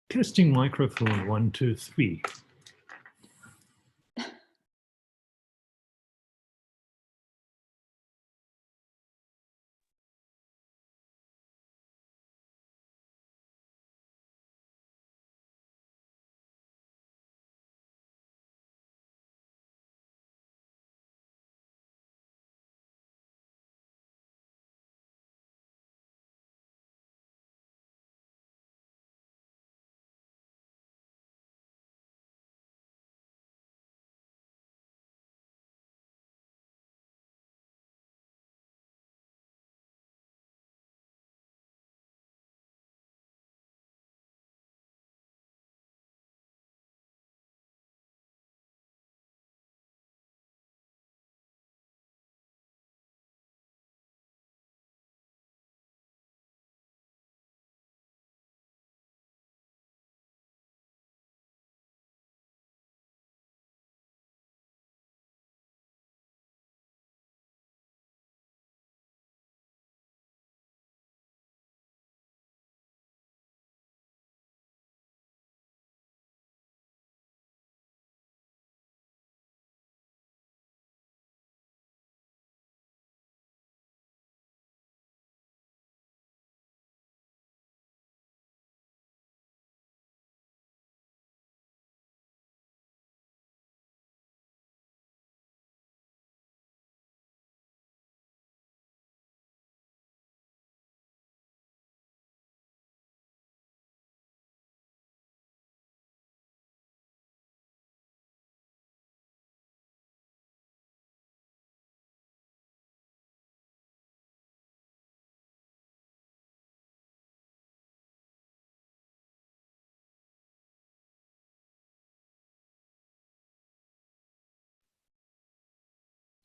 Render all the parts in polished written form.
Testing microphone 1, 2, 3.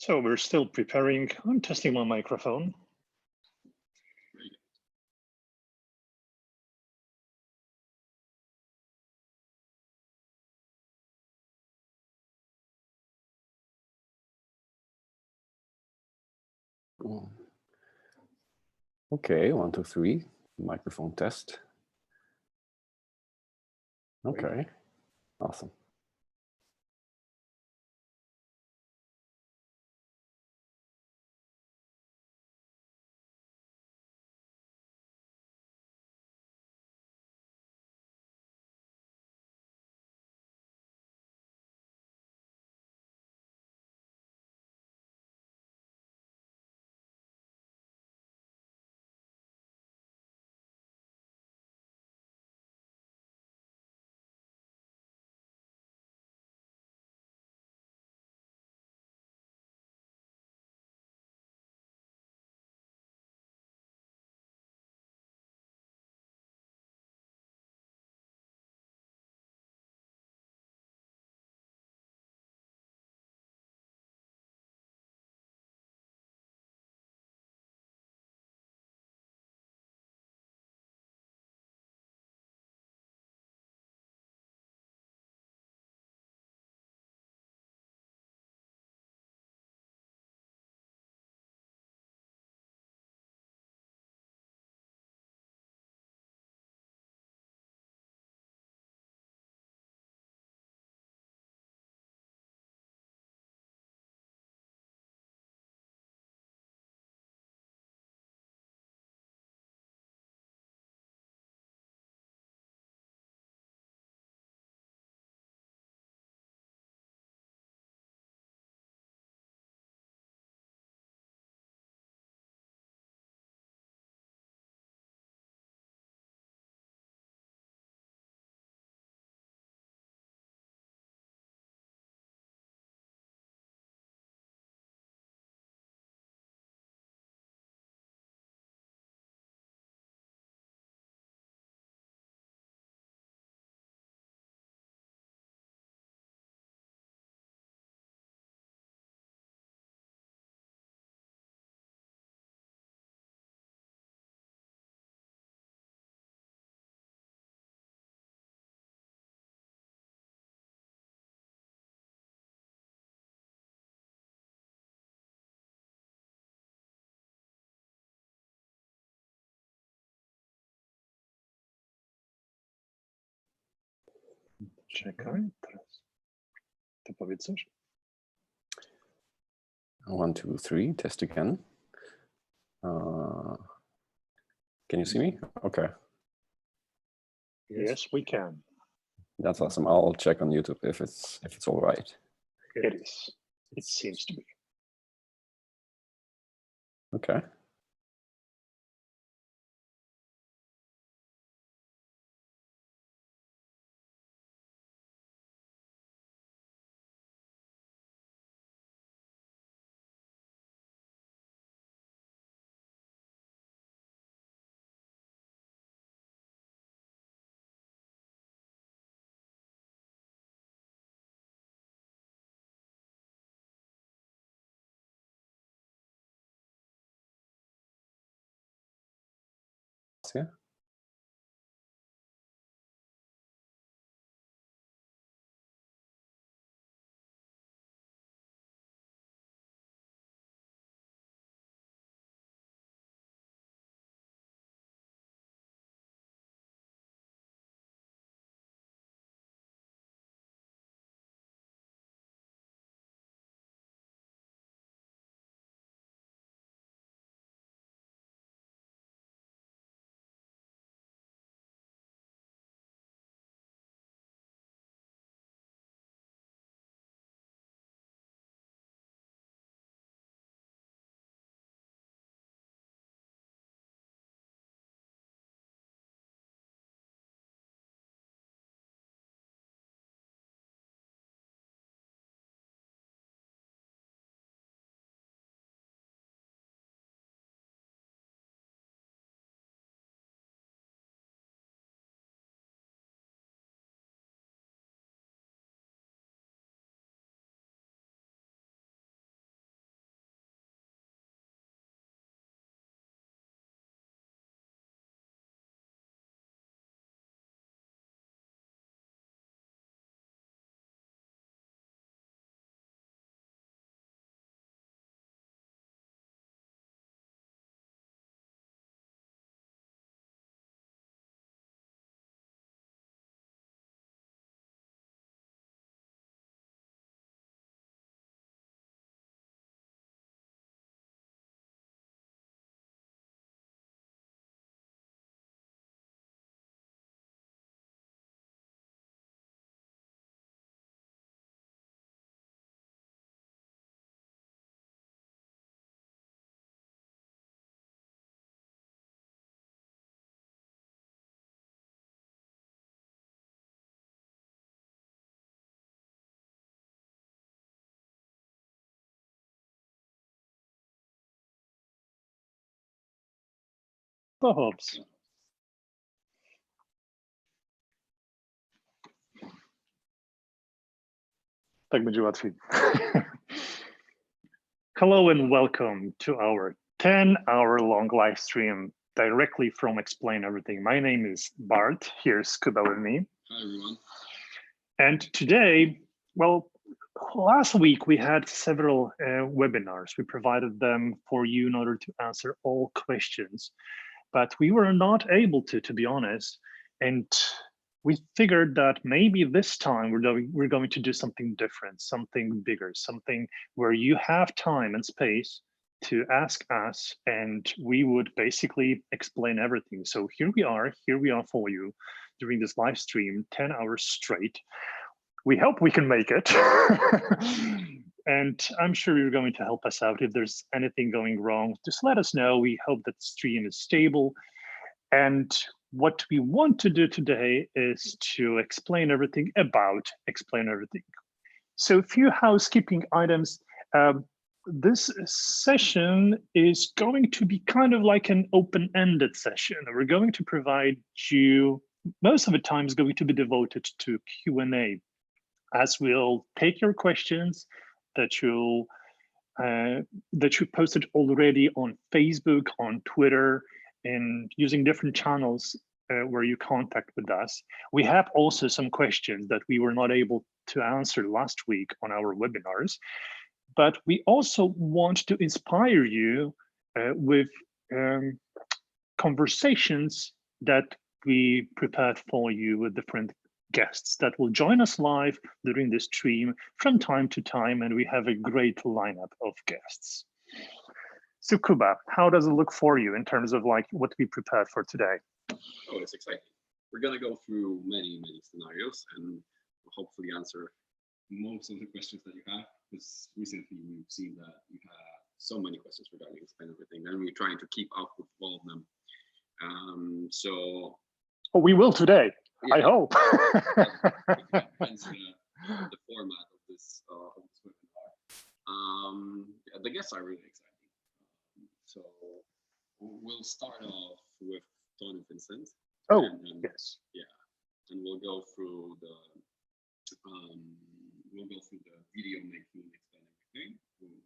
So we're still preparing. I'm testing my microphone. Okay, 1, 2, 3. Microphone test. Okay, awesome. Czekaj, teraz. Ty powiedz coś. 1, 2, 3. Test again. Can you see me? Okay. Yes, we can. That's awesome. I'll check on YouTube if it's all right. It is. It seems to be. Okay. Yeah. Perhaps. Tak będzie łatwiej. Hello and welcome to our 10-hour-long live stream directly from Explain Everything. My name is Bart. Here's Scuba with me. Hi, everyone. And today, well, last week we had several webinars. We provided them for you in order to answer all questions, but we were not able to be honest. And we figured that maybe this time we're going to do something different, something bigger, something where you have time and space to ask us, and we would basically explain everything. So here we are for you during this live stream, 10 hours straight. We hope we can make it. And I'm sure you're going to help us out. If there's anything going wrong, just let us know. We hope that the stream is stable. And what we want to do today is to explain everything about Explain Everything. So a few housekeeping items. This session is going to be kind of like an open-ended session. We're going to provide you, most of the time is going to be devoted to Q&A, as we'll take your questions that you posted already on Facebook, on Twitter, and using different channels where you contact with us. We have also some questions that we were not able to answer last week on our webinars, but we also want to inspire you with conversations that we prepared for you with different guests that will join us live during this stream from time to time, and we have a great lineup of guests. So Kuba, how does it look for you in terms of like what we prepared for today? Oh, it's exciting. We're going to go through many scenarios and hopefully answer most of the questions that you have, because recently we've seen that you have so many questions regarding Explain Everything, and we're trying to keep up with all of them. Oh, we will today, yeah, I hope. Depends on the format of this webinar. The guests are really exciting. So we'll start off with Tony Vincent. Oh, and, yes. Yeah, and we'll go through the video making and Explain Everything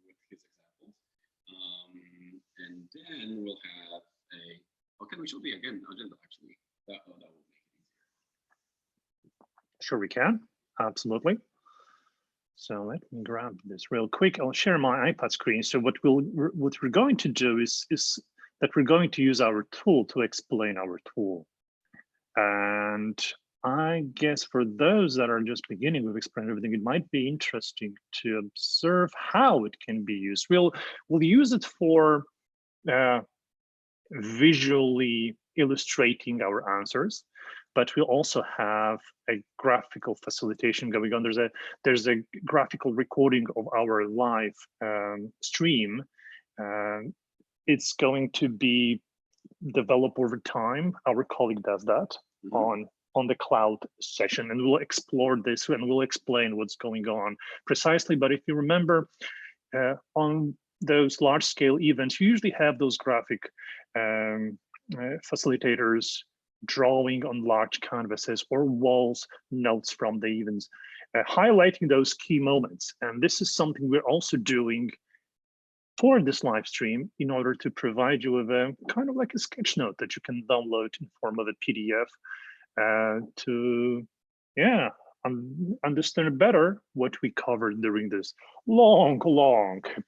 with his examples, and then we'll have can we show the agenda actually? That will make it easier. Sure, we can. Absolutely. So let me grab this real quick. I'll share my iPad screen. So what we're going to do is that we're going to use our tool to explain our tool. And I guess for those that are just beginning with Explain Everything, it might be interesting to observe how it can be used. We'll use it for visually illustrating our answers, but we'll also have a graphical facilitation going on. There's a graphical recording of our live stream. It's going to be developed over time. Our colleague does that on the cloud session, and we'll explore this and we'll explain what's going on precisely. But if you remember, on those large scale events, you usually have those graphic facilitators drawing on large canvases or walls notes from the events, highlighting those key moments. And this is something we're also doing for this live stream in order to provide you with a kind of like a sketch note that you can download in form of a PDF to understand better what we covered during this long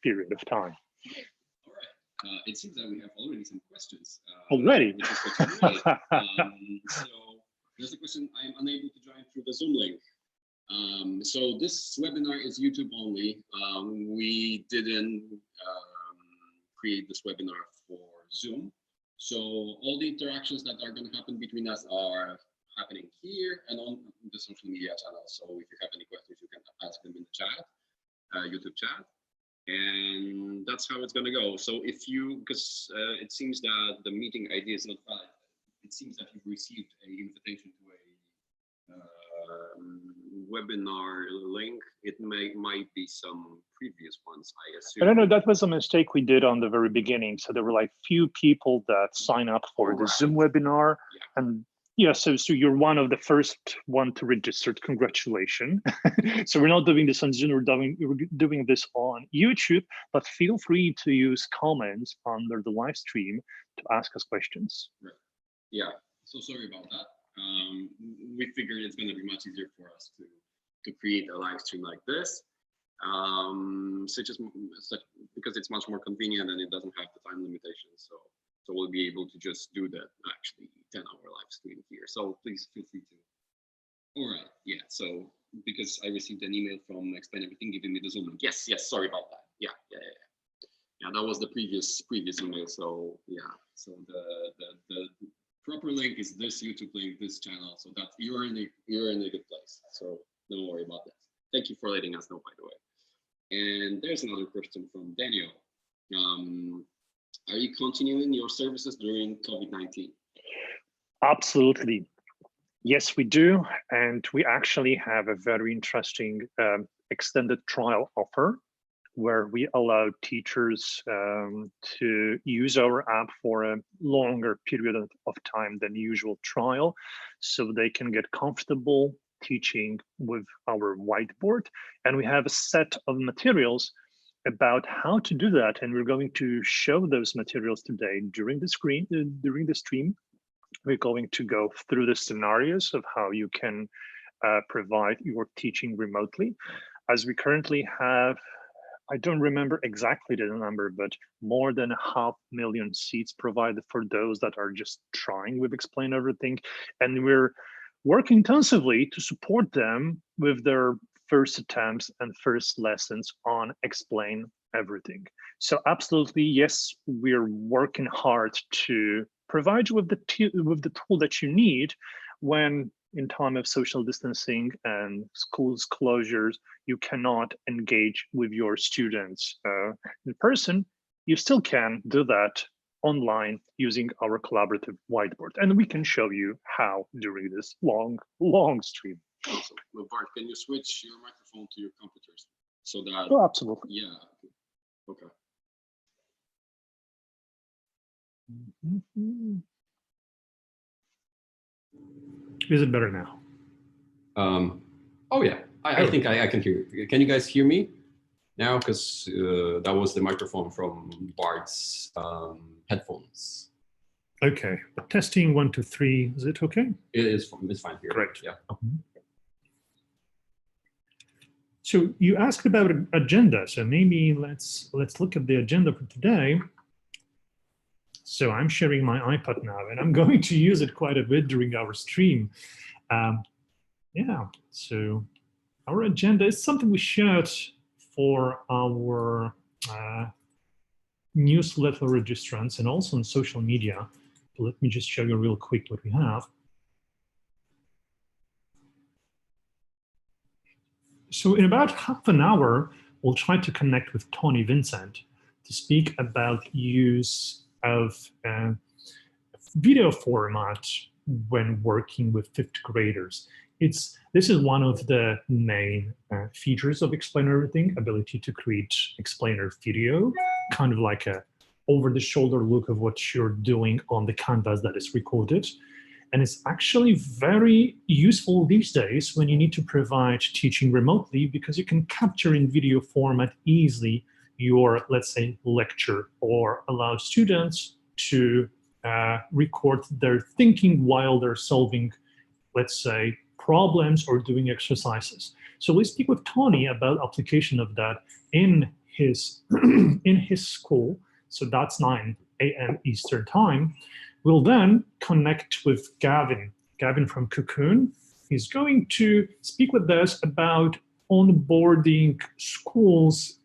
period of time. All right. It seems that we have already some questions. Already? Which is great. So there's a question, I am unable to join through the Zoom link. So this webinar is YouTube only. We didn't create this webinar for Zoom. So all the interactions that are going to happen between us are happening here and on the social media channel. So if you have any questions, you can ask them in the chat, YouTube chat. And that's how it's going to go. So if you, because it seems that the meeting ID is not valid, it seems that you've received an invitation to a webinar link. It might be some previous ones, I assume. No, that was a mistake we did on the very beginning. So there were like few people that sign up for the Zoom webinar, and yeah, so you're one of the first one to register. Congratulations. So we're not doing this on Zoom, we're doing this on YouTube, but feel free to use comments under the live stream to ask us questions. Right. Yeah, so sorry about that. We figured it's going to be much easier for us to create a live stream like this, because it's much more convenient and it doesn't have the time limitations. So we'll be able to just do the actually 10-hour live stream here. So please feel free to. All right, yeah. So because I received an email from Explain Everything giving me the Zoom link. Yes, sorry about that. Yeah, that was the previous email. So yeah, so the proper link is this YouTube link, this channel. So that you're in a good place. So don't worry about that. Thank you for letting us know, by the way. And there's another question from Daniel. Are you continuing your services during COVID-19? Absolutely. Yes, we do. And we actually have a very interesting extended trial offer where we allow teachers to use our app for a longer period of time than usual trial, so they can get comfortable teaching with our whiteboard. And we have a set of materials about how to do that, and we're going to show those materials today during the stream. We're going to go through the scenarios of how you can provide your teaching remotely, as we currently have, I don't remember exactly the number, but more than 500,000 seats provided for those that are just trying with Explain Everything. And we're work intensively to support them with their first attempts and first lessons on Explain Everything. So absolutely, yes, we're working hard to provide you with the tool that you need when in time of social distancing and schools closures, you cannot engage with your students in person. You still can do that online using our collaborative whiteboard. And we can show you how during this long stream. Awesome. Well, Bart, can you switch your microphone to your computers so that? Oh, absolutely. Yeah. Okay. Is it better now? Oh yeah, I think I can hear you. Can you guys hear me now? Because that was the microphone from Bart's headphones. Okay, testing 1, 2, 3. Is it okay? It's fine here. Great. Yeah. So you asked about an agenda. So maybe let's look at the agenda for today. So I'm sharing my iPad now, and I'm going to use it quite a bit during our stream. Yeah, so our agenda is something we shared for our newsletter registrants and also on social media. So let me just show you real quick what we have. So in about half an hour, we'll try to connect with Tony Vincent to speak about use of video format when working with fifth graders. This is one of the main features of Explain Everything, ability to create explainer video, kind of like a over-the-shoulder look of what you're doing on the canvas that is recorded. And it's actually very useful these days when you need to provide teaching remotely, because you can capture in video format easily your, let's say, lecture, or allow students to record their thinking while they're solving, let's say, problems or doing exercises. So let's speak with Tony about application of that in his school. So that's 9 a.m. Eastern time. We'll then connect with Gavin from Cocoon. He's going to speak with us about onboarding schools,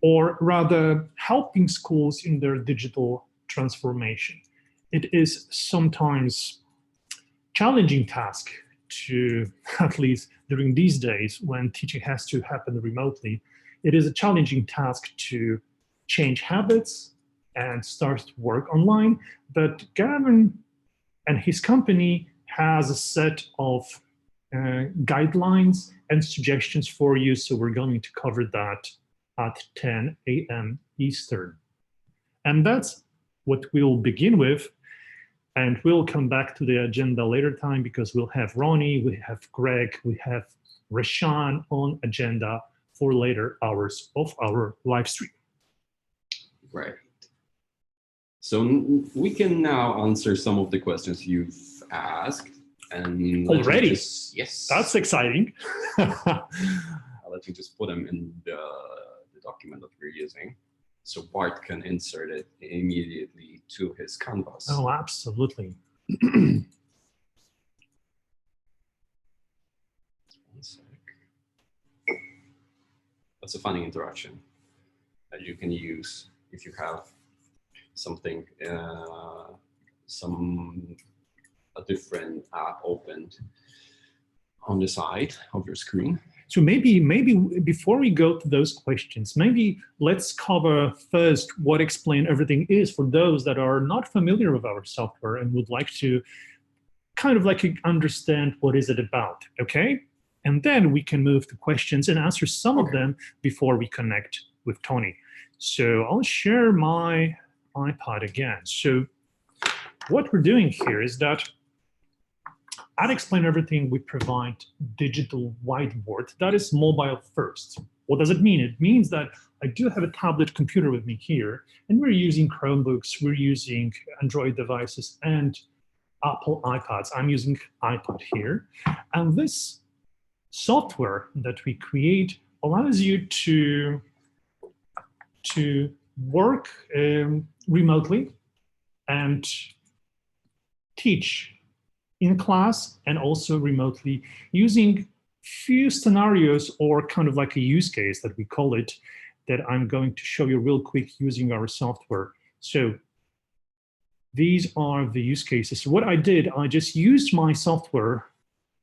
or rather helping schools in their digital transformation. It is sometimes challenging task to, at least during these days when teaching has to happen remotely, it is a challenging task to change habits and start to work online. But Gavin and his company has a set of guidelines and suggestions for you. So we're going to cover that at 10 a.m. Eastern. And that's what we'll begin with. And we'll come back to the agenda later time, because we'll have Ronnie, we have Greg, we have Rashaan on agenda for later hours of our live stream. Right. So we can now answer some of the questions you've asked. And already? Yes. That's exciting. I'll let you just put them in the document that we're using, so Bart can insert it immediately to his canvas. Oh, absolutely. One sec. That's a funny interaction that you can use if you have something, a different app opened on the side of your screen. So maybe before we go to those questions, maybe let's cover first what Explain Everything is for those that are not familiar with our software and would like to kind of like understand what is it about, okay? And then we can move to questions and answer some of them before we connect with Tony. So I'll share my iPad again. So what we're doing here is that at Explain Everything, we provide digital whiteboard that is mobile first. What does it mean? It means that I do have a tablet computer with me here, and we're using Chromebooks, we're using Android devices and Apple iPads. I'm using iPad here. And this software that we create allows you to work remotely and teach in class and also remotely, using few scenarios or kind of like a use case that we call it, that I'm going to show you real quick using our software. So these are the use cases. So what I did, I just used my software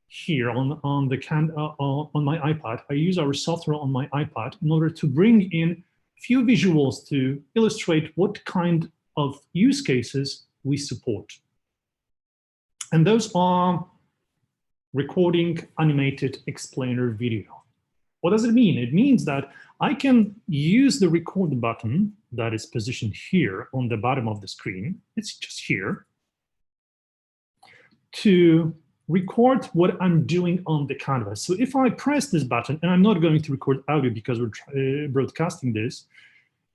here on my iPad. I use our software on my iPad in order to bring in few visuals to illustrate what kind of use cases we support. And those are recording, animated, explainer video. What does it mean? It means that I can use the record button that is positioned here on the bottom of the screen. It's just here to record what I'm doing on the canvas. So if I press this button, and I'm not going to record audio because we're broadcasting this,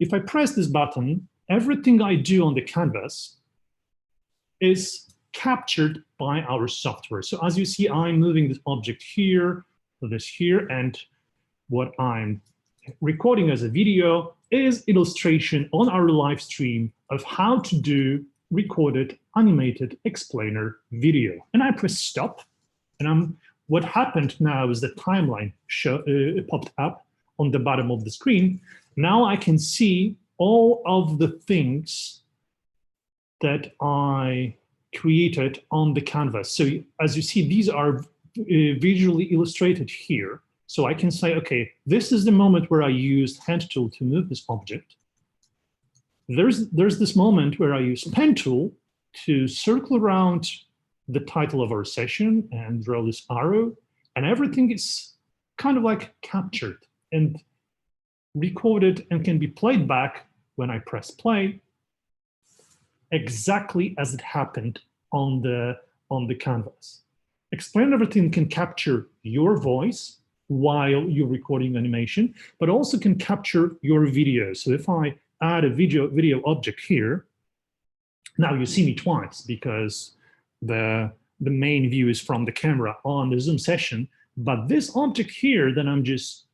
if I press this button, everything I do on the canvas is captured by our software. So as you see, I'm moving this object here, this here, and what I'm recording as a video is illustration on our live stream of how to do recorded animated explainer video. And I press stop, and what happened now is the timeline popped up on the bottom of the screen. Now I can see all of the things that I created on the canvas. So as you see, these are visually illustrated here. So I can say, okay, this is the moment where I used hand tool to move this object. There's this moment where I use pen tool to circle around the title of our session and draw this arrow, and everything is kind of like captured and recorded and can be played back when I press play, exactly as it happened on the canvas. Explain Everything can capture your voice while you're recording animation, but also can capture your video. So if I add a video object here, now you see me twice because the main view is from the camera on the Zoom session, but this object here that I'm just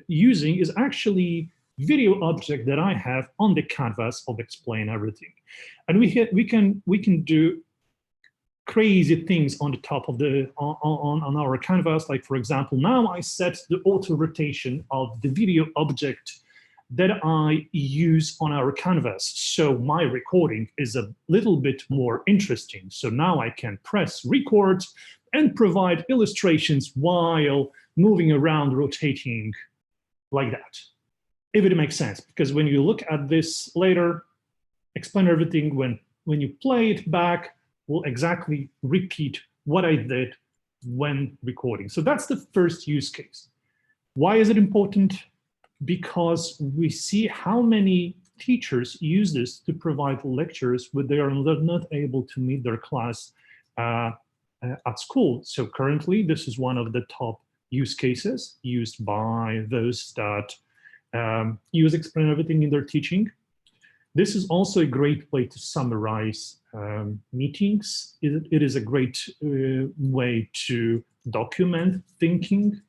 using is actually video object that I have on the canvas of Explain Everything. And we can do crazy things on the top of the on our canvas. Like for example, now I set the auto rotation of the video object that I use on our canvas. So my recording is a little bit more interesting. So now I can press record and provide illustrations while moving around, rotating like that. If it makes sense, because when you look at this later, Explain Everything, when you play it back, will exactly repeat what I did when recording. So that's the first use case. Why is it important? Because we see how many teachers use this to provide lectures when they are not able to meet their class at school. So currently, this is one of the top use cases used by those that use Explain Everything in their teaching. This is also a great way to summarize meetings. It is a great way to document thinking,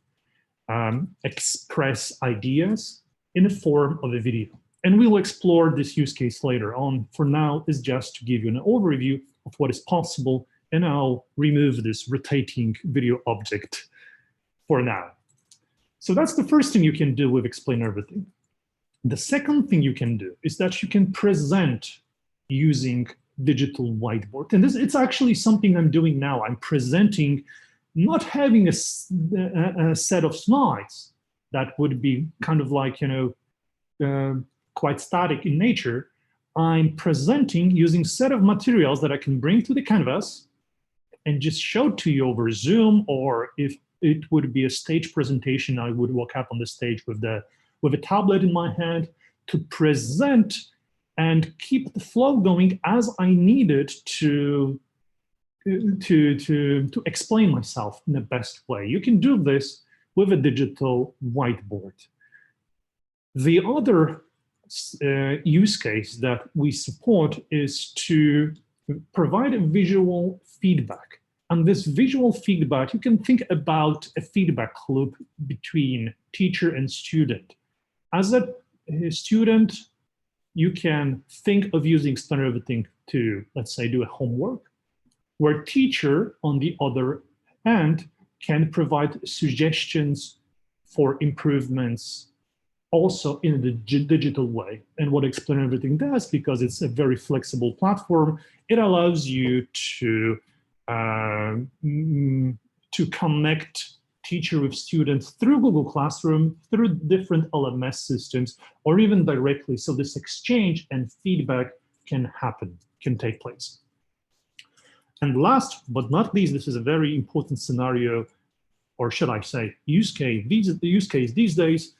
express ideas in the form of a video. And we will explore this use case later on. For now, is just to give you an overview of what is possible, and I'll remove this rotating video object for now. So that's the first thing you can do with Explain Everything. The second thing you can do is that you can present using digital whiteboard. And it's actually something I'm doing now. I'm presenting, not having a set of slides that would be kind of like, quite static in nature. I'm presenting using a set of materials that I can bring to the canvas and just show to you over Zoom, or if it would be a stage presentation, I would walk up on the stage with a tablet in my hand to present and keep the flow going as I needed to explain myself in the best way. You can do this with a digital whiteboard. The other use case that we support is to provide a visual feedback. And this visual feedback, you can think about a feedback loop between teacher and student. As a student, you can think of using Explain Everything to, let's say, do a homework. where teacher, on the other hand, can provide suggestions for improvements also in the digital way. And what Explain Everything does, because it's a very flexible platform, it allows you to connect teacher with students through Google Classroom, through different LMS systems, or even directly. So this exchange and feedback can happen, can take place. And last but not least, this is a very important scenario, or should I say use case. These days,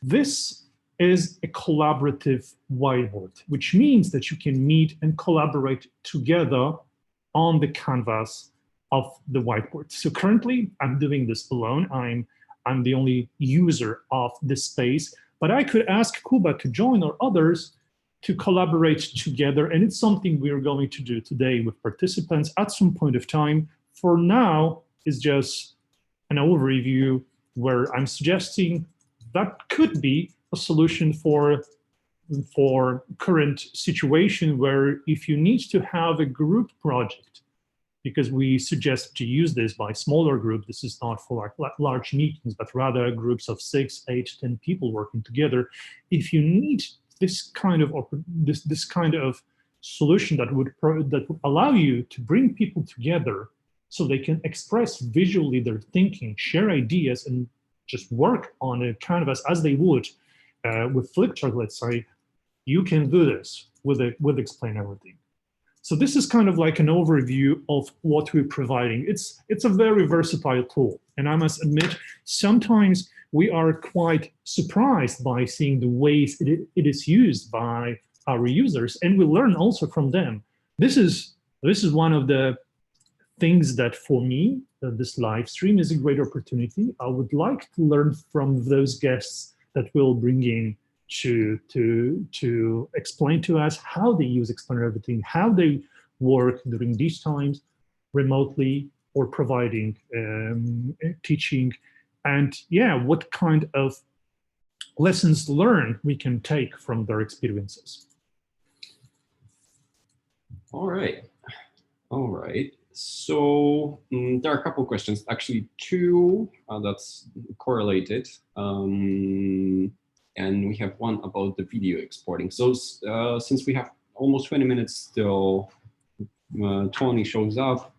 this is a collaborative whiteboard, which means that you can meet and collaborate together on the canvas of the whiteboard. So currently, I'm doing this alone. I'm the only user of this space, but I could ask Kuba to join or others to collaborate together, and it's something we're going to do today with participants at some point of time. For now, it's just an overview where I'm suggesting that could be a solution for current situation, where if you need to have a group project, because we suggest to use this by smaller group. This is not for large meetings, but rather groups of 6, 8, 10 people working together. If you need this kind of this kind of solution that would allow you to bring people together so they can express visually their thinking, share ideas, and just work on a canvas as they would with Flipchart, let's say, you can do this with Explain Everything. So this is kind of like an overview of what we're providing. It's a very versatile tool. And I must admit, sometimes we are quite surprised by seeing the ways it is used by our users, and we learn also from them. This is one of the things that for me, this live stream is a great opportunity. I would like to learn from those guests that we'll bring in to explain to us how they use Explain Everything, how they work during these times remotely or providing teaching, and yeah, what kind of lessons learned we can take from their experiences. All right. So there are a couple of questions, actually two that's correlated. And we have one about the video exporting. So since we have almost 20 minutes still, Tony shows up,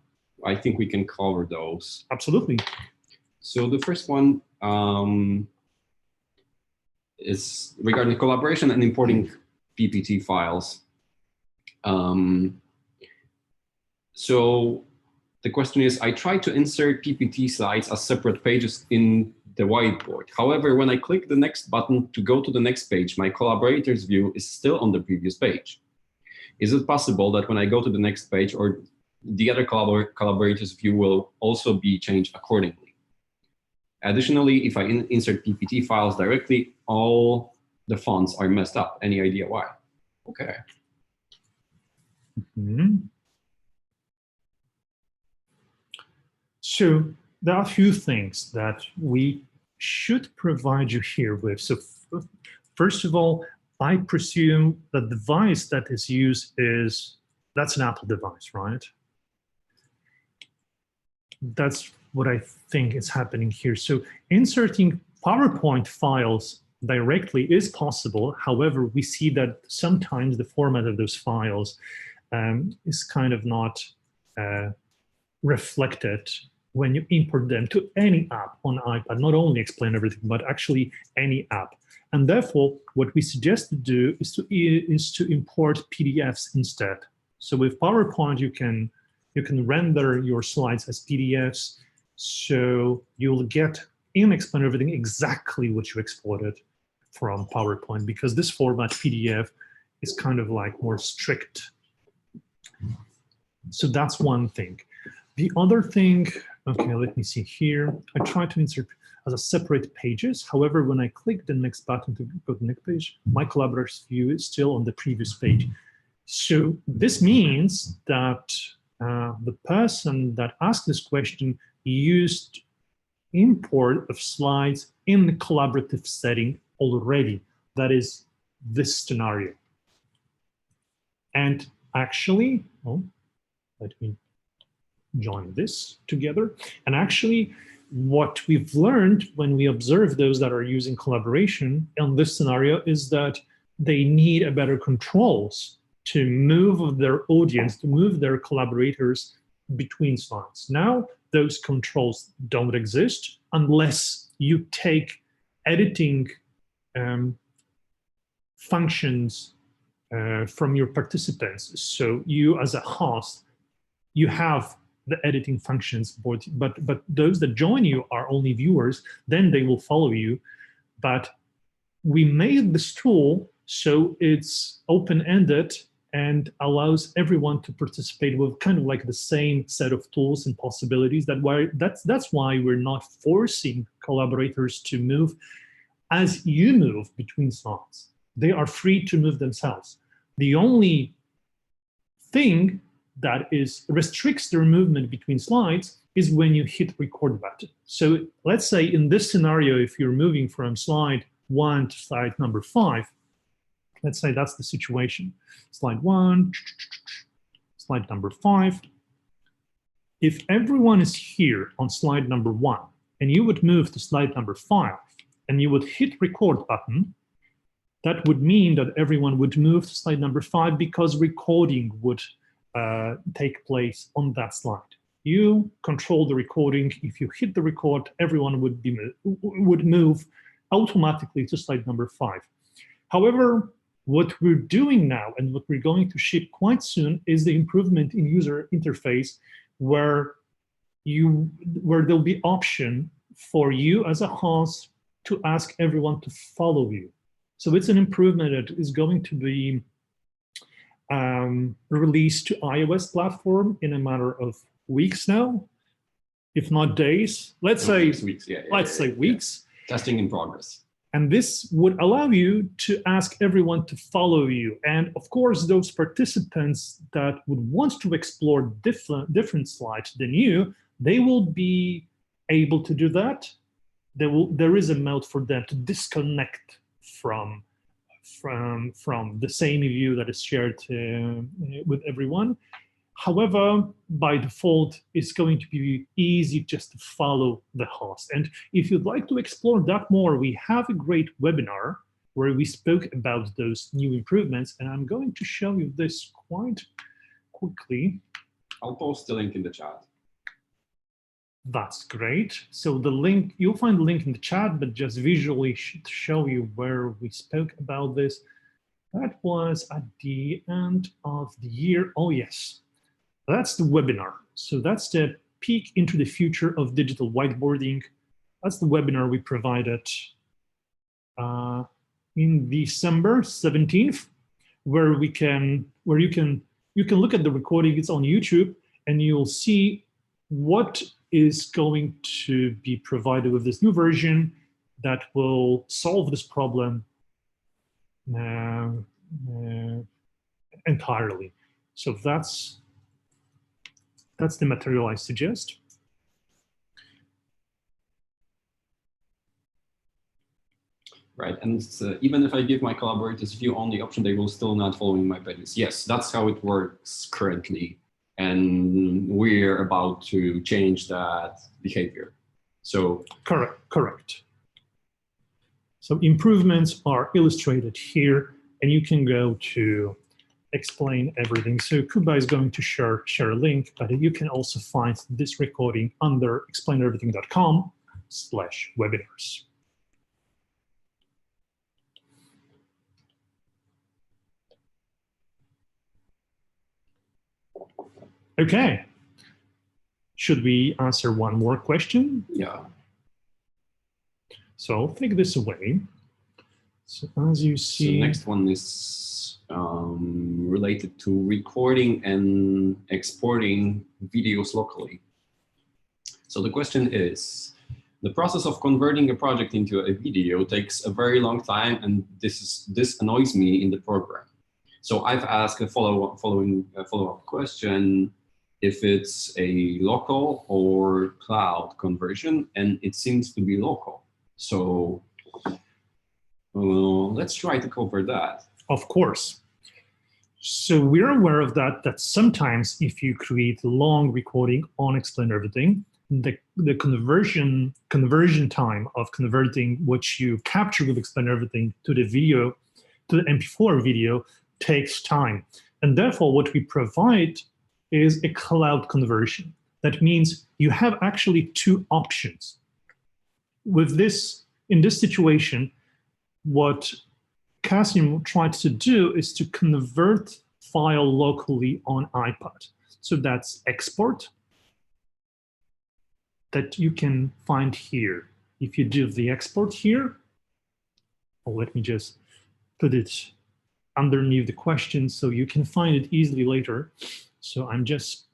I think we can cover those. Absolutely. So the first one is regarding collaboration and importing PPT files. So the question is, I try to insert PPT slides as separate pages in the whiteboard. However, when I click the next button to go to the next page, my collaborator's view is still on the previous page. Is it possible that when I go to the next page, or the other collaborator's view will also be changed accordingly? Additionally, if I insert PPT files directly, all the fonts are messed up. Any idea why? Okay. Mm-hmm. So there are a few things that we should provide you here with. So first of all, I presume the device that is used that's an Apple device, right? That's what I think is happening here. So inserting PowerPoint files directly is possible. However, we see that sometimes the format of those files is kind of not reflected when you import them to any app on iPad, not only Explain Everything, but actually any app. And therefore, what we suggest to do is to import PDFs instead. So with PowerPoint, you can render your slides as PDFs, so you'll get in Explain Everything exactly what you exported from PowerPoint, because this format PDF is kind of like more strict. So that's one thing. The other thing, okay, let me see here. I try to insert as a separate pages. However, when I click the next button to go to the next page, my collaborator's view is still on the previous page. So this means that the person that asked this question used import of slides in the collaborative setting already. That is this scenario. And actually, let me join this together. And actually, what we've learned when we observe those that are using collaboration in this scenario is that they need a better controls to move their audience, to move their collaborators between slides. Now, those controls don't exist unless you take editing functions from your participants. So you, as a host, you have the editing functions, but those that join you are only viewers, then they will follow you. But we made this tool so it's open-ended and allows everyone to participate with kind of like the same set of tools and possibilities. That's why we're not forcing collaborators to move as you move between slides. They are free to move themselves. The only thing that restricts their movement between slides is when you hit record button. So let's say in this scenario, if you're moving from slide 1 to slide number 5, let's say that's the situation. Slide 1, slide number 5. If everyone is here on slide number 1, and you would move to slide number 5, and you would hit record button, that would mean that everyone would move to slide number 5 because recording would take place on that slide. You control the recording. If you hit the record, everyone would move automatically to slide number 5. However, what we're doing now and what we're going to ship quite soon is the improvement in user interface where there'll be option for you as a host to ask everyone to follow you. So it's an improvement that is going to be released to iOS platform in a matter of weeks now, if not days. Let's say weeks. Let's say weeks. Testing in progress. And this would allow you to ask everyone to follow you. And of course, those participants that would want to explore different slides than you, they will be able to do that. There is a mode for them to disconnect from the same view that is shared with everyone. However, by default, it's going to be easy just to follow the host. And if you'd like to explore that more, we have a great webinar where we spoke about those new improvements. And I'm going to show you this quite quickly. I'll post the link in the chat. That's great. So the link, you'll find the link in the chat, but just visually to show you where we spoke about this. That was at the end of the year. Oh, yes. That's the webinar. So that's the peek into the future of digital whiteboarding. That's the webinar we provided in December 17th, where you can look at the recording. It's on YouTube, and you'll see what is going to be provided with this new version that will solve this problem entirely. So that's the material I suggest. Right, and even if I give my collaborators view-only option, they will still not following my pages. Yes, that's how it works currently. And we're about to change that behavior. So correct. So improvements are illustrated here, and you can go to explain everything. So Kuba is going to share a link, but you can also find this recording under explaineverything.com/webinars. Okay. Should we answer one more question? Yeah. So I'll take this away. So as you see, so the next one is related to recording and exporting videos locally. So the question is, the process of converting a project into a video takes a very long time, and this annoys me in the program. So I've asked a follow-up question if it's a local or cloud conversion, and it seems to be local. So let's try to cover that. Of course. So we're aware of that sometimes if you create a long recording on Explain Everything, the conversion time of converting what you capture with Explain Everything to the video, to the MP4 video, takes time. And therefore, what we provide is a cloud conversion. That means you have actually two options. With this, in this situation, what Kasim tried to do is to convert file locally on iPad. So that's export that you can find here. If you do the export here, or let me just put it underneath the question so you can find it easily later. So I'm just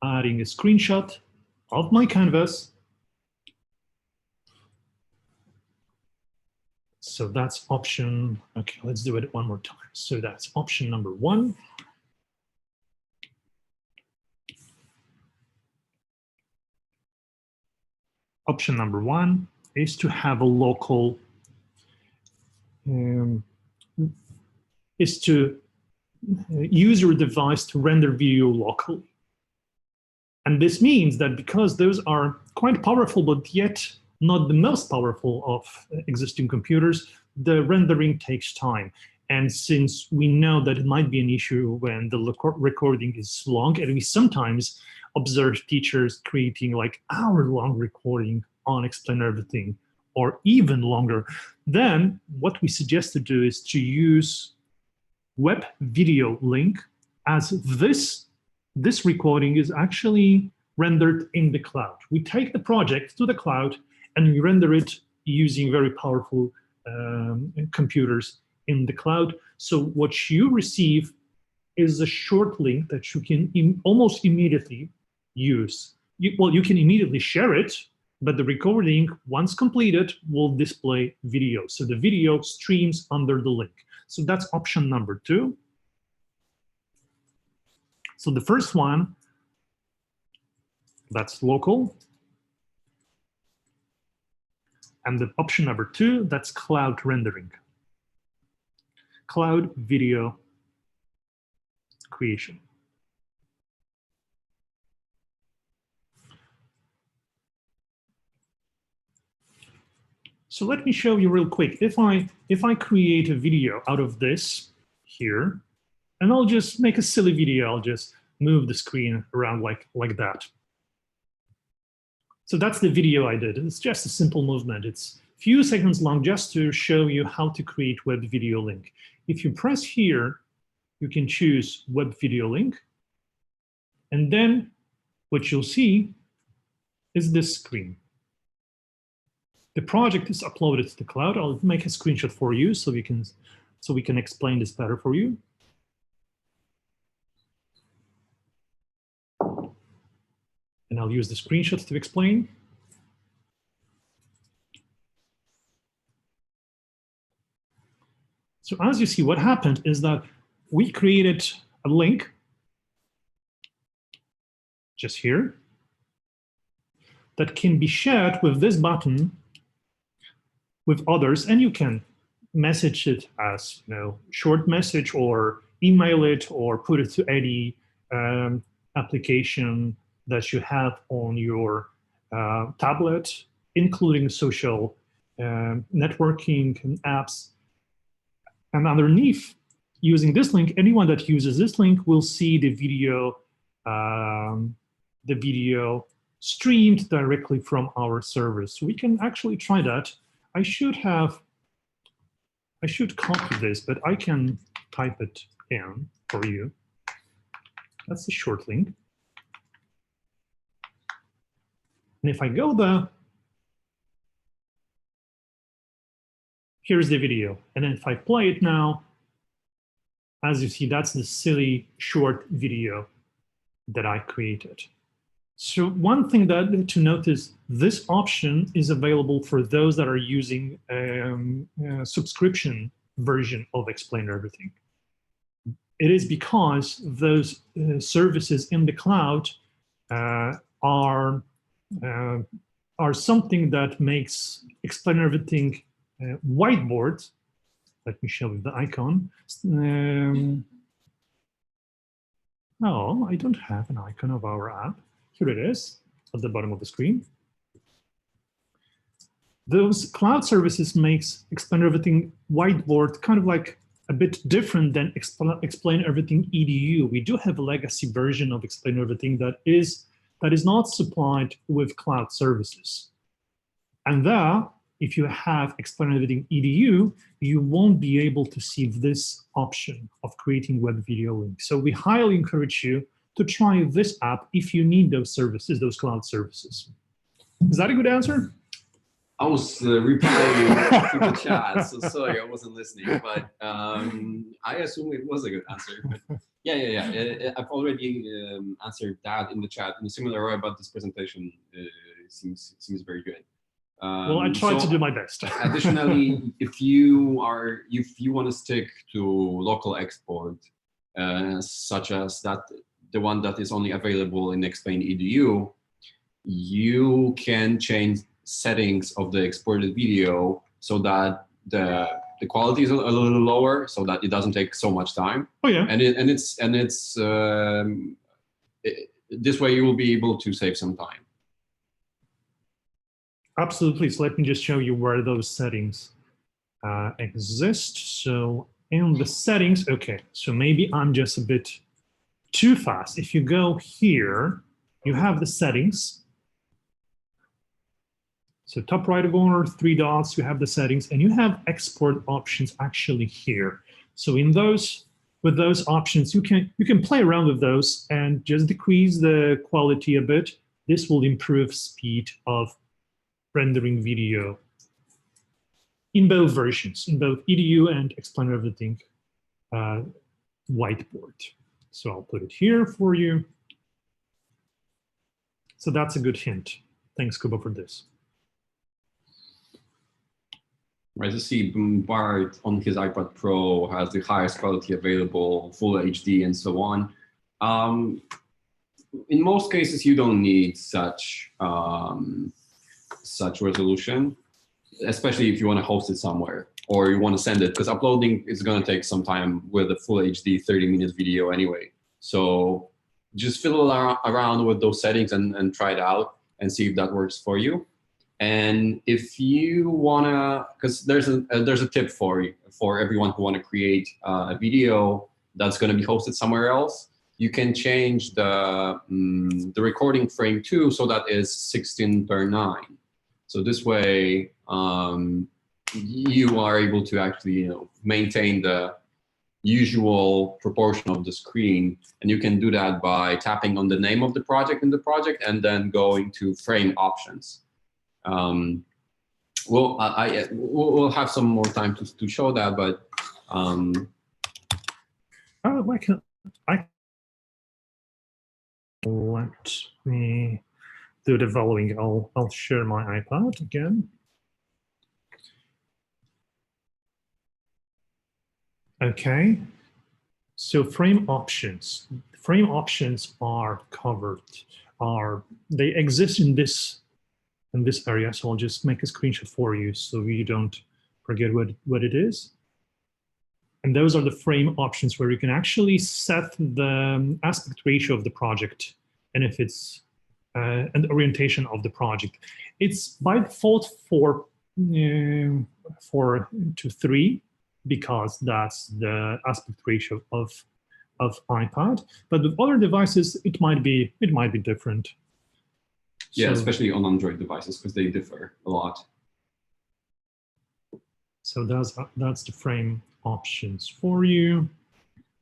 adding a screenshot of my canvas. So that's option, okay, let's do it one more time. So that's option number 1. Option number 1 is to have a local, is to use your device to render video locally. And this means that because those are quite powerful, but yet not the most powerful of existing computers, the rendering takes time. And since we know that it might be an issue when the recording is long, and we sometimes observe teachers creating like hour-long recording on Explain Everything, or even longer, then what we suggest to do is to use web video link, as this recording is actually rendered in the cloud. We take the project to the cloud and we render it using very powerful computers in the cloud. So what you receive is a short link that you can almost immediately use. You can immediately share it, but the recording, once completed, will display video. So the video streams under the link. So that's option number 2. So the first one, that's local. And the option number 2, that's cloud rendering. Cloud video creation. So let me show you real quick. If I create a video out of this here, and I'll just make a silly video, I'll just move the screen around like that. So that's the video I did. It's just a simple movement. It's a few seconds long just to show you how to create web video link. If you press here, you can choose web video link. And then what you'll see is this screen. The project is uploaded to the cloud. I'll make a screenshot for you so we can explain this better for you. And I'll use the screenshot to explain. So as you see, what happened is that we created a link just here that can be shared with this button with others, and you can message it as short message, or email it, or put it to any application that you have on your tablet, including social networking and apps. And underneath, using this link, anyone that uses this link will see the video streamed directly from our servers. So we can actually try that. I should copy this, but I can type it in for you. That's the short link. And if I go there, here's the video. And then if I play it now, as you see, that's the silly short video that I created. So one thing to notice, this option is available for those that are using a subscription version of Explain Everything. It is because those services in the cloud are something that makes Explain Everything Whiteboard Let me show you the icon. No, I don't have an icon of our app. Here it is at the bottom of the screen. Those cloud services makes Explain Everything Whiteboard kind of like a bit different than Explain Everything EDU. We do have a legacy version of Explain Everything that is not supplied with cloud services. And there, if you have Explain Everything EDU, you won't be able to see this option of creating web video links. So we highly encourage you to try this app if you need those services, those cloud services. Is that a good answer? I was replying to the chat, so sorry I wasn't listening, but I assume it was a good answer. But yeah. I've already answered that in the chat in a similar way, but this presentation seems very good. Well, I tried to do my best. Additionally, if you want to stick to local export, such as the one that is only available in Explain EDU, you can change settings of the exported video so that the quality is a little lower, so that it doesn't take so much time. Oh yeah. This way you will be able to save some time. Absolutely. So let me just show you where those settings exist. So in the settings, okay, so maybe I'm just a bit too fast. If you go here, you have the settings. So top right corner, 3 dots, you have the settings, and you have export options actually here. So in those, with those options, you can play around with those and just decrease the quality a bit. This will improve speed of rendering video in both versions, in both EDU and Explain Everything Whiteboard. So I'll put it here for you. So that's a good hint. Thanks, Kuba, for this. Right, I see Bart on his iPad Pro has the highest quality available, full HD and so on. In most cases, you don't need such resolution, especially if you want to host it somewhere or you want to send it, because uploading is going to take some time with a full HD 30-minute video anyway. So just fiddle around with those settings and try it out and see if that works for you. And if you wanna, because there's a tip for everyone who want to create a video that's going to be hosted somewhere else. You can change the recording frame too, so that is 16:9. So this way, you are able to actually maintain the usual proportion of the screen, and you can do that by tapping on the name of the project in the project and then going to frame options. We'll have some more time to show that, but let me do the following. I'll share my iPad again. Okay, so frame options. Frame options are covered. They exist in this area. So I'll just make a screenshot for you so you don't forget what it is. And those are the frame options where you can actually set the aspect ratio of the project and if it's and the orientation of the project. It's by default 4:3 because that's the aspect ratio of iPad. But with other devices, it might be different. Yeah, so, especially on Android devices because they differ a lot. So that's the frame options for you,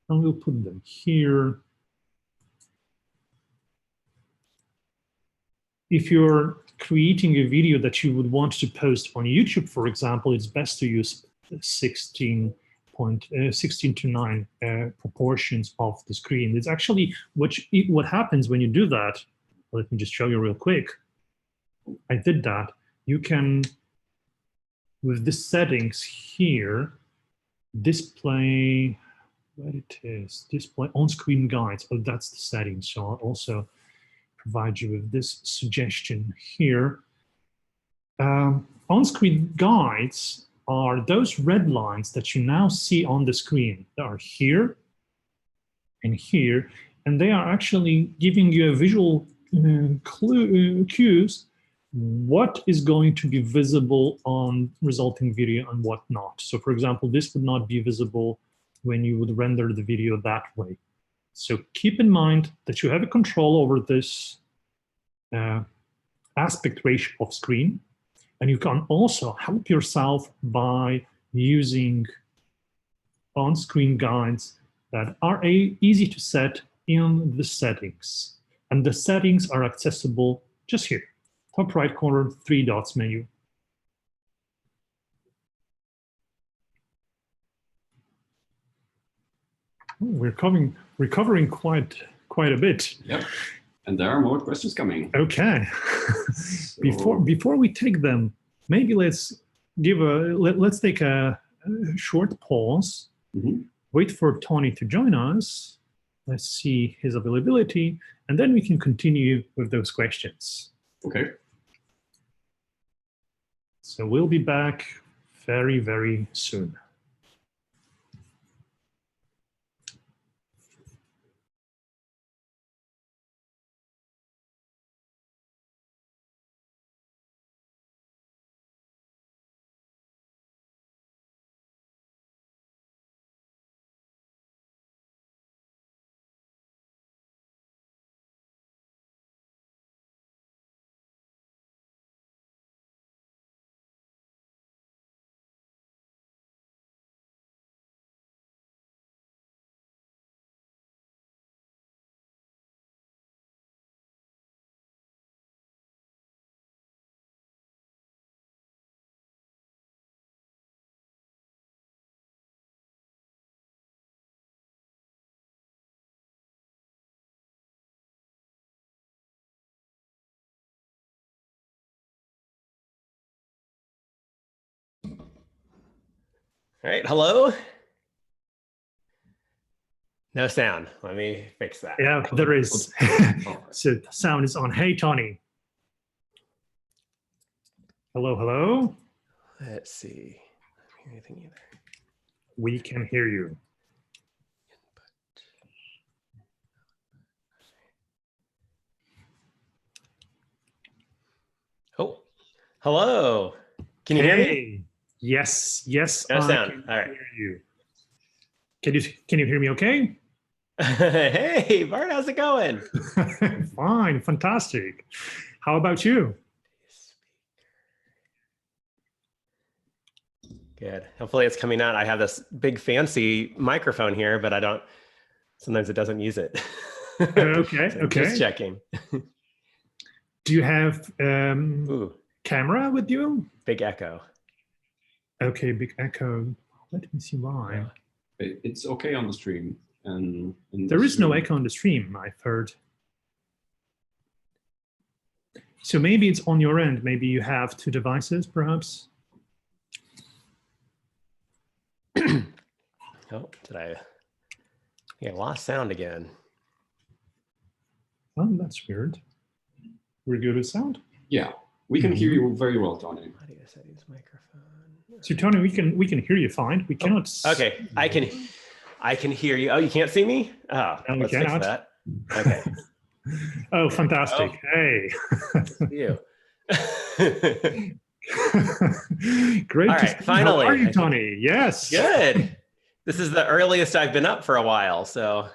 and we'll put them here. If you're creating a video that you would want to post on YouTube, for example, it's best to use 16:9 proportions of the screen. It's actually what happens when you do that. Let me just show you real quick. I did that. You can, with the settings here, display what it is. Display on-screen guides. Oh, that's the settings. So I'll also provide you with this suggestion here. On-screen guides are those red lines that you now see on the screen. They are here and here, and they are actually giving you a visual cues what is going to be visible on resulting video and what not. So for example, this would not be visible when you would render the video that way. So keep in mind that you have a control over this aspect ratio of screen, and you can also help yourself by using on-screen guides that are easy to set in the settings. And the settings are accessible just here. Top right corner, 3 dots menu. We're covering quite a bit. Yep. And there are more questions coming. Okay. So, before we take them, maybe let's take a short pause. mhm. Wait for Tony to join us. Let's see his availability, and then we can continue with those questions. Okay. So we'll be back very, very soon. All right, hello? No sound. Let me fix that. Yeah, there is. So the sound is on. Hey, Tony. Hello, hello. Let's see. I don't hear anything either. We can hear you. Oh, hello. Can you hear me? Hey. Yes, yes. No I sound. can All right. hear you. Can you hear me okay? Hey, Bart, how's it going? Fine, fantastic. How about you? Good. Hopefully it's coming out. I have this big fancy microphone here, but I don't, sometimes it doesn't use it. Okay, So okay. Just checking. Do you have Ooh, camera with you? big echo. Okay, big echo. Let me see why. It's okay on the stream. And in There the is no stream- echo on the stream, I've heard. So maybe it's on your end. Maybe you have 2 devices, perhaps? Oh, I lost sound again. Oh, that's weird. We're good with sound? Yeah, we can hear you very well, Tony. Audio settings, microphone. So Tony, we can hear you fine. We cannot. Okay, I can hear you. Oh, you can't see me? Oh, No, we let's fix cannot. that. Okay. Oh, fantastic! Hey, You. great. All to right, see you. finally. How are you, Tony? Yes. Good. This is the earliest I've been up for a while, so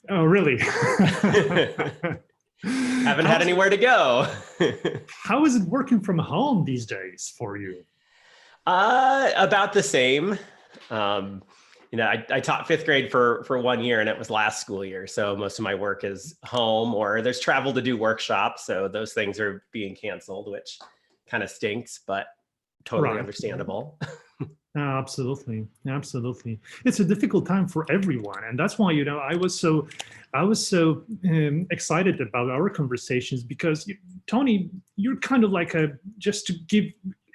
Oh, really? haven't had anywhere to go. How is it working from home these days for you? About the same. I taught 5th grade for 1 year, and it was last school year. So most of my work is home, or there's travel to do workshops. So those things are being canceled, which kind of stinks, but totally Right. understandable. Absolutely, absolutely. It's a difficult time for everyone, and that's why I was so excited about our conversations because Tony, you're kind of like just to give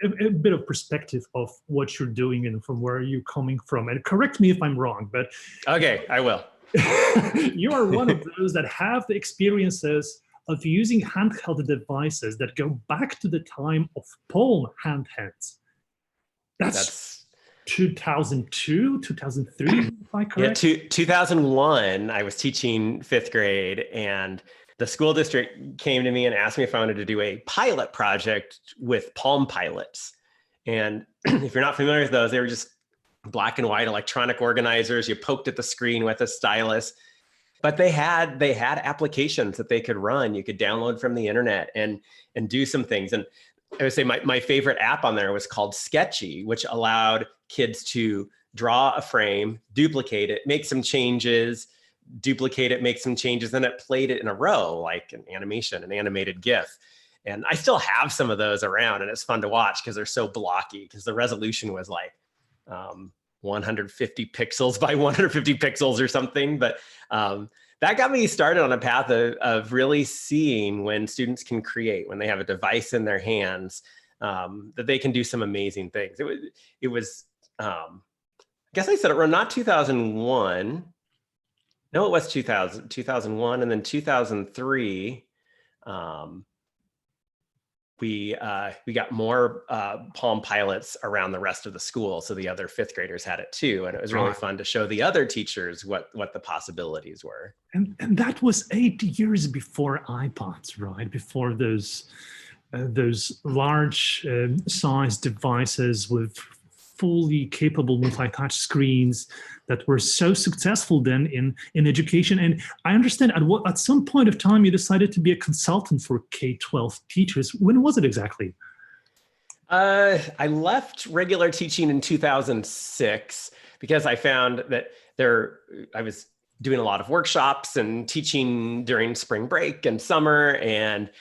a bit of perspective of what you're doing and from where you're coming from. And correct me if I'm wrong, but Okay, I will. you are one of those that have the experiences of using handheld devices that go back to the time of palm handhelds. That's 2002, 2003, if I correct? Yeah, 2001, I was teaching 5th grade, and the school district came to me and asked me if I wanted to do a pilot project with Palm Pilots. And if you're not familiar with those, they were just black and white electronic organizers. You poked at the screen with a stylus, but they had applications that they could run. You could download from the internet and do some things. And I would say my favorite app on there was called Sketchy, which allowed kids to draw a frame, duplicate it, make some changes, duplicate it, make some changes, then it played it in a row, like an animation, an animated GIF. And I still have some of those around, and it's fun to watch because they're so blocky, because the resolution was like 150 pixels by 150 pixels or something. But that got me started on a path of really seeing when students can create, when they have a device in their hands, that they can do some amazing things. It was I guess I said it wrong, not 2001. No, it was 2001. And then 2003, we got more Palm Pilots around the rest of the school. So the other 5th graders had it too. And it was really fun to show the other teachers what the possibilities were. And that was 8 years before iPods, right? Before those large size devices with fully capable multi-touch screens that were so successful then in education. And I understand at some point of time you decided to be a consultant for K-12 teachers. When was it exactly? I left regular teaching in 2006 because I found that I was doing a lot of workshops and teaching during spring break and summer, and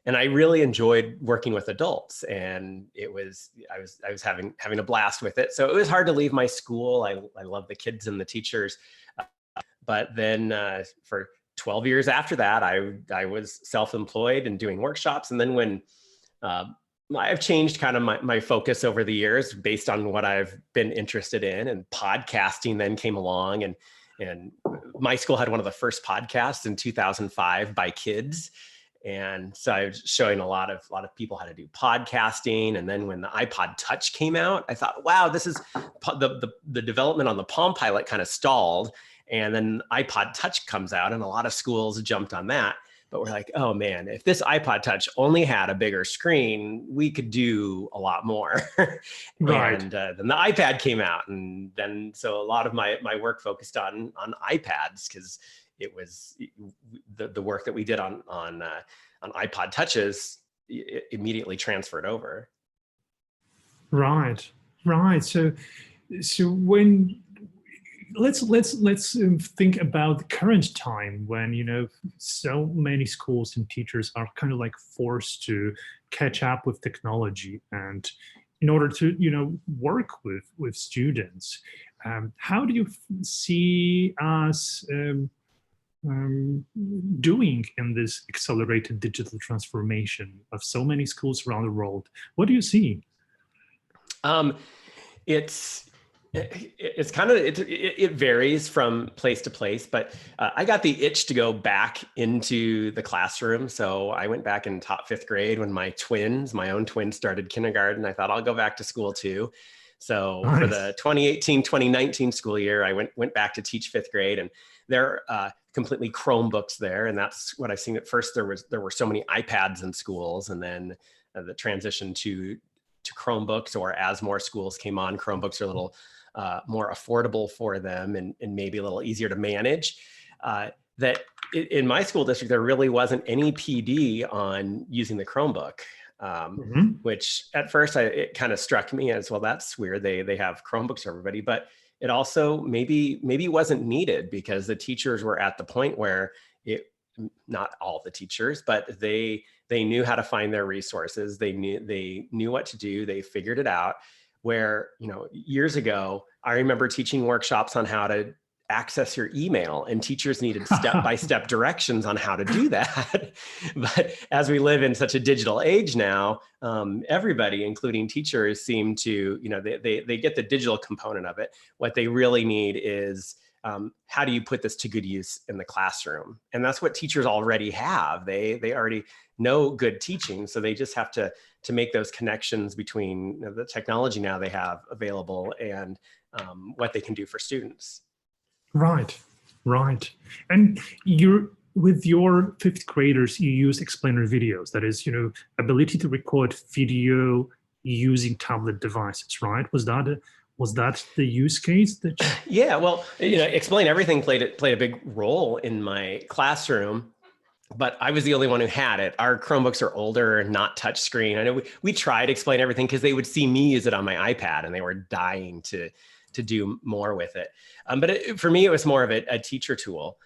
and I really enjoyed working with adults, and I was having a blast with it. So it was hard to leave my school. I love the kids and the teachers, but then for 12 years after that, I was self-employed and doing workshops. And then when I've changed kind of my focus over the years based on what I've been interested in, and podcasting then came along, and my school had one of the first podcasts in 2005 by kids. And so I was showing a lot of people how to do podcasting. And then when the iPod Touch came out, I thought, wow, this is the development on the Palm Pilot kind of stalled. And then iPod Touch comes out, and a lot of schools jumped on that. But we're like, oh man, if this iPod Touch only had a bigger screen, we could do a lot more. Right. And then the iPad came out, and then so a lot of my work focused on iPads, because it was the work that we did on iPod Touches immediately transferred over. Right. So when let's think about the current time when so many schools and teachers are kind of like forced to catch up with technology, and in order to work with students, how do you see us doing in this accelerated digital transformation of so many schools around the world? What do you see? It varies from place to place, but I got the itch to go back into the classroom. So I went back and taught 5th grade when my own twins started kindergarten. I thought I'll go back to school too. So nice. For the 2018-2019 school year, I went back to teach 5th grade, and there are completely Chromebooks there. And that's what I've seen. At first, there were so many iPads in schools, and then the transition to Chromebooks, or as more schools came on, Chromebooks are a little more affordable for them and maybe a little easier to manage. That in my school district, there really wasn't any PD on using the Chromebook. Which at first it kind of struck me as, well, that's weird. They have Chromebooks for everybody, but it also maybe wasn't needed, because the teachers were at the point where not all the teachers, but they knew how to find their resources. They knew what to do. They figured it out. Where, years ago, I remember teaching workshops on how to access your email, and teachers needed step-by-step directions on how to do that. But as we live in such a digital age now, everybody, including teachers, seem to, they get the digital component of it. What they really need is how do you put this to good use in the classroom? And that's what teachers already have. They already know good teaching, so they just have to make those connections between the technology now they have available and what they can do for students. Right, right. And with your fifth graders, you use explainer videos. That is, ability to record video using tablet devices, right? Was that the use case? Yeah, well, Explain Everything played a big role in my classroom, but I was the only one who had it. Our Chromebooks are older, not touchscreen. I know we tried Explain Everything because they would see me use it on my iPad, and they were dying to do more with it. But for me, it was more of a teacher tool.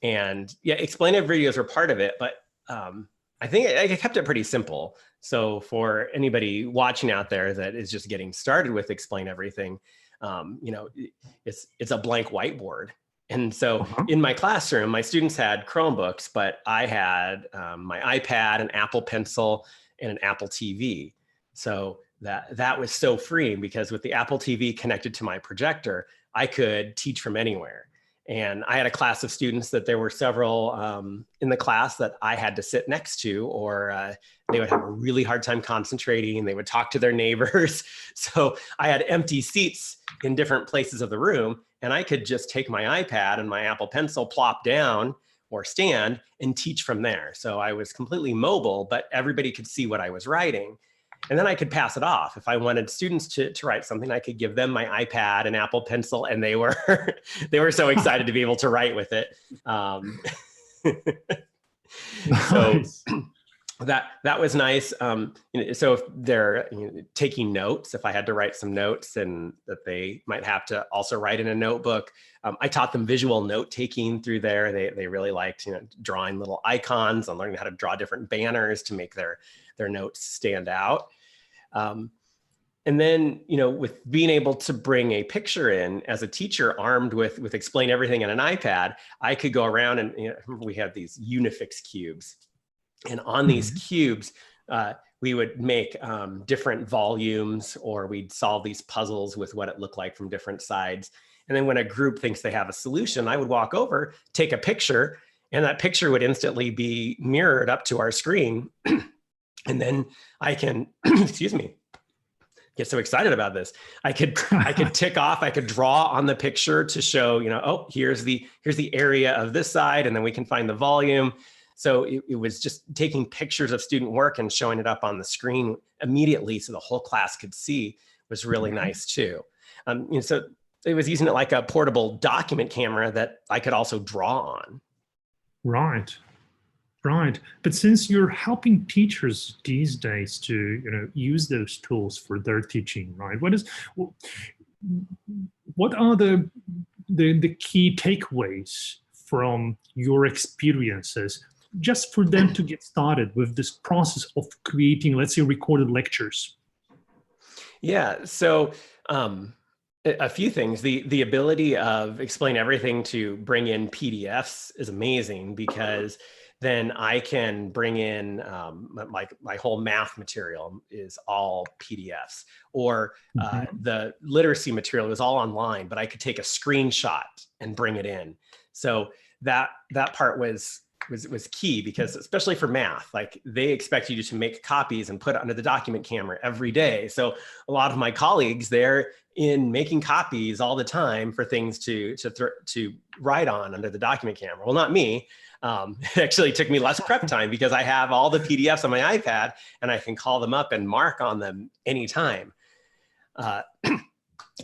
And yeah, Explain Everything videos were part of it, but I think I kept it pretty simple. So for anybody watching out there that is just getting started with Explain Everything, it's a blank whiteboard. And so in my classroom, my students had Chromebooks, but I had my iPad, an Apple Pencil, and an Apple TV. So that was so freeing, because with the Apple TV connected to my projector, I could teach from anywhere. And I had a class of students that there were several in the class that I had to sit next to, or they would have a really hard time concentrating. They would talk to their neighbors. So I had empty seats in different places of the room, and I could just take my iPad and my Apple Pencil, plop down or stand, and teach from there. So I was completely mobile, but everybody could see what I was writing. And then I could pass it off. If I wanted students to write something, I could give them my iPad and Apple Pencil, and they were they were so excited to be able to write with it. So that was nice. So if they're taking notes, if I had to write some notes and that they might have to also write in a notebook, I taught them visual note taking through there. They really liked drawing little icons and learning how to draw different banners to make their notes stand out. And then, with being able to bring a picture in as a teacher armed with Explain Everything and an iPad, I could go around and we had these Unifix cubes. And on these cubes, we would make different volumes, or we'd solve these puzzles with what it looked like from different sides. And then when a group thinks they have a solution, I would walk over, take a picture, and that picture would instantly be mirrored up to our screen. And then I can, excuse me, get so excited about this. I could tick off, I could draw on the picture to show, oh, here's the area of this side, and then we can find the volume. So it was just taking pictures of student work and showing it up on the screen immediately so the whole class could see was really nice too. So it was using it like a portable document camera that I could also draw on. Right. Right. But since you're helping teachers these days to use those tools for their teaching, right? What are the key takeaways from your experiences, just for them to get started with this process of creating, let's say, recorded lectures? Yeah. So a few things. The ability of Explain Everything to bring in PDFs is amazing, because then I can bring in my whole math material is all PDFs, or the literacy material is all online, but I could take a screenshot and bring it in. So that part was key, because especially for math, like they expect you to make copies and put it under the document camera every day. So a lot of my colleagues, they're in making copies all the time for things to write on under the document camera. Well, not me. It actually took me less prep time, because I have all the PDFs on my iPad and I can call them up and mark on them anytime.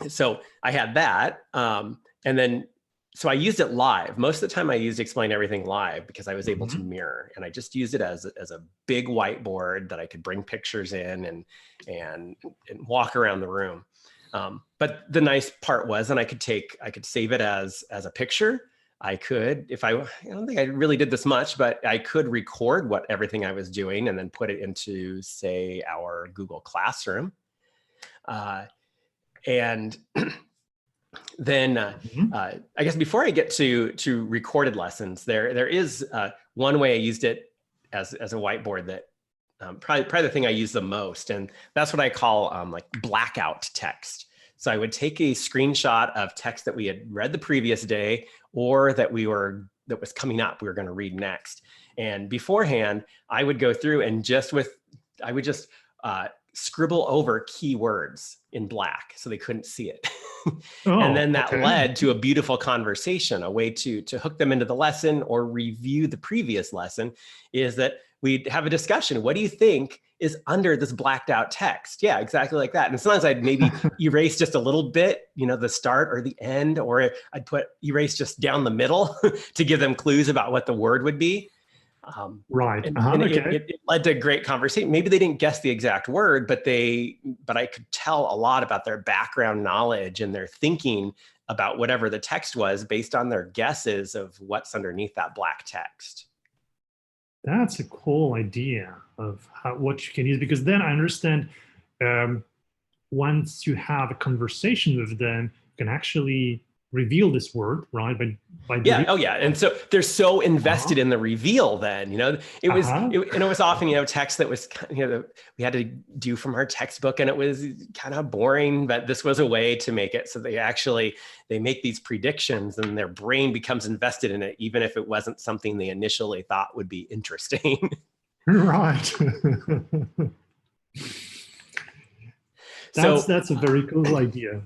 So I had that. And then, so I used it live. Most of the time I used Explain Everything live, because I was able to mirror, and I just used it as a big whiteboard that I could bring pictures in and walk around the room. But the nice part was, and I could save it as a picture. I could, I don't think I really did this much, but I could record everything I was doing and then put it into, say, our Google Classroom. And then I guess before I get to recorded lessons, there is one way I used it as a whiteboard that probably the thing I use the most, and that's what I call like blackout text. So I would take a screenshot of text that we had read the previous day or that was coming up, we were going to read next. And beforehand, I would go through and I would just scribble over keywords in black so they couldn't see it. And then that led to a beautiful conversation. A way to hook them into the lesson or review the previous lesson is that we'd have a discussion. What do you think is under this blacked out text? Yeah, exactly like that. And sometimes I'd maybe erase just a little bit, the start or the end, or I'd erase just down the middle to give them clues about what the word would be. Right. And it led to a great conversation. Maybe they didn't guess the exact word, but I could tell a lot about their background knowledge and their thinking about whatever the text was based on their guesses of what's underneath that black text. That's a cool idea of what you can use, because then I understand once you have a conversation with them, you can actually reveal this word, right? Yeah. Oh, yeah. And so they're so invested in the reveal. Then it was, and it was often text that was we had to do from our textbook, and it was kind of boring. But this was a way to make it so they make these predictions, and their brain becomes invested in it, even if it wasn't something they initially thought would be interesting. Right. That's a very cool idea.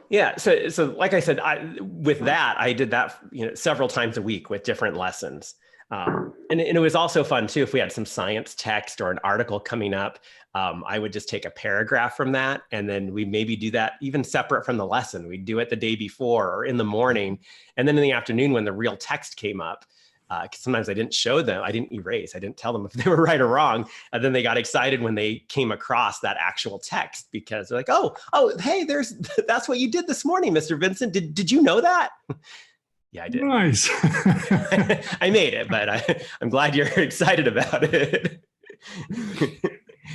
Yeah, so like I said, I did that several times a week with different lessons, and it was also fun too. If we had some science text or an article coming up, I would just take a paragraph from that, and then we maybe do that even separate from the lesson. We'd do it the day before or in the morning, and then in the afternoon when the real text came up. Because sometimes I didn't show them, I didn't erase, I didn't tell them if they were right or wrong. And then they got excited when they came across that actual text, because they're like, oh, hey, that's what you did this morning, Mr. Vincent. Did you know that? Yeah, I did. Nice. I made it, but I'm glad you're excited about it.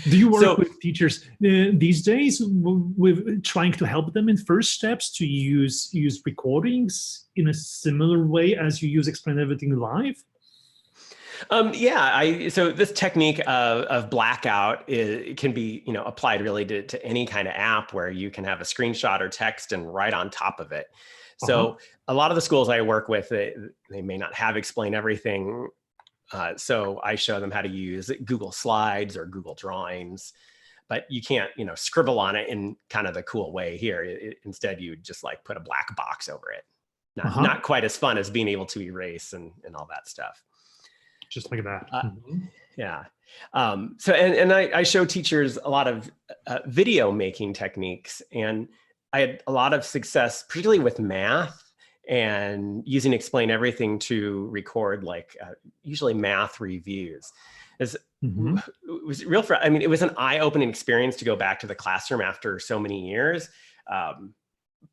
Do you work with teachers these days with trying to help them in first steps to use recordings in a similar way as you use Explain Everything Live? So this technique of blackout can be applied really to any kind of app where you can have a screenshot or text and write on top of it. So a lot of the schools I work with, they may not have Explain Everything. So I show them how to use Google Slides or Google Drawings, but you can't, scribble on it in kind of the cool way here. Instead, you just put a black box over it. Not quite as fun as being able to erase and all that stuff. Just like that. Yeah. So I show teachers a lot of video making techniques, and I had a lot of success, particularly with math, and using Explain Everything to record usually math reviews. It was real for, it was an eye-opening experience to go back to the classroom after so many years,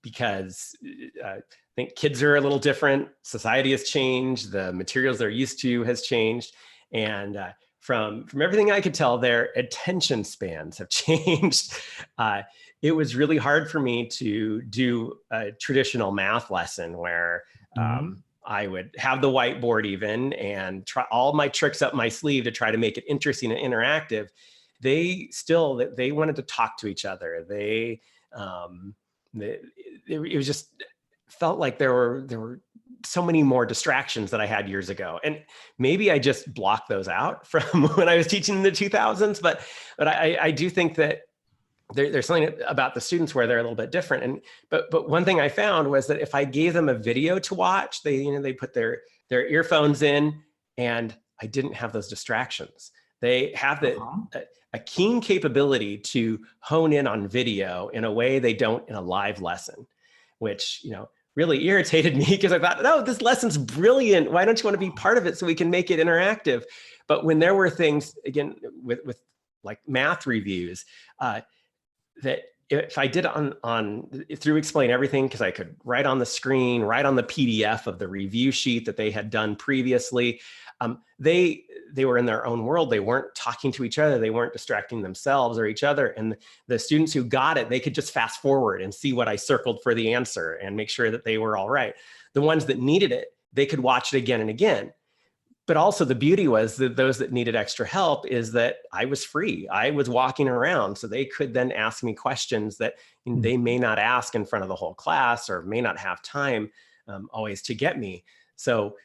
because I think kids are a little different. Society has changed. The materials they're used to has changed. And from everything I could tell, their attention spans have changed. It was really hard for me to do a traditional math lesson where I would have the whiteboard even and try all my tricks up my sleeve to try to make it interesting and interactive. They wanted to talk to each other. It was just felt like there were so many more distractions that I had years ago. And maybe I just blocked those out from when I was teaching in the 2000s, but I do think that there's something about the students where they're a little bit different. But one thing I found was that if I gave them a video to watch, they put their earphones in, and I didn't have those distractions. They have a keen capability to hone in on video in a way they don't in a live lesson, which, really irritated me, because I thought, no, this lesson's brilliant. Why don't you want to be part of it so we can make it interactive? But when there were things, again, with math reviews, that if I did through Explain Everything, because I could write on the screen, write on the PDF of the review sheet that they had done previously, they were in their own world. They weren't talking to each other. They weren't distracting themselves or each other. And the students who got it, they could just fast forward and see what I circled for the answer and make sure that they were all right. The ones that needed it, they could watch it again and again. but also the beauty was that those that needed extra help is that I was free. I was walking around, so they could then ask me questions that they may not ask in front of the whole class or may not have time always to get me. So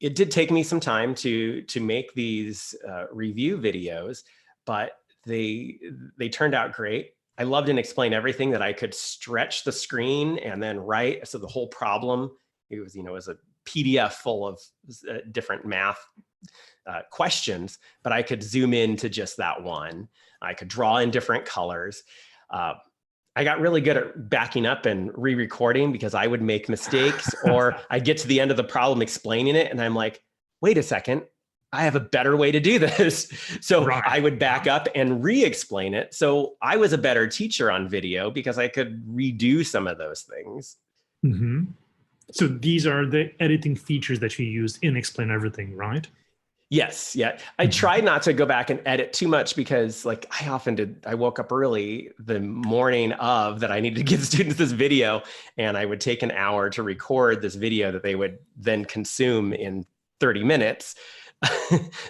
it did take me some time to make these review videos, but they turned out great. I loved and explained everything that I could stretch the screen and then write. So the whole problem, it was, was a PDF full of different math questions, but I could zoom into just that one. I could draw in different colors. I got really good at backing up and re-recording because I would make mistakes or I'd get to the end of the problem explaining it and I'm like, wait a second, I have a better way to do this. So I would back up and re-explain it. So I was a better teacher on video because I could redo some of those things. Mm-hmm. So these are the editing features that you used in Explain Everything, right? Yes. Yeah. I tried not to go back and edit too much because like I often did, I woke up early the morning of that I needed to give students this video and I would take an hour to record this video that they would then consume in 30 minutes.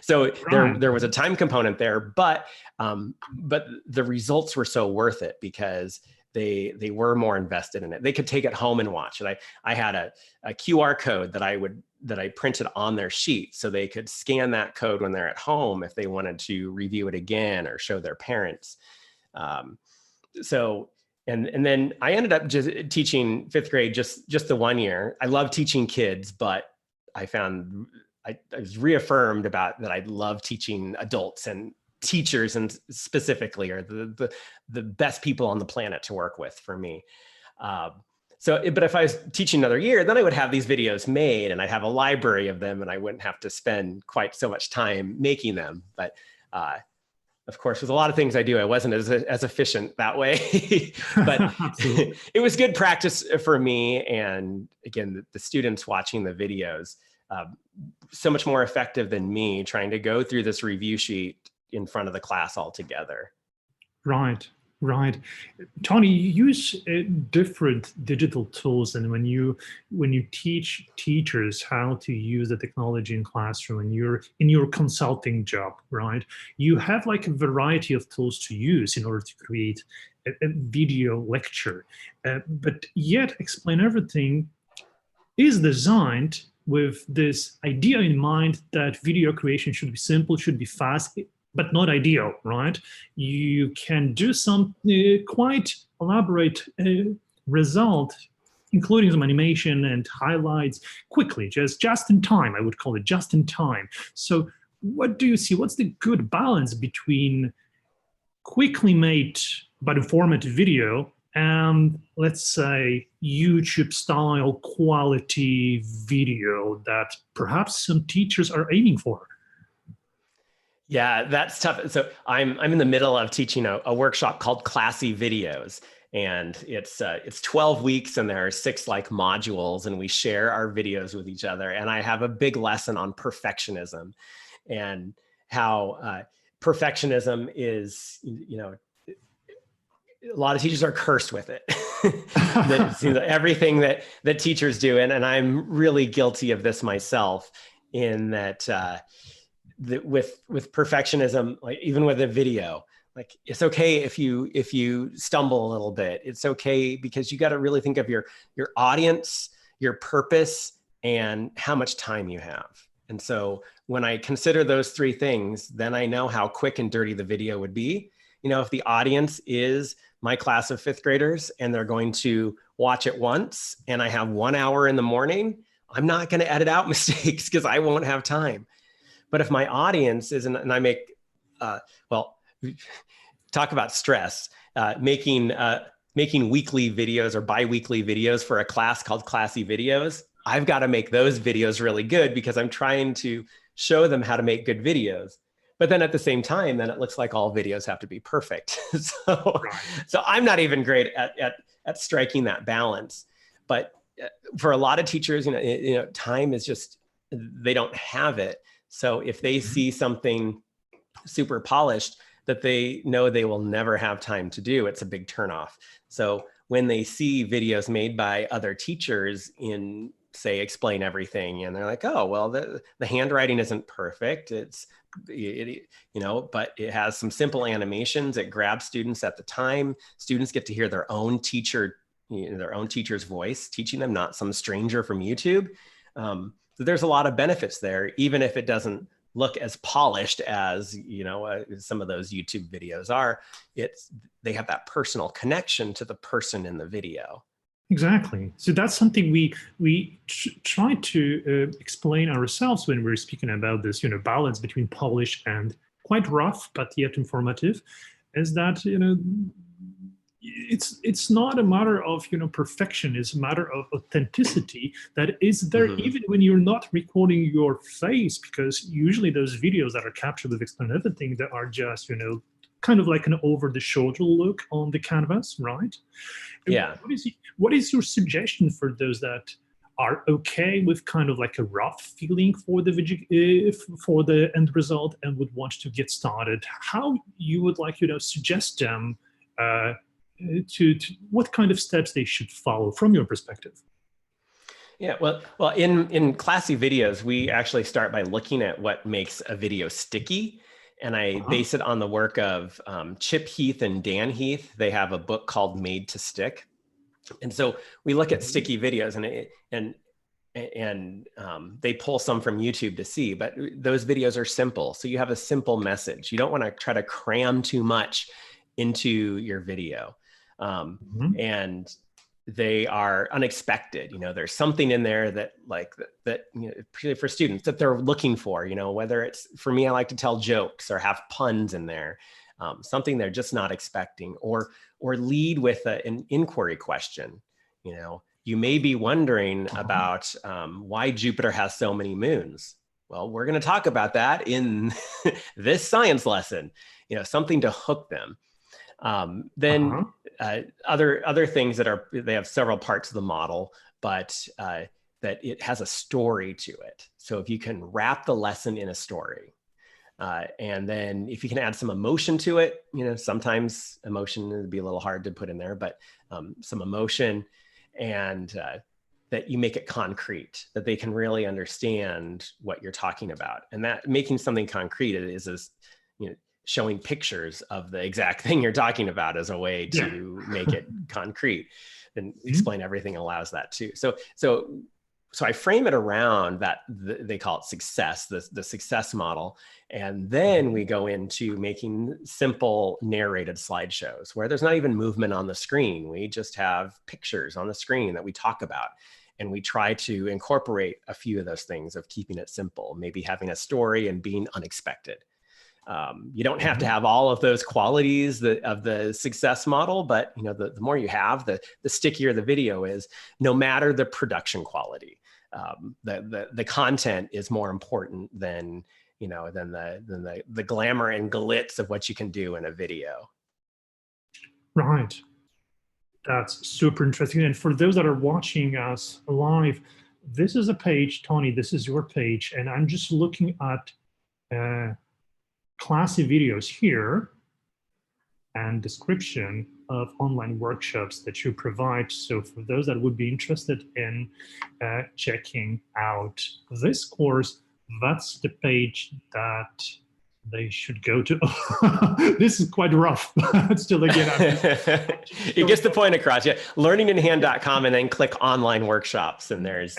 So there was a time component there, but the results were so worth it because they were more invested in it. They could take it home and watch it. I had a QR code that I printed on their sheet so they could scan that code when they're at home if they wanted to review it again or show their parents. And then I ended up just teaching fifth grade just the 1 year. I love teaching kids, but I found I was reaffirmed about that I love teaching adults, and teachers and specifically are the best people on the planet to work with for me. But if I was teaching another year, then I would have these videos made and I'd have a library of them and I wouldn't have to spend quite so much time making them. But of course, with a lot of things I do, I wasn't as efficient that way, but it was good practice for me. And again, the students watching the videos, so much more effective than me trying to go through this review sheet in front of the class altogether. Right. Tony, you use different digital tools, and when you teach teachers how to use the technology in classroom, and you're in your consulting job, right? You have like a variety of tools to use in order to create a video lecture, but yet Explain Everything is designed with this idea in mind that video creation should be simple, should be fast, but not ideal, right? You can do some quite elaborate result, including some animation and highlights quickly, just in time. I would call it just in time. So what do you see? What's the good balance between quickly made but informative video and, let's say, YouTube style quality video that perhaps some teachers are aiming for? Yeah, that's tough. So I'm in the middle of teaching a workshop called Classy Videos, and it's 12 weeks and there are 6 like modules, and we share our videos with each other. And I have a big lesson on perfectionism and how perfectionism is, a lot of teachers are cursed with it. Everything that teachers do, and I'm really guilty of this myself in that. With perfectionism, like even with a video, like it's okay if you stumble a little bit. It's okay because you got to really think of your audience, your purpose, and how much time you have. And so when I consider those 3 things, then I know how quick and dirty the video would be. If the audience is my class of 5th graders and they're going to watch it once and I have 1 hour in the morning, I'm not going to edit out mistakes because I won't have time. But if my audience isn't, and I make, talk about stress, making weekly videos or bi-weekly videos for a class called Classy Videos, I've got to make those videos really good because I'm trying to show them how to make good videos. But then at the same time, then it looks like all videos have to be perfect. So I'm not even great at striking that balance. But for a lot of teachers, time is just, they don't have it. So if they see something super polished that they know they will never have time to do, it's a big turnoff. So when they see videos made by other teachers in say explain everything, and they're like, oh, well, the handwriting isn't perfect. But it has some simple animations. It grabs students at the time. Students get to hear their own teacher, their own teacher's voice teaching them, not some stranger from YouTube. So there's a lot of benefits there, even if it doesn't look as polished as some of those YouTube videos are. They have that personal connection to the person in the video. Exactly. So that's something we try to explain ourselves when we're speaking about this, balance between polished and quite rough, but yet informative, is that it's not a matter of perfection. It's a matter of authenticity that is there even when you're not recording your face, because usually those videos that are captured with explain everything that are just kind of like an over-the-shoulder look on the canvas, right? Yeah. What is your suggestion for those that are okay with kind of like a rough feeling for the end result and would want to get started? How you would like suggest them to what kind of steps they should follow from your perspective? Yeah, well, in classy videos, we actually start by looking at what makes a video sticky. And I base it on the work of Chip Heath and Dan Heath. They have a book called Made to Stick. And so we look at sticky videos, and they pull some from YouTube to see, but those videos are simple. So you have a simple message. You don't want to try to cram too much into your video. And they are unexpected. There's something in there that particularly for students that they're looking for, whether it's, for me, I like to tell jokes or have puns in there, something they're just not expecting, or lead with an inquiry question. You may be wondering about why Jupiter has so many moons. Well, we're going to talk about that in this science lesson, something to hook them. Then other things they have several parts of the model, but that it has a story to it. So if you can wrap the lesson in a story, and then if you can add some emotion to it, sometimes emotion would be a little hard to put in there, but some emotion, and that you make it concrete, that they can really understand what you're talking about. And that making something concrete is showing pictures of the exact thing you're talking about as a way to make it concrete. And explain everything allows that too. So I frame it around that, they call it success, the success model. And then we go into making simple narrated slideshows where there's not even movement on the screen. We just have pictures on the screen that we talk about. And we try to incorporate a few of those things of keeping it simple, maybe having a story and being unexpected. You don't have to have all of those qualities of the success model, but the more you have, the stickier the video is, no matter the production quality. The content is more important than the glamour and glitz of what you can do in a video. Right. That's super interesting. And for those that are watching us live, this is a page, Tony, this is your page, and I'm just looking at classy videos here and description of online workshops that you provide. So for those that would be interested in checking out this course, that's the page that they should go to. This is quite rough. Still, again, it gets the point across. Yeah, learninginhand.com, and then click online workshops, and there's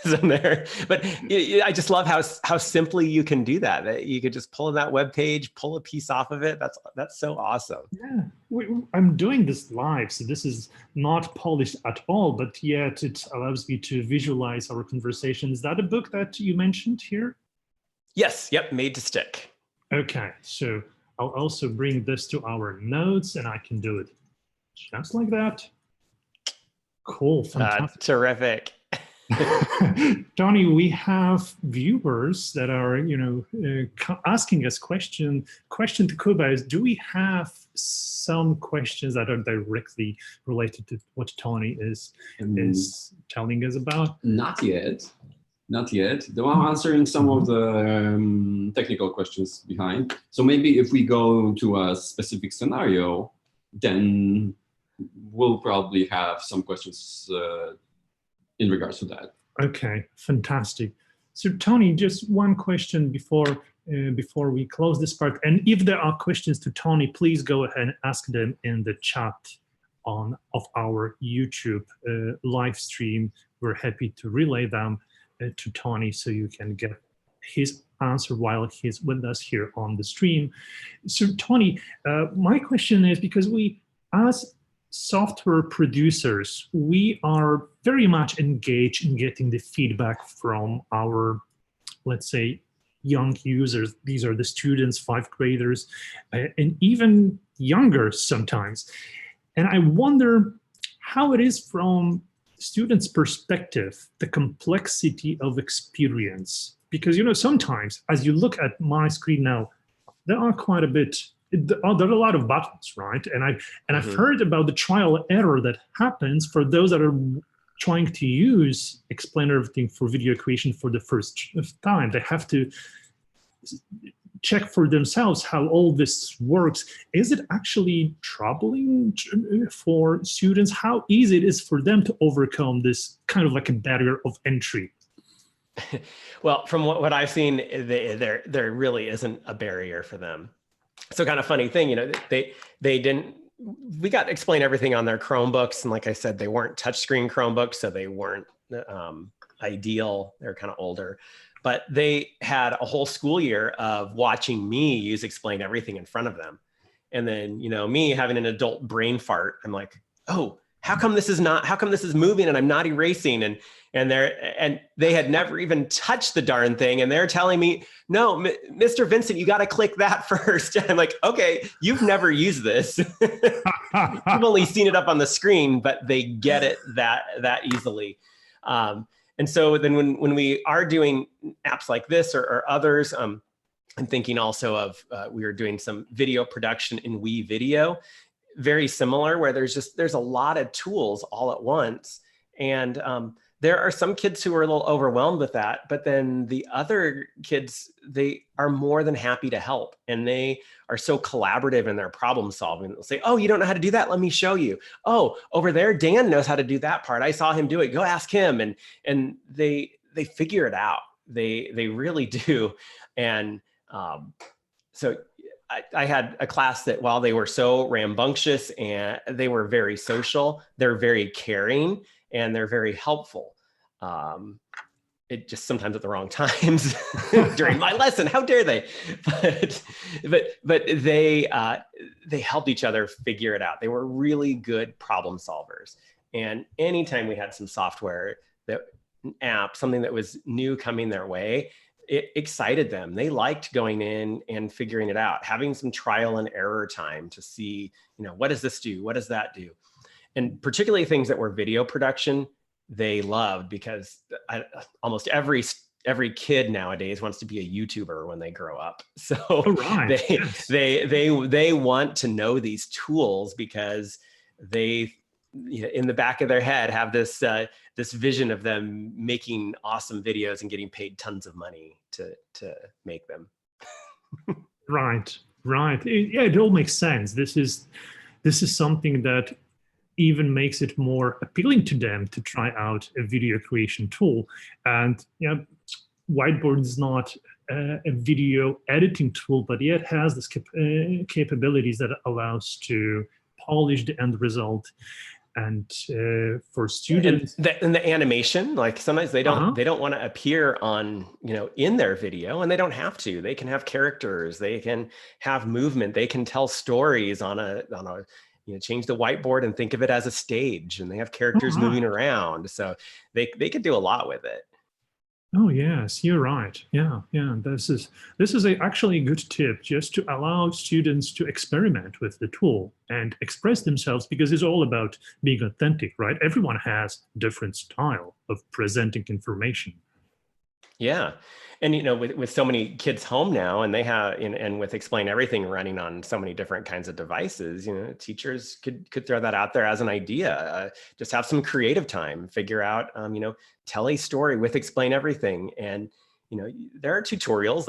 some there. But I just love how simply you can do that. That you could just pull in that web page, pull a piece off of it. That's so awesome. Yeah, I'm doing this live, so this is not polished at all, but yet it allows me to visualize our conversation. Is that a book that you mentioned here? Yes. Yep. Made to Stick. Okay, so I'll also bring this to our notes, and I can do it just like that. Cool, fantastic. Terrific. Tony, we have viewers that are, asking us question to Kuba is, do we have some questions that are directly related to what Tony is telling us about? Not yet. Though I'm answering some of the technical questions behind. So maybe if we go to a specific scenario, then we'll probably have some questions in regards to that. Okay, fantastic. So Tony, just one question before we close this part. And if there are questions to Tony, please go ahead and ask them in the chat of our YouTube live stream. We're happy to relay them to Tony so you can get his answer while he's with us here on the stream. So Tony, my question is, because we, as software producers, we are very much engaged in getting the feedback from our, let's say, young users. These are the students, 5th graders, and even younger sometimes. And I wonder how it is from students' perspective, the complexity of experience. Because, you know, sometimes as you look at my screen now, there are quite a bit, there are a lot of buttons, right? And I've heard about the trial and error that happens for those that are trying to use Explain Everything for video creation for the first time. They have to check for themselves how all this works. Is it actually troubling for students? How easy it is for them to overcome this kind of like a barrier of entry? Well, from what I've seen, there really isn't a barrier for them. So kind of funny thing, you know, we got Explain Everything on their Chromebooks. And like I said, they weren't touchscreen Chromebooks, so they weren't ideal. They're kind of older, but they had a whole school year of watching me use Explain Everything in front of them. And then, you know, me having an adult brain fart, I'm like, oh, how come this is moving and I'm not erasing? And they had never even touched the darn thing. And they're telling me, no, Mr. Vincent, you got to click that first. I'm like, okay, you've never used this. You've only seen it up on the screen, but they get it that easily. And so then when we are doing apps like this or others, I'm thinking also of, we were doing some video production in WeVideo, very similar, where there's a lot of tools all at once. And there are some kids who are a little overwhelmed with that, but then the other kids, they are more than happy to help. And they are so collaborative in their problem solving. They'll say, oh, you don't know how to do that? Let me show you. Oh, over there, Dan knows how to do that part. I saw him do it. Go ask him. And they figure it out. They really do. And so I had a class that, while they were so rambunctious and they were very social, they're very caring and they're very helpful. It just sometimes at the wrong times during my lesson. How dare they? But they helped each other figure it out. They were really good problem solvers. And anytime we had some software, an app, something that was new coming their way, it excited them. They liked going in and figuring it out, having some trial and error time to see, you know, what does this do? What does that do? And particularly things that were video production, they loved, because almost every kid nowadays wants to be a YouTuber when they grow up. So they want to know these tools, because they, you know, in the back of their head have this vision of them making awesome videos and getting paid tons of money to make them. Right. Yeah, it all makes sense. This is something that even makes it more appealing to them to try out a video creation tool. And you know, Whiteboard is not a video editing tool, but yet has this capabilities that allows to polish the end result. And for students, and the animation, like sometimes they don't want to appear on, you know, in their video, and they don't have to. They can have characters, they can have movement, they can tell stories on a you know, change the whiteboard and think of it as a stage, and they have characters moving around. So they could do a lot with it. Oh yes, you're right. Yeah. This is actually a good tip, just to allow students to experiment with the tool and express themselves, because it's all about being authentic, right? Everyone has different style of presenting information. Yeah. And, you know, with so many kids home now, and they have, and with Explain Everything running on so many different kinds of devices, you know, teachers could throw that out there as an idea. Just have some creative time, figure out, you know, tell a story with Explain Everything. And, you know, there are tutorials.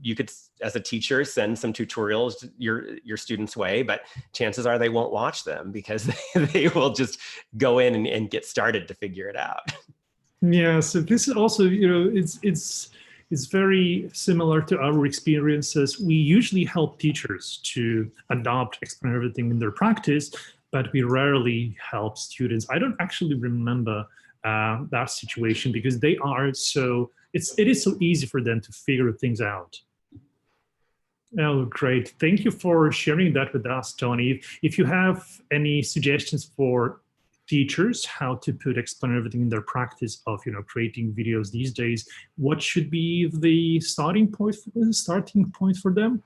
You could, as a teacher, send some tutorials your students' way, but chances are they won't watch them, because they will just go in and get started to figure it out. Yeah, so this is also, it's very similar to our experiences. We usually help teachers to adopt Explain Everything in their practice, but we rarely help students. I don't actually remember that situation because they are so, it is so easy for them to figure things out. Oh, great. Thank you for sharing that with us, Tony. If you have any suggestions for teachers how to Explain Everything in their practice of creating videos these days, what should be the starting point for them?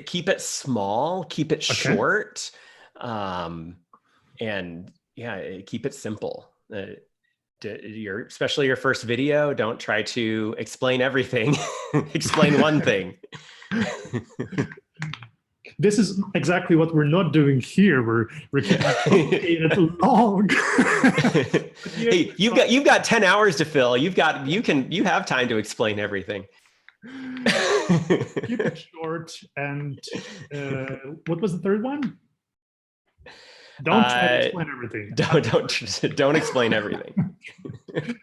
Keep it small, keep it short, and keep it simple. Especially your first video, don't try to explain everything. Explain one thing. This is exactly what we're not doing here. We're keeping it long. Hey, you've got 10 hours to fill. You have time to explain everything. Keep it short. And what was the third one? Don't try to explain everything. Don't explain everything.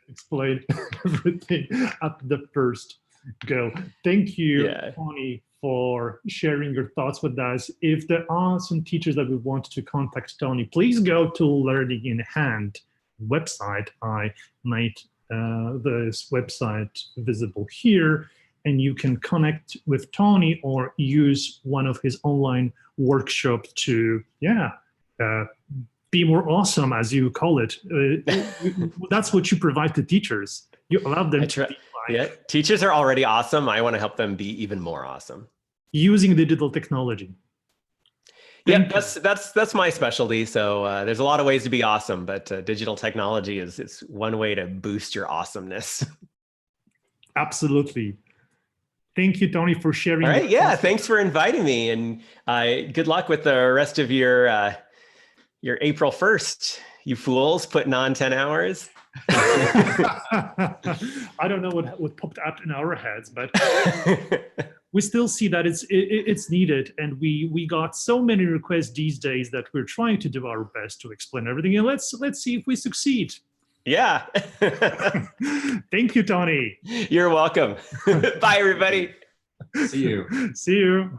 Explain everything at the first go. Thank you, Tony, for sharing your thoughts with us. If there are some teachers that we want to contact Tony, please go to Learning in Hand website. I made this website visible here, and you can connect with Tony or use one of his online workshops to, be more awesome, as you call it. That's what you provide to teachers. You allow them to be teachers are already awesome. I want to help them be even more awesome. Using digital technology. That's my specialty. So there's a lot of ways to be awesome, but digital technology is one way to boost your awesomeness. Absolutely. Thank you, Tony, for sharing. All right, thanks for inviting me, and good luck with the rest of your April 1st, you fools, putting on 10 hours. I don't know what popped up in our heads, but we still see that it's needed, and we got so many requests these days that we're trying to do our best to explain everything, and let's see if we succeed. Yeah. Thank you, Tony. You're welcome. Bye, everybody. See you. See you.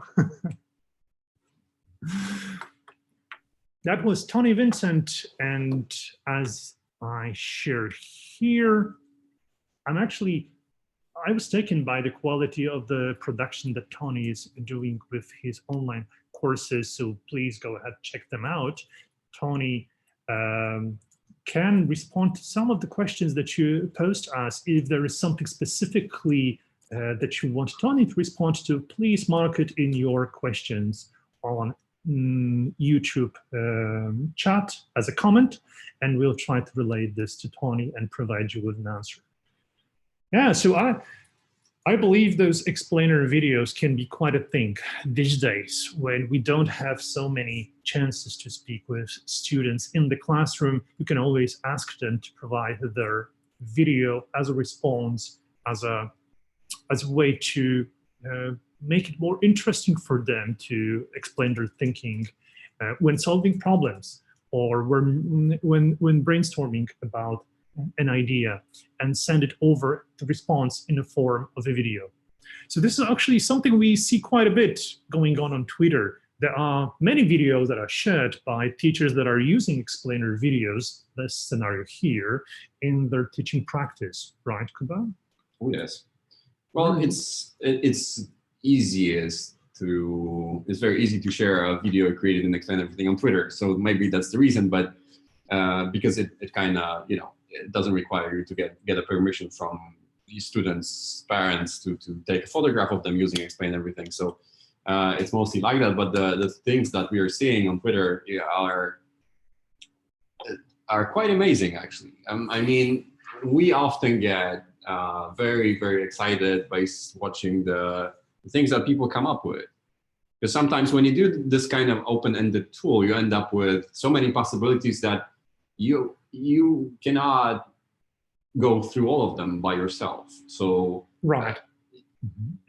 That was Tony Vincent, and as I share here, I was taken by the quality of the production that Tony is doing with his online courses, so please go ahead, check them out. Tony can respond to some of the questions that you post us. If there is something specifically that you want Tony to respond to, please mark it in your questions on YouTube chat as a comment, and we'll try to relay this to Tony and provide you with an answer. Yeah, so I believe those explainer videos can be quite a thing these days when we don't have so many chances to speak with students in the classroom. You can always ask them to provide their video as a response, as a way to make it more interesting for them to explain their thinking when solving problems or when brainstorming about an idea, and send it over the response in the form of a video. So this is actually something we see quite a bit going on Twitter. There are many videos that are shared by teachers that are using explainer videos, this scenario here, in their teaching practice, right, Kuba? Oh, yes. Well, it's very easy to share a video created and explain everything on Twitter. So maybe that's the reason, but because it kind of, it doesn't require you to get a permission from the students' parents to take a photograph of them using explain everything. So it's mostly like that. But the things that we are seeing on Twitter are quite amazing, actually. I mean, we often get very, very excited by watching the things that people come up with. Because sometimes when you do this kind of open-ended tool, you end up with so many possibilities that you cannot go through all of them by yourself. So right.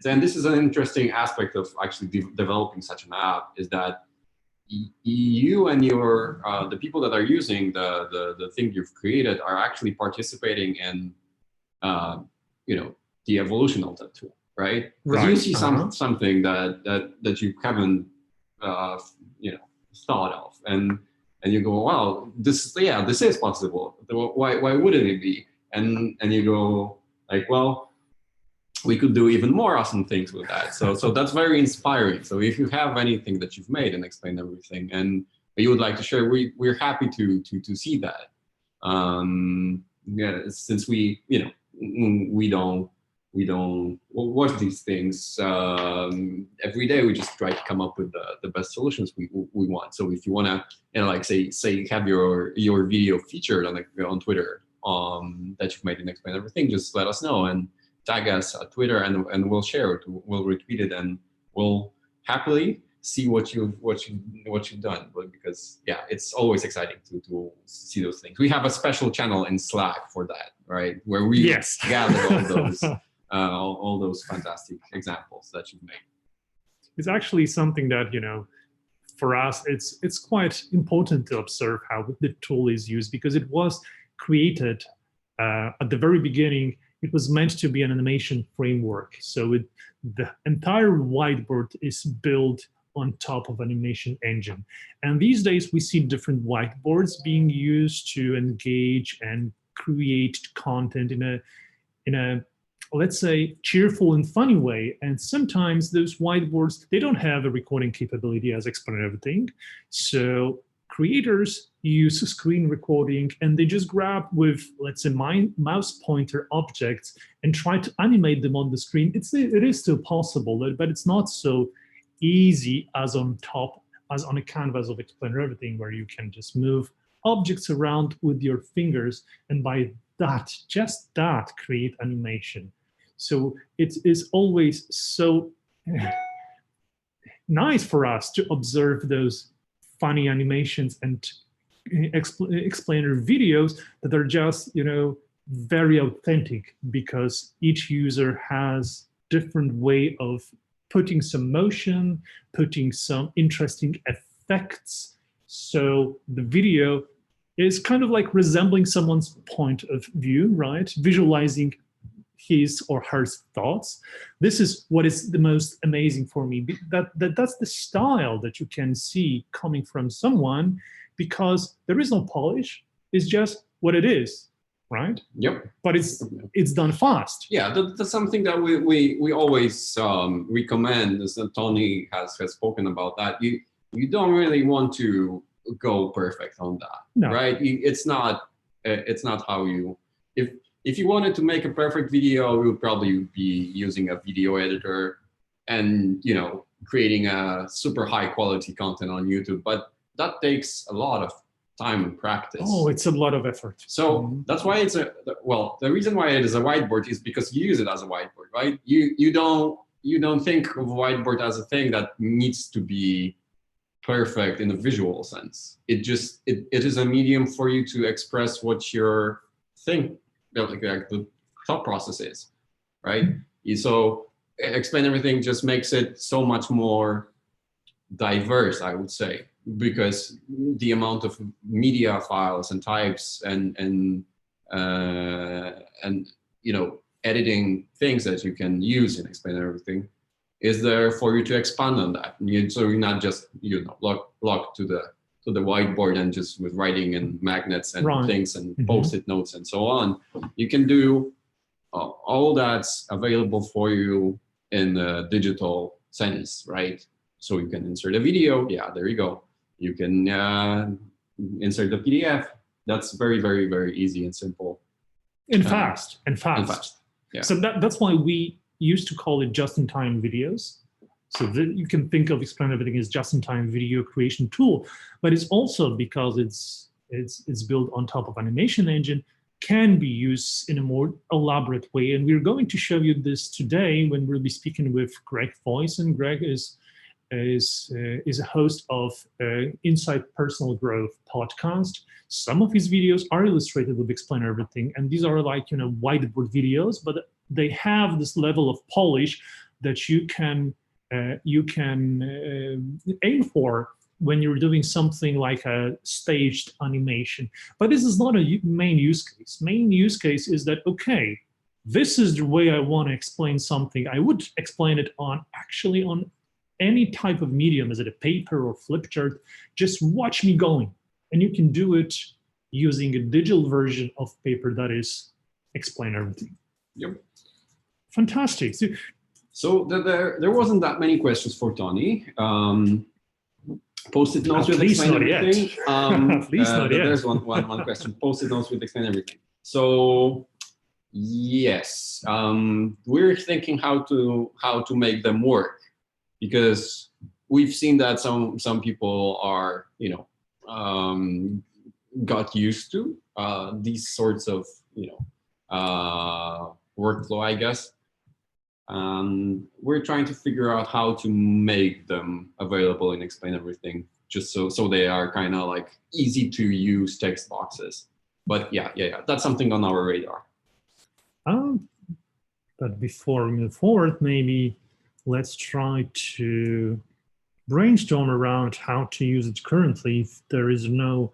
Then this is an interesting aspect of actually developing such an app, is that you and your the people that are using the thing you've created are actually participating in the evolution of that tool, right? Because you see something that you haven't thought of, and you go, wow, this is possible. Why wouldn't it be? And you go like, well, we could do even more awesome things with that. So that's very inspiring. So if you have anything that you've made and explain everything, and you would like to share, we're happy to see that. Since we don't watch these things every day. We just try to come up with the best solutions we want. So if you want to, like say have your video featured on Twitter that you've made and explain everything, just let us know and tag us on Twitter, and we'll share it. We'll retweet it, and we'll happily see what you've done. But because it's always exciting to see those things. We have a special channel in Slack for that, right? Where we gather all those fantastic examples that you've made. It's actually something that, for us, it's quite important to observe how the tool is used, because it was created at the very beginning. It was meant to be an animation framework. So the entire whiteboard is built on top of an animation engine. And these days we see different whiteboards being used to engage and create content in a let's say cheerful and funny way. And sometimes those whiteboards, they don't have a recording capability as explained everything. So creators use screen recording, and they just grab with, let's say, mouse pointer objects and try to animate them on the screen. It is still possible, but it's not so easy as on a canvas of explain everything, where you can just move objects around with your fingers, and by just that create animation. So it is always so nice for us to observe those funny animations and explainer videos that are just, very authentic, because each user has different way of putting some motion, putting some interesting effects. So the video is kind of like resembling someone's point of view, right? Visualizing his or her thoughts. This is what is the most amazing for me. That's the style that you can see coming from someone, because there is no polish. It's just what it is, right? Yep. But it's done fast. Yeah, that's something that we always recommend, as Tony has spoken about that. You don't really want to go perfect on that, right? It's not how you, if you wanted to make a perfect video, you would probably be using a video editor and, creating a super high quality content on YouTube, but that takes a lot of time and practice. Oh, it's a lot of effort. So that's why the reason why it is a whiteboard is because you use it as a whiteboard, right? You don't think of a whiteboard as a thing that needs to be perfect in a visual sense. It is a medium for you to express what your like the thought process is, right? So explain everything just makes it so much more diverse, I would say, because the amount of media files and types and editing things that you can use in explain everything is there for you to expand on that. So you're not just locked to the whiteboard and just with writing and magnets and things and post-it notes and so on. You can do all that's available for you in a digital sense, right? So you can insert a video. Yeah, there you go. You can insert the PDF. That's very, very, very easy and simple. And fast. Yeah. So that's why we used to call it just-in-time videos. So that you can think of explain everything as just-in-time video creation tool, but it's also because it's built on top of animation engine, can be used in a more elaborate way. And we're going to show you this today when we'll be speaking with Greg Voice, and Greg is a host of Inside Personal Growth podcast. Some of his videos are illustrated with explain everything, and these are like whiteboard videos, but they have this level of polish that you can aim for when you're doing something like a staged animation. But this is not a main use case. Main use case is that, okay, this is the way I want to explain something. I would explain it on actually on any type of medium. Is it a paper or flip chart? Just watch me going. And you can do it using a digital version of paper that is explain everything. Yep. Fantastic. So there wasn't that many questions for Tony. Post-it notes At with least explain not everything. yet. At least not yet. There's one question. Post-it notes with explain everything. So yes, we're thinking how to make them work, because we've seen that some people are, you know, got used to these sorts of, you know, workflow, I guess. We're trying to figure out how to make them available and explain everything, just so they are kind of like easy to use text boxes. But yeah, that's something on our radar. But before we move forward, maybe let's try to brainstorm around how to use it currently if there is no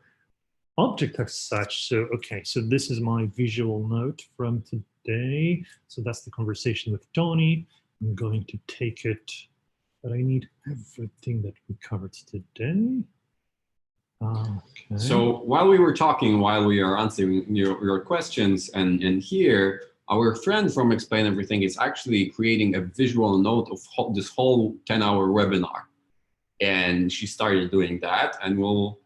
object as such. So, okay, so this is my visual note from today. So that's the conversation with Tony. I'm going to take it, but I need everything that we covered today. Okay. So while we were talking, while we are answering your questions, and here, our friend from Explain Everything is actually creating a visual note of this whole 10-hour webinar. And she started doing that, and we'll,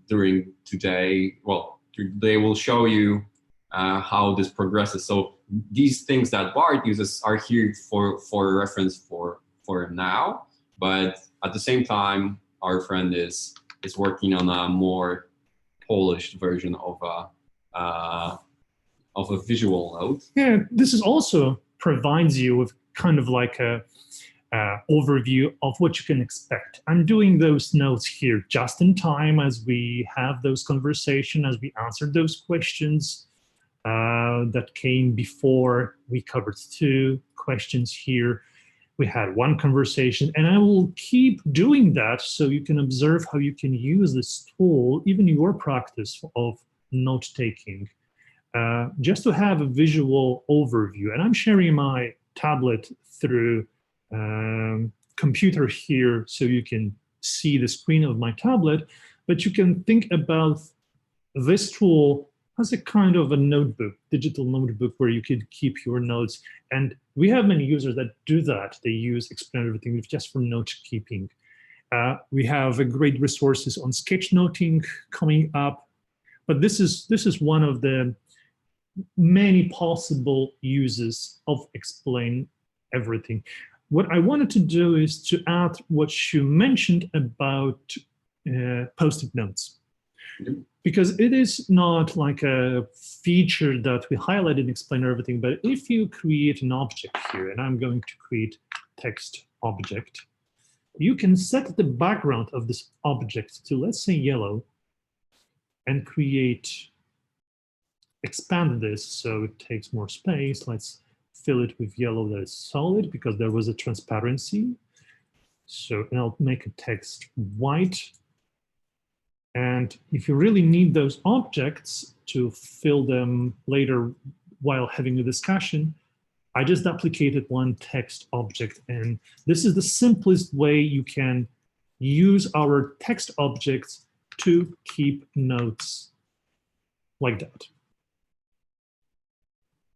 during today, well, today we'll show you how this progresses. So these things that Bart uses are here for reference for now, but at the same time, our friend is working on a more polished version of a visual note. Yeah, this is also provides you with kind of like a overview of what you can expect. I'm doing those notes here just in time as we have those conversations, as we answered those questions that came before. We covered 2 questions here. We had 1 conversation, and I will keep doing that so you can observe how you can use this tool, even in your practice of note-taking, just to have a visual overview. And I'm sharing my tablet through computer here so you can see the screen of my tablet, but you can think about this tool as a kind of a notebook, digital notebook, where you could keep your notes. And we have many users that do that. They use Explain Everything just for note keeping. We have great resources on sketchnoting coming up, but this is one of the many possible uses of Explain Everything. What I wanted to do is to add what you mentioned about post-it notes, because it is not like a feature that we highlighted and Explain Everything, but if you create an object here, and I'm going to create text object, you can set the background of this object to, let's say, yellow, and expand this so it takes more space. Let's fill it with yellow that is solid because there was a transparency. So, and I'll make a text white. And if you really need those objects to fill them later while having a discussion, I just duplicated 1 text object. And this is the simplest way you can use our text objects to keep notes like that.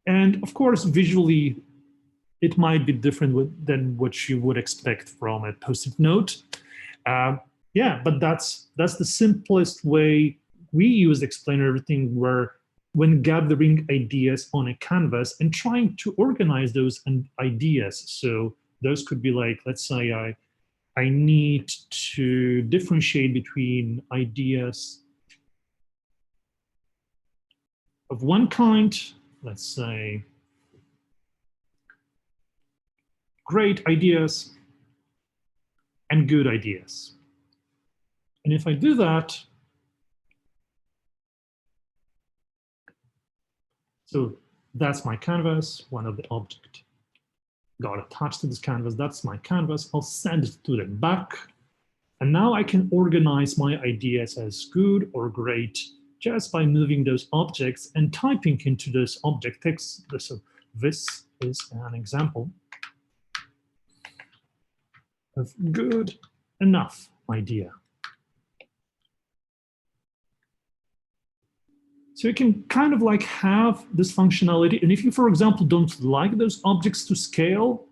And of course, visually, it might be different than what you would expect from a post-it note. Yeah, but that's the simplest way we use Explain Everything, where when gathering ideas on a canvas and trying to organize those ideas. So those could be like, let's say I need to differentiate between ideas of one kind, let's say great ideas and good ideas. And if I do that, so that's my canvas, one of the object got attached to this canvas, that's my canvas. I'll send it to the back, And now I can organize my ideas as good or great just by moving those objects and typing into those object text. So this is an example of good enough idea. So you can kind of like have this functionality. And if you, for example, don't like those objects to scale,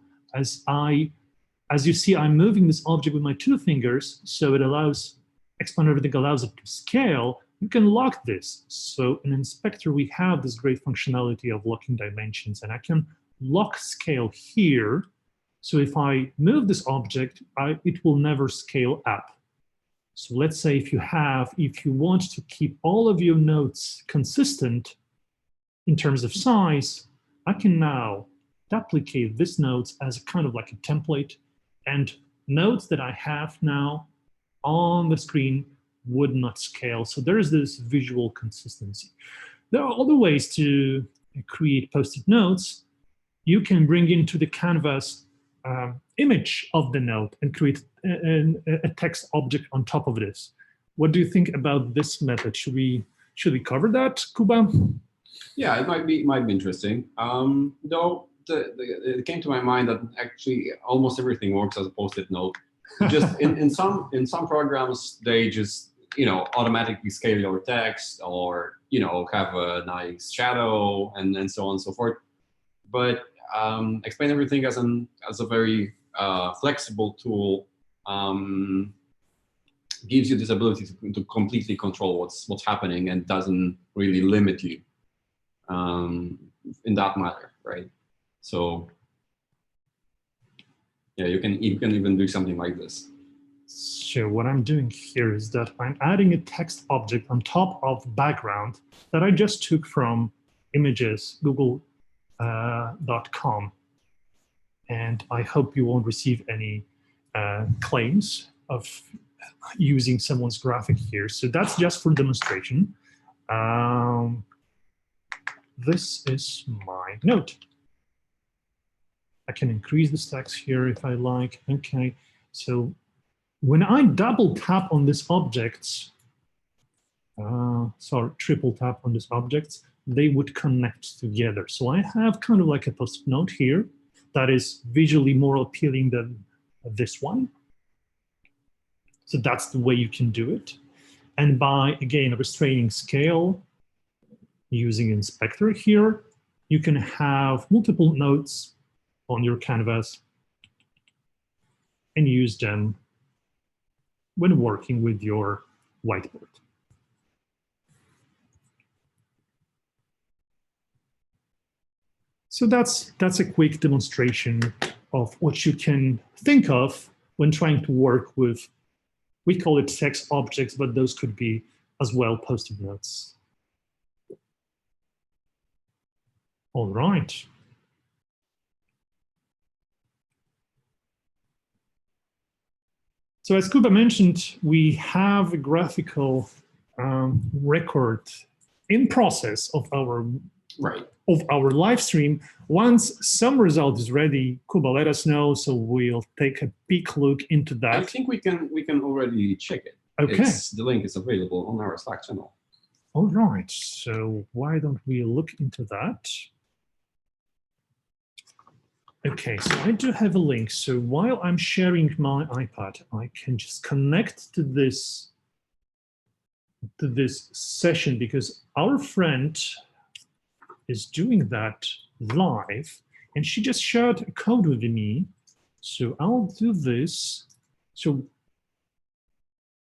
as you see, I'm moving this object with my 2 fingers, so it allows, Explain Everything allows it to scale. You can lock this. So in Inspector, we have this great functionality of locking dimensions, and I can lock scale here. So if I move this object, it will never scale up. So let's say if you want to keep all of your nodes consistent in terms of size, I can now duplicate this nodes as a kind of like a template, and nodes that I have now on the screen would not scale. So there is this visual consistency. There are other ways to create post-it notes. You can bring into the canvas image of the node and create a text object on top of this. What do you think about this method? Should we cover that, Kuba? Yeah, it might be interesting. Though it came to my mind that actually almost everything works as a post-it note. Just in some programs, they just automatically scale your text, or have a nice shadow and so on and so forth. But Explain Everything as a very flexible tool gives you this ability to completely control what's happening and doesn't really limit you in that matter, right? So yeah, you can even do something like this. So what I'm doing here is that I'm adding a text object on top of background that I just took from images, google.com. And I hope you won't receive any claims of using someone's graphic here. So that's just for demonstration. This is my note. I can increase this text here if I like. Okay, so when I double tap on this object, sorry, triple tap on this object, they would connect together. So I have kind of like a post-it note here that is visually more appealing than this one. So that's the way you can do it. And by, again, restraining scale, using Inspector here, you can have multiple nodes on your canvas and use them when working with your whiteboard. So that's a quick demonstration of what you can think of when trying to work with, we call it text objects, but those could be as well post-it notes. All right. So as Kuba mentioned, we have a graphical record in process of our live stream. Once some result is ready, Kuba, let us know, so we'll take a peek look into that. I think we can already check it. Okay. The link is available on our Slack channel. All right, so why don't we look into that? Okay, so I do have a link. So while I'm sharing my iPad, I can just connect to this session, because our friend is doing that live, and she just shared a code with me. So I'll do this. So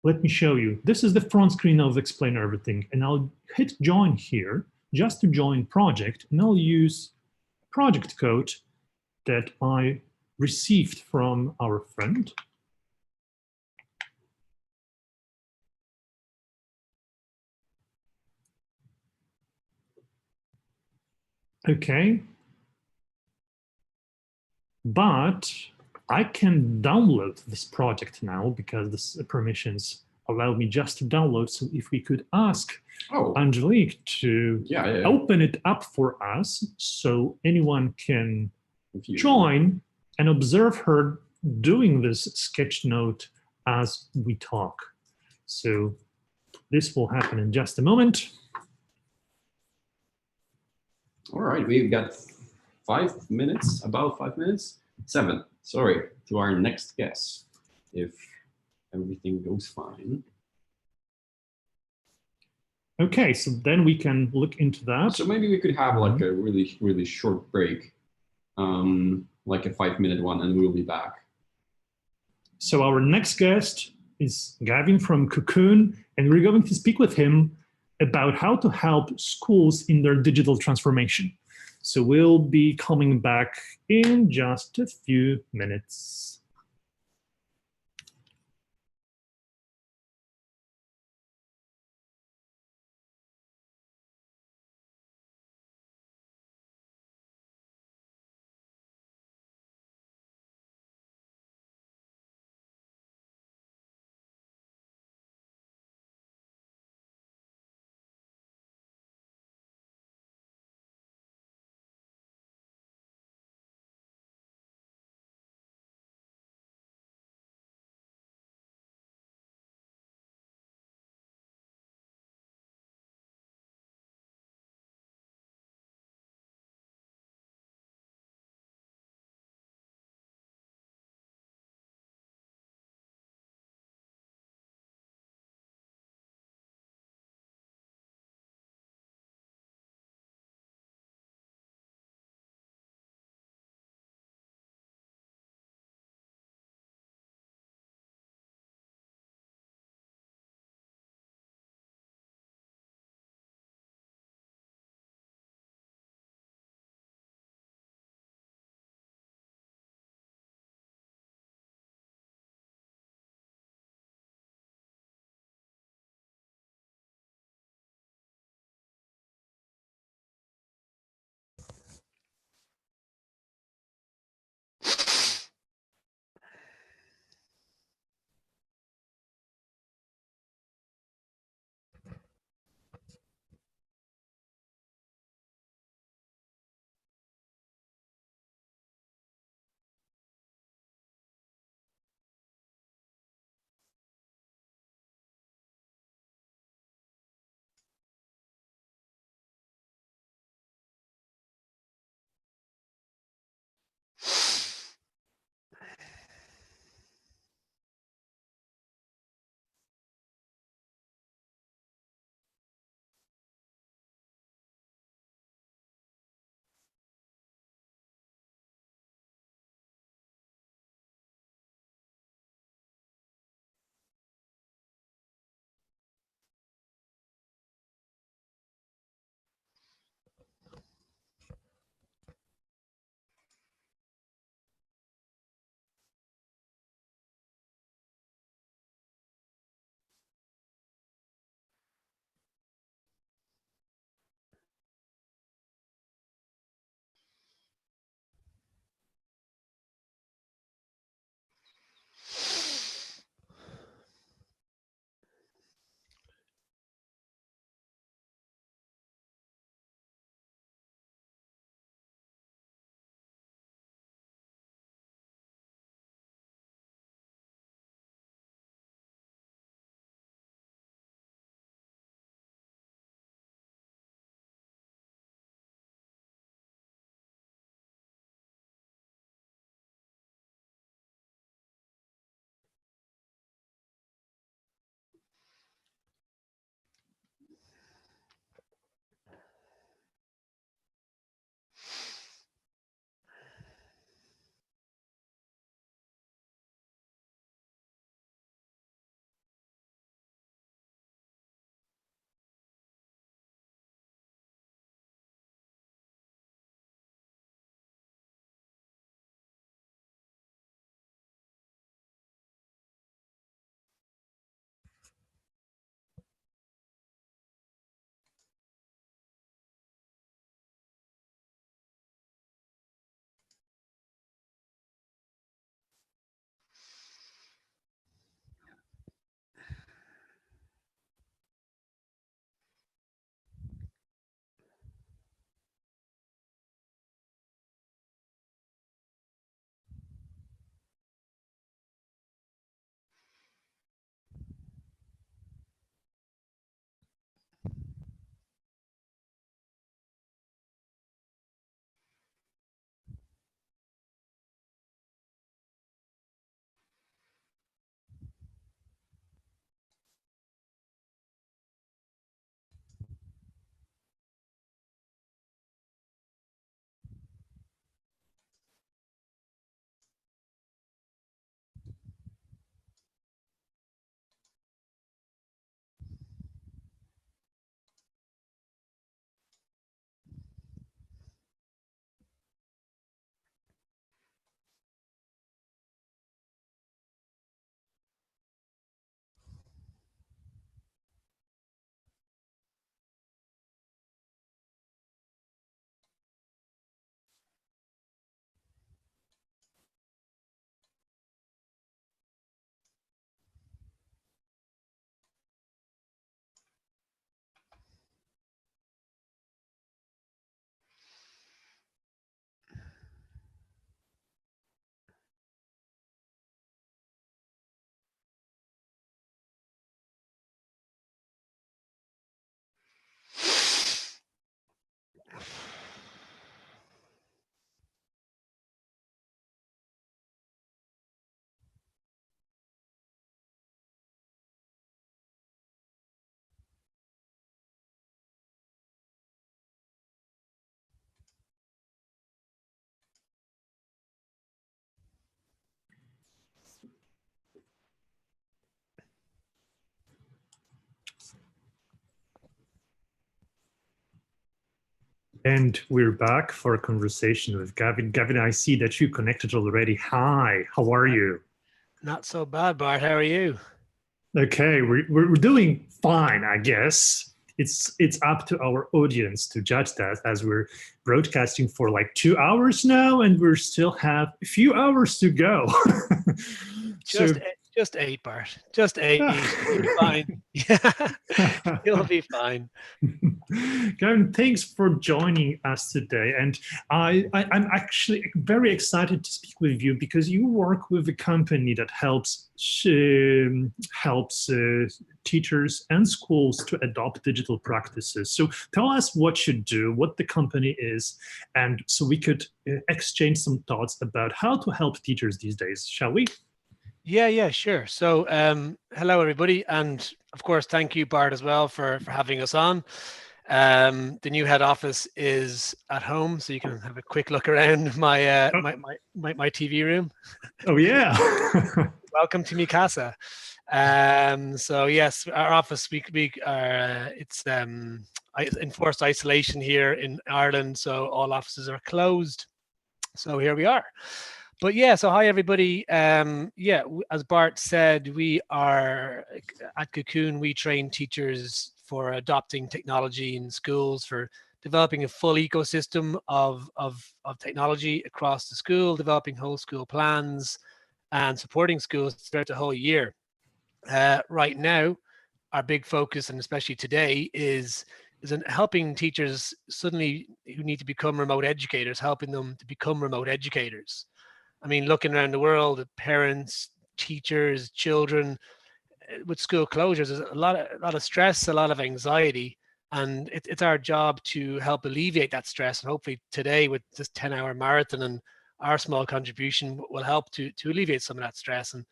let me show you. This is the front screen of Explain Everything, and I'll hit join here just to join project, and I'll use project code that I received from our friend. Okay. But I can download this project now because the permissions allow me just to download. So if we could ask Angelique to open it up for us so anyone can join and observe her doing this sketch note as we talk. So this will happen in just a moment. All right, we've got 5 minutes, about 5 minutes, 7, sorry, to our next guest, if everything goes fine. Okay, so then we can look into that. So maybe we could have like a really, really short break, like a 5-minute one, and we'll be back. So our next guest is Gavin from Cocoon, and we're going to speak with him about how to help schools in their digital transformation. So we'll be coming back in just a few minutes. And we're back for a conversation with Gavin. Gavin, I see that you connected already. Hi, how are you? Not so bad, Bart. How are you? Okay, we're doing fine, I guess. It's up to our audience to judge that, as we're broadcasting for like 2 hours now, and we still have a few hours to go. Just 8, Bart. Just 8. You'll be fine. Yeah, you'll be fine. Gavin, thanks for joining us today. And I'm actually very excited to speak with you because you work with a company that helps teachers and schools to adopt digital practices. So tell us what you do, what the company is, and so we could exchange some thoughts about how to help teachers these days, shall we? Yeah, sure. So hello, everybody. And of course, thank you, Bart, as well for having us on. The new head office is at home, so you can have a quick look around my my TV room. Oh yeah. Welcome to mi casa. So yes, our office we are it's enforced isolation here in Ireland, so all offices are closed. So here we are. But yeah, so hi everybody. Yeah, as Bart said, we are at Cocoon. We train teachers for adopting technology in schools, for developing a full ecosystem of technology across the school, developing whole school plans, and supporting schools throughout the whole year. Right now, our big focus, and especially today, is in helping teachers suddenly who need to become remote educators, helping them to become remote educators. I mean, looking around the world at parents, teachers, children, with school closures, there's a lot of stress, a lot of anxiety, and it's our job to help alleviate that stress. And hopefully today, with this 10-hour marathon and our small contribution, will help to alleviate some of that stress. And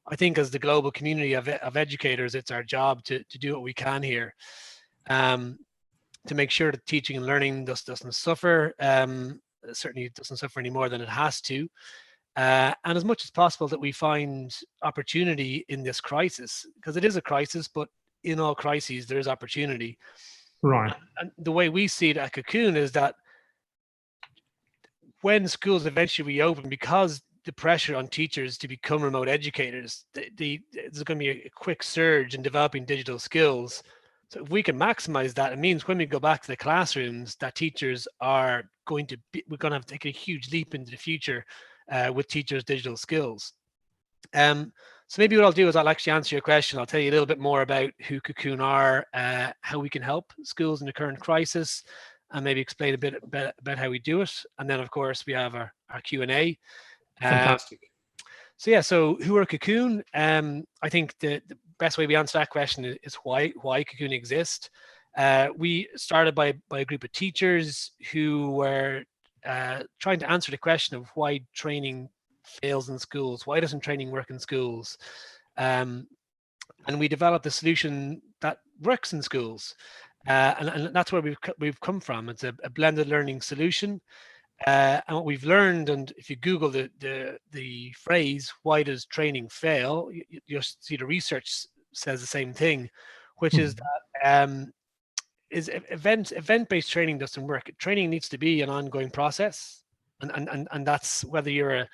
I think as the global community of educators, it's our job to do what we can here, to make sure that teaching and learning doesn't suffer. Certainly it doesn't suffer any more than it has to. And as much as possible that we find opportunity in this crisis, because it is a crisis, but in all crises, there is opportunity. Right. And the way we see it at Cocoon is that when schools eventually reopen, because the pressure on teachers to become remote educators, there's going to be a quick surge in developing digital skills. So if we can maximize that, it means when we go back to the classrooms, that teachers are going to be, we're going to have to take a huge leap into the future with teachers' digital skills. So maybe what I'll do is I'll actually answer your question. I'll tell you a little bit more about who Cocoon are, how we can help schools in the current crisis, and maybe explain a bit about how we do it. And then, of course, we have our Q&A. Fantastic. So yeah, so who are Cocoon? I think the best way we answer that question is why Cocoon exists. We started by a group of teachers who were trying to answer the question of why training fails in schools. Why doesn't training work in schools? And we developed a solution that works in schools. And that's where we've come from. It's a blended learning solution. And what we've learned, and if you Google the phrase, why does training fail? You'll see the research says the same thing, which is that event-based training doesn't work. Training needs to be an ongoing process. And that's whether you're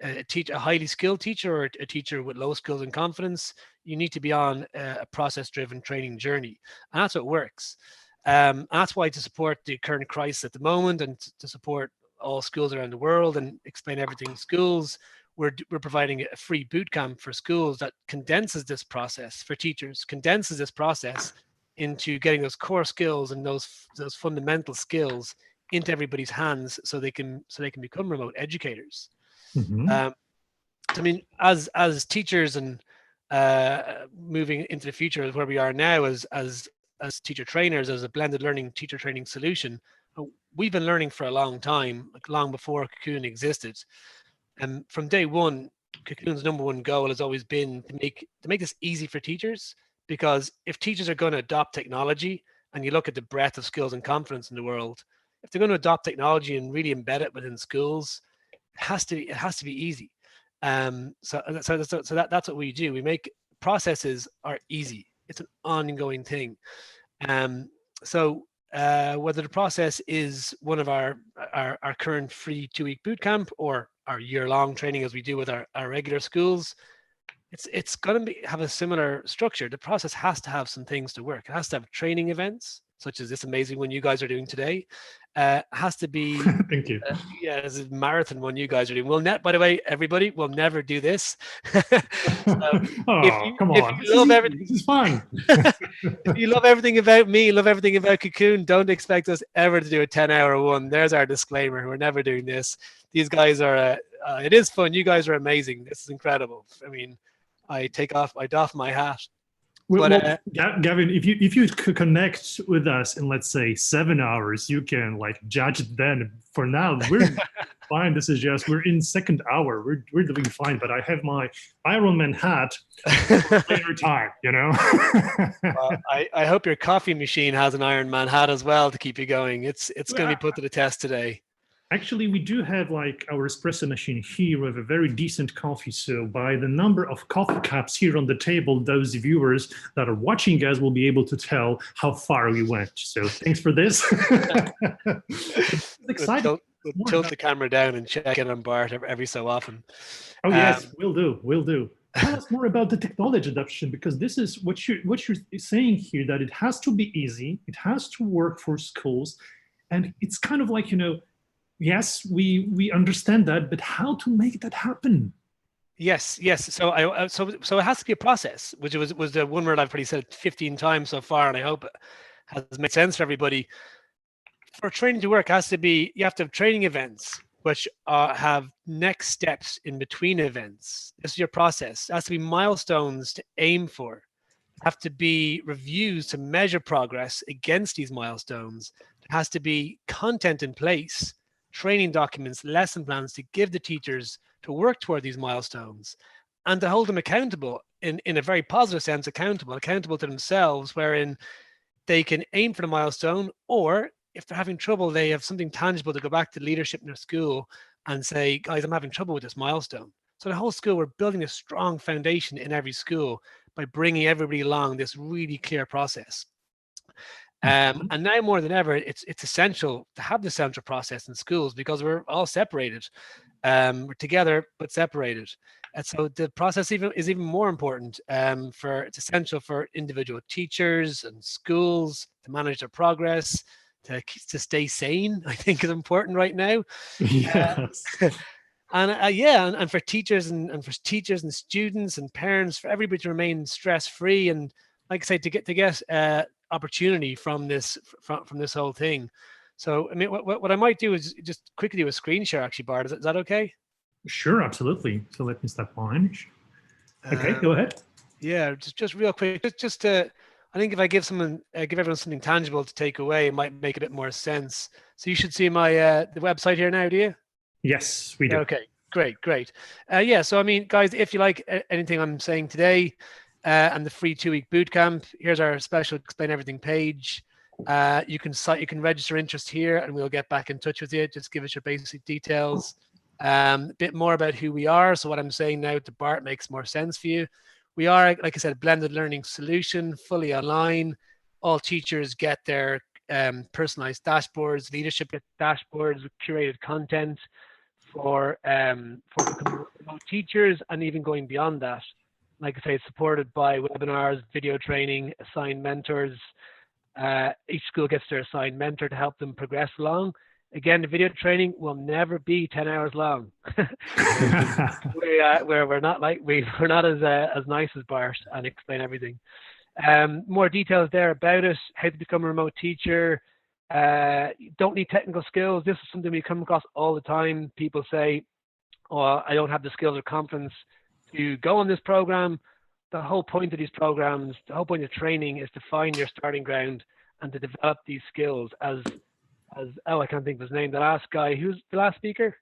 a highly skilled teacher or a teacher with low skills and confidence, you need to be on a process-driven training journey. And that's what works. That's why, to support the current crisis at the moment and to support all schools around the world and explain everything in schools, we're providing a free bootcamp for schools that condenses this process for teachers, condenses this process into getting those core skills and those fundamental skills into everybody's hands so they can become remote educators. I mean, as teachers and moving into the future, where we are now as teacher trainers, as a blended learning teacher training solution, we've been learning for a long time, like long before Cocoon existed. And from day one, Cocoon's number one goal has always been to make this easy for teachers, because if teachers are going to adopt technology, and you look at the breadth of skills and confidence in the world, if they're going to adopt technology and really embed it within schools, it has to be easy. So that's what we do. We make processes are easy. It's an ongoing thing. So whether the process is one of our current free 2-week bootcamp or our year-long training as we do with our regular schools, it's going to have a similar structure. The process has to have some things to work. It has to have training events, such as this amazing one you guys are doing today. Has to be Thank you. yeah, this is a marathon one you guys are doing. By the way, everybody, we'll never do this. Come on, this is fun. If you love everything about me, love everything about Cocoon, don't expect us ever to do a 10-hour one. There's our disclaimer. We're never doing this. These guys are it is fun. You guys are amazing. This is incredible. I mean, I doff my hat. Well, Gavin, if you connect with us in, let's say, 7 hours, you can like judge it then. For now, we're fine. This is just, we're in second hour. We're doing fine, but I have my Iron Man hat later time, you know? Well, I hope your coffee machine has an Iron Man hat as well to keep you going. It's going to be put to the test today. Actually, we do have like our espresso machine here with a very decent coffee. So by the number of coffee cups here on the table, those viewers that are watching us will be able to tell how far we went. So thanks for this. It's exciting. We'll tilt the camera down and check in on Bart every so often. Oh yes, we'll do. Tell us more about the technology adoption, because this is what you're saying here, that it has to be easy, it has to work for schools, and it's kind of like, you know, yes, we understand that, but how to make that happen? Yes. So so it has to be a process, which was the one word I've probably said 15 times so far, and I hope it has made sense for everybody. For training to work, you have to have training events, which have next steps in between events. This is your process. There has to be milestones to aim for. Have to be reviews to measure progress against these milestones. There has to be content in place, training documents, lesson plans to give the teachers to work toward these milestones, and to hold them accountable in a very positive sense, accountable to themselves, wherein they can aim for the milestone, or if they're having trouble, they have something tangible to go back to leadership in their school and say, guys, I'm having trouble with this milestone. So the whole school, we're building a strong foundation in every school by bringing everybody along this really clear process. And now more than ever, it's essential to have the central process in schools, because we're all separated. We're together but separated, and so the process is even more important. It's essential for individual teachers and schools to manage their progress, to stay sane. I think is important right now. Yes. And for teachers and students and parents, for everybody to remain stress-free, and like I say, to get opportunity from this whole thing. So I mean, what I might do is just quickly do a screen share, actually, Bart. Is that okay? Sure, absolutely. So let me step on. Okay, go ahead. Yeah, just real quick, just to, I think if I give everyone something tangible to take away, it might make a bit more sense. So you should see my the website here now, do you? Yes, we do. Okay, great. Yeah, so I mean, guys, if you like anything I'm saying today, and the free 2-week bootcamp, here's our special Explain Everything page. You can register interest here, and we'll get back in touch with you. Just give us your basic details. A bit more about who we are. So what I'm saying now to Bart makes more sense for you. We are, like I said, a blended learning solution, fully online. All teachers get their personalized dashboards, leadership gets dashboards with curated content for becoming remote teachers, and even going beyond that. Like I say, it's supported by webinars, video training, assigned mentors. Each school gets their assigned mentor to help them progress along. Again, the video training will never be 10 hours long. We're not as nice as Bart and Explain Everything. More details there about it, how to become a remote teacher. You don't need technical skills. This is something we come across all the time. People say, "Oh, I don't have the skills or confidence to go on this program." The whole point of these programs, the whole point of training, is to find your starting ground and to develop these skills. As I can't think of his name. The last guy, who's the last speaker?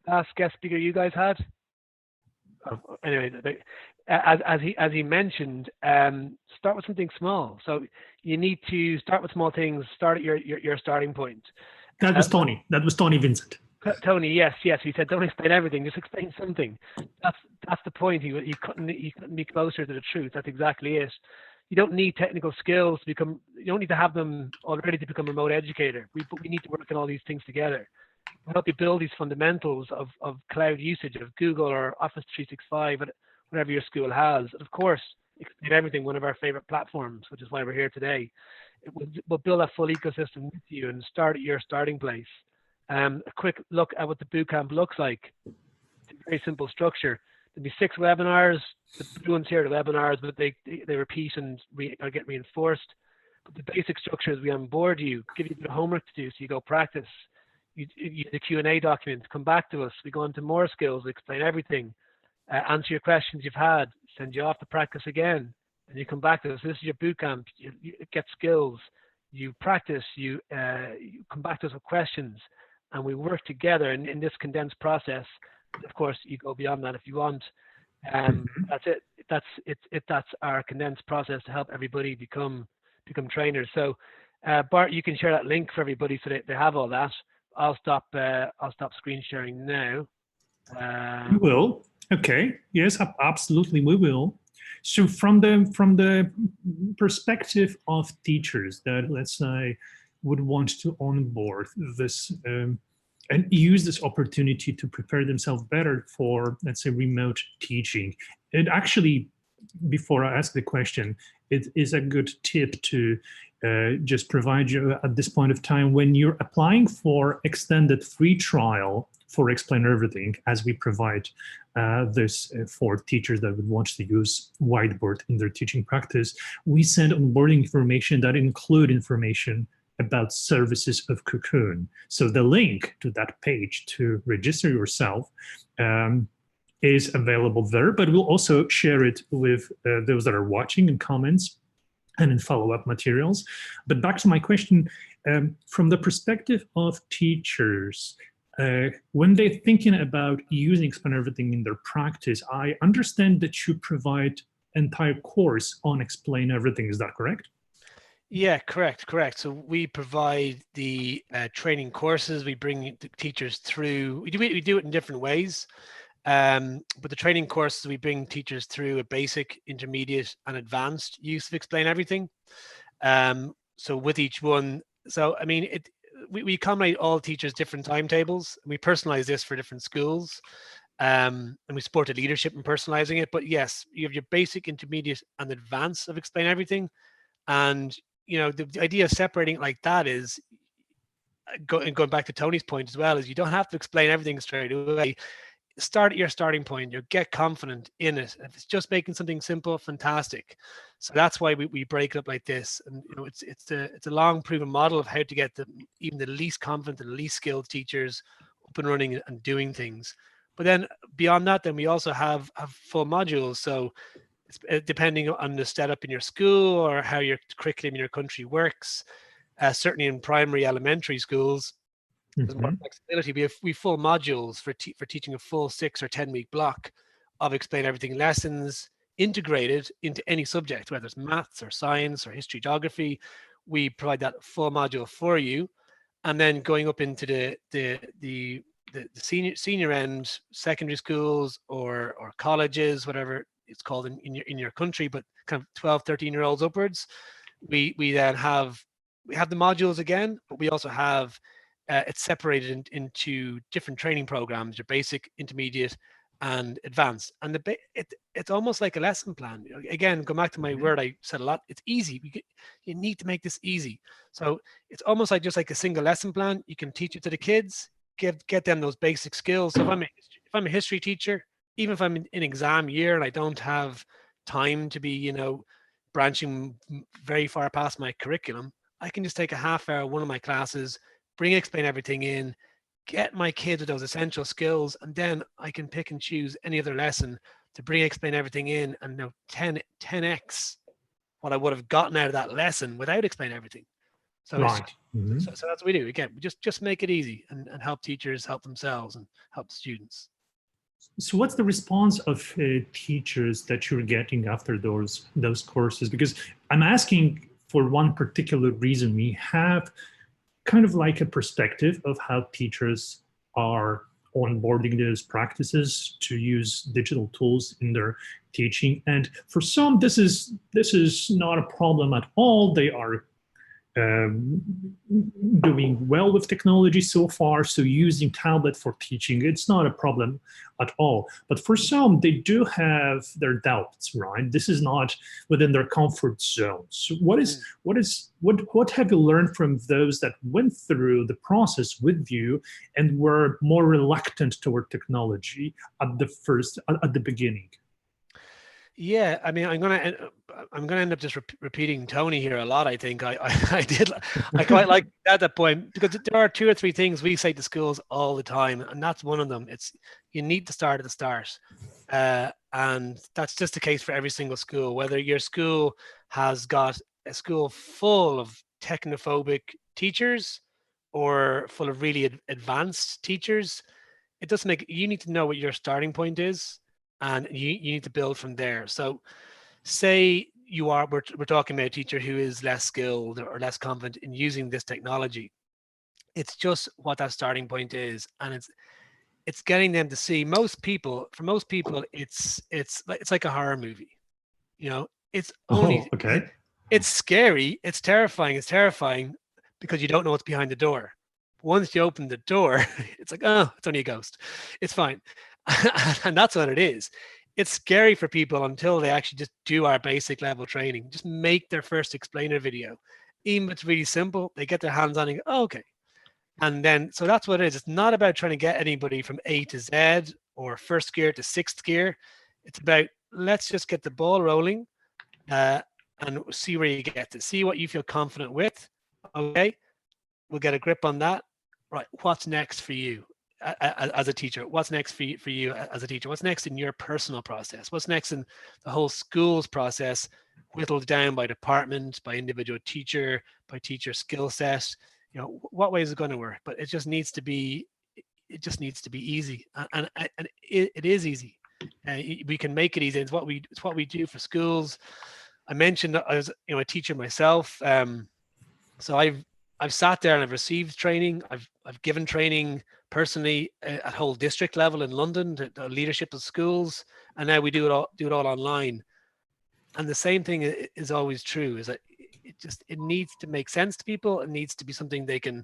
Last guest speaker you guys had? Oh, anyway, as he mentioned, start with something small. So you need to start with small things. Start at your starting point. That was Tony. That was Tony Vincent. Tony, yes. He said, "Don't explain everything. Just explain something." That's the point. He couldn't be closer to the truth. That's exactly it. you don't need technical skills to become, you don't need to have them already to become a remote educator. We need to work on all these things together. We'll help you build these fundamentals of cloud usage of Google or Office 365, whatever your school has. And of course, Explain Everything, one of our favorite platforms, which is why we're here today. We'll build a full ecosystem with you and start at your starting place. A quick look at what the bootcamp looks like. It's a very simple structure. There'll be 6 webinars. The blue ones here are the webinars, but they repeat and get reinforced. But the basic structure is we onboard you, give you a bit of homework to do, so you go practice. You use the Q&A document, come back to us. We go into more skills, Explain Everything, answer your questions you've had, send you off to practice again, and you come back to us. This is your boot camp. You get skills, you practice, you come back to us with questions, and we work together in this condensed process. Of course, you go beyond that if you want. That's it. That's our condensed process to help everybody become trainers. So, Bart, you can share that link for everybody so they have all that. I'll stop screen sharing now. We will. Okay. Yes, absolutely, we will. So from the perspective of teachers that, let's say, would want to onboard this and use this opportunity to prepare themselves better for, let's say, remote teaching, it actually, before I ask the question, it is a good tip to just provide you at this point of time when you're applying for extended free trial for Explain Everything, as we provide this for teachers that would want to use Whiteboard in their teaching practice. We send onboarding information that include information about services of Cocoon. So the link to that page to register yourself is available there, but we'll also share it with those that are watching in comments and in follow-up materials. But back to my question, from the perspective of teachers, when they're thinking about using Explain Everything in their practice, I understand that you provide entire course on Explain Everything. Is that correct? Yeah, correct. So we provide the training courses. We bring the teachers through. We do it in different ways. But the training courses, we bring teachers through a basic, intermediate, and advanced use of Explain Everything. So with each one, so I mean, we accommodate all teachers' different timetables. And we personalize this for different schools, and we support the leadership in personalizing it. But yes, you have your basic, intermediate, and advanced of Explain Everything. And you know, the idea of separating it like that is going back to Tony's point as well, is you don't have to explain everything straight away. Start at your starting point. You'll get confident in it. If it's just making something simple, fantastic. So that's why we break it up like this. And you know, it's a long proven model of how to get even the least confident and the least skilled teachers up and running and doing things. But then beyond that, then we also have full modules. So it's depending on the setup in your school or how your curriculum in your country works. Certainly in primary, elementary schools, there's more flexibility. We have full modules for teaching a full 6 or 10 week block of Explain Everything lessons integrated into any subject, whether it's maths or science or history, geography. We provide that full module for you, and then going up into the senior end, secondary schools or colleges, whatever it's called in your country, but kind of 12, 13-year-olds upwards. We then have the modules again, but we also have it's separated into different training programs: your basic, intermediate, and advanced. And it's almost like a lesson plan. Again, go back to my word I said a lot. It's easy. You need to make this easy. So it's almost like just like a single lesson plan. You can teach it to the kids, get them those basic skills. So if I'm a history teacher, even if I'm in exam year and I don't have time to be, branching very far past my curriculum, I can just take a half hour, one of my classes, bring Explain Everything in, get my kids with those essential skills, and then I can pick and choose any other lesson to bring Explain Everything in and 10x what I would have gotten out of that lesson without Explain Everything. So, right. So that's what we do. Again, we just make it easy and help teachers help themselves and help the students. So what's the response of teachers that you're getting after those courses? Because I'm asking for one particular reason. We have kind of like a perspective of how teachers are onboarding those practices to use digital tools in their teaching. And for some, this is not a problem at all. They are doing well with technology so far, so using tablet for teaching, it's not a problem at all. But for some, they do have their doubts, right? This is not within their comfort zone. So what have you learned from those that went through the process with you and were more reluctant toward technology at the beginning? Yeah, I mean, I'm gonna end up just repeating Tony here a lot. I think I quite like at that point, because there are 2 or 3 things we say to schools all the time, and that's one of them. It's you need to start at the start, and that's just the case for every single school. Whether your school has got a school full of technophobic teachers or full of really advanced teachers, it doesn't make. You need to know what your starting point is. And you need to build from there. So say we're talking about a teacher who is less skilled or less confident in using this technology. It's just what that starting point is. And it's getting them to see, for most people, it's like a horror movie. You know, it's only, okay. It's scary, it's terrifying because you don't know what's behind the door. Once you open the door, it's like, oh, it's only a ghost. It's fine. And that's what it is. It's scary for people until they actually just do our basic level training. Just make their first explainer video. Even if it's really simple, they get their hands on it and go, oh, okay. And then, so that's what it is. It's not about trying to get anybody from A to Z or first gear to 6th gear. It's about, let's just get the ball rolling and see where you get to. See what you feel confident with. Okay, we'll get a grip on that. Right, what's next for you? As a teacher, what's next for you as a teacher? What's next in your personal process? What's next in the whole school's process, whittled down by department, by individual teacher, by teacher skill set? You know, what way is it going to work? But it just needs to be, easy, and it is easy. We can make it easy. It's what we do for schools. I mentioned I was a teacher myself, so I've sat there and I've received training. I've given training personally at whole district level in London to the leadership of schools, and now we do it all online. And the same thing is always true: is that it needs to make sense to people. It needs to be something they can.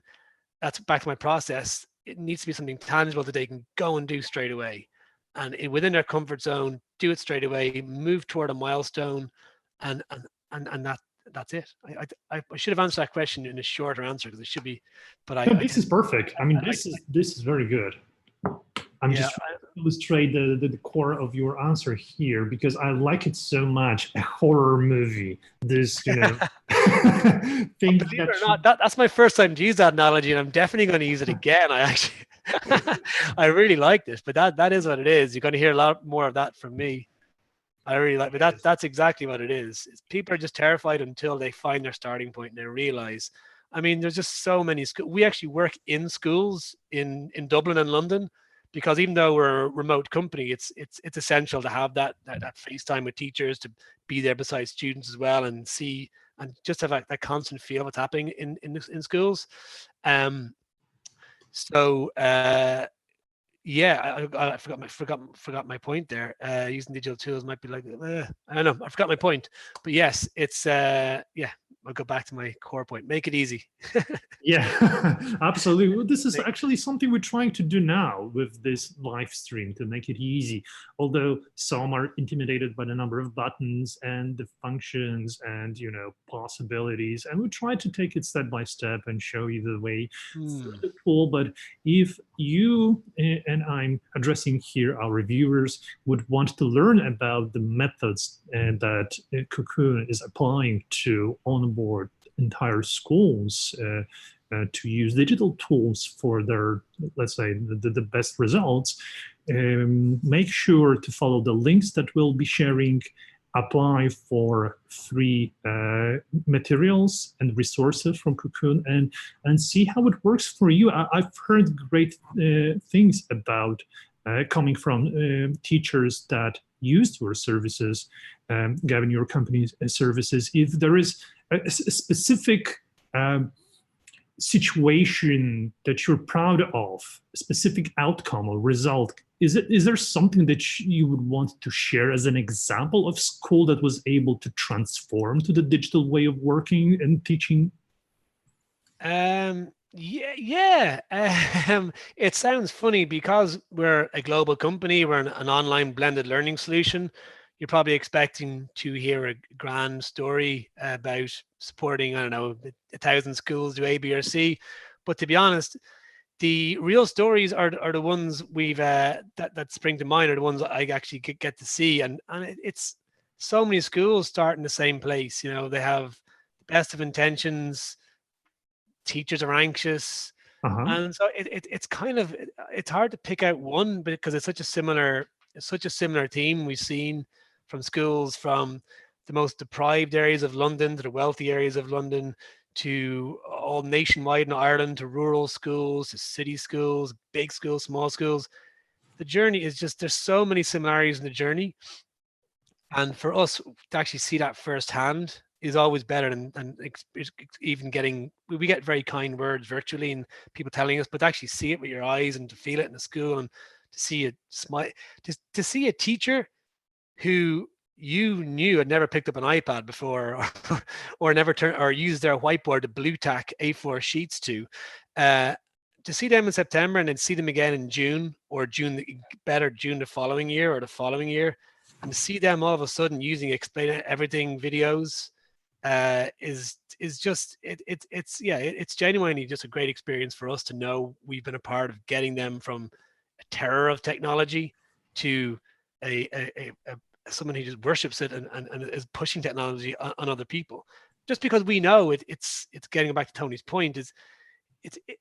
That's back to my process. It needs to be something tangible that they can go and do straight away, and within their comfort zone, do it straight away. Move toward a milestone, and that's it. I should have answered that question in a shorter answer because it should be, but this is perfect. I mean, this is very good. I'm just trying to illustrate the core of your answer here because I like it so much. A horror movie. This, thing. Believe it or not, that's my first time to use that analogy, and I'm definitely going to use it again. I actually, I really like this, but that is what it is. You're going to hear a lot more of that from me. I really like, but that's exactly what it is. People are just terrified until they find their starting point and they realize. I mean, there's just so many schools. We actually work in schools in Dublin and London, because even though we're a remote company, it's essential to have that FaceTime with teachers, to be there beside students as well, and see and just have that constant feel of what's happening in schools. Yeah, I forgot my point there. Using digital tools might be like, I don't know, I forgot my point. But yes, it's yeah, I'll go back to my core point. Make it easy. Yeah, absolutely. Well, this is actually something we're trying to do now with this live stream, to make it easy. Although some are intimidated by the number of buttons and the functions and possibilities, and we try to take it step by step and show you the way through the tool. But if you, and I'm addressing here our reviewers, would want to learn about the methods that Cocoon is applying to onboard entire schools to use digital tools for their, let's say, the best results, make sure to follow the links that we'll be sharing, apply for free materials and resources from Cocoon, and see how it works for you. I've heard great things about coming from teachers that used your services, Gavin, your company's services. If there is a specific situation that you're proud of, a specific outcome or result, is there something that you would want to share as an example of school that was able to transform to the digital way of working and teaching? Yeah. It sounds funny because we're a global company, we're an online blended learning solution. You're probably expecting to hear a grand story about supporting, I don't know, 1,000 schools do A, B, or C. But to be honest, the real stories are the ones we've that spring to mind, are the ones I actually get to see. And it's so many schools start in the same place. You know, they have the best of intentions, teachers are anxious, and so it's kind of, it's hard to pick out one because it's such a similar theme we've seen from schools from the most deprived areas of London to the wealthy areas of London, to all nationwide in Ireland, to rural schools, to city schools, big schools, small schools. The journey is just, there's so many similarities in the journey, and for us to actually see that firsthand is always better than even getting, we get very kind words virtually and people telling us, but to actually see it with your eyes and to feel it in the school and to see it smile, to see a teacher who you knew had never picked up an iPad before, or never used their whiteboard to blue tack A4 sheets to see them in September and then see them again in June, or June the following year or the following year, and to see them all of a sudden using Explain Everything videos is just, it's genuinely just a great experience for us to know we've been a part of getting them from a terror of technology to someone who just worships it and is pushing technology on other people. Just because we know it's getting back to Tony's point, is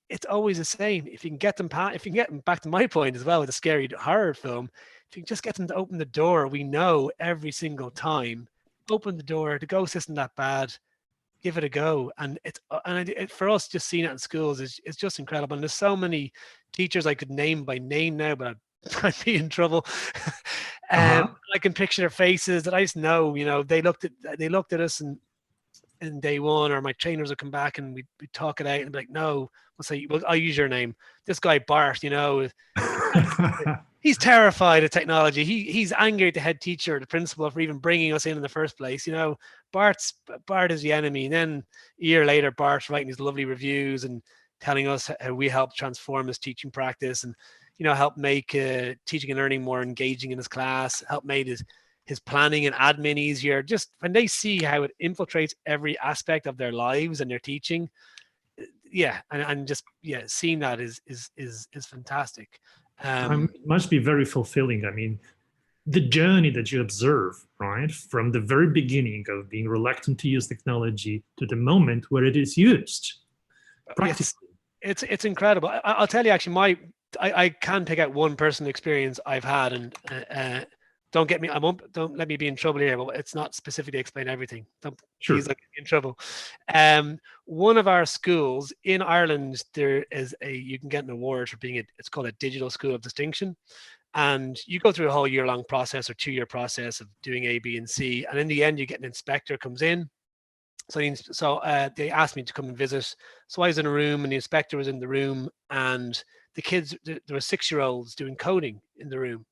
it's always the same. If you can get them back to my point as well with a scary horror film, if you can just get them to open the door, we know every single time, open the door, the ghost isn't that bad, give it a go. And for us, just seeing it in schools is just incredible. And there's so many teachers I could name by name now, but I'd be in trouble. I can picture their faces that I just know, you know, they looked at us and in day one, or my trainers would come back and we'd talk it out and be like, no, we'll say, well, I'll use your name. This guy, Bart, you know, he's terrified of technology. He's angry at the head teacher or the principal for even bringing us in the first place. You know, Bart is the enemy. And then a year later, Bart's writing these lovely reviews and telling us how we helped transform his teaching practice and, you know, help make teaching and learning more engaging in his class, help made his planning and admin easier. Just when they see how it infiltrates every aspect of their lives and their teaching, seeing that is fantastic. It must be very fulfilling. I mean, the journey that you observe, right, from the very beginning of being reluctant to use technology to the moment where it is used, practically. It's incredible. I'll tell you, actually, I can pick out one personal experience I've had, and don't let me be in trouble here, but it's not specifically Explain Everything. Please don't get me in trouble. One of our schools in Ireland, you can get an award for being it's called a Digital School of Distinction. And you go through a whole year-long process or 2-year process of doing A, B, and C. And in the end, you get an inspector comes in. So they asked me to come and visit. So I was in a room and the inspector was in the room, and the kids, there were 6-year-olds doing coding in the room.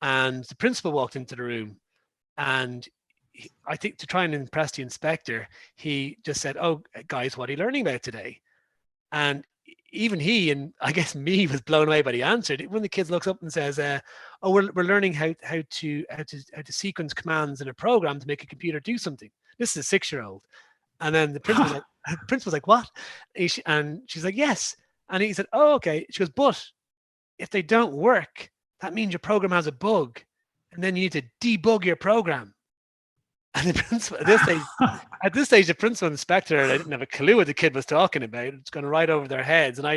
And the principal walked into the room, and I think to try and impress the inspector, he just said, "Oh, guys, what are you learning about today?" And even he, and I guess me, was blown away by the answer. When the kid looks up and says, "Oh, we're learning how to sequence commands in a program to make a computer do something." This is a 6-year-old, and then the principal's like, "What?" And she's like, "Yes." And he said, "Oh, okay." She goes, "But if they don't work, that means your program has a bug, and then you need to debug your program." And the principal, at this stage, the principal and inspector, they didn't have a clue what the kid was talking about. It's going right over their heads. And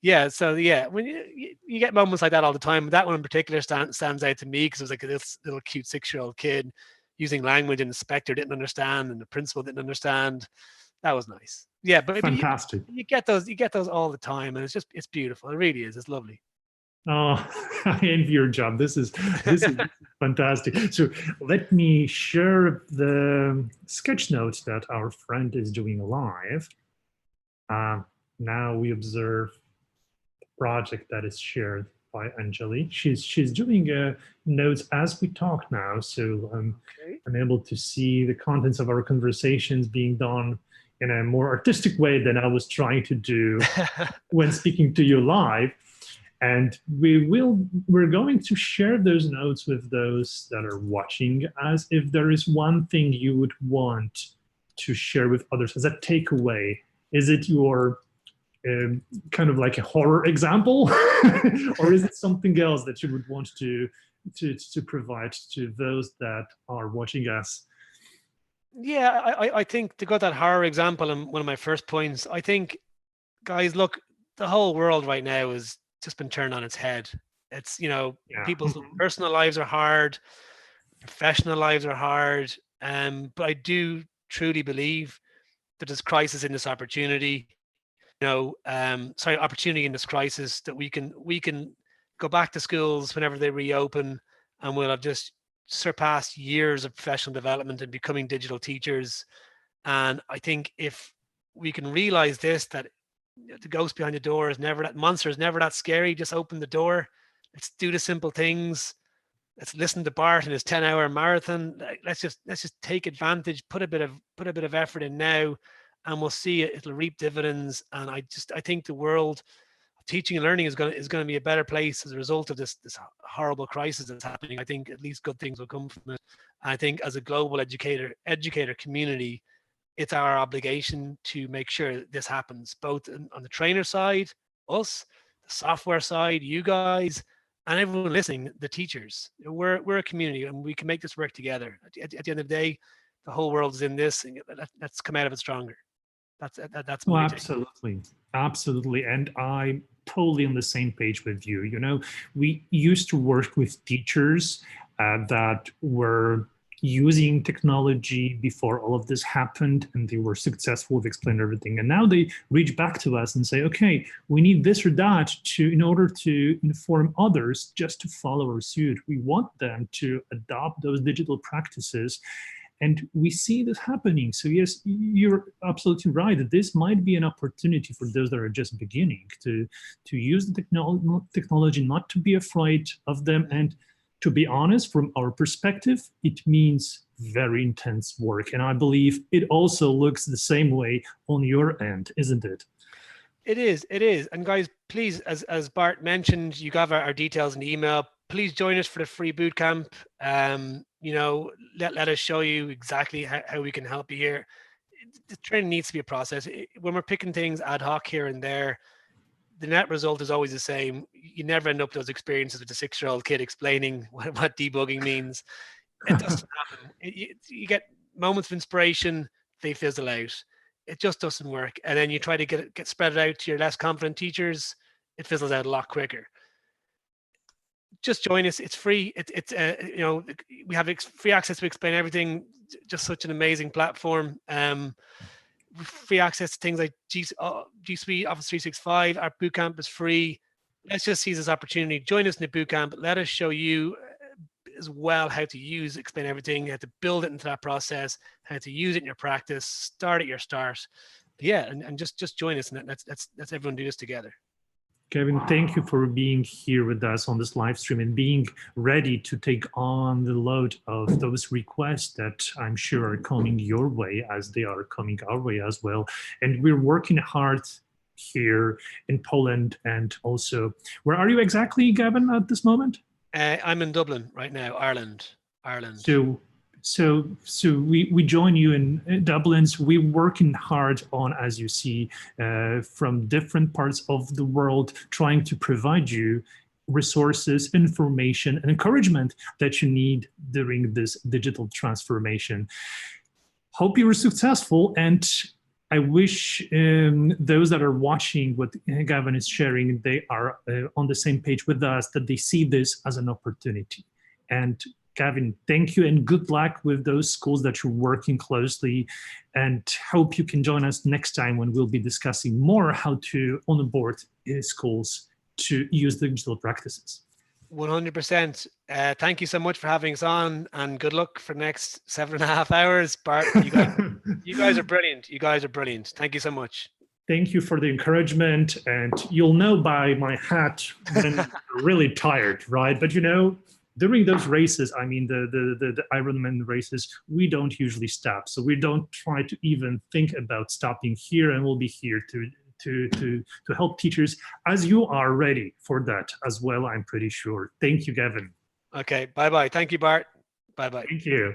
when you get moments like that all the time, that one in particular stands out to me because it was like this little cute 6-year-old kid using language and the inspector didn't understand and the principal didn't understand. That was nice. Yeah, but fantastic. You get those all the time, and it's beautiful. It really is. It's lovely. Oh, I envy your job. This is fantastic. So let me share the sketch notes that our friend is doing live. now we observe the project that is shared by Anjali. She's doing notes as we talk now, so I'm able to see the contents of our conversations being done in a more artistic way than I was trying to do when speaking to you live. And we're going to share those notes with those that are watching, as if there is one thing you would want to share with others as a takeaway. Is it your kind of like a horror example, or is it something else that you would want to provide to those that are watching us? Yeah, I think to go that horror example, and one of my first points, I think, guys, look, the whole world right now is just been turned on its head. It's, people's personal lives are hard, professional lives are hard, but I do truly believe that there's crisis in this opportunity. Opportunity in this crisis, that we can go back to schools whenever they reopen, and we'll have just surpassed years of professional development and becoming digital teachers. And I think if we can realize this, that the ghost behind the door is never that monster, is never that scary. Just open the door. Let's do the simple things. Let's listen to Bart in his 10-hour marathon. Let's just take advantage, put a bit of effort in now, and we'll see it'll reap dividends. And I think the world of teaching and learning is going to be a better place as a result of this horrible crisis that's happening. I think at least good things will come from it. And I think as a global educator community, it's our obligation to make sure that this happens, both on the trainer side, us, the software side, you guys, and everyone listening, the teachers. We're a community, and we can make this work together. At the end of the day, the whole world is in this, and let's come out of it stronger. That's my take. Absolutely. And I'm totally on the same page with you. We used to work with teachers that were using technology before all of this happened, and they were successful with explaining everything. And now they reach back to us and say, okay, we need this or that in order to inform others just to follow our suit. We want them to adopt those digital practices. And we see this happening. So yes, you're absolutely right that this might be an opportunity for those that are just beginning to use the technology, not to be afraid of them. And to be honest, from our perspective, it means very intense work. And I believe it also looks the same way on your end, isn't it? It is. And guys, please, as Bart mentioned, you got our details in the email. Please join us for the free bootcamp. Let us show you exactly how we can help you here. The training needs to be a process. When we're picking things ad hoc here and there, the net result is always the same. You never end up those experiences with a 6-year-old kid explaining what debugging means. It doesn't happen. You get moments of inspiration, they fizzle out. It just doesn't work. And then you try to get spread it out to your less confident teachers, it fizzles out a lot quicker. Just join us. It's free. We have free access to explain everything. Just such an amazing platform. Free access to things like G Suite, Office 365. Our bootcamp is free. Let's just seize this opportunity. Join us in the bootcamp. Let us show you as well how to explain everything, how to build it into that process, how to use it in your practice. Start at your start. Yeah, and just join us, and let's everyone do this together. Gavin, thank you for being here with us on this live stream and being ready to take on the load of those requests that I'm sure are coming your way as they are coming our way as well. And we're working hard here in Poland, and also, where are you exactly, Gavin, at this moment? I'm in Dublin right now, Ireland. So we join you in Dublin. So we're working hard on, as you see, from different parts of the world, trying to provide you resources, information, and encouragement that you need during this digital transformation. Hope you were successful, and I wish those that are watching what Gavin is sharing, they are on the same page with us, that they see this as an opportunity. And Gavin, thank you and good luck with those schools that you're working closely, and hope you can join us next time when we'll be discussing more how to onboard schools to use digital practices. 100%. Thank you so much for having us on, and good luck for the next 7.5 hours. Bart, you guys are brilliant. You guys are brilliant. Thank you so much. Thank you for the encouragement. And you'll know by my hat when I'm really tired, right? But during those races, I mean the Ironman races, we don't usually stop. So we don't try to even think about stopping here, and we'll be here to help teachers as you are ready for that as well, I'm pretty sure. Thank you, Gavin. Okay, bye-bye. Thank you, Bart. Bye-bye. Thank you.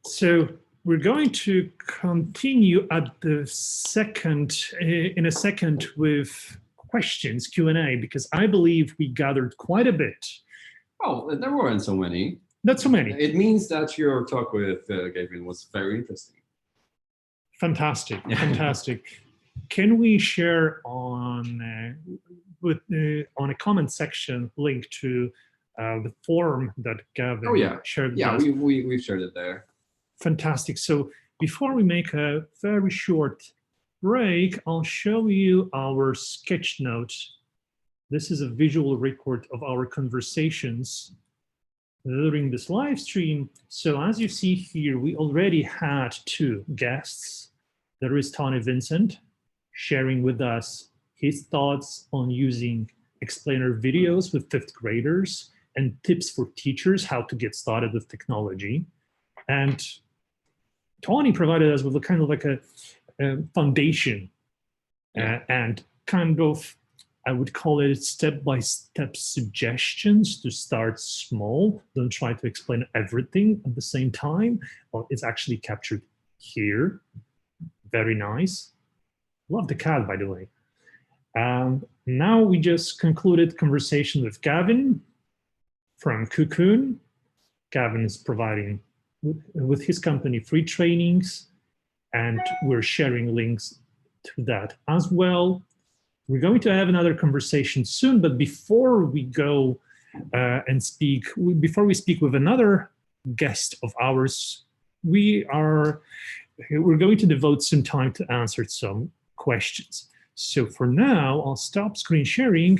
So we're going to continue at the in a second with questions, Q&A, because I believe we gathered quite a bit. Oh, there weren't so many. Not so many. It means that your talk with Gavin was very interesting. Fantastic, fantastic. Can we share on a comment section link to the form that Gavin shared with us? Yeah, we've shared it there. Fantastic. So before we make a very short break, I'll show you our sketch note. This is a visual record of our conversations during this live stream. So as you see here, we already had 2 guests. There is Tony Vincent sharing with us his thoughts on using explainer videos with 5th graders and tips for teachers how to get started with technology. And Tony provided us with a kind of like a foundation and kind of, I would call it step-by-step suggestions to start small. Don't try to explain everything at the same time. Well, it's actually captured here. Very nice. Love the cat, by the way. Now we just concluded conversation with Gavin from Cocoon. Gavin is providing with his company free trainings, and we're sharing links to that as well. We're going to have another conversation soon, but before we go before we speak with another guest of ours, we're going to devote some time to answer some questions. So for now, I'll stop screen sharing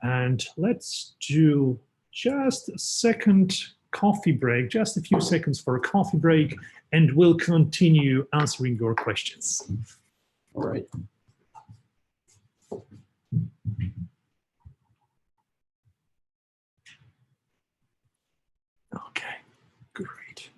and let's do just a second coffee break, just a few seconds for a coffee break, and we'll continue answering your questions. All right. Okay, great.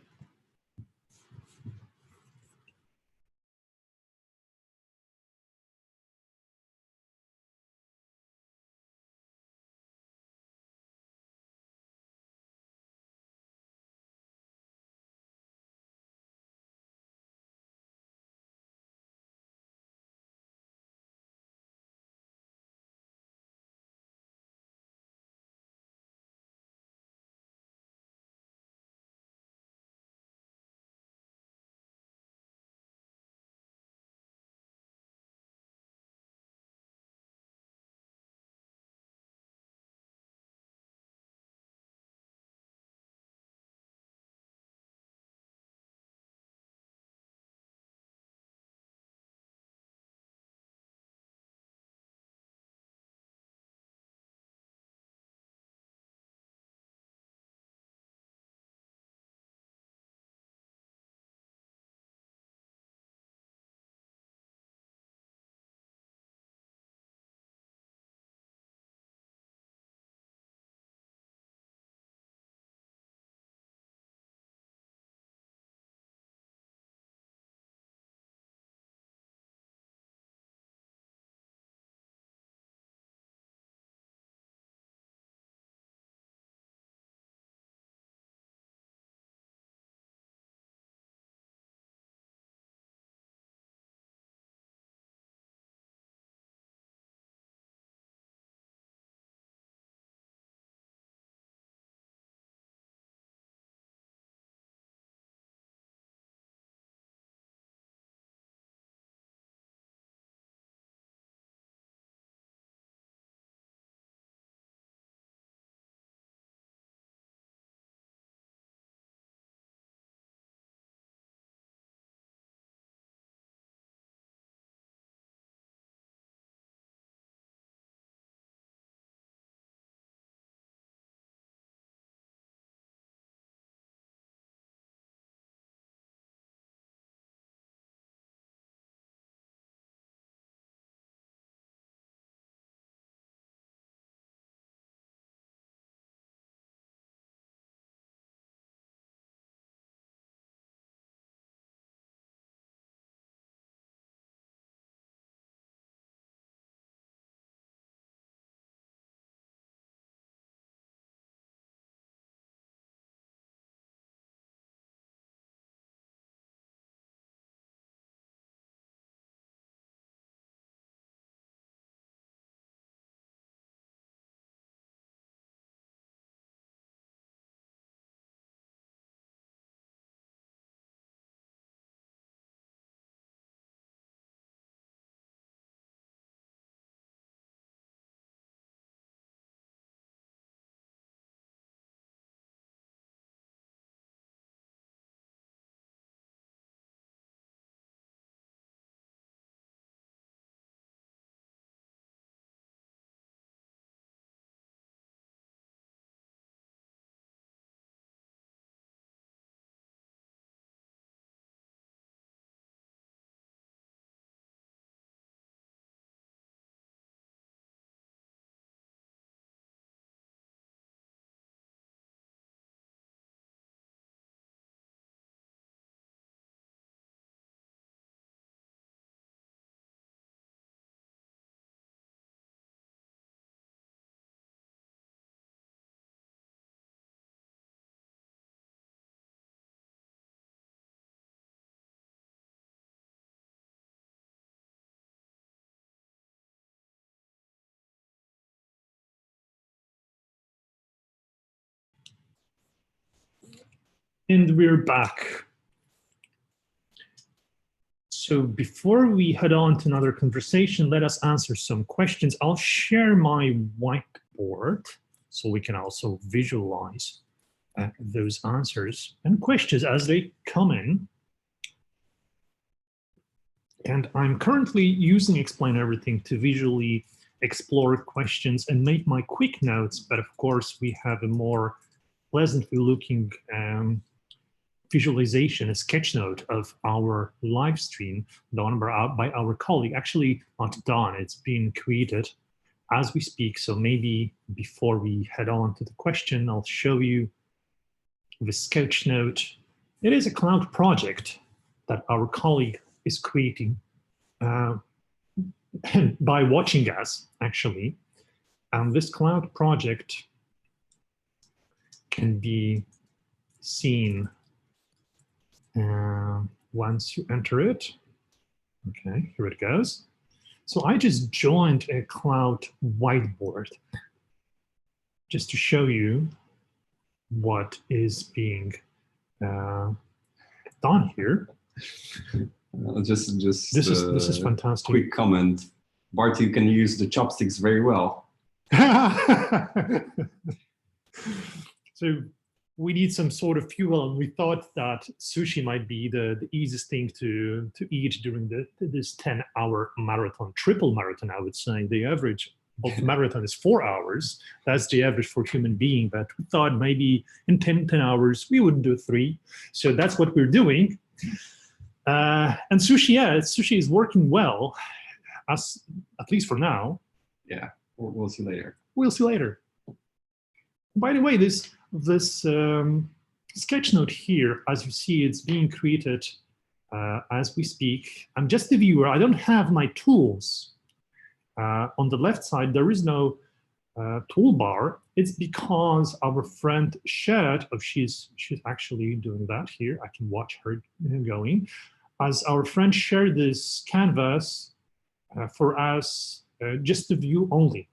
And we're back. So before we head on to another conversation, let us answer some questions. I'll share my whiteboard so we can also visualize those answers and questions as they come in. And I'm currently using Explain Everything to visually explore questions and make my quick notes, but of course we have a more pleasantly looking visualization, a sketch note of our live stream done by our colleague. Actually, not done, it's being created as we speak. So maybe before we head on to the question, I'll show you the sketch note. It is a cloud project that our colleague is creating by watching us, actually. And this cloud project can be seen once you enter it. Okay, here it goes. So I just joined a cloud whiteboard just to show you what is being done here. Just This is fantastic. Quick comment. Bart, you can use the chopsticks very well. So we need some sort of fuel, and we thought that sushi might be the easiest thing to eat during this 10-hour marathon, triple marathon, I would say. The average of the marathon is 4 hours. That's the average for human being, but we thought maybe in 10 hours we would do 3. So that's what we're doing. And sushi, yeah, sushi is working well, at least for now. Yeah, we'll see later. We'll see later. By the way, this sketch note here, as you see, it's being created as we speak. I'm just a viewer. I don't have my tools. On the left side, there is no toolbar. It's because our friend shared, she's actually doing that here. I can watch her going. As our friend shared this canvas for us, just to view only.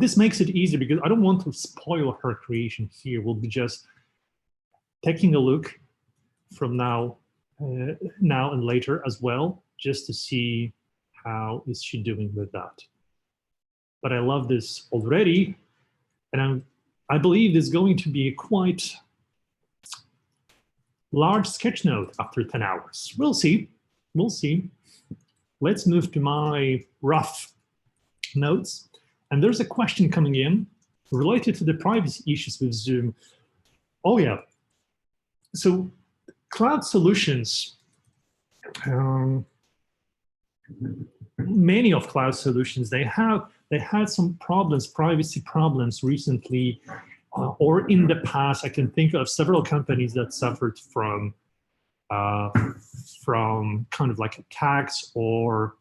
This makes it easier because I don't want to spoil her creation here. We'll be just taking a look from now and later as well, just to see how is she doing with that. But I love this already, and I believe this is going to be a quite large sketch note after 10 hours. We'll see. We'll see. Let's move to my rough notes. And there's a question coming in related to the privacy issues with Zoom. Oh yeah, so cloud solutions, many of cloud solutions, they had some problems, privacy problems recently, or in the past. I can think of several companies that suffered from kind of like attacks or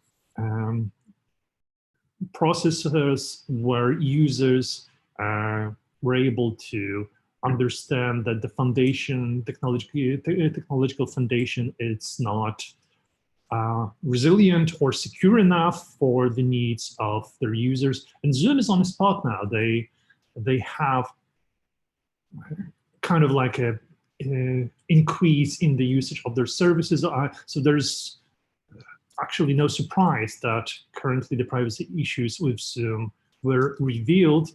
processes where users were able to understand that the foundation, technological foundation, it's not resilient or secure enough for the needs of their users. And Zoom is on the spot now. They have kind of like a increase in the usage of their services. So there's actually no surprise that currently the privacy issues with Zoom were revealed,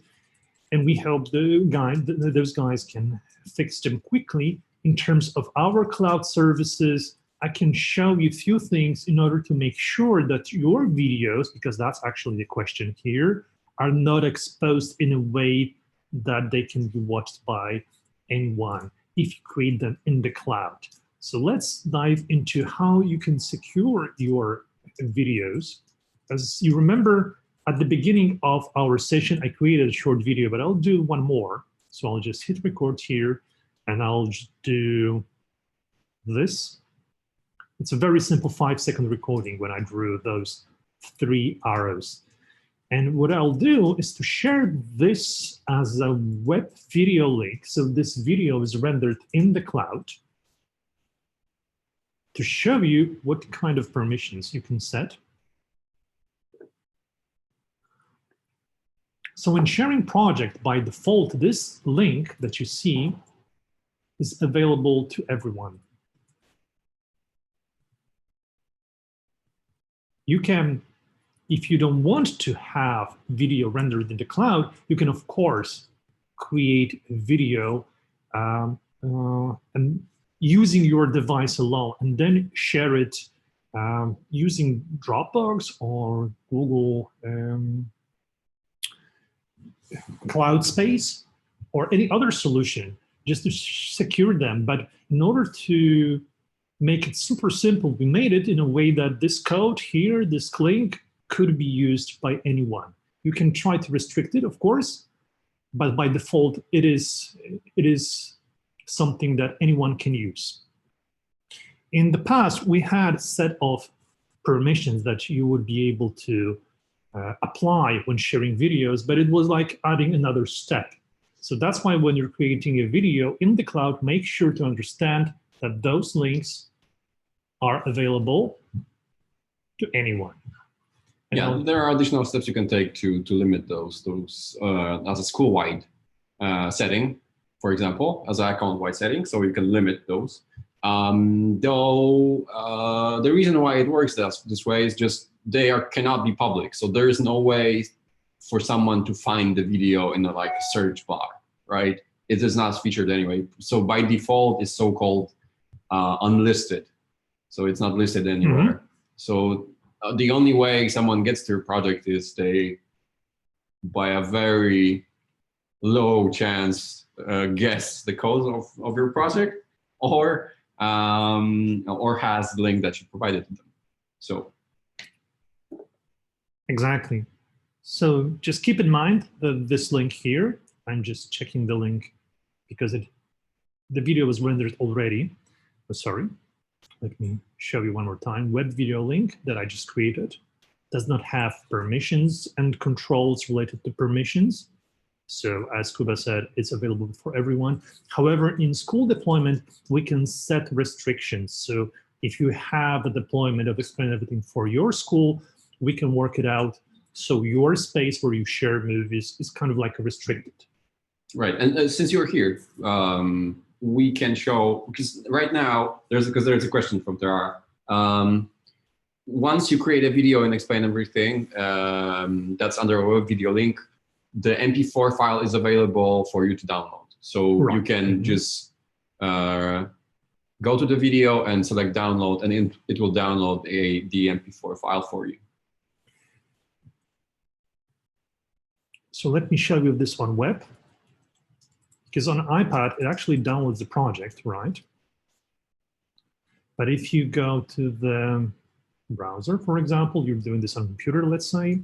and we hope those guys can fix them quickly. In terms of our cloud services, I can show you a few things in order to make sure that your videos, because that's actually the question here, are not exposed in a way that they can be watched by anyone if you create them in the cloud. So let's dive into how you can secure your videos. As you remember, at the beginning of our session, I created a short video, but I'll do one more. So I'll just hit record here, and I'll just do this. It's a very simple 5-second recording when I drew those 3 arrows. And what I'll do is to share this as a web video link. So this video is rendered in the cloud, to show you what kind of permissions you can set. So in sharing project, by default, this link that you see is available to everyone. You can, if you don't want to have video rendered in the cloud, you can, of course, create a video and using your device alone, and then share it using Dropbox or Google Cloud Space or any other solution, just to secure them. But in order to make it super simple, we made it in a way that this code here, this link, could be used by anyone. You can try to restrict it, of course, but by default, it is something that anyone can use. In the past, we had a set of permissions that you would be able to apply when sharing videos, but it was like adding another step. So that's why when you're creating a video in the cloud, make sure to understand that those links are available to anyone. And yeah, there are additional steps you can take to limit those as a school-wide setting, for example, as an account-wide setting, so you can limit those. Though the reason why it works this way is just they cannot be public, so there is no way for someone to find the video in a search bar, right? It is not featured anyway. So by default, it's so-called unlisted, so it's not listed anywhere. Mm-hmm. So the only way someone gets to your project is they, by a very low chance, guess the code of your project, or has the link that you provided to them. So exactly. So just keep in mind that this link here, I'm just checking the link because the video was rendered already. Oh, sorry. Let me show you one more time. Web video link that I just created does not have permissions and controls related to permissions. So as Kuba said, it's available for everyone. However, in school deployment, we can set restrictions. So if you have a deployment of Explain Everything for your school, we can work it out so your space where you share movies is kind of like restricted. Right, and since you're here, we can show, because right now, there's a question from Tara. Once you create a video and Explain Everything, that's under a web video link, the MP4 file is available for you to download. So right. You can just go to the video and select download, and it will download the MP4 file for you. So let me show you this on web. Because on iPad, it actually downloads the project, right? But if you go to the browser, for example, you're doing this on computer, let's say.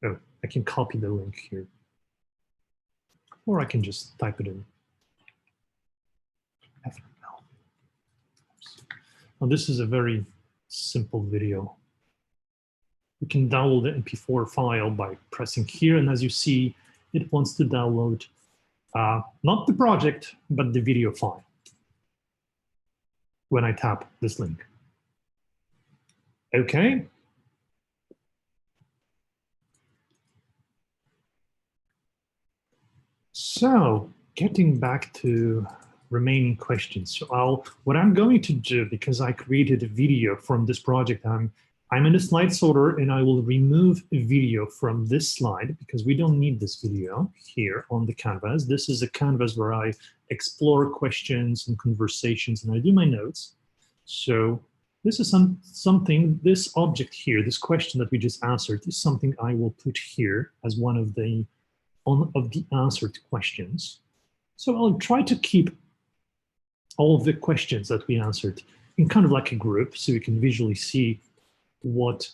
Oh, I can copy the link here. Or I can just type it in. Now, this is a very simple video. You can download the MP4 file by pressing here, and as you see, it wants to download not the project, but the video file when I tap this link. Okay. So getting back to remaining questions. So what I'm going to do, because I created a video from this project, I'm in the slide sorter, and I will remove a video from this slide because we don't need this video here on the canvas. This is a canvas where I explore questions and conversations, and I do my notes. So this is something, this object here, this question that we just answered is something I will put here as one of the answered questions. So I'll try to keep all of the questions that we answered in kind of like a group so you can visually see what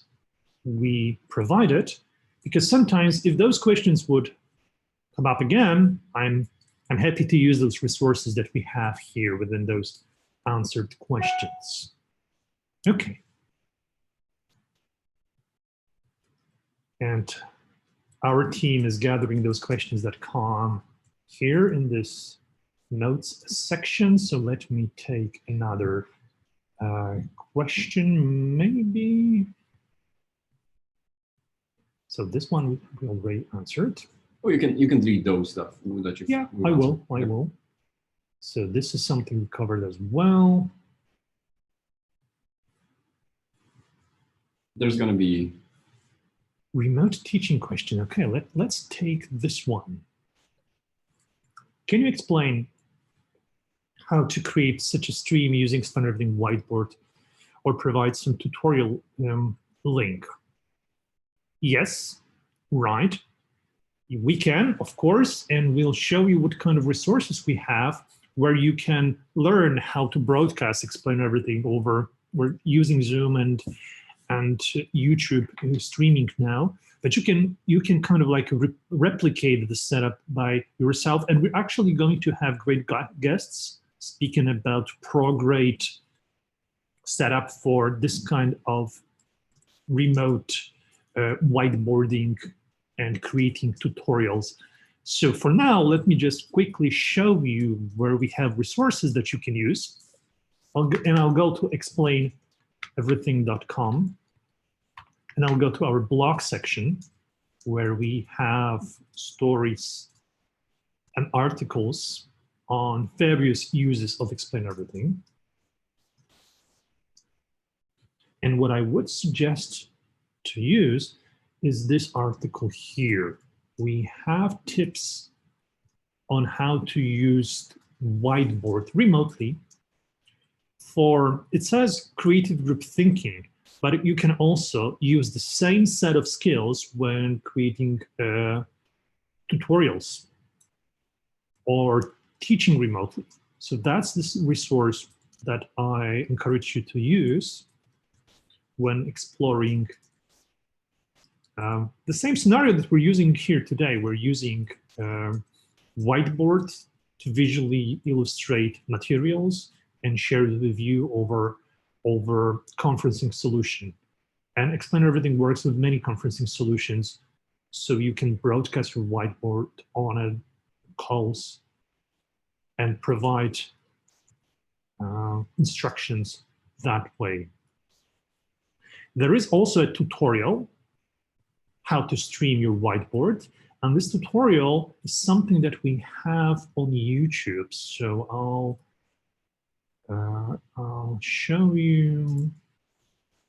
we provided, because sometimes if those questions would come up again, I'm happy to use those resources that we have here within those answered questions. Okay. And our team is gathering those questions that come here in this notes section. So let me take another question, maybe. So this one we already answered. Oh, you can delete those stuff that you. Yeah, I will. I will. So this is something we covered as well. There's going to be remote teaching question. Okay, let's take this one. Can you explain how to create such a stream using Explain Everything Whiteboard, or provide some tutorial link? Yes, right. We can, of course, and we'll show you what kind of resources we have where you can learn how to broadcast Explain Everything over. We're using Zoom and YouTube streaming now, but you can kind of like replicate the setup by yourself. And we're actually going to have great guests speaking about great setup for this kind of remote whiteboarding and creating tutorials. So for now, let me just quickly show you where we have resources that you can use. I'll go to explaineverything.com. And I'll go to our blog section where we have stories and articles on various uses of Explain Everything. And what I would suggest to use is this article here. We have tips on how to use Whiteboard remotely for, it says creative group thinking, but you can also use the same set of skills when creating tutorials or teaching remotely. So that's this resource that I encourage you to use when exploring the same scenario that we're using here today. We're using Whiteboard to visually illustrate materials and share it with you over conferencing solution. And Explain Everything works with many conferencing solutions, so you can broadcast your Whiteboard on calls and provide instructions that way. There is also a tutorial how to stream your Whiteboard, and this tutorial is something that we have on YouTube. So I'll show you.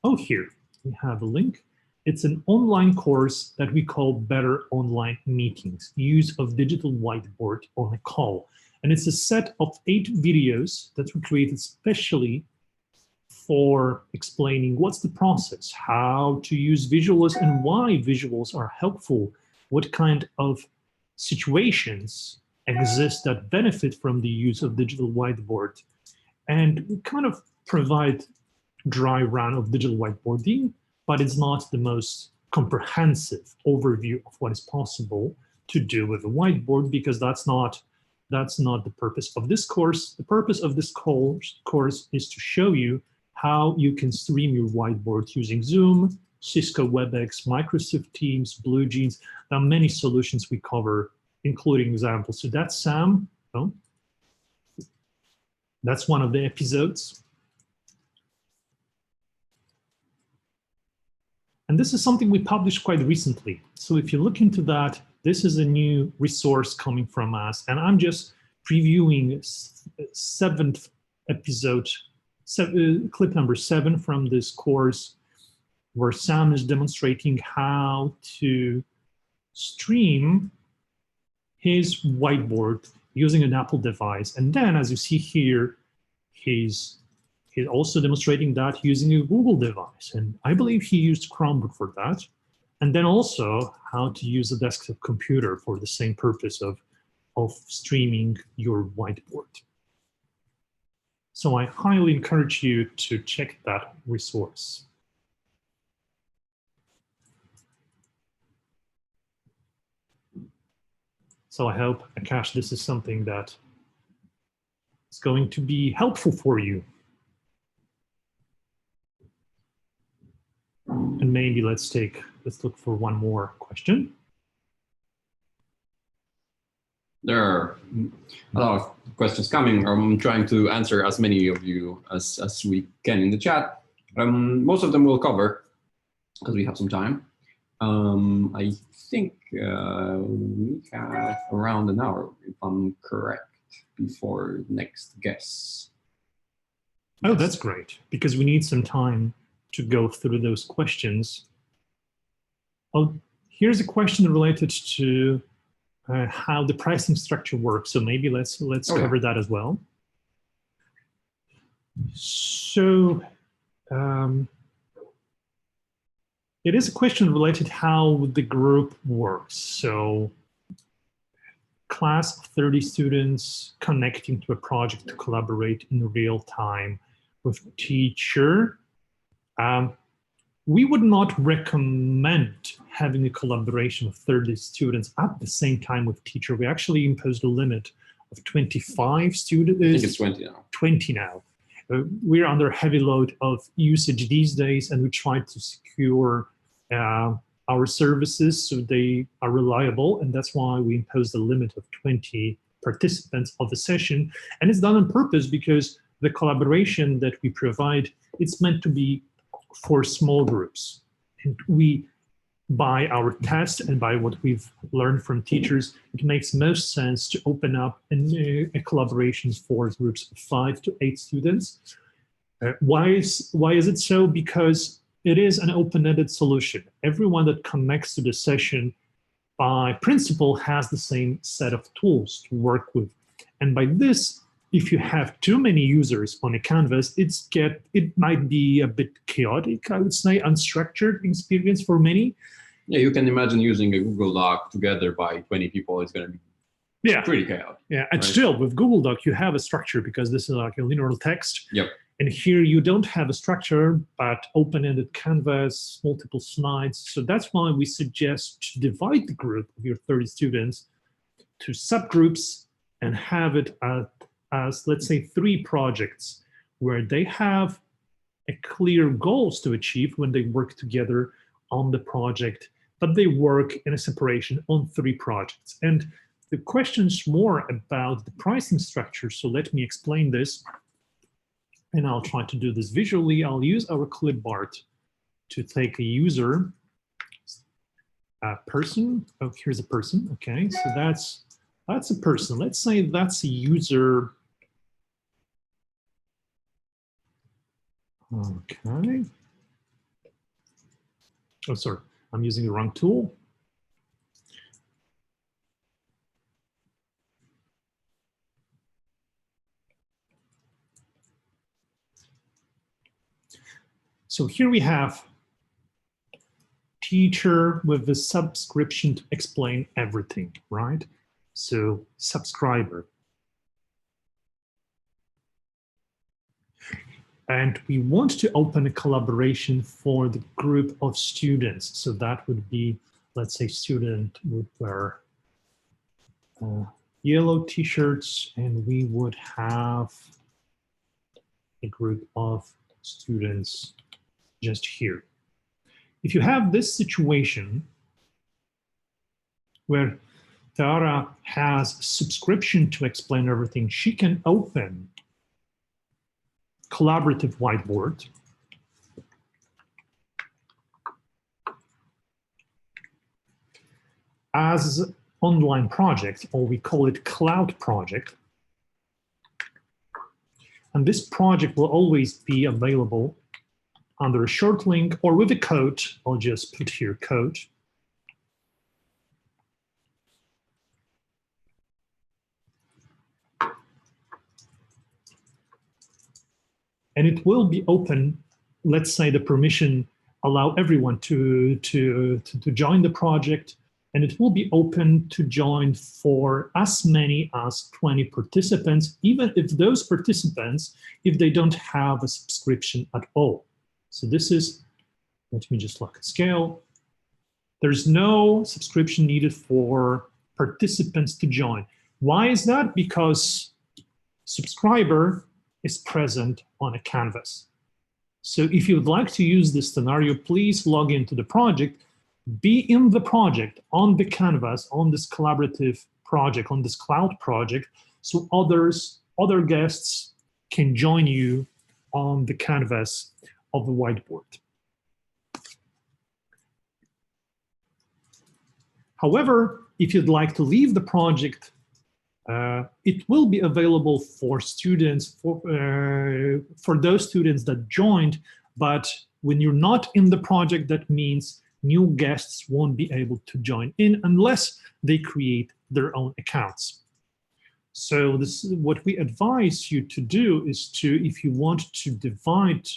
Oh, here we have a link. It's an online course that we call Better Online Meetings, Use of Digital Whiteboard on a Call. And it's a set of 8 videos that we created specially for explaining what's the process, how to use visuals and why visuals are helpful, what kind of situations exist that benefit from the use of digital whiteboard. And we kind of provide dry run of digital whiteboarding, but it's not the most comprehensive overview of what is possible to do with a whiteboard, because that's not the purpose of this course. The purpose of this course is to show you how you can stream your whiteboard using Zoom, Cisco WebEx, Microsoft Teams, BlueJeans. There are many solutions we cover, including examples. So that's Sam. Oh, that's one of the episodes. And this is something we published quite recently. So if you look into that, this is a new resource coming from us. And I'm just previewing 7th episode, clip number 7 from this course, where Sam is demonstrating how to stream his whiteboard using an Apple device. And then, as you see here, he's also demonstrating that using a Google device. And I believe he used Chromebook for that. And then also how to use a desktop computer for the same purpose of streaming your whiteboard. So I highly encourage you to check that resource. So I hope, Akash, this is something that is going to be helpful for you. And maybe let's look for one more question. There are a lot of questions coming. I'm trying to answer as many of you as we can in the chat. Most of them we'll cover because we have some time. I think we have around an hour, if I'm correct, before next guess. Oh, that's great, because we need some time to go through those questions. Oh, here's a question related to how the pricing structure works. So maybe let's cover that as well. So it is a question related how the group works. So class of 30 students connecting to a project to collaborate in real time with teacher. We would not recommend having a collaboration of 30 students at the same time with teacher. We actually imposed a limit of 25 students. I think it's 20 now. 20 now. We're under heavy load of usage these days, and we try to secure our services so they are reliable, and that's why we imposed a limit of 20 participants of the session. And it's done on purpose because the collaboration that we provide, it's meant to be for small groups. And we, by our test and by what we've learned from teachers, it makes most sense to open up a collaboration for groups of 5 to 8 students. Why is it so? Because it is an open-ended solution. Everyone that connects to the session by principle has the same set of tools to work with. And by this, if you have too many users on a canvas, it might be a bit chaotic, I would say, unstructured experience for many. Yeah, you can imagine using a Google Doc together by 20 people. It's going to be pretty chaotic. Yeah, and right? Still with Google Doc, you have a structure because this is like a linear text. Yep. And here you don't have a structure, but open-ended canvas, multiple slides. So that's why we suggest to divide the group of your 30 students to subgroups and have it as, let's say, 3 projects where they have a clear goals to achieve when they work together on the project, but they work in a separation on 3 projects. And the question's more about the pricing structure. So let me explain this. And I'll try to do this visually. I'll use our clipboard to take a user, a person. Oh, here's a person. Okay, so that's a person. Let's say that's a user. Okay. Oh, sorry, I'm using the wrong tool. So here we have teacher with the subscription to explain everything, right? So subscriber. And we want to open a collaboration for the group of students. So that would be, let's say, student would wear yellow t-shirts, and we would have a group of students just here. If you have this situation where Tara has subscription to explain everything, she can open collaborative whiteboard. As online project, or we call it cloud project. And this project will always be available under a short link or with a code. I'll just put here code. And it will be open. Let's say the permission allow everyone to join the project, and it will be open to join for as many as 20 participants, even if those participants, if they don't have a subscription at all. So this is, let me just look at scale. There's no subscription needed for participants to join. Why is that? Because subscriber is present on a canvas. So if you would like to use this scenario, please log into the project, be in the project on the canvas, on this collaborative project, on this cloud project, so other guests can join you on the canvas of the whiteboard. However, if you'd like to leave the project, it will be available for students, for those students that joined, but when you're not in the project, that means new guests won't be able to join in unless they create their own accounts. So this is what we advise you to do is to, if you want to divide,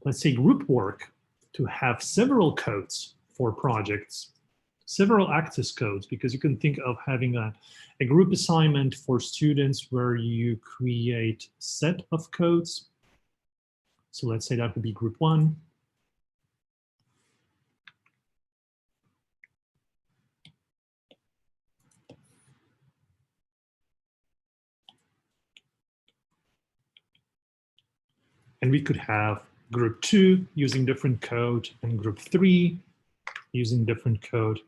let's say group work, to have several codes for projects, several access codes, because you can think of having a group assignment for students where you create a set of codes. So let's say that would be group 1. And we could have group 2 using different code and group 3 using different code.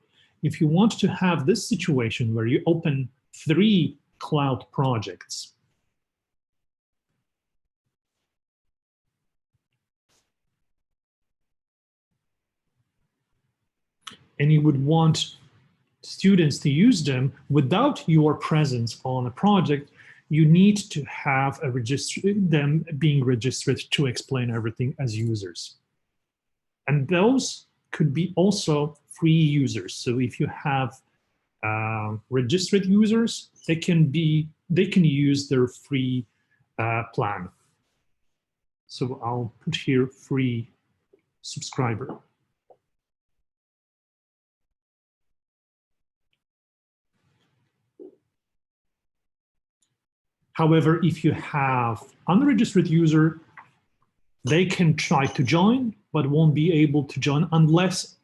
If you want to have this situation where you open 3 cloud projects, and you would want students to use them without your presence on a project, you need to have them being registered to explain everything as users. And those could be also free users. So if you have registered users, they can use their free plan. So I'll put here free subscriber. However, if you have unregistered user, they can try to join, but won't be able to join unless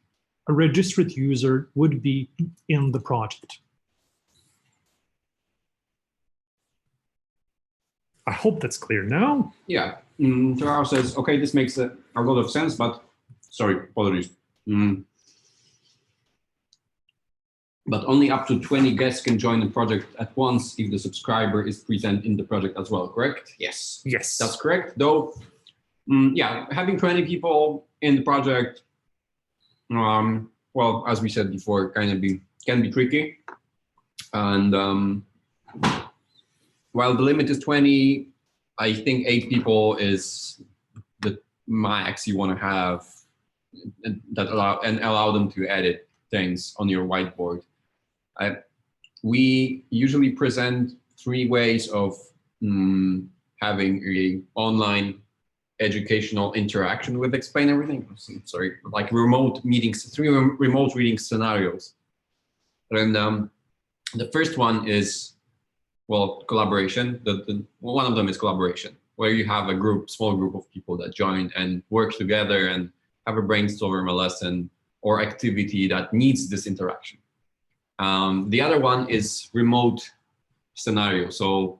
a registered user would be in the project. I hope that's clear now. Yeah, Terao says, okay, this makes a lot of sense, but sorry, apologies. But only up to 20 guests can join the project at once if the subscriber is present in the project as well, correct? Yes. Yes. That's correct. Though, yeah, having 20 people in the project, well, as we said before, can be tricky. And while the limit is 20, I think 8 people is the max you want to have that allow them to edit things on your whiteboard. We usually present 3 ways of having an online educational interaction with Explain Everything. Sorry, like remote meetings, 3 remote reading scenarios. And the first one is, well, collaboration. One of them is collaboration, where you have a small group of people that join and work together and have a brainstorm, a lesson, or activity that needs this interaction. The other one is remote scenario. So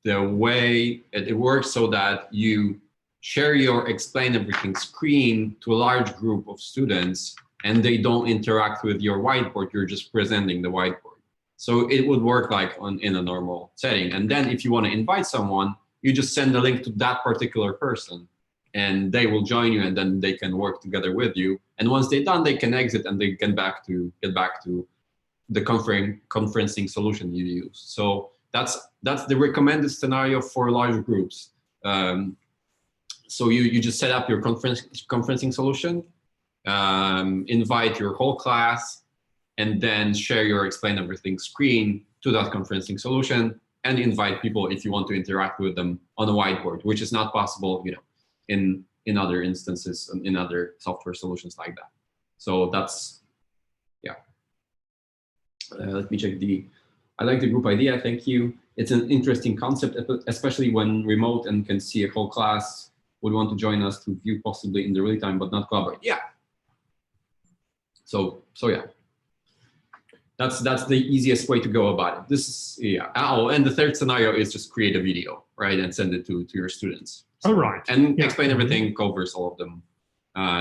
the way it works so that you share your Explain Everything screen to a large group of students and they don't interact with your whiteboard, you're just presenting the whiteboard. So it would work like in a normal setting. And then if you want to invite someone, you just send a link to that particular person and they will join you and then they can work together with you. And once they're done, they can exit and they get back to the conferencing solution you use. So that's the recommended scenario for large groups. So you just set up your conferencing solution, invite your whole class, and then share your Explain Everything screen to that conferencing solution and invite people if you want to interact with them on a whiteboard, which is not possible, in other instances, in other software solutions like that. So that's, yeah. Let me check I like the group idea, thank you. It's an interesting concept, especially when remote and can see a whole class would want to join us to view possibly in the real time, but not collaborate. Yeah. So yeah. That's the easiest way to go about it. This is, yeah. Oh, and the third scenario is just create a video, right, and send it to your students. All right. And Explain Everything covers all of them.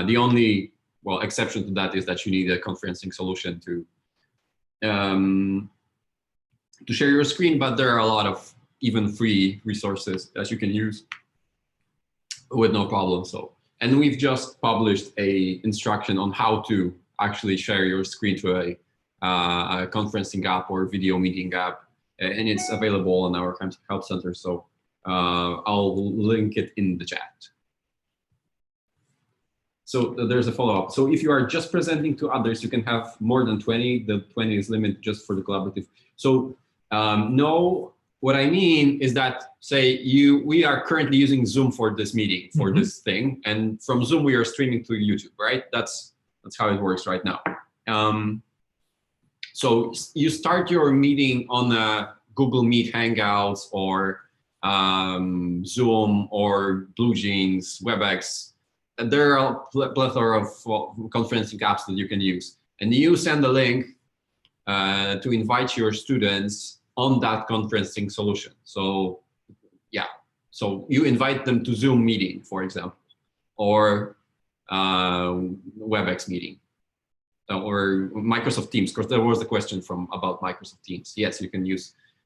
The only, well, exception to that is that you need a conferencing solution to share your screen, but there are a lot of even free resources that you can use with no problem. So, and we've just published a instruction on how to actually share your screen to a conferencing app or video meeting app, and it's available on our help center. So I'll link it in the chat. So there's a follow-up. So if you are just presenting to others, you can have more than 20. The 20 is limited just for the collaborative. So no, what I mean is that, say we are currently using Zoom for this meeting, for this thing, and from Zoom we are streaming to YouTube, right? That's how it works right now. So you start your meeting on a Google Meet Hangouts or Zoom or BlueJeans, WebEx. There are a plethora of conferencing apps that you can use. And you send a link to invite your students on that conferencing solution. So yeah, so you invite them to Zoom meeting, for example, or WebEx meeting, or Microsoft Teams, because there was a question about Microsoft Teams. Yes, you can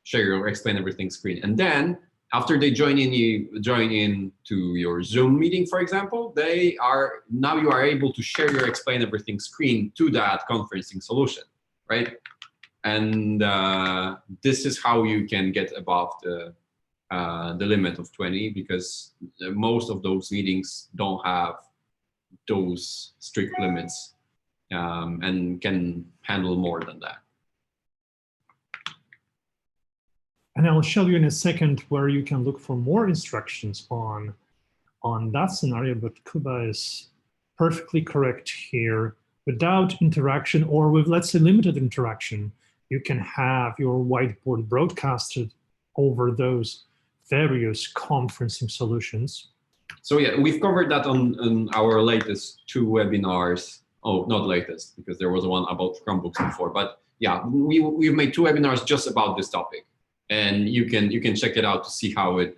share or explain everything screen. And then after they join in to your Zoom meeting, for example, now you are able to share your explain everything screen to that conferencing solution, right? And this is how you can get above the limit of 20, because most of those meetings don't have those strict limits and can handle more than that. And I'll show you in a second where you can look for more instructions on that scenario, but Kuba is perfectly correct here. Without interaction, or with, let's say, limited interaction, you can have your whiteboard broadcasted over those various conferencing solutions. So yeah, we've covered that on our latest 2 webinars. Oh, not latest, because there was one about Chromebooks before, but yeah, we've made 2 webinars just about this topic. And you can check it out to see how we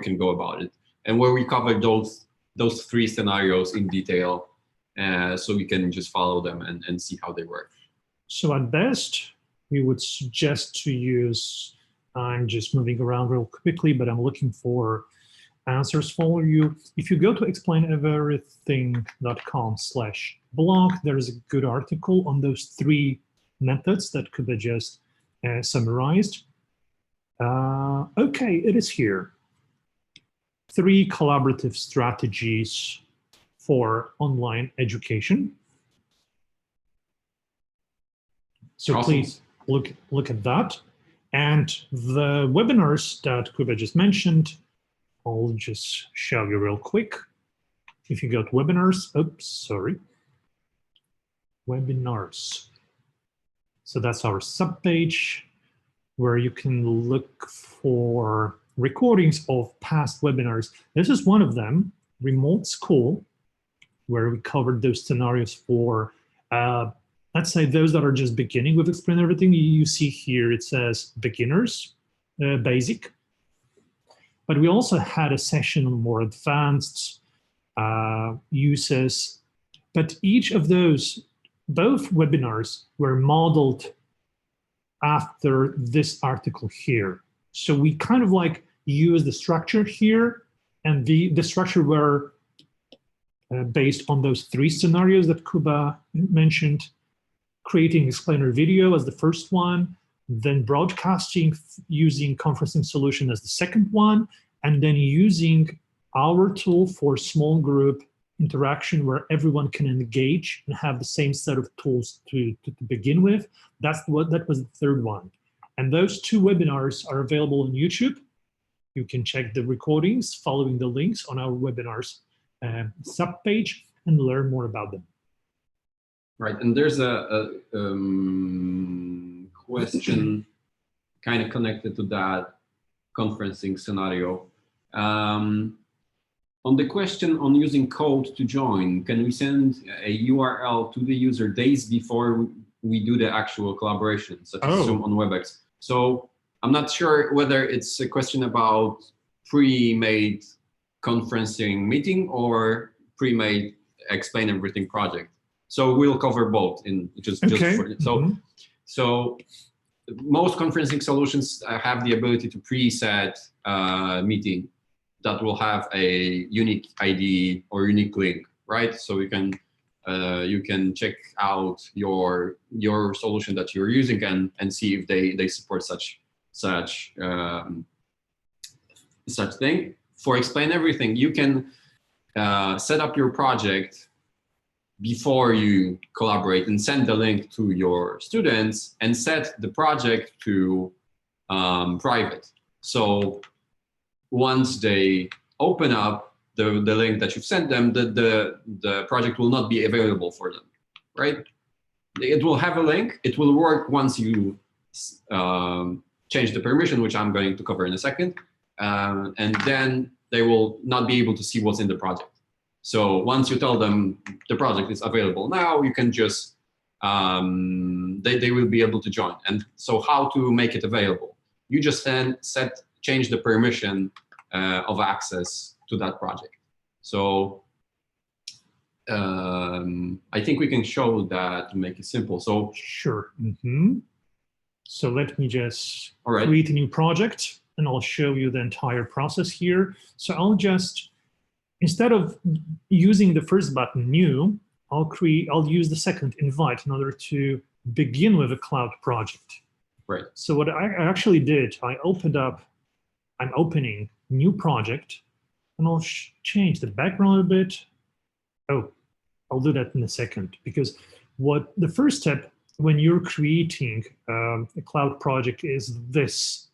can go about it, and where we cover those 3 scenarios in detail, so you can just follow them and see how they work. So at best, we would suggest to use. I'm just moving around real quickly, but I'm looking for answers for you. If you go to explaineverything.com/blog, there's a good article on those 3 methods that Kuba just summarized. Okay, it is here. 3 collaborative strategies for online education. So awesome. Please look at that. And the webinars that Kuba just mentioned, I'll just show you real quick. If you go to webinars, webinars. So that's our subpage, where you can look for recordings of past webinars. This is one of them, Remote School, where we covered those scenarios for, let's say, those that are just beginning with Explain Everything. You see here, it says beginners, basic. But we also had a session on more advanced uses. But each of those, both webinars were modeled after this article here. So we kind of like use the structure here, and the structure were based on those 3 scenarios that Kuba mentioned, creating explainer video as the first one, then broadcasting using conferencing solution as the second one, and then using our tool for small group interaction where everyone can engage and have the same set of tools to begin with. That was the third one. And those 2 webinars are available on YouTube. You can check the recordings following the links on our webinars subpage and learn more about them. Right, and there's a question kind of connected to that conferencing scenario. On the question on using code to join, can we send a URL to the user days before we do the actual collaboration, such as Zoom on WebEx? So I'm not sure whether it's a question about pre-made conferencing meeting or pre-made Explain Everything project. So we'll cover both in just for, so most conferencing solutions have the ability to preset meeting that will have a unique ID or unique link, right? So you can you can check out your solution that you're using and see if they support such thing. For Explain Everything, you can set up your project before you collaborate and send the link to your students and set the project to private. So once they open up the link that you've sent them, the project will not be available for them, right? It will have a link. It will work once you change the permission, which I'm going to cover in a second. And then they will not be able to see what's in the project. So once you tell them the project is available now, you can just, they will be able to join. And so how to make it available? You just then change the permission of access to that project. So I think we can show that to make it simple. So sure. So let me just right. create a new project and I'll show you the entire process here. So I'll just, instead of using the first button, new, I'll use the second, invite, in order to begin with a cloud project. Right. So what I actually did, I'm opening new project, and I'll change the background a bit. Oh, I'll do that in a second, because what the first step when you're creating a cloud project is this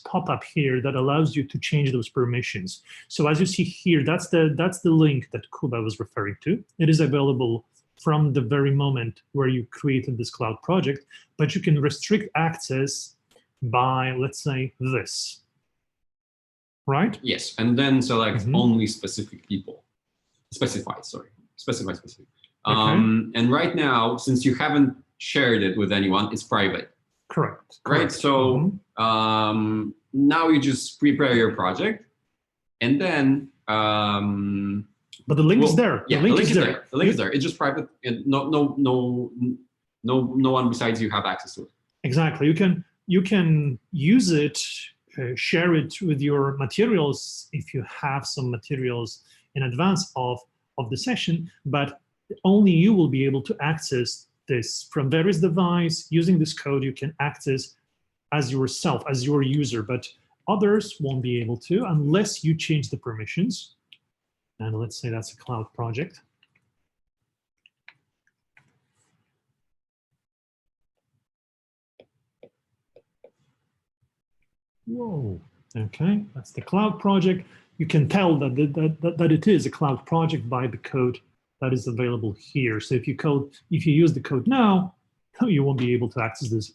pop-up here that allows you to change those permissions. So as you see here, that's the link that Kuba was referring to. It is available from the very moment where you created this cloud project, but you can restrict access by, let's say, this. Right? Yes, and then select only specific people. Specify specific. Okay. And right now, since you haven't shared it with anyone, it's private. Correct. Right. So now you just prepare your project, and then. But the link is there. Yeah, the link is there. The link is there. It's just private, and no one besides you have access to it. Exactly. You can use it. Share it with your materials if you have some materials in advance of the session, but only you will be able to access this from various devices. Using this code, you can access as yourself, as your user, but others won't be able to unless you change the permissions. And let's say that's a cloud project. Whoa, okay, that's the cloud project. You can tell that it is a cloud project by the code that is available here. So if you use the code now, you won't be able to access this.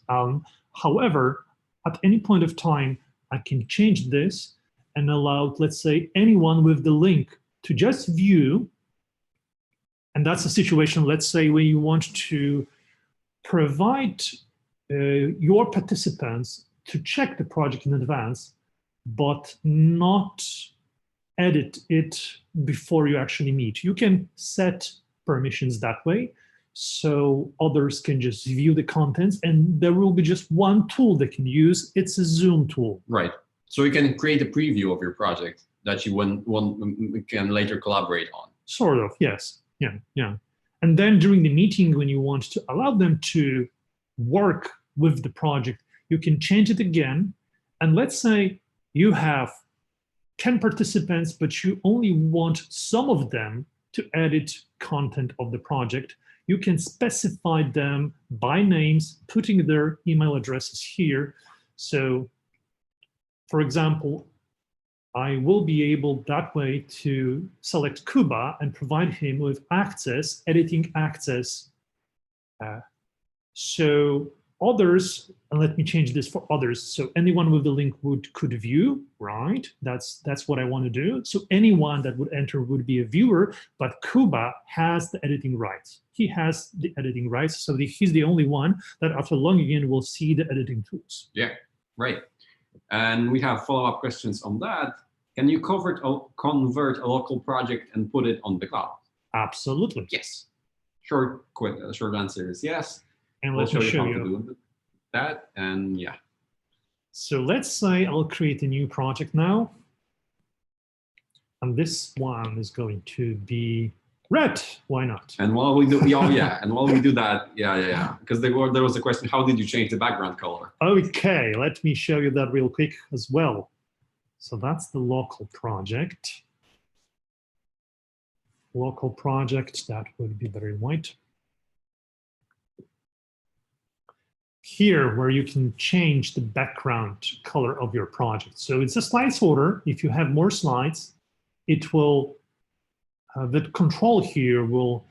However, at any point of time, I can change this and allow, let's say, anyone with the link to just view. And that's a situation, let's say, where you want to provide your participants to check the project in advance, but not edit it before you actually meet. You can set permissions that way, so others can just view the contents, and there will be just one tool they can use. It's a Zoom tool. Right. So you can create a preview of your project that you can later collaborate on. Sort of, yes. Yeah. And then during the meeting, when you want to allow them to work with the project, you can change it again. And let's say you have 10 participants, but you only want some of them to edit content of the project. You can specify them by names, putting their email addresses here. So, for example, I will be able that way to select Kuba and provide him with access, editing access. So others, and let me change this for others. So anyone with the link could view, right? That's what I want to do. So anyone that would enter would be a viewer, but Kuba has the editing rights. He has the editing rights, so he's the only one that after logging in will see the editing tools. Yeah, right. And we have follow-up questions on that. Can you convert a local project and put it on the cloud? Absolutely. Yes. Short answer is yes. And we'll let me show how you to do that. And yeah. So let's say I'll create a new project now. And this one is going to be Red, why not? And while we do, and while we do that, because there was a question, how did you change the background color? Okay, let me show you that real quick as well. So that's the local project. Local project, that would be better in white. Here, where you can change the background color of your project. So it's a slide sorter. If you have more slides, it will, the control here will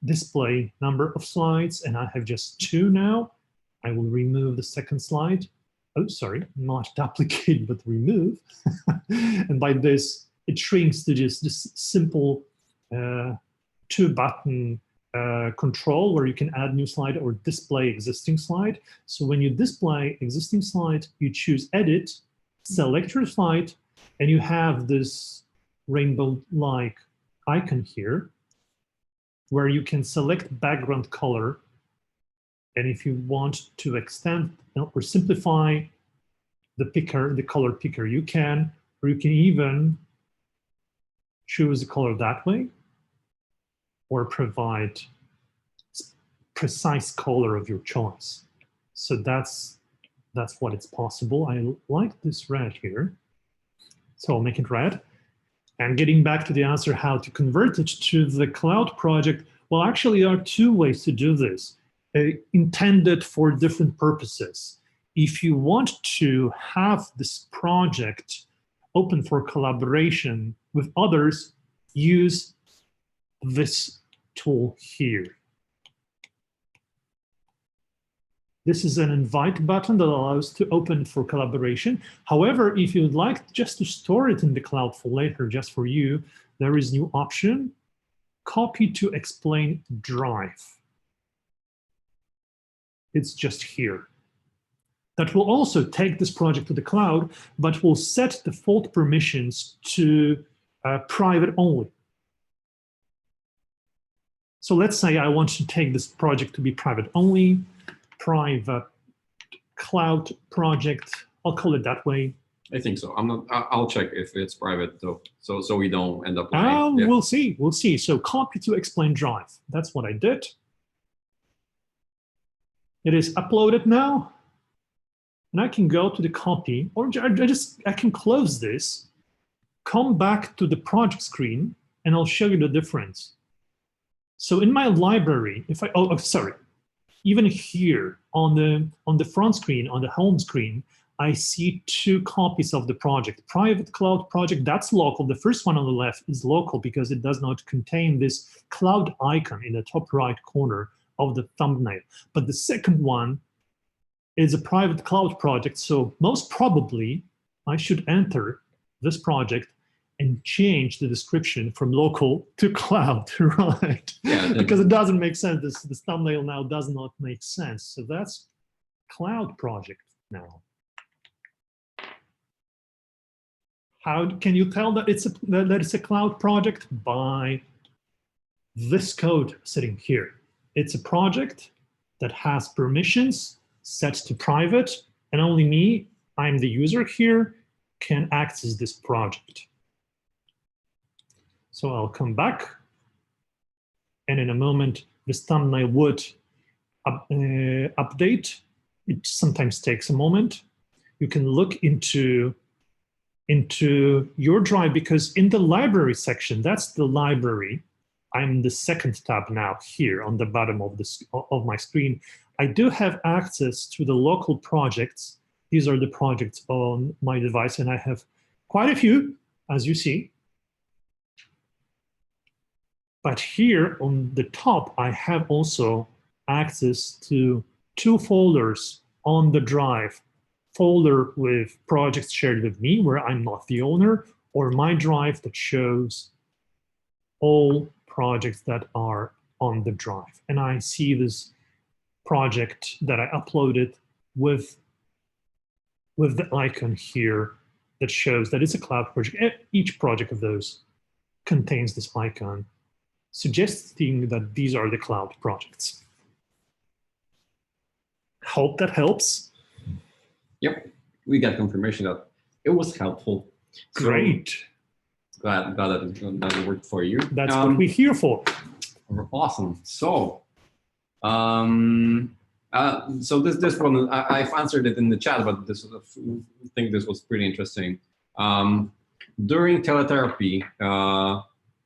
display number of slides, and I have just 2 now. I will remove the second slide. Oh, sorry, not duplicate, but remove. And by this, it shrinks to just this simple 2-button control where you can add new slide or display existing slide. So when you display existing slide, you choose Edit, select your slide, and you have this rainbow-like icon here where you can select background color. And if you want to extend or simplify the picker, the color picker, you can, or you can even choose the color that way, or provide precise color of your choice. So that's what it's possible. I like this red here, so I'll make it red. And getting back to the answer, how to convert it to the cloud project, well, actually there are 2 ways to do this, intended for different purposes. If you want to have this project open for collaboration with others, use this tool here. This is an invite button that allows to open for collaboration. However, if you'd like just to store it in the cloud for later, just for you, there is a new option, copy to explain drive. It's just here. That will also take this project to the cloud, but will set default permissions to private only. So let's say I want to take this project to be private only, private cloud project. I'll call it that way. I think so. I'll check if it's private though, so we don't end up. We'll see. We'll see. So copy to explain drive. That's what I did. It is uploaded now, and I can go to the copy, or I can close this, come back to the project screen, and I'll show you the difference. So in my library, if I sorry, even here on the front screen, on the home screen, I see 2 copies of the project. Private cloud project, that's local. The first one on the left is local because it does not contain this cloud icon in the top right corner of the thumbnail. But the second one is a private cloud project. So most probably I should enter this project and change the description from local to cloud, right? Yeah, because it doesn't make sense. This thumbnail now does not make sense. So that's cloud project now. How can you tell that it's a cloud project? By this code sitting here. It's a project that has permissions set to private, and only me, I'm the user here, can access this project. So I'll come back, and in a moment, this thumbnail would update. It sometimes takes a moment. You can look into your drive, because in the library section, that's the library. I'm in the second tab now here on the bottom of my screen. I do have access to the local projects. These are the projects on my device, and I have quite a few, as you see. But here on the top, I have also access to 2 folders on the drive. Folder with projects shared with me, where I'm not the owner, or my drive that shows all projects that are on the drive. And I see this project that I uploaded with the icon here that shows that it's a cloud project. Each project of those contains this icon, suggesting that these are the cloud projects. Hope that helps. Yep, we got confirmation that it was helpful. Great. Glad that it worked for you. That's what we're here for. Awesome. So, so this one I've answered it in the chat, but I think this was pretty interesting. During teletherapy,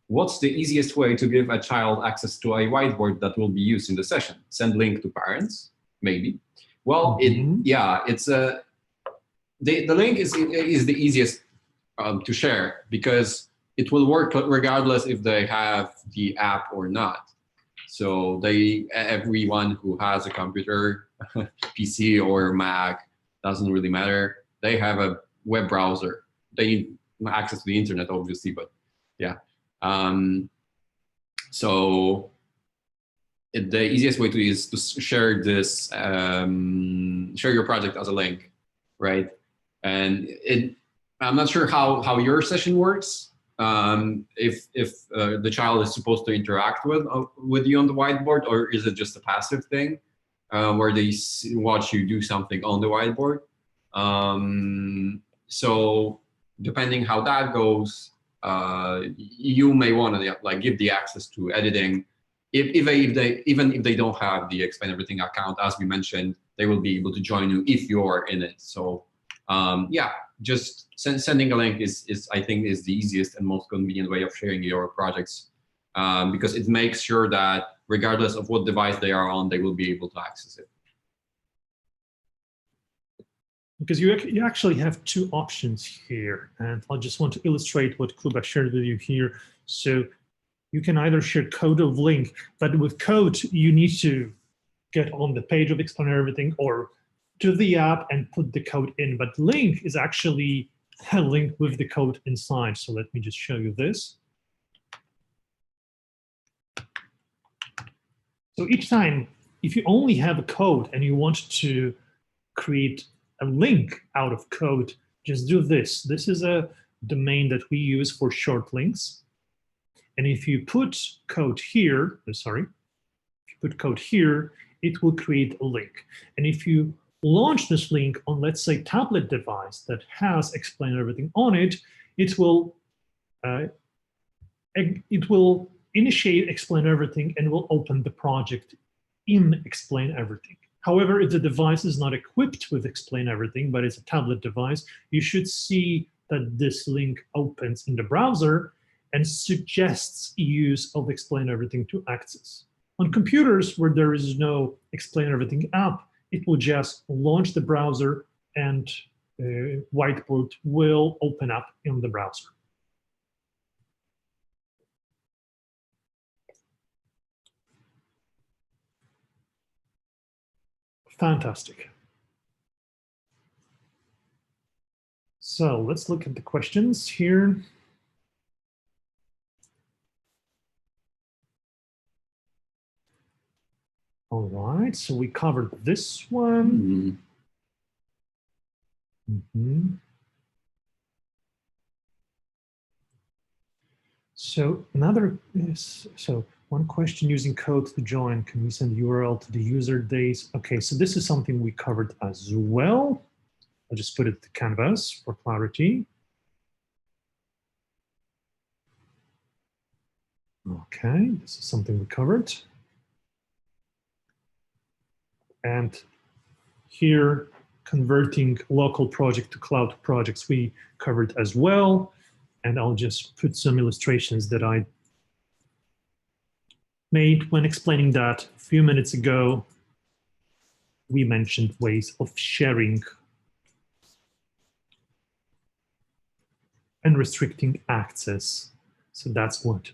what's the easiest way to give a child access to a whiteboard that will be used in the session? Send link to parents, maybe. Well, it's the link is the easiest to share because it will work regardless if they have the app or not. So everyone who has a computer, PC or Mac, doesn't really matter. They have a web browser. They need access to the internet, obviously, but yeah. So the easiest way is to share this, share your project as a link, right? And I'm not sure how your session works. If the child is supposed to interact with you on the whiteboard, or is it just a passive thing where they watch you do something on the whiteboard? So depending how that goes, you may want to give the access to editing. Even if they don't have the Explain Everything account, as we mentioned, they will be able to join you if you're in it. So yeah, just sending a link is I think is the easiest and most convenient way of sharing your projects, because it makes sure that regardless of what device they are on, they will be able to access it. Because you actually have two options here, and I just want to illustrate what Kuba shared with you here. So you can either share code or link, but with code, you need to get on the page of Explain Everything or to the app and put the code in. But link is actually a link with the code inside. So let me just show you this. So each time, if you only have a code and you want to create a link out of code, just do this. This is a domain that we use for short links. And if you put code here, if you put code here, it will create a link. And if you launch this link on, let's say, tablet device that has Explain Everything on it, it will initiate Explain Everything and will open the project in Explain Everything. However, if the device is not equipped with Explain Everything, but it's a tablet device, you should see that this link opens in the browser and suggests use of Explain Everything to access. On computers where there is no Explain Everything app, it will just launch the browser and Whiteboard will open up in the browser. Fantastic. So let's look at the questions here. All right, so we covered this one. So another is, so one question, using code to join, can we send URL to the user days? Okay, so this is something we covered as well. I'll just put it to Canvas for clarity. Okay, this is something we covered. And here, converting local project to cloud projects, we covered as well. And I'll just put some illustrations that I made when explaining that a few minutes ago. We mentioned ways of sharing and restricting access. So that's what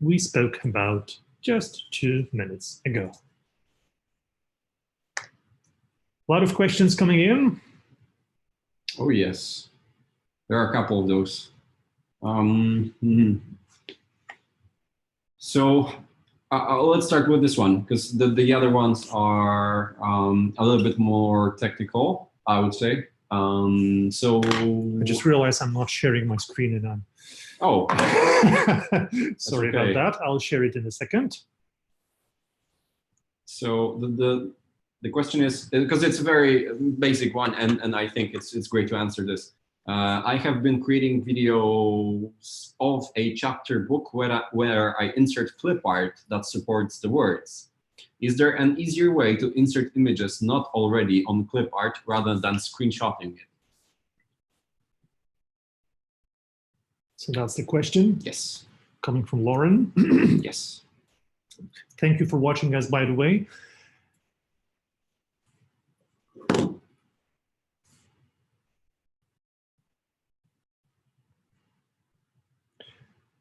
we spoke about just 2 minutes ago. A lot of questions coming in. Oh, yes. There are a couple of those. So let's start with this one, because the other ones are a little bit more technical, I would say. So I just realized I'm not sharing my screen and I'm... Oh. Sorry about that. I'll share it in a second. So the question is, because it's a very basic one, and I think it's great to answer this. I have been creating videos of a chapter book where I insert clip art that supports the words. Is there an easier way to insert images not already on clip art rather than screenshotting it? So that's the question. Yes. Coming from Lauren. Yes. Thank you for watching, guys, by the way.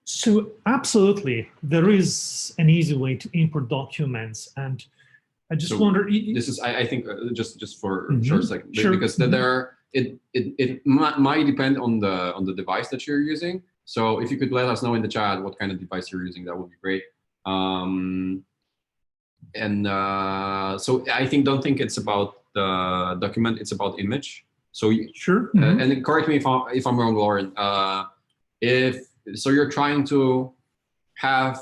So absolutely, there is an easy way to import documents, and I just wonder. This is, I think, just for Mm-hmm. short second, Sure. because it might depend on the device that you're using. So if you could let us know in the chat what kind of device you're using, that would be great. So I don't think it's about the document; it's about image. So Sure. And correct me if I'm wrong, Lauren. So you're trying to have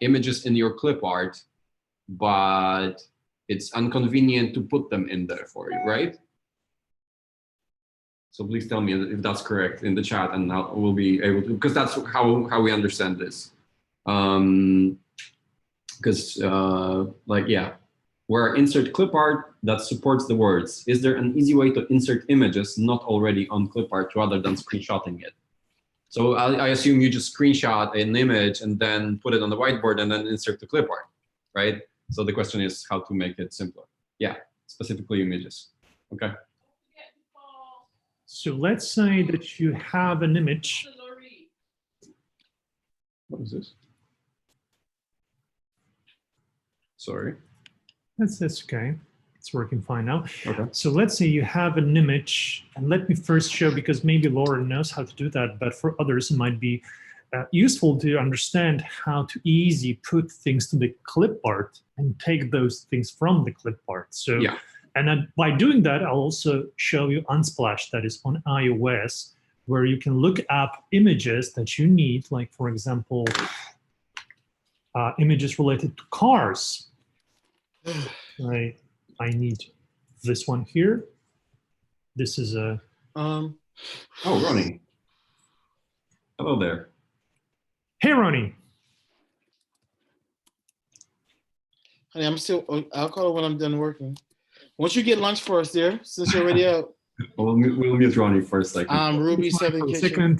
images in your clip art, but it's inconvenient to put them in there for you, right? So please tell me if that's correct in the chat, and we'll be able to, because that's how we understand this. Because where insert clip art that supports the words. Is there an easy way to insert images not already on clip art rather than screenshotting it? So I assume you just screenshot an image and then put it on the whiteboard and then insert the clip art, right? So the question is how to make it simpler. Yeah, specifically images. Okay. So let's say that you have an image. What is this? Sorry. That's okay. It's working fine now. Okay. So let's say you have an image, and let me first show, because maybe Lauren knows how to do that, but for others it might be useful to understand how to easily put things to the clip art and take those things from the clip art. So, yeah. And then by doing that, I'll also show you Unsplash, that is on iOS, where you can look up images that you need, like, for example, images related to cars. I need this one here. This is a... Oh, Ronnie. Hello there. Hey, Ronnie. Honey, I'll call her when I'm done working. Once you get lunch for us there, since you're already out. We'll mute Ronnie for a second. Ruby 7 Kitchen.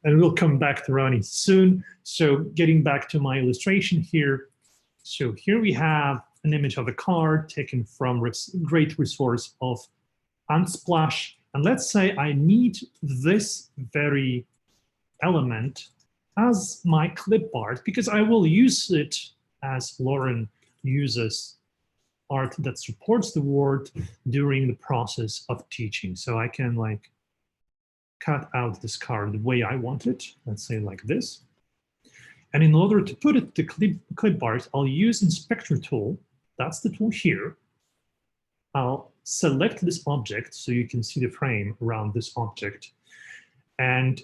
And we'll come back to Ronnie soon. So getting back to my illustration here. So here we have an image of a car taken from great resource of Unsplash. And let's say I need this very element as my clip art, because I will use it as Lauren uses art that supports the word during the process of teaching. So I can like cut out this car the way I want it, let's say like this. And in order to put it to clip art, I'll use Inspector tool. That's the tool here. I'll select this object so you can see the frame around this object. And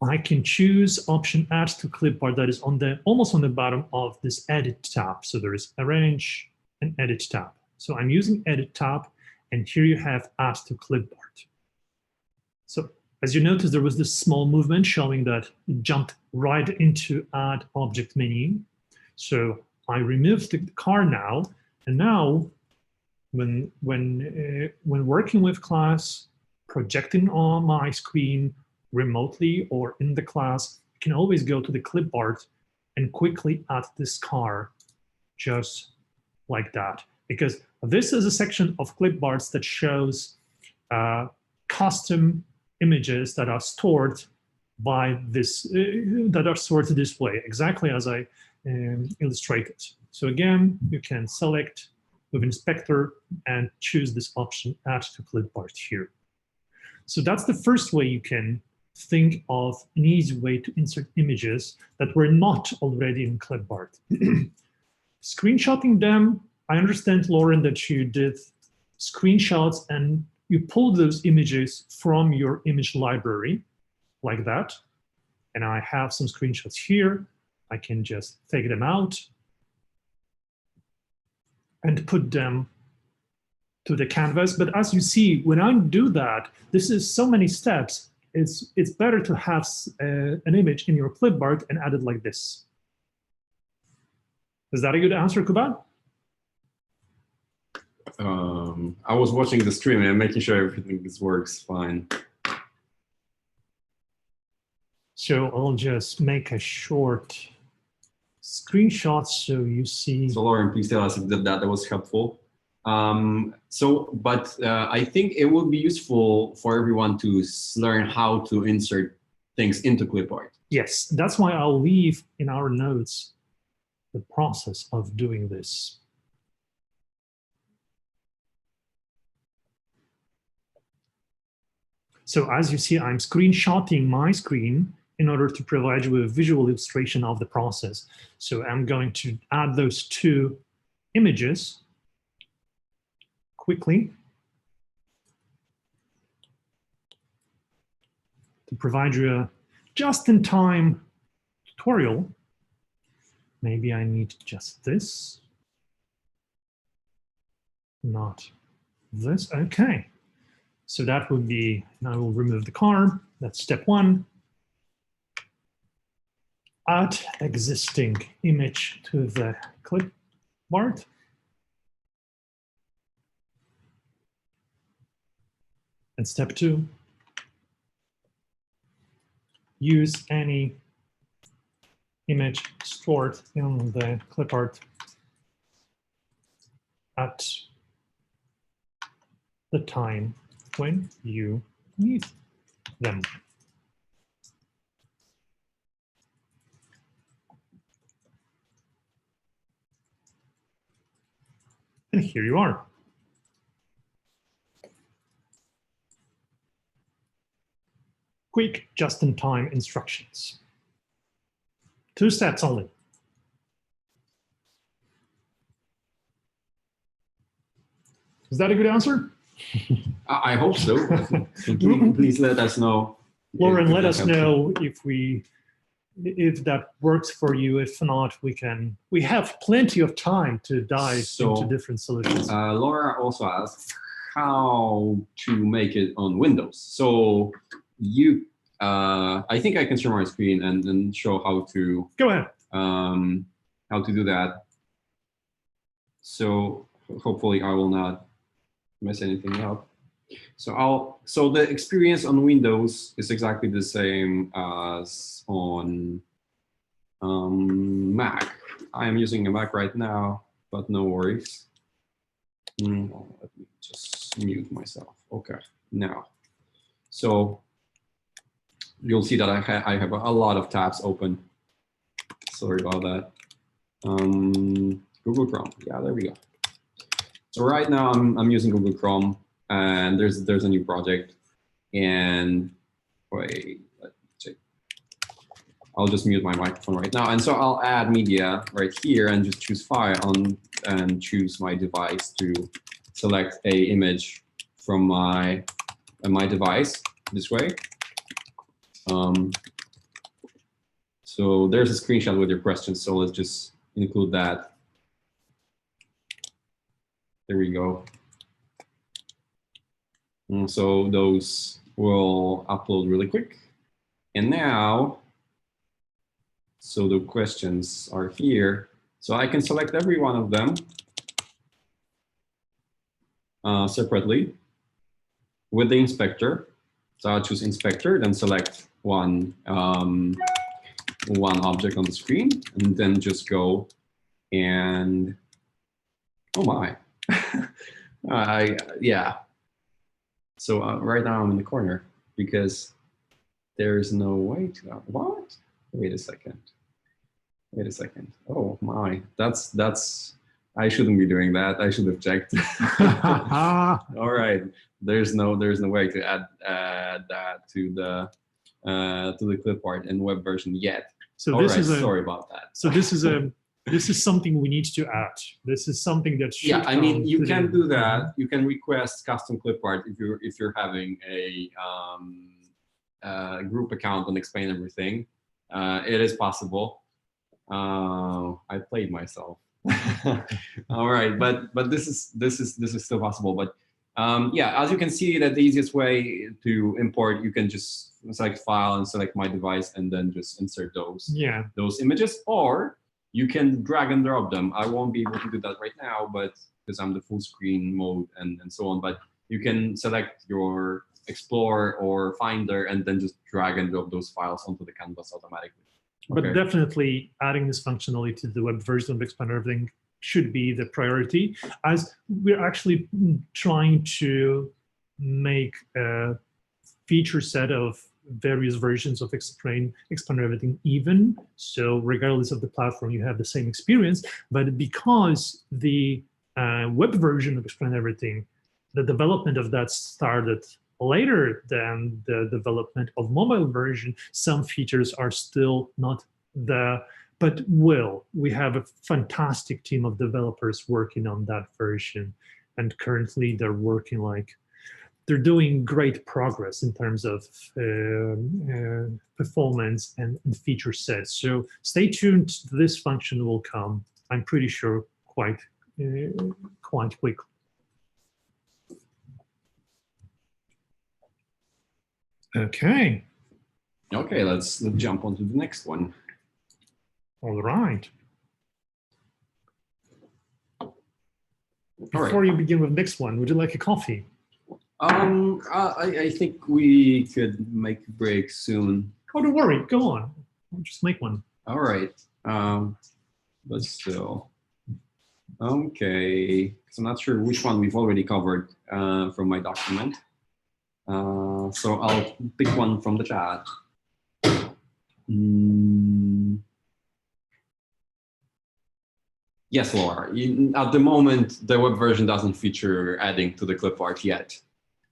I can choose option add to clipboard that is on the almost on the bottom of this edit tab. So there is arrange and edit tab. So I'm using edit tab, and here you have add to clipboard. So as you notice, there was this small movement showing that it jumped right into add object menu. So I removed the car now, and now when working with class, projecting on my screen remotely or in the class, you can always go to the clipboard and quickly add this car just like that. Because this is a section of clipboards that shows custom images that are stored by this, that are stored this way, exactly as I illustrated. So again, you can select with Inspector and choose this option, add to clipboard here. So that's the first way you can think of an easy way to insert images that were not already in clipboard. Screenshotting them, I understand, Lauren, that you did screenshots and you pulled those images from your image library like that. And I have some screenshots here. I can just take them out and put them to the canvas. But as you see, when I do that, this is so many steps. It's better to have an image in your clipboard and add it like this. Is that a good answer, Kuban? I was watching the stream and making sure everything works fine. So I'll just make a short screenshot so you see. So Lauren, please tell us if that was helpful. But I think it would be useful for everyone to learn how to insert things into clipboard. Yes, that's why I'll leave in our notes the process of doing this. So as you see, I'm screenshotting my screen in order to provide you with a visual illustration of the process. So I'm going to add those two images quickly to provide you a just-in-time tutorial. Maybe I need just this, not this. Okay. So that would be, and I will remove the car. That's step one. Add existing image to the clipboard. And step two, use any image stored in the clipboard at the time when you need them. And here you are. Quick, just-in-time instructions. 2 steps only. Is that a good answer? I hope so. Please let us know. Lauren, let us know if that works for you. If not, we have plenty of time to dive into different solutions. Laura also asked how to make it on Windows. So I think I can share my screen and show how to go ahead. How to do that. So hopefully I will not mess anything up. So the experience on Windows is exactly the same as on Mac. I am using a Mac right now, but no worries. Let me just mute myself. Okay, now. So you'll see that I have a lot of tabs open. Sorry about that. Google Chrome. Yeah, there we go. So right now I'm using Google Chrome, and there's a new project. And wait, let me check. I'll just mute my microphone right now. And so I'll add media right here and just choose file and choose my device to select a image from my device this way. So there's a screenshot with your questions. So let's just include that. There we go. And so those will upload really quick. And now, so the questions are here. So I can select every one of them separately with the inspector. So I'll choose inspector, then select one object on the screen, and then just go and, oh my. Yeah. So right now I'm in the corner because there's no way to, what? Wait a second. Wait a second. Oh my, that's, I shouldn't be doing that. I should have checked. All right. There's no way to add that to the clipboard and web version yet. So this is sorry about that. So this is something we need to add. This is something that should. Yeah, I mean, you can do that. You can request custom clipboard if you're having a group account and explain everything. It is possible. I played myself. All right, but this is still possible. But yeah, as you can see, that the easiest way to import, you can just select file and select my device, and then just insert those images, or you can drag and drop them. I won't be able to do that right now, but because I'm the full screen mode and so on. But you can select your Explorer or Finder and then just drag and drop those files onto the canvas automatically. But definitely adding this functionality to the web version of Explain Everything should be the priority, as we're actually trying to make a feature set of various versions of Explain Everything even. So regardless of the platform, you have the same experience. But because the web version of Explain Everything, the development of that started later than the development of mobile version, some features are still not there, but we have a fantastic team of developers working on that version. And currently they're working they're doing great progress in terms of performance and feature sets. So stay tuned, this function will come, I'm pretty sure, quite quickly. Okay. Okay, let's jump on to the next one. All right. Before you begin with the next one, would you like a coffee? I think we could make a break soon. Oh, don't worry, go on. I'll just make one. All right. But still. Okay, because I'm not sure which one we've already covered from my document. So I'll pick one from the chat. Yes, Laura. At the moment, the web version doesn't feature adding to the clip art yet.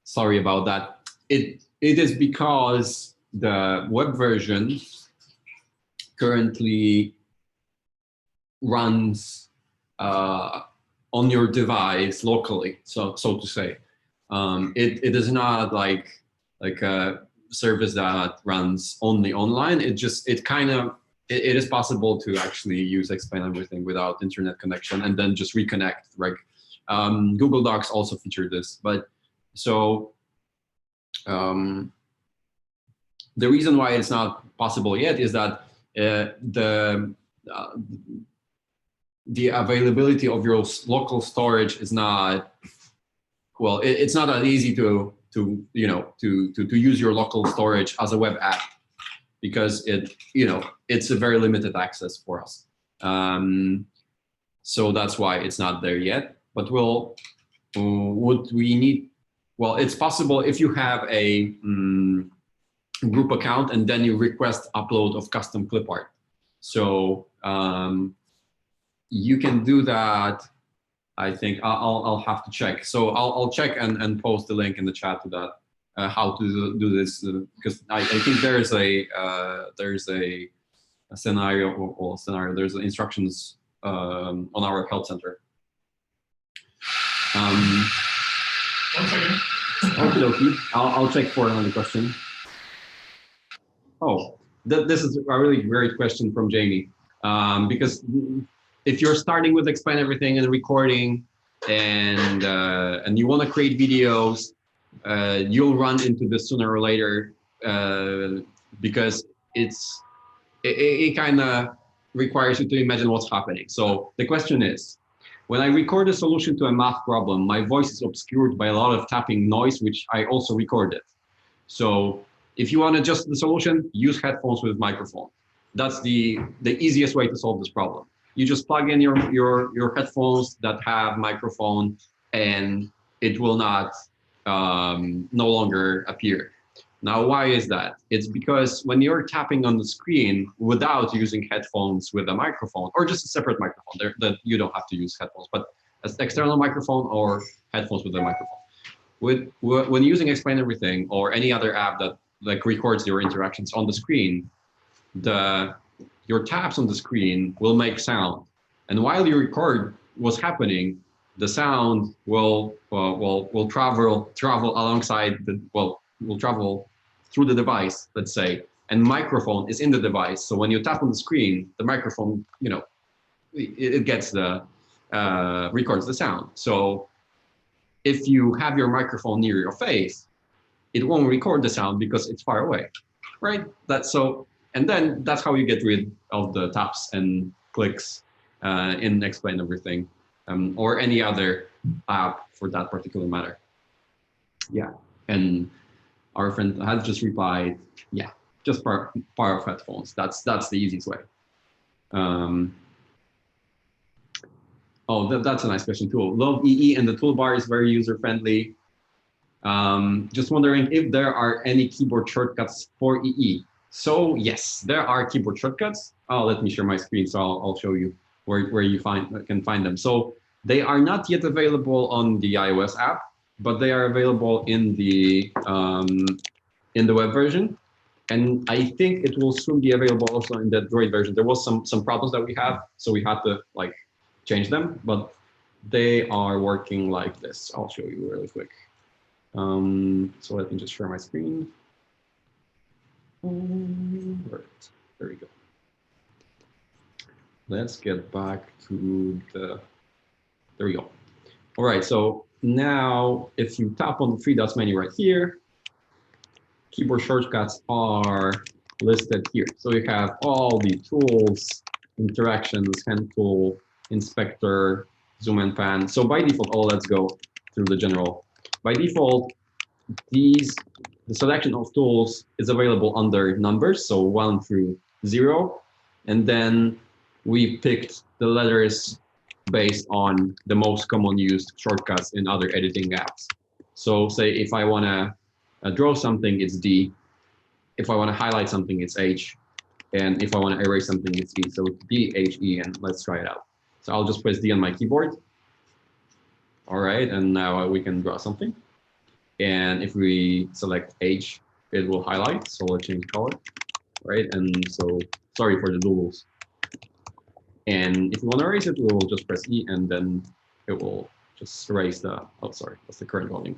Sorry about that. It is because the web version currently runs on your device locally, so to say. It is not like a service that runs only online. It is possible to actually use Explain Everything without internet connection and then just reconnect. Like Google Docs also featured this, but so the reason why it's not possible yet is that the availability of your local storage is not, well, it's not that easy to use your local storage as a web app, because it's a very limited access for us. So that's why it's not there yet. But it's possible if you have a group account and then you request upload of custom clip art. So you can do that. I think I'll have to check. So I'll check and post the link in the chat to that, how to do this, because I think there's a scenario, there's instructions on our help center. 1 second. Okie dokie. I'll check for another question. Oh, this is a really great question from Jamie, because if you're starting with Explain Everything and recording, and you want to create videos, you'll run into this sooner or later, because it kind of requires you to imagine what's happening. So the question is, when I record a solution to a math problem, my voice is obscured by a lot of tapping noise, which I also recorded. So if you want to adjust the solution, use headphones with microphone. That's the easiest way to solve this problem. You just plug in your headphones that have microphone, and it will not no longer appear. Now, why is that? It's because when you're tapping on the screen without using headphones with a microphone, or just a separate microphone, that you don't have to use headphones, but as external microphone or headphones with a microphone. When using Explain Everything or any other app that records your interactions on the screen, your taps on the screen will make sound, and while you record what's happening, the sound will travel alongside will travel through the device, let's say, and microphone is in the device. So when you tap on the screen, the microphone, it gets the records the sound. So if you have your microphone near your face, it won't record the sound because it's far away, right? And then that's how you get rid of the taps and clicks in Explain Everything, or any other app for that particular matter. Yeah, and our friend has just replied, yeah, just power of headphones. That's the easiest way. That's a nice question too. Love EE, and the toolbar is very user-friendly. Just wondering if there are any keyboard shortcuts for EE. So yes, there are keyboard shortcuts. Let me share my screen, so I'll show you where you can find them. So they are not yet available on the iOS app, but they are available in the web version. And I think it will soon be available also in the Android version. There was some problems that we have, so we had to change them, but they are working like this. I'll show you really quick. So let me just share my screen. Right, there we go. Let's get back to there we go. All right, so now if you tap on the 3 dots menu right here, keyboard shortcuts are listed here. So you have all the tools, interactions, hand tool, inspector, zoom and pan. So by default, let's go through the general. By default, the selection of tools is available under numbers, so 1 through 0. And then we picked the letters based on the most common used shortcuts in other editing apps. So say if I want to draw something, it's D. If I want to highlight something, it's H. And if I want to erase something, it's E. So D, H, E, and let's try it out. So I'll just press D on my keyboard. All right, and now we can draw something. And if we select H, it will highlight. So let's change color, right? And so sorry for the doodles. And if you want to erase it, we'll just press E, and then it will just erase the, oh, sorry, that's the current volume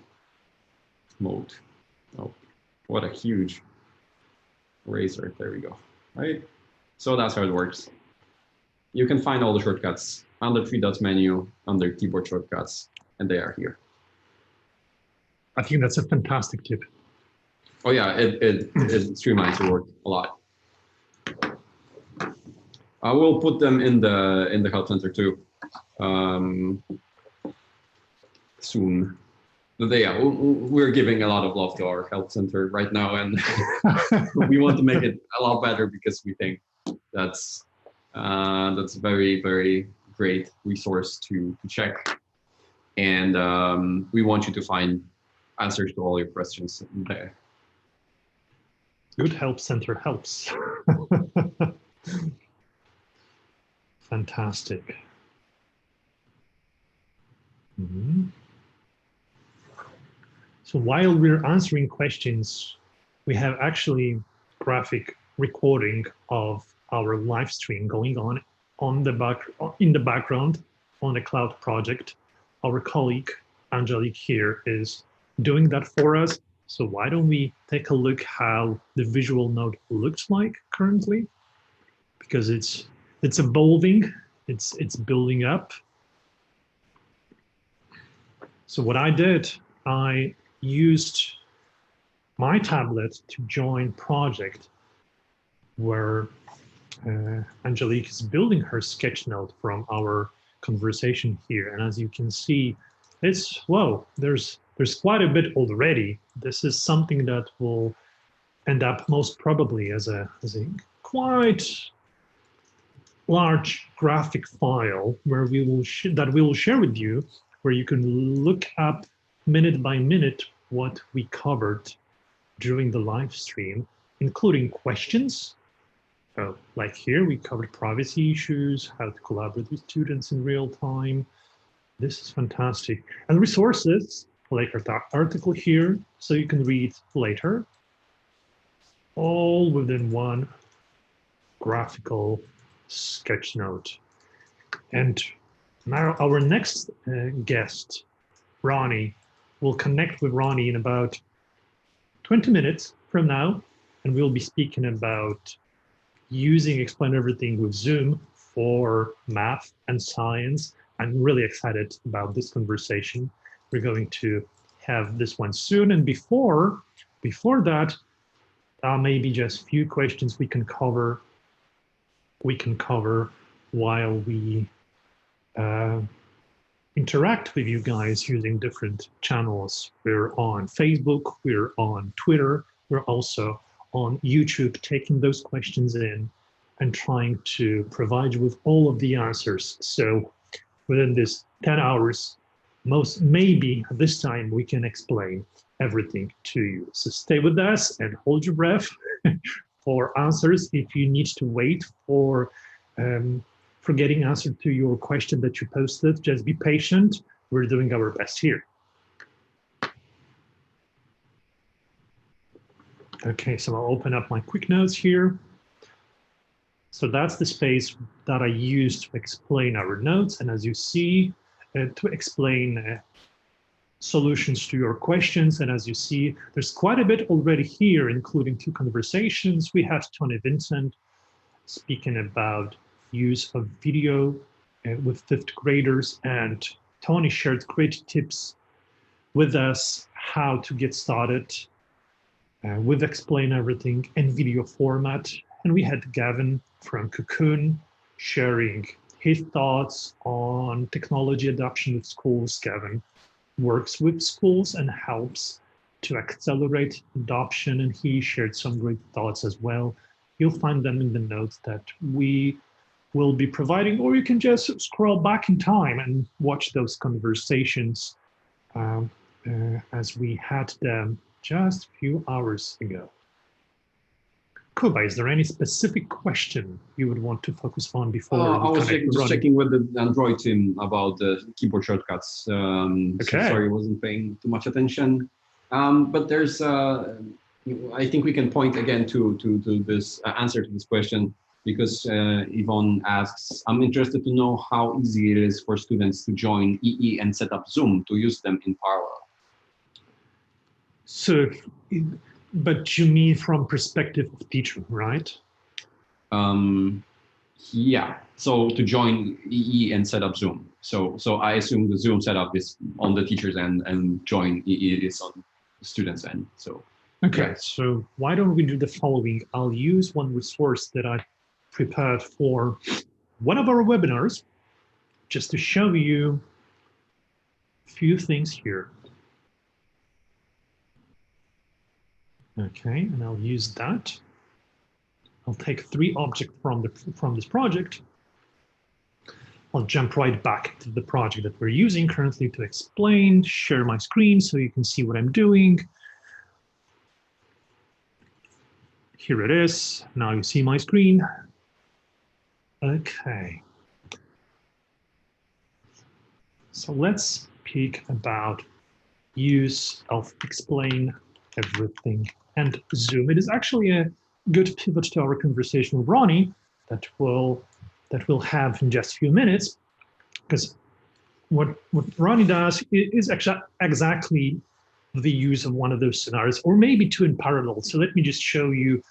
mode. Oh, what a huge eraser. There we go, right? So that's how it works. You can find all the shortcuts on the 3 dots menu under keyboard shortcuts, and they are here. I think that's a fantastic tip. Oh yeah, it streamlines your work a lot. I will put them in the help center too soon. But yeah, we're giving a lot of love to our help center right now, and we want to make it a lot better because we think that's a very, very great resource to check, and we want you to find answers to all your questions there. Good help center helps. Fantastic. So while we're answering questions, we have actually graphic recording of our live stream going on in the background on the cloud project. Our colleague Angelique here is doing that for us. So why don't we take a look how the visual node looks like currently? Because it's evolving, it's building up. So what I did, I used my tablet to join project where Angelique is building her sketch note from our conversation here. And as you can see, there's quite a bit already. This is something that will end up most probably as a quite large graphic file where we will share with you, where you can look up minute by minute what we covered during the live stream, including questions. Like here, we covered privacy issues, how to collaborate with students in real time. This is fantastic. And resources, like our article here, so you can read later, all within one graphical sketch note. And now our next guest, Ronnie, will connect with Ronnie in about 20 minutes from now, and we'll be speaking about using Explain Everything with Zoom for math and science. I'm really excited about this conversation. We're going to have this one soon. And before that, maybe just a few questions we can cover. While we interact with you guys using different channels. We're on Facebook, we're on Twitter, we're also on YouTube, taking those questions in and trying to provide you with all of the answers. So within this 10 hours, maybe at this time, we can explain everything to you. So stay with us and hold your breath for answers. If you need to wait for getting answer to your question that you posted, just be patient. We're doing our best here. Okay, so I'll open up my quick notes here. So that's the space that I use to explain our notes. And as you see, to explain solutions to your questions. And as you see, there's quite a bit already here, including 2 conversations. We have Tony Vincent speaking about use of video with 5th graders, and Tony shared great tips with us how to get started with Explain Everything in video format. And we had Gavin from Cocoon sharing his thoughts on technology adoption with schools. Gavin works with schools and helps to accelerate adoption, and he shared some great thoughts as well. You'll find them in the notes that we will be providing, or you can just scroll back in time and watch those conversations as we had them just a few hours ago. Kuba, is there any specific question you would want to focus on before? I was just checking with the Android team about the keyboard shortcuts. Okay. So sorry, I wasn't paying too much attention. But there's, I think we can point again to this answer to this question, because Yvonne asks, I'm interested to know how easy it is for students to join EE and set up Zoom to use them in parallel. So, but you mean from perspective of teacher, right? Yeah, so to join EE and set up Zoom. So I assume the Zoom setup is on the teacher's end and join EE is on the student's end, so. Okay, yeah. So why don't we do the following? I'll use one resource that I prepared for one of our webinars, just to show you a few things here. Okay, and I'll use that. I'll take 3 objects from this project. I'll jump right back to the project that we're using currently to explain, share my screen so you can see what I'm doing. Here it is. Now you see my screen. Okay. So let's speak about use of Explain Everything and Zoom. It is actually a good pivot to our conversation with Ronnie that we'll have in just a few minutes, because what Ronnie does is actually exactly the use of one of those scenarios, or maybe 2 in parallel. So let me just show you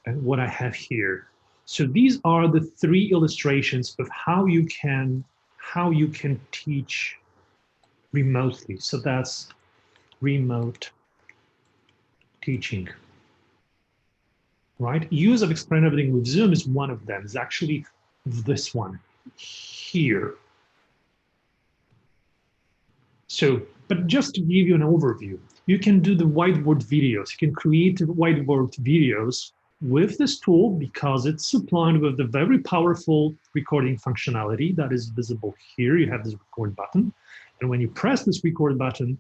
what I have here. So these are the 3 illustrations of how you can teach remotely. So that's remote teaching, right? Use of Explain Everything with Zoom is one of them. It's actually this one here. So, but just to give you an overview, you can do the whiteboard videos. You can create whiteboard videos with this tool because it's supplied with the very powerful recording functionality that is visible here. You have this record button. And when you press this record button,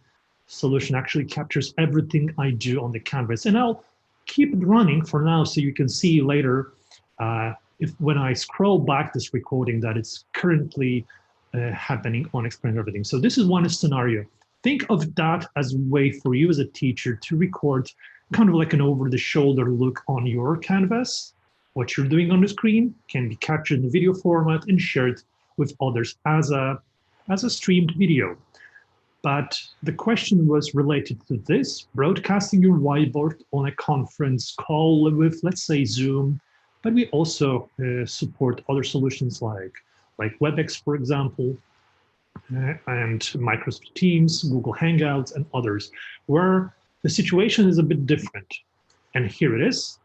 solution actually captures everything I do on the canvas. And I'll keep it running for now so you can see later when I scroll back this recording that it's currently happening on Explain Everything. So this is one scenario. Think of that as a way for you as a teacher to record kind of like an over-the-shoulder look on your canvas. What you're doing on the screen can be captured in the video format and shared with others as a streamed video. But the question was related to this, broadcasting your whiteboard on a conference call with, let's say, Zoom but we also support other solutions like WebEx, for example, and Microsoft Teams, Google Hangouts, and others, where the situation is a bit different. And here it is.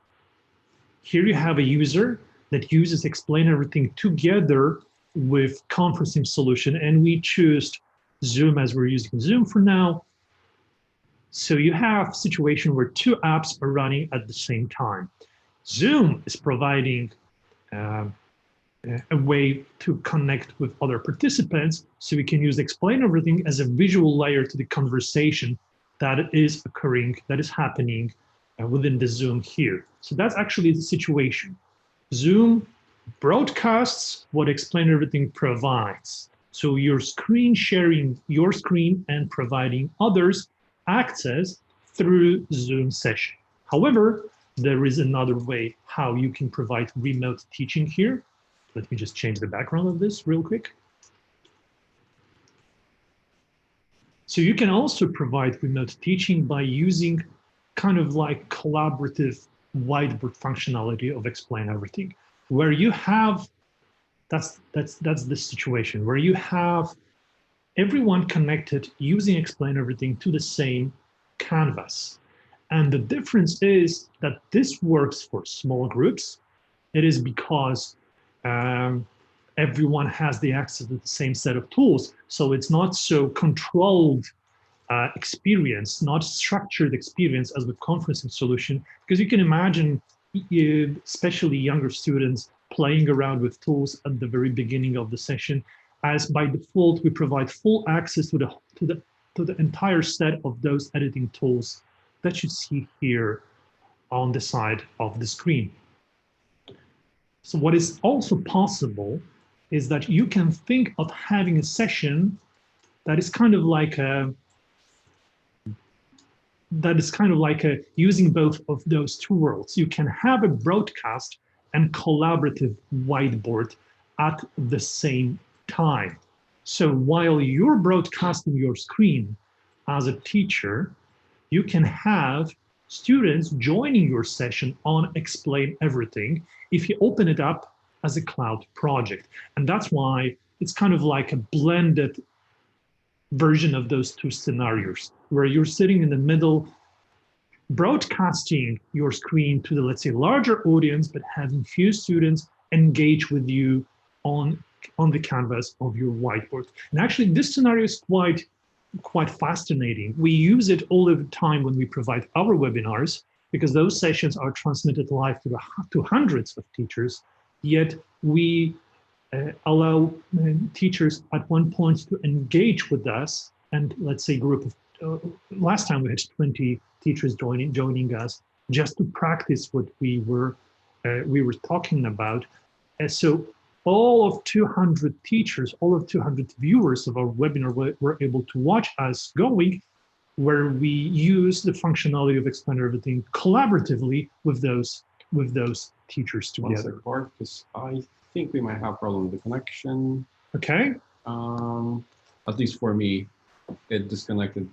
Here you have a user that uses Explain Everything together with conferencing solution, and we choose Zoom as we're using Zoom for now. So you have a situation where two apps are running at the same time. Zoom is providing a way to connect with other participants, so we can use Explain Everything as a visual layer to the conversation that is occurring, that is happening within the Zoom here. So that's actually the situation. Zoom broadcasts what Explain Everything provides. So you're screen sharing your screen and providing others access through Zoom session. However, there is another way how you can provide remote teaching here. Let me just change the background of this real quick. So you can also provide remote teaching by using kind of like collaborative whiteboard functionality of Explain Everything, where you have, that's the situation, where you have everyone connected using Explain Everything to the same canvas. And the difference is that this works for small groups. It is because everyone has the access to the same set of tools. So it's not so controlled experience, not structured experience as with conferencing solution, because you can imagine, especially younger students playing around with tools at the very beginning of the session, as by default, we provide full access to the entire set of those editing tools that you see here on the side of the screen. So what is also possible is that you can think of having a session that is kind of like using both of those two worlds. You can have a broadcast and collaborative whiteboard at the same time. So while you're broadcasting your screen as a teacher, you can have students joining your session on Explain Everything if you open it up as a cloud project. And that's why it's kind of like a blended version of those two scenarios, where you're sitting in the middle, broadcasting your screen to the, let's say, larger audience, but having few students engage with you on the canvas of your whiteboard. And actually, this scenario is quite fascinating. We use it all the time when we provide our webinars, because those sessions are transmitted live to hundreds of teachers, yet we allow teachers at one point to engage with us, and let's say group of, last time we had 20 teachers joining us just to practice what we were talking about. So all of 200 teachers, all of 200 viewers of our webinar were able to watch us going, where we use the functionality of Explain Everything collaboratively with those teachers together. Because I think we might have a problem with the connection. Okay. At least for me, it disconnected.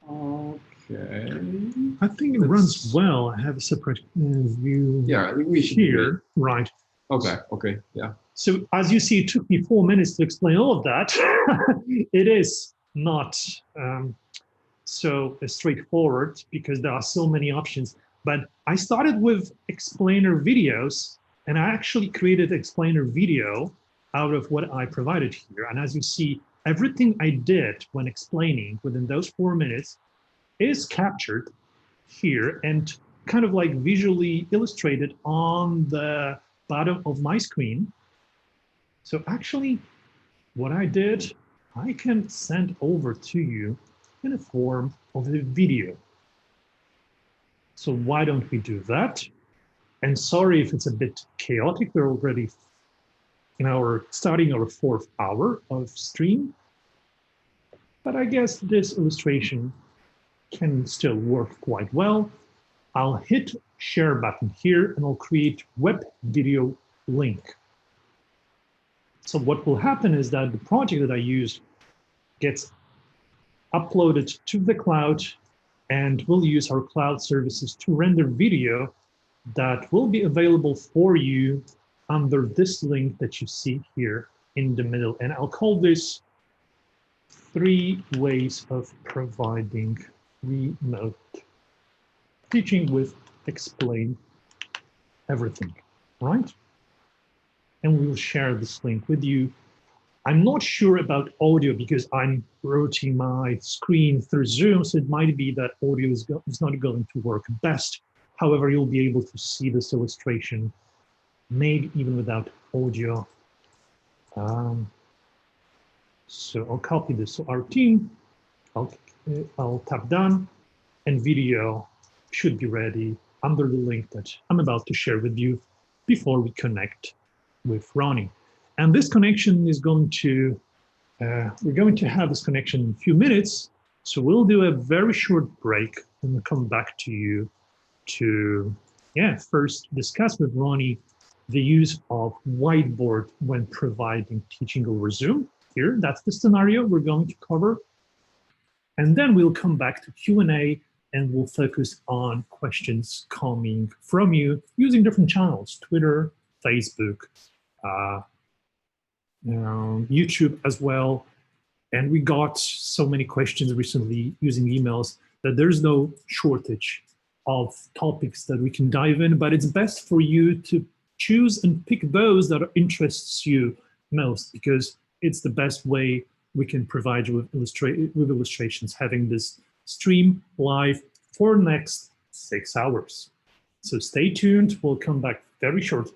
Okay. I think it runs well. I have a separate view. Yeah, I think we should here. Right. Okay. Okay. Yeah. So as you see, it took me 4 minutes to explain all of that. It is not so straightforward because there are so many options. But I started with explainer videos, and I actually created explainer video out of what I provided here. And as you see, everything I did when explaining within those 4 minutes is captured here and kind of like visually illustrated on the bottom of my screen. So actually, what I did, I can send over to you in the form of a video. So why don't we do that? And sorry if it's a bit chaotic. We're already starting our 4th hour of stream. But I guess this illustration can still work quite well. I'll hit share button here and I'll create web video link. So what will happen is that the project that I use gets uploaded to the cloud, and we'll use our cloud services to render video that will be available for you under this link that you see here in the middle. And I'll call this 3 ways of providing remote teaching with Explain Everything, right? And we will share this link with you. I'm not sure about audio because I'm rotating my screen through Zoom, so it might be that audio is not going to work best. However, you'll be able to see this illustration, maybe even without audio. So I'll copy this to our team. I'll tap done, and video should be ready under the link that I'm about to share with you before we connect with Ronnie. And this connection is going to, we're going to have this connection in a few minutes. So we'll do a very short break and we'll come back to you to, first discuss with Ronnie the use of Whiteboard when providing teaching over Zoom. Here, that's the scenario we're going to cover. And then we'll come back to Q&A and we'll focus on questions coming from you using different channels, Twitter, Facebook, YouTube as well. And we got so many questions recently using emails that there's no shortage of topics that we can dive in, but it's best for you to choose and pick those that interests you most, because it's the best way we can provide you with illustrations, having this stream live for the next 6 hours. So stay tuned, we'll come back very shortly.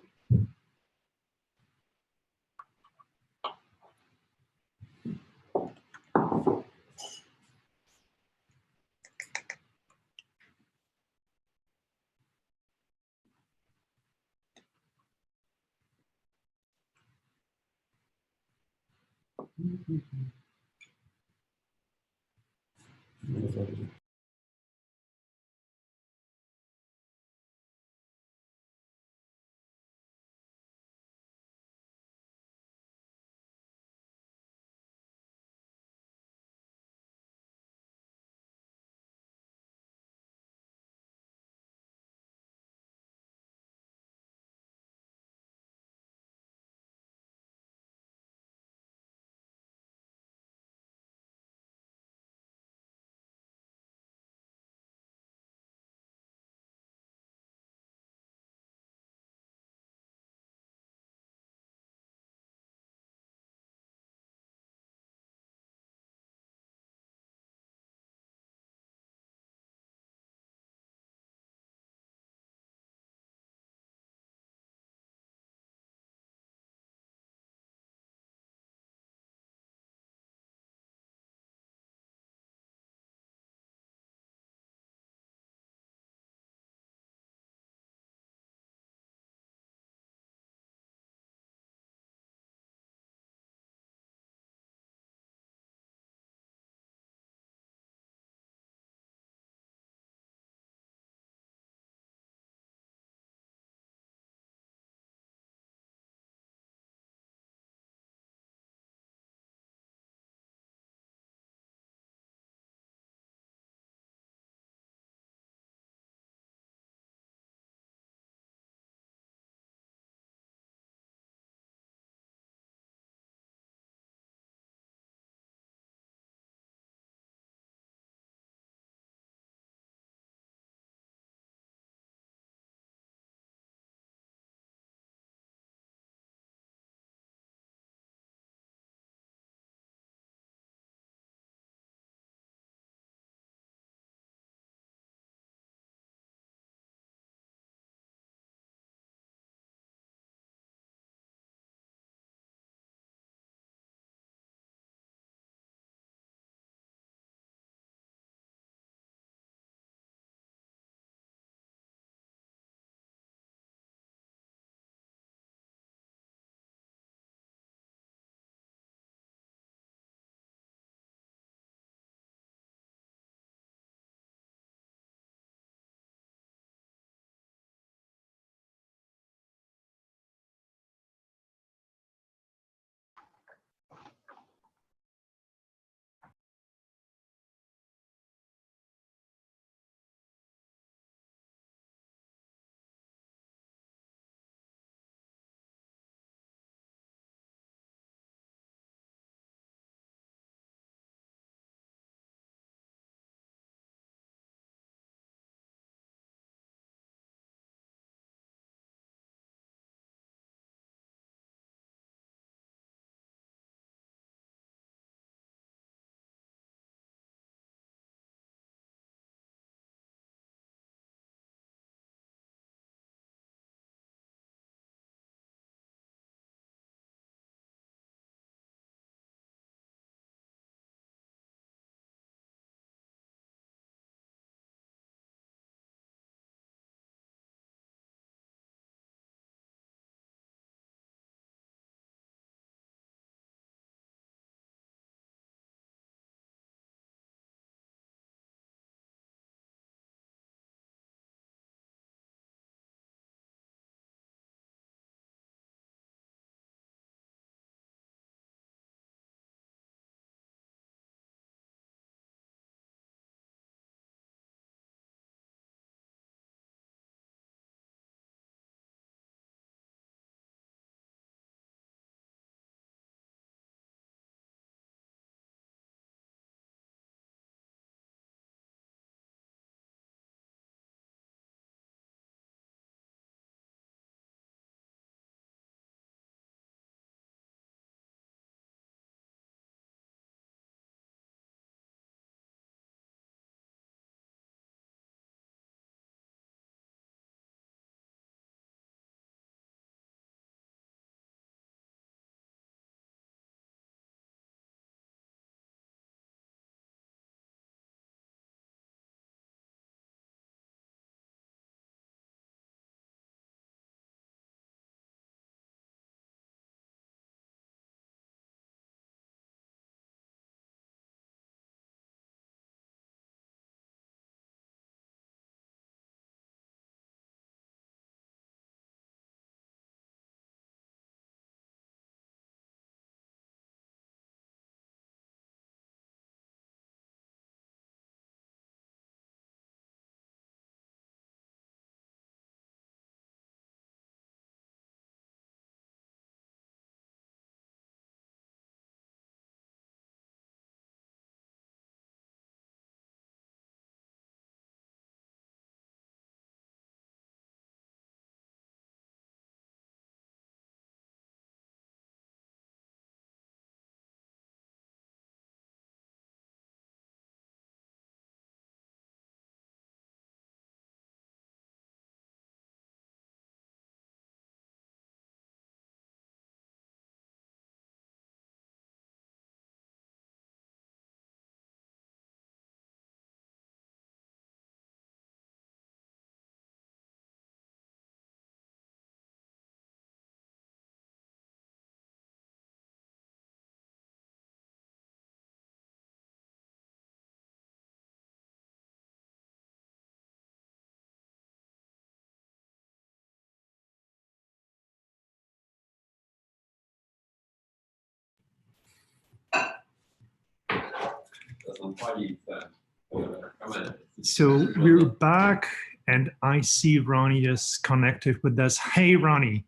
So we're back, and I see Ronnie is connected with us. Hey, Ronnie,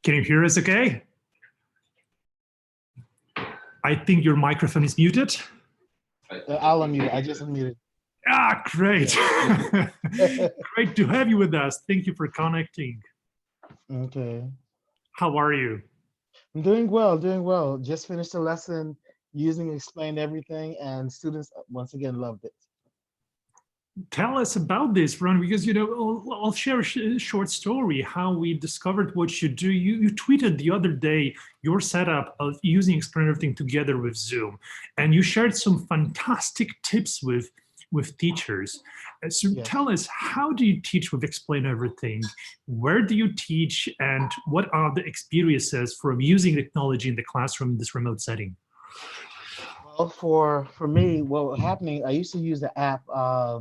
can you hear us okay? I think your microphone is muted. I'll unmute. I just unmuted. Ah, great. Great to have you with us. Thank you for connecting. Okay. How are you? I'm doing well, doing well. Just finished a lesson using Explain Everything, and students once again loved it. Tell us about this, Ron, because, you know, I'll share a short story how we discovered what you do. You tweeted the other day your setup of using Explain Everything together with Zoom, and you shared some fantastic tips with teachers. So Yes. Tell us, how do you teach with Explain Everything? Where do you teach, and what are the experiences from using technology in the classroom in this remote setting? Well, for me, what was happening, I used to use the app. I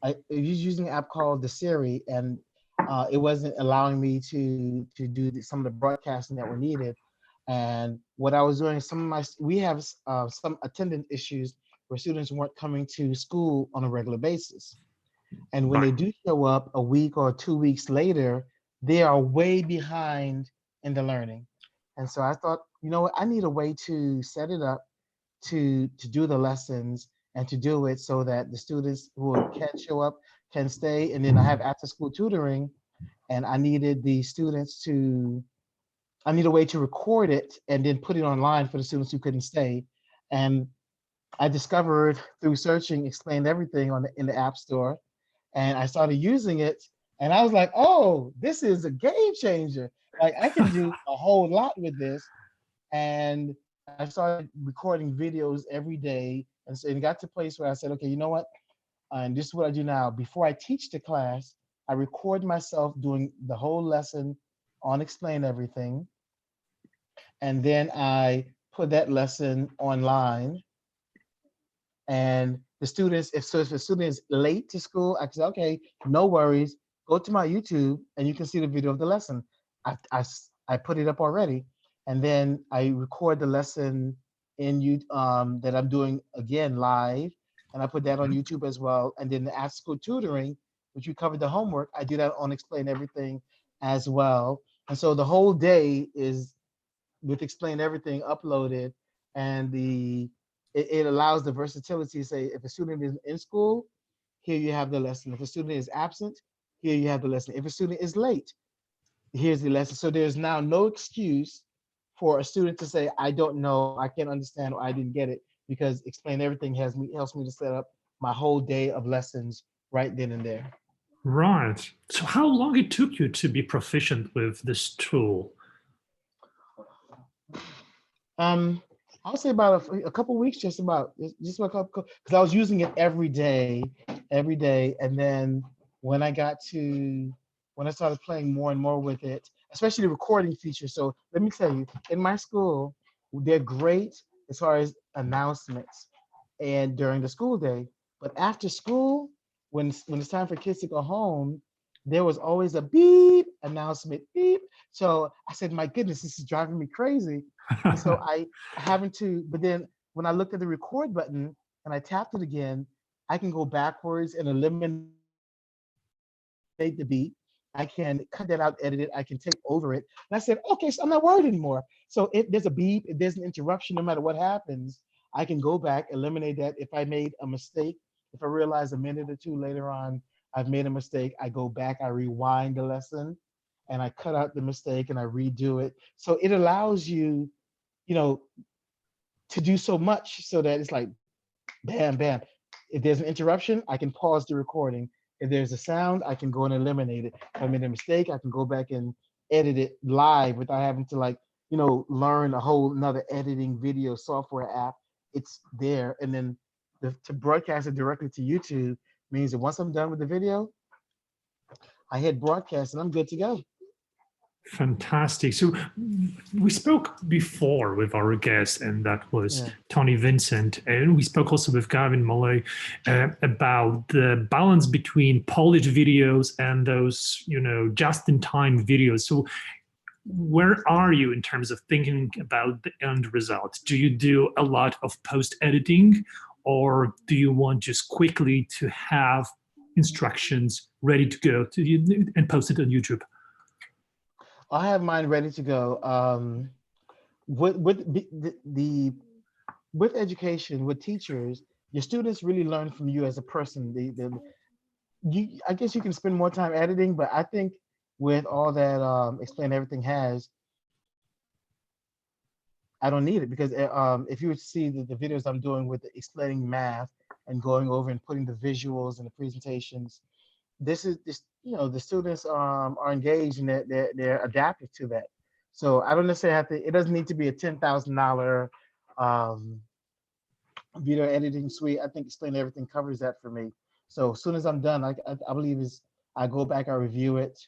was using an app called the Siri, and it wasn't allowing me to do some of the broadcasting that were needed. And what I was doing, we have some attendance issues where students weren't coming to school on a regular basis. And when they do show up a week or 2 weeks later, they are way behind in the learning. And so I thought, you know what, I need a way to set it up to do the lessons and to do it so that the students who can show up can stay. And then I have after school tutoring, and I needed the students I need a way to record it and then put it online for the students who couldn't stay. And I discovered through searching Explain Everything in the App Store, and I started using it, and I was like, oh, this is a game changer. Like, I can do a whole lot with this. And I started recording videos every day, and so it got to a place where I said, okay, you know what? And this is what I do now. Before I teach the class, I record myself doing the whole lesson on Explain Everything. And then I put that lesson online. And the students, if a student is late to school, I can say, okay, no worries, go to my YouTube and you can see the video of the lesson. I put it up already. And then I record the lesson in that I'm doing again live, and I put that on YouTube as well. And then the after school tutoring, which we covered the homework, I do that on Explain Everything as well. And so the whole day is with Explain Everything uploaded, and it allows the versatility to say, if a student is in school, here you have the lesson. If a student is absent, here you have the lesson. If a student is late, here's the lesson. So there's now no excuse for a student to say, I don't know, I can't understand, or I didn't get it, because Explain Everything helps me to set up my whole day of lessons right then and there. Right. So how long it took you to be proficient with this tool? I'll say about a couple weeks, just about a couple, because I was using it every day. And then when I started playing more and more with it, especially the recording feature. So let me tell you, in my school, they're great as far as announcements and during the school day. But after school, when it's time for kids to go home, there was always a beep announcement, beep. So I said, my goodness, this is driving me crazy. And so but then when I looked at the record button and I tapped it again, I can go backwards and eliminate the beep. I can cut that out, edit it, I can take over it. And I said, okay, so I'm not worried anymore. So if there's a beep, if there's an interruption, no matter what happens, I can go back, eliminate that. If I made a mistake, if I realize a minute or two later on, I've made a mistake, I go back, I rewind the lesson, and I cut out the mistake and I redo it. So it allows you, to do so much, so that it's like, bam, bam. If there's an interruption, I can pause the recording. If there's a sound, I can go and eliminate it. If I made a mistake, I can go back and edit it live without having to learn a whole nother editing video software app. It's there. And then to broadcast it directly to YouTube means that once I'm done with the video, I hit broadcast and I'm good to go. Fantastic. So we spoke before with our guest, and that was Tony Vincent. And we spoke also with Gavin Molley about the balance between polished videos and those, just-in-time videos. So where are you in terms of thinking about the end result? Do you do a lot of post-editing, or do you want just quickly to have instructions ready to go and post it on YouTube? I have mine ready to go. With education, with teachers, your students really learn from you as a person. I guess you can spend more time editing, but I think with all that Explain Everything has, I don't need it, because if you would see the videos I'm doing with explaining math and going over and putting the visuals and the presentations, the students are engaged and they're adaptive to that. So I don't necessarily have to. It doesn't need to be a $10,000 video editing suite. I think Explain Everything covers that for me. So as soon as I'm done, I believe I go back, I review it,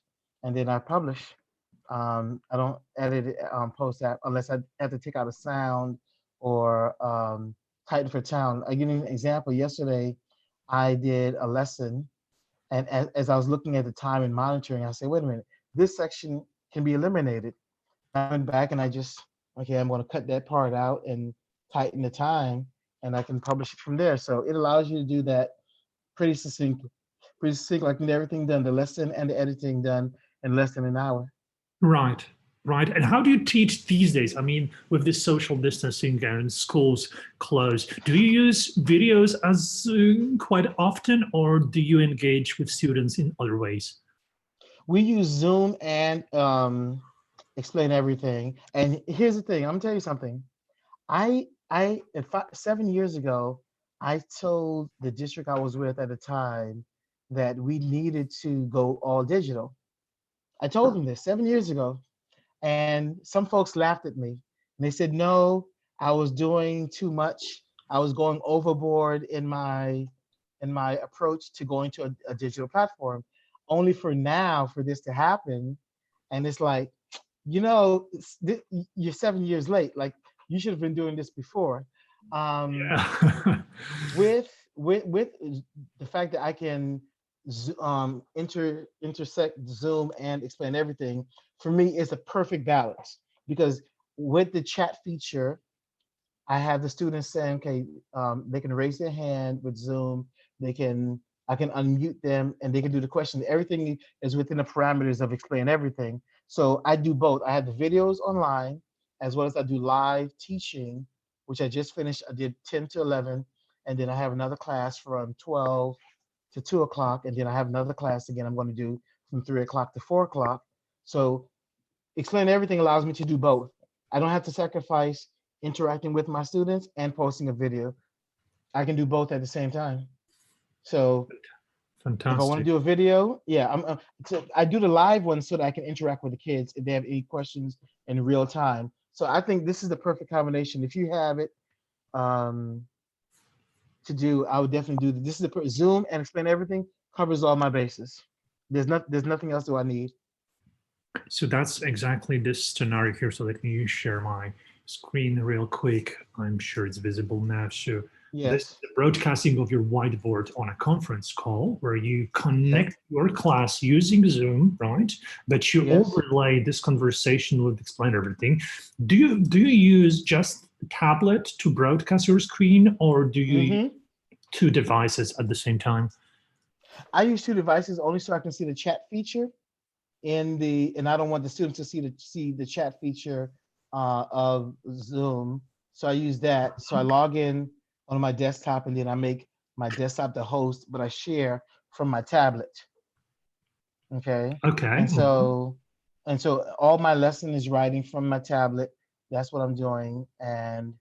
and then I publish. I don't edit it post that unless I have to take out a sound or tighten for town. I give you an example. Yesterday, I did a lesson, and as I was looking at the time and monitoring, I said, wait a minute, this section can be eliminated. I went back and I'm going to cut that part out and tighten the time, and I can publish it from there. So it allows you to do that pretty succinct, like everything done, the lesson and the editing done in less than an hour. Right, right. And how do you teach these days? I mean, with this social distancing and schools closed, do you use videos as quite often, or do you engage with students in other ways? We use Zoom and Explain Everything. And here's the thing, I'm gonna tell you something. 7 years ago, I told the district I was with at the time that we needed to go all digital. I told them this 7 years ago, and some folks laughed at me. And they said, no, I was doing too much. I was going overboard in my approach to going to a digital platform. Only for now, for this to happen. And it's like, you're 7 years late. Like, you should have been doing this before. Yeah. with the fact that I can intersect Zoom and Explain Everything, for me, it's a perfect balance, because with the chat feature, I have the students saying, okay, they can raise their hand with Zoom. I can unmute them and they can do the questions. Everything is within the parameters of Explain Everything. So I do both. I have the videos online, as well as I do live teaching, which I just finished. I did 10 to 11, and then I have another class from 12 to 2 o'clock, and then I have another class again I'm going to do from 3 o'clock to 4 o'clock. So Explain Everything allows me to do both. I don't have to sacrifice interacting with my students and posting a video. I can do both at the same time. So fantastic. If I want to do a video, yeah, I do the live one so that I can interact with the kids if they have any questions in real time. So I think this is the perfect combination. If you have it to do, I would definitely do this. Is the Zoom and Explain Everything covers all my bases. There's nothing else do I need. So that's exactly this scenario here. So let me share my screen real quick. I'm sure it's visible now. So yes, this is the broadcasting of your whiteboard on a conference call where you connect your class using Zoom, right? But you overlay this conversation with Explain Everything. Do you use just a tablet to broadcast your screen, or do you use two devices at the same time? I use two devices only so I can see the chat feature and I don't want the students to see the chat feature of Zoom. So I use that. So I log in on my desktop, and then I make my desktop the host, but I share from my tablet. Okay. Okay. And so all my lesson is writing from my tablet. That's what I'm doing, and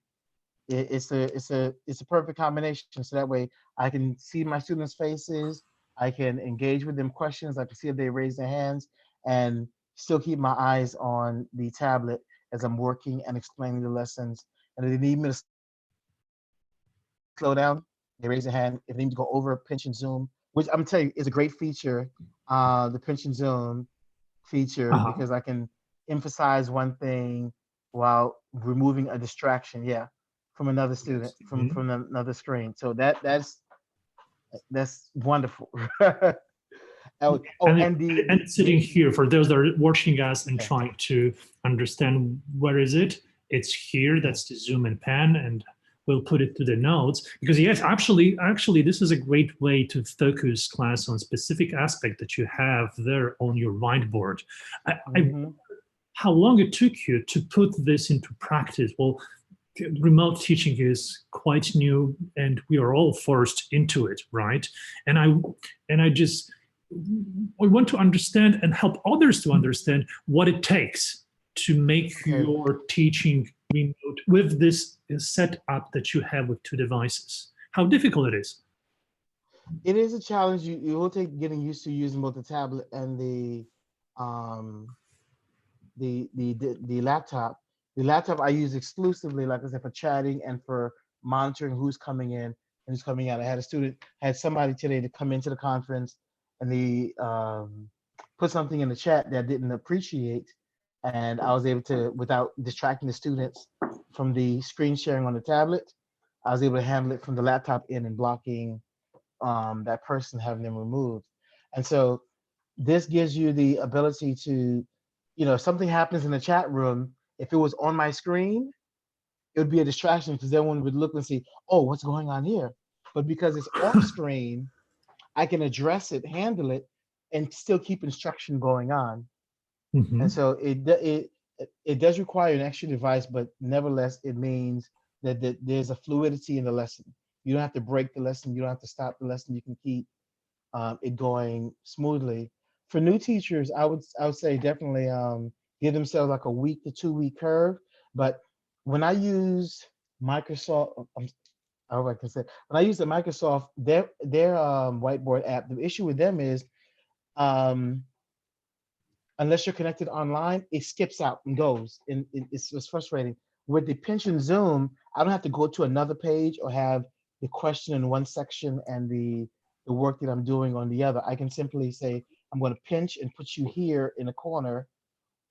it's a perfect combination. So that way I can see my students' faces. I can engage with them questions. I can see if they raise their hands, and still keep my eyes on the tablet as I'm working and explaining the lessons. And if they need me to slow down, they raise their hand. If they need to go over, pinch and zoom, which I'm telling you is a great feature, the pinch and zoom feature, because I can emphasize one thing while removing a distraction, from another student, from another screen. So that's wonderful. Oh, and and sitting here for those that are watching us and Okay. trying to understand where is it. It's here. That's the Zoom and pen, and we'll put it to the notes because yes, actually, this is a great way to focus class on specific aspect that you have there on your whiteboard. How long it took you to put this into practice? Well, remote teaching is quite new, and we are all forced into it, right? And I want to understand and help others to understand what it takes to make your teaching remote with this setup that you have with 2 devices. How difficult it is. It is a challenge. You will take getting used to using both the tablet and the laptop. The laptop I use exclusively, like I said, for chatting and for monitoring who's coming in and who's coming out. I had somebody today to come into the conference and they put something in the chat that I didn't appreciate. And I was able to, without distracting the students from the screen sharing on the tablet, I was able to handle it from the laptop in and blocking that person, having them removed. And so this gives you the ability to, if something happens in the chat room, if it was on my screen, it would be a distraction because everyone would look and see, oh, what's going on here? But because it's off screen, I can address it, handle it, and still keep instruction going on. And so it does require an extra device, but nevertheless, it means that there's a fluidity in the lesson. You don't have to break the lesson. You don't have to stop the lesson. You can keep it going smoothly. For new teachers, I would say definitely give themselves like a week to 2 week curve. But when I use Microsoft, I hope I can say, when I use the Microsoft, their whiteboard app, the issue with them is unless you're connected online, it skips out and goes, and it's frustrating. With the Pinch and Zoom, I don't have to go to another page or have the question in one section and the work that I'm doing on the other. I can simply say, I'm going to pinch and put you here in the corner,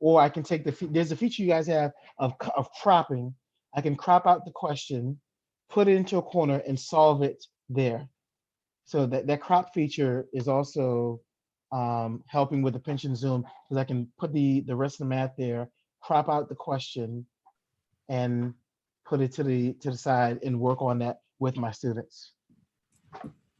or I can take there's a feature you guys have of cropping. I can crop out the question, put it into a corner and solve it there. So that crop feature is also helping with the pinch and zoom, because I can put the rest of the math there, crop out the question, and put it to the side and work on that with my students.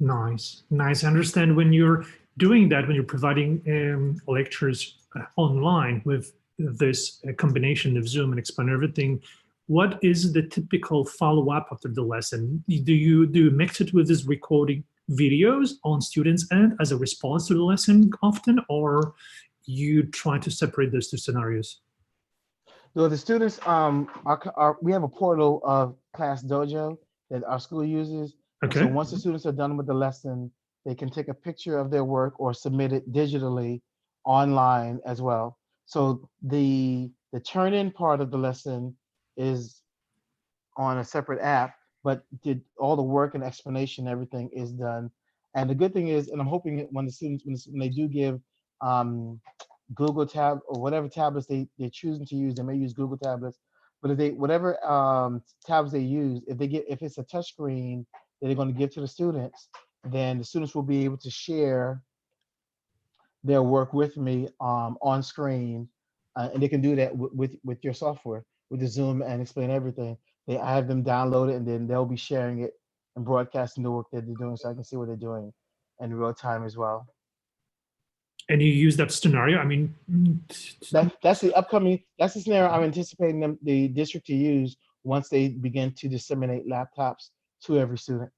Nice. I understand when you're doing that, when you're providing lectures online with this combination of Zoom and Explain Everything, what is the typical follow-up after the lesson? Do you mix it with this recording videos on students' end as a response to the lesson often, or you try to separate those 2 scenarios? So the students, we have a portal of Class Dojo that our school uses. Okay. So once the students are done with the lesson, they can take a picture of their work or submit it digitally online as well. So the turn-in part of the lesson is on a separate app, but all the work and explanation, everything is done. And the good thing is, and I'm hoping that when the students, when they do give Google Tab or whatever tablets they're choosing to use, they may use Google tablets, but if whatever tablets they use, if it's a touch screen that they're going to give to the students, then the students will be able to share their work with me on screen, and they can do that with your software, with the Zoom and Explain Everything. I have them download it, and then they'll be sharing it and broadcasting the work that they're doing, so I can see what they're doing in real time as well. And you use that scenario? I mean, that's the scenario I'm anticipating the district to use once they begin to disseminate laptops to every student.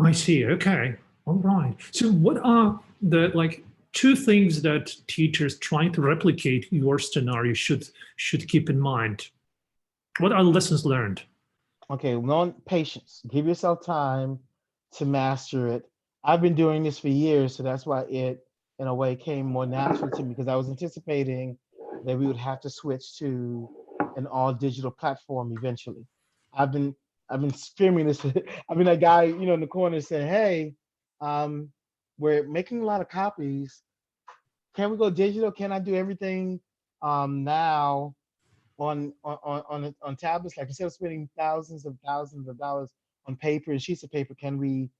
I see. Okay. All right. So what are the 2 things that teachers trying to replicate your scenario should keep in mind? What are lessons learned? Okay, one, patience. Give yourself time to master it. I've been doing this for years, so that's why it, in a way, came more natural to me, because I was anticipating that we would have to switch to an all digital platform eventually. I've been screaming this. I've been that guy, in the corner saying, "Hey, we're making a lot of copies. Can we go digital? Can I do everything now on tablets? Like, instead of spending thousands of dollars on paper and sheets of paper, can we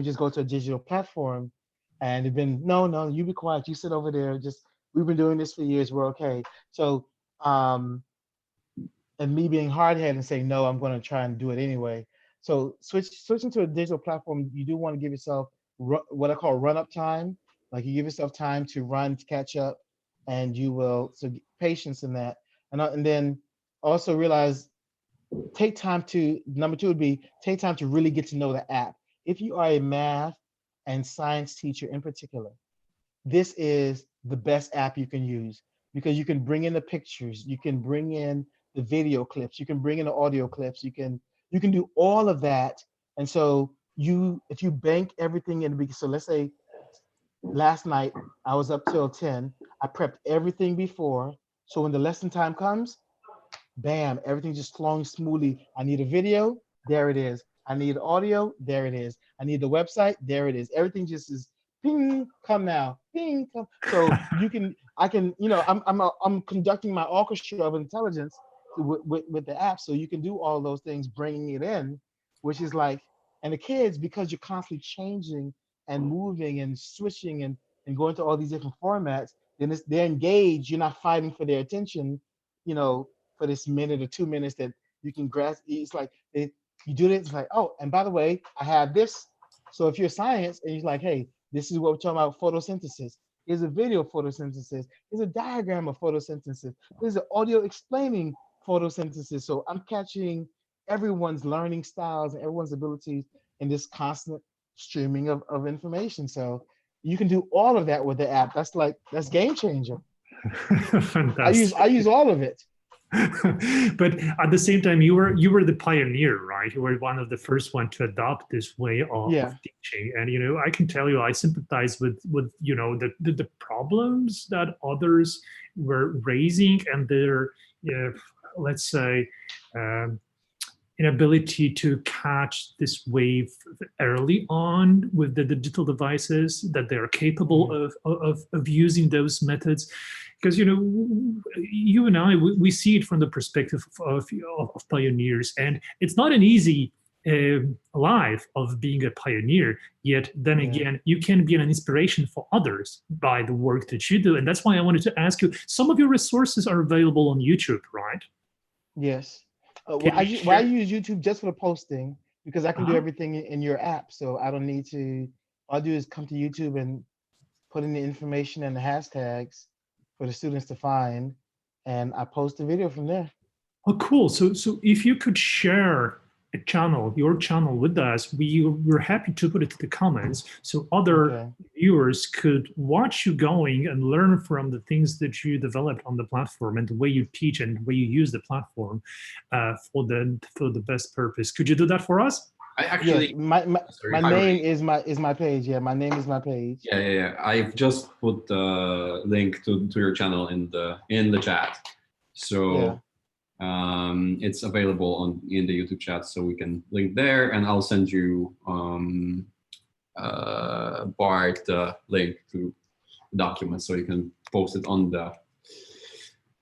just go to a digital platform?" And they've been, no, you be quiet. You sit over there. Just, we've been doing this for years. We're okay. So, and me being hard-headed and saying, no, I'm going to try and do it anyway. So switching to a digital platform, you do want to give yourself what I call run-up time. Like you give yourself time to run, to catch up, and you will, so patience in that. And then also realize, take time to, number two would be, take time to really get to know the app. If you are a math and science teacher in particular, this is the best app you can use, because you can bring in the pictures, you can bring in the video clips, you can bring in the audio clips, you can do all of that. And so if you bank everything in the beginning, so let's say last night I was up till 10, I prepped everything before, so when the lesson time comes, bam, everything just flowing smoothly. I need a video, there it is. I need audio, there it is. I need the website, there it is. Everything just is ping, come now, ping, come. So I'm conducting my orchestra of intelligence with the app. So you can do all those things, bringing it in, which is like, and the kids, because you're constantly changing and moving and switching and going to all these different formats, then they're engaged. You're not fighting for their attention, for this minute or 2 minutes that you can grasp. It's like you do this, it's like, oh, and by the way, I have this. So if you're science and you're like, hey, this is what we're talking about, photosynthesis. Here's a video of photosynthesis. Here's a diagram of photosynthesis. Here's an audio explaining photosynthesis. So I'm catching everyone's learning styles and everyone's abilities in this constant streaming of information. So you can do all of that with the app. That's game changer. Fantastic. I use all of it. But at the same time, you were the pioneer, right? You were one of the first one to adopt this way of teaching. And I can tell you, I sympathize with the problems that others were raising and their let's say inability to catch this wave early on with the digital devices, that they are capable of using those methods. Because you and I, we see it from the perspective of pioneers, and it's not an easy life of being a pioneer. Yet then again, you can be an inspiration for others by the work that you do, and that's why I wanted to ask you. Some of your resources are available on YouTube, right? Yes. I use YouTube just for the posting, because I can do everything in your app, so I don't need to. All I do is come to YouTube and put in the information and the hashtags for the students to find, and I post the video from there. Oh, cool. So if you could share your channel with us, we're happy to put it to the comments so other viewers could watch you going and learn from the things that you developed on the platform and the way you teach and the way you use the platform for the best purpose. Could you do that for us? I actually, my name is my page. Yeah, my name is my page. Yeah. I've just put the link to your channel in the chat, so it's available in the YouTube chat. So we can link there, and I'll send you Bart the link to the document, so you can post it on the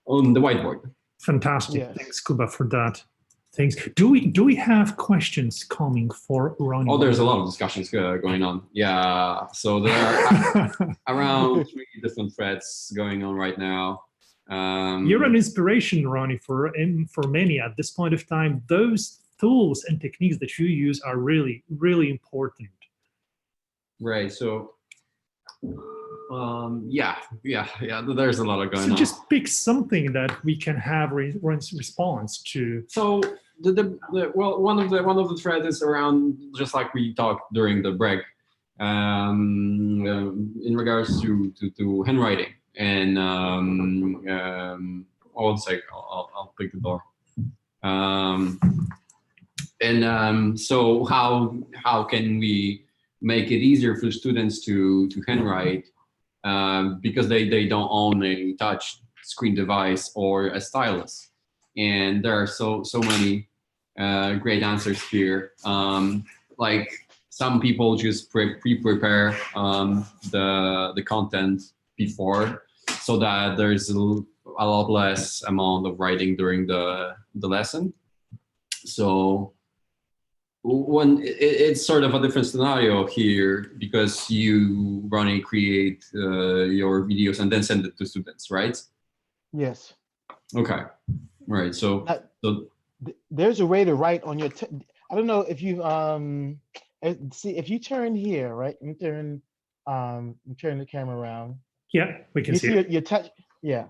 whiteboard. Fantastic. Yes. Thanks, Kuba, for that. Thanks. Do we have questions coming for Ronnie? Oh, there's a lot of discussions going on. Yeah, so there are around 3 different threads going on right now. You're an inspiration, Ronnie, for many at this point of time. Those tools and techniques that you use are really, really important. Right. So, yeah. There's a lot of going on. So just pick something that we can have response to. So one of the threads is around, just like we talked during the break, in regards to handwriting, and one sec, I'll pick the door. So how can we make it easier for students to handwrite, because they don't own a touch screen device or a stylus, and there are so many great answers here. Like some people just pre-prepare the content before, so that there's a lot less amount of writing during the lesson. So it's sort of a different scenario here because you running create your videos and then send it to students, right? Yes. Okay. Right. So, There's a way to write on your. I don't know if you see if you turn here, right? You turn the camera around. Yeah, we can You see see it. your touch. Yeah.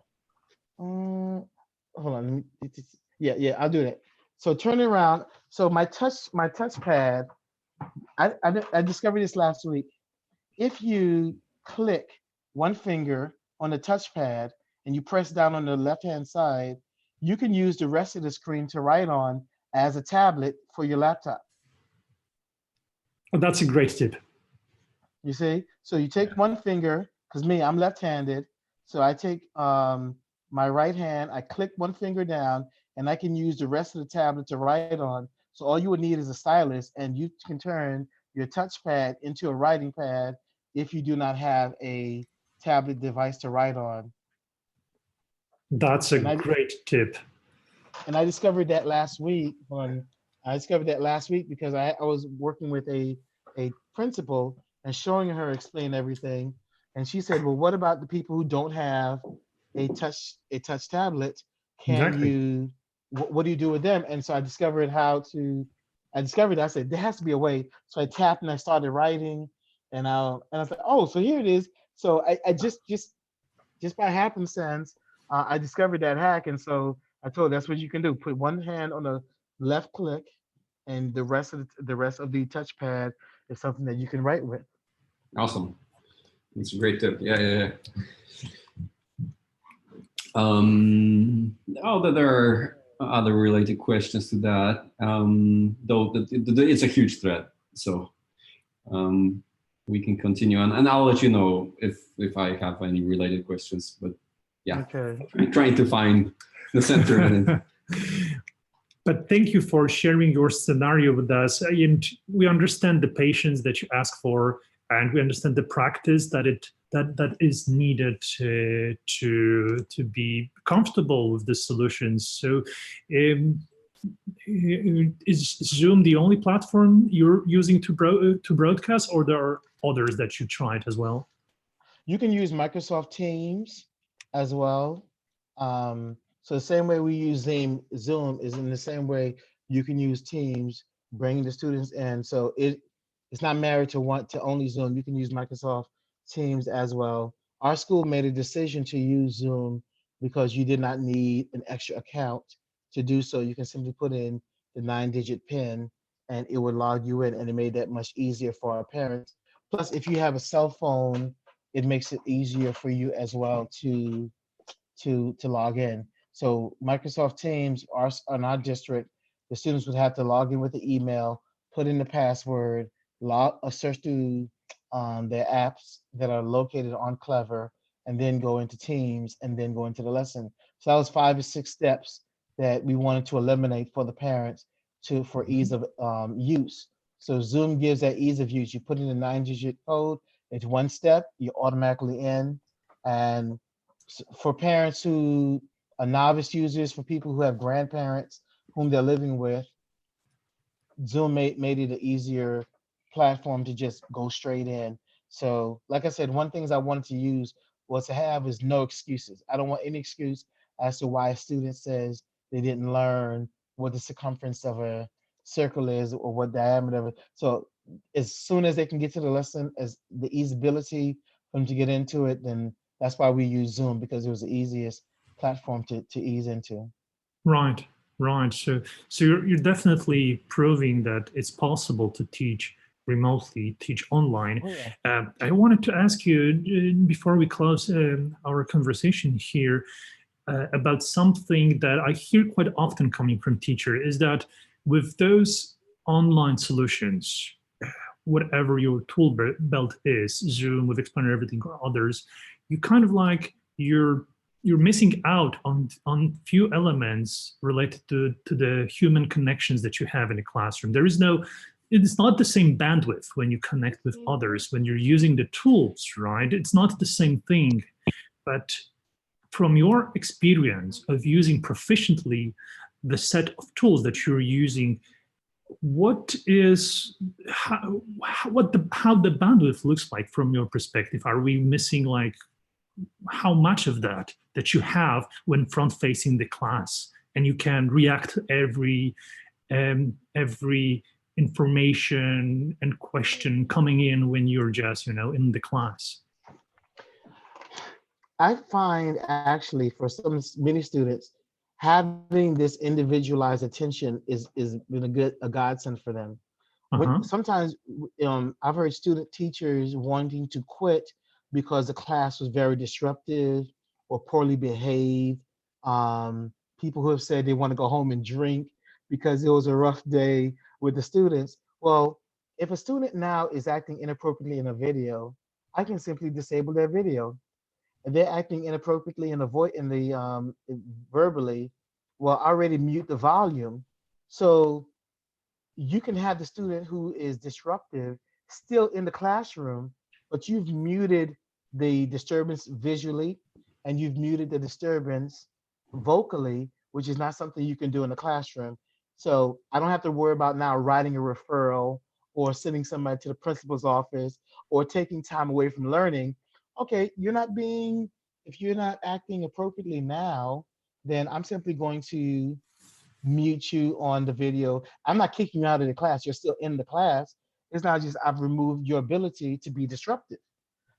Hold on. Yeah. I'll do that. So turn it around. So my touchpad. I discovered this last week. If you click one finger on the touchpad and you press down on the left-hand side, you can use the rest of the screen to write on as a tablet for your laptop. Oh, that's a great tip. You see? So you take one finger, because I'm left-handed. So I take my right hand, I click one finger down, and I can use the rest of the tablet to write on. So all you would need is a stylus, and you can turn your touchpad into a writing pad if you do not have a tablet device to write on. That's a great tip. And I discovered that last week because I was working with a principal and showing her explain everything. And she said, well, what about the people who don't have a touch tablet? What do you do with them? And so I discovered I said, there has to be a way. So I tapped and I started writing and I was like, oh, so here it is. So I just by happenstance, I discovered that hack. And so I told her that's what you can do. Put one hand on the left click and the rest of the touchpad is something that you can write with. Awesome. That's a great tip. Yeah. That there are other related questions to that, though it's a huge thread. So we can continue on, and I'll let you know if I have any related questions. But yeah, okay. I'm trying to find the center in it. But thank you for sharing your scenario with us. And we understand the patience that you ask for, and we understand the practice that is needed to be comfortable with the solutions. So is Zoom the only platform you're using to broadcast, or there are others that you tried as well? You can use Microsoft Teams as well. So the same way we use Zoom is in the same way you can use Teams, bringing the students in. So it's not married to only Zoom. You can use Microsoft Teams as well. Our school made a decision to use Zoom because you did not need an extra account to do so. You can simply put in the 9-digit PIN and it would log you in, and it made that much easier for our parents. Plus, if you have a cell phone, it makes it easier for you as well to log in. So Microsoft Teams, in our district, the students would have to log in with the email, put in the password, search through their apps that are located on Clever, and then go into Teams and then go into the lesson. So that was 5 or 6 steps that we wanted to eliminate for the parents for ease of use. So Zoom gives that ease of use. You put in the 9-digit code, it's one step, you're automatically in. And for parents who are novice users, for people who have grandparents whom they're living with, Zoom made it an easier platform to just go straight in. So like I said, one thing I wanted to use was to have is no excuses. I don't want any excuse as to why a student says they didn't learn what the circumference of a circle is or what diameter of it. So as soon as they can get to the lesson, as the easeability for them to get into it, then that's why we use Zoom, because it was the easiest platform to ease into. Right. So you're definitely proving that it's possible to teach remotely, teach online. Oh, yeah. I wanted to ask you, before we close our conversation here, about something that I hear quite often coming from teachers, is that with those online solutions, whatever your tool belt is, Zoom, with Explainer Everything or others, you kind of like you're missing out on few elements related to the human connections that you have in a classroom. It's not the same bandwidth when you connect with others, when you're using the tools, right? It's not the same thing. But from your experience of using proficiently the set of tools that you're using, what is how the bandwidth looks like from your perspective? Are we missing like how much of that you have when front facing the class, and you can react to every information and question coming in when you're just in the class? I find actually for many students, having this individualized attention is been a godsend for them. Sometimes I've heard student teachers wanting to quit because the class was very disruptive or poorly behaved. People who have said they want to go home and drink because it was a rough day with the students. Well, if a student now is acting inappropriately in a video, I can simply disable their video. If they're acting inappropriately verbally, well, I already mute the volume. So you can have the student who is disruptive still in the classroom, but you've muted the disturbance visually and you've muted the disturbance vocally, which is not something you can do in the classroom. So I don't have to worry about now writing a referral or sending somebody to the principal's office or taking time away from learning. Okay, if you're not acting appropriately now, then I'm simply going to mute you on the video. I'm not kicking you out of the class. You're still in the class. It's not just I've removed your ability to be disruptive.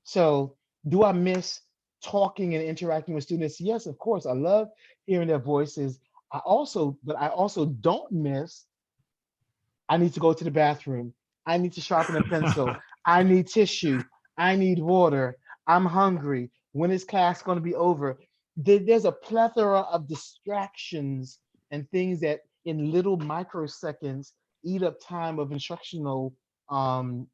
So do I miss talking and interacting with students? Yes, of course. I love hearing their voices. I also don't miss, I need to go to the bathroom. I need to sharpen a pencil. I need tissue. I need water. I'm hungry. When is class going to be over? There's a plethora of distractions and things that in little microseconds eat up time of instructional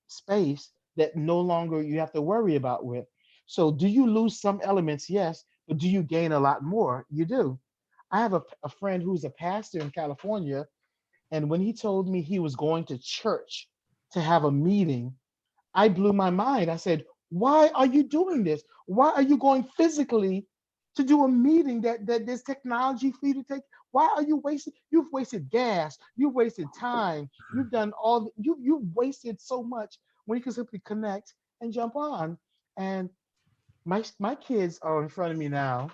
space that no longer you have to worry about with. So do you lose some elements? Yes, but do you gain a lot more? You do. I have a friend who's a pastor in California, and when he told me he was going to church to have a meeting, I blew my mind. I said, why are you doing this? Why are you going physically to do a meeting that there's technology for you to take? Why are you wasting? You've wasted gas. You've wasted time. You've done you've wasted so much when you can simply connect and jump on. And my kids are in front of me now,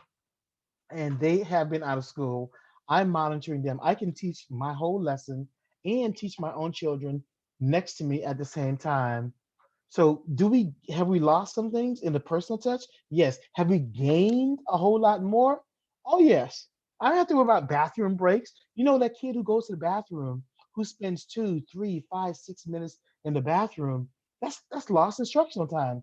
and they have been out of school. I'm monitoring them. I can teach my whole lesson and teach my own children next to me at the same time. So have we lost some things in the personal touch? Yes. Have we gained a whole lot more? Oh, yes. I don't have to worry about bathroom breaks. You know, that kid who goes to the bathroom, who spends 2, 3, 5, 6 minutes in the bathroom, that's lost instructional time.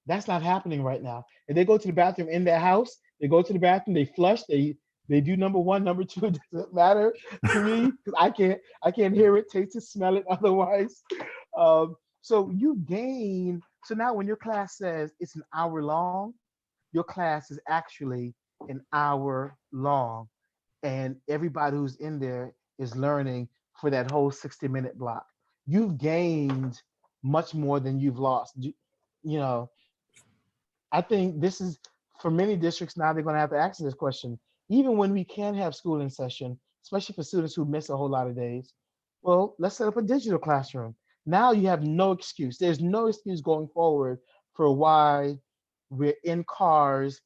That's not happening right now. If they go to the bathroom in their house, they go to the bathroom, they flush, they do number 1, number 2, it doesn't matter to me because I can't hear it, taste it, smell it otherwise. So you gain. So now when your class says it's an hour long, your class is actually an hour long, and everybody who's in there is learning for that whole 60-minute block. You've gained much more than you've lost. I think this is, for many districts now, they're going to have to answer this question. Even when we can have school in session, especially for students who miss a whole lot of days, well, let's set up a digital classroom. Now you have no excuse. There's no excuse going forward for why we're in cars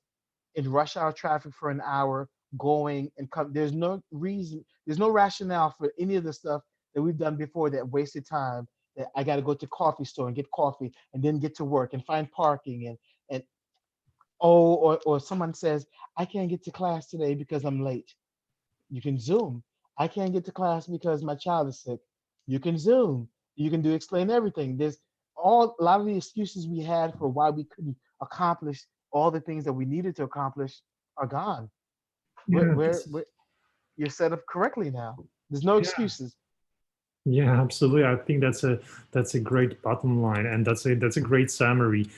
in rush hour traffic for an hour going and come. There's no reason, there's no rationale for any of the stuff that we've done before that wasted time, that I got to go to coffee store and get coffee and then get to work and find parking or someone says, I can't get to class today because I'm late. You can Zoom. I can't get to class because my child is sick. You can Zoom. You can explain everything. There's a lot of the excuses we had for why we couldn't accomplish all the things that we needed to accomplish are gone. Yeah, You're set up correctly now. There's no excuses. Yeah, absolutely. I think that's a great bottom line, and that's a great summary.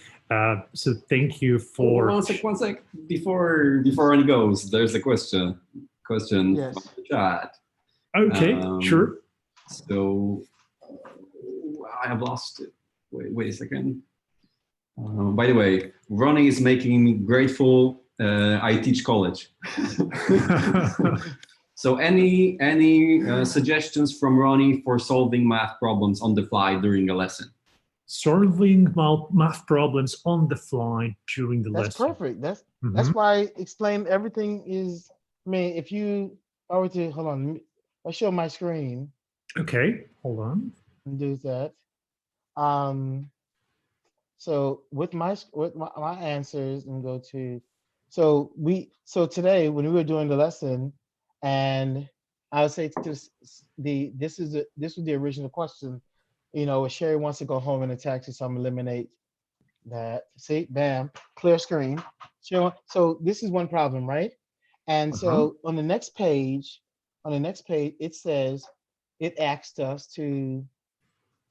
So thank you for. One sec. Before Ronnie goes, there's a question Yes. from the chat. Okay, sure. So I have lost it. Wait a second. By the way, Ronnie is making me grateful. I teach college. So any suggestions from Ronnie for solving math problems on the fly during a lesson? Solving math problems on the fly during the That's lesson. perfect. That's why I explained everything is. I mean, if I were to hold on, I'll show my screen Okay, hold on. and do that. So with my answers and go to, so today when we were doing the lesson, and I would say to this was the original question. You know, Sherry wants to go home in a taxi, so I'm eliminate that. See, bam, clear screen. So this is one problem, right? And so on the next page, it says, it asked us to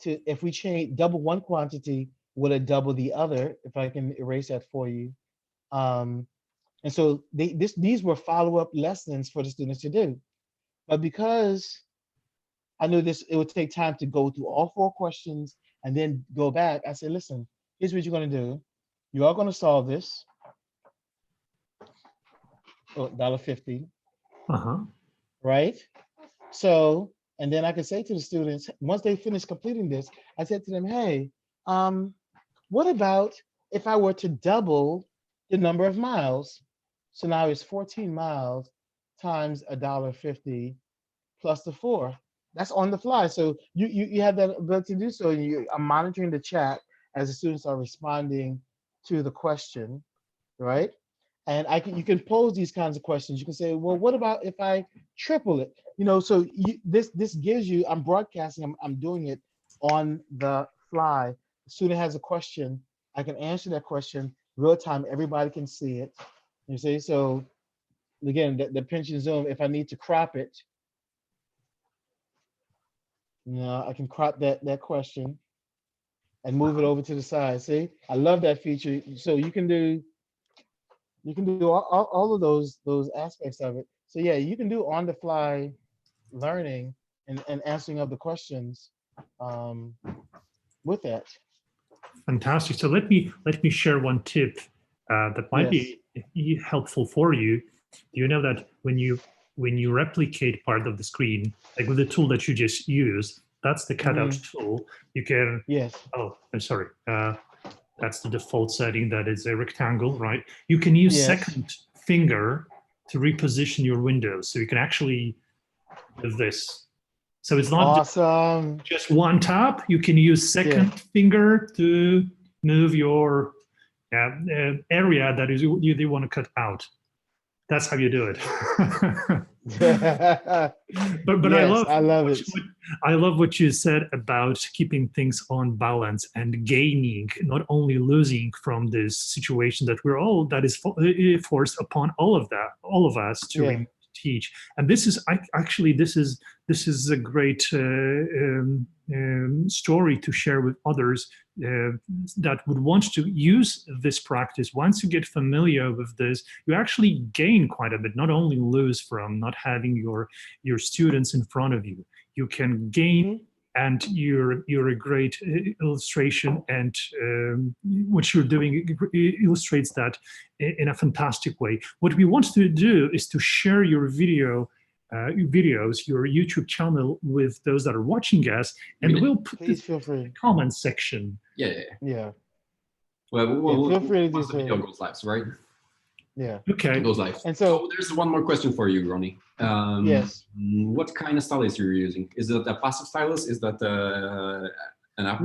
if we change double one quantity, would it double the other? If I can erase that for you. And so these were follow-up lessons for the students to do. But because I knew it would take time to go through all 4 questions and then go back, I said, listen, here's what you're gonna do. You are gonna solve this. $1.50. Right? So, and then I could say to the students, once they finish completing this, I said to them, hey, what about if I were to double the number of miles? So now it's 14 miles times $1.50 plus the 4. That's on the fly. So you have that ability to do so. I'm monitoring the chat as the students are responding to the question, right? And you can pose these kinds of questions. You can say, well, what about if I triple it? You know, so this gives you, I'm broadcasting, I'm doing it on the fly. The student has a question, I can answer that question real time, everybody can see it. You see, so again, the pinch and zoom, if I need to crop it, you know, I can crop that question and move it over to the side. See, I love that feature. So you can do all of those aspects of it. So yeah, you can do on the fly learning and answering of the questions with that. Fantastic. So let me share one tip that might be helpful for you. Do you know that when you replicate part of the screen, like with the tool that you just used, that's the cutout tool. You can. Yes. Oh, I'm sorry. That's the default setting. That is a rectangle, right? You can use second finger to reposition your window, so you can actually do this. So it's not awesome. just one tap. You can use second finger to move your area that is you want to cut out. That's how you do it. but yes, I love it. I love what you said about keeping things on balance and gaining, not only losing from this situation that that is forced upon all of us to teach. And this is actually this is a great story to share with others that would want to use this practice. Once you get familiar with this, you actually gain quite a bit, not only lose from not having your students in front of you. You can gain, and you're a great illustration, and what you're doing illustrates that in a fantastic way. What we want to do is to share your videos, your YouTube channel with those that are watching us, and we'll put this feel free. in the comment section. Yeah. Well, feel free to do once the video goes live, right? Yeah. Okay. It goes live. And so there's one more question for you, Ronnie. Yes. What kind of stylus you're using? Is it a passive stylus? Is that an apple?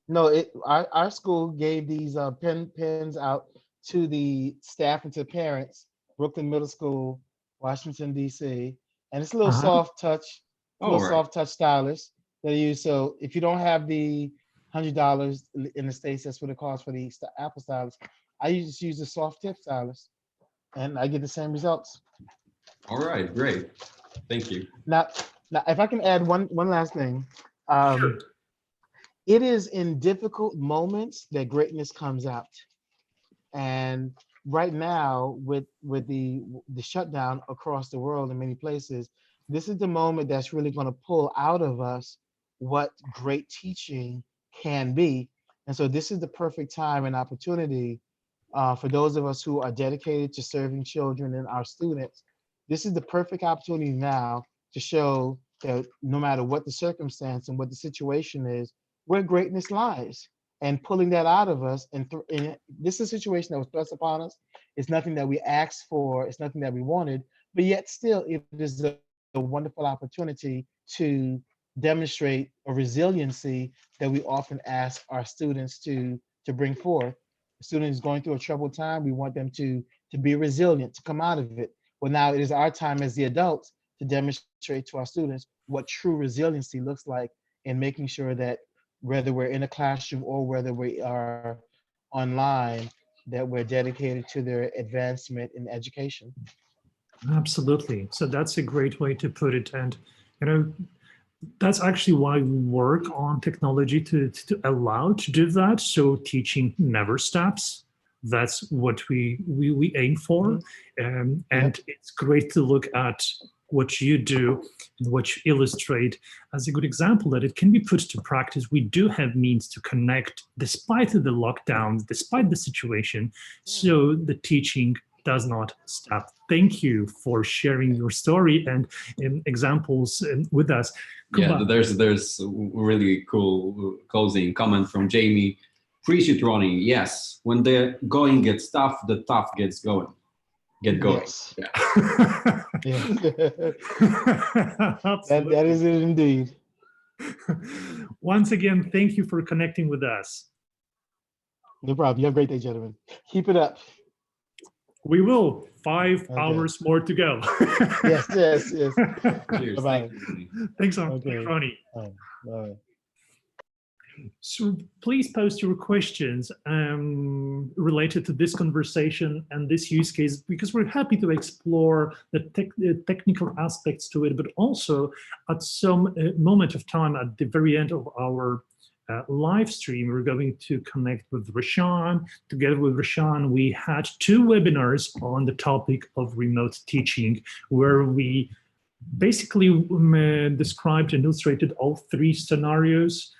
No, our school gave these pens out to the staff and to parents. Brooklyn Middle School, Washington D.C., and it's a little soft touch, soft touch stylus that I use. So if you don't have the $100 in the States, that's what it costs for the Apple stylus. I just use the soft tip stylus, and I get the same results. All right, great, thank you. Now, if I can add one last thing, Sure. It is in difficult moments that greatness comes out, and right now with the shutdown across the world in many places, this is the moment that's really going to pull out of us what great teaching can be. And so this is the perfect time and opportunity for those of us who are dedicated to serving children and our students. this is the perfect opportunity now to show that no matter what the circumstance and what the situation is, where greatness lies, and pulling that out of us. And this is a situation that was thrust upon us. It's nothing that we asked for. It's nothing that we wanted, but yet still it is a wonderful opportunity to demonstrate a resiliency that we often ask our students to bring forth. A student is going through a troubled time. We want them to be resilient, to come out of it. Well, now it is our time as the adults to demonstrate to our students what true resiliency looks like in making sure that whether we're in a classroom or whether we are online, that we're dedicated to their advancement in education. Absolutely. So that's a great way to put it. And, you know, that's actually why we work on technology to allow to do that. So teaching never stops. That's what we aim for. And it's great to look at what you do and what you illustrate as a good example that it can be put to practice. We do have means to connect despite the lockdowns, despite the situation. So the teaching does not stop. Thank you for sharing your story and examples with us. Yeah, there's a really cool closing comment from Jamie. Appreciate Ronnie. Yes, when the going gets tough, the tough gets going. Get going. Yes. Yeah. that is it indeed. Once again, thank you for connecting with us. No problem. You have a great day, gentlemen. Keep it up. We will. 5 hours more to go. Yes. Cheers. Bye-bye. Thanks, Okay. Ronnie. Bye. So please post your questions related to this conversation and this use case, because we're happy to explore the technical aspects to it, but also at some moment of time at the very end of our live stream, we're going to connect with Rashaan. Together with Rashaan, we had 2 webinars on the topic of remote teaching, where we basically described and illustrated all 3 scenarios,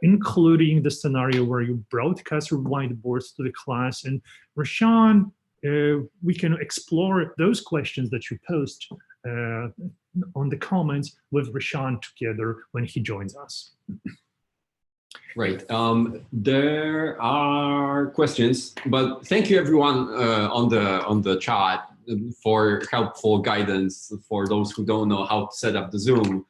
including the scenario where you broadcast your whiteboards to the class. And Rashaan, we can explore those questions that you post on the comments with Rashaan together when he joins us. Right. There are questions, but thank you everyone on the chat for helpful guidance for those who don't know how to set up the Zoom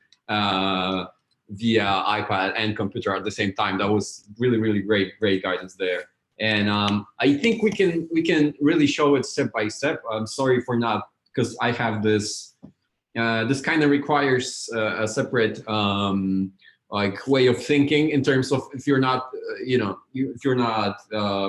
via iPad and computer at the same time. That was really great guidance there. And I think we can really show it step by step. I'm sorry for not, because I have this. This kind of requires a separate like way of thinking in terms of if you're not, if you're not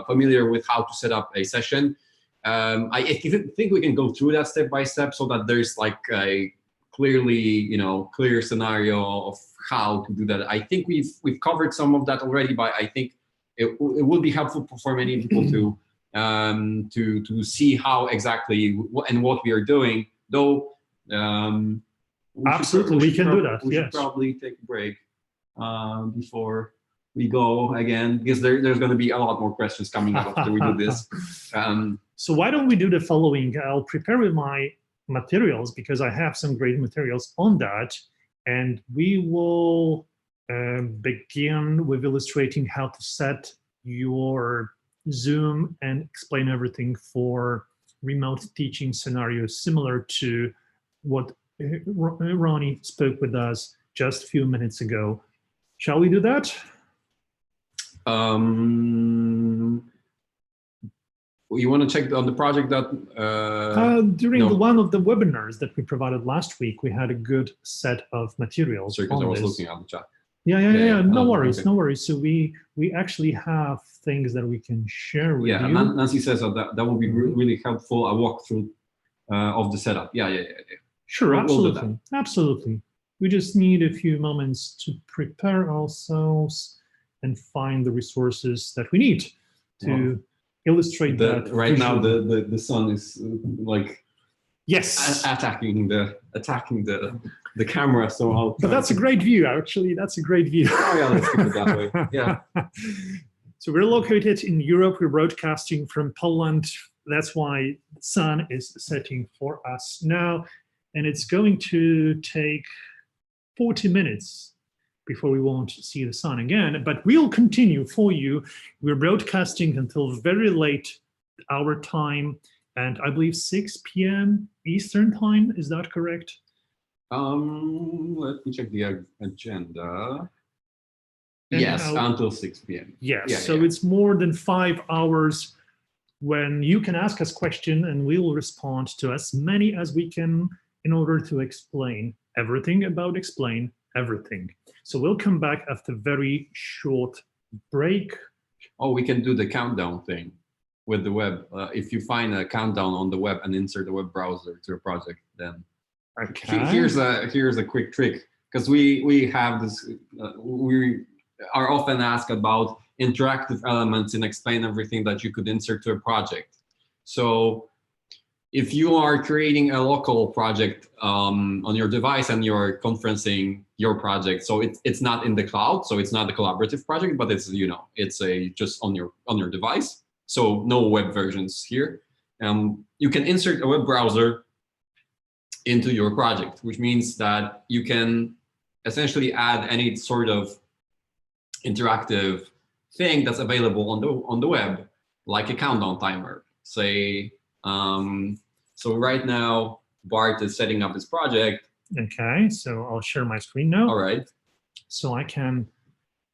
familiar with how to set up a session. I think we can go through that step by step so that there's like a clearly, clear scenario of how to do that. I think we've covered some of that already, but I think it would be helpful for many people to see how exactly and what we are doing. Though, absolutely, we can do that. We should probably take a break before we go again, because there's going to be a lot more questions coming up after we do this. So why don't we do the following? I'll prepare with my materials, because I have some great materials on that, and we will begin with illustrating how to set your Zoom and explain everything for remote teaching scenarios similar to what Ronnie spoke with us just a few minutes ago. Shall we do that? You want to check on the project that during one of the webinars that we provided last week, we had a good set of materials. Sorry, because I was looking at the chat. Yeah. No worries, no worries. So we actually have things that we can share with you. Yeah, Nancy says that would be really helpful. A walkthrough of the setup. Yeah. Sure, absolutely, absolutely. We just need a few moments to prepare ourselves and find the resources that we need to illustrate that. Right now, the sun is like attacking the camera. So but that's a great view. Actually, that's a great view. Oh yeah, let's keep it that way. Yeah. So we're located in Europe. We're broadcasting from Poland. That's why the sun is setting for us now. and it's going to take 40 minutes before we won't see the sun again, but we'll continue for you. We're broadcasting until very late our time, and I believe 6 p.m. Eastern time. Is that correct? Let me check the agenda. And yes, until 6 p.m. Yes, Yeah, so yeah. it's more than 5 hours when you can ask us questions and we will respond to as many as we can in order to explain everything about explain everything. So we'll come back after a very short break. Oh, we can do the countdown thing with the web. If you find a countdown on the web and insert the web browser to a project, then Okay. here's a quick trick, because we have this. We are often asked about interactive elements and explain everything that you could insert to a project. So if you are creating a local project on your device and you're conferencing your project, so it's not in the cloud, so it's not a collaborative project, but it's it's just on your device. So no web versions here. You can insert a web browser into your project, which means that you can essentially add any sort of interactive thing that's available on the web, like a countdown timer. Say, so right now Bart is setting up his project. Okay, so I'll share my screen now. All right. So I can.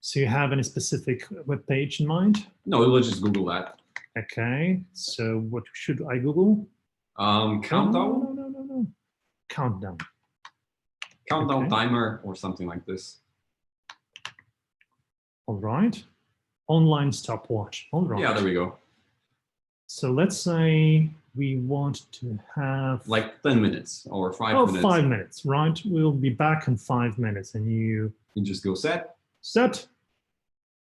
So you have any specific web page in mind? No, let's just Google that. Okay. So what should I Google? Countdown. No. Countdown. Countdown Okay. timer or something like this. All right. Online stopwatch. All right. Yeah, there we go. So let's say we want to have like 10 minutes or 5 minutes. 5 minutes, right? We'll be back in 5 minutes, and you just go set,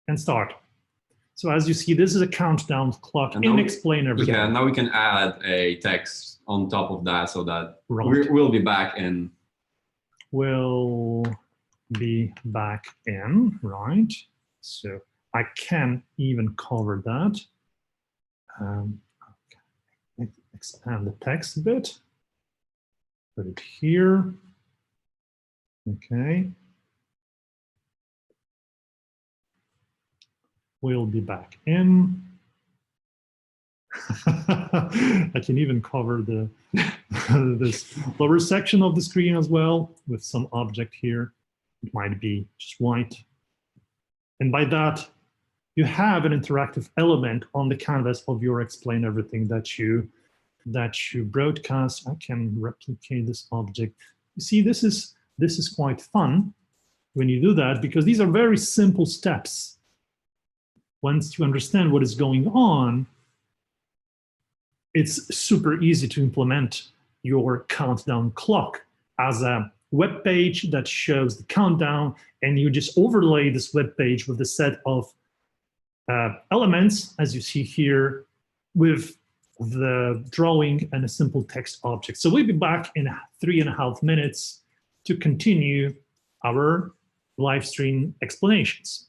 and start. So as you see, this is a countdown clock in Explain Everything. Yeah, now we can add a text on top of that so that right. we'll be back in. We'll be back in, right? So I can even cover that. Okay. Expand the text a bit. Put it here. Okay. We'll be back in. I can even cover the this lower section of the screen as well with some object here. It might be just white. And by that, you have an interactive element on the canvas of your Explain Everything that you broadcast. I can replicate this object. You see, this is quite fun when you do that, because these are very simple steps. Once you understand what is going on, it's super easy to implement your countdown clock as a web page that shows the countdown, and you just overlay this web page with a set of elements, as you see here, with the drawing and a simple text object. So we'll be back in 3.5 minutes to continue our live stream explanations.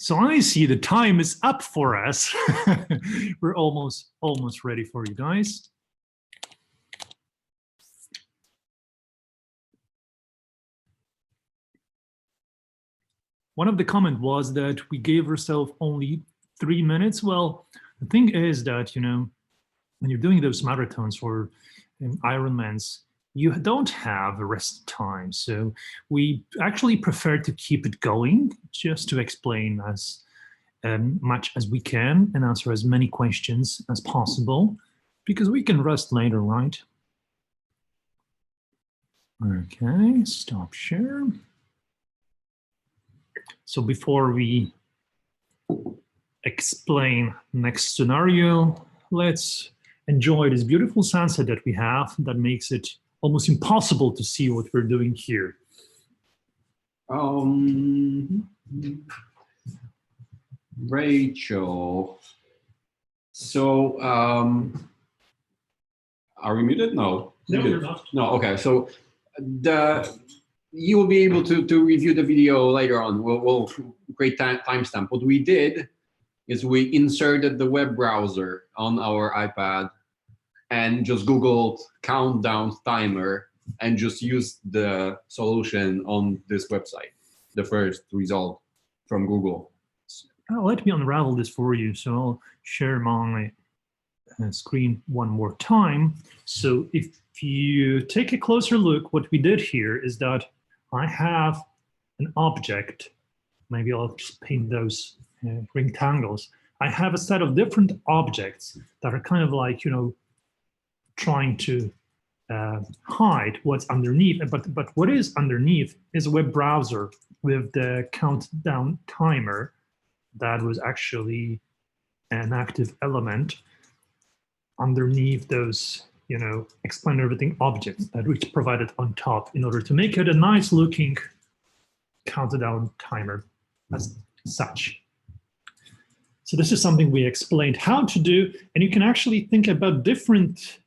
So I see the time is up for us. We're almost ready for you guys. One of the comments was that we gave ourselves only 3 minutes. Well, the thing is that, you know, when you're doing those marathons or Ironmans, you don't have a rest time. So we actually prefer to keep it going just to explain as much as we can and answer as many questions as possible, because we can rest later, right? Okay, stop share. So before we explain next scenario, let's enjoy this beautiful sunset that we have that makes it almost impossible to see what we're doing here. Rachel. So, are we muted? No. No, we're not. No, okay. So you will be able to review the video later on. We'll create timestamp. What we did is we inserted the web browser on our iPad and just Googled countdown timer and just used the solution on this website, the first result from Google. Let me unravel this for you. So I'll share my screen one more time. So if you take a closer look, what we did here is that I have an object. Maybe I'll just paint those rectangles. I have a set of different objects that are kind of like, you know, trying to hide what's underneath. But what is underneath is a web browser with the countdown timer that was actually an active element underneath those, you know, explain everything objects that we provided on top in order to make it a nice looking countdown timer as such. So this is something we explained how to do, and you can actually think about different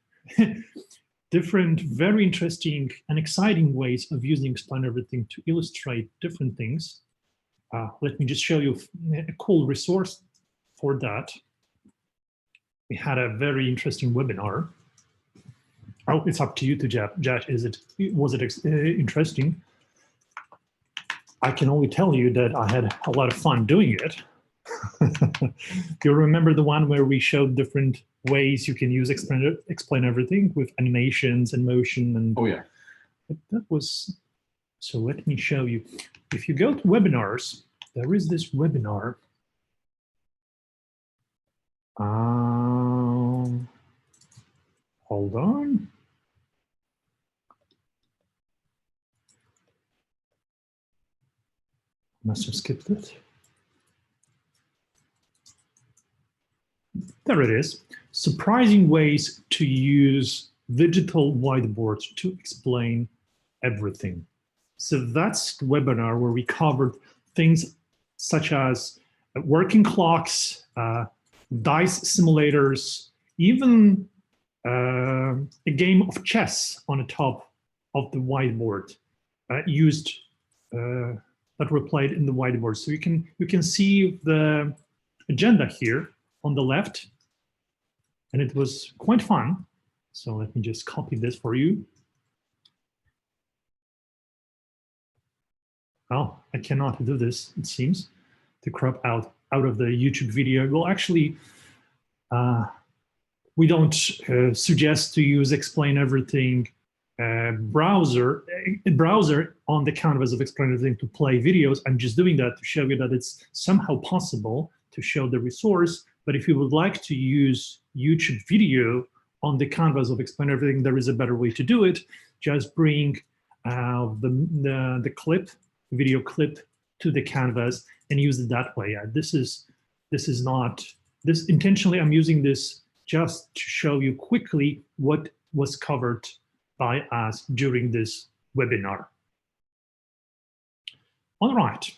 very interesting and exciting ways of using explain everything to illustrate different things. Let me just show you a cool resource for that. We had a very interesting webinar. Oh, it's up to you to judge. Was it interesting? I can only tell you that I had a lot of fun doing it. You remember the one where we showed different ways you can use explain everything with animations and motion and oh yeah, that was. So let me show you. If you go to webinars, there is this webinar. Hold on. Must have skipped it. There it is. Surprising ways to use digital whiteboards to explain everything. So that's the webinar where we covered things such as working clocks, dice simulators, even a game of chess on the top of the whiteboard that were played in the whiteboard. So you can see the agenda here on the left, and it was quite fun. So let me just copy this for you. Well, I cannot do this, it seems, to crop out of the YouTube video. Well, actually, we don't suggest to use explain everything browser on the canvas of explain everything to play videos. I'm just doing that to show you that it's somehow possible to show the resource. But if you would like to use YouTube video on the canvas of explain everything, there is a better way to do it. Just bring the clip, video clip, to the canvas and use it that way. This is not intentionally. I'm using this just to show you quickly what was covered by us during this webinar. All right.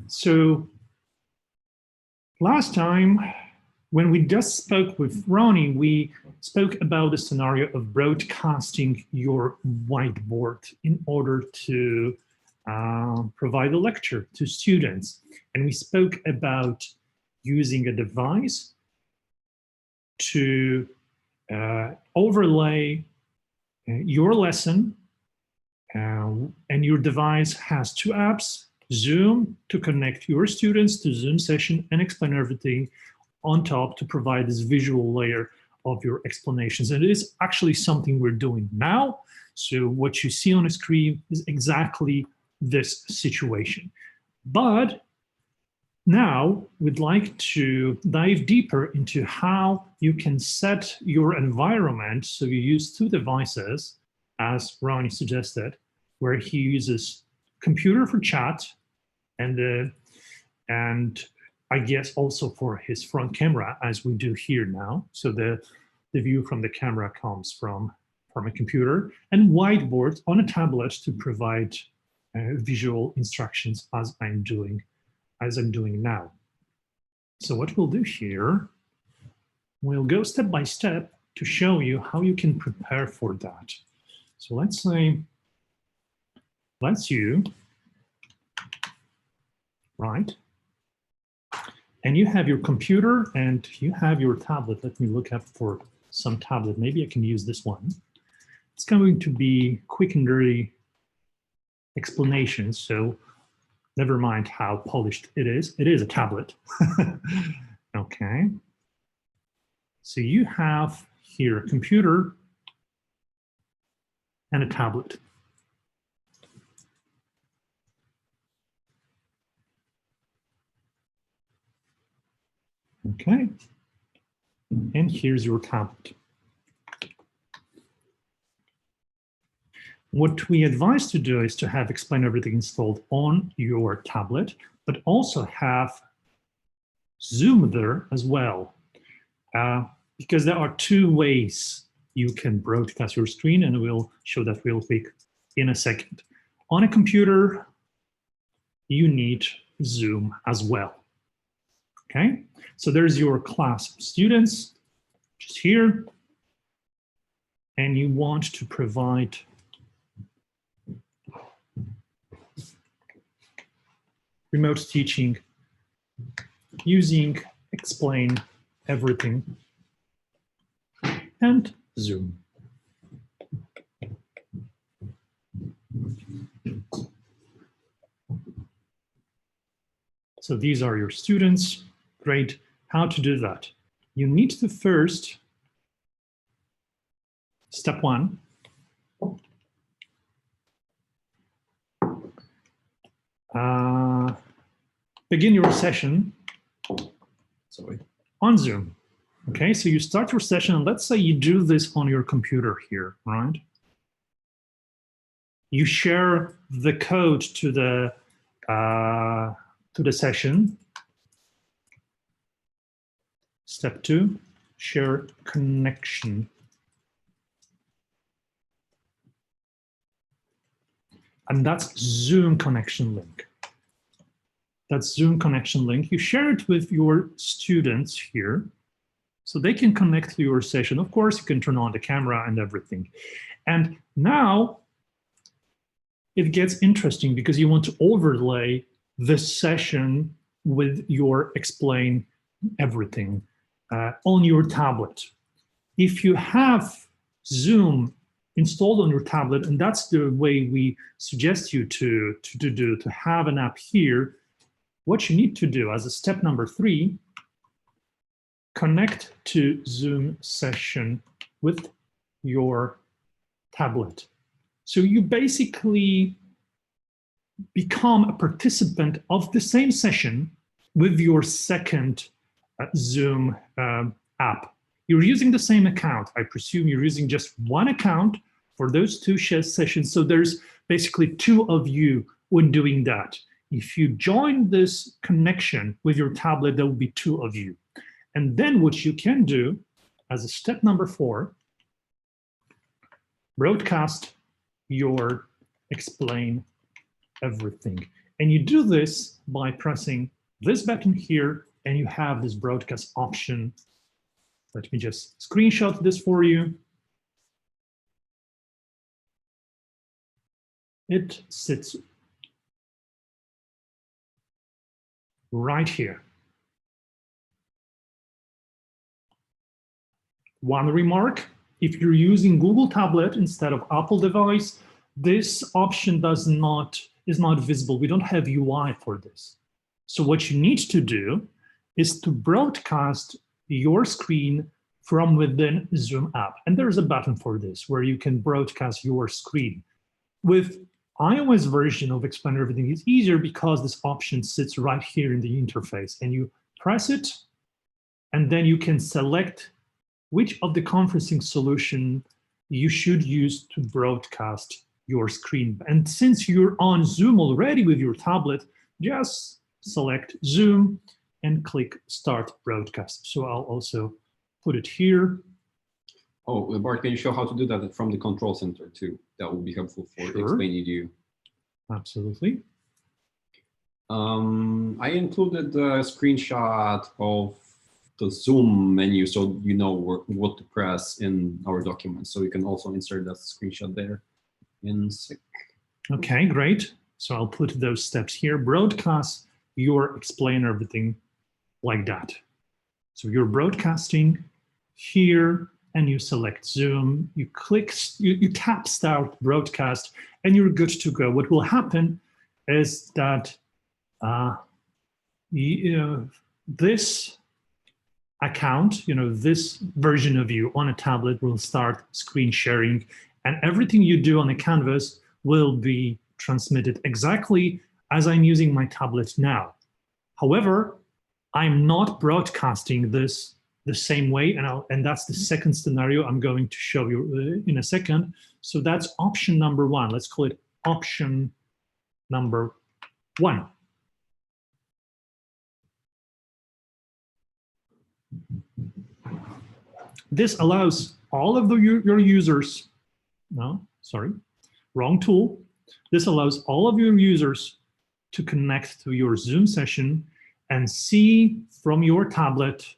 So last time when we just spoke with Ronnie, we spoke about the scenario of broadcasting your whiteboard in order to provide a lecture to students. And we spoke about using a device to overlay your lesson, and your device has two apps, Zoom to connect your students to Zoom session and explain everything on top to provide this visual layer of your explanations. And it is actually something we're doing now. So what you see on the screen is exactly this situation. But now we'd like to dive deeper into how you can set your environment. So you use two devices, as Ronnie suggested, where he uses computer for chat and I guess also for his front camera, as we do here now. So the view from the camera comes from a computer, and whiteboard on a tablet to provide visual instructions as I'm doing now. So what we'll do here, we'll go step by step to show you how you can prepare for that. So let's say, you, right? And you have your computer and you have your tablet. Let me look up for some tablet. Maybe I can use this one. It's going to be quick and dirty explanations. So never mind how polished it is. It is a tablet. Okay. So you have here a computer and a tablet. Okay. And here's your tablet. What we advise to do is to have Explain Everything installed on your tablet, but also have Zoom there as well, because there are two ways you can broadcast your screen, and we'll show that real quick in a second. On a computer, you need Zoom as well. Okay, so there's your class of students just here, and you want to provide remote teaching using Explain Everything and Zoom. So these are your students. Great. How to do that? You need to first, step one, begin your session on Zoom. Okay, so you start your session, and let's say you do this on your computer here, right? You share the code to the session. Step two, share connection. And that's Zoom connection link. That's Zoom connection link. You share it with your students here so they can connect to your session. Of course, you can turn on the camera and everything. And now it gets interesting because you want to overlay this session with your Explain Everything on your tablet. If you have Zoom installed on your tablet, and that's the way we suggest you to have an app here, what you need to do as a step number 3, connect to Zoom session with your tablet. So you basically become a participant of the same session with your second Zoom app. You're using the same account. I presume you're using just one account for those two sessions. So there's basically 2 of you when doing that. If you join this connection with your tablet, there will be 2 of you. And then what you can do as a step number 4, broadcast your Explain Everything. And you do this by pressing this button here and you have this broadcast option. Let me just screenshot this for you. It sits right here. One remark, if you're using Google tablet instead of Apple device, this option is not visible. We don't have UI for this. So what you need to do is to broadcast your screen from within Zoom app. And there's a button for this where you can broadcast your screen. With iOS version of Explain Everything, it's easier because this option sits right here in the interface, and you press it, and then you can select which of the conferencing solution you should use to broadcast your screen. And since you're on Zoom already with your tablet, just select Zoom and click Start Broadcast. So I'll also put it here. Oh, Bart, can you show how to do that from the control center too? That would be helpful for explaining to you. Absolutely. I included a screenshot of the Zoom menu so you know what to press in our documents. So you can also insert that screenshot there in a sec. Okay, great. So I'll put those steps here. Broadcast your Explain Everything like that. So you're broadcasting here, and you select Zoom, you click, you tap Start Broadcast, and you're good to go. What will happen is that this account, this version of you on a tablet will start screen sharing, and everything you do on a canvas will be transmitted exactly as I'm using my tablet now. However, I'm not broadcasting this the same way, and that's the second scenario I'm going to show you in a second. So that's option number one. Let's call it option number one. This allows all of your users, no, sorry, wrong tool. This allows all of your users to connect to your Zoom session and see from your tablet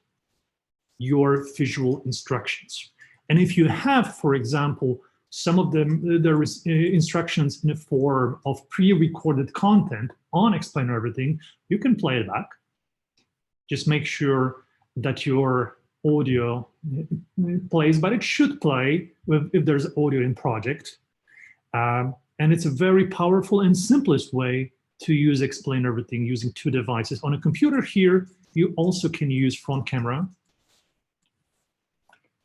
your visual instructions. And if you have, for example, some of them, there is instructions in the form of pre-recorded content on Explain Everything, you can play it back. Just make sure that your audio plays, but it should play if there's audio in project. And it's a very powerful and simplest way to use Explain Everything using two devices. On a computer here, you also can use front camera.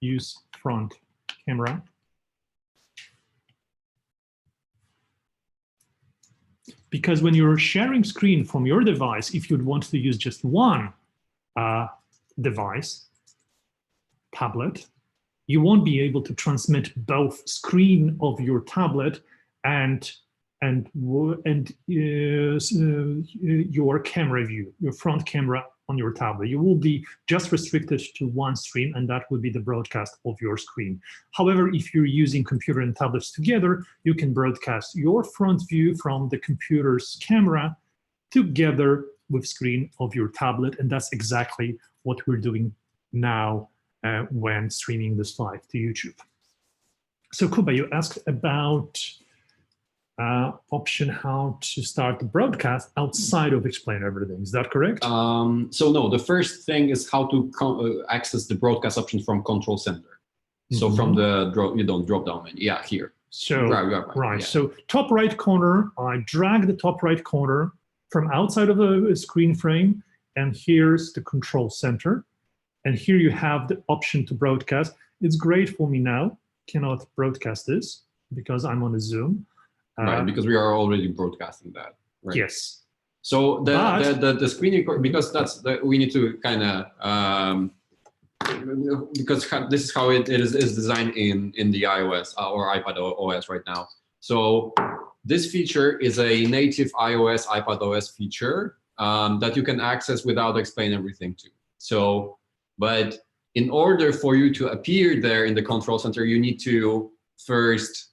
Use front camera. Because when you're sharing screen from your device, if you'd want to use just one device, tablet, you won't be able to transmit both screen of your tablet and your camera view, your front camera on your tablet. You will be just restricted to one stream, and that would be the broadcast of your screen. However, if you're using computer and tablets together, you can broadcast your front view from the computer's camera together with screen of your tablet, and that's exactly what we're doing now when streaming this live to YouTube. So Kuba, you asked about option how to start the broadcast outside of Explain Everything. Is that correct? So no, the first thing is how to access the broadcast option from Control Center. So from the drop down menu. Yeah, here. So right. Yeah. So top right corner, I drag the top right corner from outside of a screen frame, and here's the Control Center. And here you have the option to broadcast. It's great for me now. Cannot broadcast this because I'm on a Zoom. Right, because we are already broadcasting that. Right? Yes. So the screen record, because we need to kind of because this is how it is designed in the iOS or iPad OS right now. So this feature is a native iOS, iPad OS feature that you can access without Explain Everything too. So, but in order for you to appear there in the Control Center, you need to first,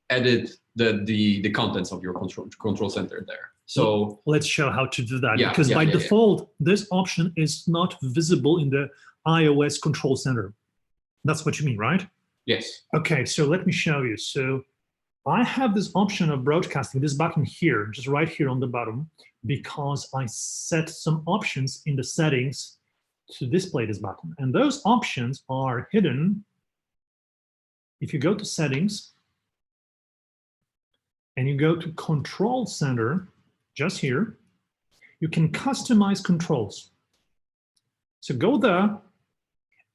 edit the contents of your control center there. So let's show how to do that, Yeah, because yeah, by yeah, yeah. default, this option is not visible in the iOS control center. That's what you mean, right? yes. Okay, so let me show you. So I have this option of broadcasting, this button here, just right here on the bottom, because I set some options in the settings to display this button. And those options are hidden. If you go to settings and you go to control center, just here, you can customize controls. So go there,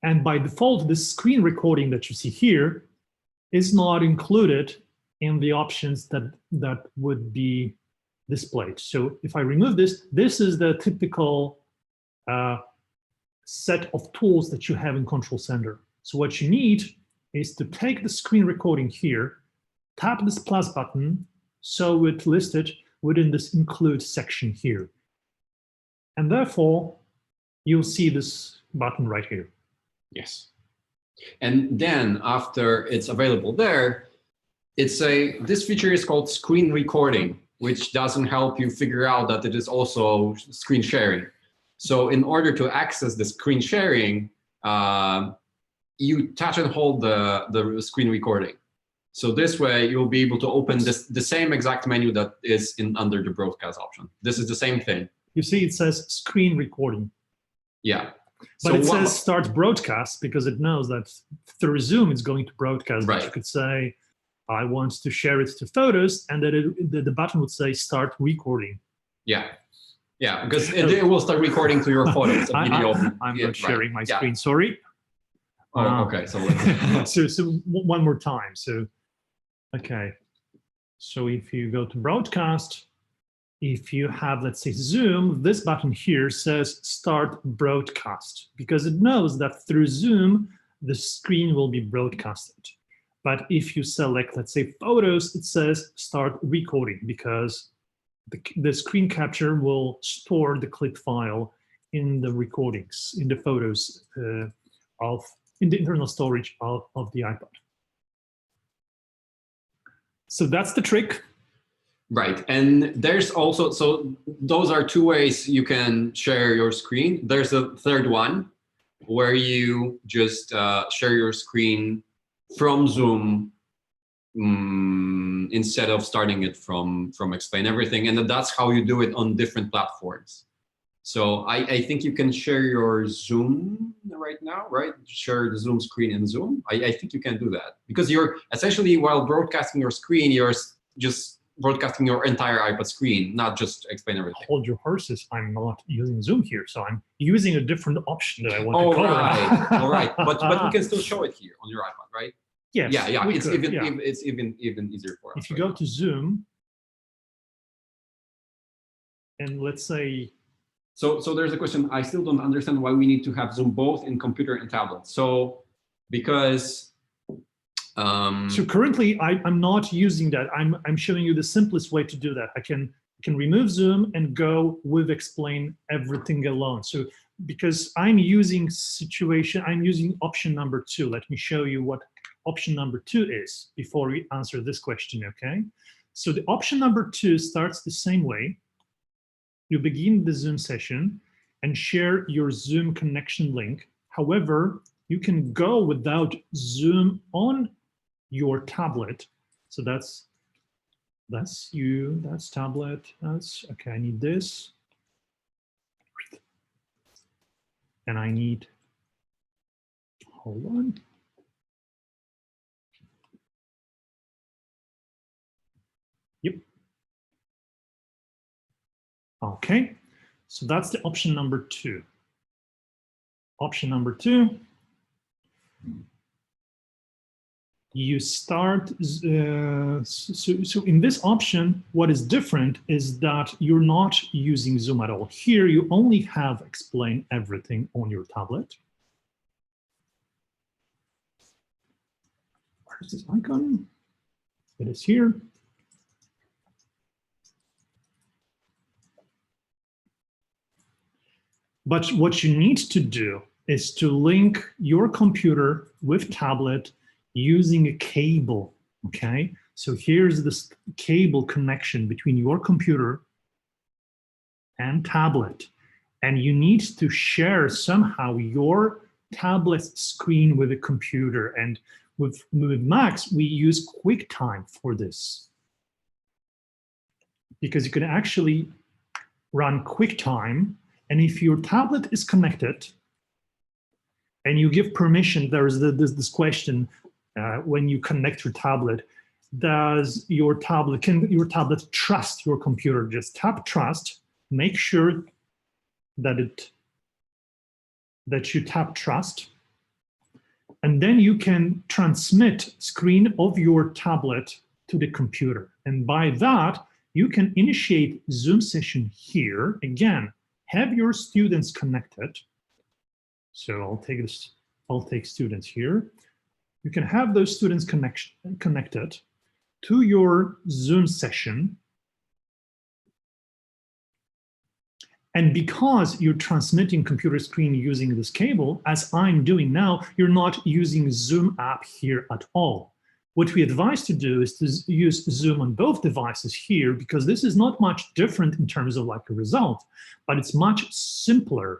and by default, this screen recording that you see here is not included in the options that would be displayed. So if I remove this, this is the typical set of tools that you have in Control Center. So what you need is to take the screen recording here, tap this plus button, so it's listed within this include section here. And therefore, you'll see this button right here. Yes. And then after it's available there, this feature is called screen recording, which doesn't help you figure out that it is also screen sharing. So in order to access the screen sharing, you touch and hold the screen recording. So this way you'll be able to open the same exact menu that is under the broadcast option. This is the same thing. You see it says screen recording. Yeah. But So it says start broadcast because it knows that through Zoom it's going to broadcast. Right. But you could say, I want to share it to photos, and then the button would say start recording. Yeah. Yeah, because it will start recording to your photos. I'm not sharing my screen, sorry. Oh, okay. So one more time. So, okay. So if you go to broadcast, if you have, let's say, Zoom, this button here says start broadcast because it knows that through Zoom, the screen will be broadcasted. But if you select, let's say, photos, it says start recording because the screen capture will store the clip file in the recordings, in the photos in the internal storage of the iPod. So that's the trick. Right, and there's also, so those are two ways you can share your screen. There's a third one where you just share your screen from Zoom instead of starting it from Explain Everything, and that's how you do it on different platforms. So I think you can share your Zoom right now, right? Share the Zoom screen in Zoom. I think you can do that because you're essentially, while broadcasting your screen, you're just broadcasting your entire iPad screen, not just Explain Everything. Hold your horses. I'm not using Zoom here, so I'm using a different option that I want to cover. Right. All right, but we can still show it here on your iPad, right? Yes. Yeah. It's even easier for us. If you go to Zoom, and let's say. So there's a question. I still don't understand why we need to have Zoom both in computer and tablet. So because. So currently, I'm not using that. I'm showing you the simplest way to do that. I can remove Zoom and go with Explain Everything alone. So because I'm using option number 2. Let me show you what option number 2 is before we answer this question, okay? So the option number 2 starts the same way. You begin the Zoom session and share your Zoom connection link. However, you can go without Zoom on your tablet. So that's you, that's tablet, that's, okay, I need this. And I need, hold on. Yep. Okay, so that's the option number 2. Option number 2. You start, so in this option, what is different is that you're not using Zoom at all. Here, you only have Explain Everything on your tablet. Where's this icon? It is here. But what you need to do is to link your computer with tablet using a cable, okay? So here's this cable connection between your computer and tablet, and you need to share somehow your tablet screen with a computer. And with Macs, we use QuickTime for this, because you can actually run QuickTime, and if your tablet is connected and you give permission, there is this question when you connect your tablet, does your tablet, can your tablet trust your computer? Just tap trust, make sure that you tap trust, and then you can transmit screen of your tablet to the computer. And by that, you can initiate Zoom session here. Again, have your students connected. So I'll take students here. You can have those students connected to your Zoom session. And because you're transmitting computer screen using this cable, as I'm doing now, you're not using Zoom app here at all. What we advise to do is to use Zoom on both devices here, because this is not much different in terms of like a result, but it's much simpler.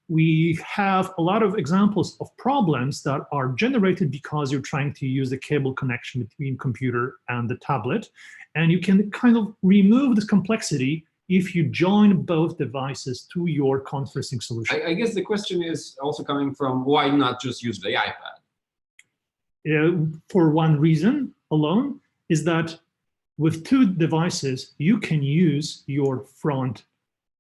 We have a lot of examples of problems that are generated because you're trying to use the cable connection between computer and the tablet. And you can kind of remove this complexity if you join both devices to your conferencing solution. I guess the question is also coming from, why not just use the iPad? For one reason alone, is that with two devices, you can use your front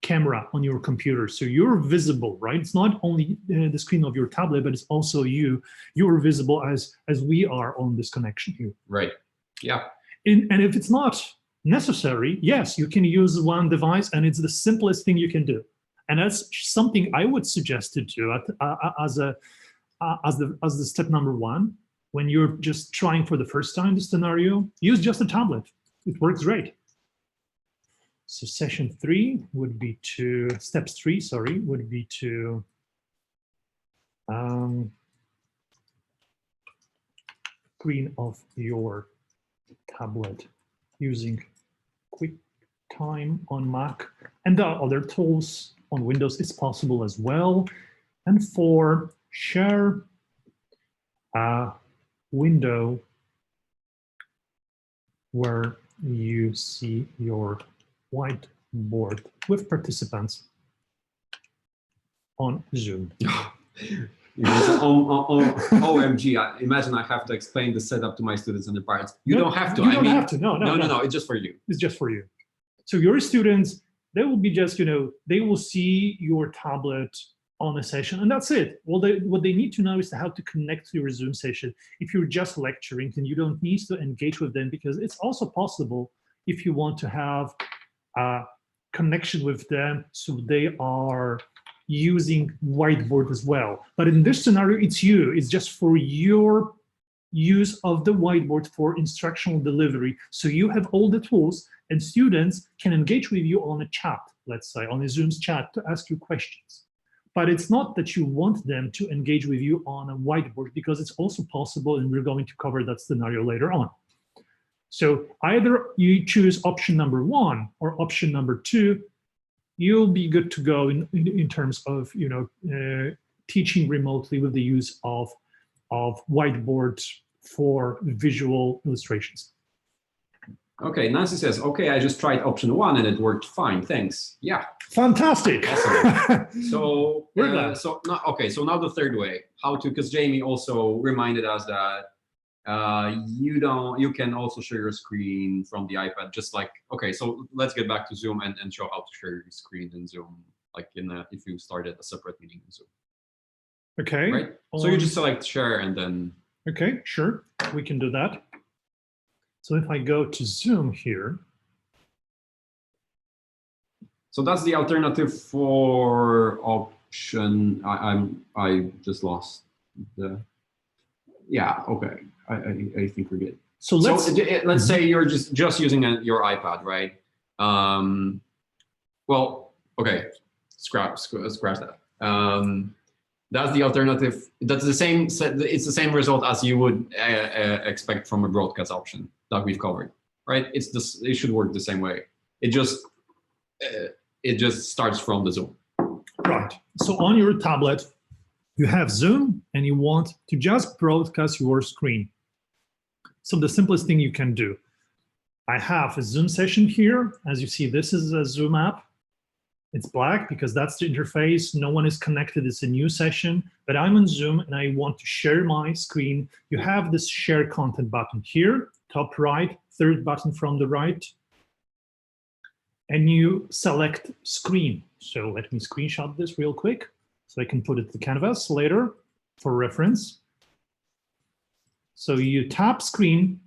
camera on your computer. So you're visible, right? It's not only the screen of your tablet, but it's also you. You're visible as we are on this connection here. Right, yeah. And if it's not necessary, yes, you can use one device, and it's the simplest thing you can do. And that's something I would suggest to do as the step number one. When you're just trying for the first time the scenario, use just a tablet. It works great. So session 3 would be to, steps 3, sorry, would be to screen of your tablet using QuickTime on Mac. And there are other tools on Windows, it's possible as well. And for share window where you see your whiteboard with participants on Zoom. OMG, imagine I have to explain the setup to my students and their parents. You don't have to. You don't have to, no, it's just for you. It's just for you. So your students, they will be just, they will see your tablet on a session, and that's it. Well, what they need to know is how to connect to your Zoom session. If you're just lecturing, then you don't need to engage with them, because it's also possible if you want to have a connection with them, so they are using Whiteboard as well. But in this scenario, it's just for your use of the Whiteboard for instructional delivery. So you have all the tools, and students can engage with you on a chat, let's say, on a Zoom's chat to ask you questions. But it's not that you want them to engage with you on a Whiteboard, because it's also possible, and we're going to cover that scenario later on. So either you choose option number 1 or option number 2, you'll be good to go in terms of teaching remotely with the use of Whiteboard for visual illustrations. Okay, Nancy says, okay, I just tried option 1 and it worked fine, thanks. Yeah. Fantastic. Awesome. So, so now the third way, how to, because Jamie also reminded us that you can also share your screen from the iPad, just like, okay, so let's get back to Zoom and show how to share your screen in Zoom, like if you started a separate meeting in Zoom. Okay. Right? So you just select share and then. Okay, sure, we can do that. So if I go to Zoom here. So that's the alternative for option. I just lost the. Yeah. Okay. I think we're good. So let's say you're just using your iPad, right? Well, okay. Scratch that. That's the alternative. That's the same. It's the same result as you would expect from a broadcast option that we've covered, right? It should work the same way. It just it just starts from the Zoom. Right. So on your tablet, you have Zoom and you want to just broadcast your screen. So the simplest thing you can do, I have a Zoom session here. As you see, this is a Zoom app. It's black because that's the interface. No one is connected. It's a new session, but I'm on Zoom and I want to share my screen. You have this share content button here, top right, third button from the right, and you select screen. So let me screenshot this real quick so I can put it to canvas later for reference. So you tap screen.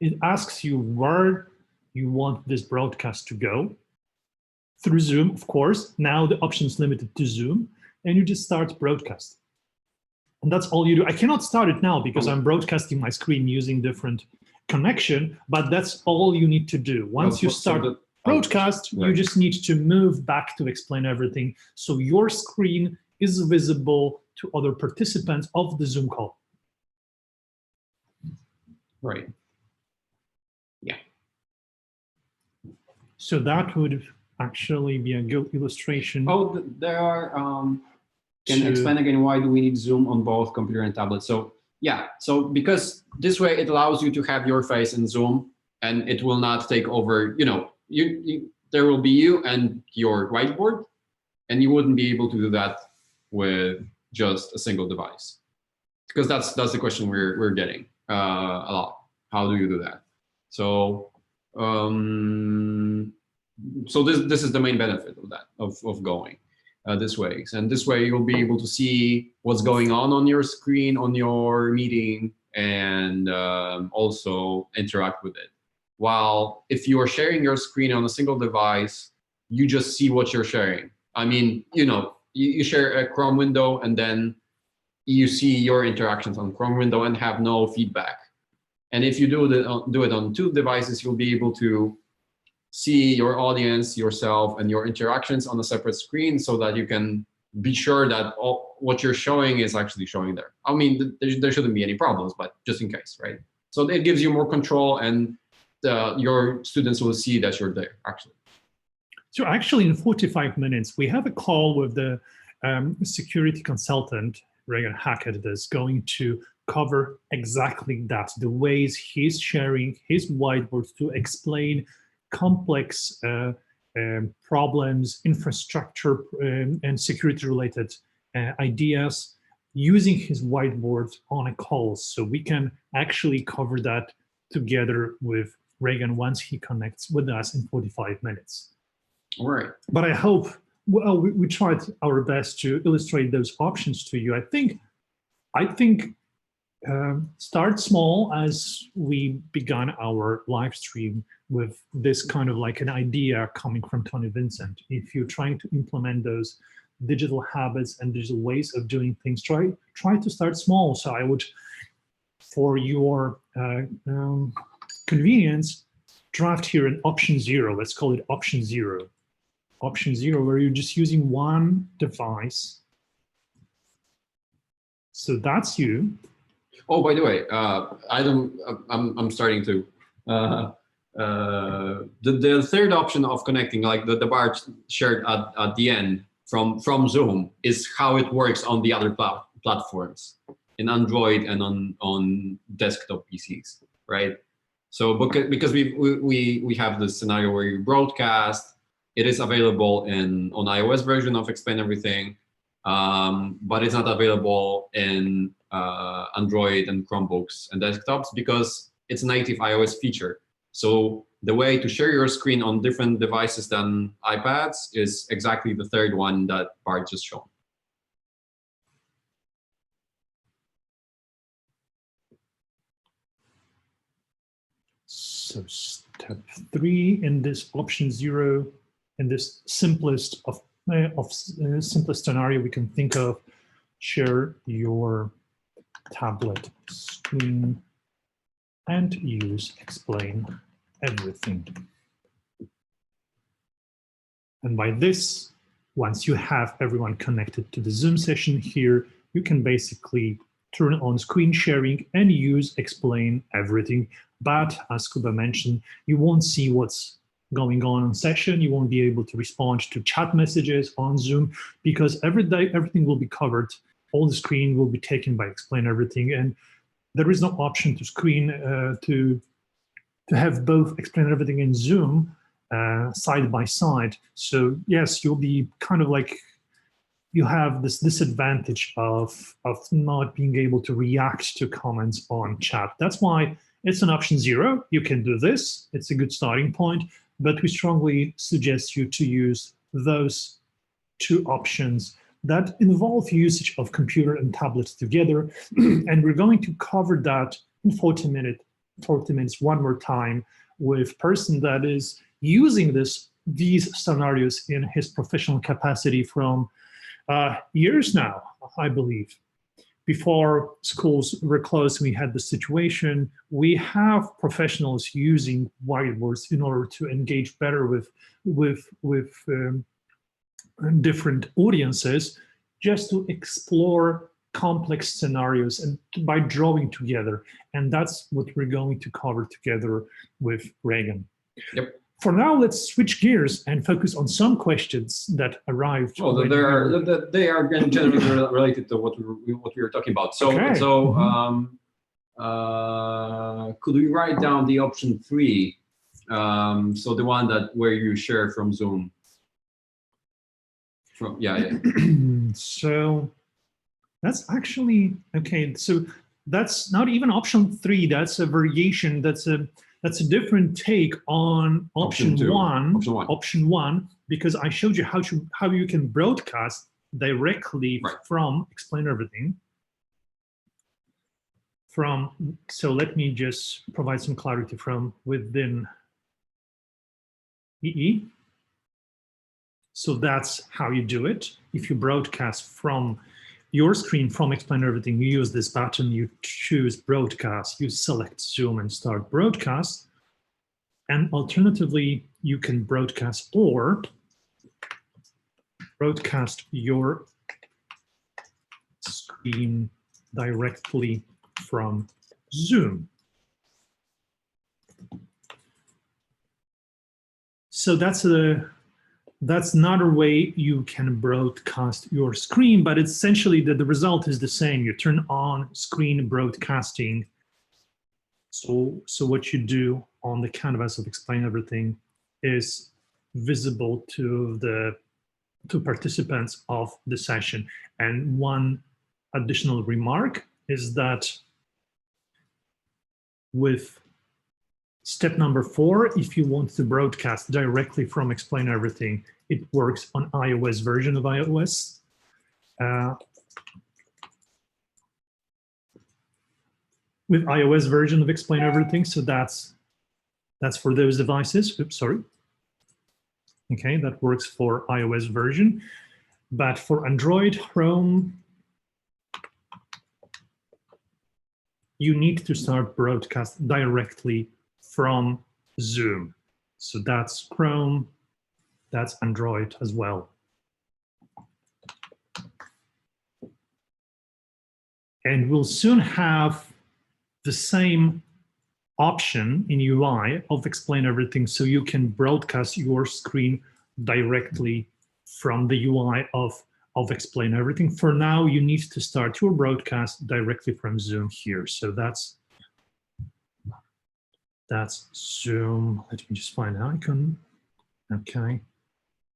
It asks you where you want this broadcast to go. Through Zoom, of course. Now the option is limited to Zoom, and you just start broadcast. And that's all you do. I cannot start it now because I'm broadcasting my screen using different connection, but that's all you need to do. Once you start broadcast, you just need to move back to explain everything so your screen is visible to other participants of the Zoom call. Right. Yeah. So that would actually be a good illustration. Oh, there are, can you explain again why do we need Zoom on both computer and tablet? So yeah, so because this way it allows you to have your face in Zoom and it will not take over, you know, there will be you and your whiteboard, and you wouldn't be able to do that with just a single device. Because that's the question we're getting a lot. How do you do that? So so this is the main benefit of that, of going this way. And this way you'll be able to see what's going on your screen, on your meeting, and also interact with it. While if you are sharing your screen on a single device, you just see what you're sharing. I mean, you know, you share a Chrome window and then you see your interactions on Chrome window and have no feedback. And if you do it on two devices, you'll be able to see your audience, yourself, and your interactions on a separate screen so that you can be sure that what you're showing is actually showing there. I mean, there shouldn't be any problems, but just in case, right? So it gives you more control, and your students will see that you're there, actually. So actually in 45 minutes, we have a call with the security consultant, Reagan Hackett, that's going to cover exactly that, the ways he's sharing his whiteboard to explain complex problems, infrastructure, and security-related ideas using his whiteboard on a call. So we can actually cover that together with Reagan once he connects with us in 45 minutes. All right. But I hope, well, we tried our best to illustrate those options to you. I think start small, as we began our live stream with this kind of like an idea coming from Tony Vincent. If you're trying to implement those digital habits and digital ways of doing things, try to start small. So I would, for your convenience, draft here an option 0. Let's call it option 0. Option 0, where you're just using one device. So that's you. Oh, by the way, I'm starting to. The third option of connecting, like the bar shared at the end from Zoom, is how it works on the other platforms, in Android and on desktop PCs, right? So because we have this scenario where you broadcast, it is available on iOS version of Explain Everything, but it's not available in Android and Chromebooks and desktops because it's a native iOS feature. So the way to share your screen on different devices than iPads is exactly the third one that Bart just shown. So step 3 in this option 0, in this simplest simplest scenario we can think of, share your tablet screen and use Explain Everything. And by this, once you have everyone connected to the Zoom session here, you can basically turn on screen sharing and use Explain Everything. But as Kuba mentioned, you won't see what's going on session. You won't be able to respond to chat messages on Zoom because every day everything will be covered. All the screen will be taken by Explain Everything, and there is no option to screen to have both Explain Everything and Zoom side by side. So yes, you'll be kind of like, you have this disadvantage of not being able to react to comments on chat. That's why it's an option 0. You can do this. It's a good starting point, but we strongly suggest you to use those 2 options that involve usage of computer and tablets together. And we're going to cover that in 40 minutes one more time with a person that is using these scenarios in his professional capacity from years now, I believe. Before schools were closed, we had the situation. We have professionals using whiteboards in order to engage better with different audiences, just to explore complex scenarios and by drawing together. And that's what we're going to cover together with Reagan. Yep. For now, let's switch gears and focus on some questions that arrived. Well, they are generally related to what we were talking about. So, okay. Could we write down the option 3? So the one where you share from Zoom. So that's actually okay. So that's not even option 3. That's a variation. That's a different take on option one, because I showed you how you can broadcast directly from Explain Everything. So let me just provide some clarity from within EE. So that's how you do it. If you broadcast from your screen from Explain Everything, you use this button, you choose broadcast, you select Zoom and start broadcast. And alternatively, you can broadcast or broadcast your screen directly from Zoom. So that's another way you can broadcast your screen, but essentially the result is the same. You turn on screen broadcasting. So what you do on the canvas of Explain Everything is visible to participants of the session. And one additional remark is that with step number 4, if you want to broadcast directly from Explain Everything, it works on iOS version of iOS. With iOS version of Explain Everything, so that's for those devices. Oops, sorry. Okay, that works for iOS version, but for Android, Chrome, you need to start broadcast directly from Zoom. So that's Chrome, that's Android as well. And we'll soon have the same option in UI of Explain Everything, so you can broadcast your screen directly from the UI of Explain Everything. For now, you need to start your broadcast directly from Zoom here. So that's Zoom. Let me just find an icon. Okay,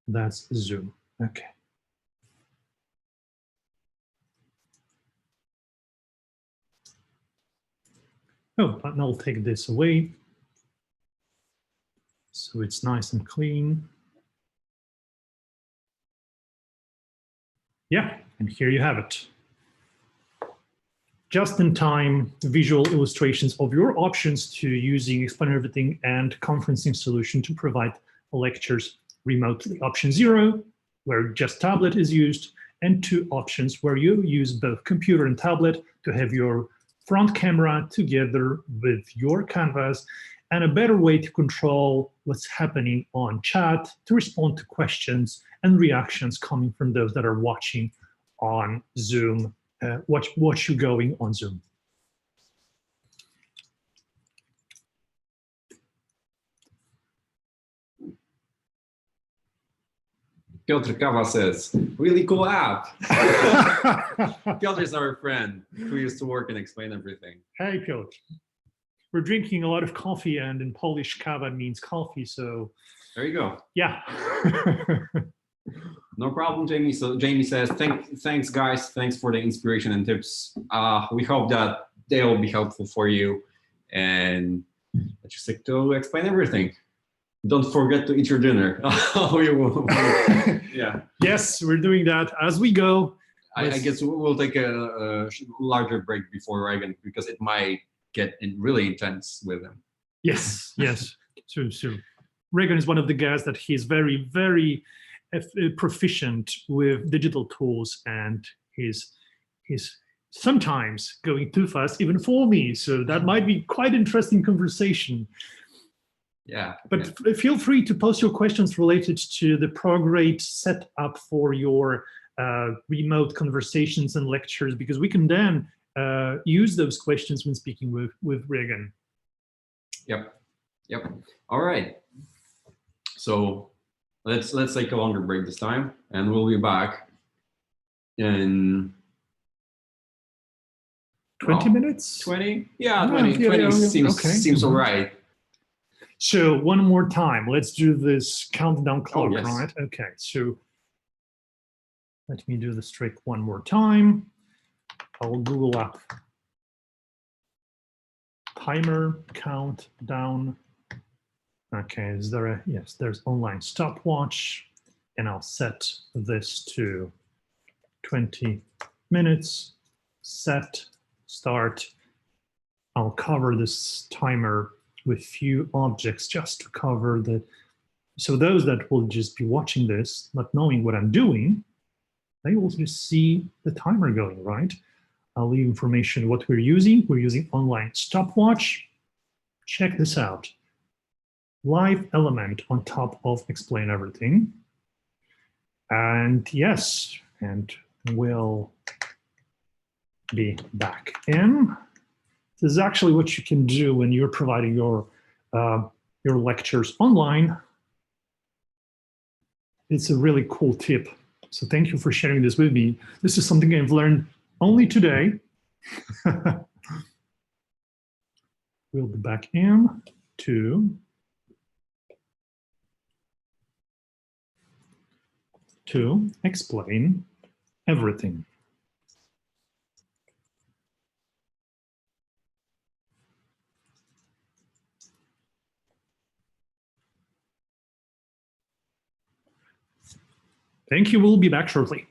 that's Zoom. Okay. Oh, but I'll take this away. So it's nice and clean. Yeah, and here you have it. Just-in-time visual illustrations of your options to using Explain Everything and conferencing solution to provide lectures remotely. Option 0, where just tablet is used, and 2 options where you use both computer and tablet to have your front camera together with your canvas, and a better way to control what's happening on chat, to respond to questions and reactions coming from those that are watching on Zoom, watch you going on Zoom. Piotr Kawa says, really cool app. Piotr is our friend who used to work and explain everything. Hey, Piotr. We're drinking a lot of coffee, and in Polish, kawa means coffee, so There you go. yeah. No problem, Jamie. So Jamie says, thanks, guys. Thanks for the inspiration and tips. We hope that they will be helpful for you. And that you stick to explain everything. Don't forget to eat your dinner. Yeah. Yes, we're doing that as we go. I guess we'll take a larger break before Reagan because it might get really intense with him. Yes, yes. So Reagan is one of the guys that he's very, very proficient with digital tools, and he's sometimes going too fast, even for me. So that might be quite interesting conversation. Yeah. But feel free to post your questions related to the Prograde setup for your remote conversations and lectures, because we can then use those questions when speaking with Reagan. Yep. All right. So let's take a longer break this time, and we'll be back in 20 minutes? 20? Yeah, 20. Yeah, 20 seems okay. all right. So one more time, let's do this countdown clock, yes. right? Okay, so let me do this trick one more time. I'll Google up timer countdown. Okay, is there a, yes, there's online stopwatch, and I'll set this to 20 minutes, set, start. I'll cover this timer with few objects just to cover the, so those that will just be watching this, not knowing what I'm doing, they will just see the timer going, right? I'll leave information what we're using. We're using online stopwatch. Check this out. Live element on top of explain everything. And yes, and we'll be back in. This is actually what you can do when you're providing your lectures online. It's a really cool tip. So thank you for sharing this with me. This is something I've learned only today. We'll be back in to explain everything. Thank you. We'll be back shortly.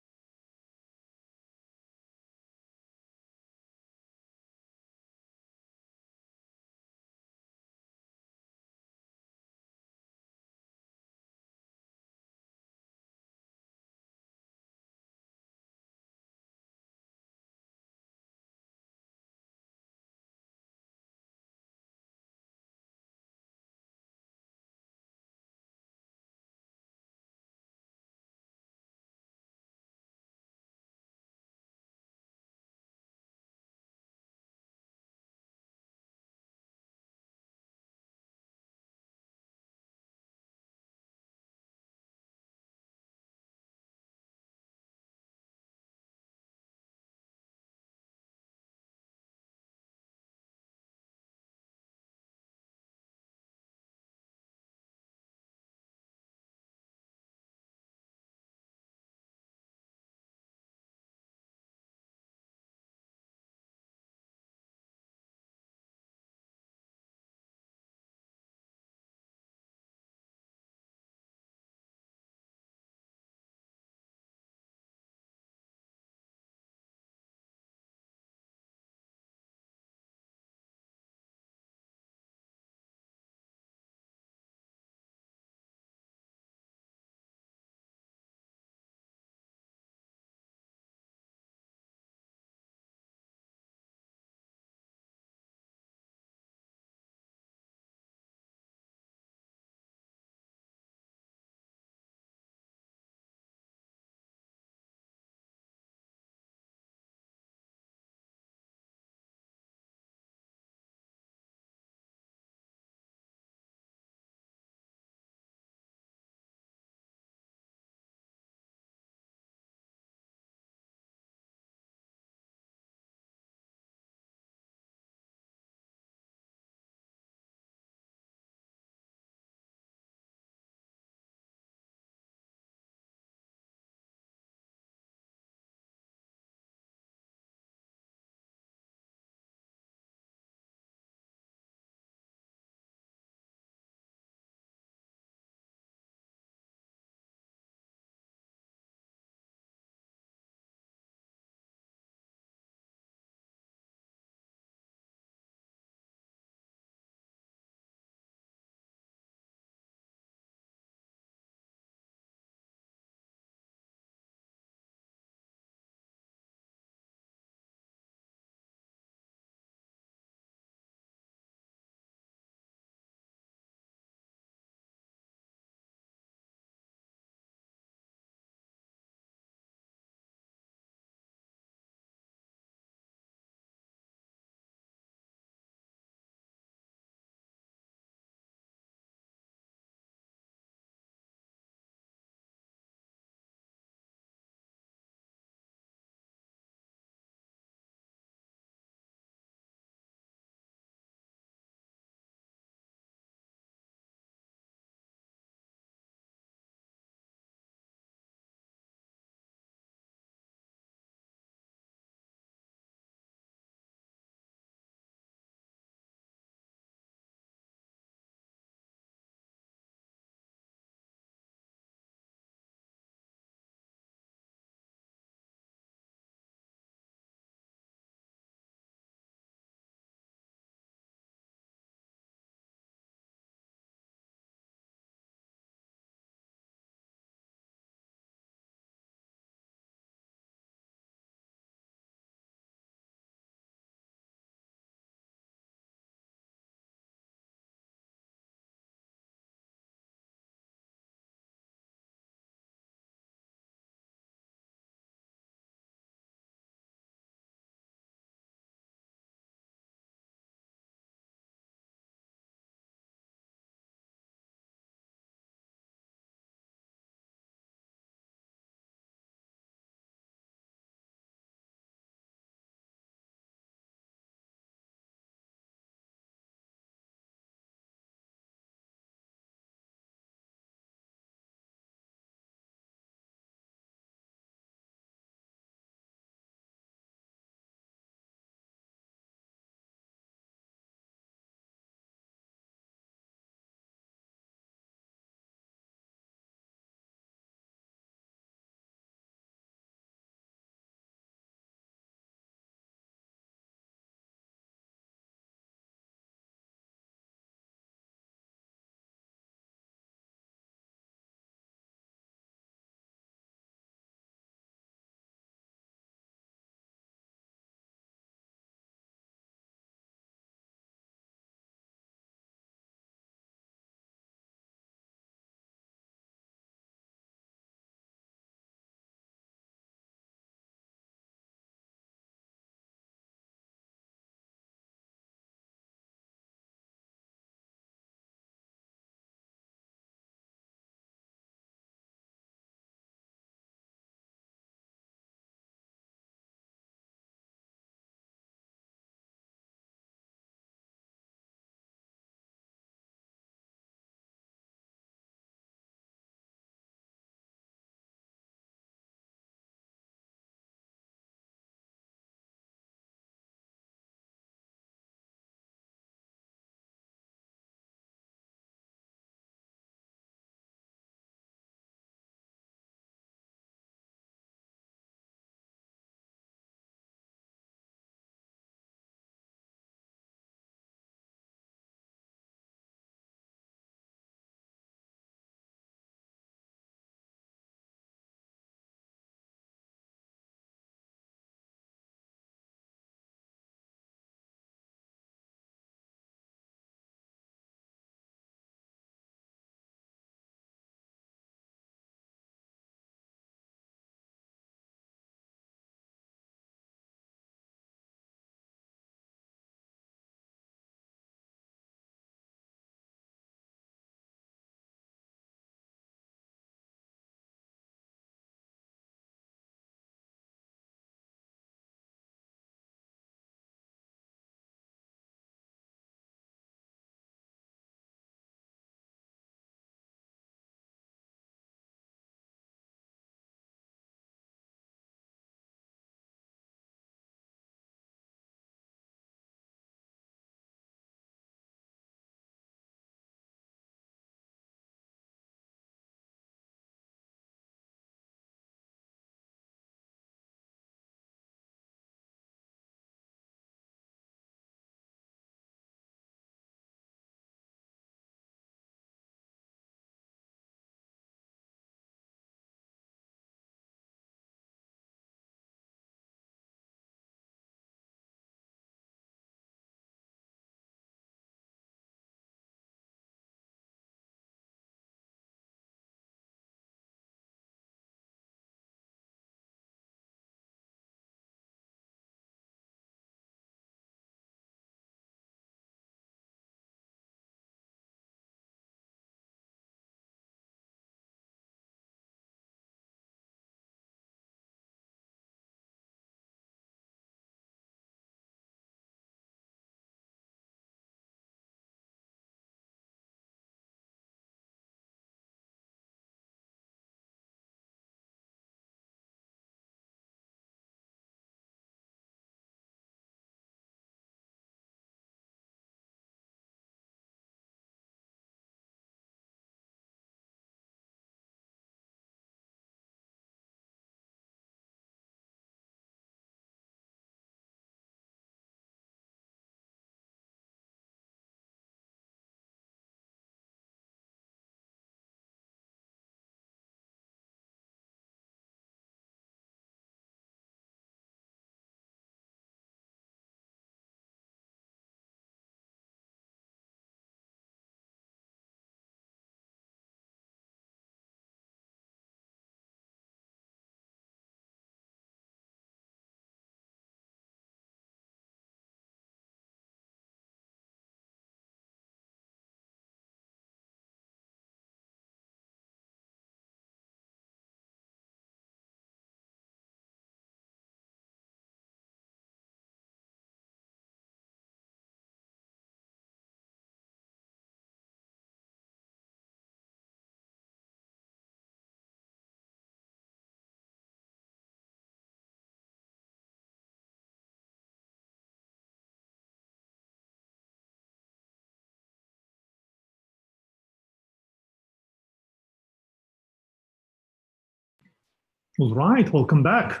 All right, welcome back.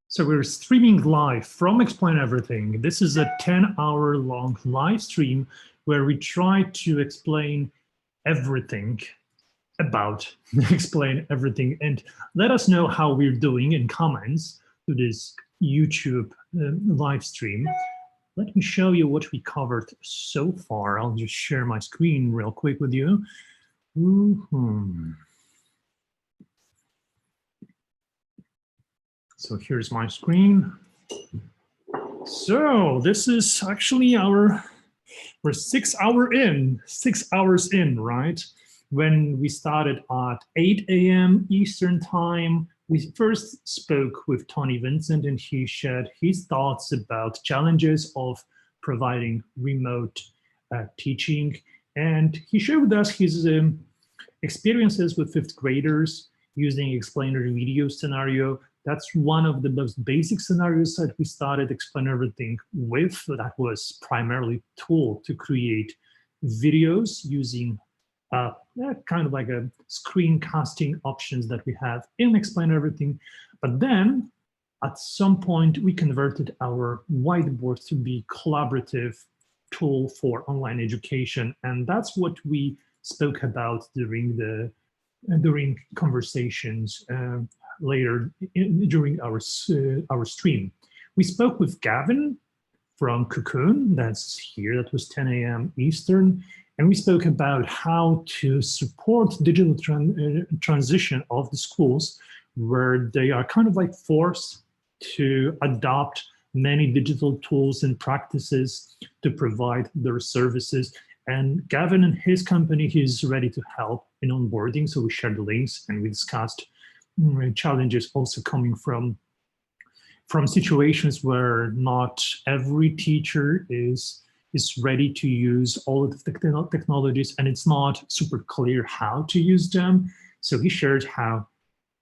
So we're streaming live from Explain Everything. This is a 10-hour-long live stream where we try to explain everything about Explain Everything. And let us know how we're doing in comments to this YouTube live stream. Let me show you what we covered so far. I'll just share my screen real quick with you. So here's my screen. So this is actually we're 6 hours in, right? When we started at 8 a.m. Eastern time, we first spoke with Tony Vincent, and he shared his thoughts about challenges of providing remote teaching. And he shared with us his experiences with fifth graders using explainer video scenario. That's one of the most basic scenarios that we started Explain Everything with. That was primarily a tool to create videos using kind of like a screencasting options that we have in Explain Everything. But then at some point we converted our Whiteboard to be collaborative tool for online education. And that's what we spoke about during conversations later during our stream. We spoke with Gavin from Cocoon, that's here, that was 10 a.m. Eastern, and we spoke about how to support digital transition of the schools where they are kind of like forced to adopt many digital tools and practices to provide their services. And Gavin and his company, he's ready to help in onboarding. So we shared the links and we discussed challenges also coming from situations where not every teacher is ready to use all of the technologies and it's not super clear how to use them. So he shared how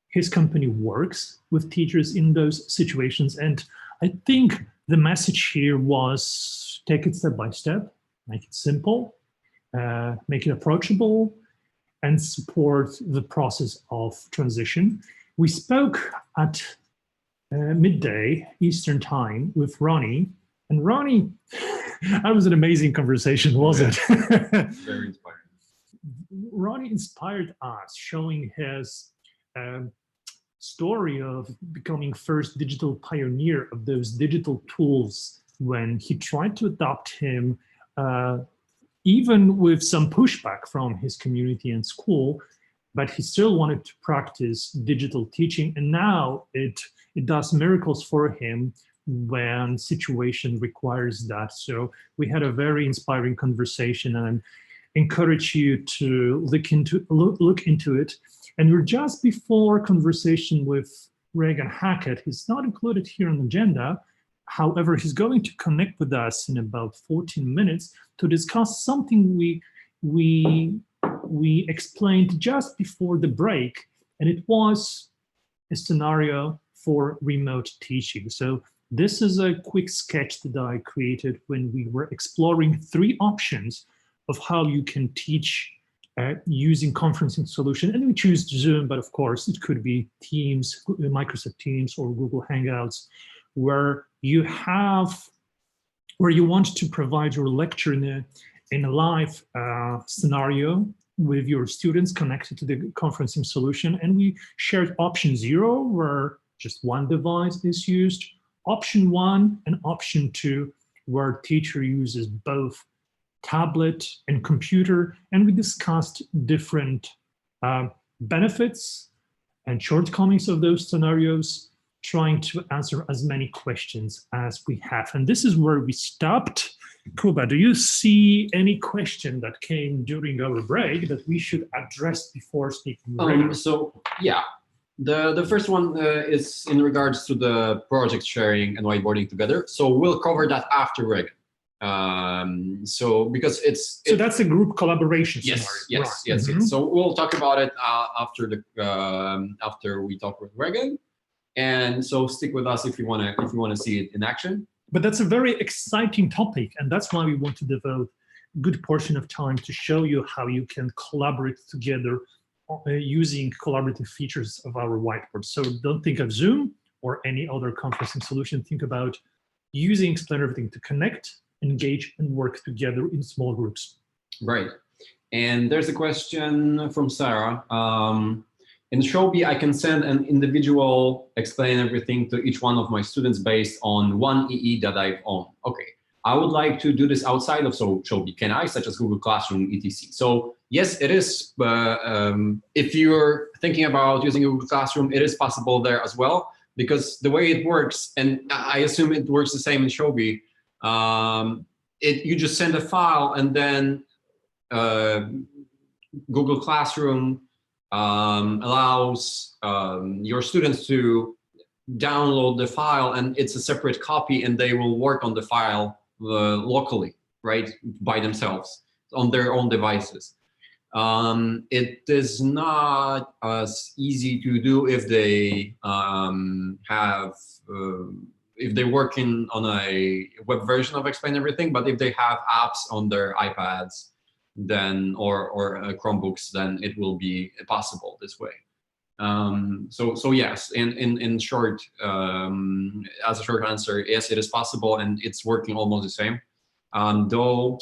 his company works with teachers in those situations. And I think the message here was take it step by step, make it simple, make it approachable, and support the process of transition. We spoke at midday Eastern time with Ronnie, and Ronnie, that was an amazing conversation, wasn't it? Very inspiring. Ronnie inspired us, showing his story of becoming first digital pioneer of those digital tools when he tried to adopt him, even with some pushback from his community and school, but he still wanted to practice digital teaching. And now it does miracles for him when situation requires that. So we had a very inspiring conversation, and I encourage you to look into it. And we're just before conversation with Reagan Hackett. He's not included here on the agenda. However, he's going to connect with us in about 14 minutes to discuss something we explained just before the break, and it was a scenario for remote teaching. So this is a quick sketch that I created when we were exploring 3 options of how you can teach using conferencing solution. And we choose Zoom, but of course it could be Teams, Microsoft Teams, or Google Hangouts, where you want to provide your lecture in a live scenario with your students connected to the conferencing solution. And we shared option 0, where just one device is used, option 1 and option 2, where teacher uses both tablet and computer. And we discussed different benefits and shortcomings of those scenarios, trying to answer as many questions as we have. And this is where we stopped. Kuba, do you see any question that came during our break that we should address before speaking? So yeah, the first one is in regards to the project sharing and whiteboarding together. So we'll cover that after Reagan. So because so that's a group collaboration scenario. Yes. Mm-hmm. So we'll talk about it after we talk with Reagan. And so stick with us if you want to see it in action. But that's a very exciting topic, and that's why we want to devote good portion of time to show you how you can collaborate together using collaborative features of our whiteboard. So don't think of Zoom or any other conferencing solution. Think about using Explain Everything to connect, engage, and work together in small groups. Right. And there's a question from Sarah. In Showbie, I can send an individual Explain Everything to each one of my students based on one EE that I own. Okay, I would like to do this outside of Showbie. Can I, such as Google Classroom, etc.? So yes, it is. If you're thinking about using Google Classroom, it is possible there as well, because the way it works, and I assume it works the same in Showbie, you just send a file and then Google Classroom allows your students to download the file, and it's a separate copy, and they will work on the file locally, right, by themselves on their own devices. It is not as easy to do if they if they're working on a web version of Explain Everything, but if they have apps on their iPads, then or Chromebooks, then it will be possible this way. So yes, in short, as a short answer, yes, it is possible, and it's working almost the same. So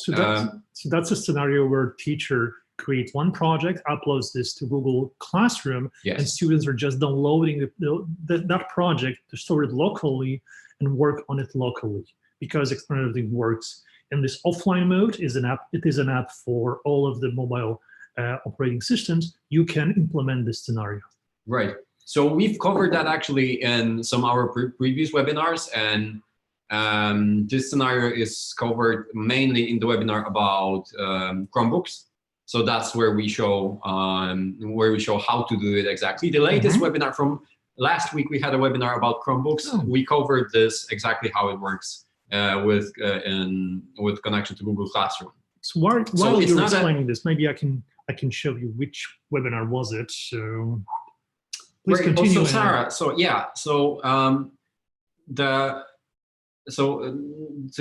that's a scenario where teacher creates one project, uploads this to Google Classroom, yes, and students are just downloading that project to store it locally and work on it locally, because Explain Everything works in this offline mode. Is an app. It is an app for all of the mobile operating systems. You can implement this scenario. Right. So we've covered that actually in some of our previous webinars, and this scenario is covered mainly in the webinar about Chromebooks. So that's where we show how to do it exactly. The latest webinar from last week, we had a webinar about Chromebooks. Oh. We covered this exactly how it works with connection to Google Classroom. So while you're explaining this, maybe I can show you which webinar was it. So please continue. So Sarah, so yeah, so the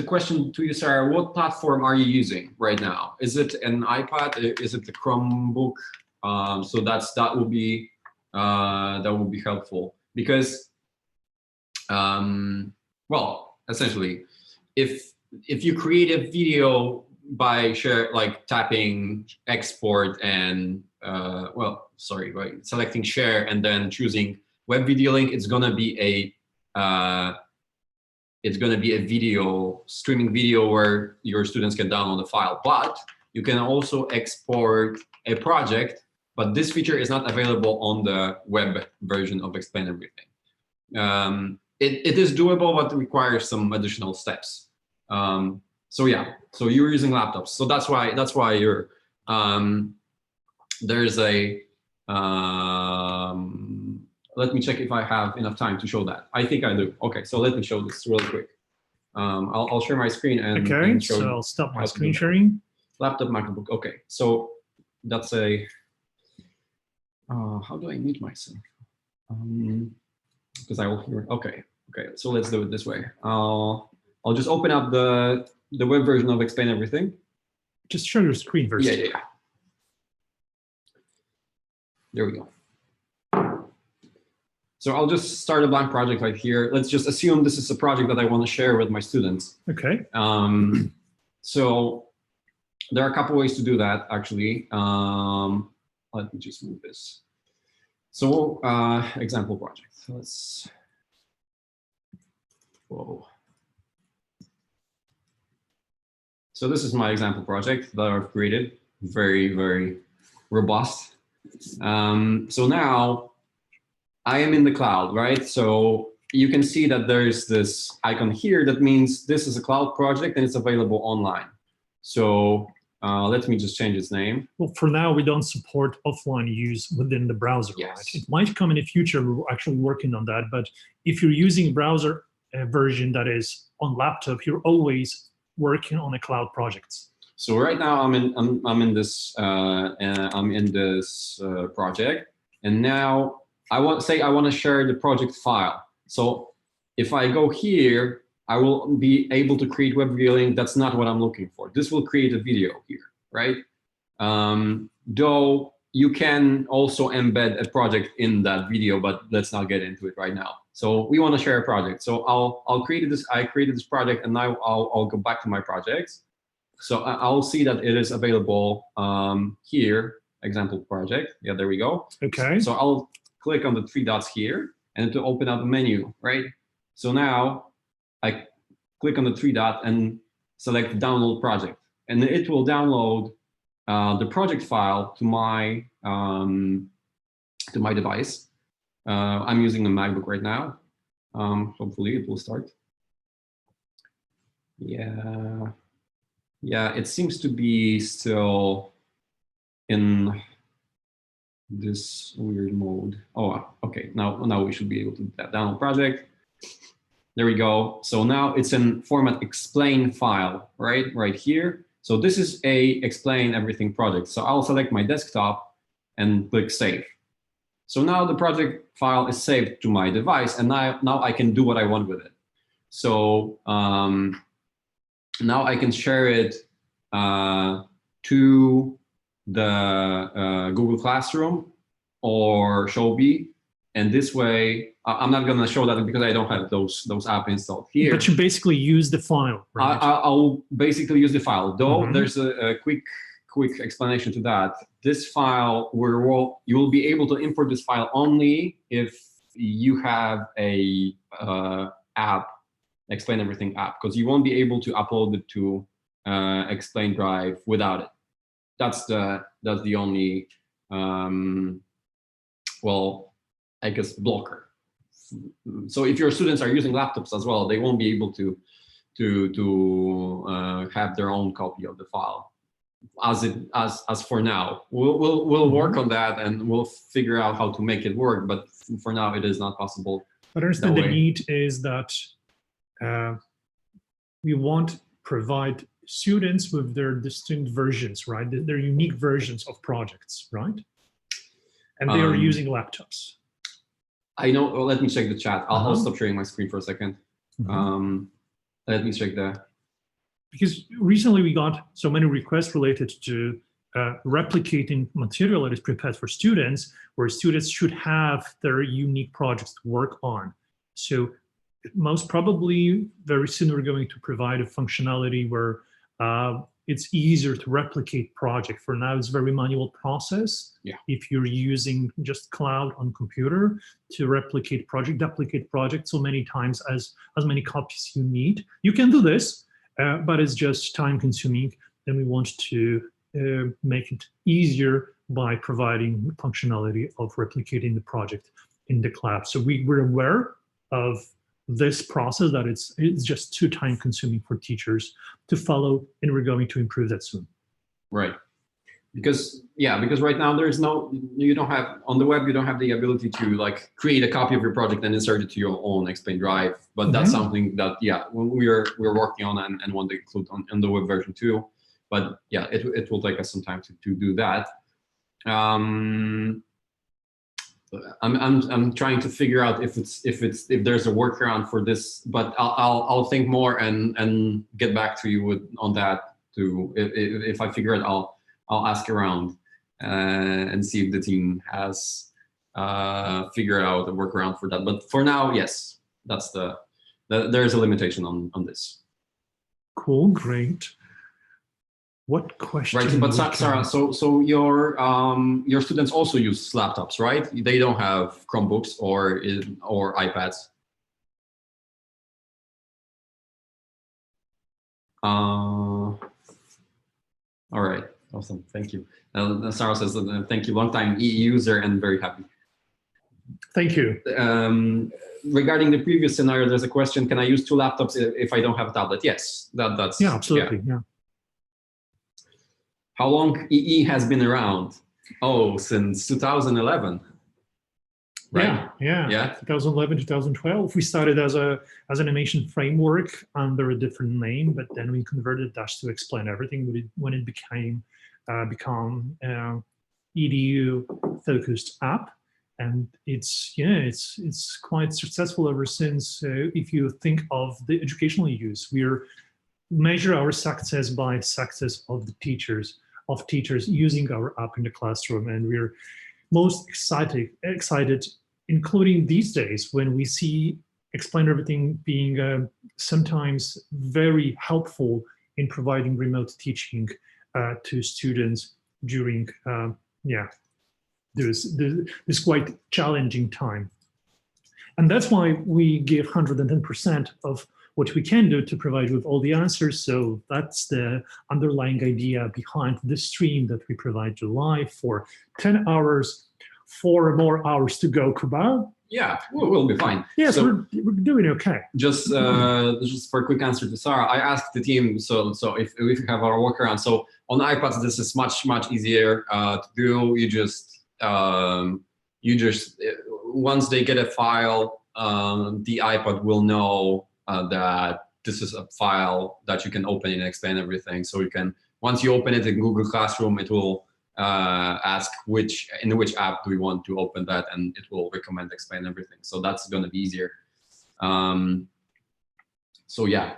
question to you, Sarah, what platform are you using right now? Is it an iPad? Is it a Chromebook? So that would be helpful, because well, essentially, if you create a video by tapping export and selecting share and then choosing web video link, it's gonna be a video, streaming video where your students can download the file. But you can also export a project, but this feature is not available on the web version of Explain Everything. It is doable, but it requires some additional steps. So yeah, so you're using laptops. So that's why you're, there's a, let me check if I have enough time to show that. I think I do. Okay, so let me show this really quick. I'll share my screen and okay. And show so I'll stop my screen sharing. Laptop, MacBook. Okay, so that's a. How do I mute myself? Because I will hear. Okay, so let's do it this way. I'll just open up the web version of Explain Everything. Just show your screen first. Yeah. There we go. So I'll just start a blank project right here. Let's just assume this is a project that I want to share with my students. Okay. So there are a couple ways to do that, actually. Let me just move this. So example project. Let's. Whoa. So this is my example project that I've created. Very, very robust. So now I am in the cloud, right? So you can see that there's this icon here that means this is a cloud project and it's available online. So let me just change its name. Well, for now, we don't support offline use within the browser. Yes. Right? It might come in the future. We're actually working on that. But if you're using a browser version that is on laptop, you're always working on a cloud project. So right now I'm in this project, and now I want to share the project file. So if I go here I will be able to create web viewing. That's not what I'm looking for. This will create a video here, right? Though you can also embed a project in that video, but let's not get into it right now. So we want to share a project. So I created this project, and now I'll go back to my projects. So I'll see that it is available here, example project. Yeah, there we go. Okay. So I'll click on the 3 dots here and to open up a menu, right? So now I click on the 3 dot and select download project, and it will download the project file to my device. I'm using a MacBook right now. Hopefully it will start. Yeah, it seems to be still in this weird mode. Oh, okay. Now we should be able to do that. Download project. There we go. So now it's in format explain file, right here. So this is a explain everything project. So I'll select my desktop and click save. So now the project file is saved to my device, and now I can do what I want with it. So now I can share it to the Google Classroom or Shobi, and this way I'm not going to show that because I don't have those app installed here. But you basically use the file, right? I'll basically use the file, though. There's a quick explanation to that. This file, you will be able to import this file only if you have a app, Explain Everything app, because you won't be able to upload it to Explain Drive without it. That's the only well, I guess, blocker. So if your students are using laptops as well, they won't be able to have their own copy of the file. As for now, we'll work on that, and we'll figure out how to make it work. But for now, it is not possible. But I understand the need is that we want to provide students with their distinct versions, right? Their unique versions of projects, right? And they are using laptops. I know. Well, let me check the chat. I'll stop sharing my screen for a second. Let me check that. Because recently we got so many requests related to replicating material that is prepared for students, where students should have their unique projects to work on. So most probably very soon we're going to provide a functionality where it's easier to replicate project. For now, it's a very manual process. Yeah. If you're using just cloud on computer to replicate project, duplicate project so many times as many copies you need. You can do this, but it's just time consuming. And we want to make it easier by providing functionality of replicating the project in the cloud. So we're aware of this process, that it's just too time consuming for teachers to follow, and we're going to improve that soon. Right. Because right now you don't have, on the web, you don't have the ability to like create a copy of your project and insert it to your own Explain Drive. But that's something that, we're working on and want to include on the web version too. But yeah, it will take us some time to do that. I'm trying to figure out if there's a workaround for this, but I'll think more and get back to you on that too. If I figure it, I'll ask around and see if the team has figured out a workaround for that. But for now, yes, there's a limitation on this. Cool, great. What question? Right, but Sarah, so your students also use laptops, right? They don't have Chromebooks or iPads. All right, awesome, thank you. Sarah says, thank you, long time EE user and very happy. Thank you. Regarding the previous scenario, there's a question: can I use 2 laptops if I don't have a tablet? Yes, that's absolutely, yeah. How long EE has been around? Oh, since 2011. Right? Yeah. 2011, 2012. We started as an animation framework under a different name, but then we converted Dash to Explain Everything when it become EDU focused app. And it's quite successful ever since. If you think of the educational use, we measure our success by success of the teachers using our app in the classroom, and we're most excited, including these days when we see Explain Everything being sometimes very helpful in providing remote teaching to students during this quite challenging time. And that's why we give 110% of what we can do to provide with all the answers. So that's the underlying idea behind this stream that we provide you live for 10 hours, 4 more hours to go, Kuba. Yeah, we'll be fine. Yes, so, we're doing okay. Just for a quick answer to Sarah, I asked the team, so if we have our workaround, so on iPads, this is much easier to do. You just once they get a file, the iPad will know that this is a file that you can open and Explain Everything. So you can, once you open it in Google Classroom, it will ask in which app do we want to open that, and it will recommend Explain Everything. So that's going to be easier. So yeah.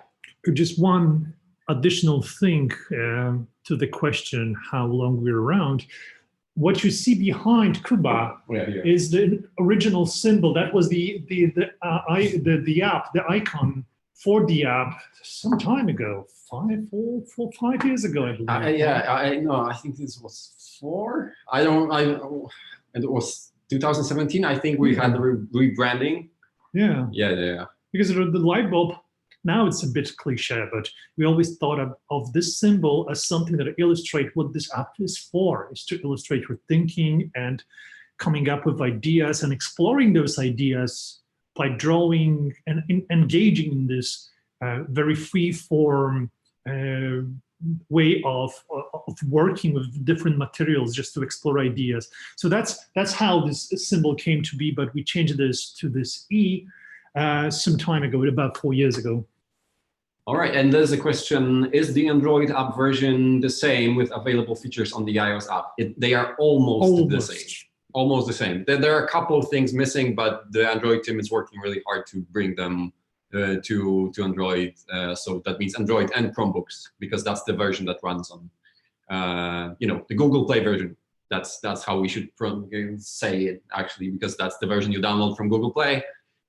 Just one additional thing to the question how long we're around. What you see behind Kuba is the original symbol. That was the app, the icon for the app some time ago, 5 years ago, I believe. I think this was 4. It was 2017. I think we had the rebranding. Yeah. Because the light bulb, now it's a bit cliche, but we always thought of this symbol as something that illustrates what this app is for. It's to illustrate your thinking and coming up with ideas and exploring those ideas by drawing and engaging in this very free form way of working with different materials just to explore ideas. So that's how this symbol came to be, but we changed this to this E some time ago, about 4 years ago. All right, and there's a question, is the Android app version the same with available features on the iOS app? They are almost the same. Almost the same. There are a couple of things missing, but the Android team is working really hard to bring them to Android. So that means Android and Chromebooks, because that's the version that runs on, the Google Play version. That's how we should say it, actually, because that's the version you download from Google Play,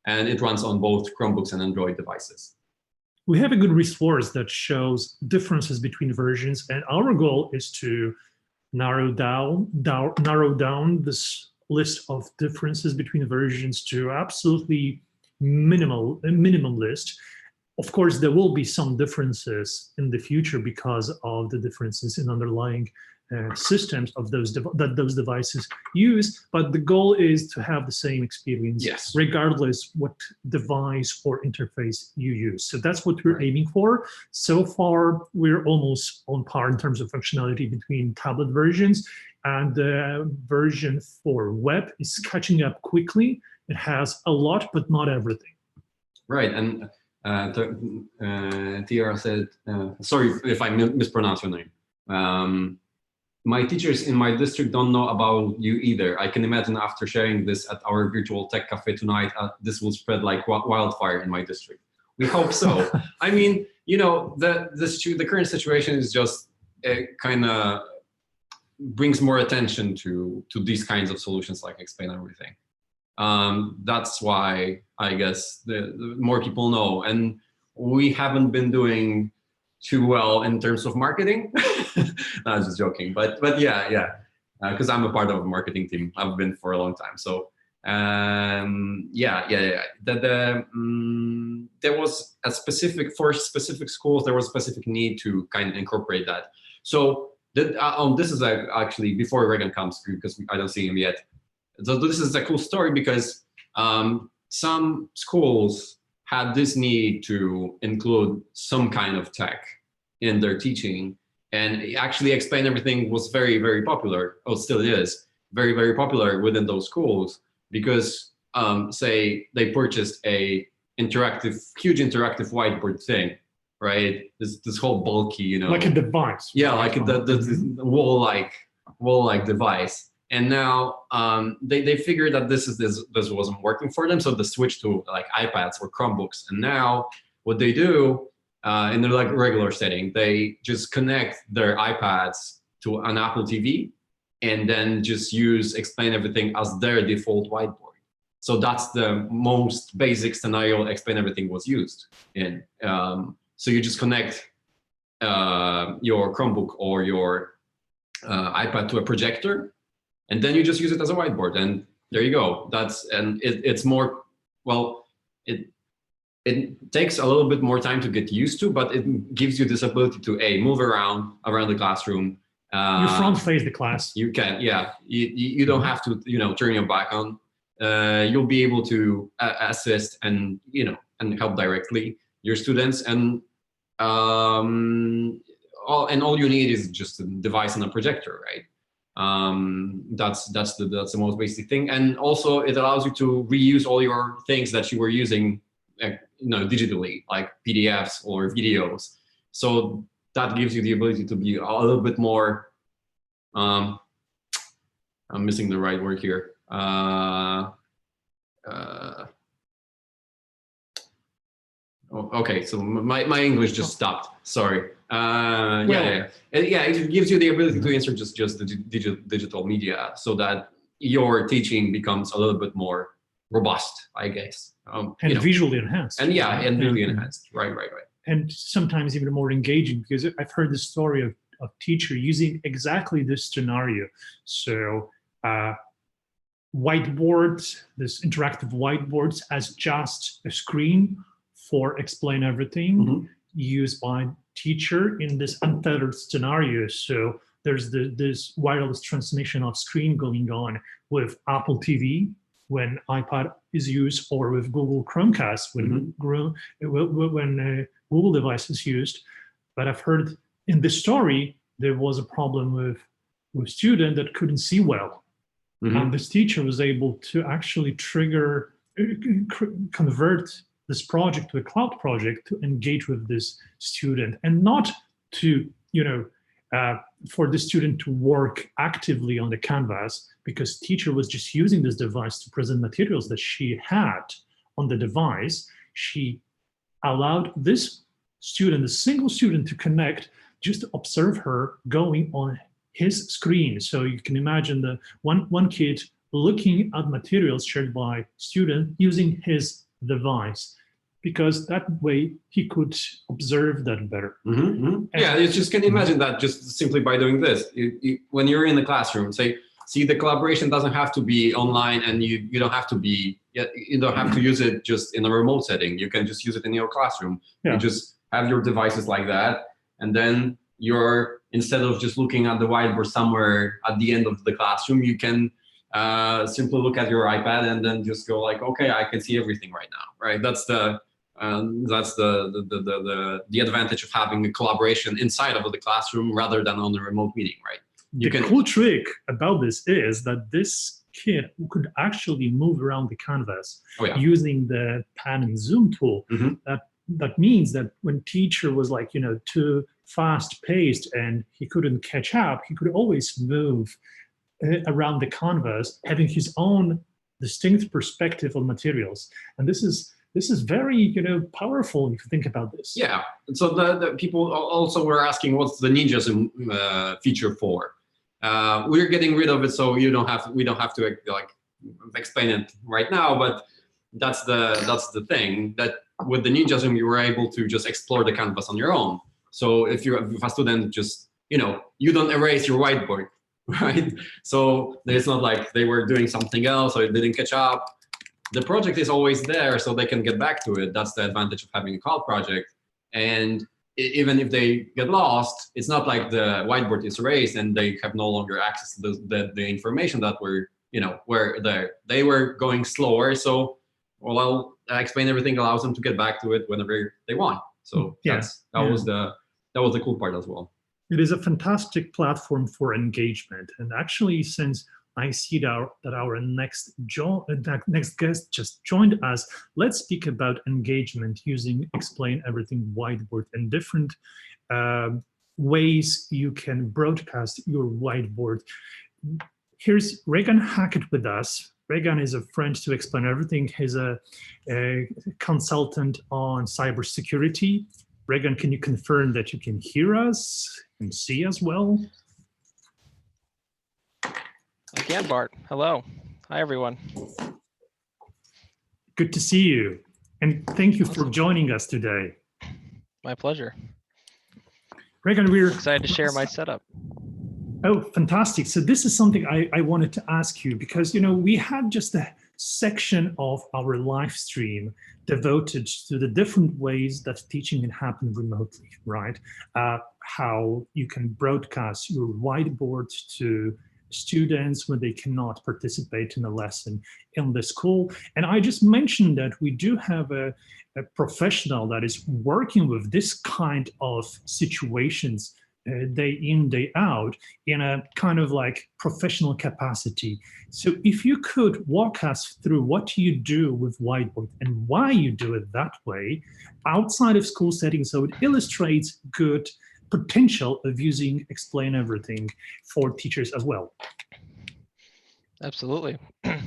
and it runs on both Chromebooks and Android devices. We have a good resource that shows differences between versions, and our goal is to narrow down this list of differences between versions to absolutely minimum list. Of course, there will be some differences in the future because of the differences in underlying systems of those devices use, but the goal is to have the same experience, yes, regardless what device or interface you use. So that's what we're aiming for. So far, we're almost on par in terms of functionality between tablet versions, and the version for web is catching up quickly. It has a lot, but not everything. Right, and Tiara said, sorry if I mispronounced your name. My teachers in my district don't know about you either. I can imagine after sharing this at our virtual tech cafe tonight, this will spread like wildfire in my district. We hope so. I mean, the current situation is just kind of brings more attention to these kinds of solutions like Explain Everything. That's why I guess the more people know, and we haven't been doing too well in terms of marketing. No, I was just joking, but yeah, because I'm a part of a marketing team. I've been for a long time. So there was a for specific schools, there was a specific need to kind of incorporate that. So this is actually before Reagan comes through, because I don't see him yet. So this is a cool story because some schools had this need to include some kind of tech in their teaching, and actually Explain Everything was very, very popular, or still is, very, very popular within those schools, because say they purchased a huge interactive whiteboard thing, right? This whole bulky, like a device. Yeah, like the wall-like device. And now they figured that this wasn't working for them, so they switched to like iPads or Chromebooks. And now what they do in the like regular setting, they just connect their iPads to an Apple TV, and then just use Explain Everything as their default whiteboard. So that's the most basic scenario Explain Everything was used in. So you just connect your Chromebook or your iPad to a projector, and then you just use it as a whiteboard, and there you go. It's more, well, it takes a little bit more time to get used to, but it gives you this ability to move around the classroom. You front face the class. You can, yeah. You don't have to, turn your back on. You'll be able to assist and help directly your students, and all you need is just a device and a projector, right? That's the most basic thing, and also it allows you to reuse all your things that you were using, digitally, like PDFs or videos. So that gives you the ability to be a little bit more. I'm missing the right word here. Okay, so my English just stopped. Sorry. It gives you the ability to insert just the digital media, so that your teaching becomes a little bit more robust, I guess. And visually enhanced. And visually enhanced. Right. And sometimes even more engaging, because I've heard the story of teacher using exactly this scenario. So whiteboards, this interactive whiteboards as just a screen for Explain Everything, used by teacher in this untethered scenario. So there's this wireless transmission of screen going on with Apple TV when iPad is used, or with Google Chromecast when Google device is used. But I've heard in this story, there was a problem with student that couldn't see well. And this teacher was able to actually convert this project to a cloud project to engage with this student, and not to, for the student to work actively on the canvas, because teacher was just using this device to present materials that she had on the device. She allowed this student, a single student, to connect, just to observe her going on his screen. So you can imagine the one kid looking at materials shared by student using his device, because that way he could observe that better. Yeah, you just can imagine that just simply by doing this. When you're in the classroom, see, the collaboration doesn't have to be online, and you don't have to use it just in a remote setting. You can just use it in your classroom. You just have your devices like that, and then instead of just looking at the whiteboard somewhere at the end of the classroom, you can simply look at your iPad and then just go like, okay, I can see everything right now, right? That's the advantage of having a collaboration inside of the classroom rather than on a remote meeting, right? The cool trick about this is that this kid could actually move around the canvas using the pan and zoom tool. That means that when teacher was like, too fast paced and he couldn't catch up, he could always move around the canvas, having his own distinct perspective on materials. And this is very, powerful if you think about this. Yeah. So the people also were asking, what's the Ninja Zoom feature for? We're getting rid of it, so we don't have to like explain it right now. But that's the thing, that with the Ninja Zoom, you were able to just explore the canvas on your own. So if a student just, you don't erase your whiteboard, right? So it's not like they were doing something else or it didn't catch up. The project is always there, so they can get back to it. That's the advantage of having a cloud project. And even if they get lost, it's not like the whiteboard is erased and they have no longer access to the information that were, where they were going slower. So, Explain Everything allows them to get back to it whenever they want. So that was the cool part as well. It is a fantastic platform for engagement. And actually, since I see that our next guest just joined us, let's speak about engagement using Explain Everything Whiteboard and different ways you can broadcast your whiteboard. here's Reagan Hackett with us. Reagan is a friend to explain everything. He's a consultant on cybersecurity. Reagan, can you confirm that you can hear us and see us well? I can, Bart. Hello. Hi, everyone. Good to see you. And thank you for joining us today. My pleasure. Reagan, we're Excited to share my setup. Oh, fantastic. So this is something I wanted to ask you because, you know, we had just a section of our live stream devoted to the different ways that teaching can happen remotely, right? How you can broadcast your whiteboard to students when they cannot participate in a lesson in the school. And I just mentioned that we do have a professional that is working with this kind of situations day in, day out in a kind of like professional capacity. So if you could walk us through what you do with Whiteboard and why you do it that way outside of school settings, so it illustrates good potential of using Explain Everything for teachers as well. Absolutely.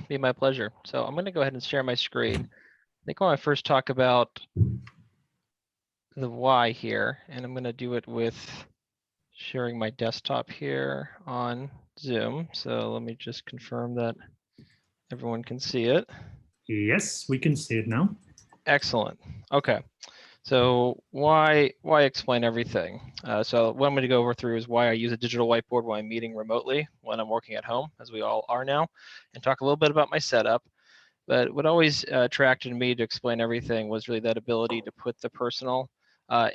Be my pleasure. So I'm going to go ahead and share my screen. I think when I first talk about the why here, and I'm going to do it with sharing my desktop here on Zoom. So let me just confirm that everyone can see it. Yes, we can see it now. Excellent. Okay. So why explain everything? So what I'm going to go over through is why I use a digital whiteboard when I'm meeting remotely, when I'm working at home, as we all are now, and talk a little bit about my setup. But what always attracted me to explain everything was really that ability to put the personal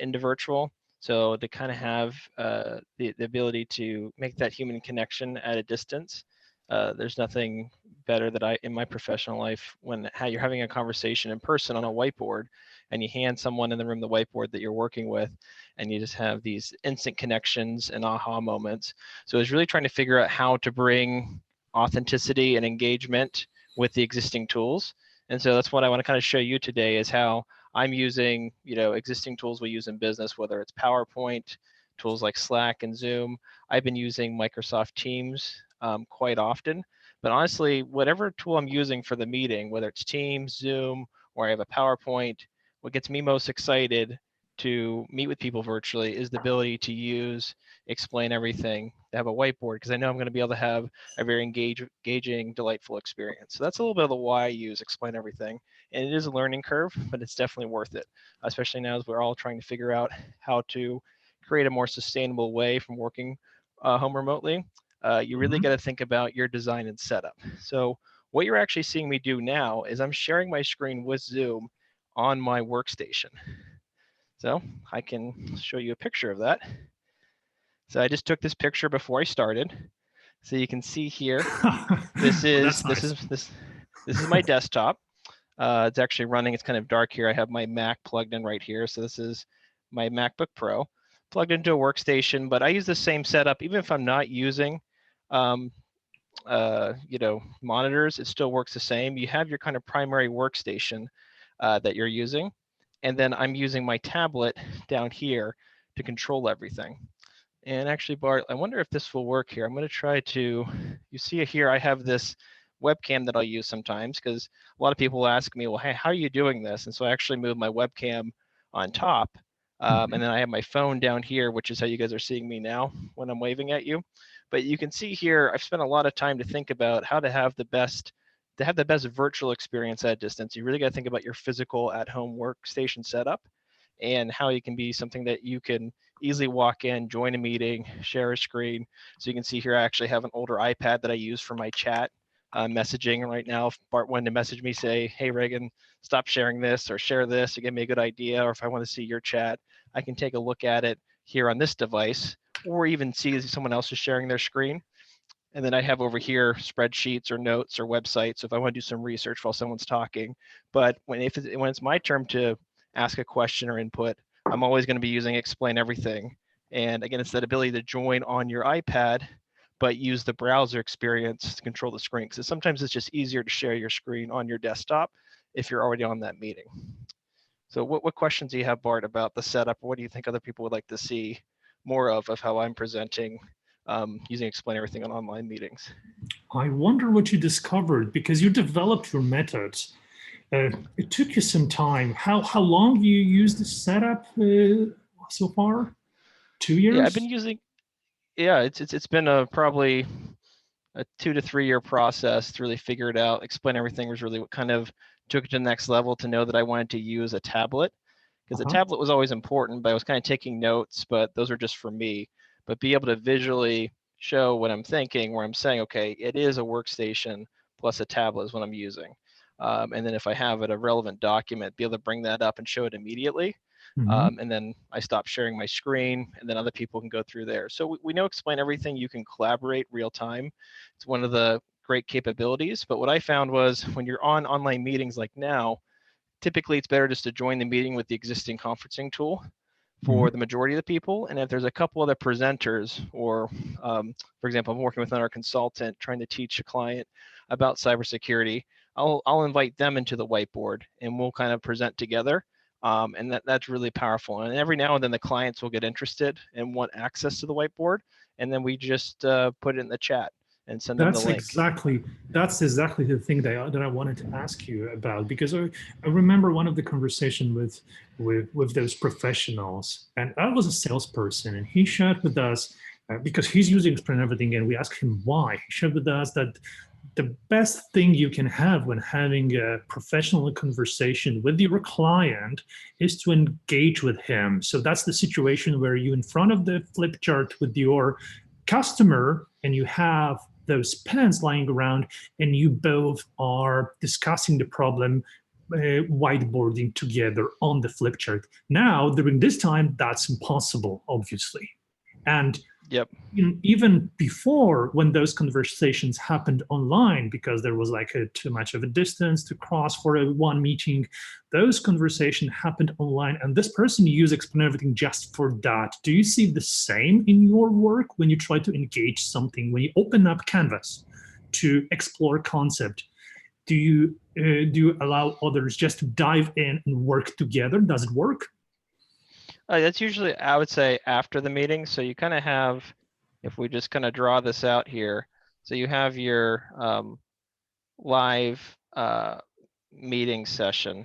into virtual. So to kind of have the ability to make that human connection at a distance. There's nothing better that in my professional life when you're having a conversation in person on a whiteboard and you hand someone in the room the whiteboard that you're working with and you just have these instant connections and aha moments. So it's really trying to figure out how to bring authenticity and engagement with the existing tools. And so that's what I want to kind of show you today is how I'm using, existing tools we use in business, whether it's PowerPoint, tools like Slack and Zoom. I've been using Microsoft Teams quite often, but honestly, whatever tool I'm using for the meeting, whether it's Teams, Zoom, or I have a PowerPoint, what gets me most excited to meet with people virtually is the ability to explain everything, to have a whiteboard, because I know I'm going to be able to have a very engaging, delightful experience. So that's a little bit of the why I use Explain Everything. And it is a learning curve, but it's definitely worth it, especially now as we're all trying to figure out how to create a more sustainable way from working home remotely. You really got to think about your design and setup. So what you're actually seeing me do now is I'm sharing my screen with Zoom on my workstation. So I can show you a picture of that. So I just took this picture before I started. So you can see here, this is my desktop. It's actually running, it's kind of dark here. I have my Mac plugged in right here. So this is my MacBook Pro plugged into a workstation, but I use the same setup, even if I'm not using monitors, it still works the same. You have your kind of primary workstation that you're using. And then I'm using my tablet down here to control everything. And actually, Bart, I wonder if this will work here. I'm going to try to, you see here, I have this webcam that I'll use sometimes because a lot of people ask me, well, hey, how are you doing this? And so I actually move my webcam on top. And then I have my phone down here, which is how you guys are seeing me now when I'm waving at you. But you can see here, I've spent a lot of time to think about how to have the best virtual experience at a distance. You really got to think about your physical at-home workstation setup and how it can be something that you can easily walk in, join a meeting, share a screen. So you can see here, I actually have an older iPad that I use for my chat messaging right now. If Bart wanted to message me, say, hey, Reagan, stop sharing this or share this or give me a good idea. Or if I want to see your chat, I can take a look at it here on this device or even see someone else is sharing their screen. And then I have over here spreadsheets or notes or websites. So if I want to do some research while someone's talking, but when it's my turn to ask a question or input, I'm always going to be using Explain Everything. And again, it's that ability to join on your iPad, but use the browser experience to control the screen. Because sometimes it's just easier to share your screen on your desktop if you're already on that meeting. So what questions do you have, Bart, about the setup? What do you think other people would like to see more of how I'm presenting using Explain Everything on online meetings. I wonder what you discovered, because you developed your methods. It took you some time. How long have you used this setup so far? 2 years? Yeah, I've been using. Yeah, it's been probably a 2 to 3 year process to really figure it out. Explain Everything was really what kind of took it to the next level, to know that I wanted to use a tablet, because the tablet was always important, but I was kind of taking notes, but those are just for me. But be able to visually show what I'm thinking, where I'm saying, okay, it is a workstation plus a tablet is what I'm using. And then if I have a relevant document, be able to bring that up and show it immediately. And then I stop sharing my screen, and then other people can go through there. So we know Explain Everything, you can collaborate real time. It's one of the great capabilities. But what I found was, when you're on online meetings like now, typically it's better just to join the meeting with the existing conferencing tool for the majority of the people. And if there's a couple other presenters, or for example, I'm working with another consultant trying to teach a client about cybersecurity, I'll invite them into the whiteboard, and we'll kind of present together. And that's really powerful. And every now and then the clients will get interested and want access to the whiteboard, and then we just put it in the chat and send them the link. That's exactly the thing that I wanted to ask you about, because I remember one of the conversation with those professionals, and I was a salesperson, and he shared with us, because he's using Explain Everything, and we asked him why. He shared with us that the best thing you can have when having a professional conversation with your client is to engage with him. So that's the situation where you're in front of the flip chart with your customer, and you have those pens lying around, and you both are discussing the problem, whiteboarding together on the flip chart. Now, during this time, that's impossible, obviously. And even before, when those conversations happened online, because there was like too much of a distance to cross for one meeting, those conversations happened online, and this person used Explain Everything just for that. Do you see the same in your work when you try to engage something, when you open up Canvas to explore concept? Do you allow others just to dive in and work together? Does it work? That's usually, I would say, after the meeting. So you kind of have, if we just kind of draw this out here, so you have your live meeting session,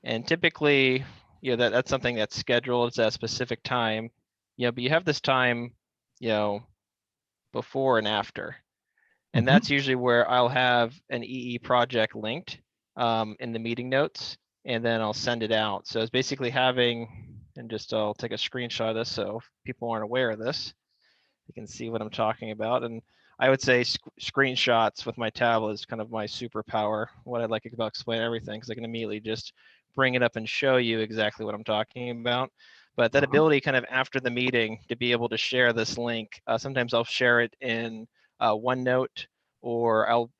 and typically, that's something that's scheduled. It's at a specific time, but you have this time, before and after, and that's usually where I'll have an EE project linked in the meeting notes, and then I'll send it out. So it's basically having, and I'll take a screenshot of this so if people aren't aware of this, you can see what I'm talking about. And I would say screenshots with my tablet is kind of my superpower. What I like about Explain Everything, because I can immediately just bring it up and show you exactly what I'm talking about. But that ability kind of after the meeting to be able to share this link, sometimes I'll share it in OneNote, or I'll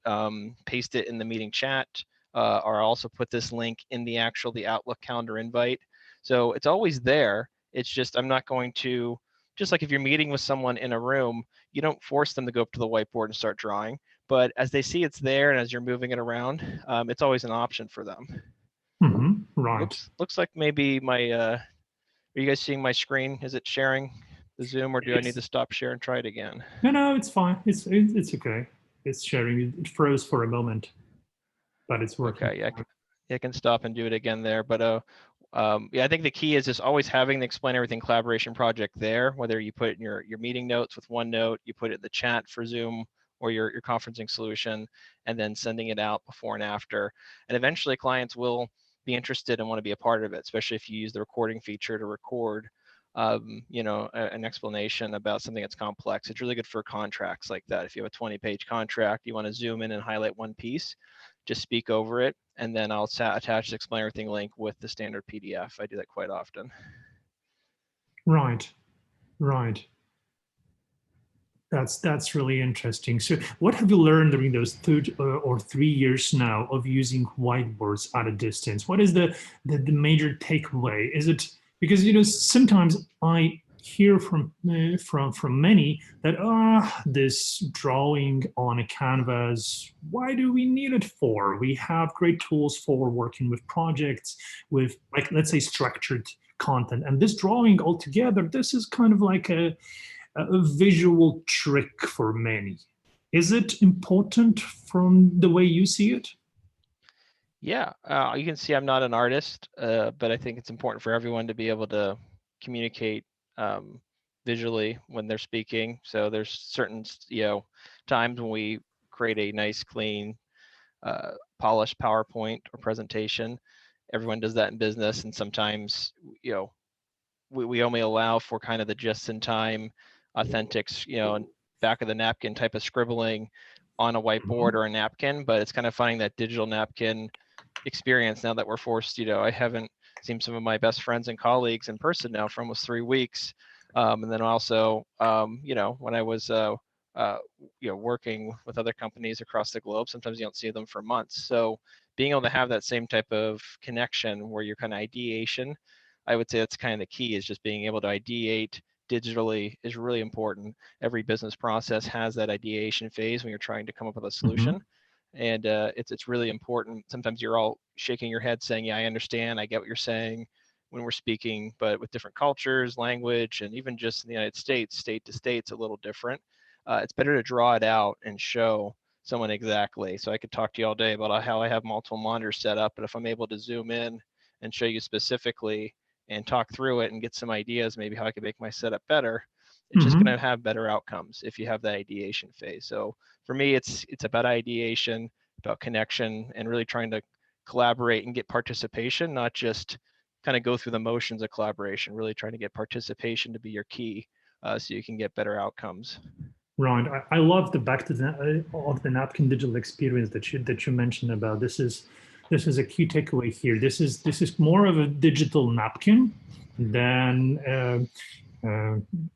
paste it in the meeting chat, or I'll also put this link in the Outlook calendar invite. So it's always there. It's just, I'm not going to, just like if you're meeting with someone in a room, you don't force them to go up to the whiteboard and start drawing. But as they see it's there, and as you're moving it around, it's always an option for them. Right. Looks like maybe my, are you guys seeing my screen? Is it sharing the Zoom, or do I need to stop share and try it again? No, it's fine. It's okay. It's sharing. It froze for a moment, but it's working. Okay, I can stop and do it again there. But I think the key is just always having the Explain Everything collaboration project there, whether you put it in your meeting notes with OneNote, you put it in the chat for Zoom or your conferencing solution, and then sending it out before and after. And eventually clients will be interested and want to be a part of it, especially if you use the recording feature to record an explanation about something that's complex. It's really good for contracts like that. If you have a 20-page contract, you want to zoom in and highlight one piece, just speak over it, and then I'll attach the Explain Everything link with the standard PDF. I do that quite often. Right. That's really interesting. So what have you learned during those 2 or 3 years now of using whiteboards at a distance? What is the major takeaway? Is it, because sometimes I hear from many that this drawing on a canvas, why do we need it for? We have great tools for working with projects, with, like, let's say, structured content, and this drawing altogether, this is kind of like a a visual trick for many. Is it important from the way you see it? Yeah, you can see I'm not an artist, but I think it's important for everyone to be able to communicate visually when they're speaking. So there's certain, times when we create a nice, clean, polished PowerPoint or presentation. Everyone does that in business, and sometimes, we only allow for kind of the just-in-time, authentic, back of the napkin type of scribbling on a whiteboard or a napkin. But it's kind of finding that digital napkin experience now that we're forced. I haven't seen some of my best friends and colleagues in person now for almost 3 weeks. And then also, when I was, working with other companies across the globe, sometimes you don't see them for months. So being able to have that same type of connection where you're kind of ideation, I would say that's kind of the key, is just being able to ideate digitally is really important. Every business process has that ideation phase when you're trying to come up with a solution. And it's really important. Sometimes you're all shaking your head saying, yeah, I understand, I get what you're saying when we're speaking, but with different cultures, language, and even just in the United States, state to state, it's a little different. It's better to draw it out and show someone exactly. So I could talk to you all day about how I have multiple monitors set up, but if I'm able to zoom in and show you specifically and talk through it and get some ideas, maybe how I could make my setup better, it's just going to have better outcomes if you have the ideation phase. So for me, it's about ideation, about connection, and really trying to collaborate and get participation, not just kind of go through the motions of collaboration, really trying to get participation to be your key, so you can get better outcomes. Right. I love the back to of the napkin digital experience that you mentioned about. This is a key takeaway here. This is more of a digital napkin than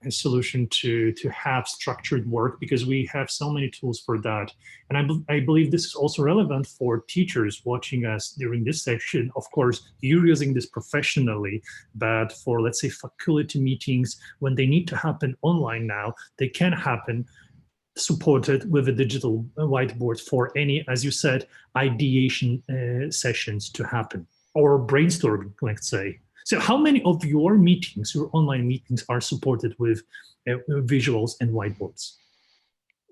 a solution to have structured work, because we have so many tools for that. And I believe this is also relevant for teachers watching us during this session. Of course, you're using this professionally, but for, let's say, faculty meetings, when they need to happen online now, they can happen supported with a digital whiteboard for any, as you said, ideation sessions to happen, or brainstorming, let's say. So how many of your meetings, your online meetings, are supported with visuals and whiteboards?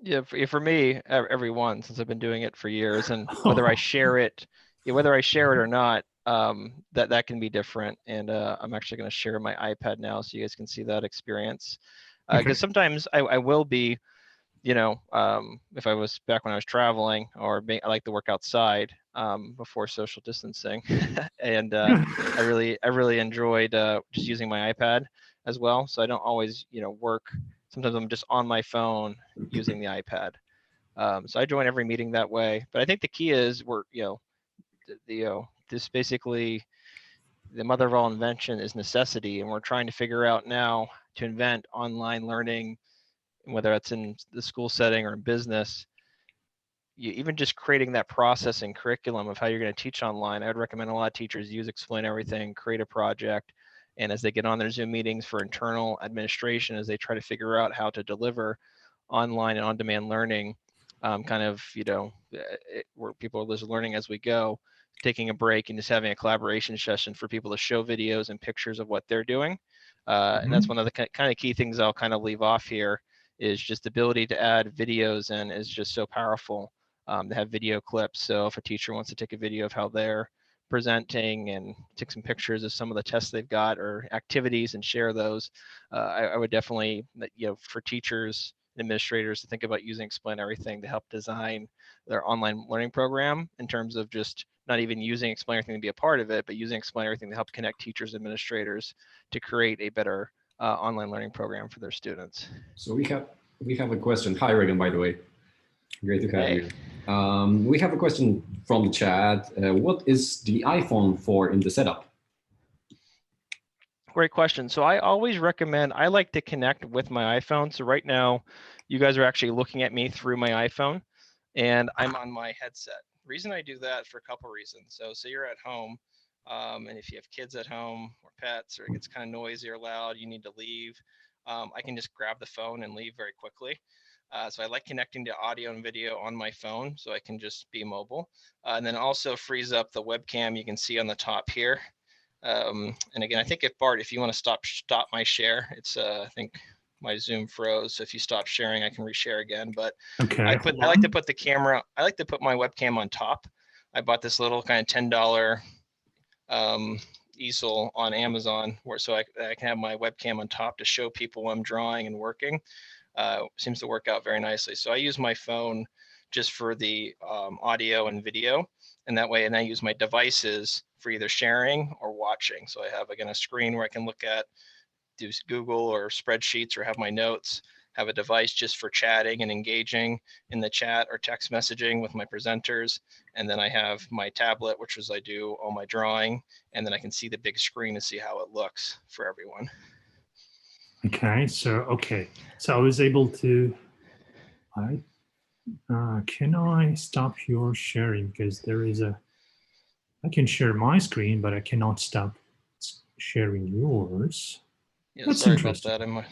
Yeah, for me, every one, since I've been doing it for years, and whether I share it, or not, that can be different. And I'm actually going to share my iPad now so you guys can see that experience. Because sometimes I will be, if I was back when I was traveling, or I like to work outside before social distancing, and I really enjoyed just using my iPad as well. So I don't always, work. Sometimes I'm just on my phone using the iPad. So I join every meeting that way. But I think the key is this basically, the mother of all invention is necessity, and we're trying to figure out now to invent online learning, whether that's in the school setting or in business. Even just creating that process and curriculum of how you're going to teach online, I would recommend a lot of teachers use Explain Everything, create a project, and as they get on their Zoom meetings for internal administration, as they try to figure out how to deliver online and on-demand learning, where people are just learning as we go, taking a break and just having a collaboration session for people to show videos and pictures of what they're doing. And that's one of the kind of key things I'll kind of leave off here, is just the ability to add videos in is just so powerful, to have video clips. So if a teacher wants to take a video of how they're presenting and take some pictures of some of the tests they've got or activities and share those, I would definitely, for teachers and administrators to think about using Explain Everything to help design their online learning program, in terms of just not even using Explain Everything to be a part of it, but using Explain Everything to help connect teachers and administrators to create a better online learning program for their students. So we have a question. Hi, Reagan, by the way. Great to have you. We have a question from the chat. What is the iPhone for in the setup? Great question. So I always recommend, I like to connect with my iPhone. So right now, you guys are actually looking at me through my iPhone, and I'm on my headset. The reason I do that for a couple reasons. So say you're at home, and if you have kids at home or pets, or it gets kind of noisy or loud, you need to leave, I can just grab the phone and leave very quickly. So I like connecting to audio and video on my phone, so I can just be mobile. And then also frees up the webcam you can see on the top here. And again, I think if Bart, if you want to stop my share, it's I think my Zoom froze. So if you stop sharing, I can reshare again. But Okay. I like to put the camera, I like to put my webcam on top. I bought this little kind of $10 easel on Amazon so I can have my webcam on top to show people when I'm drawing and working. Seems to work out very nicely. So I use my phone just for the audio and video, and that way, and I use my devices for either sharing or watching. So I have, again, a screen where I can look at, do Google or spreadsheets or have my notes, have a device just for chatting and engaging in the chat or text messaging with my presenters. And then I have my tablet, which is I do all my drawing, and then I can see the big screen to see how it looks for everyone. Okay, so I was able to. Can I stop your sharing, because there is a. I can share my screen, but I cannot stop sharing yours. Yeah, That's sorry about interesting.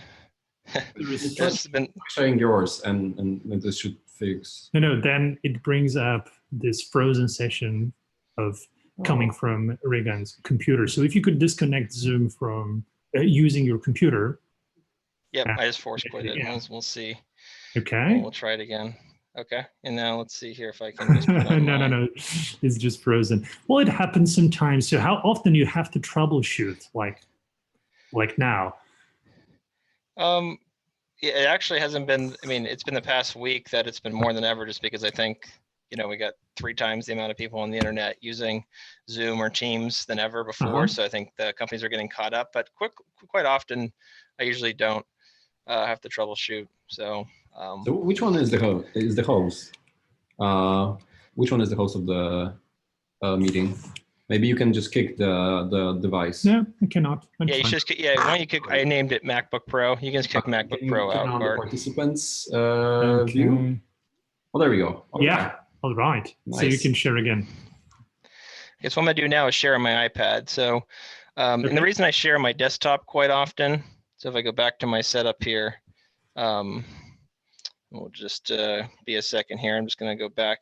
that. Just been sharing yours, and this should fix. No, then it brings up this frozen session of coming from Reagan's computer. So if you could disconnect Zoom from using your computer. Yep, I just force quit it. Yeah. We'll see. Okay. We'll try it again. Okay, and now let's see here if I can just put on no, it's just frozen. Well, it happens sometimes. So how often you have to troubleshoot, like now? It actually hasn't been, I mean, it's been the past week that it's been more than ever, just because I think, we got 3 times the amount of people on the internet using Zoom or Teams than ever before. So I think the companies are getting caught up, but quite often I usually don't have to troubleshoot. So which one is the host? Which one is the host of the meeting? Maybe you can just kick the device. No, I cannot. Yeah, you should. Yeah, why don't you kick? I named it MacBook Pro. You can just kick MacBook Pro out. On the participants view. Well, there we go. Yeah. All right. Nice. So you can share again. Okay, so what I'm gonna do now is share on my iPad. So, and the reason I share my desktop quite often. So if I go back to my setup here, we'll just be a second here. I'm just gonna go back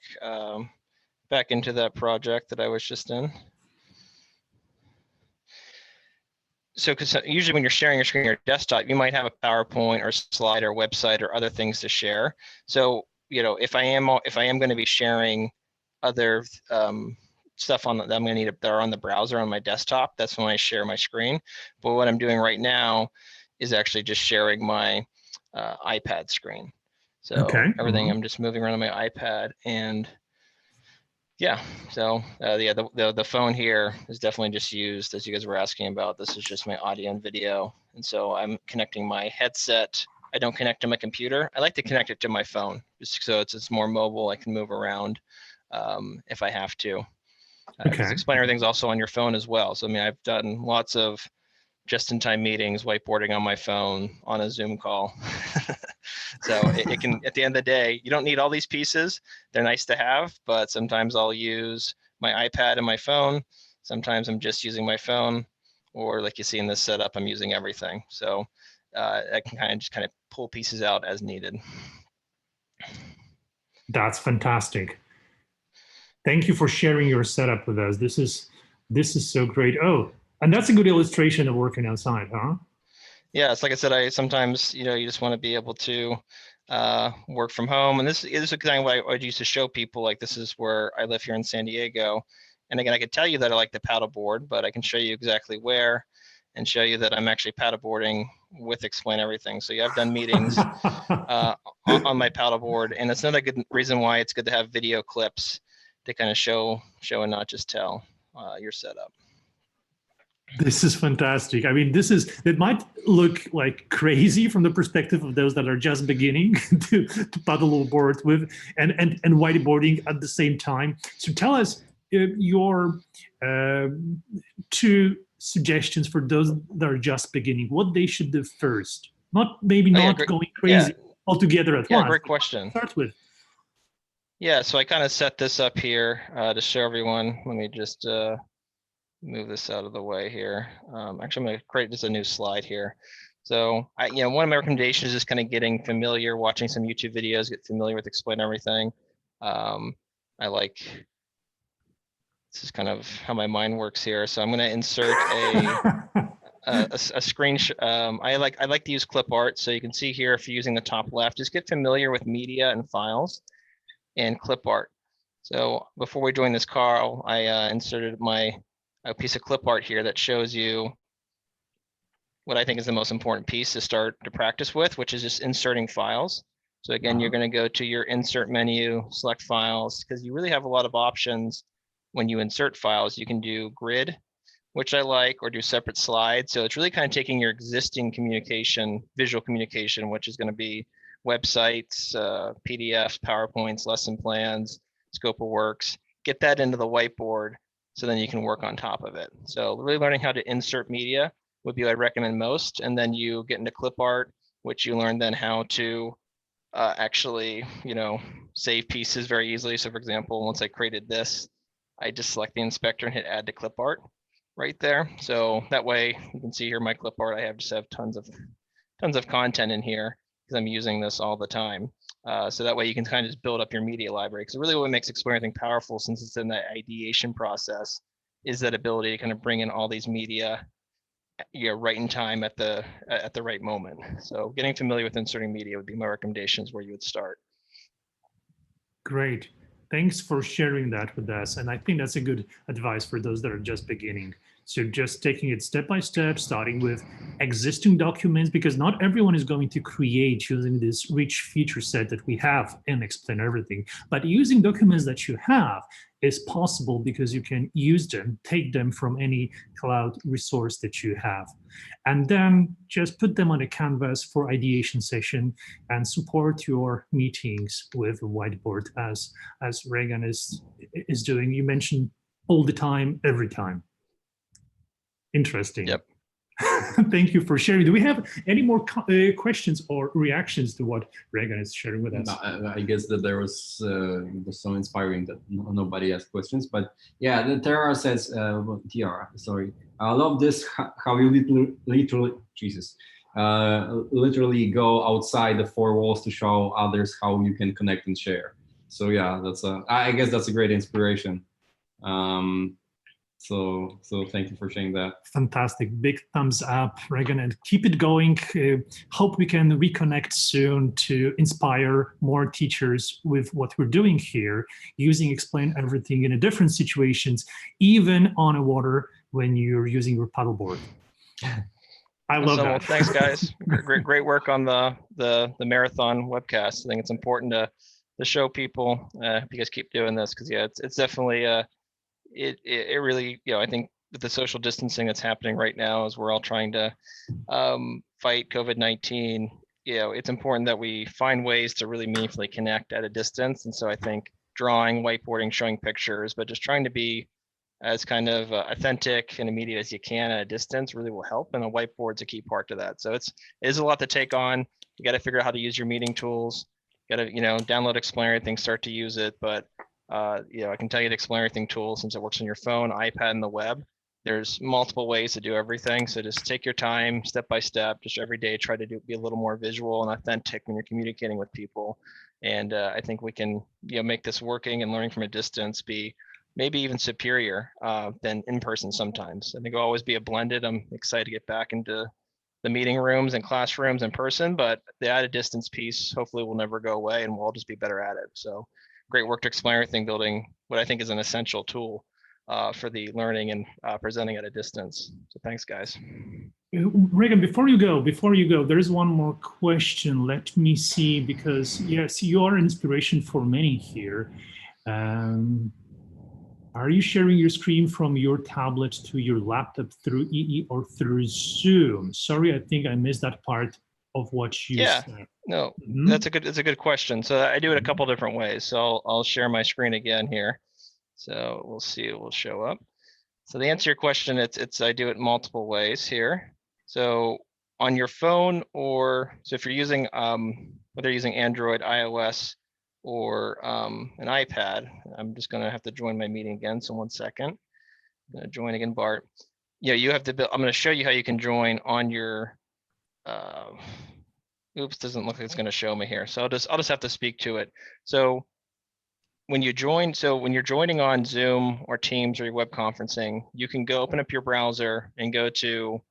back into that project that I was just in. So, because usually when you're sharing your screen on your desktop, you might have a PowerPoint or slide or website or other things to share. So, if I am going to be sharing other stuff on that I'm going to need that are on the browser on my desktop, that's when I share my screen. But what I'm doing right now is actually just sharing my iPad screen. So everything I'm just moving around on my iPad, and yeah, so the phone here is definitely just used, as you guys were asking about. This is just my audio and video. And so I'm connecting my headset. I don't connect to my computer. I like to connect it to my phone, just so it's more mobile. I can move around if I have to. Because Explain Everything's also on your phone as well. So I mean, I've done lots of just-in-time meetings, whiteboarding on my phone on a Zoom call. So it can, at the end of the day, you don't need all these pieces. They're nice to have, but sometimes I'll use my iPad and my phone. Sometimes I'm just using my phone, or like you see in this setup, I'm using everything. So I can kind of pull pieces out as needed. That's fantastic. Thank you for sharing your setup with us. This is so great. Oh, and that's a good illustration of working outside, huh? Yeah, it's like I said, I sometimes, you just want to be able to work from home. And this is a kind of what I used to show people, like this is where I live here in San Diego. And again, I could tell you that I like the paddleboard, but I can show you exactly where and show you that I'm actually paddleboarding with Explain Everything. So yeah, I've done meetings on my paddleboard. And it's another good reason why it's good to have video clips to kind of show and not just tell your setup. This is fantastic. I mean, it might look like crazy from the perspective of those that are just beginning to paddleboard with and whiteboarding at the same time. So tell us your 2 suggestions for those that are just beginning, what they should do first. Not going crazy altogether at once. Great question. Start with. Yeah, so I kind of set this up here to show everyone. Let me just move this out of the way here. Actually, I'm going to create just a new slide here. So, one of my recommendations is just kind of getting familiar, watching some YouTube videos, get familiar with Explain Everything. I like, this is kind of how my mind works here. So I'm going to insert a screen. I like to use clip art. So you can see here, if you're using the top left, just get familiar with media and files and clip art. So before we joined this call, I inserted a piece of clip art here that shows you what I think is the most important piece to start to practice with, which is just inserting files. So again, you're going to go to your insert menu, select files, because you really have a lot of options when you insert files. You can do grid, which I like, or do separate slides. So it's really kind of taking your existing communication, visual communication, which is going to be websites, PDFs, PowerPoints, lesson plans, scope of works, get that into the whiteboard so then you can work on top of it. So really learning how to insert media would be what I recommend most. And then you get into clip art, which you learn then how to actually, save pieces very easily. So for example, once I created this, I just select the inspector and hit add to clip art right there. So that way you can see here my clip art. I just have tons of content in here because I'm using this all the time. So that way you can kind of just build up your media library. Because really what makes Explain Everything powerful, since it's in that ideation process, is that ability to kind of bring in all these media right in time at the right moment. So getting familiar with inserting media would be my recommendations where you would start. Great. Thanks for sharing that with us. And I think that's a good advice for those that are just beginning. So just taking it step by step, starting with existing documents, because not everyone is going to create using this rich feature set that we have and Explain Everything. But using documents that you have is possible because you can use them, take them from any cloud resource that you have. And then just put them on a canvas for ideation session and support your meetings with Whiteboard as Reagan is doing. You mentioned all the time, every time. Interesting. Yep. Thank you for sharing. Do we have any more questions or reactions to what Reagan is sharing with us? No, I guess that there was so inspiring that nobody asked questions. But yeah, Tara says, Tiara, sorry. I love this, how you literally go outside the four walls to show others how you can connect and share. So yeah, I guess that's a great inspiration. So thank you for sharing that. Fantastic. Big thumbs up, Reagan, and keep it going. Hope we can reconnect soon to inspire more teachers with what we're doing here, using Explain Everything in a different situations, even on a water when you're using your paddleboard. I love that. Thanks, guys. Great work on the marathon webcast. I think it's important to show people. You guys keep doing this because yeah, it's definitely it really, I think with the social distancing that's happening right now as we're all trying to fight COVID-19, it's important that we find ways to really meaningfully connect at a distance. And so I think drawing, whiteboarding, showing pictures, but just trying to be as kind of authentic and immediate as you can at a distance really will help. And a whiteboard's a key part to that. So it is a lot to take on. You got to figure out how to use your meeting tools. You got to, download Explain Everything, start to use it. But I can tell you the Explain Everything tool, since it works on your phone, iPad, and the web, there's multiple ways to do everything. So just take your time, step by step, just every day, try to be a little more visual and authentic when you're communicating with people. And I think we can, make this working and learning from a distance be maybe even superior than in person sometimes. I think it'll always be a blended. I'm excited to get back into the meeting rooms and classrooms in person, but the at a distance piece hopefully will never go away and we'll all just be better at it. So great work to Explain Everything, building what I think is an essential tool for the learning and presenting at a distance. So thanks, guys. Reagan, before you go, there is one more question. Let me see, because yes, you are an inspiration for many here. Are you sharing your screen from your tablet to your laptop through EE or through Zoom? Sorry, I think I missed that part of what you said. No, that's a good question. So I do it a couple different ways. So I'll share my screen again here. So we'll see, it will show up. So to answer your question, I do it multiple ways here. So on your phone, so if you're using whether you're using Android, iOS, or an iPad, I'm just gonna have to join my meeting again. So 1 second. I'm gonna join again, Bart. You have to build. I'm gonna show you how you can join on your oops, doesn't look like it's going to show me here. So I'll just have to speak to it. So when you're joining on Zoom or Teams or your web conferencing, you can go open up your browser and go to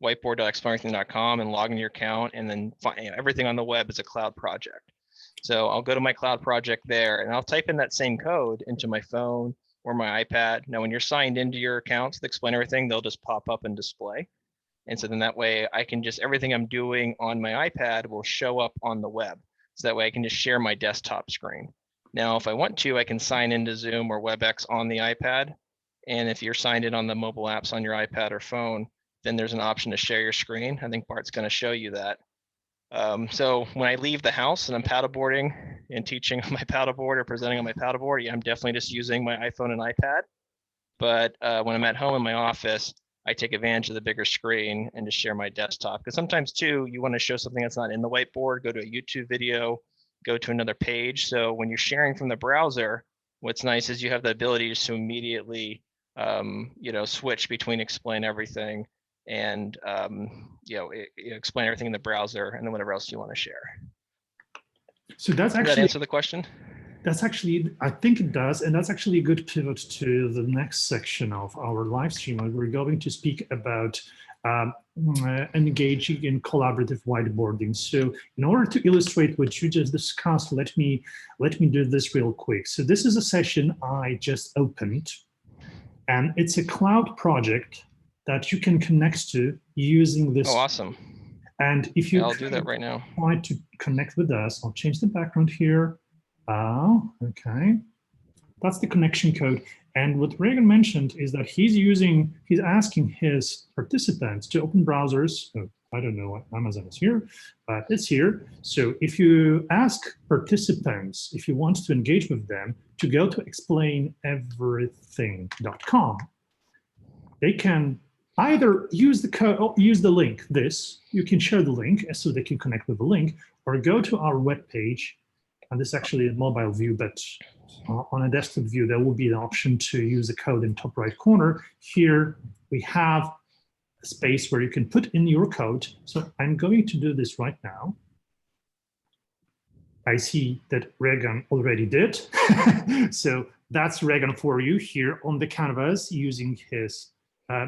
whiteboard.explaineverything.com and log into your account, and then everything on the web is a cloud project. So I'll go to my cloud project there and I'll type in that same code into my phone or my iPad. Now, when you're signed into your accounts, they explain everything, they'll just pop up and display. And so then that way I can just, everything I'm doing on my iPad will show up on the web. So that way I can just share my desktop screen. Now, if I want to, I can sign into Zoom or WebEx on the iPad. And if you're signed in on the mobile apps on your iPad or phone, then there's an option to share your screen. I think Bart's going to show you that. So when I leave the house and I'm paddleboarding and teaching on my paddleboard or presenting on my paddleboard, yeah, I'm definitely just using my iPhone and iPad. But when I'm at home in my office, I take advantage of the bigger screen and just share my desktop. Because sometimes too, you want to show something that's not in the whiteboard, go to a YouTube video, go to another page. So when you're sharing from the browser, what's nice is you have the ability just to immediately, switch between explain everything and explain everything in the browser and then whatever else you want to share. So that's Does actually, that answer the question? That's actually, I think it does, and that's actually a good pivot to the next section of our live stream, where we're going to speak about engaging in collaborative whiteboarding. So in order to illustrate what you just discussed, let me do this real quick. So this is a session I just opened, and it's a cloud project that you can connect to using this. Oh, awesome. And if you I'll do that right now. Try to connect with us, I'll change the background here. Oh, okay. That's the connection code. And what Reagan mentioned is that he's asking his participants to open browsers. Oh, I don't know what Amazon is here, but it's here. So if you ask participants, if you want to engage with them, to go to explaineverything.com, they can either use the code, or use the link, you can share the link so they can connect with the link, or go to our web page. And this is actually a mobile view, but on a desktop view, there will be an option to use the code in top right corner. Here we have a space where you can put in your code. So I'm going to do this right now. I see that Reagan already did. So that's Reagan for you here on the canvas, using his,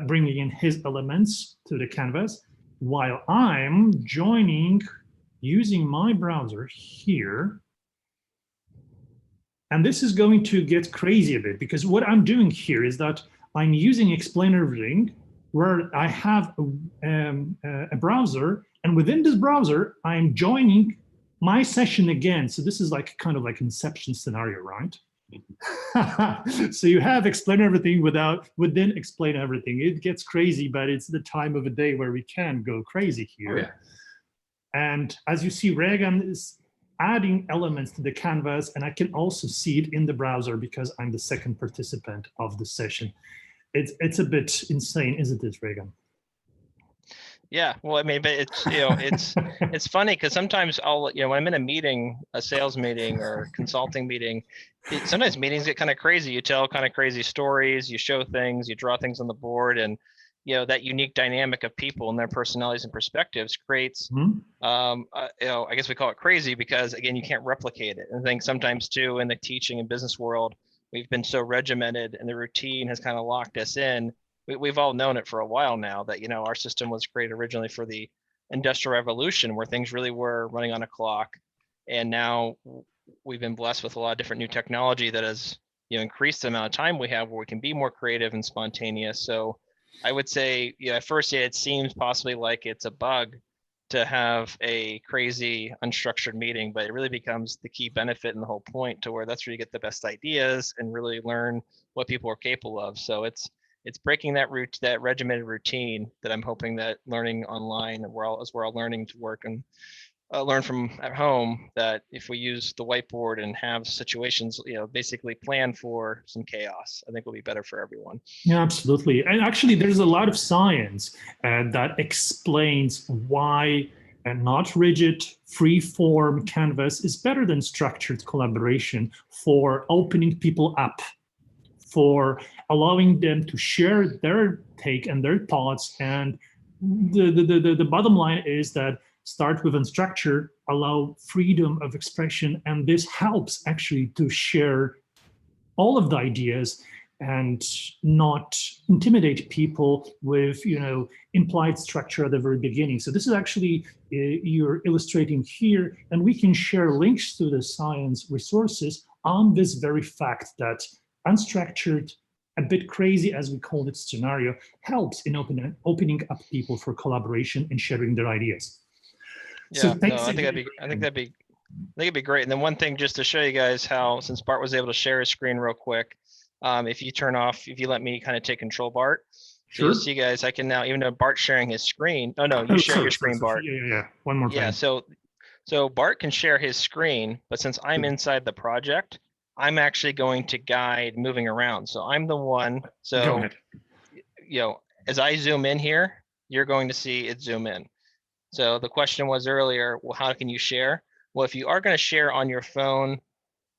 bringing in his elements to the canvas, while I'm joining using my browser here. And this is going to get crazy a bit, because what I'm doing here is that I'm using Explain Everything, where I have a browser, and within this browser, I'm joining my session again. So this is like kind of like Inception scenario, right? So you have Explain Everything within Explain Everything. It gets crazy, but it's the time of the day where we can go crazy here. Oh, yeah. And as you see, Reagan is adding elements to the canvas, and I can also see it in the browser because I'm the second participant of the session. It's a bit insane, isn't it, Reagan? Yeah, well, I mean, but it's, it's funny because sometimes I'll, when I'm in a meeting, a sales meeting or consulting meeting, sometimes meetings get kind of crazy. You tell kind of crazy stories, you show things, you draw things on the board, and that unique dynamic of people and their personalities and perspectives creates, I guess we call it crazy because, again, you can't replicate it. And I think sometimes too, in the teaching and business world, we've been so regimented and the routine has kind of locked us in. We've all known it for a while now that, our system was created originally for the Industrial Revolution, where things really were running on a clock. And now we've been blessed with a lot of different new technology that has, increased the amount of time we have where we can be more creative and spontaneous. So I would say, at first, it seems possibly like it's a bug to have a crazy unstructured meeting, but it really becomes the key benefit and the whole point, to where that's where you get the best ideas and really learn what people are capable of. So it's breaking that regimented routine that I'm hoping that learning online, as we're all learning to work and learn from at home, that if we use the whiteboard and have situations, basically plan for some chaos, I think will be better for everyone. Yeah, absolutely. And actually, there's a lot of science that explains why a not rigid, free-form canvas is better than structured collaboration for opening people up, for allowing them to share their take and their thoughts. And the bottom line is that start with unstructured, allow freedom of expression, and this helps actually to share all of the ideas and not intimidate people with, implied structure at the very beginning. So this is actually, you're illustrating here, and we can share links to the science resources on this very fact that unstructured, a bit crazy as we call it, scenario helps in opening up people for collaboration and sharing their ideas. Yeah, So no, I think it'd be great. And then one thing just to show you guys how, since Bart was able to share his screen real quick, if you let me kind of take control, Bart, so you'll see guys, I can now, even though Bart's sharing his screen, you share your screen, Bart. Yeah. One more time. Yeah, so Bart can share his screen, but since I'm inside the project, I'm actually going to guide moving around. So I'm the one, Go ahead. As I zoom in here, you're going to see it zoom in. So the question was earlier, well, how can you share? Well, if you are going to share on your phone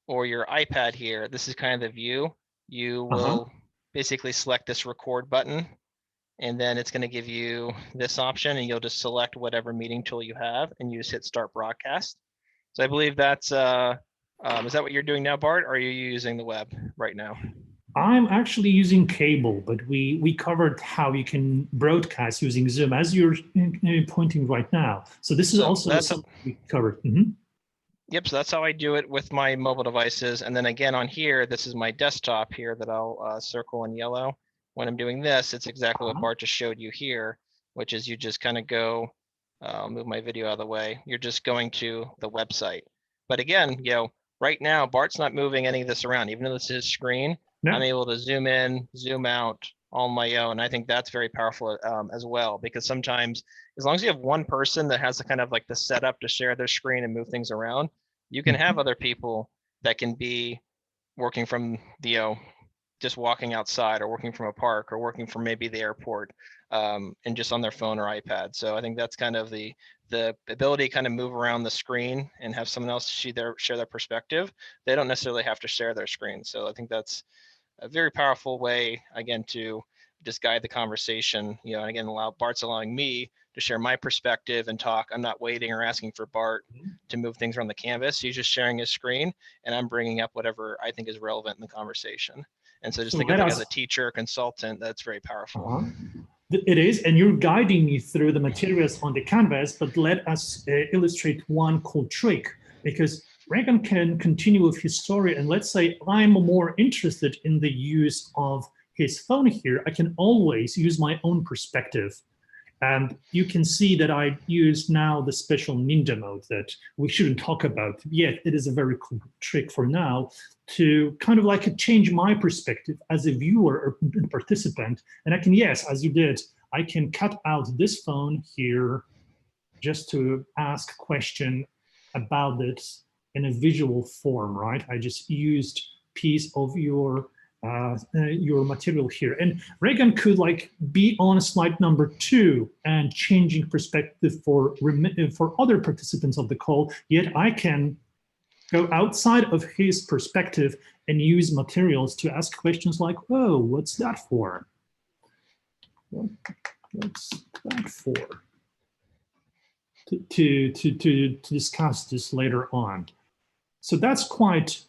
or your iPad here, this is kind of the view. You will basically select this record button, and then it's going to give you this option, and you'll just select whatever meeting tool you have, and you just hit start broadcast. So I believe that's, is that what you're doing now, Bart, or are you using the web right now? I'm actually using cable, but we covered how you can broadcast using Zoom as you're pointing right now. So this is also something we covered. Yep, so that's how I do it with my mobile devices. And then again on here, this is my desktop here that I'll circle in yellow. When I'm doing this, it's exactly what Bart just showed you here, which is you just kind of go, move my video out of the way. You're just going to the website. But again, right now, Bart's not moving any of this around. Even though this is his screen, I'm able to zoom in, zoom out on my own. I think that's very powerful as well, because sometimes as long as you have one person that has the kind of like the setup to share their screen and move things around, you can have other people that can be working from the, just walking outside or working from a park or working from maybe the airport and just on their phone or iPad. So I think that's kind of the ability to kind of move around the screen and have someone else share their perspective. They don't necessarily have to share their screen. So I think that's a very powerful way, again, to just guide the conversation, and again, Bart's allowing me to share my perspective and talk. I'm not waiting or asking for Bart to move things around the canvas. He's just sharing his screen, and I'm bringing up whatever I think is relevant in the conversation. And so just think of it as a teacher, consultant, that's very powerful. It is, and you're guiding me through the materials on the canvas, but let us illustrate one cool trick, because Reagan can continue with his story, and let's say I'm more interested in the use of his phone here. I can always use my own perspective. And you can see that I use now the special ninja mode that we shouldn't talk about yet. It is a very cool trick for now to kind of like change my perspective as a viewer or participant. And I can, yes, as you did, I can cut out this phone here just to ask a question about it in a visual form, right? I just used piece of your material here. And Reagan could like be on slide number 2 and changing perspective for other participants of the call, yet I can go outside of his perspective and use materials to ask questions like, oh, what's that for? What's that for? To discuss this later on. So that's quite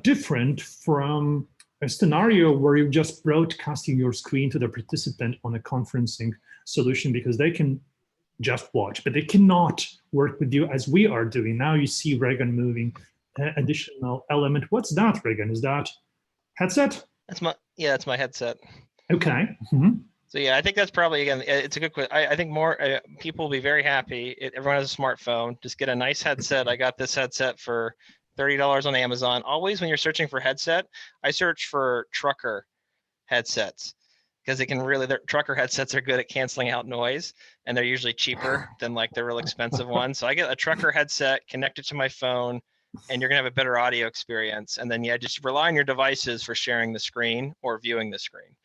different from a scenario where you're just broadcasting your screen to the participant on a conferencing solution, because they can just watch, but they cannot work with you as we are doing. Now you see Reagan moving additional element. What's that, Reagan? Is that headset? That's my headset. Okay. So yeah, I think that's probably, again, it's a good question. I think more people will be very happy. Everyone has a smartphone. Just get a nice headset. I got this headset for $30 on Amazon. Always when you're searching for headset, I search for trucker headsets, because trucker headsets are good at canceling out noise, and they're usually cheaper than like the real expensive ones. So I get a trucker headset, connect it to my phone, and you're gonna have a better audio experience. And then just rely on your devices for sharing the screen or viewing the screen.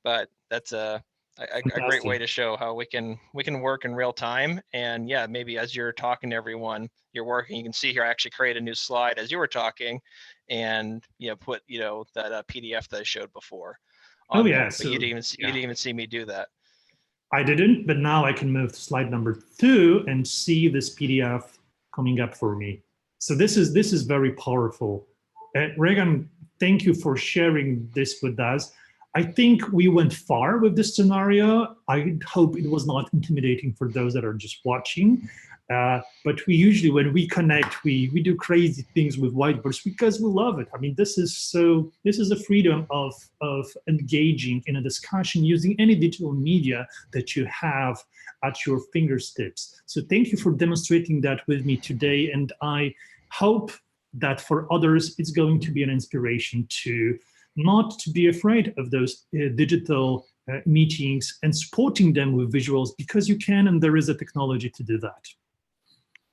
But that's a great way to show how we can work in real time. And yeah, maybe as you're talking to everyone, you're working, you can see here, I actually create a new slide as you were talking, and put that PDF that I showed before. Oh yeah, but so, you didn't even see me do that. I didn't, but now I can move to slide number 2 and see this PDF coming up for me. So this is very powerful. Reagan thank you for sharing this with us. I think we went far with this scenario. I hope it was not intimidating for those that are just watching. But we usually, when we connect, we do crazy things with whiteboards because we love it. I mean, this is a freedom of engaging in a discussion using any digital media that you have at your fingertips. So thank you for demonstrating that with me today. And I hope that for others, it's going to be an inspiration to not to be afraid of those digital meetings and supporting them with visuals, because you can, and there is a technology to do that.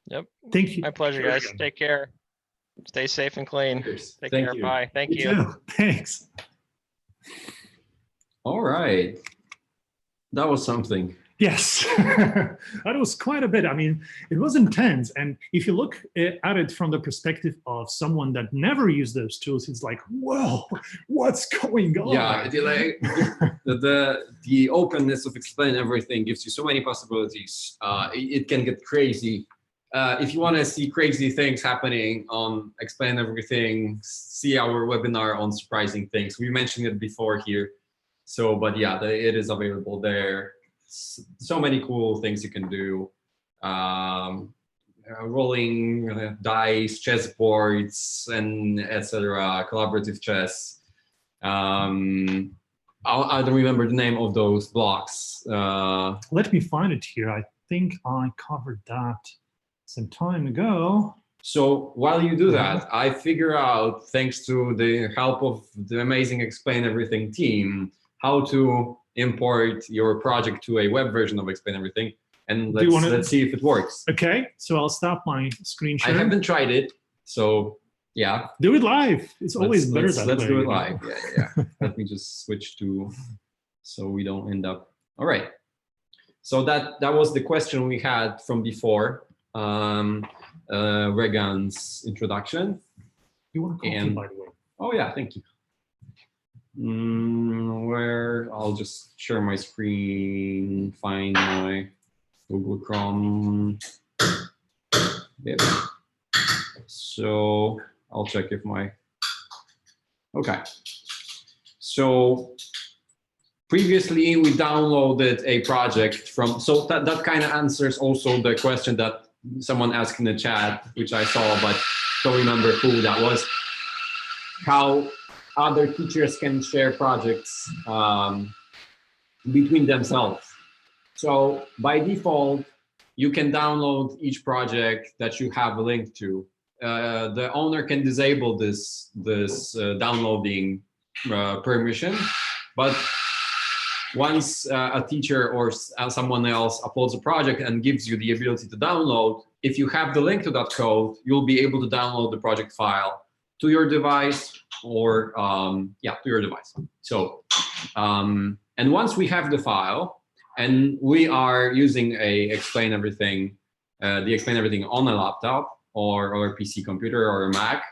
Yep. Thank you. My pleasure, guys. Take care. Stay safe and clean. Take care. Bye. Thank you. Too. Thanks. All right. That was something. Yes, that was quite a bit. I mean, it was intense. And if you look at it from the perspective of someone that never used those tools, it's like, whoa, what's going on? Yeah, the openness of explain everything gives you so many possibilities. It can get crazy. If you want to see crazy things happening on Explain Everything, see our webinar on surprising things. We mentioned it before here. So, but yeah, it is available there. So many cool things you can do. Rolling dice, chessboards, and etc. Collaborative chess. I don't remember the name of those blocks. Let me find it here. I think I covered that some time ago. So while you do that, I figure out, thanks to the help of the amazing Explain Everything team, how to import your project to a web version of Explain Everything, and let's see if it works. Okay, so I'll stop my screen share. I haven't tried it, so yeah. Do it live. It's always better that way. Let's do it live. Yeah. Let me just switch to, so we don't end up. All right. So that was the question we had from before, Reagan's introduction. You want to copy, by the way? Oh yeah, thank you. Where I'll just share my screen, find my Google Chrome. Yep. So I'll check if my, okay. So previously we downloaded a project from, so that kind of answers also the question that someone asked in the chat, which I saw, but don't remember who that was. How other teachers can share projects between themselves. So by default, you can download each project that you have a link to. The owner can disable this downloading permission, but once a teacher or someone else uploads a project and gives you the ability to download, if you have the link to that code, you'll be able to download the project file to your device, or to your device. So, and once we have the file, and we are using the Explain Everything on a laptop or a PC computer or a Mac,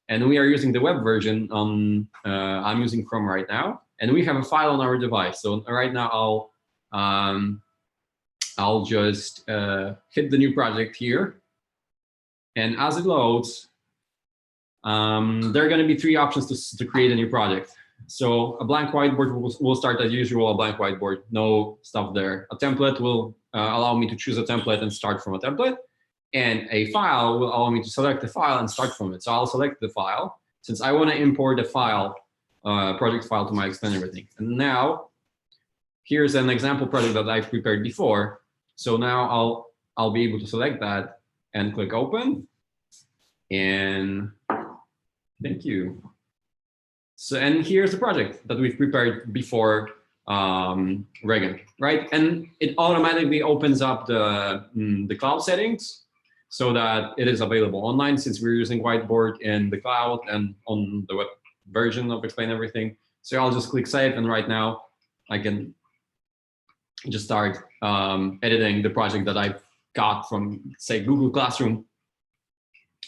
and we are using the web version on, I'm using Chrome right now, and we have a file on our device. So right now I'll just hit the new project here, and as it loads, there are going to be three options to create a new project. So a blank whiteboard will start as usual, a blank whiteboard, no stuff there. A template will allow me to choose a template and start from a template. And a file will allow me to select the file and start from it. So I'll select the file, since I want to import the file, project file to my Explain Everything. And now, here's an example project that I've prepared before. So now I'll be able to select that and click open. And thank you. So, and here's the project that we've prepared before Reagan, right? And it automatically opens up the cloud settings so that it is available online, since we're using Whiteboard in the cloud and on the web version of Explain Everything. So I'll just click save, and right now I can just start editing the project that I've got from, say, Google Classroom,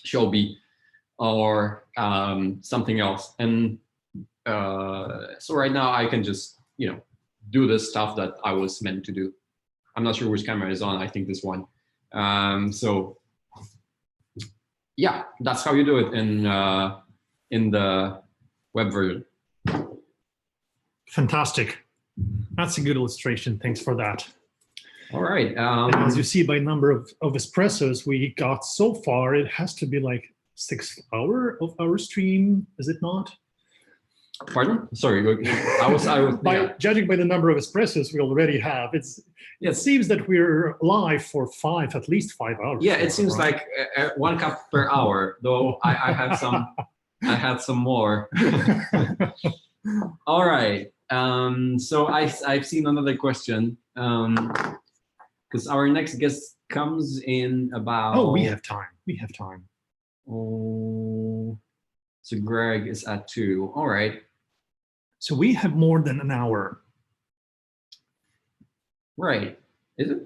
Shobi, or something else. And so right now I can just, do the stuff that I was meant to do. I'm not sure which camera is on. I think this one. So yeah, that's how you do it in the web version. Fantastic. That's a good illustration. Thanks for that. All right. And as you see by number of espressos we got so far, it has to be like 6 hours of our stream, is it not? Pardon? Sorry, I was Judging by the number of espressos we already have, it seems that we're live for at least 5 hours. Yeah, it seems like 1 cup per hour, though I have some. I had some more. All right. So I've seen another question because our next guest comes in about. Oh, we have time. We have time. Oh, so Greg is at 2. All right. So we have more than an hour. Right. Is it?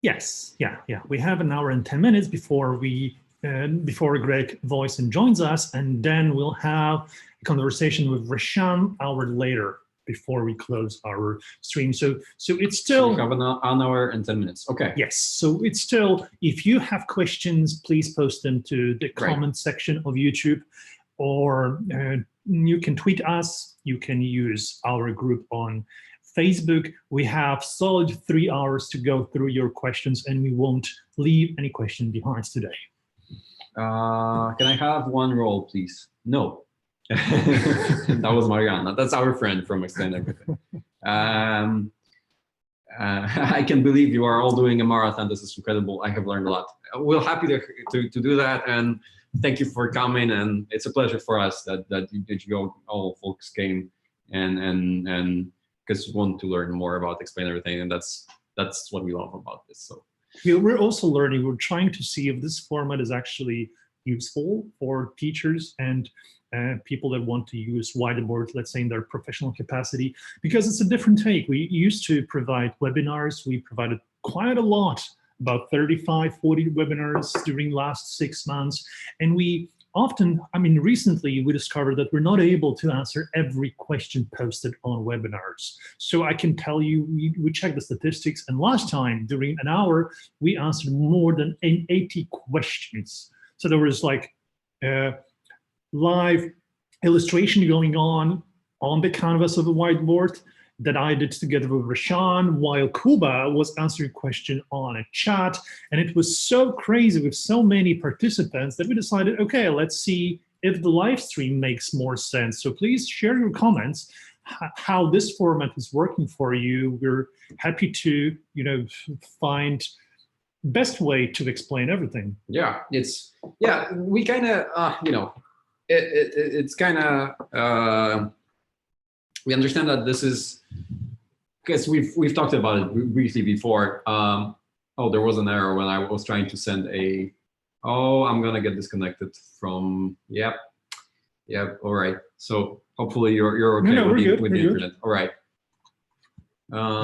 Yes. Yeah. We have an hour and 10 minutes before before Greg Voisin joins us, and then we'll have a conversation with Rashaan an hour later before we close our stream. So it's still. So we have an hour and 10 minutes. Okay. Yes. So it's still. If you have questions, please post them to the comment section of YouTube, or you can tweet us. You can use our group on Facebook. We have solid 3 hours to go through your questions, and we won't leave any question behind today. Can I have one roll, please? No. That was Mariana. That's our friend from Explain Everything. I can believe you are all doing a marathon. This is incredible. I have learned a lot. We're happy to do that, and thank you for coming. And it's a pleasure for us that you all folks came and because we want to learn more about Explain Everything, and that's what we love about this. So. We're also learning. We're trying to see if this format is actually useful for teachers and people that want to use Whiteboard, let's say in their professional capacity, because it's a different take. We used to provide webinars. We provided quite a lot, about 35, 40 webinars during last 6 months. And we often, recently we discovered that we're not able to answer every question posted on webinars. So I can tell you, we checked the statistics, and last time during an hour, we answered more than 80 questions. So there was like live illustration going on the canvas of a whiteboard that I did together with Rashaan, while Kuba was answering question on a chat. And it was so crazy with so many participants that we decided, okay, let's see if the live stream makes more sense. So please share your comments, how this format is working for you. We're happy to, find best way to explain everything. Yeah, we kind of, it's kind of, we understand that this is, because we've talked about it briefly before. Oh, there was an error when I was trying to send I'm gonna get disconnected from, yep, all right. So hopefully you're okay with the internet. All right.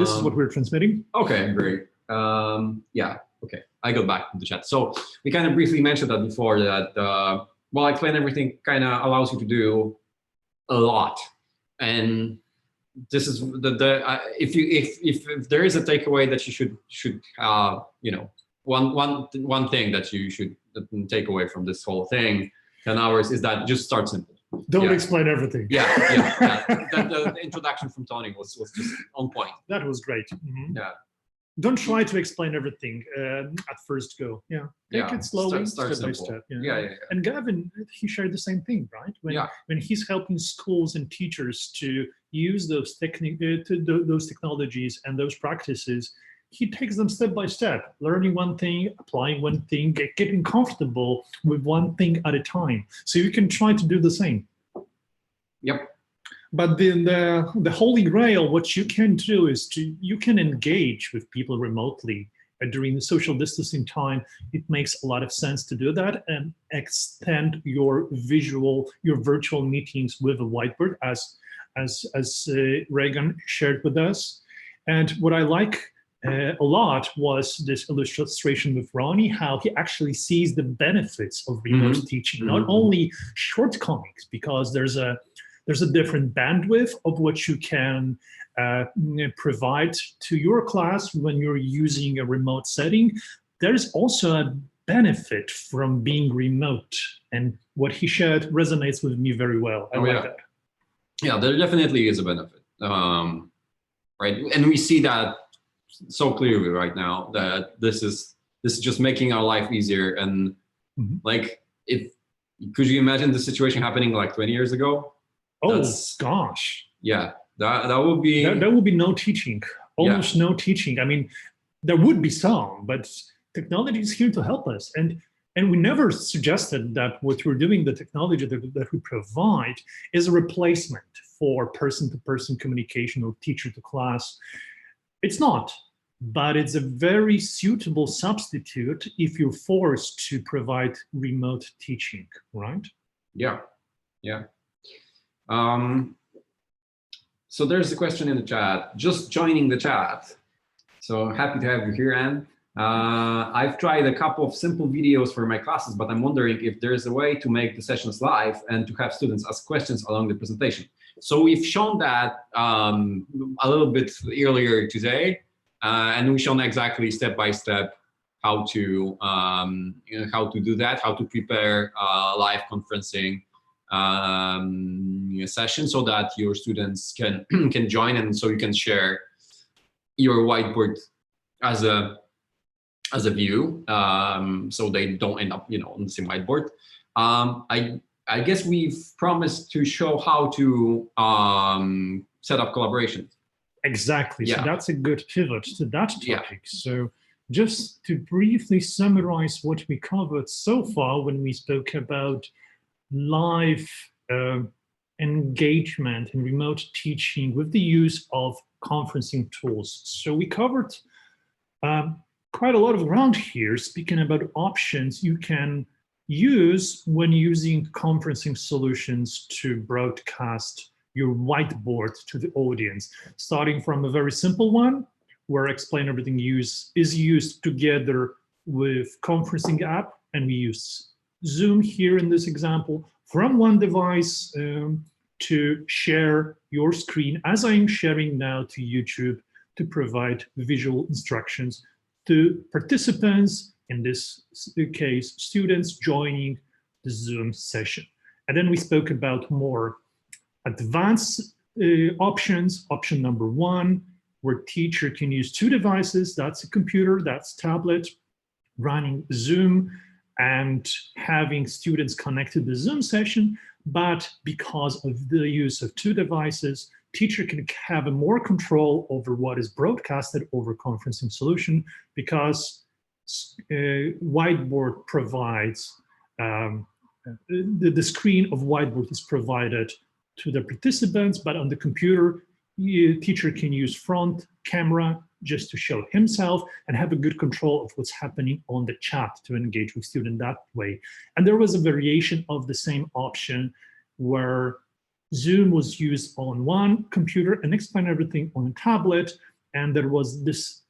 This is what we're transmitting. Okay, great. Yeah, okay, I go back to the chat. So we kind of briefly mentioned that before, that Explain Everything kind of allows you to do a lot. And this is if there is a takeaway that you should one thing that you should take away from this whole thing, 10 hours, is that just start simple. Don't explain everything. Yeah. The introduction from Tony was just on point. That was great. Mm-hmm. Yeah. Don't try to explain everything at first go. Yeah. Take it slowly, start step by simple. step. Yeah. And Gavin, he shared the same thing, right? When he's helping schools and teachers to use those those technologies and those practices, he takes them step by step, learning one thing, applying one thing, getting comfortable with one thing at a time. So you can try to do the same. Yep. But then the holy grail, what you can do is you can engage with people remotely during the social distancing time. It makes a lot of sense to do that and extend your virtual meetings with a whiteboard, as Reagan shared with us. And what I like a lot was this illustration with Ronnie, how he actually sees the benefits of remote teaching, not only shortcomings, because there's a different bandwidth of what you can provide to your class when you're using a remote setting. There's also benefit from being remote. And what he shared resonates with me very well. I like that. Yeah, there definitely is a benefit, right? And we see that so clearly right now, that this is just making our life easier. And like, could you imagine the situation happening like 20 years ago? Oh gosh. Yeah, that would be. There would be no teaching, almost no teaching. I mean, there would be some, but technology is here to help us. And we never suggested that what we're doing, the technology that we provide, is a replacement for person-to-person communication or teacher-to-class. It's not, but it's a very suitable substitute if you're forced to provide remote teaching, right? Yeah, yeah. So there's a question in the chat, just joining the chat. So happy to have you here, Anne. I've tried a couple of simple videos for my classes, but I'm wondering if there's a way to make the sessions live and to have students ask questions along the presentation. So we've shown that a little bit earlier today, and we've shown exactly step by step how to do that, how to prepare live conferencing session so that your students can join, and so you can share your whiteboard as a view, so they don't end up, on the same whiteboard. I guess we've promised to show how to set up collaboration. Exactly. Yeah. So that's a good pivot to that topic. Yeah. So just to briefly summarize what we covered so far when we spoke about live engagement and remote teaching with the use of conferencing tools. So we covered quite a lot of ground here, speaking about options you can use when using conferencing solutions to broadcast your whiteboard to the audience, starting from a very simple one where Explain Everything is used together with conferencing app, and we use Zoom here in this example from one device to share your screen as I'm sharing now to YouTube to provide visual instructions to participants, in this case, students joining the Zoom session. And then we spoke about more advanced options. Option number one, where teacher can use two devices. That's a computer, that's tablet, running Zoom and having students connect to the Zoom session. But because of the use of two devices, teacher can have more control over what is broadcasted over conferencing solution, because Whiteboard provides, the screen of Whiteboard is provided to the participants, but on the computer, teacher can use front camera just to show himself and have a good control of what's happening on the chat to engage with student that way. And there was a variation of the same option where Zoom was used on one computer and Explain Everything on a tablet. And there was this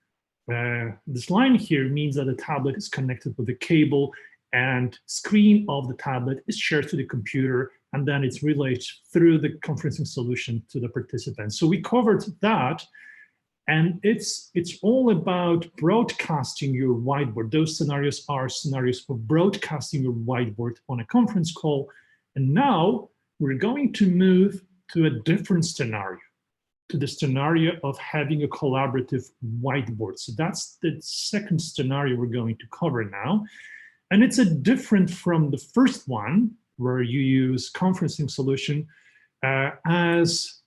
line here means that the tablet is connected with a cable and screen of the tablet is shared to the computer, and then it's relayed through the conferencing solution to the participants. So we covered that, and it's all about broadcasting your whiteboard. Those scenarios are scenarios for broadcasting your whiteboard on a conference call. And now we're going to move to a different scenario, to the scenario of having a collaborative whiteboard. So that's the second scenario we're going to cover now. And it's different from the first one, where you use conferencing solution as,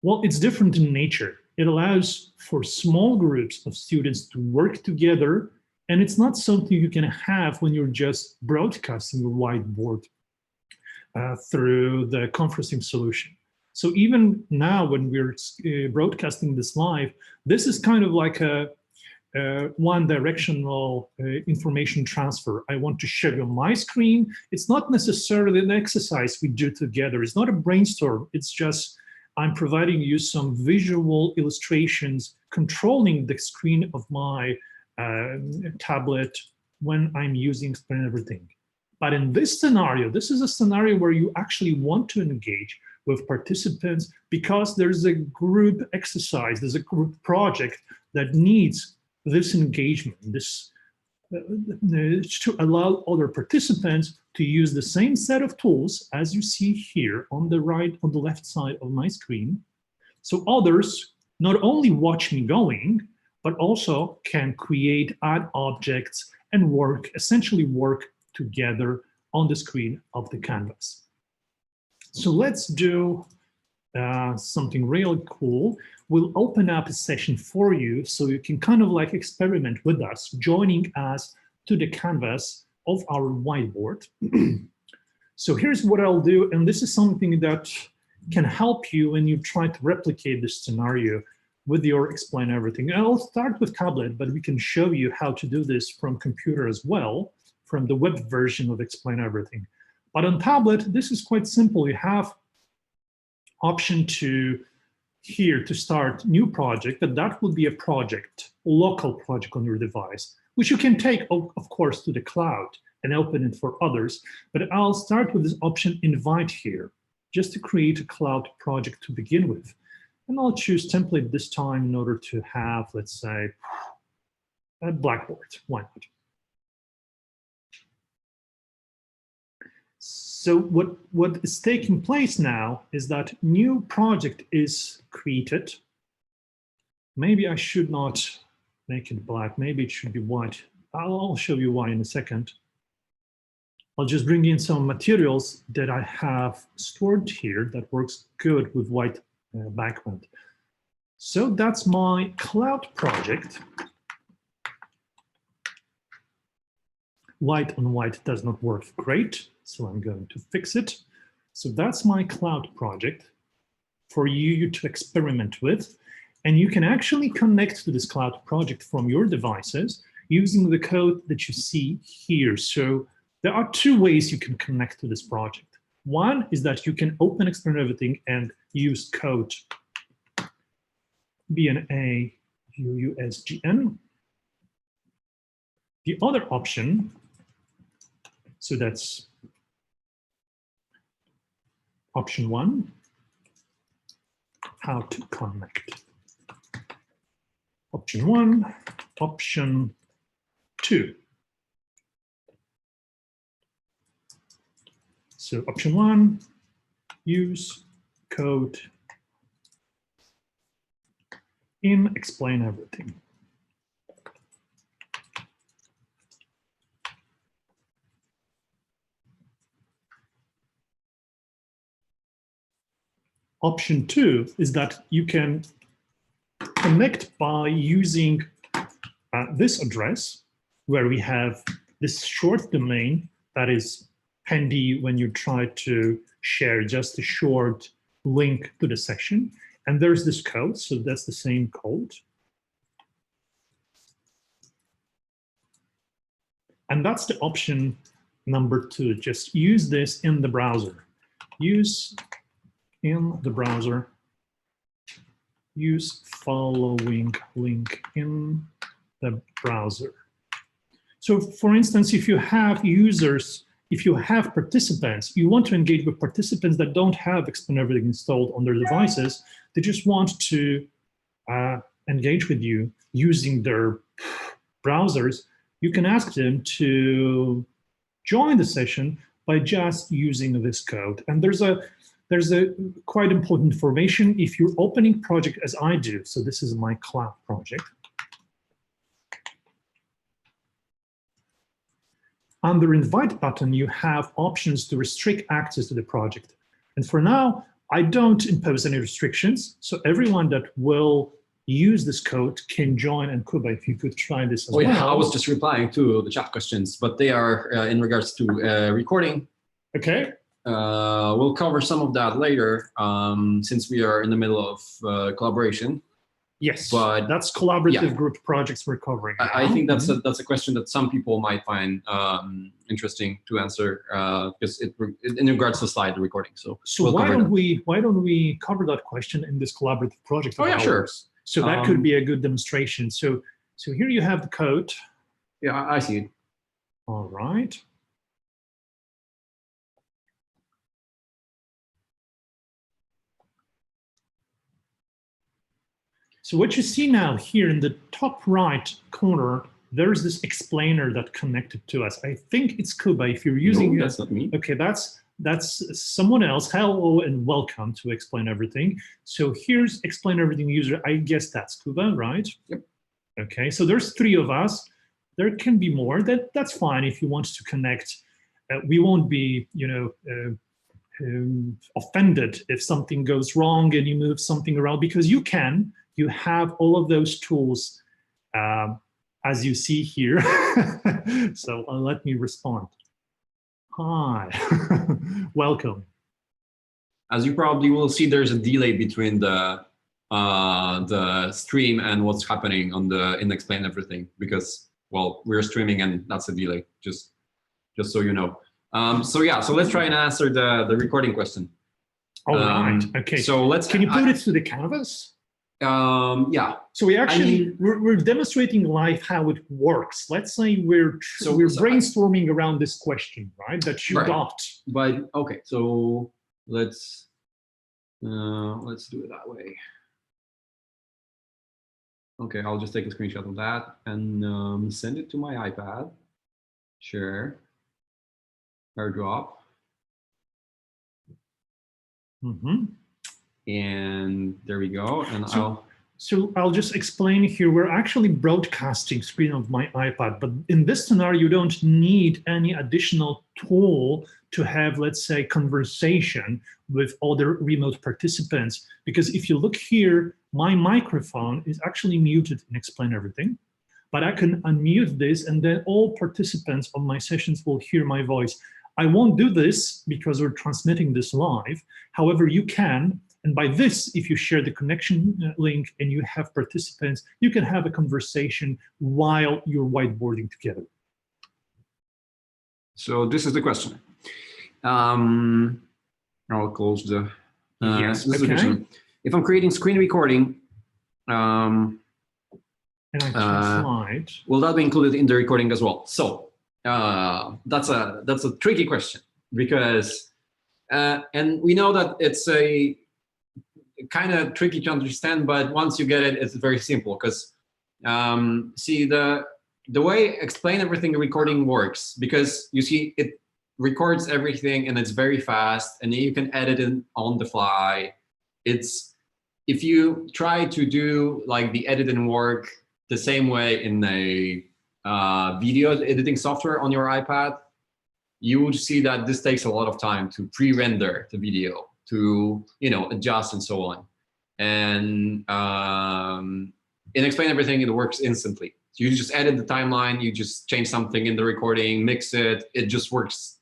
well, it's different in nature. It allows for small groups of students to work together, and it's not something you can have when you're just broadcasting your whiteboard through the conferencing solution. So even now when we're broadcasting this live, this is kind of like a one-directional information transfer. I want to share on my screen. It's not necessarily an exercise we do together. It's not a brainstorm. It's just I'm providing you some visual illustrations controlling the screen of my tablet when I'm using Explain Everything. But in this scenario, this is a scenario where you actually want to engage with participants because there's a group exercise, there's a group project that needs this engagement, this to allow other participants to use the same set of tools as you see here on the left side of my screen. So others not only watch me going, but also can create, add objects, and essentially work together on the screen of the canvas. So let's do something real cool. We'll open up a session for you so you can kind of like experiment with us, joining us to the canvas of our whiteboard. So here's what I'll do, and this is something that can help you when you try to replicate this scenario with your Explain Everything. I'll start with tablet, but we can show you how to do this from computer as well, from the web version of Explain Everything. But on tablet, this is quite simple. You have option here to start new project, but that will be a project, local project on your device, which you can take, of course, to the cloud and open it for others. But I'll start with this option invite here, just to create a cloud project to begin with. And I'll choose template this time in order to have, let's say, a Blackboard. Why not? So what is taking place now is that new project is created. Maybe I should not make it black. Maybe it should be white. I'll show you why in a second. I'll just bring in some materials that I have stored here that works good with white background. So that's my cloud project. White on white does not work great, so I'm going to fix it. So that's my cloud project for you to experiment with. And you can actually connect to this cloud project from your devices using the code that you see here. So there are two ways you can connect to this project. One is that you can open Explain Everything and use code BNA UUSGN. The other option, so that's option one, how to connect. Option one, option two. So option one, use code in Explain Everything. Option two is that you can connect by using this address, where we have this short domain that is handy when you try to share just a short link to the section. And there's this code, so that's the same code. And that's the option number two, just use this in the browser. Use in the browser, use following link in the browser. So for instance, if you have users, if you have participants, you want to engage with participants that don't have Explain Everything installed on their devices, they just want to engage with you using their browsers, you can ask them to join the session by just using this code. And there's a quite important information. If you're opening project as I do, so this is my cloud project. Under invite button, you have options to restrict access to the project. And for now, I don't impose any restrictions. So everyone that will use this code can join. And Kuba, if you could try this as well. Yeah, I was just replying to the chat questions, but they are in regards to recording. Okay. We'll cover some of that later, since we are in the middle of collaboration. Yes, but that's collaborative group projects we're covering. I think that's a question that some people might find interesting to answer, because it in regards to slide recording. So we'll why don't we cover that question in this collaborative project? Oh yeah, sure. So that could be a good demonstration. So here you have the code. Yeah, I see it. All right. So what you see now here in the top right corner there's this explainer that connected to us. I think it's Kuba. If you're using No, that's not me. Okay, that's someone else. Hello and welcome to Explain Everything. So here's Explain Everything user. I guess that's Kuba, right? Yep. Okay, so there's 3 of us. There can be more. That's fine if you want to connect. We won't be, offended if something goes wrong and you move something around, because you can. You have all of those tools as you see here. So let me respond. Hi, welcome. As you probably will see, there's a delay between the stream and what's happening on in Explain Everything, because, well, we're streaming and that's a delay, just so you know. So yeah, so let's try and answer the recording question. All right, okay. So Can you put it to the canvas? Yeah. So we're demonstrating live how it works. Let's say we're brainstorming around this question, right? That you got. But okay, so let's do it that way. Okay, I'll just take a screenshot of that and send it to my iPad. Share. AirDrop. And there we go. And so I'll just explain here. We're actually broadcasting screen of my iPad, but in this scenario, you don't need any additional tool to have, let's say, conversation with other remote participants. Because if you look here, my microphone is actually muted in Explain Everything, but I can unmute this and then all participants on my sessions will hear my voice. I won't do this because we're transmitting this live. However, you can. And by this, if you share the connection link and you have participants, you can have a conversation while you're whiteboarding together. So this is the question. I'll close the. Yes. This is the question. If I'm creating screen recording, and I can slide. Will that be included in the recording as well? So that's a tricky question, because and we know that it's a kind of tricky to understand, but once you get it, it's very simple. Because see, the way Explain Everything recording works, because you see it records everything and it's very fast, and you can edit it on the fly. It's, if you try to do like the editing work the same way in a video editing software on your iPad, you would see that this takes a lot of time to pre-render the video, to adjust and so on. And in Explain Everything, it works instantly. You just edit the timeline, you just change something in the recording, mix it, it just works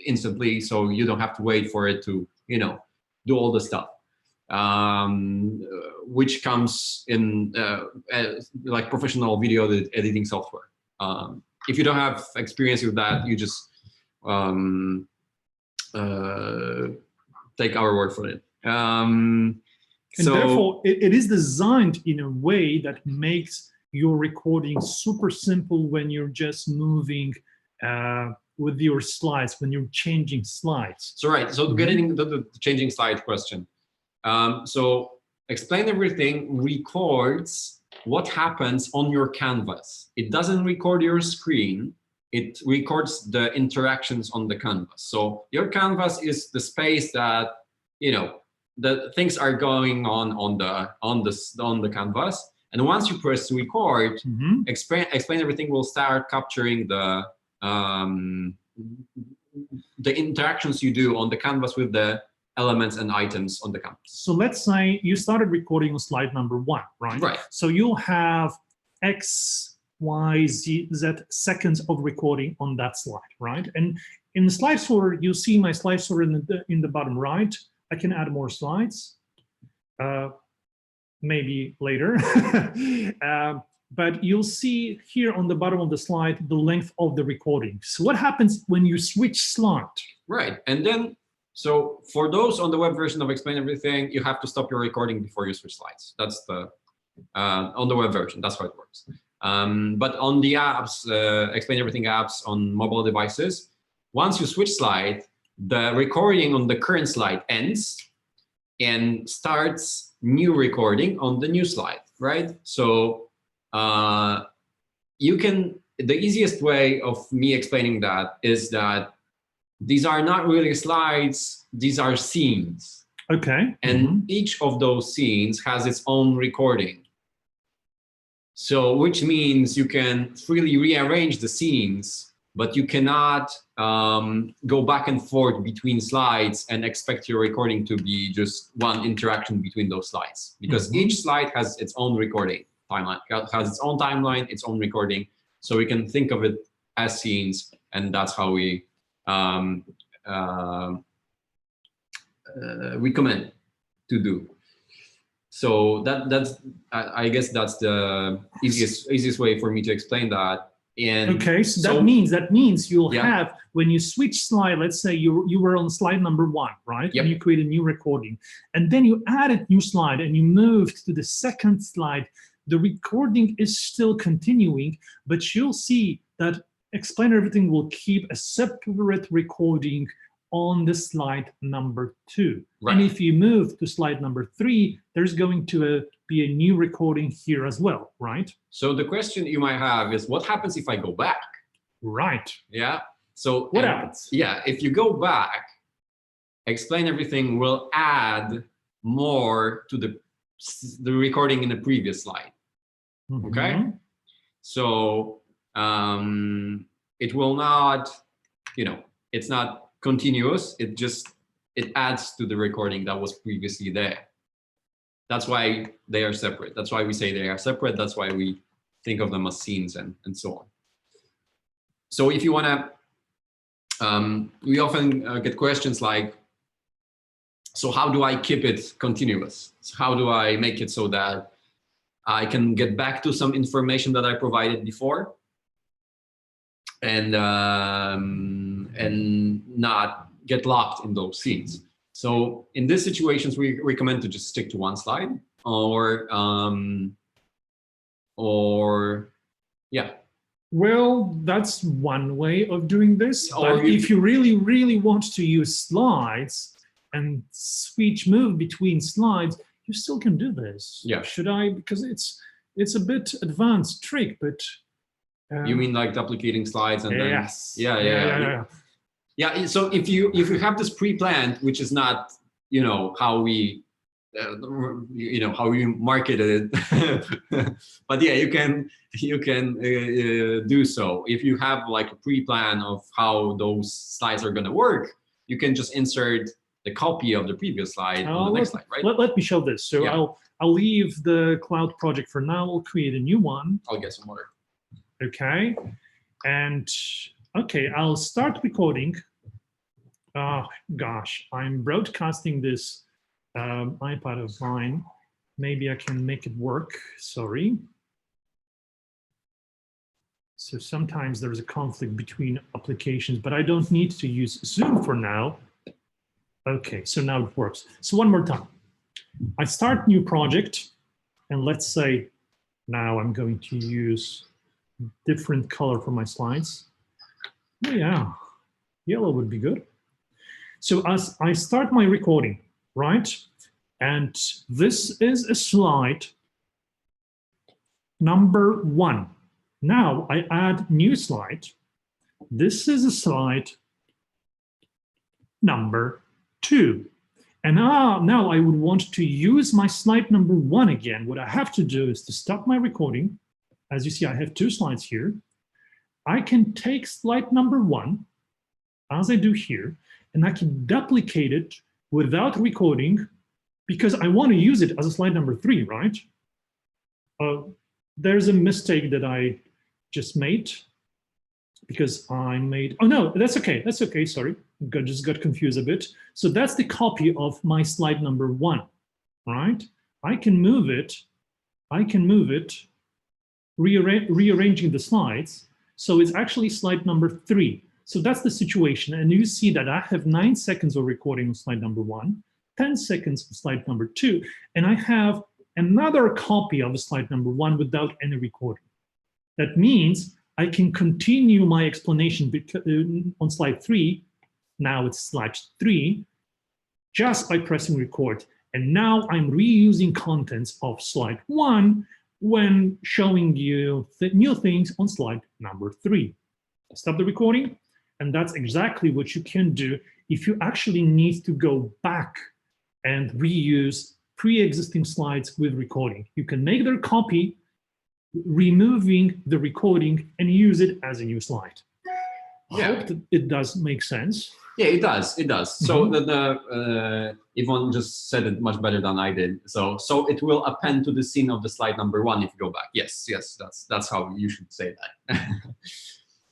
instantly, so you don't have to wait for it to do all the stuff, which comes in like professional video editing software. If you don't have experience with that, you just take our word for it. And therefore, it is designed in a way that makes your recording super simple when you're just moving with your slides, when you're changing slides. So right, so getting the changing slide question. So Explain Everything records what happens on your canvas. It doesn't record your screen. It records the interactions on the canvas. So your canvas is the space that the things are going on the canvas. And once you press record, Explain Everything will start capturing the interactions you do on the canvas with the elements and items on the canvas. So let's say you started recording on slide number 1, right? Right. So you'll have X, Y, Z seconds of recording on that slide, right? And in the slide sorter, you see my slide sorter in the bottom right. I can add more slides, maybe later. But you'll see here on the bottom of the slide the length of the recording. So what happens when you switch slide? Right, and then, so for those on the web version of Explain Everything, you have to stop your recording before you switch slides. That's the, on the web version, that's how it works. But on the apps, Explain Everything apps on mobile devices, once you switch slide, the recording on the current slide ends and starts new recording on the new slide, right? So the easiest way of me explaining that is that these are not really slides, these are scenes. Okay. And each of those scenes has its own recording. So, which means you can freely rearrange the scenes, but you cannot go back and forth between slides and expect your recording to be just one interaction between those slides, because each slide has its own recording timeline, has its own timeline, its own recording. So we can think of it as scenes, and that's how we recommend to do. So that's I guess that's the easiest way for me to explain that. And okay, so that means you'll have, when you switch slide, let's say you were on slide number 1, right? Yep. And you create a new recording, and then you add a new slide and you moved to the second slide. The recording is still continuing, but you'll see that Explain Everything will keep a separate recording on the slide number 2. Right. And if you move to slide number 3, there's going to be a new recording here as well, right? So the question you might have is, what happens if I go back? Right. Yeah. So what happens? Yeah, if you go back, Explain Everything will add more to the recording in the previous slide. Okay. So it will not, it's not continuous. It adds to the recording that was previously there. That's why they are separate. That's why we say they are separate. That's why we think of them as scenes and so on. So if you want to, we often get questions like, so how do I keep it continuous? So how do I make it so that I can get back to some information that I provided before and not get locked in those scenes? So in these situations, we recommend to just stick to one slide, or yeah. Well, that's one way of doing this. But if you really, really want to use slides and move between slides, you still can do this. Yeah. Should I? Because it's a bit advanced trick, but. You mean like duplicating slides and then? Yes. Yeah. Yeah, so if you have this pre-planned, which is not, how we, how we marketed it, but yeah, you can do so. If you have like a pre-plan of how those slides are going to work, you can just insert the copy of the previous slide on the next slide, right? Let me show this. So yeah. I'll leave the cloud project for now. I'll create a new one. I'll get some water. Okay, and. Okay, I'll start recording. Oh, gosh, I'm broadcasting this iPad of mine. Maybe I can make it work, sorry. So sometimes there's a conflict between applications, but I don't need to use Zoom for now. Okay, so now it works. So one more time. I start new project, and let's say now I'm going to use different color for my slides. Oh, yeah, yellow would be good. So as I start my recording, right? And this is a slide number 1. Now I add new slide. This is a slide number 2. And now I would want to use my slide number 1 again. What I have to do is to stop my recording. As you see, I have 2 slides here. I can take slide number 1, as I do here, and I can duplicate it without recording because I want to use it as a slide number 3, right? There's a mistake that I just made because I made, oh no, that's okay, sorry. Just got confused a bit. So that's the copy of my slide number 1, right? I can move it, rearranging the slides. So it's actually slide number 3. So that's the situation. And you see that I have 9 seconds of recording on slide number 1, 10 seconds on slide number 2, and I have another copy of slide number 1 without any recording. That means I can continue my explanation on slide 3. Now it's slide 3, just by pressing record. And now I'm reusing contents of slide 1 when showing you the new things on slide number 3. Stop the recording, and that's exactly what you can do if you actually need to go back and reuse pre-existing slides with recording. You can make their copy, removing the recording, and use it as a new slide. I hope that it does make sense. Yeah, it does. It does. So Yvonne just said it much better than I did. So it will append to the scene of the slide number 1 if you go back. Yes, that's how you should say that.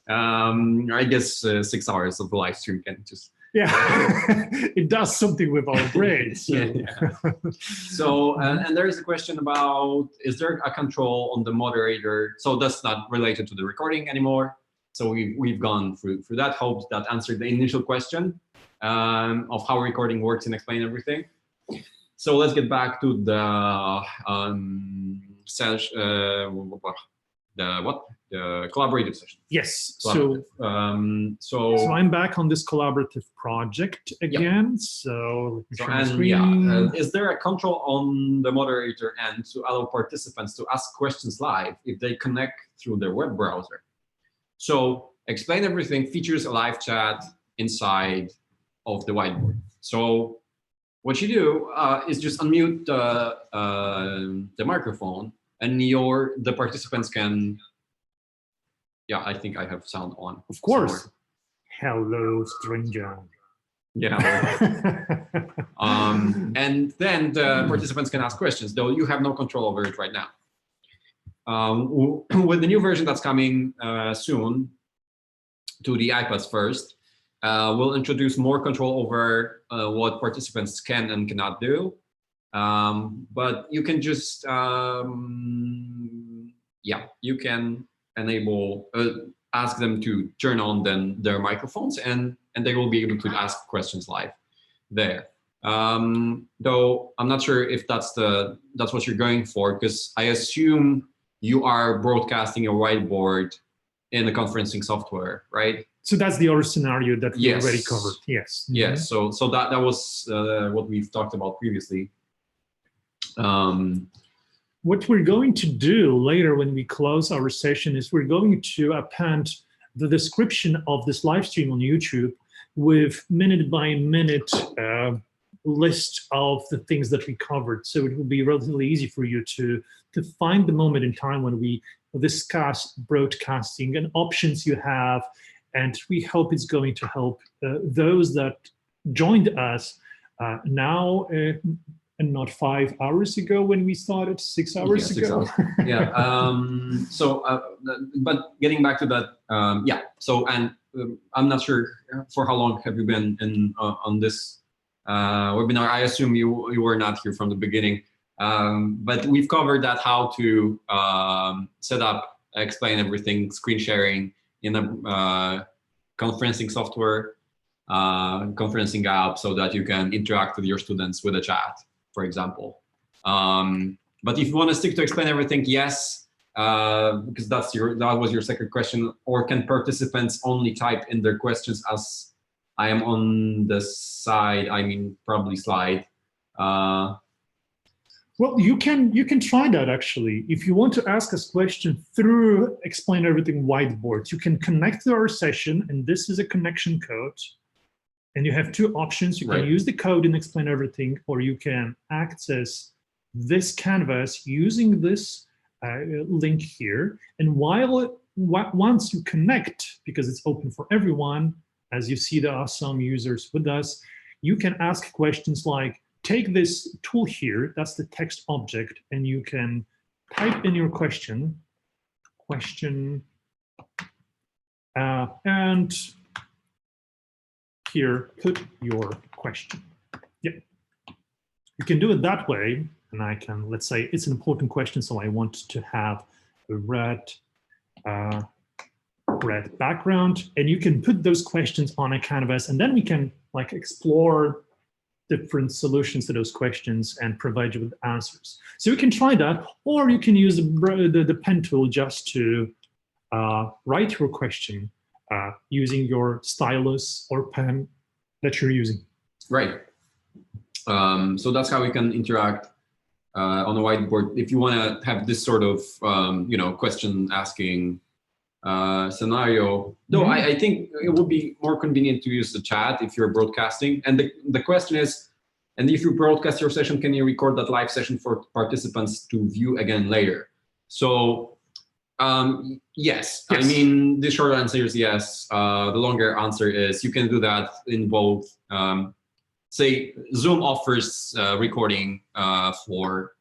I guess 6 hours of the live stream can just. Yeah, it does something with our brains. So, so and there is a question about, is there a control on the moderator? So that's not related to the recording anymore. So we've gone through that. Hope that answered the initial question of how recording works and explain everything. So let's get back to the the collaborative session. Yes. So I'm back on this collaborative project again. Yep. So let me share my screen. Is there a control on the moderator end to allow participants to ask questions live if they connect through their web browser? So explain everything features a live chat inside of the whiteboard. So what you do is just unmute the microphone, and the participants can. Yeah, I think I have sound on. Of course. Somewhere. Hello, stranger. Yeah. And then the participants can ask questions, though you have no control over it right now. With the new version that's coming soon to the iPads first, we'll introduce more control over what participants can and cannot do. But you can just, you can enable, ask them to turn on then their microphones, and they will be able to ask questions live there. Though I'm not sure if that's what you're going for, because I assume you are broadcasting a whiteboard in the conferencing software, right? So that's the other scenario that we already covered. Yes. Yes. So that was what we've talked about previously. What we're going to do later when we close our session is we're going to append the description of this live stream on YouTube with minute-by-minute list of the things that we covered. So it will be relatively easy for you to find the moment in time when we discuss broadcasting and options you have. And we hope it's going to help those that joined us now and not 5 hours ago when we started, 6 hours ago. 6 hours. Yeah. But getting back to that, So, and I'm not sure for how long have you been on this webinar. I assume you were not here from the beginning, but we've covered that, how to set up, explain everything, screen sharing in a conferencing software, conferencing app, so that you can interact with your students with a chat, for example. But if you want to stick to explain everything, yes, because that was your second question. Or can participants only type in their questions as I am on the side? I mean, probably slide. Well, you can try that actually. If you want to ask us questions through Explain Everything Whiteboard, you can connect to our session, and this is a connection code. And you have two options. You can use the code in Explain Everything, or you can access this canvas using this link here. And once you connect, because it's open for everyone, as you see there are some users with us, you can ask questions like, take this tool here, that's the text object, and you can type in your question, and here, put your question. Yeah, you can do it that way, and I can, let's say it's an important question, so I want to have a red background, and you can put those questions on a canvas, and then we can like explore different solutions to those questions and provide you with answers. So you can try that, or you can use the pen tool just to write your question using your stylus or pen that you're using. Right. So that's how we can interact on a whiteboard if you want to have this sort of question asking scenario. Though I think it would be more convenient to use the chat if you're broadcasting. And the question is, and if you broadcast your session, can you record that live session for participants to view again later? So yes. I mean, the short answer is yes. The longer answer is you can do that in both. Say Zoom offers recording for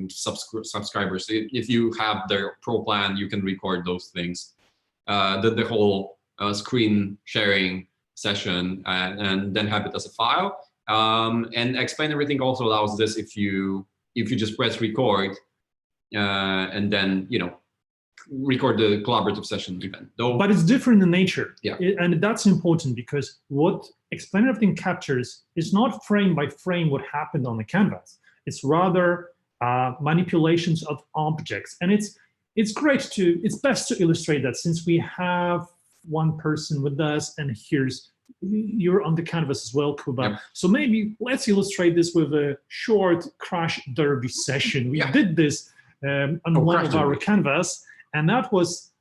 subscribers. If you have their pro plan, you can record those things. The whole screen sharing session and then have it as a file. And Explain Everything also allows this if you just press record and then record the collaborative session event. But it's different in nature. Yeah. And that's important because what Explain Everything captures is not frame by frame what happened on the canvas. It's rather manipulations of objects. And it's best to illustrate that since we have one person with us and you're on the canvas as well, Kuba. Yep. So maybe let's illustrate this with a short crash derby session. We did this on one of our canvas, and that was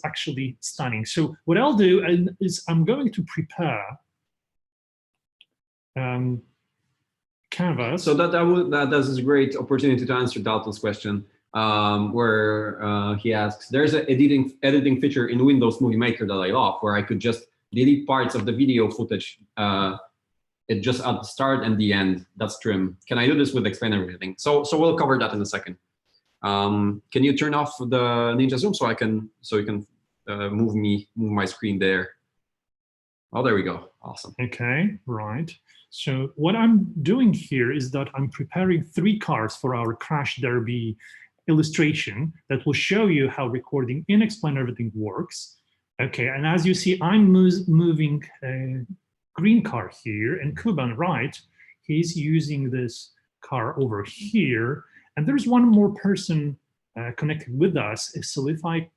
actually stunning. So what I'll do is I'm going to prepare canvas. So that's a great opportunity to answer Dalton's question, where he asks, there's an editing feature in Windows Movie Maker that I love, where I could just delete parts of the video footage. It just at the start and the end. That's trim. Can I do this with Explain Everything? So we'll cover that in a second. Can you turn off the Ninja Zoom so you can move my screen there? Oh, there we go. Awesome. Okay, right. So what I'm doing here is that I'm preparing 3 cards for our Crash Derby illustration that will show you how recording in Explain Everything works. Okay, and as you see, I'm moving a green car here, and Kuban, right, he's using this car over here. And there's one more person connected with us. So if I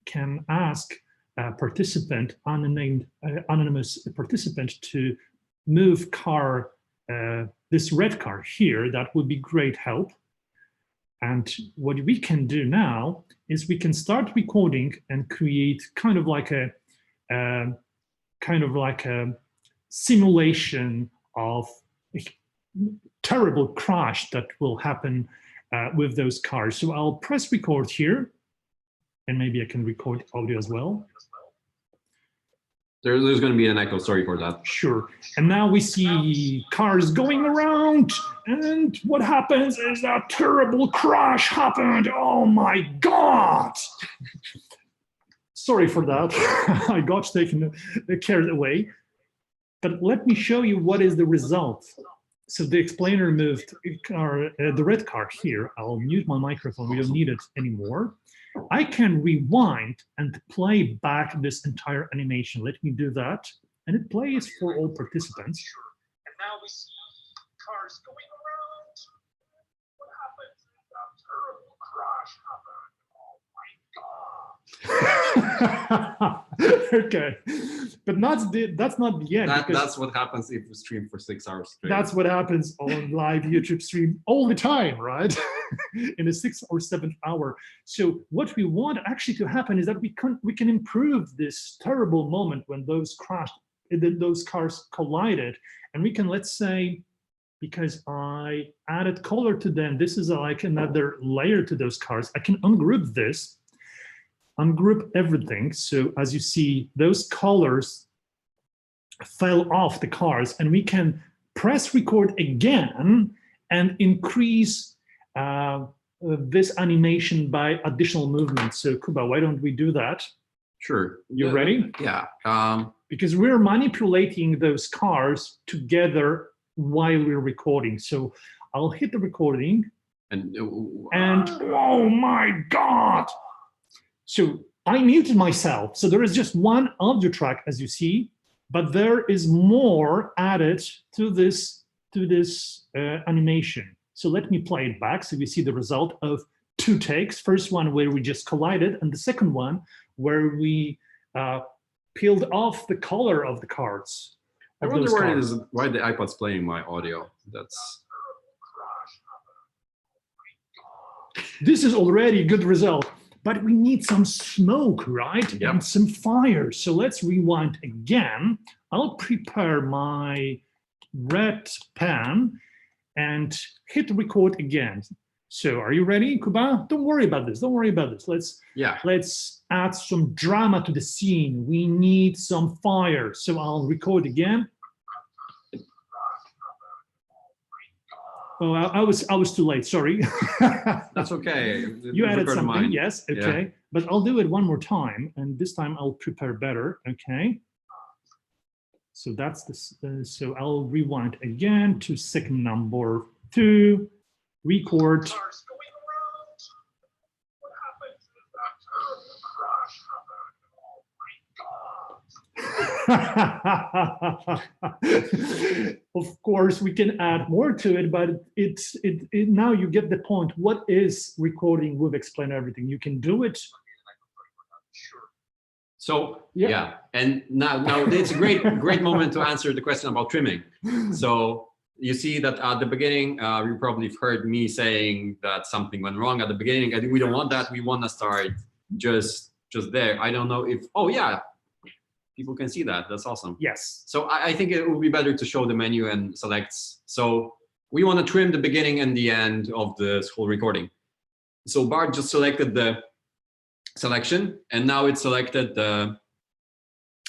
can ask a participant, anonymous participant, to move car, this red car here, that would be great help. And what we can do now is we can start recording and create kind of like a simulation of a terrible crash that will happen with those cars. So I'll press record here, and maybe I can record audio as well. There's going to be an echo, sorry for that. Sure. And now we see cars going around, and what happens is that terrible crash happened. Oh my God. Sorry for that. I got carried away. But let me show you what is the result. So the explainer moved the red car here. I'll mute my microphone. We don't need it anymore. I can rewind and play back this entire animation. Let me do that. And it plays for all participants. And now we see cars going around. What happens if that terrible crash happened? Oh my God. Okay. But that's not the end. That's what happens if you stream for 6 hours straight. That's what happens on live YouTube stream all the time, right? In a 6 or 7 hour. So what we want actually to happen is that we can improve this terrible moment when those cars collided, and we can, let's say, because I added color to them, this is like another layer to those cars. I can ungroup this. Ungroup everything. So as you see, those colors fell off the cars, and we can press record again and increase this animation by additional movement. So Kuba, why don't we do that? Sure. You ready? Yeah. Because we're manipulating those cars together while we're recording. So I'll hit the recording and oh my God. So I muted myself. So there is just one audio track, as you see, but there is more added to this animation. So let me play it back so we see the result of 2 takes. First one where we just collided, and the second one where we peeled off the color of the cards. I wonder why the iPod's playing my audio. That's this is already a good result. But we need some smoke, right? Yep. And some fire. So let's rewind again. I'll prepare my red pen and hit record again. So are you ready, Kuba? Don't worry about this. Don't worry about this. Let's add some drama to the scene. We need some fire. So I'll record again. Oh, I was too late. Sorry. That's okay. You added something, mine. yes. Okay, Yeah. but I'll do it one more time, and this time I'll prepare better. Okay. So that's this. So I'll rewind again to second number 2. Record. Of course, we can add more to it, but now you get the point. What is recording with Explain Everything? You can do it. So yeah, and now it's a great moment to answer the question about trimming. So you see that at the beginning, you probably heard me saying that something went wrong at the beginning. I think we don't want that. We want to start just there. I don't know if, oh yeah, people can see that. That's awesome. Yes. So I think it would be better to show the menu and selects. So we want to trim the beginning and the end of this whole recording. So Bart just selected the selection, and now it's selected the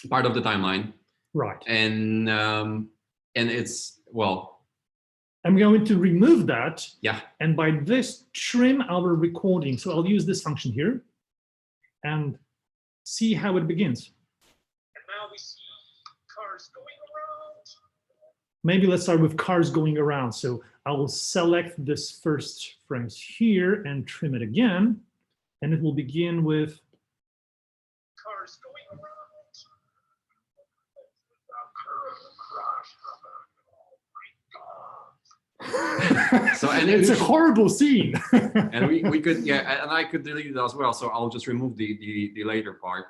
part of the timeline. Right. And it's, well, I'm going to remove that. Yeah. And by this, trim our recording. So I'll use this function here and see how it begins. And now we see cars going around. Maybe let's start with cars going around. So I will select this first frame here and trim it again. And it will begin with cars going around. So, and it's a horrible scene. And we could, yeah, and I could delete it as well. So I'll just remove the later part.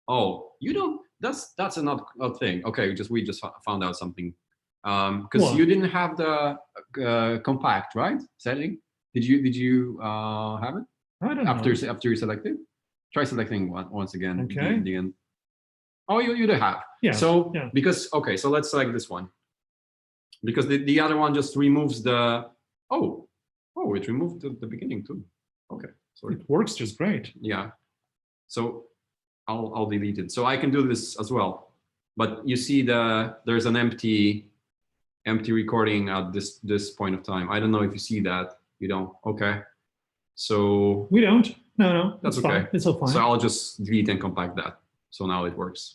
Oh, you don't, that's another thing. Okay, we just found out something. Because you didn't have the compact, right? Setting. Did you have it? I don't know. After you selected? Try selecting once again. Okay. The end. Oh, you do have. Yeah. So yeah. because, okay, so let's select this one. Because the other one just removes the, oh, it removed the beginning too. Okay, sorry. It works just great. Yeah. So I'll delete it. So I can do this as well. But you see there's an empty recording at this point of time. I don't know if you see that. You don't. Okay. So we don't. No, that's it's okay. Fine. It's all fine. So I'll just delete and compact that. So now it works.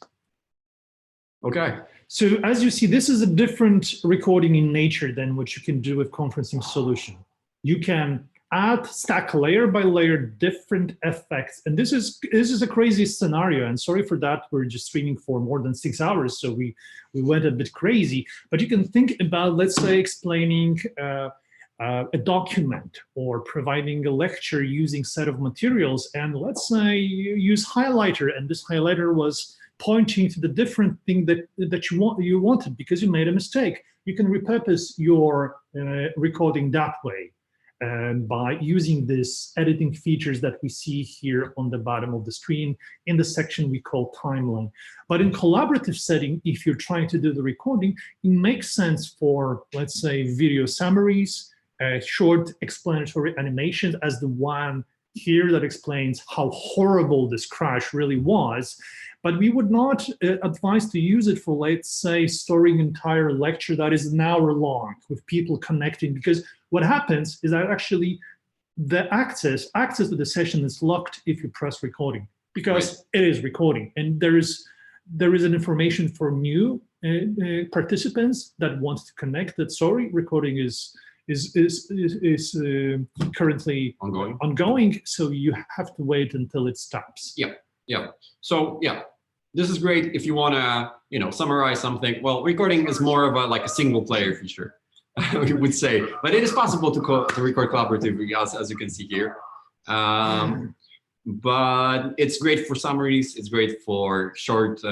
Okay. So as you see, this is a different recording in nature than what you can do with conferencing solution. You can stack layer by layer different effects, and this is a crazy scenario. And sorry for that, we're just streaming for more than 6 hours, so we went a bit crazy. But you can think about, let's say, explaining a document or providing a lecture using set of materials, and let's say you use highlighter, and this highlighter was pointing to the different thing that you wanted because you made a mistake. You can repurpose your recording that way, and by using this editing features that we see here on the bottom of the screen in the section we call timeline. But in collaborative setting, if you're trying to do the recording, it makes sense for, let's say, video summaries, short explanatory animations as the one here that explains how horrible this crash really was. But we would not advise to use it for, let's say, storing an entire lecture that is an hour long with people connecting, because what happens is that actually the access to the session is locked if you press recording, because it is recording, and there is an information for new participants that want to connect that, sorry, recording is currently ongoing, so you have to wait until it stops. Yeah. So yeah, this is great if you want to, summarize something. Well, recording is more of a single player feature, we would say, but it is possible to record collaboratively, as you can see here. But it's great for summaries. It's great for short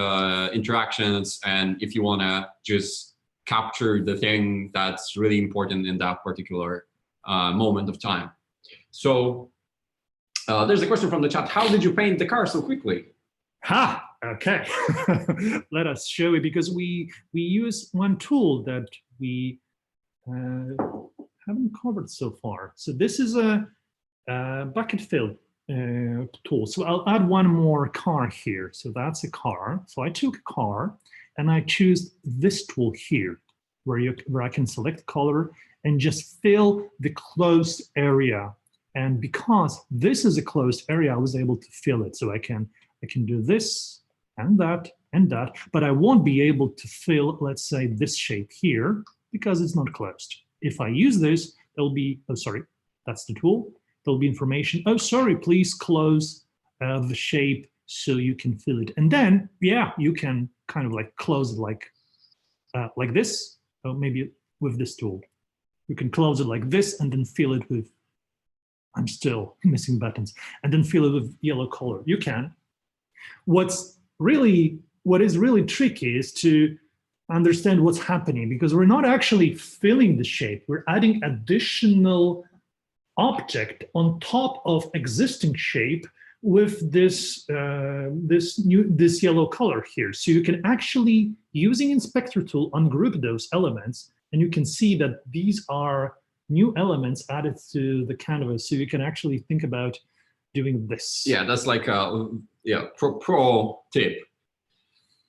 interactions, and if you want to just capture the thing that's really important in that particular moment of time. So there's a question from the chat. How did you paint the car so quickly? Ha! Okay. Let us show it, because we use one tool that we haven't covered so far. So this is a bucket fill tool. So I'll add one more car here. So that's a car. So I took a car and I choose this tool here, where I can select color and just fill the closed area. And because this is a closed area, I was able to fill it. So I can do this and that and that, but I won't be able to fill, let's say, this shape here because it's not closed. If I use this, there'll be, oh, sorry, that's the tool. There'll be information, oh, sorry, please close the shape so you can fill it. And then, yeah, you can kind of like close it like this, or maybe with this tool. You can close it like this and then fill it with, I'm still missing buttons, and then fill it with yellow color. You can. What is really tricky is to understand what's happening, because we're not actually filling the shape. We're adding additional object on top of existing shape with this this yellow color here. So you can actually, using inspector tool, ungroup those elements, and you can see that these are new elements added to the canvas. So you can actually think about doing this. Yeah, that's like a pro tip.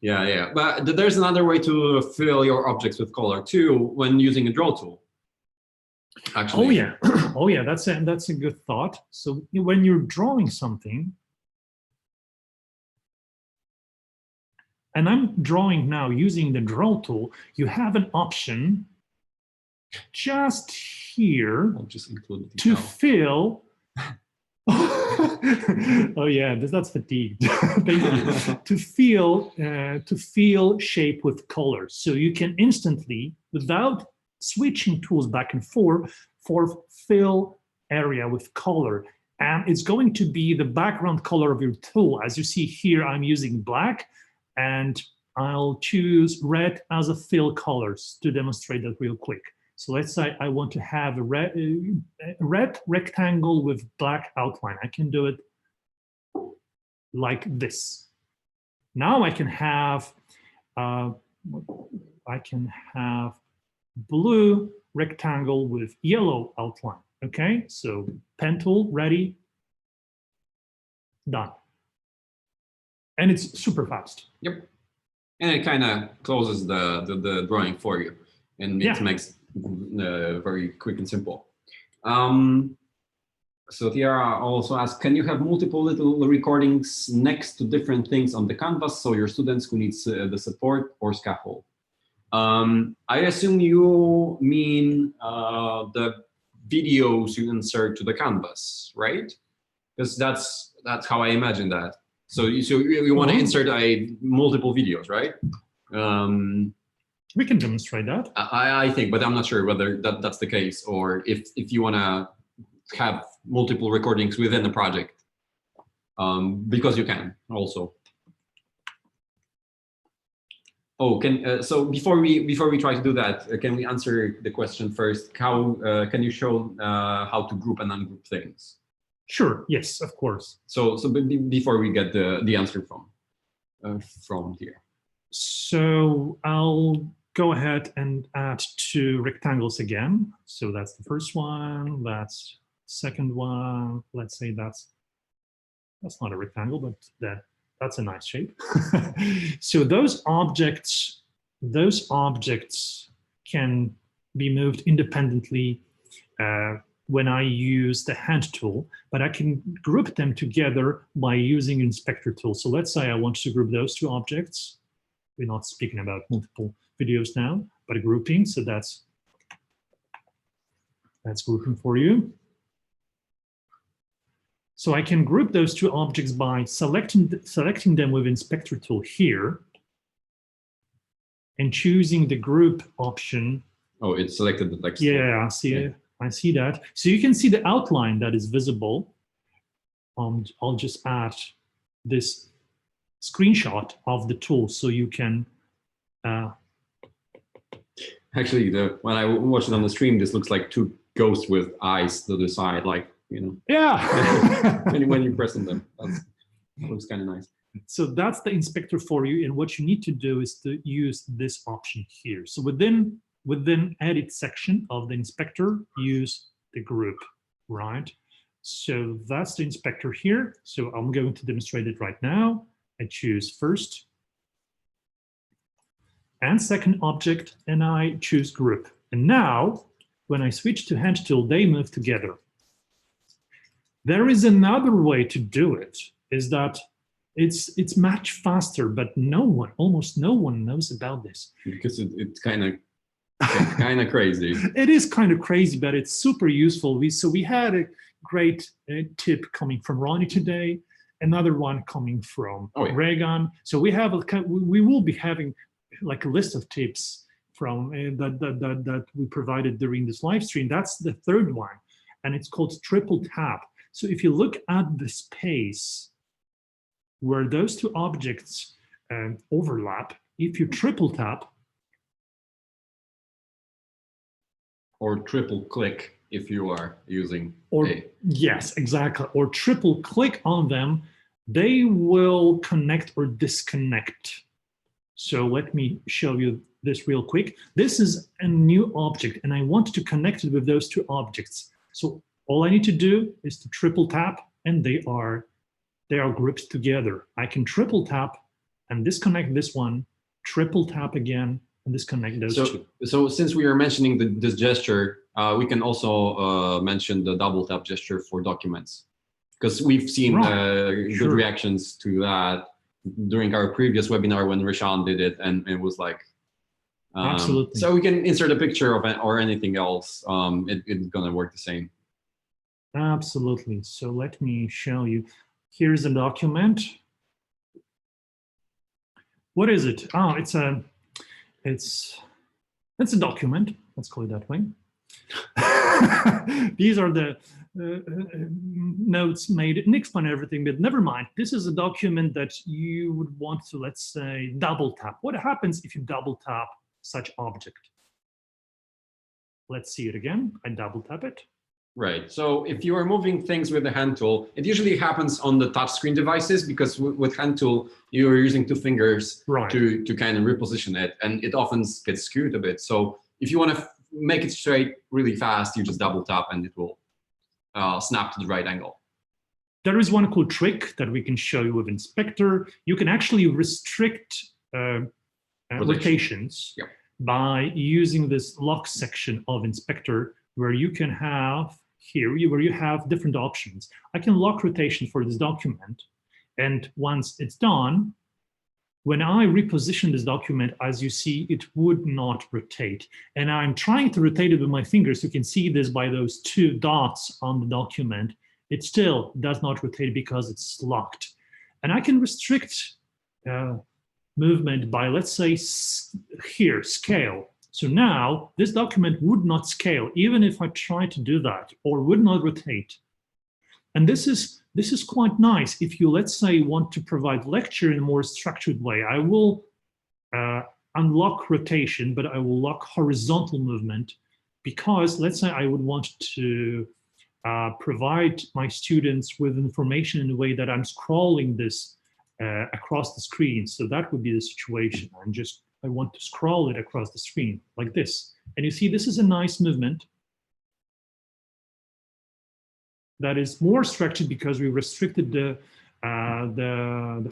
Yeah. But there's another way to fill your objects with color too when using a draw tool. Actually. Oh yeah, oh yeah. That's a good thought. So when you're drawing something, and I'm drawing now using the draw tool, you have an option just here to fill. Oh yeah, that's fatigue. Thank you. To fill shape with color, so you can instantly, without switching tools back and forth, for fill area with color, and it's going to be the background color of your tool. As you see here, I'm using black, and I'll choose red as a fill colors to demonstrate that real quick. So let's say I want to have a red rectangle with black outline. I can do it like this. Now I can have blue rectangle with yellow outline. Okay, so pen tool ready, done, and it's super fast. Yep, and it kind of closes the drawing for you, and it makes very quick and simple. So Tiara also asks, can you have multiple little recordings next to different things on the canvas so your students who needs the support or scaffold? I assume you mean the videos you insert to the canvas, right? Because that's how I imagine that. So you want to insert multiple videos, right? We can demonstrate that. I think, but I'm not sure whether that's the case, or if you want to have multiple recordings within the project, because you can also. Oh, so before we try to do that, can we answer the question first? How can you show how to group and ungroup things? Sure. Yes, of course. So before we get the answer from here. So I'll go ahead and add two rectangles again. So that's the first one, that's second one. Let's say that's not a rectangle, but that's a nice shape. So those objects can be moved independently when I use the hand tool, but I can group them together by using inspector tool. So let's say I want to group those two objects. We're not speaking about multiple videos now, but a grouping. So that's grouping for you. So I can group those two objects by selecting them with inspector tool here and choosing the group option. Oh, it selected the text. Yeah, I see that. So you can see the outline that is visible. I'll just add this screenshot of the tool so you can. Actually, when I watched it on the stream, this looks like two ghosts with eyes to the side, like you know. Yeah. when you press on them. That looks kind of nice. So that's the inspector for you. And what you need to do is to use this option here. So within edit section of the inspector, use the group, right? So that's the inspector here. So I'm going to demonstrate it right now. I choose first and second object, and I choose group. And now, when I switch to hand tool, they move together. There is another way to do it, is that it's much faster, but almost no one knows about this. Because it's kind of crazy. It is kind of crazy, but it's super useful. So we had a great tip coming from Ronnie today, another one coming from Reagan. So we will be having like a list of tips from that we provided during this live stream. That's the third one, and it's called triple tap. So if you look at the space where those two objects overlap, if you triple tap, or triple click if you are using yes, exactly, or triple click on them, they will connect or disconnect. So let me show you this real quick. This is a new object, and I want to connect it with those two objects. So all I need to do is to triple tap, and they are grouped together. I can triple tap and disconnect this one, triple tap again, and disconnect those two. So since we are mentioning this gesture, we can also mention the double tap gesture for documents, because we've seen good reactions to that during our previous webinar when Rashaan did it, and it was like, absolutely. So we can insert a picture of it or anything else. It's gonna work the same. Absolutely. So let me show you. Here's a document. What is it? Oh, it's a document. Let's call it that way. These are the notes made. Nick explained everything, but never mind. This is a document that you would want to, let's say, double tap. What happens if you double tap such object? Let's see it again. I double tap it. Right. So if you are moving things with the hand tool, it usually happens on the touchscreen devices, because with hand tool, you are using two fingers to kind of reposition it, and it often gets skewed a bit. So if you want to make it straight really fast, you just double tap and it will snap to the right angle. There is one cool trick that we can show you with Inspector. You can actually restrict rotations by using this lock section of Inspector, where you can have where you have different options. I can lock rotation for this document, and once it's done, when I reposition this document, as you see, it would not rotate. And I'm trying to rotate it with my fingers. You can see this by those two dots on the document. It still does not rotate because it's locked. And I can restrict movement by, let's say, here, scale. So now this document would not scale, even if I try to do that, or would not rotate. And this is quite nice. If you, let's say, want to provide lecture in a more structured way, I will unlock rotation, but I will lock horizontal movement, because let's say I would want to provide my students with information in a way that I'm scrolling this across the screen. So that would be the situation. I want to scroll it across the screen like this. And you see, this is a nice movement that is more structured because we restricted the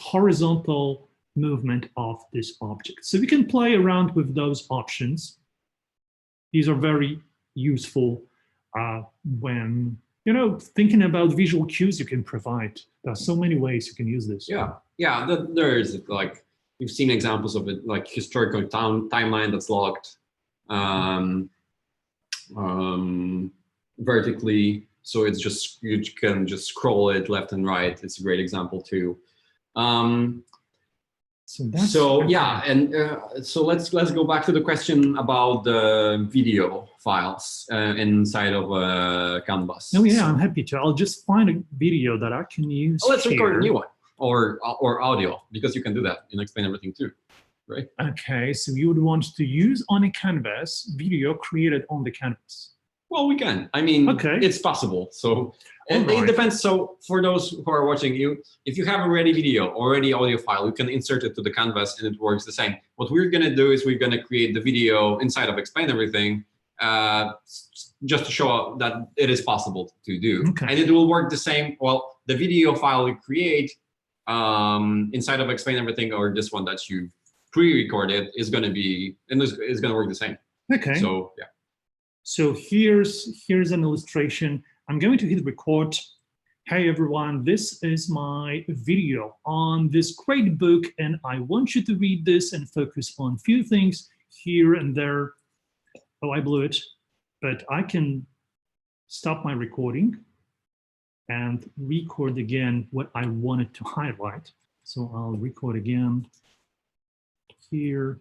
horizontal movement of this object. So we can play around with those options. These are very useful when, you know, thinking about visual cues you can provide. There are so many ways you can use this. Yeah, there is, like, we've seen examples of it, like historical timeline that's locked vertically. So it's just, you can just scroll it left and right. It's a great example too. So yeah, and so let's go back to the question about the video files inside of Canvas. Oh yeah, I'm happy to. I'll just find a video that I can use. Let's record a new one, or audio, because you can do that and explain everything too, right? Okay, so you would want to use on a canvas video created on the canvas. Well, we can. I mean, Okay. it's possible. So it Alright. depends. So for those who are watching you, if you have already video, already audio file, you can insert it to the canvas and it works the same. What we're going to do is we're going to create the video inside of Explain Everything just to show that it is possible to do. Okay. And it will work the same. Well, the video file you create inside of Explain Everything, or this one that you pre-recorded, is going to be, and is going to work the same. Okay. So yeah. So here's an illustration. I'm going to hit record. Hey everyone, this is my video on this great book, and I want you to read this and focus on a few things here and there. Oh, I blew it, but I can stop my recording and record again what I wanted to highlight. So I'll record again here,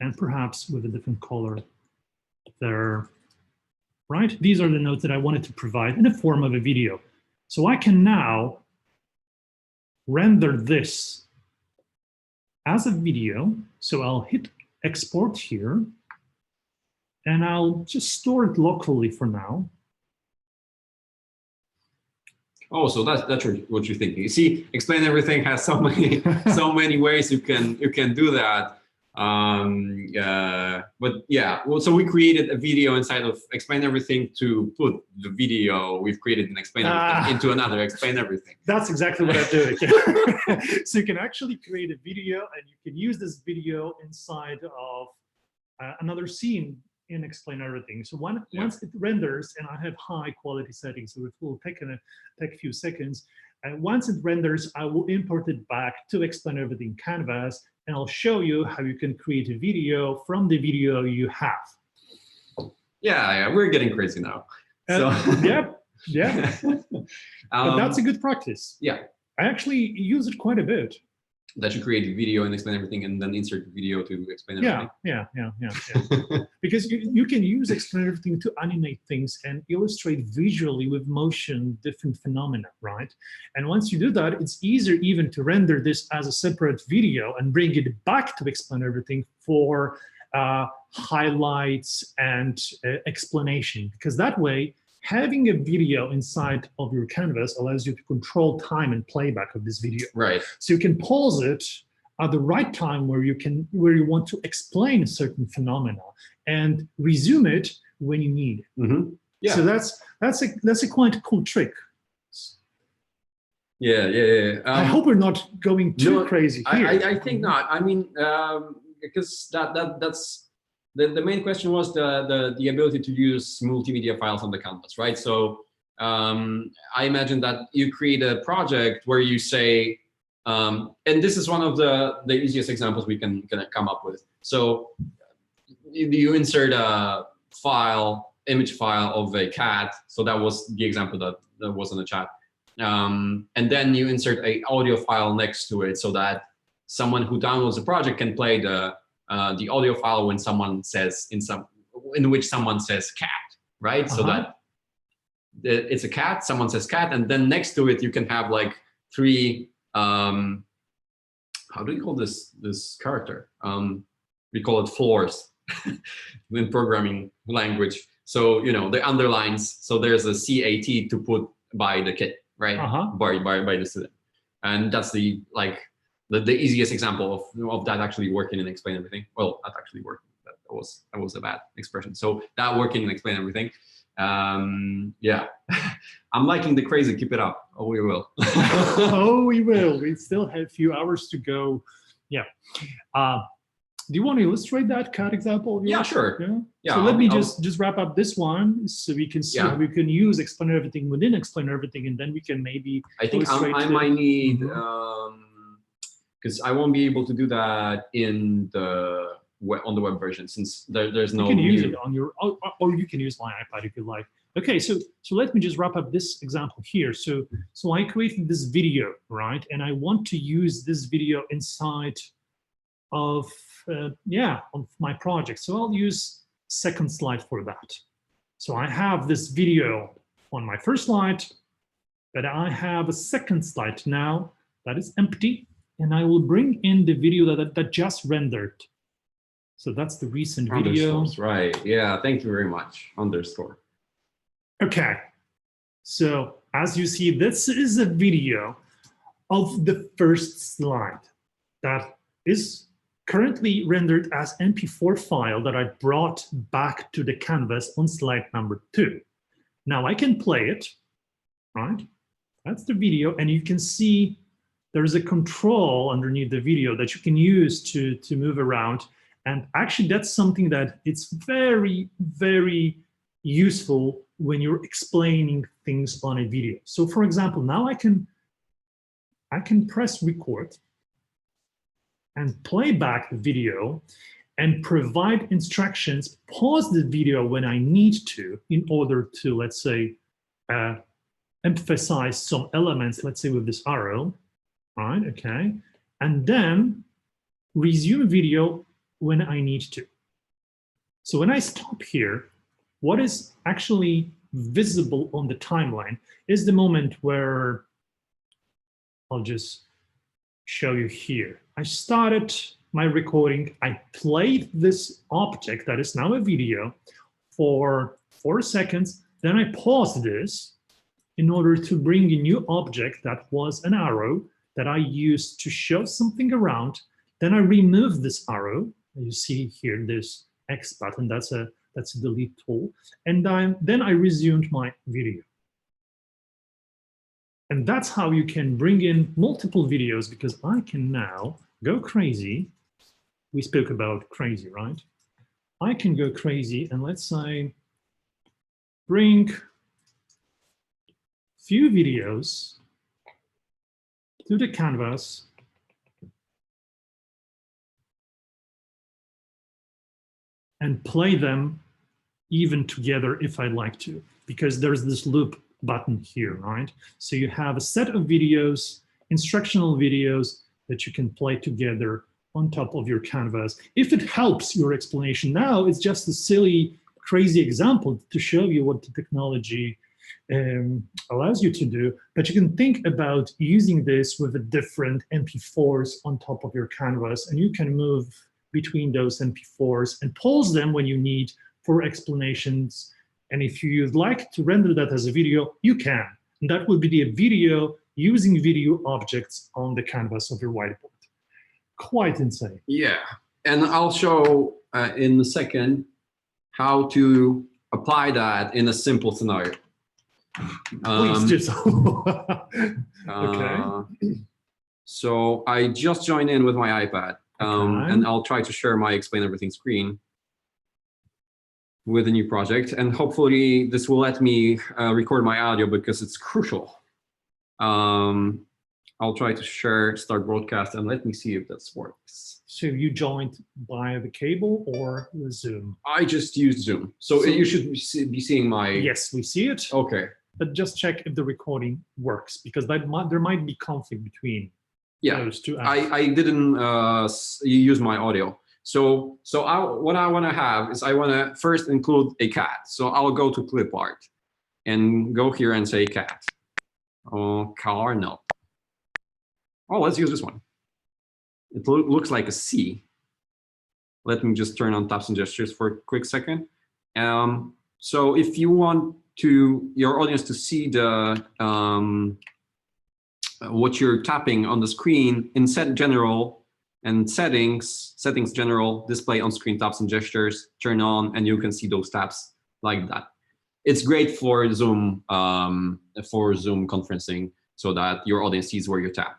and perhaps with a different color there, right? These are the notes that I wanted to provide in the form of a video. So I can now render this as a video. So I'll hit export here, and I'll just store it locally for now. Oh, so that's what you're thinking. You see, Explain Everything has so many many ways you can do that. But yeah, well, so we created a video inside of Explain Everything to put the video we've created in Explain Everything into another Explain Everything. That's exactly what I'm doing. So you can actually create a video, and you can use this video inside of another scene in Explain Everything. So once it renders, and I have high quality settings, so it will take a few seconds. And once it renders, I will import it back to Explain Everything canvas, and I'll show you how you can create a video from the video you have. Yeah, we're getting crazy now. So yeah. But that's a good practice. Yeah. I actually use it quite a bit. That you create a video and Explain Everything, and then insert the video to Explain Everything. Yeah. Because you can use Explain Everything to animate things and illustrate visually with motion different phenomena, right? And once you do that, it's easier even to render this as a separate video and bring it back to Explain Everything for highlights and explanation. Because that way, having a video inside of your canvas allows you to control time and playback of this video. Right. So you can pause it at the right time where you want to explain a certain phenomena, and resume it when you need it. Mm-hmm. Yeah. So that's a quite cool trick. Yeah. I hope we're not going too crazy here. I think not. I mean, because that's. The main question was the ability to use multimedia files on the canvas, right? So I imagine that you create a project where you say, and this is one of the easiest examples we can come up with. So you insert a image file of a cat. So that was the example that was in the chat. And then you insert an audio file next to it so that someone who downloads the project can play the audio file when someone says in which someone says cat, right? So that it's a cat, someone says cat, and then next to it you can have like three how do we call this character? We call it floors in programming language. So the underlines. So there's a CAT to put by the kid, right? By the student, and that's the easiest example of that actually working and Explain Everything. Well, not actually working. That was a bad expression. So that working and Explain Everything. Yeah, I'm liking the crazy. Keep it up. Oh, we will. Oh, we will. We still have a few hours to go. Yeah. Do you want to illustrate that cat example? Yeah, sure. Yeah. So let me just wrap up this one so we can see how we can use Explain Everything within Explain Everything, and then we can maybe. I think I might need. Because I won't be able to do that on the web version, since there's no. You can use it on your, or you can use my iPad if you like. Okay, so let me just wrap up this example here. So I created this video, right, and I want to use this video inside of my project. So I'll use second slide for that. So I have this video on my first slide, but I have a second slide now that is empty. And I will bring in the video that just rendered. So that's the recent video. Underscores, right. Yeah, thank you very much. Underscore. Okay. So as you see, this is a video of the first slide that is currently rendered as MP4 file that I brought back to the canvas on slide number 2. Now I can play it, right? That's the video, and you can see there's a control underneath the video that you can use to move around. And actually that's something that it's very, very useful when you're explaining things on a video. So for example, now I can press record and play back the video and provide instructions, pause the video when I need to in order to, let's say, emphasize some elements, let's say with this arrow, right, okay, and then resume video when I need to. So when I stop here, what is actually visible on the timeline is the moment where, I'll just show you here. I started my recording, I played this object that is now a video for 4 seconds, then I paused this in order to bring a new object that was an arrow that I used to show something around. Then I removed this arrow. You see here this X button, that's a delete tool. And then I resumed my video. And that's how you can bring in multiple videos, because I can now go crazy. We spoke about crazy, right? I can go crazy and let's say bring few videos to the canvas and play them even together if I'd like to, because there's this loop button here, right? So you have a set of videos, instructional videos that you can play together on top of your canvas. If it helps your explanation now, it's just a silly, crazy example to show you what the technology allows you to do, but you can think about using this with a different MP4s on top of your canvas, and you can move between those MP4s and pause them when you need for explanations. And if you'd like to render that as a video, you can. And that would be a video using video objects on the canvas of your whiteboard. Quite insane. Yeah, and I'll show in a second how to apply that in a simple scenario. Please do so. Okay. So I just joined in with my iPad, and I'll try to share my Explain Everything screen with a new project, and hopefully this will let me record my audio because it's crucial. I'll try to share, start broadcast, and let me see if that works. So you joined via the cable or the Zoom? I just used Zoom. So you should be seeing my... Yes, we see it. Okay. But just check if the recording works, because there might be conflict between those two apps. I didn't use my audio. So what I want to have is I want to first include a cat. So I'll go to clip art and go here and say cat. Oh, car, no. Oh, let's use this one. It looks like a C. Let me just turn on taps and gestures for a quick second. So if you want your audience to see the what you're tapping on the screen, in general and settings general, display on screen taps and gestures, turn on, and you can see those taps like that. It's great for Zoom conferencing so that your audience sees where you tap.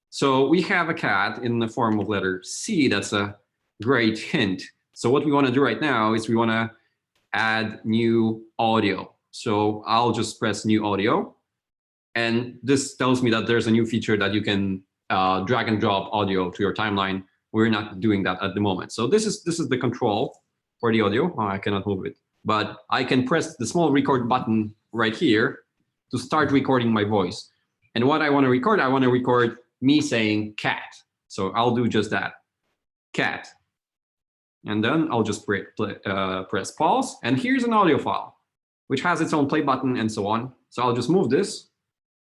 So we have a cat in the form of letter C. That's a great hint. So what we want to do right now is we want to add new audio. So I'll just press new audio. And this tells me that there's a new feature that you can drag and drop audio to your timeline. We're not doing that at the moment. So this is the control for the audio. Oh, I cannot move it. But I can press the small record button right here to start recording my voice. And what I want to record me saying cat. So I'll do just that, cat. And then I'll just press pause. And here's an audio file, which has its own play button and so on. So I'll just move this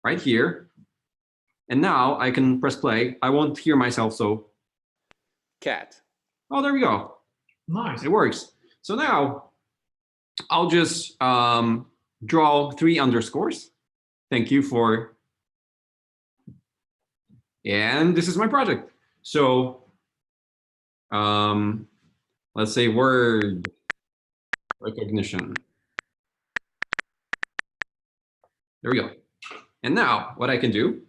right here. And now I can press play. I won't hear myself, so cat. Oh, there we go. Nice. It works. So now I'll just draw 3 underscores. Thank you for. And this is my project. So let's say word recognition. There we go. And now what I can do.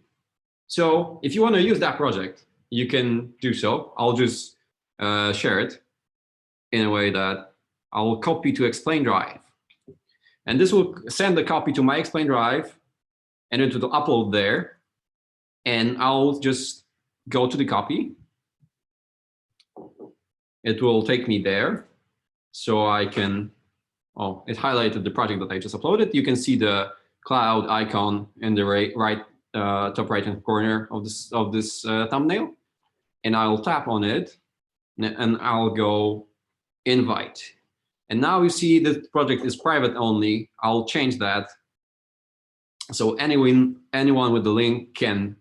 So if you want to use that project, you can do so. I'll just share it in a way that I'll copy to Explain Drive. And this will send the copy to my Explain Drive and it will upload there. And I'll just go to the copy. It will take me there. So I can, oh, it highlighted the project that I just uploaded. You can see the cloud icon in the right top right-hand corner of this thumbnail. And I'll tap on it and I'll go invite. And now you see the project is private only. I'll change that. So anyone with the link can,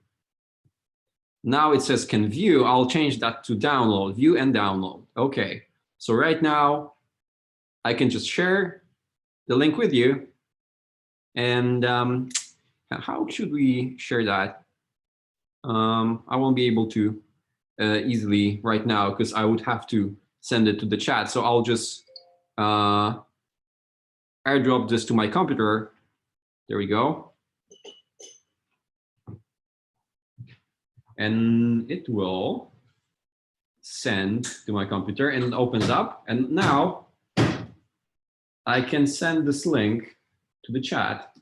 now it says can view. I'll change that to download, view and download. Okay, so right now I can just share the link with you. And how should we share that? I won't be able to easily right now because I would have to send it to the chat. So I'll just airdrop this to my computer. There we go. And it will send to my computer and it opens up. And now I can send this link to the chat.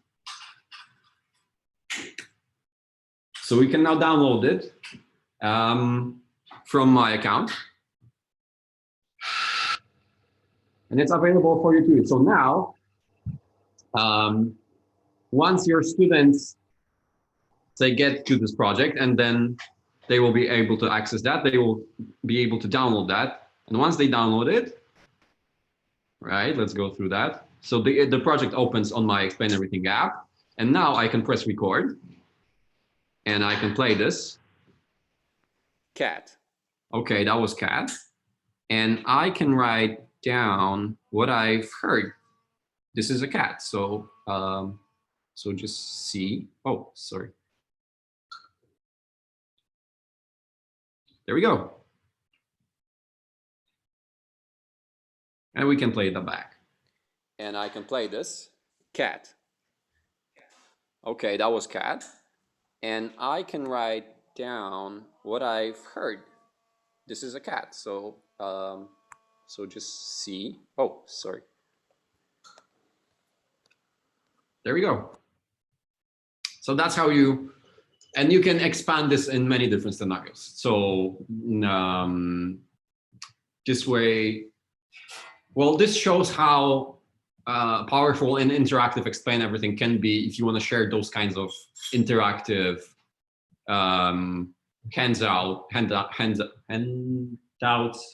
So we can now download it from my account. And it's available for you too. So now, once your students, say, get to this project, and then they will be able to access that, they will be able to download that. And once they download it, right, let's go through that. So the project opens on my Explain Everything app. And now I can press record. And I can play this. Cat. Okay, that was cat. And I can write down what I've heard. This is a cat. So so just see. Oh, sorry. There we go. And we can play that back. And I can play this. Cat. Okay, that was cat. And I can write down what I've heard. This is a cat. So so just see. Oh, sorry. There we go. So that's how you, and you can expand this in many different scenarios. So this way, well, this shows how powerful and interactive Explain Everything can be if you want to share those kinds of interactive handouts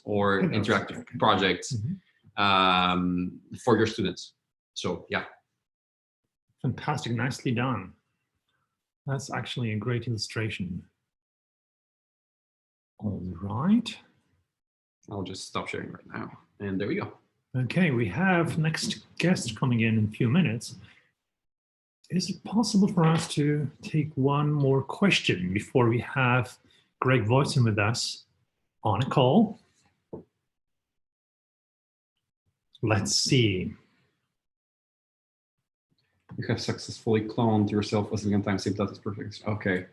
or interactive projects for your students. So yeah. Fantastic, nicely done. That's actually a great illustration. All right. I'll just stop sharing right now. And there we go. Okay, we have next guest coming in a few minutes. Is it possible for us to take one more question before we have Greg Voisin with us on a call? Let's see. You have successfully cloned yourself a second time. Save that is perfect. Okay.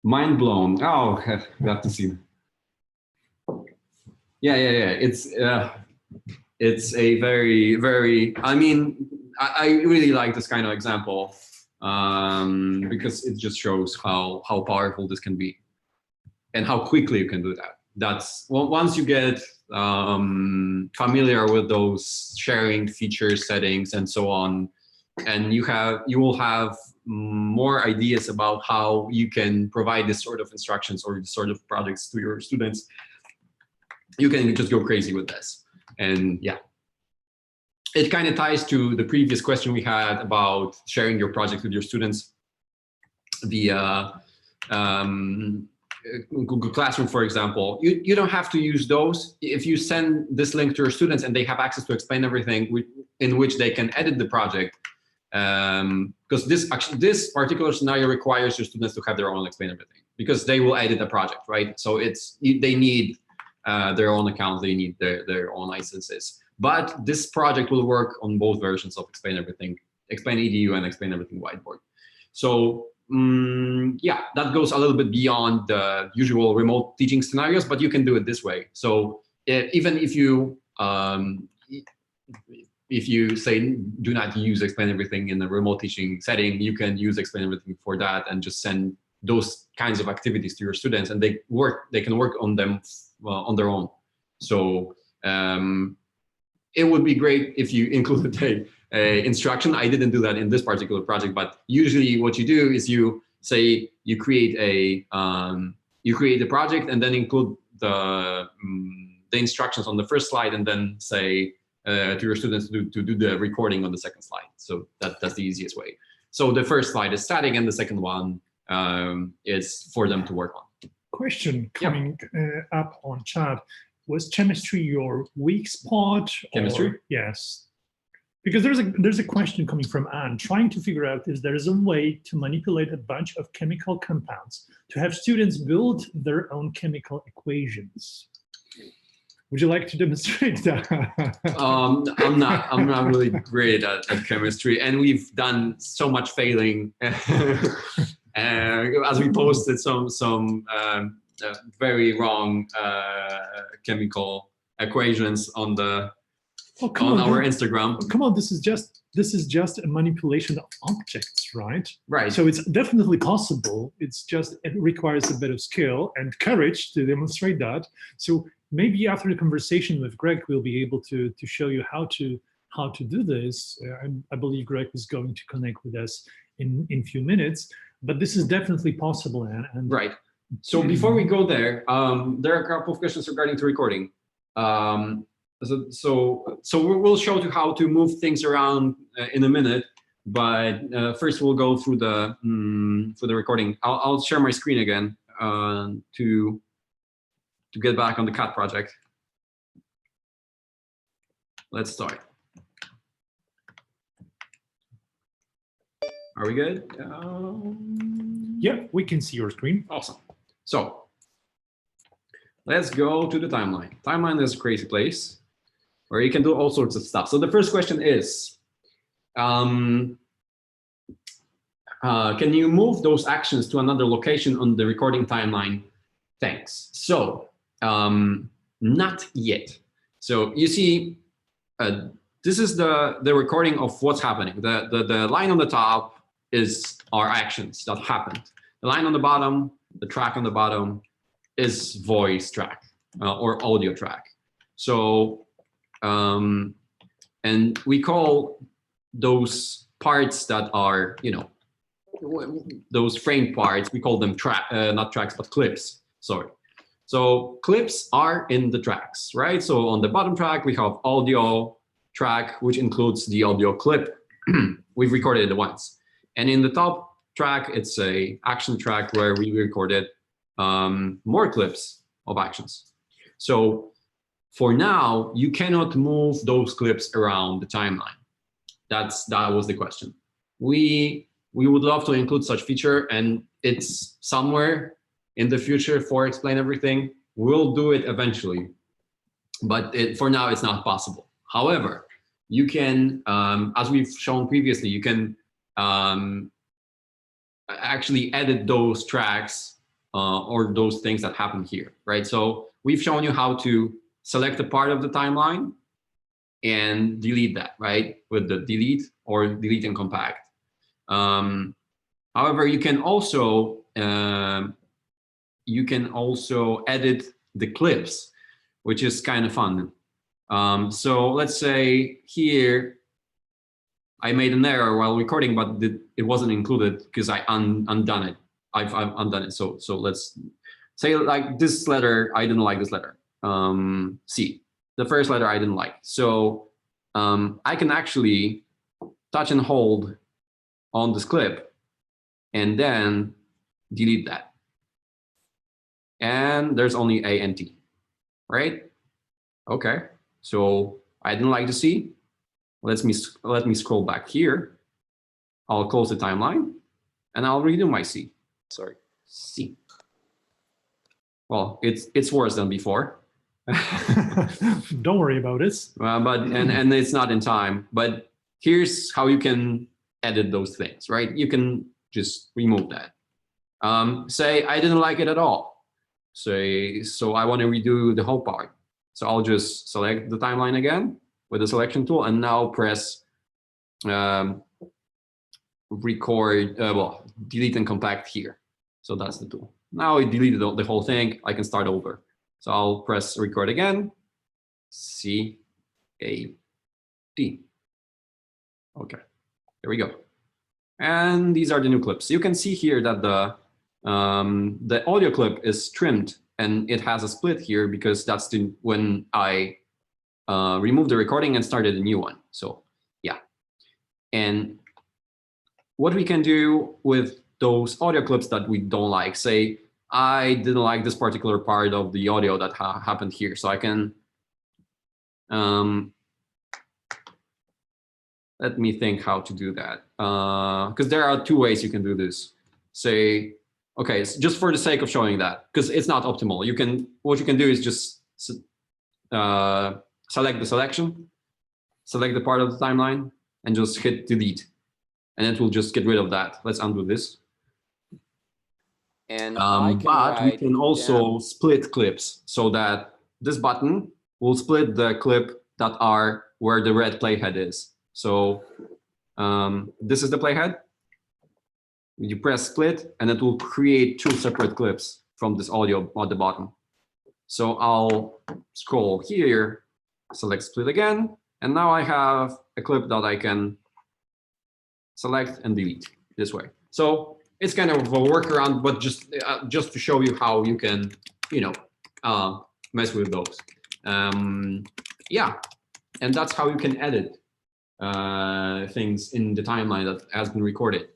Mind blown. Oh, glad to see. Yeah. It's a very, very, I mean, I really like this kind of example because it just shows how powerful this can be and how quickly you can do that. That's, well, once you get familiar with those sharing features, settings, and so on, and you will have more ideas about how you can provide this sort of instructions or this sort of projects to your students. You can just go crazy with this. And yeah, it kind of ties to the previous question we had about sharing your project with your students via Google Classroom, for example, you don't have to use those. If you send this link to your students and they have access to Explain Everything, in which they can edit the project, because this particular scenario requires your students to have their own Explain Everything, because they will edit a project, right? So they need their own accounts, they need their own licenses. But this project will work on both versions of Explain Everything, Explain EDU and Explain Everything Whiteboard. So yeah, that goes a little bit beyond the usual remote teaching scenarios, but you can do it this way. So even if you say do not use Explain Everything in a remote teaching setting, you can use Explain Everything for that and just send those kinds of activities to your students, and they can work on them on their own. So it would be great if you included a instruction. I didn't do that in this particular project, but usually what you do is you say you create a project and then include the instructions on the first slide, and then say to your students to do the recording on the second slide. So that's the easiest way. So the first slide is static, and the second one is for them to work on. Question coming up on chat. Was chemistry your weak spot? Chemistry? Yes. Because there's a question coming from Anne, trying to figure out if there is a way to manipulate a bunch of chemical compounds to have students build their own chemical equations. Would you like to demonstrate that? I'm not really great at chemistry, and we've done so much failing. As we posted some very wrong chemical equations on our Instagram. Come on, this is just a manipulation of objects, right? Right. So it's definitely possible. It requires a bit of skill and courage to demonstrate that. So maybe after the conversation with Greg, we'll be able to show you how to do this. I believe Greg is going to connect with us in a few minutes, but this is definitely possible. And right. So before we go there, there are a couple of questions regarding to recording. So we'll show you how to move things around in a minute, but first we'll go through the recording. I'll share my screen again to get back on the CAT project. Let's start. Are we good? Yeah, we can see your screen. Awesome. So let's go to the timeline. Timeline is a crazy place where you can do all sorts of stuff. So the first question is, can you move those actions to another location on the recording timeline? Thanks. So not yet. So you see, this is the recording of what's happening. The line on the top is our actions that happened. The line on the bottom, the track on the bottom, is voice track or audio track. So, and we call those parts that are, those frame parts, we call them not tracks, but clips, sorry. So clips are in the tracks, right? So on the bottom track, we have audio track, which includes the audio clip. We've recorded it once. And in the top track, it's a action track where we recorded more clips of actions. So for now, you cannot move those clips around the timeline. That was the question. We would love to include such feature, and it's somewhere in the future for Explain Everything. We'll do it eventually, but for now, it's not possible. However, you can, as we've shown previously, you can actually edit those tracks or those things that happen here, right? So we've shown you how to select a part of the timeline and delete that, right? With the delete or delete and compact. However, you can also edit the clips, which is kind of fun. So let's say here, I made an error while recording, but it wasn't included because I undone it. I've undone it. So let's say like this letter, I didn't like this letter. C, the first letter I didn't like. So I can actually touch and hold on this clip and then delete that. and there's only A and T, right? Okay, so I didn't like the C. Let me scroll back here. I'll close the timeline, and I'll redo my C. Sorry, C. Well, it's worse than before. Don't worry about it. But and it's not in time. But here's how you can edit those things, right? You can just remove that. Say I didn't like it at all. Say so I want to redo the whole part. So I'll just select the timeline again with the selection tool, and now press record. Well, delete and compact here. So that's the tool. Now it deleted the whole thing. I can start over. So I'll press record again. C, A, D. Okay, here we go. And these are the new clips. You can see here that the audio clip is trimmed, and it has a split here because that's when I removed the recording and started a new one. So yeah. And what we can do with those audio clips that we don't like, say I didn't like this particular part of the audio that happened here. So I can, let me think how to do that. Because there are two ways you can do this. Say, okay, so just for the sake of showing that, because it's not optimal. What you can do is just select the selection, select the part of the timeline, and just hit delete. And it will just get rid of that. Let's undo this. And but we can also split clips so that this button will split the clip that are where the red playhead is. So this is the playhead. You press split, and it will create two separate clips from this audio at the bottom. So I'll scroll here, select split again, and now I have a clip that I can select and delete this way. So it's kind of a workaround, but just to show you how you can, mess with those. Yeah, and that's how you can edit things in the timeline that has been recorded.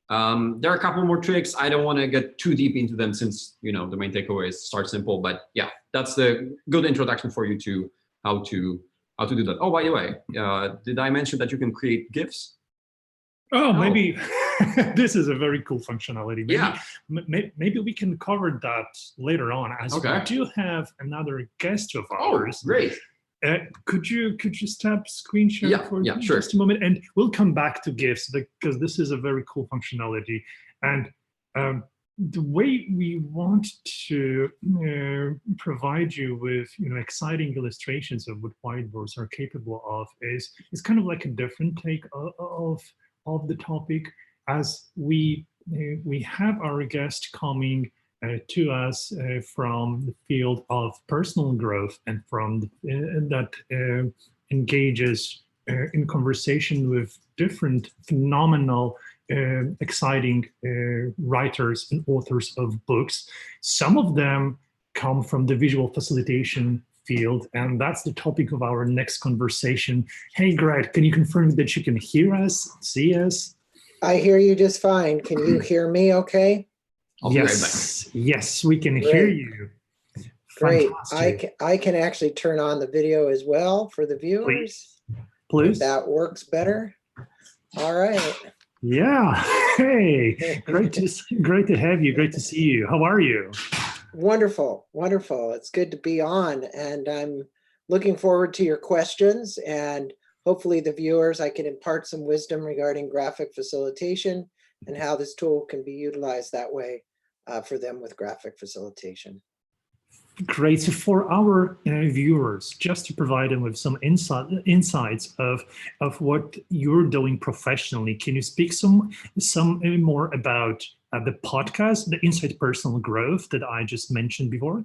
There are a couple more tricks. I don't want to get too deep into them since the main takeaway is start simple. But yeah, that's the good introduction for you to how to do that. Oh, by the way, did I mention that you can create GIFs? Oh, maybe this is a very cool functionality. Maybe, yeah. Maybe we can cover that later on, as we do have another guest of ours. Oh, great. Could you stop screen share for just a moment, and we'll come back to GIFs because this is a very cool functionality. And the way we want to provide you with exciting illustrations of what whiteboards are capable of is kind of like a different take of the topic, as we have our guest coming to us from the field of personal growth, and from that engages in conversation with different phenomenal, exciting writers and authors of books. Some of them come from the visual facilitation field, and that's the topic of our next conversation. Hey, Greg, can you confirm that you can hear us, see us? I hear you just fine. Can you hear me okay? Yes, yes, we can hear you. Great. Fantastic. I can actually turn on the video as well for the viewers. Please. If that works better. All right. Yeah. Hey, great to have you. Great to see you. How are you? Wonderful, wonderful. It's good to be on, and I'm looking forward to your questions, and hopefully the viewers, I can impart some wisdom regarding graphic facilitation and how this tool can be utilized that way for them with graphic facilitation. Great. So for our viewers, just to provide them with some insights of what you're doing professionally, can you speak some more about the podcast, the Inside Personal Growth that I just mentioned before?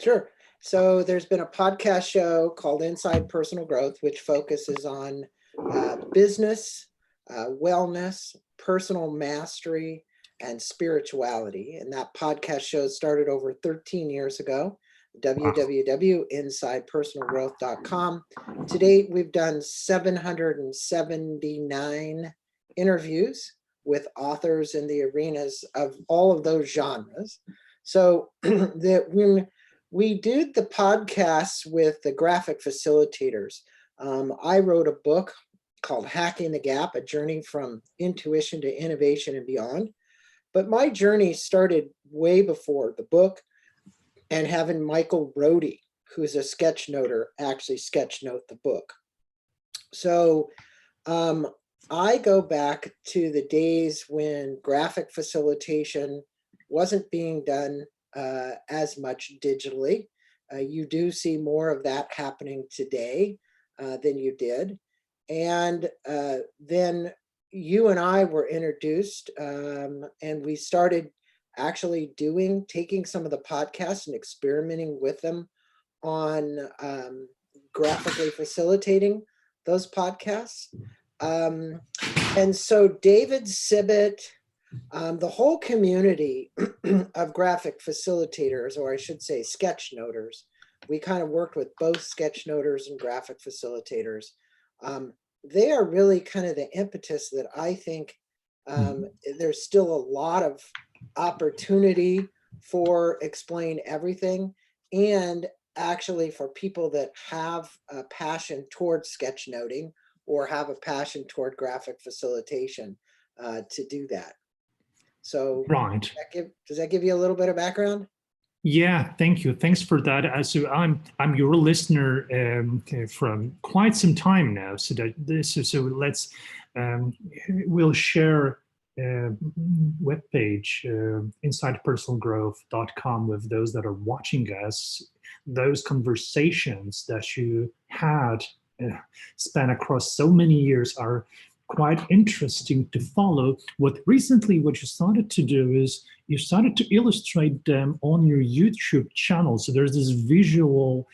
Sure. So there's been a podcast show called Inside Personal Growth, which focuses on business, wellness, personal mastery, and spirituality. And that podcast show started over 13 years ago, www.insidepersonalgrowth.com. To date, we've done 779 interviews with authors in the arenas of all of those genres. So that when we did the podcasts with the graphic facilitators, I wrote a book called Hacking the Gap, a journey from intuition to innovation and beyond. But my journey started way before the book and having Michael Rohde, who's a sketchnoter, actually sketchnote the book. So I go back to the days when graphic facilitation wasn't being done as much digitally. You do see more of that happening today than you did. And then you and I were introduced and we started actually taking some of the podcasts and experimenting with them on graphically facilitating those podcasts. And so David Sibbett, the whole community of graphic facilitators, or I should say sketchnoters, we kind of worked with both sketchnoters and graphic facilitators. They are really kind of the impetus that I think there's still a lot of opportunity for Explain Everything, and actually for people that have a passion towards sketchnoting or have a passion toward graphic facilitation to do that. So Right. Does that give you a little bit of background? Yeah, thank you. Thanks for that. So I'm your listener from quite some time now. So let's we'll share webpage insidepersonalgrowth.com with those that are watching us. Those conversations that you had span across so many years are quite interesting to follow. What you started to do is you started to illustrate them on your YouTube channel. So there's this visual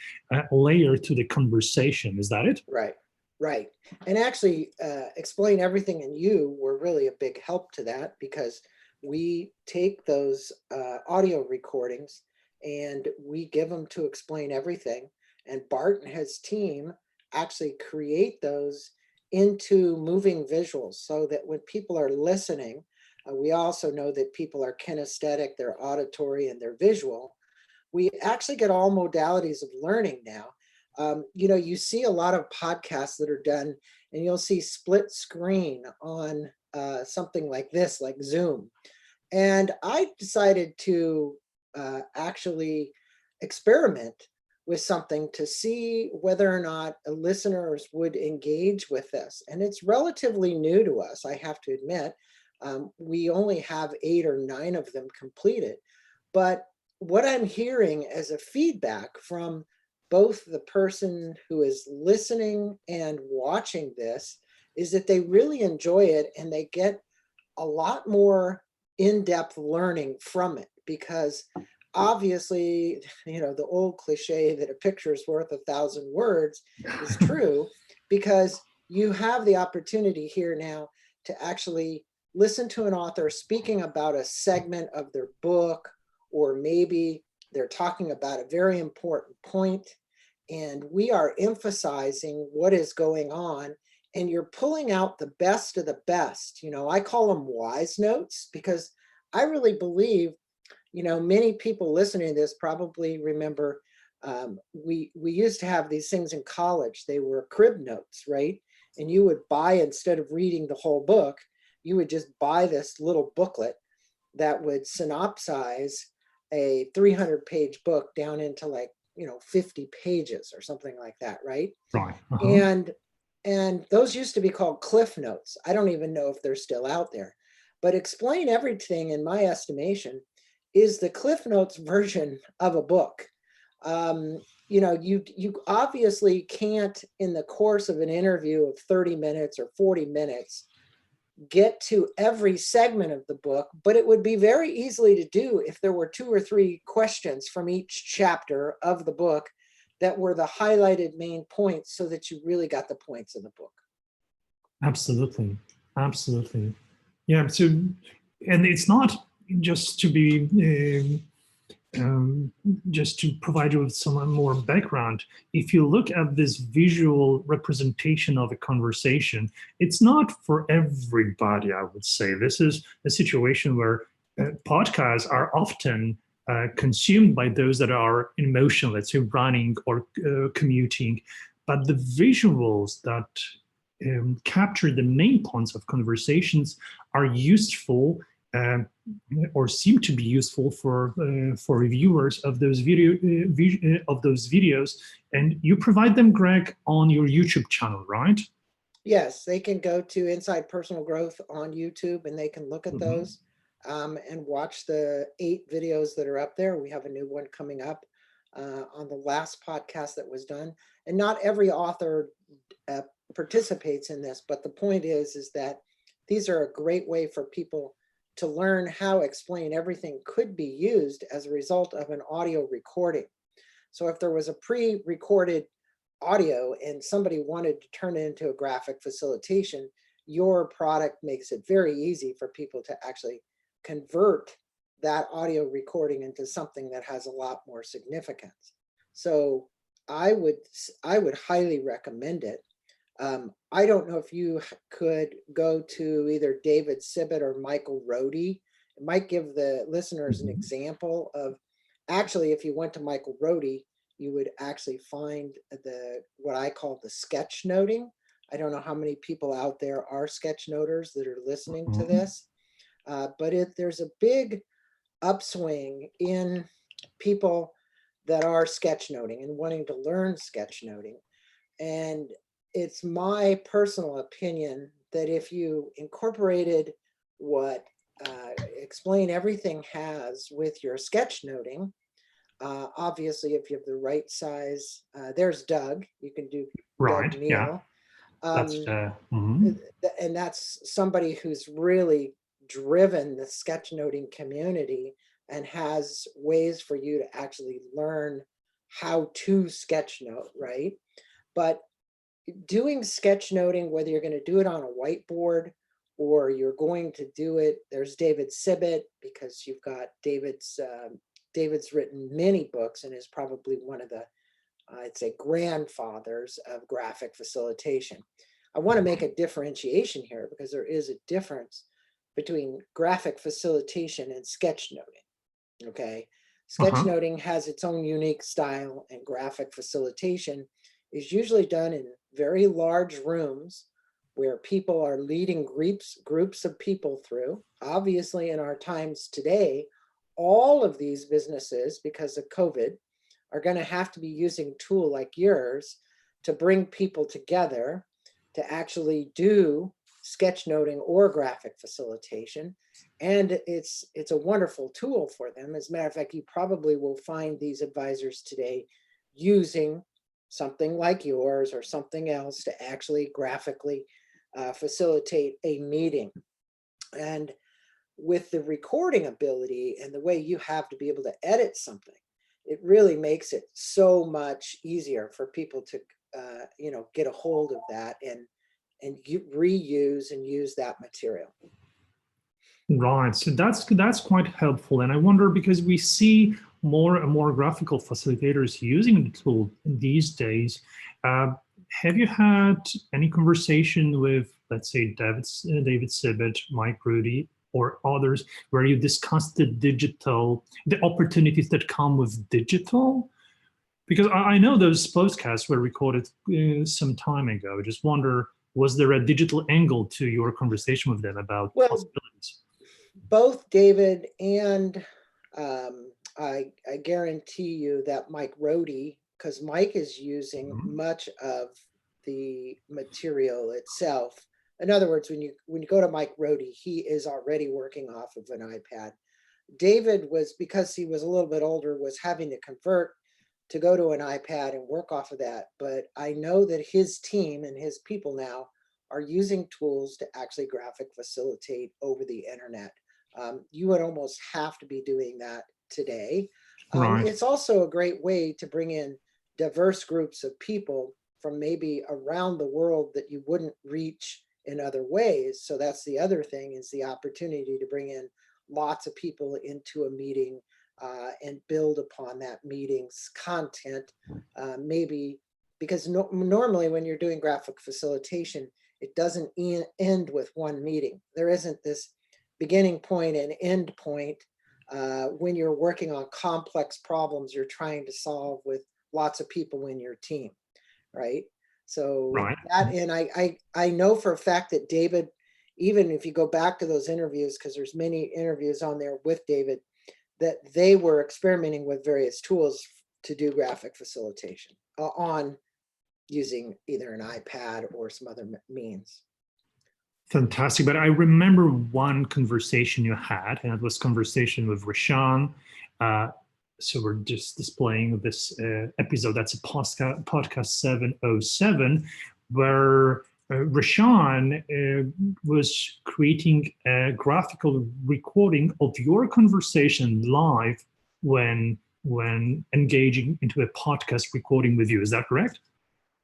layer to the conversation. Is that it? Right, right. And actually, Explain Everything and you were really a big help to that, because we take those audio recordings and we give them to Explain Everything. And Bart and his team actually create those into moving visuals so that when people are listening, we also know that people are kinesthetic, they're auditory, and they're visual. We actually get all modalities of learning now. You see a lot of podcasts that are done and you'll see split screen on something like this, like Zoom. And I decided to actually experiment with something to see whether or not listeners would engage with this. And it's relatively new to us, I have to admit. We only have 8 or 9 of them completed. But what I'm hearing as a feedback from both the person who is listening and watching this is that they really enjoy it and they get a lot more in-depth learning from it, because obviously, the old cliche that a picture is worth 1,000 words is true, because you have the opportunity here now to actually listen to an author speaking about a segment of their book, or maybe they're talking about a very important point, and we are emphasizing what is going on, and you're pulling out the best of the best. I call them wise notes, because I really believe, many people listening to this probably remember we used to have these things in college. They were crib notes, right? And you would buy, instead of reading the whole book, you would just buy this little booklet that would synopsize a 300-page book down into 50 pages or something like that, right? Right. Uh-huh. And those used to be called Cliff Notes. I don't even know if they're still out there. But Explain Everything, in my estimation, is the Cliff Notes version of a book. You obviously can't, in the course of an interview of 30 minutes or 40 minutes, get to every segment of the book, but it would be very easily to do if there were 2 or 3 questions from each chapter of the book that were the highlighted main points, so that you really got the points in the book. Absolutely. Absolutely. Yeah. So, and it's not just to be, just to provide you with some more background. If you look at this visual representation of a conversation, it's not for everybody, I would say. This is a situation where podcasts are often consumed by those that are in motion, let's say running or commuting. But the visuals that capture the main points of conversations are useful or seem to be useful for reviewers of those videos. And you provide them, Greg, on your YouTube channel, right? Yes, they can go to Inside Personal Growth on YouTube and they can look at those and watch the 8 videos that are up there. We have a new one coming up on the last podcast that was done. And not every author participates in this, but the point is that these are a great way for people to learn how Explain Everything could be used as a result of an audio recording. So if there was a pre-recorded audio and somebody wanted to turn it into a graphic facilitation, your product makes it very easy for people to actually convert that audio recording into something that has a lot more significance. So I would highly recommend it. I don't know if you could go to either David Sibbett or Michael Rohde. It might give the listeners an example of, actually, if you went to Michael Rohde, you would actually find what I call the sketchnoting. I don't know how many people out there are sketchnoters that are listening to this, but there's a big upswing in people that are sketchnoting and wanting to learn sketchnoting. And it's my personal opinion that if you incorporated what Explain Everything has with your sketchnoting, obviously if you have the right size, there's Doug, you can do right, Doug Neal. Yeah. And that's somebody who's really driven the sketchnoting community and has ways for you to actually learn how to sketchnote, right? But doing sketchnoting, whether you're going to do it on a whiteboard or you're going to do it, there's David Sibbett, because you've got David's written many books and is probably one of the, I'd say, grandfathers of graphic facilitation. I want to make a differentiation here because there is a difference between graphic facilitation and sketchnoting, okay? Sketchnoting has its own unique style, and graphic facilitation is usually done in very large rooms where people are leading groups of people through. Obviously, in our times today, all of these businesses, because of COVID, are going to have to be using a tool like yours to bring people together to actually do sketchnoting or graphic facilitation. And it's a wonderful tool for them. As a matter of fact, you probably will find these advisors today using something like yours or something else to actually graphically facilitate a meeting. And with the recording ability and the way you have to be able to edit something, it really makes it so much easier for people to get a hold of that and reuse and use that material. Right, so that's quite helpful. And I wonder, because we see more and more graphical facilitators using the tool these days, have you had any conversation with, let's say, David Sibbett, Mike Rohde, or others, where you discussed the opportunities that come with digital? Because I know those podcasts were recorded some time ago. I just wonder, was there a digital angle to your conversation with them about possibilities? Both David and I guarantee you that Mike Rohde, because Mike is using much of the material itself. In other words, when you go to Mike Rohde, he is already working off of an iPad. David was, because he was a little bit older, was having to convert to go to an iPad and work off of that. But I know that his team and his people now are using tools to actually graphic facilitate over the internet. You would almost have to be doing that today. Right. It's also a great way to bring in diverse groups of people from maybe around the world that you wouldn't reach in other ways. So that's the other thing, is the opportunity to bring in lots of people into a meeting and build upon that meeting's content. Maybe because normally when you're doing graphic facilitation, it doesn't end with one meeting. There isn't this beginning point and end point when you're working on complex problems you're trying to solve with lots of people in your team, right? So Right. that, and I know for a fact that David, even if you go back to those interviews, because there's many interviews on there with David, that they were experimenting with various tools to do graphic facilitation on using either an iPad or some other means. Fantastic. But I remember one conversation you had, and it was conversation with Rashaan. So we're just displaying this episode. That's a podcast 707, where Rashaan was creating a graphical recording of your conversation live when engaging into a podcast recording with you. Is that correct?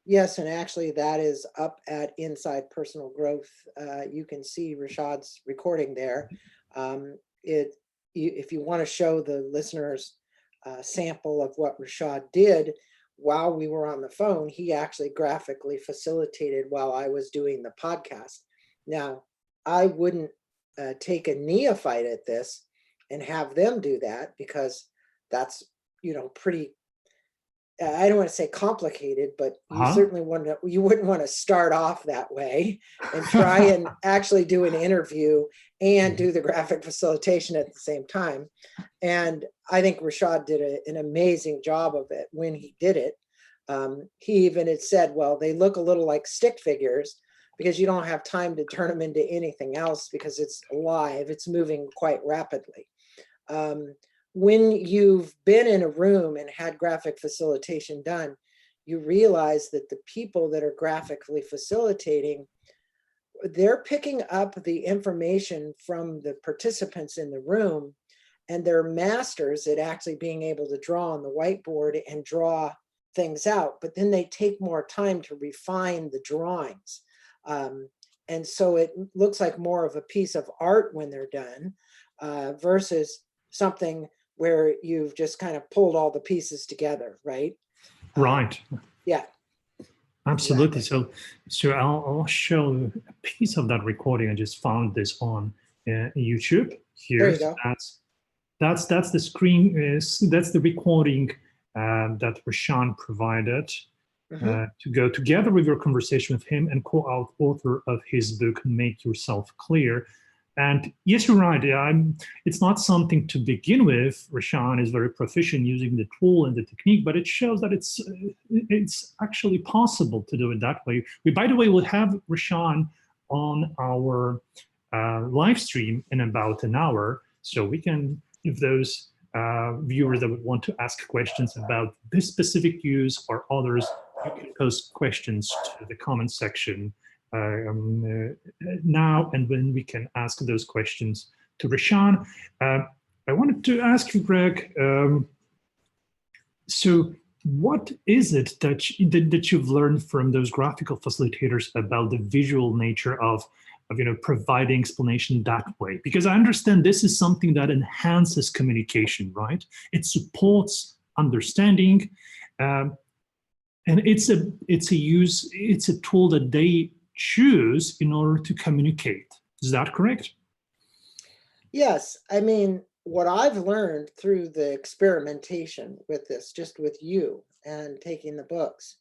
Yes, and actually that is up at Inside Personal Growth. You can see Rashaad's recording there. If you want to show the listeners a sample of what Rashaad did while we were on the phone, he actually graphically facilitated while I was doing the podcast. Now, I wouldn't take a neophyte at this and have them do that, because that's, pretty, I don't want to say complicated, but you certainly you wouldn't want to start off that way and try and actually do an interview and do the graphic facilitation at the same time. And I think Rashaad did an amazing job of it when he did it. He even had said, well, they look a little like stick figures because you don't have time to turn them into anything else because it's live, it's moving quite rapidly. When you've been in a room and had graphic facilitation done, you realize that the people that are graphically facilitating, they're picking up the information from the participants in the room, and they're masters at actually being able to draw on the whiteboard and draw things out, but then they take more time to refine the drawings. And so it looks like more of a piece of art when they're done versus something where you've just kind of pulled all the pieces together, right? Right. Yeah. Absolutely. Exactly. So I'll show a piece of that recording. I just found this on YouTube here. There you go. That's the screen. That's the recording that Rashaan provided to go together with your conversation with him and co-author of his book, Make Yourself Clear. And yes, you're right. It's not something to begin with. Rashaan is very proficient using the tool and the technique, but it shows that it's actually possible to do it that way. We, by the way, will have Rashaan on our live stream in about an hour, so we can, if those viewers that would want to ask questions about this specific use or others, you can post questions to the comment section now, and then we can ask those questions to Rashaan. I wanted to ask you, Greg, so what is it that you've learned from those graphical facilitators about the visual nature of providing explanation that way? Because I understand this is something that enhances communication, right? It supports understanding, and it's a tool that they choose in order to communicate. Is that correct? Yes. I mean, what I've learned through the experimentation with this, just with you and taking the books,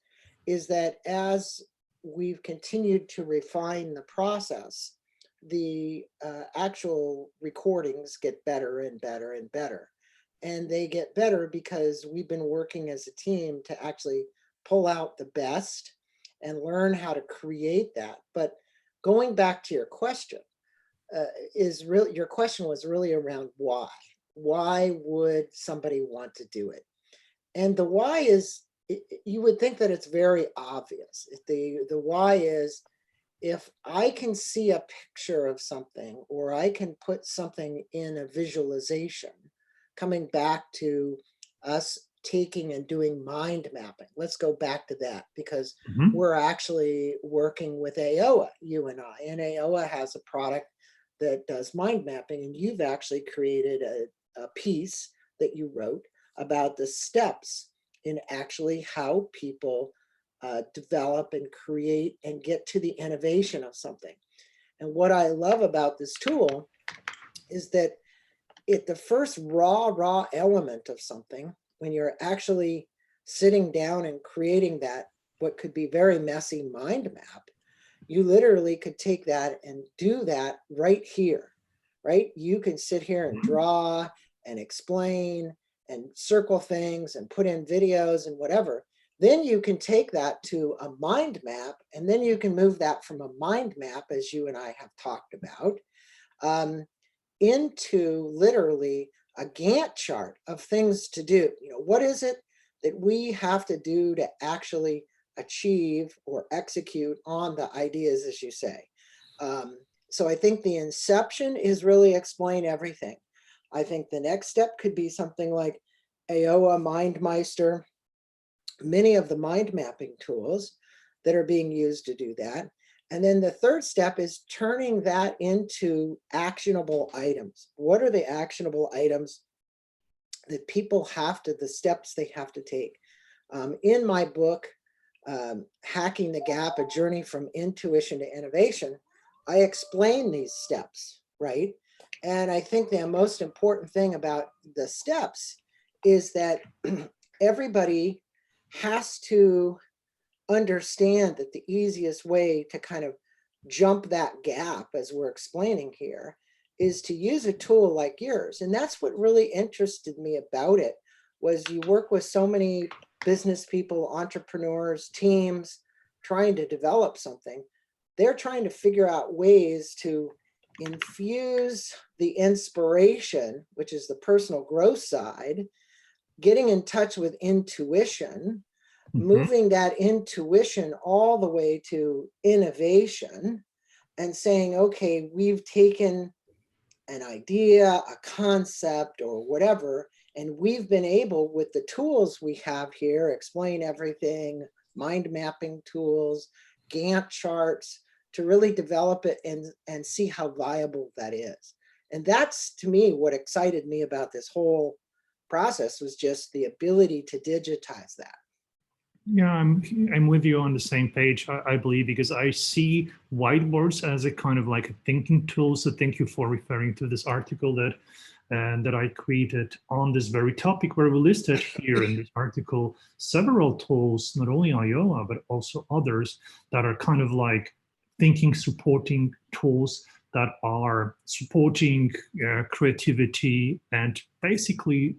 is that as we've continued to refine the process, the actual recordings get better and better and better. And they get better because we've been working as a team to actually pull out the best and learn how to create that. But going back to your question, your question was really around why. Why would somebody want to do it? And the why is, you would think that it's very obvious. The why is, if I can see a picture of something, or I can put something in a visualization, coming back to us taking and doing mind mapping. Let's go back to that, because we're actually working with AOA, you and I, and AOA has a product that does mind mapping, and you've actually created a piece that you wrote about the steps in actually how people develop and create and get to the innovation of something. And what I love about this tool is that the first raw element of something, when you're actually sitting down and creating that, what could be very messy mind map, you literally could take that and do that right here, right? You can sit here and draw and explain and circle things and put in videos and whatever. Then you can take that to a mind map, and then you can move that from a mind map, as you and I have talked about, into literally a Gantt chart of things to do. You know, what is it that we have to do to actually achieve or execute on the ideas, as you say? So I think the inception is really explain everything. I think the next step could be something like AOA, MindMeister, many of the mind mapping tools that are being used to do that. And then the third step is turning that into actionable items. What are the actionable items that people have to, the steps they have to take? In my book, Hacking the Gap, A Journey from Intuition to Innovation, I explain these steps, right? And I think the most important thing about the steps is that everybody has to understand that the easiest way to kind of jump that gap, as we're explaining here, is to use a tool like yours. And that's what really interested me about it, was you work with so many business people, entrepreneurs, teams, trying to develop something. They're trying to figure out ways to infuse the inspiration, which is the personal growth side, getting in touch with intuition, moving that intuition all the way to innovation, and saying, okay, we've taken an idea, a concept, or whatever, and we've been able, with the tools we have here, explain everything, mind mapping tools, Gantt charts, to really develop it and see how viable that is. And that's, to me, what excited me about this whole process, was just the ability to digitize that. Yeah, I'm with you on the same page, I believe, because I see whiteboards as a kind of like a thinking tool. So thank you for referring to this article that I created on this very topic, where we listed here in this article several tools, not only Iowa, but also others, that are kind of like thinking supporting tools that are supporting creativity and basically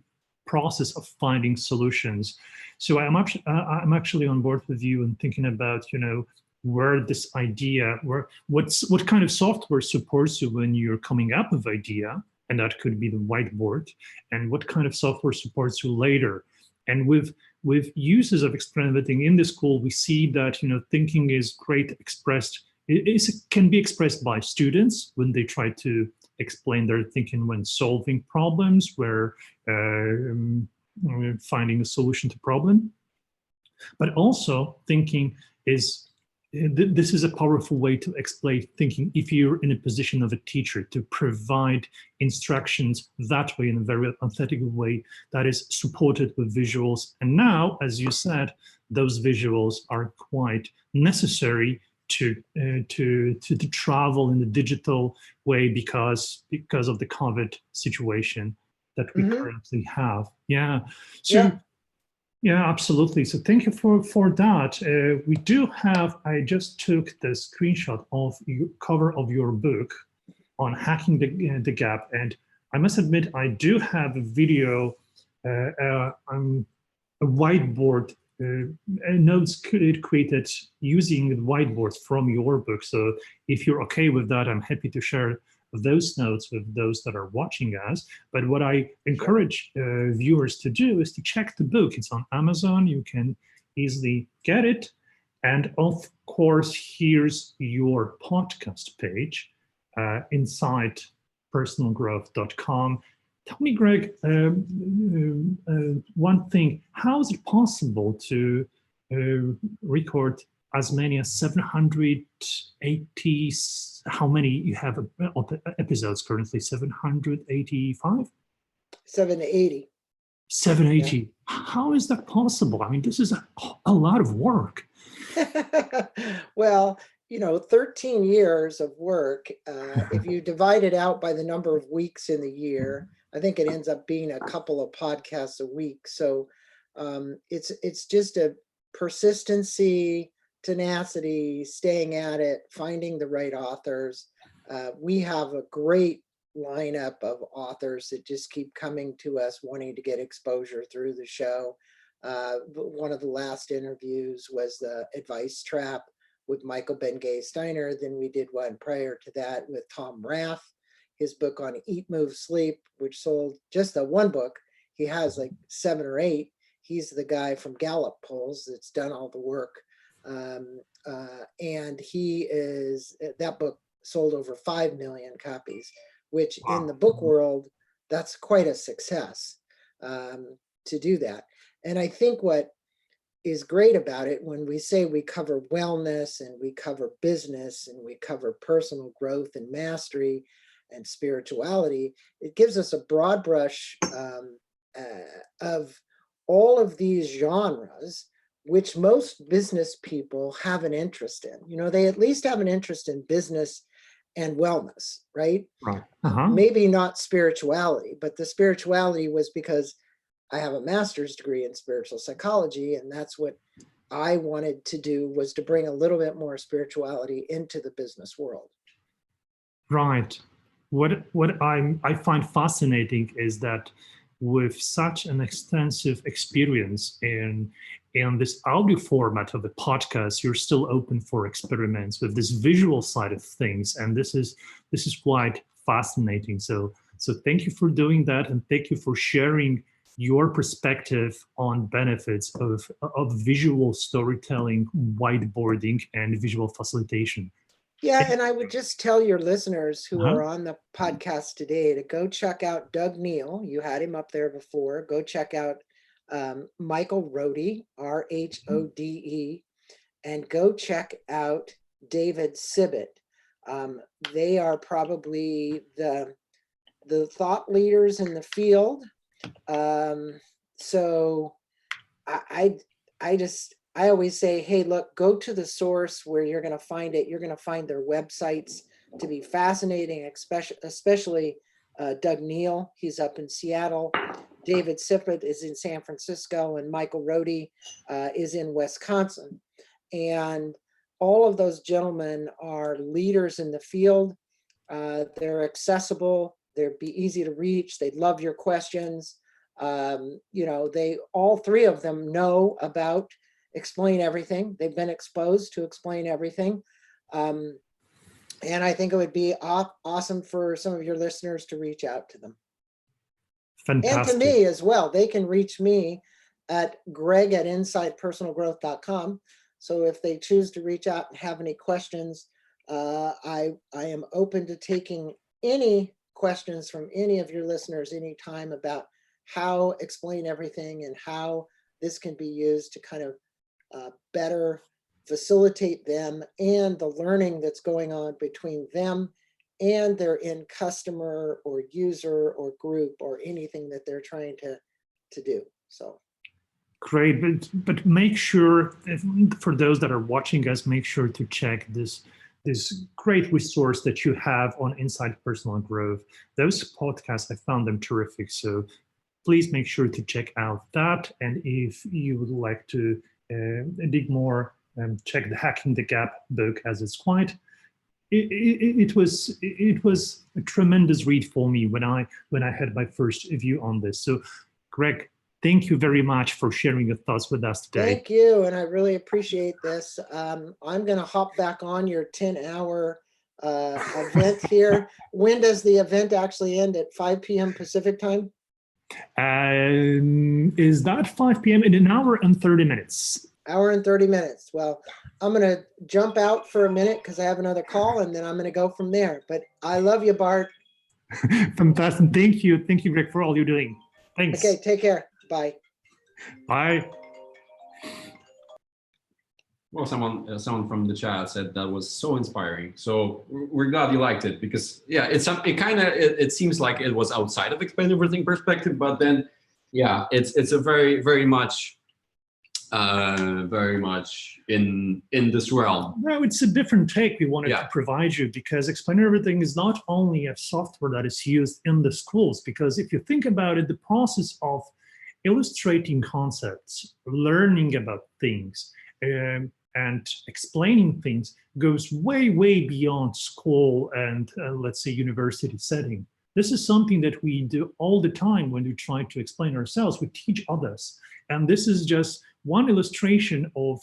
process of finding solutions. So I'm actually on board with you and thinking about, you know, where this idea, what kind of software supports you when you're coming up with idea, and that could be the whiteboard, and what kind of software supports you later. And with uses of experimenting in the school, we see that, you know, thinking is great expressed. It can be expressed by students when they try to explain their thinking when solving problems, where finding a solution to problem. But also thinking is, this is a powerful way to explain thinking if you're in a position of a teacher, to provide instructions that way, in a very authentic way that is supported with visuals. And now, as you said, those visuals are quite necessary to travel in the digital way because of the COVID situation that we currently have. Yeah. So yeah, absolutely. So thank you for that. We do have, I just took the screenshot of your cover of your book on hacking the gap, and I must admit I do have a video, a whiteboard. Notes created using whiteboards from your book. So if you're okay with that, I'm happy to share those notes with those that are watching us. But what I encourage viewers to do is to check the book. It's on Amazon. You can easily get it. And of course, here's your podcast page inside personalgrowth.com. Tell me, Greg, one thing, how is it possible to record as many as 780, how many you have episodes currently, 785? 780. 780. Yeah. How is that possible? I mean, this is a lot of work. Well, you know, 13 years of work, if you divide it out by the number of weeks in the year, I think it ends up being a couple of podcasts a week. So it's just a persistency, tenacity, staying at it, finding the right authors. We have a great lineup of authors that just keep coming to us wanting to get exposure through the show. One of the last interviews was the Advice Trap with Michael Bengay Steiner. Then we did one prior to that with Tom Rath, his book on Eat, Move, Sleep, which sold just the one book. He has like 7 or 8. He's the guy from Gallup polls that's done all the work. And that book sold over 5 million copies, which in the book world, that's quite a success to do that. And I think what is great about it, when we say we cover wellness and we cover business and we cover personal growth and mastery and spirituality, it gives us a broad brush of all of these genres, which most business people have an interest in. You know, they at least have an interest in business and wellness, right? Right. Maybe not spirituality, but the spirituality was because I have a master's degree in spiritual psychology, and that's what I wanted to do, was to bring a little bit more spirituality into the business world. Right. What I find fascinating is that with such an extensive experience in this audio format of the podcast, you're still open for experiments with this visual side of things, and this is quite fascinating. So thank you for doing that, and thank you for sharing your perspective on benefits of visual storytelling, whiteboarding, and visual facilitation. Yeah, and I would just tell your listeners who are on the podcast today to go check out Doug Neal. You had him up there before. Go check out Michael Rohde, R-H-O-D-E, and go check out David Sibbett. They are probably the thought leaders in the field. So I always say, hey, look, go to the source where you're going to find it. You're going to find their websites to be fascinating, especially Doug Neal. He's up in Seattle. David Sibbett is in San Francisco, and Michael Rohde is in Wisconsin. And all of those gentlemen are leaders in the field. They're accessible. They'd be easy to reach. They love your questions. You know, all 3 of them know about Explain Everything. They've been exposed to Explain Everything. And I think it would be awesome for some of your listeners to reach out to them. Fantastic. And to me as well. They can reach me at greg@insidepersonalgrowth.com. So if they choose to reach out and have any questions, I am open to taking any questions from any of your listeners anytime about how Explain Everything and how this can be used to kind of better facilitate them and the learning that's going on between them and their end customer or user or group or anything that they're trying to do. So great, but make sure, for those that are watching us, make sure to check this great resource that you have on Inside Personal Growth. Those podcasts, I found them terrific. So please make sure to check out that. And if you would like to dig more, check the Hacking the Gap book, as it's quite. It was a tremendous read for me when I had my first view on this. So, Greg, thank you very much for sharing your thoughts with us today. Thank you, and I really appreciate this. I'm going to hop back on your 10-hour event here. When does the event actually end? At 5 p.m. Pacific time? Is that 5 p.m. in 1 hour and 30 minutes? Hour and 30 minutes. Well, I'm going to jump out for a minute because I have another call, and then I'm going to go from there. But I love you, Bart. Fantastic. Thank you. Thank you, Greg, for all you're doing. Thanks. Okay, take care. Bye. Bye. Well, someone from the chat said that was so inspiring. So we're glad you liked it, because yeah, it seems like it was outside of Explain Everything perspective, but then yeah, it's a very, very much very much in this realm. No, it's a different take we wanted Yeah. to provide you, because Explain Everything is not only a software that is used in the schools, because if you think about it, the process of illustrating concepts, learning about things, and explaining things goes way, way beyond school and let's say university setting. This is something that we do all the time when we try to explain ourselves. We teach others. And this is just one illustration of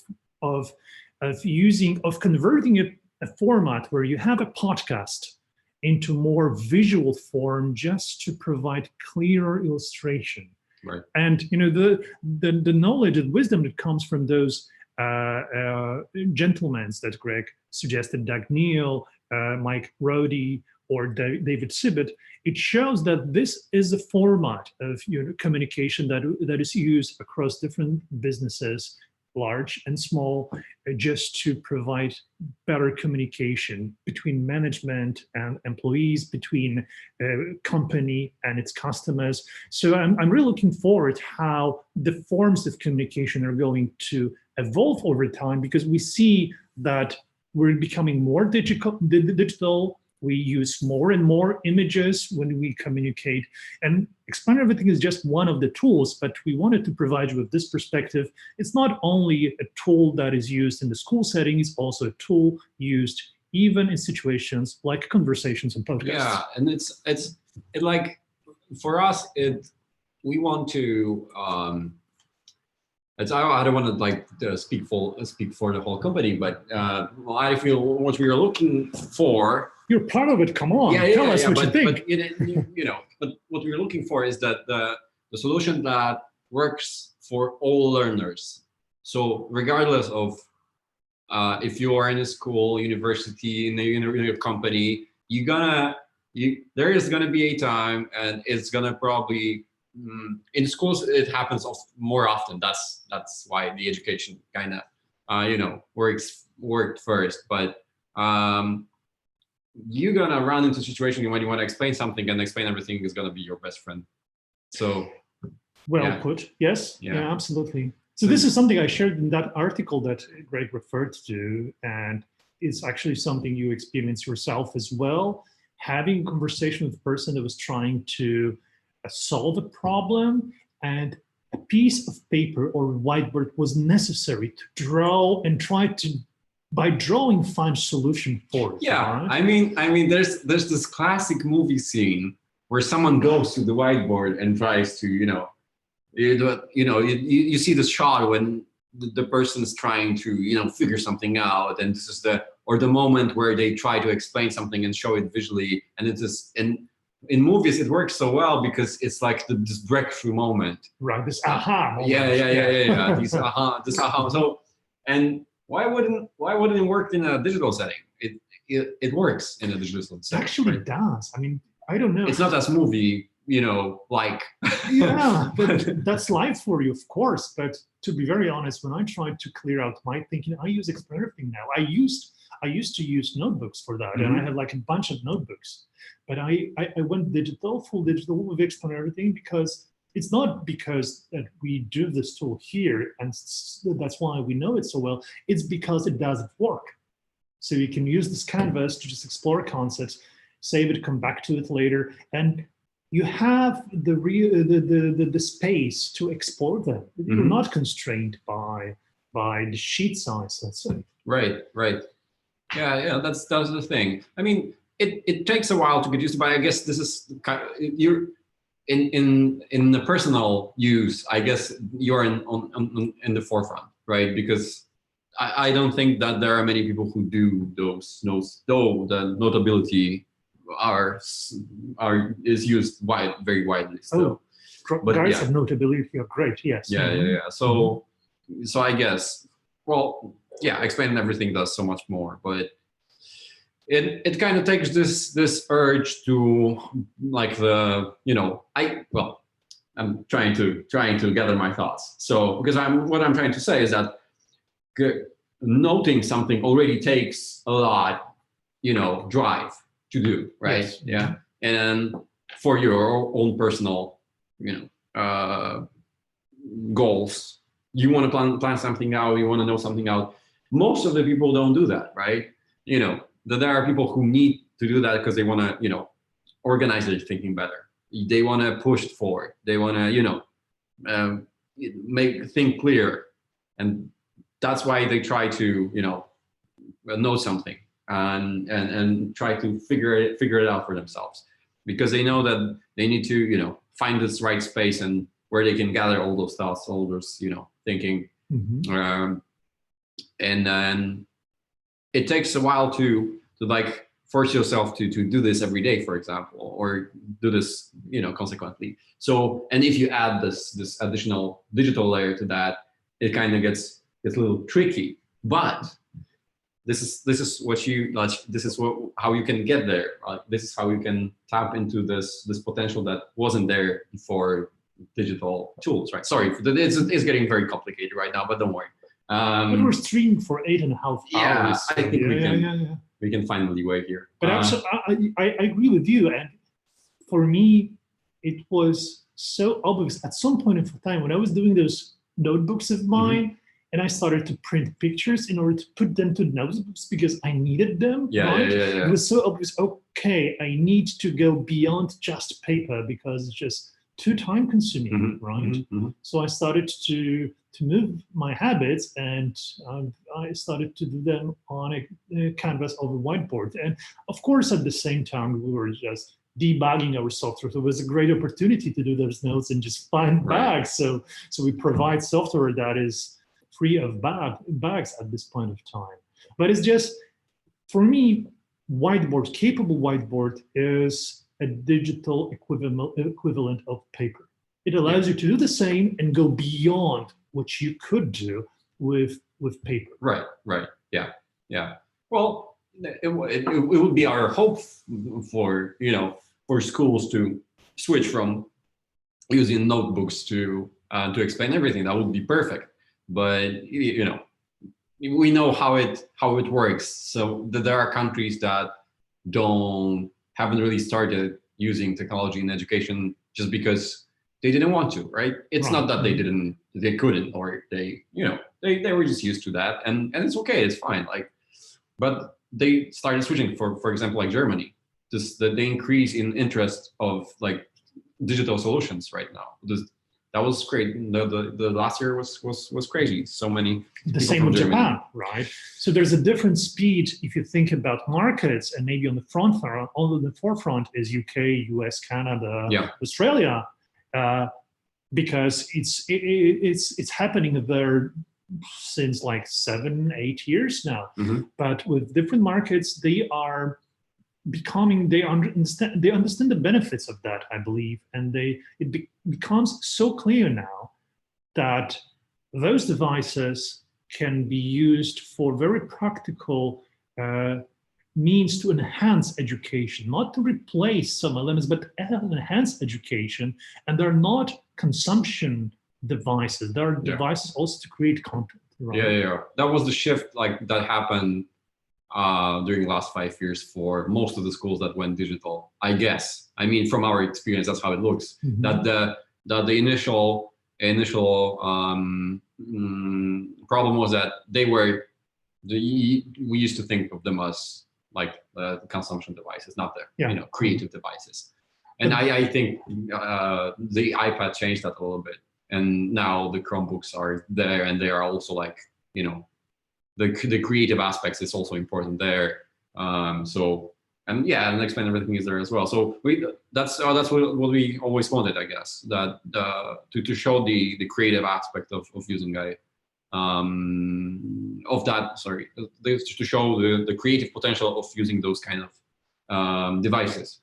converting a format where you have a podcast into more visual form just to provide clearer illustration. Right. And the knowledge and wisdom that comes from those gentlemen that Greg suggested, Doug Neal, Mike Rohde, or David Sibbitt, it shows that this is a format of communication that is used across different businesses, large and small, just to provide better communication between management and employees, between company and its customers. So I'm really looking forward how the forms of communication are going to evolve over time, because we see that we're becoming more digital. We use more and more images when we communicate, and Explain Everything is just one of the tools, but we wanted to provide you with this perspective. It's not only a tool that is used in the school setting, it's also a tool used even in situations like conversations and podcasts. Yeah, and it's like, for us, we want to, I don't want to like speak for the whole company, but I feel what we are looking for. You're part of it. Come on, tell us what you think. But what we're looking for is that the solution that works for all learners. So regardless of if you are in a school, university, in a company, there is gonna be a time, and it's gonna probably in schools it happens more often. That's why the education kind of worked first, but. You're gonna run into a situation when you want to explain something, and Explain Everything is gonna be your best friend. So, well put. Yes, yeah, absolutely. So this is something I shared in that article that Greg referred to, and it's actually something you experience yourself as well. Having a conversation with a person that was trying to solve a problem, and a piece of paper or whiteboard was necessary to draw and try to. By drawing, find solution for it. Yeah, right? I mean, there's this classic movie scene where someone goes to the whiteboard and tries to, you see this shot when the person's trying to, figure something out, and this is the moment where they try to explain something and show it visually, and it's just in movies it works so well because it's like this breakthrough moment. Right, this aha moment. Yeah. This aha. So and. Why wouldn't it work in a digital setting? It works in a digital setting. It actually does. I mean, I don't know. It's not as movie, like. Yeah, but that's life for you, of course. But to be very honest, when I tried to clear out my thinking, I use Explain Everything now. I used to use notebooks for that, and I had like a bunch of notebooks. But I went full digital with Explain Everything, because it's not because that we do this tool here and that's why we know it so well. It's because it doesn't work. So you can use this canvas to just explore concepts, save it, come back to it later, and you have the space to explore them. You're not constrained by the sheet size, let's say. Right. Yeah. That's the thing. I mean, it takes a while to get used to, but I guess this is kind of, you're. In the personal use, I guess you're in the forefront, right? Because I don't think that there are many people who do those notes, though the notability is used very widely still. But guys of notability are great, yes. Yeah. So I guess, Explain Everything does so much more, but it kind of takes this urge to like I'm trying to gather my thoughts. So because what I'm trying to say is that noting something already takes a lot, drive to do, right? Yes. Yeah, and for your own personal, goals, you want to plan something out, you want to know something out. Most of the people don't do that, right? You know, there are people who need to do that because they want to, you know, organize their thinking better. They want to push it forward. They want to, you know, think clear, and that's why they try to, you know something and try to figure it out for themselves, because they know that they need to, you know, find this right space and where they can gather all those thoughts, all those, you know, thinking. And then it takes a while to like force yourself to do this every day, for example, or do this, you know, consequently. So, and if you add this additional digital layer to that, it kind of gets a little tricky. But this is what you like. This is how you can get there. This is how you can tap into this potential that wasn't there before digital tools, right? Sorry, it's getting very complicated right now, but don't worry. But we're streaming for 8.5 hours. Yeah, So I think we can find a leeway here. But actually, I agree with you. And for me, it was so obvious at some point in time when I was doing those notebooks of mine, and I started to print pictures in order to put them to notebooks because I needed them. It was so obvious. Okay, I need to go beyond just paper because it's just too time consuming, right? So I started to move my habits, and I started to do them on a canvas of a whiteboard. And of course, at the same time, we were just debugging our software. So it was a great opportunity to do those notes and just find bugs. So we provide software that is free of bugs at this point of time. But it's just, for me, whiteboard, capable whiteboard is a digital equivalent of paper. It allows you to do the same and go beyond what you could do with paper. Right. Yeah. Well, it would be our hope for, you know, for schools to switch from using notebooks to explain everything. That would be perfect. But you know, we know how it works. So there are countries that haven't really started using technology in education just because they didn't want to, right? It's not that they couldn't, or they were just used to that, and it's okay, it's fine. Like, but they started switching. For example, like Germany, the increase in interest of like digital solutions right now. That was great. The last year was crazy. So many. The same with Japan, right? So there's a different speed if you think about markets, and maybe on the forefront is UK, US, Canada, Australia, because it's happening there since like 7-8 years now. But with different markets, they understand the benefits of that, I believe, and it becomes so clear now that those devices can be used for very practical means to enhance education, not to replace some elements, but enhance education. And they're not consumption devices. They're devices also to create content. Right? Yeah. That was the shift that happened during the last 5 years for most of the schools that went digital, I guess. I mean, from our experience, that's how it looks. That the initial problem was that we used to think of them as like consumption devices, not the creative devices. And I think the iPad changed that a little bit, and now the Chromebooks are there, and they are also like, you know, the creative aspects is also important there. And explain everything is there as well. So that's what we always wanted, I guess, that to show the creative aspect of using to show the creative potential of using those kind of devices.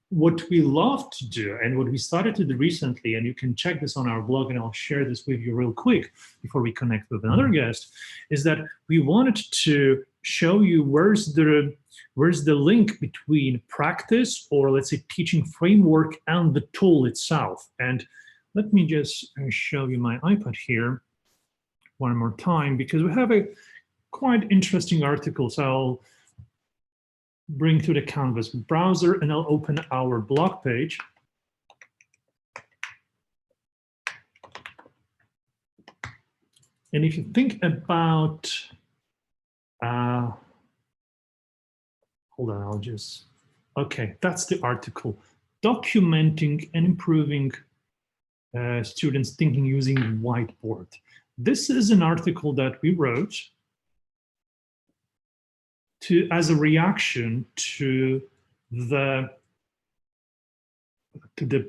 What we love to do, and what we started to do recently, and you can check this on our blog, and I'll share this with you real quick before we connect with another guest, is that we wanted to show you where's the link between practice, or let's say teaching framework, and the tool itself. And let me just show you my iPad here one more time, because we have a quite interesting article. So I'll bring to the Canvas browser, and I'll open our blog page. And if you think about, hold on, I'll just, okay, that's the article. Documenting and improving students' thinking using Whiteboard. This is an article that we wrote as a reaction to the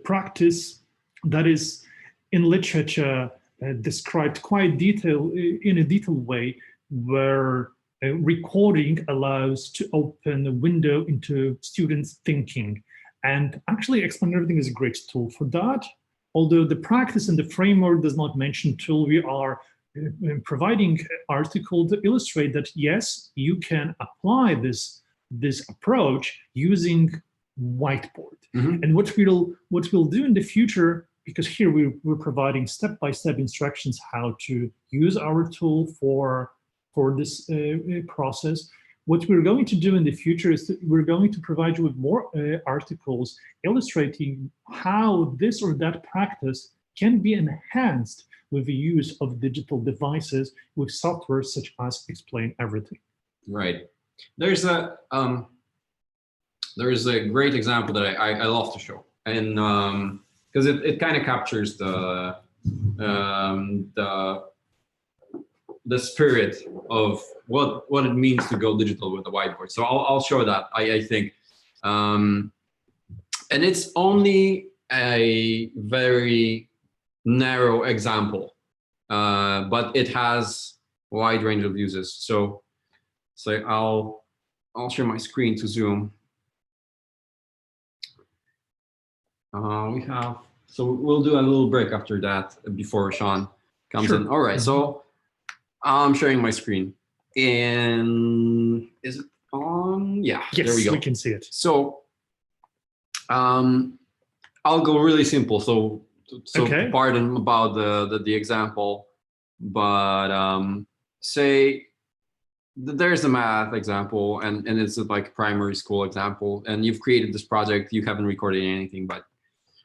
practice that is in literature described quite in a detailed way, where recording allows to open a window into students' thinking. And actually, Explain Everything is a great tool for that. Although the practice and the framework does not mention tool, we are providing article to illustrate that, yes, you can apply this approach using Whiteboard. Mhm. And what we'll do in the future, because here we're providing step-by-step instructions how to use our tool for this process. What we're going to do in the future is that we're going to provide you with more articles illustrating how this or that practice can be enhanced with the use of digital devices with software such as Explain Everything. Right. There's a great example that I love to show, and because it kind of captures the spirit of what it means to go digital with a whiteboard. So I'll show that, I think. And it's only a very narrow example, but it has a wide range of uses. So I'll share my screen to Zoom. So we'll do a little break after that before Rashaan comes in. All right, so I'm sharing my screen, and is it on? Yeah, yes, there we go. We can see it. So I'll go really simple. So Okay. Pardon about the example, but say there's a math example, and it's like primary school example, and you've created this project, you haven't recorded anything, but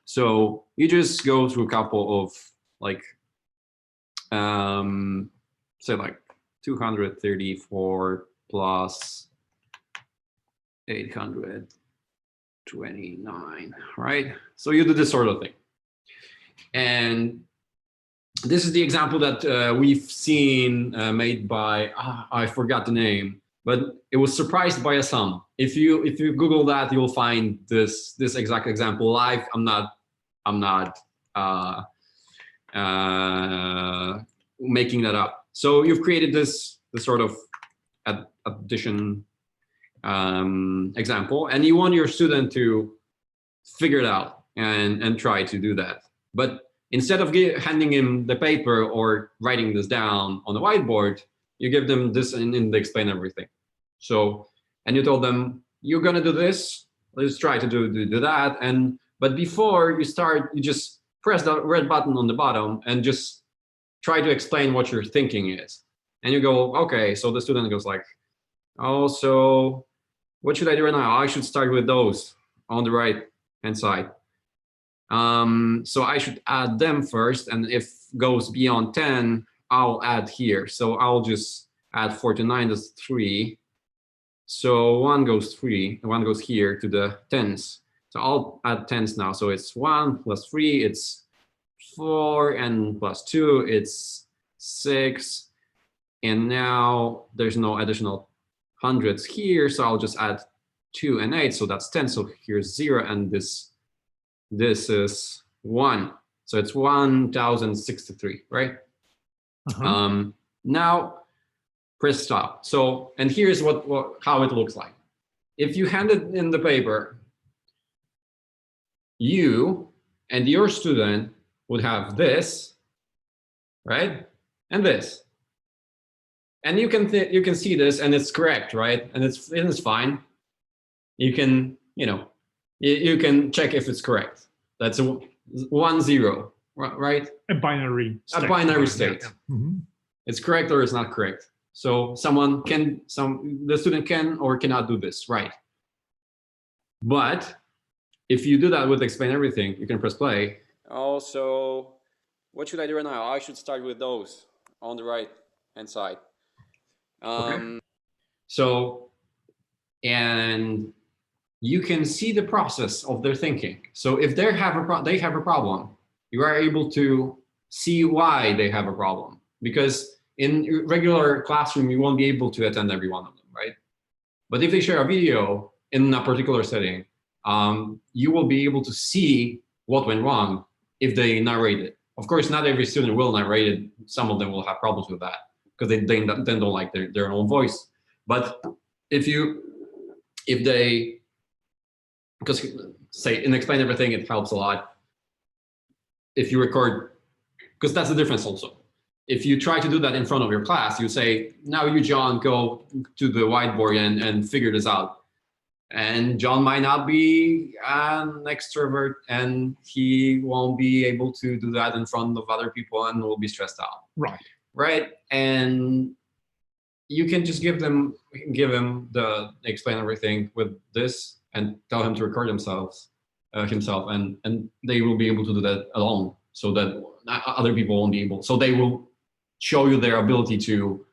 so you just go through a couple of like say like 234 plus 829, right? So you do this sort of thing. And this is the example that we've seen made by, I forgot the name, but it was surprised by a sum. If you Google that, you'll find this exact example live. I'm not making that up. So you've created this sort of addition example, and you want your student to figure it out and try to do that. But instead of handing him the paper or writing this down on the whiteboard, you give them this and they Explain Everything. So, and you told them, you're gonna do this, let's try to do that. But before you start, you just press the red button on the bottom and just try to explain what your thinking is. And you go, okay, so the student goes like, oh, so what should I do right now? I should start with those on the right hand side. So I should add them first, and if goes beyond 10, I'll add here. So I'll just add 4 to 9, that's 3. So 1 goes 3, and 1 goes here to the 10s. So I'll add 10s now. So it's 1 plus 3, it's 4, and plus 2, it's 6. And now there's no additional hundreds here, so I'll just add 2 and 8, so that's 10. So here's 0, and this is 1. So it's 1063, right? Now press stop. So, and here's how it looks like. If you hand it in the paper, you and your student would have this, right? And this. And you can see this, and it's correct, right? And it's fine. You can, you can check if it's correct. That's a 1, 0, right? A binary state. A binary state. Yeah. Mm-hmm. It's correct or it's not correct. So the student can or cannot do this, right? But if you do that with Explain Everything, you can press play. Oh, so what should I do right now? I should start with those on the right hand side. Okay. So, and you can see the process of their thinking. So if they have a problem, you are able to see why they have a problem. Because in regular classroom, you won't be able to attend every one of them, right? But if they share a video in a particular setting, you will be able to see what went wrong if they narrate it. Of course, not every student will narrate it. Some of them will have problems with that because they then don't like their own voice. But because say in Explain Everything, it helps a lot if you record, because that's the difference also. If you try to do that in front of your class, you say, now you, John, go to the whiteboard and figure this out. And John might not be an extrovert and he won't be able to do that in front of other people and will be stressed out. Right. Right. And you can just give him the Explain Everything with this and tell him to record himself, and they will be able to do that alone, so that other people won't be able. So they will show you their ability to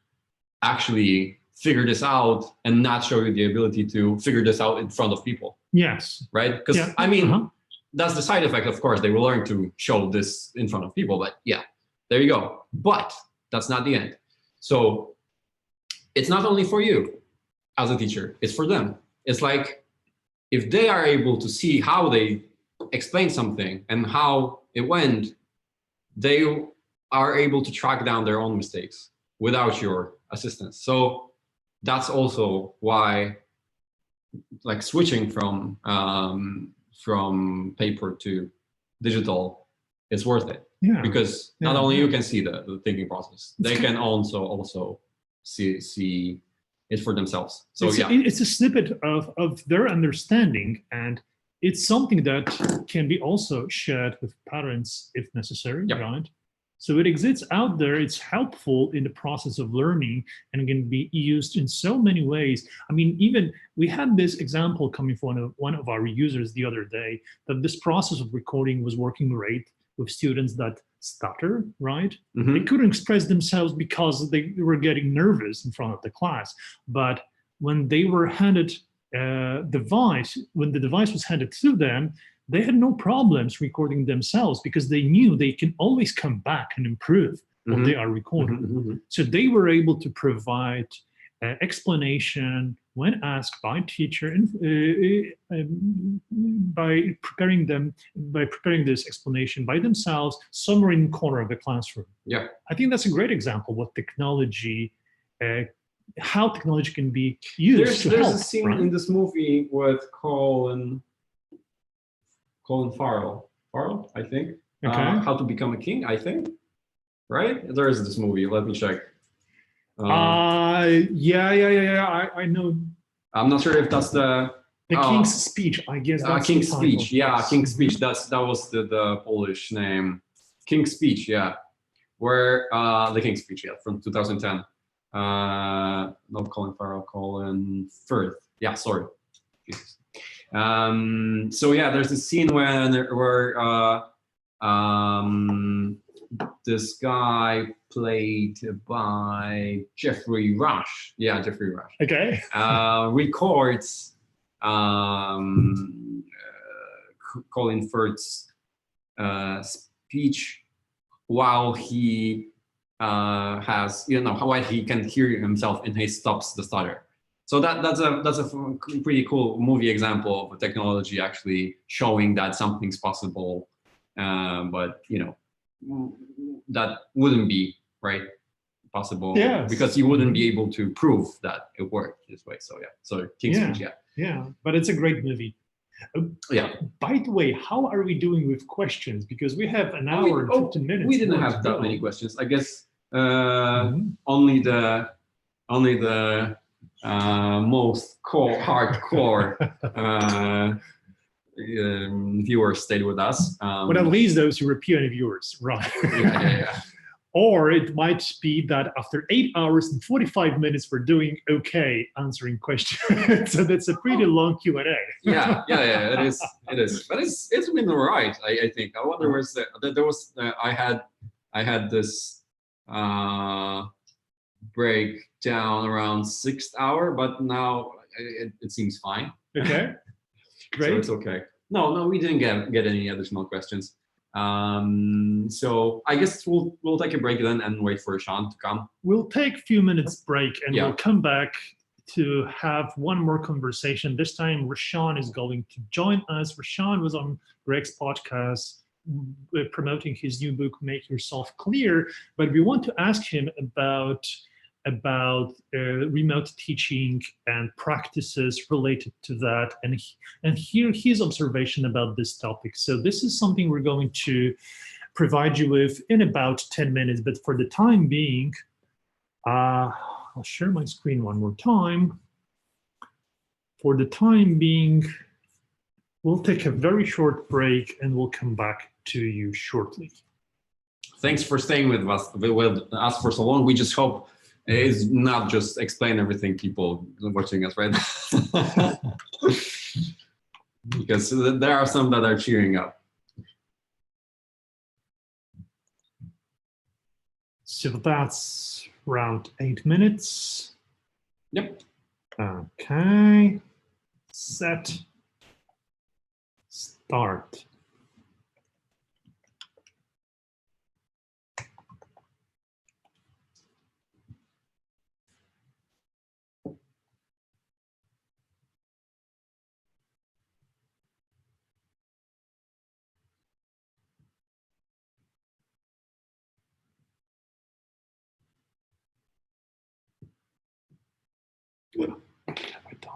actually figure this out and not show you the ability to figure this out in front of people. Yes. Right? Because yeah. I mean, that's the side effect, of course. They will learn to show this in front of people, but yeah, there you go. But that's not the end. So it's not only for you as a teacher, it's for them. It's like, if they are able to see how they explain something and how it went, they are able to track down their own mistakes without your assistance. So that's also why, like, switching from paper to digital is worth it. Yeah. Because not only you can see the thinking process, they can also see it for themselves. So it's a snippet of their understanding, and it's something that can be also shared with parents if necessary, right? So it exists out there, it's helpful in the process of learning and can be used in so many ways. I mean, even we had this example coming from one of our users the other day, that this process of recording was working great with students that stutter, right? Mm-hmm. They couldn't express themselves because they were getting nervous in front of the class. But when they were handed when the device was handed to them, they had no problems recording themselves because they knew they can always come back and improve what they are recording. Mm-hmm. So they were able to provide explanation when asked by teacher and by preparing this explanation by themselves somewhere in the corner of the classroom. Yeah, I think that's a great example of what technology, how technology can be used. There's a scene in this movie with Colin Farrell, I think. Okay. How to Become a King, I think. Right? There is this movie. Let me check. Yeah. I know. I'm not sure if that's the King's Speech. I guess that's King's Speech. Yeah, King's Speech. That was the Polish name. King's Speech. Yeah, where the King's Speech. Yeah, from 2010. Not Colin Farrell. Colin Firth. Yeah, sorry. Jesus. So yeah, there's a scene where this guy played by Jeffrey Rush. Yeah, Jeffrey Rush. Okay. Records Colin Firth's speech while he has, while he can hear himself and he stops the stutter. So that's a pretty cool movie example of a technology actually showing that something's possible, but that wouldn't be possible, because you wouldn't be able to prove that it worked this way. So yeah, so King's Speech, yeah, but it's a great movie. Yeah. By the way, how are we doing with questions? Because we have an hour and 15 minutes. We didn't have that many questions. I guess only the most hardcore viewers stayed with us. But at least those European viewers, right? Yeah. Or it might be that after 8 hours and 45 minutes, we're doing okay answering questions. So that's a pretty long Q&A. Yeah, it is. But it's been all right, I think. I wonder, I had this break down around 6th hour, but now it seems fine. Okay, So great. it's okay. No, we didn't get any additional questions. So I guess we'll take a break then and wait for Rashaan to come. We'll take a few minutes break and Yeah. we'll come back to have one more conversation. This time, Rashaan is going to join us. Rashaan was on Greg's podcast promoting his new book, Make Yourself Clear, but we want to ask him about remote teaching and practices related to that, and hear his observation about this topic. So this is something we're going to provide you with in about 10 minutes, but for the time being, I'll share my screen one more time. For the time being, we'll take a very short break and we'll come back to you shortly. Thanks for staying with us for so long. We just hope it's not just explain everything people watching us, right? Because there are some that are cheering up. So that's around 8 minutes. Yep. Okay. Set. Start. What have I done?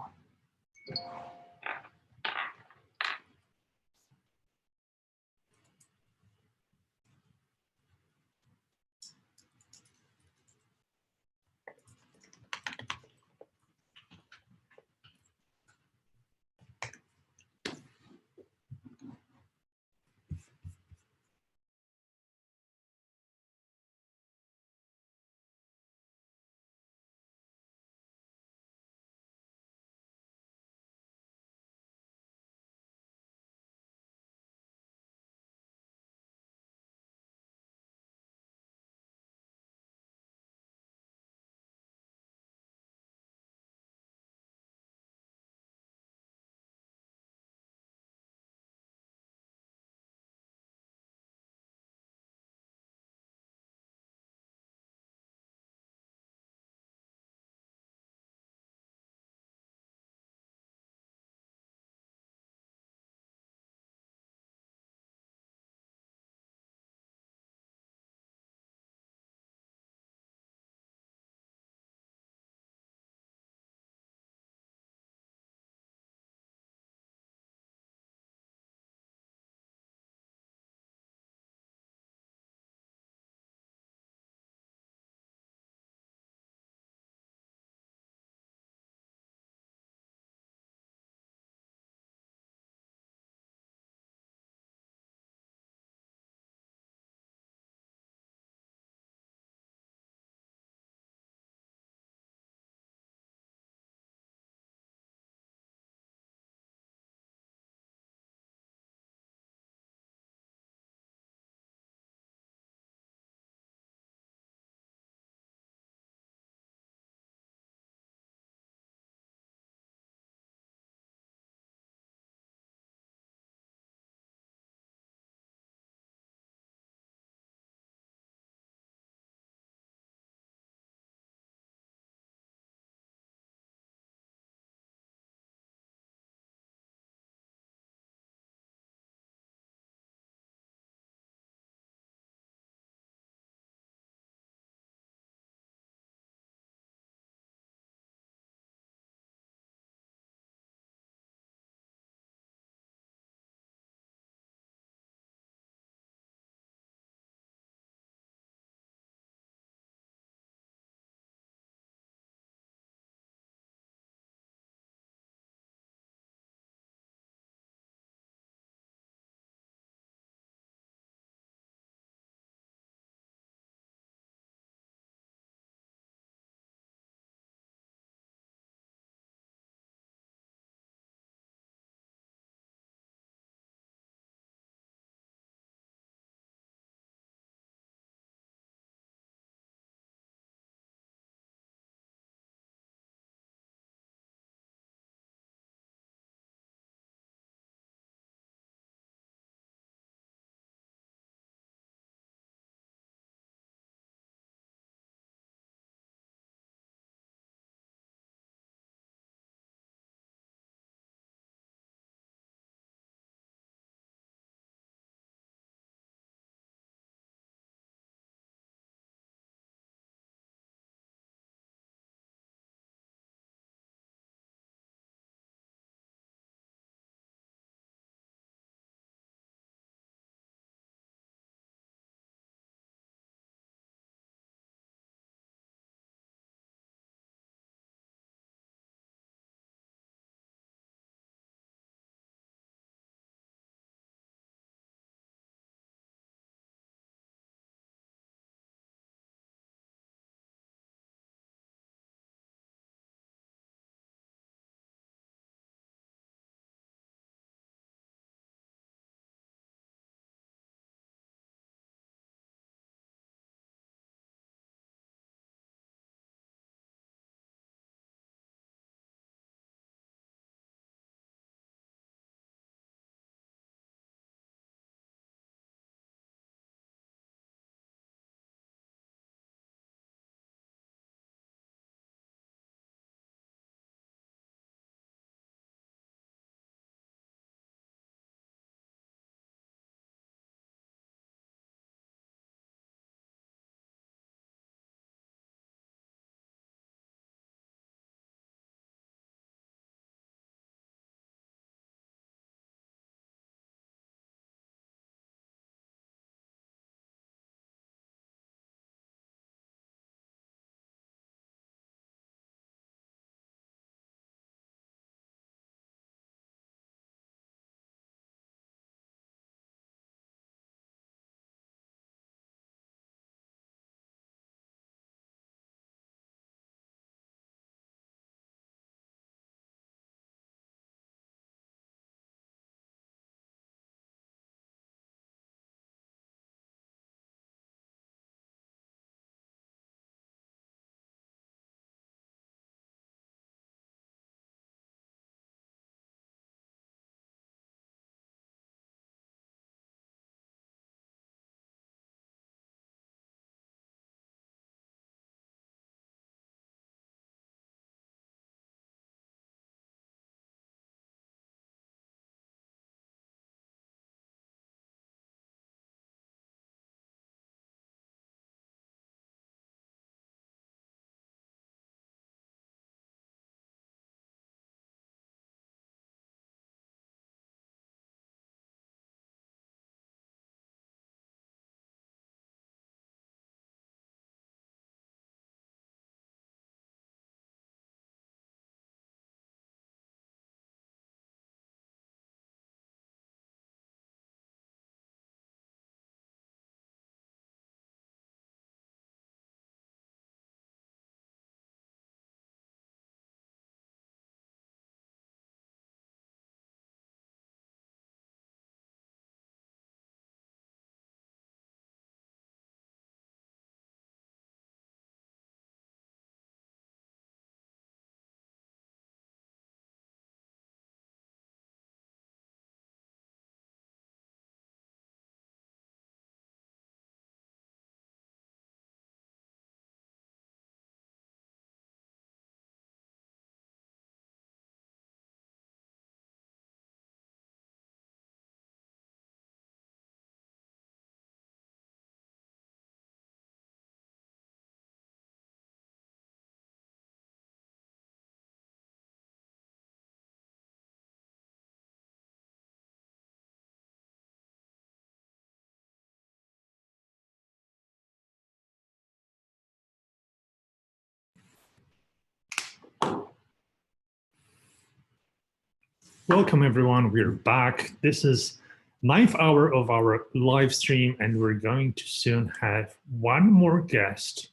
Welcome everyone, we're back. This is 9th hour of our live stream, and we're going to soon have one more guest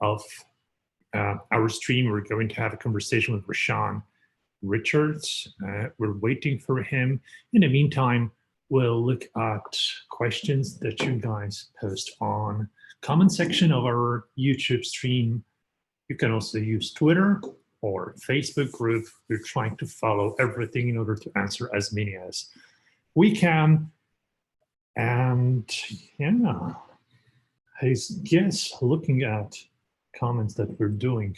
of our stream. We're going to have a conversation with Rashaan Richards. We're waiting for him. In the meantime, we'll look at questions that you guys post on comment section of our YouTube stream. You can also use Twitter or Facebook group. We're trying to follow everything in order to answer as many as we can. And yeah, I guess looking at comments that we're doing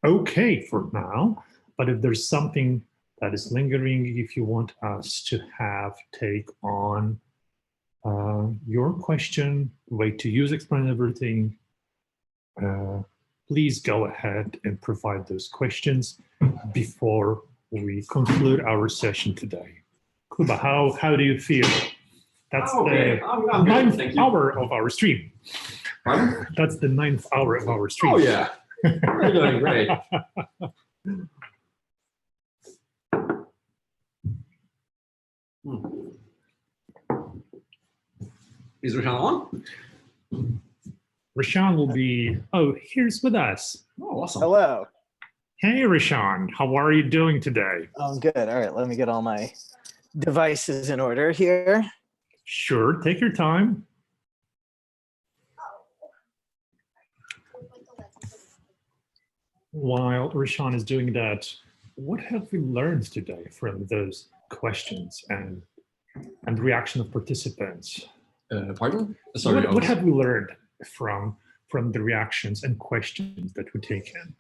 okay for now, but if there's something that is lingering, if you want us to take on your question, way to use Explain Everything, please go ahead and provide those questions before we conclude our session today. Kuba, how do you feel? That's the 9th hour of our stream. Pardon? That's the 9th hour of our stream. Oh yeah, we're doing great. Is Rashaan on? Rashaan will be, here's with us. Oh, awesome. Hello. Hey, Rashaan, how are you doing today? I'm good. All right, let me get all my devices in order here. Sure, take your time. While Rashaan is doing that, what have we learned today from those questions and reaction of participants? Pardon? Sorry. What have we learned from the reactions and questions that we take in?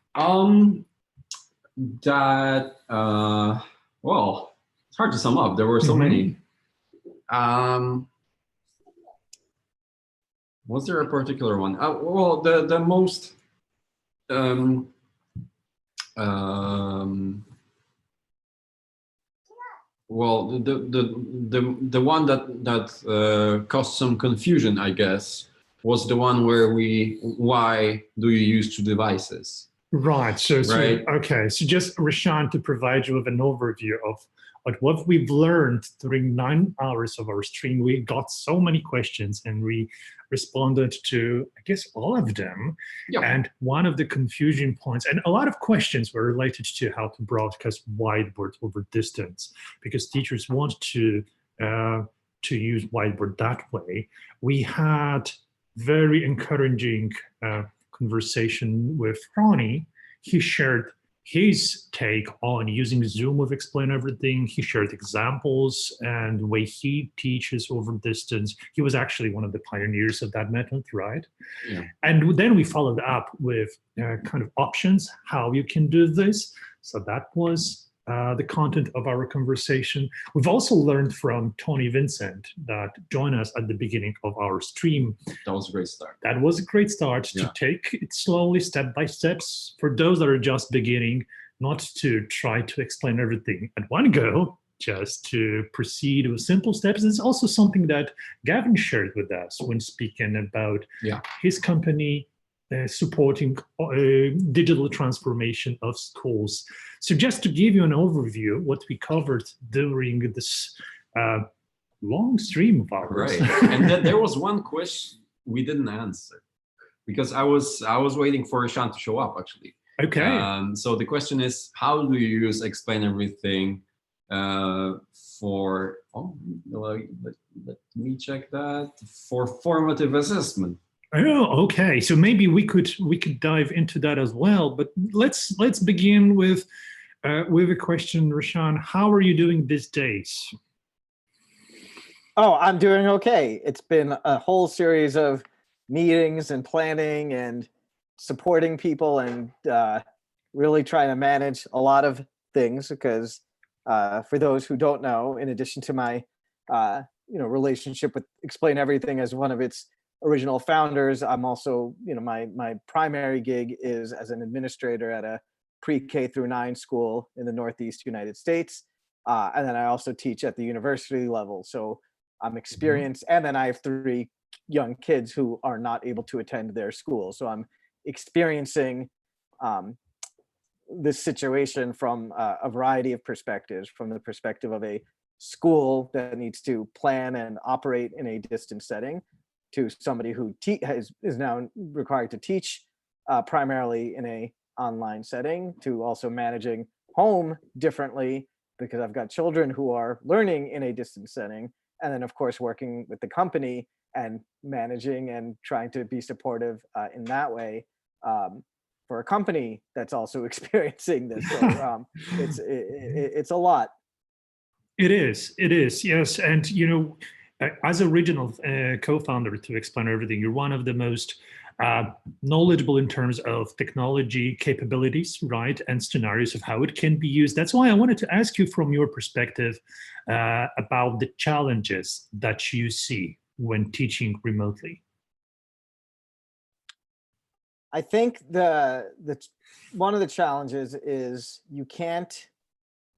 Well, it's hard to sum up. There were so many. Was there a particular one? Well, the most well, the one that caused some confusion, I guess, was the one where why do you use two devices? Right. So Right. Okay. So just Rashaan, to provide you with an overview of what we've learned during 9 hours of our stream. We got so many questions and we responded to, I guess, all of them. Yeah. And one of the confusion points, and a lot of questions were related to how to broadcast Whiteboard over distance, because teachers want to use Whiteboard that way. We had very encouraging conversation with Ronnie. He shared his take on using Zoom with Explain Everything. He shared examples and the way he teaches over distance. He was actually one of the pioneers of that method, right? Yeah. And then we followed up with kind of options, how you can do this. So that was the content of our conversation. We've also learned from Tony Vincent that joined us at the beginning of our stream. That was a great start. That was a great start to take it slowly, step by steps, for those that are just beginning, not to try to explain everything at one go, just to proceed with simple steps. It's also something that Gavin shared with us when speaking about his company supporting digital transformation of schools. So just to give you an overview, what we covered during this long stream of ours. Right. And then there was one question we didn't answer because I was waiting for Rashaan to show up actually. Okay. So the question is, how do you use Explain Everything for, let me check that, for formative assessment? Oh, okay. So maybe we could dive into that as well. But let's begin with a question, Rashaan. How are you doing these days? Oh, I'm doing okay. It's been a whole series of meetings and planning and supporting people and really trying to manage a lot of things because for those who don't know, in addition to my relationship with Explain Everything as one of its original founders, I'm also, my primary gig is as an administrator at a pre-K through 9 school in the Northeast United States. And then I also teach at the university level. So I'm experienced, and then I have 3 young kids who are not able to attend their school. So I'm experiencing this situation from a variety of perspectives, from the perspective of a school that needs to plan and operate in a distance setting, to somebody who is now required to teach primarily in a online setting, to also managing home differently because I've got children who are learning in a distance setting, and then of course working with the company and managing and trying to be supportive in that way for a company that's also experiencing this. So it's a lot. It is, yes. And, as original co-founder, to explain everything, you're one of the most knowledgeable in terms of technology capabilities, right? And scenarios of how it can be used. That's why I wanted to ask you from your perspective about the challenges that you see when teaching remotely. I think one of the challenges is you can't,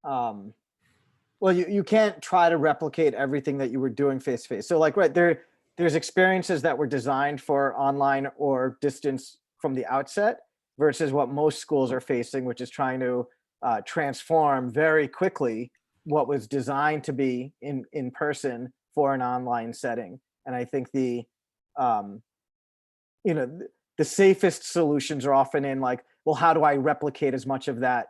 you can't try to replicate everything that you were doing face to face. So like, right there, there's experiences that were designed for online or distance from the outset versus what most schools are facing, which is trying to transform very quickly what was designed to be in person for an online setting. And I think the safest solutions are often in like, well, how do I replicate as much of that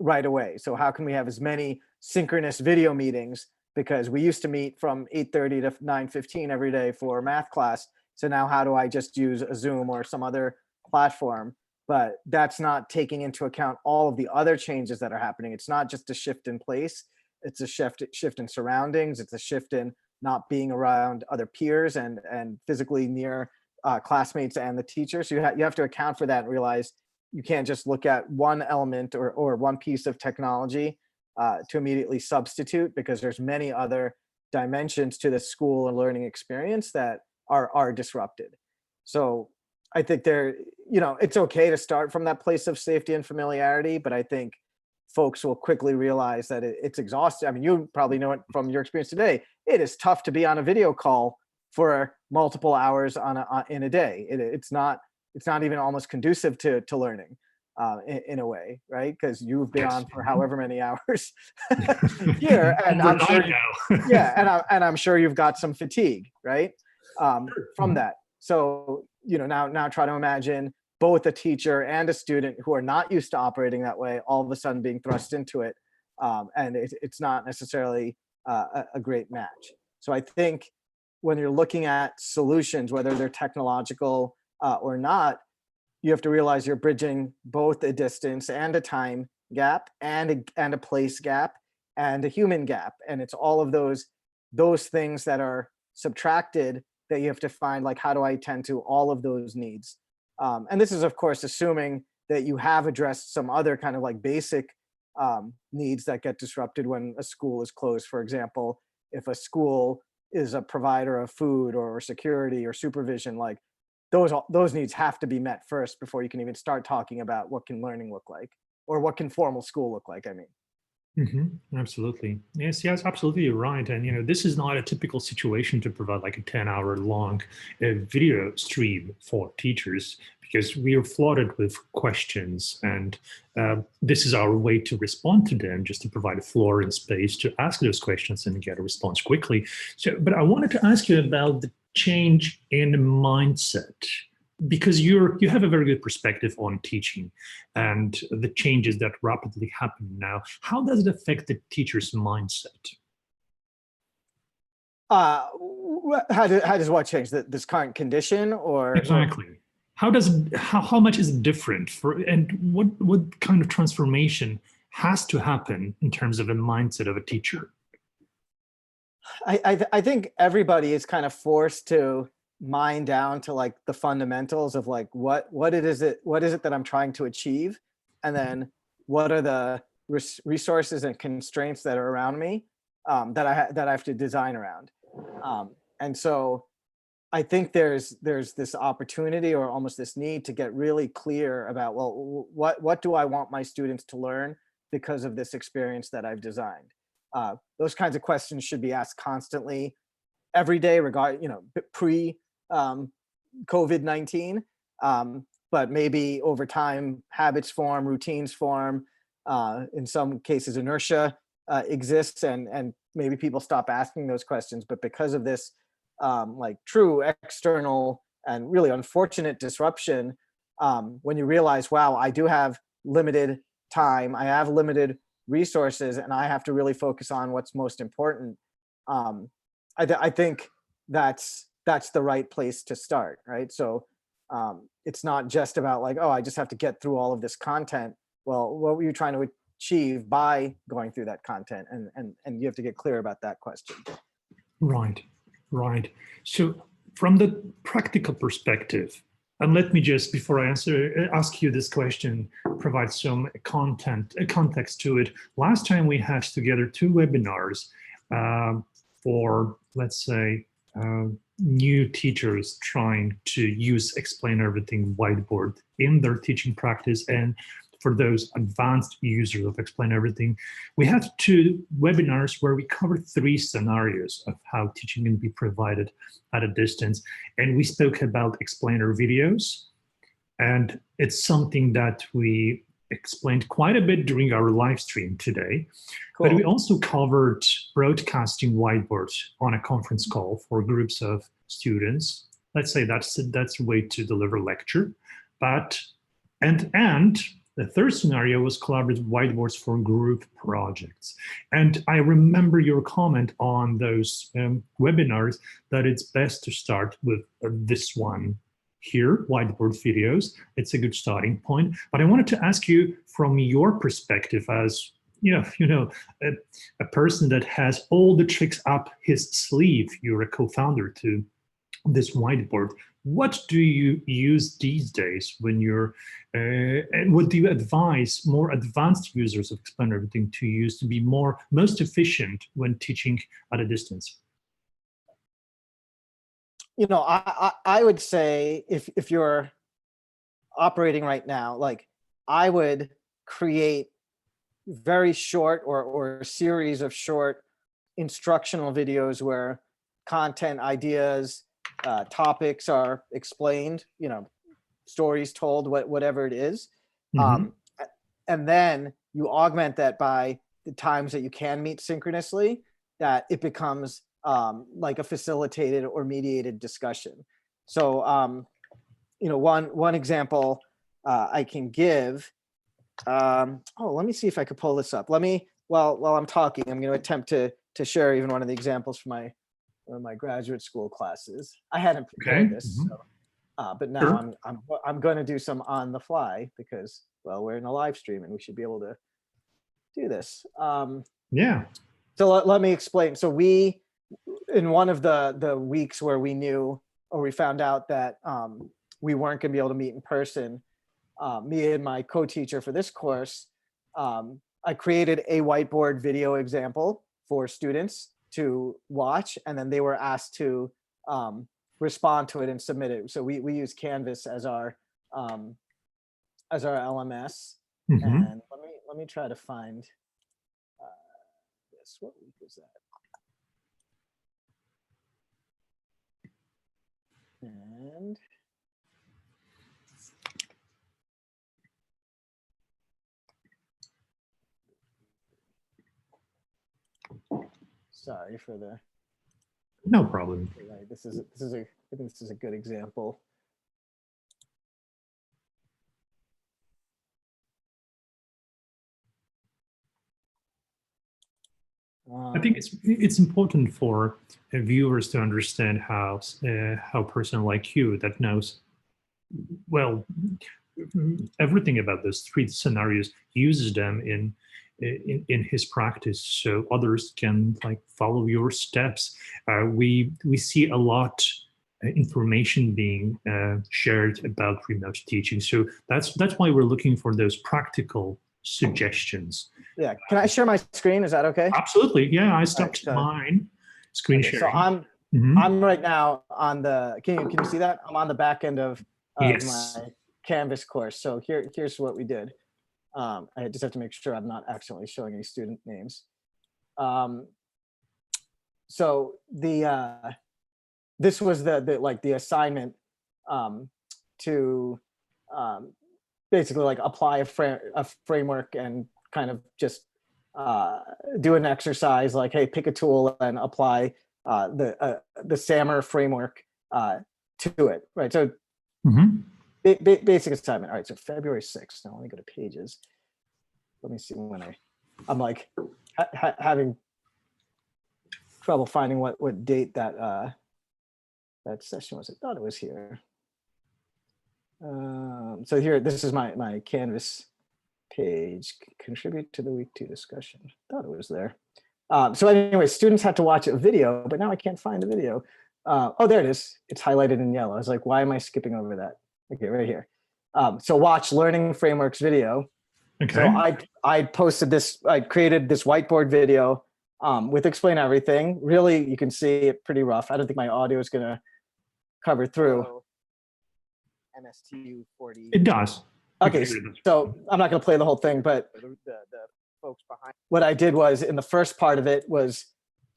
right away? So how can we have as many synchronous video meetings? Because we used to meet from 8:30 to 9:15 every day for math class. So now how do I just use a Zoom or some other platform? But that's not taking into account all of the other changes that are happening. It's not just a shift in place. It's a shift in surroundings. It's a shift in not being around other peers and physically near classmates and the teacher. So you have to account for that and realize you can't just look at one element or one piece of technology to immediately substitute, because there's many other dimensions to the school and learning experience that are disrupted. So I think it's okay to start from that place of safety and familiarity, but I think folks will quickly realize that it's exhausting. I mean, you probably know it from your experience today. It is tough to be on a video call for multiple hours in a day. It's not even almost conducive to learning in a way, right? Because you've been on for however many hours here, and I'm sure I'm sure you've got some fatigue, right, from that. So now try to imagine both a teacher and a student who are not used to operating that way all of a sudden being thrust into it, and it's not necessarily a great match. So I think when you're looking at solutions, whether they're technological or not, you have to realize you're bridging both a distance and a time gap and a place gap and a human gap. And it's all of those things that are subtracted that you have to find, like, how do I tend to all of those needs? And this is, of course, assuming that you have addressed some other kind of like basic needs that get disrupted when a school is closed. For example, if a school is a provider of food or security or supervision, like those needs have to be met first before you can even start talking about what can learning look like or what can formal school look like, I mean. Absolutely. Yes, absolutely. You're right. And, this is not a typical situation to provide like a 10-hour long video stream for teachers, because we are flooded with questions, and this is our way to respond to them, just to provide a floor and space to ask those questions and get a response quickly. So, but I wanted to ask you about the change in mindset, because you have a very good perspective on teaching and the changes that rapidly happen now. How does it affect the teacher's mindset? How does what change? This current condition, or exactly? How much is it different and what kind of transformation has to happen in terms of the mindset of a teacher? I think everybody is kind of forced to mine down to like the fundamentals of like what is it that I'm trying to achieve, and then what are the resources and constraints that are around me that I have to design around. And so I think there's this opportunity or almost this need to get really clear about, well, what do I want my students to learn because of this experience that I've designed? Those kinds of questions should be asked constantly, every day, pre COVID-19. but maybe over time, habits form, routines form. In some cases, inertia exists, and maybe people stop asking those questions. But because of this, like true external and really unfortunate disruption, when you realize, wow, I do have limited time, I have limited resources, and I have to really focus on what's most important. I think that's the right place to start, right? So it's not just about like, oh, I just have to get through all of this content. Well, what were you trying to achieve by going through that content? And you have to get clear about that question. Right, right. So from the practical perspective, and let me just, before I ask you this question, provide some context to it. Last time we had together 2 webinars for, let's say, new teachers trying to use Explain Everything Whiteboard in their teaching practice, and for those advanced users of Explain Everything. We had 2 webinars where we covered 3 scenarios of how teaching can be provided at a distance. And we spoke about explainer videos. And it's something that we explained quite a bit during our live stream today. Cool. But we also covered broadcasting whiteboards on a conference call for groups of students. Let's say that's a way to deliver lecture. But, and the third scenario was collaborative whiteboards for group projects. And I remember your comment on those webinars that it's best to start with this one here, whiteboard videos. It's a good starting point. But I wanted to ask you, from your perspective as a person that has all the tricks up his sleeve, you're a co-founder to this whiteboard. What do you use these days when you're, and what do you advise more advanced users of Explain Everything to use to be most efficient when teaching at a distance? You know, I would say if you're operating right now, like I would create very short or a series of short instructional videos where content, ideas, topics are explained, stories told, whatever it is. Mm-hmm. And then you augment that by the times that you can meet synchronously, that it becomes like a facilitated or mediated discussion. So, one example I can give, let me see if I could pull this up. While I'm talking, I'm going to attempt to share even one of the examples from one of my graduate school classes. I hadn't prepared this, mm-hmm. But now I'm going to do some on the fly because, well, we're in a live stream and we should be able to do this. Yeah. So let me explain. So we, in one of the weeks where we knew or we found out that we weren't going to be able to meet in person, me and my co-teacher for this course, I created a whiteboard video example for students to watch, and then they were asked to respond to it and submit it. So we use Canvas as our LMS. Mm-hmm. And let me try to find this. What week was that? And sorry for the. No problem. I think this is a good example. I think it's important for viewers to understand how a person like you that knows well everything about those 3 scenarios uses them in his practice, so others can follow your steps. We see a lot information being shared about remote teaching, so that's why we're looking for those practical suggestions. Yeah, can I share my screen? Is that okay? Absolutely. Yeah, I stopped mine screen sharing. So I'm right now on the. Can you see that? I'm on the back end of yes. my Canvas course. So here's what we did. I just have to make sure I'm not accidentally showing any student names. So this was the assignment to basically like apply a framework and kind of just do an exercise like, hey, pick a tool and apply the SAMR framework to it, right? So basic assignment. All right, so February 6th. Now let me go to pages. Let me see when I'm like having trouble finding what date that that session was. I thought it was here. So here, this is my Canvas page. Contribute to the week 2 discussion. I thought it was there. So anyway, students had to watch a video, but now I can't find the video. Oh, there it is. It's highlighted in yellow. I was like, why am I skipping over that? Okay, right here. So watch Learning Frameworks video. Okay. So I posted this, I created this whiteboard video with Explain Everything. Really, you can see it pretty rough. I don't think my audio is going to cover through. MSTU 40. It does. Okay, so I'm not going to play the whole thing, but the folks behind. What I did was, in the first part of it, was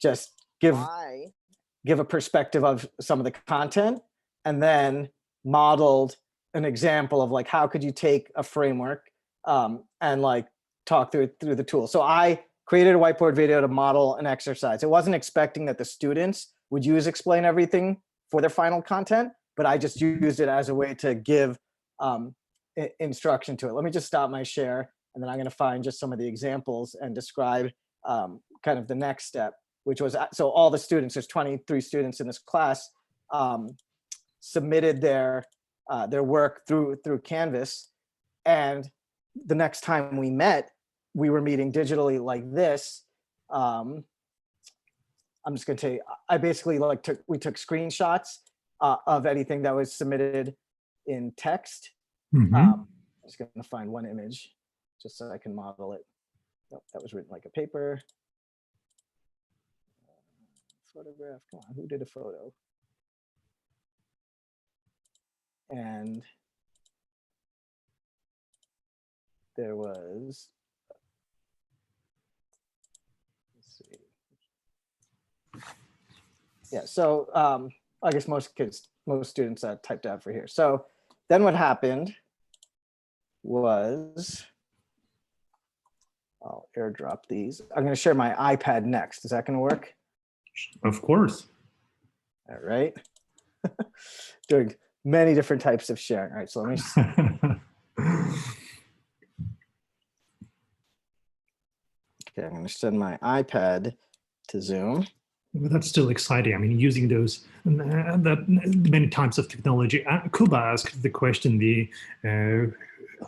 just give a perspective of some of the content, and then modeled an example of like how could you take a framework and like talk through the tool. So I created a whiteboard video to model an exercise. I wasn't expecting that the students would use Explain Everything for their final content, but I just used it as a way to give instruction to it. Let me just stop my share, and then I'm going to find just some of the examples and describe kind of the next step, which was, so all the students, there's 23 students in this class, submitted their work through Canvas. And the next time we met, we were meeting digitally like this. I'm just going to tell you, I basically we took screenshots of anything that was submitted in text. I'm just going to find one image just so I can model it. Nope, that was written like a paper. Photograph, come on, who did a photo? And there was, let's see. Yeah, so I guess most students typed out for here. So then what happened was, I'll airdrop these. I'm going to share my iPad next. Is that going to work? Of course. All right. Doing many different types of sharing. All right, so let me see. Okay, I'm going to send my iPad to Zoom. But that's still exciting. I mean, using those many types of technology. Kuba asked the question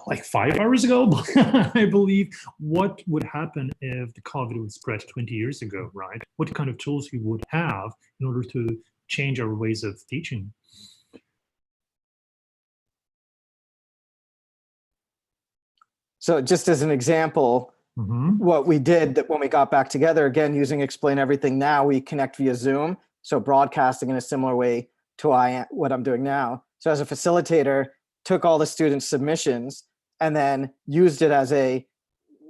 like 5 hours ago, I believe, what would happen if the COVID would spread 20 years ago, right? What kind of tools we would have in order to change our ways of teaching? So just as an example, what we did that when we got back together, again, using Explain Everything, now we connect via Zoom. So broadcasting in a similar way to what I'm doing now. So as a facilitator, took all the students' submissions and then used it as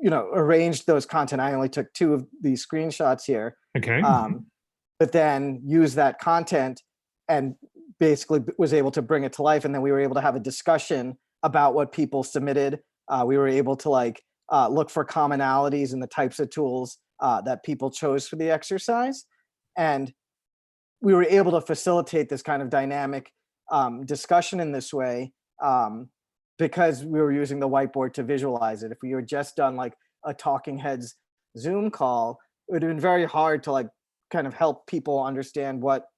arranged those content. I only took 2 of these screenshots here. Okay. But then used that content and basically was able to bring it to life. And then we were able to have a discussion about what people submitted. We were able to look for commonalities in the types of tools that people chose for the exercise. And we were able to facilitate this kind of dynamic discussion in this way because we were using the whiteboard to visualize it. If we had just done like a talking heads Zoom call, it would have been very hard to kind of help people understand what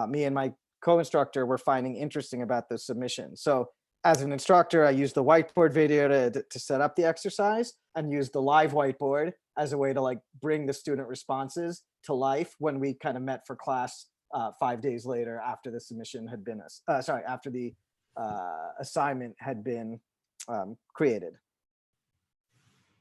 me and my co-instructor were finding interesting about the submission. So as an instructor, I used the whiteboard video to set up the exercise and used the live whiteboard as a way to bring the student responses to life when we kind of met for class 5 days later after the submission had been, after the assignment had been created.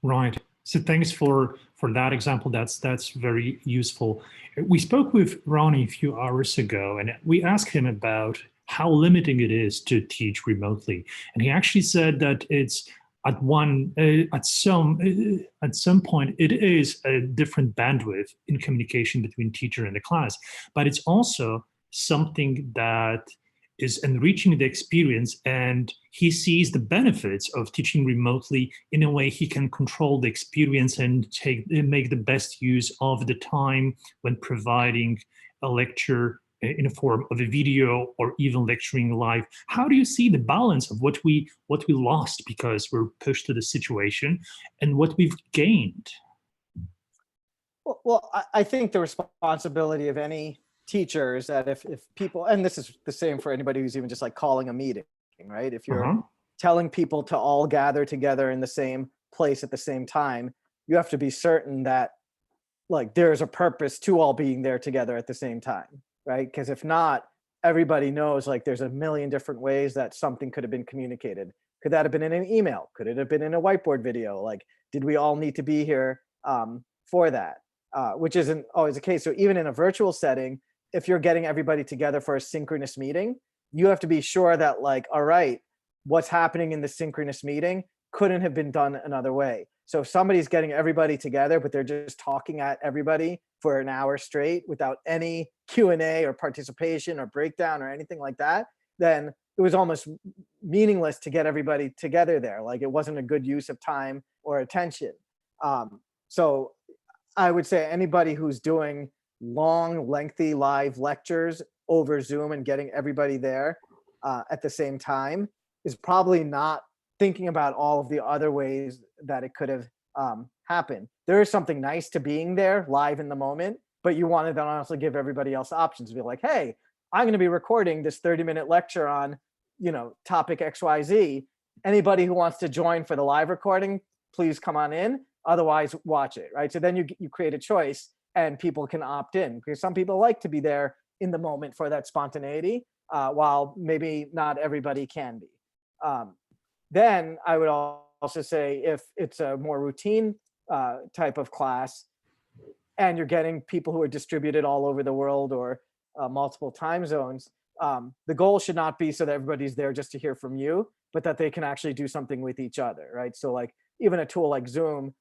Right. So thanks for that example. That's very useful. We spoke with Ronnie a few hours ago, and we asked him about how limiting it is to teach remotely, and he actually said that it's at some point it is a different bandwidth in communication between teacher and the class, but it's also something that is enriching the experience, and he sees the benefits of teaching remotely. In a way, he can control the experience and make the best use of the time when providing a lecture in a form of a video or even lecturing live. How do you see the balance of what we lost because we're pushed to the situation and what we've gained? Well, I think the responsibility of any teacher is that if people, and this is the same for anybody who's even just like calling a meeting, right? If you're telling people to all gather together in the same place at the same time, you have to be certain that like there's a purpose to all being there together at the same time, right? Because if not, everybody knows like there's a million different ways that something could have been communicated. Could that have been in an email? Could it have been in a whiteboard video? Like, did we all need to be here for that? Which isn't always the case. So even in a virtual setting, if you're getting everybody together for a synchronous meeting, you have to be sure that like, all right, what's happening in the synchronous meeting couldn't have been done another way. So if somebody's getting everybody together, but they're just talking at everybody for an hour straight without any Q&A or participation or breakdown or anything like that, then it was almost meaningless to get everybody together there. Like it wasn't a good use of time or attention. So I would say anybody who's doing long, lengthy live lectures over Zoom and getting everybody there at the same time is probably not thinking about all of the other ways that it could have happened. There is something nice to being there live in the moment, but you want to then also give everybody else options. Be like, hey, I'm going to be recording this 30-minute lecture on, you know, topic XYZ. Anybody who wants to join for the live recording, please come on in. Otherwise, watch it, right? So then you create a choice and people can opt in, because some people like to be there in the moment for that spontaneity, while maybe not everybody can be. Then I would also say if it's a more routine type of class and you're getting people who are distributed all over the world or multiple time zones, the goal should not be so that everybody's there just to hear from you, but that they can actually do something with each other, right? So like even a tool like Zoom,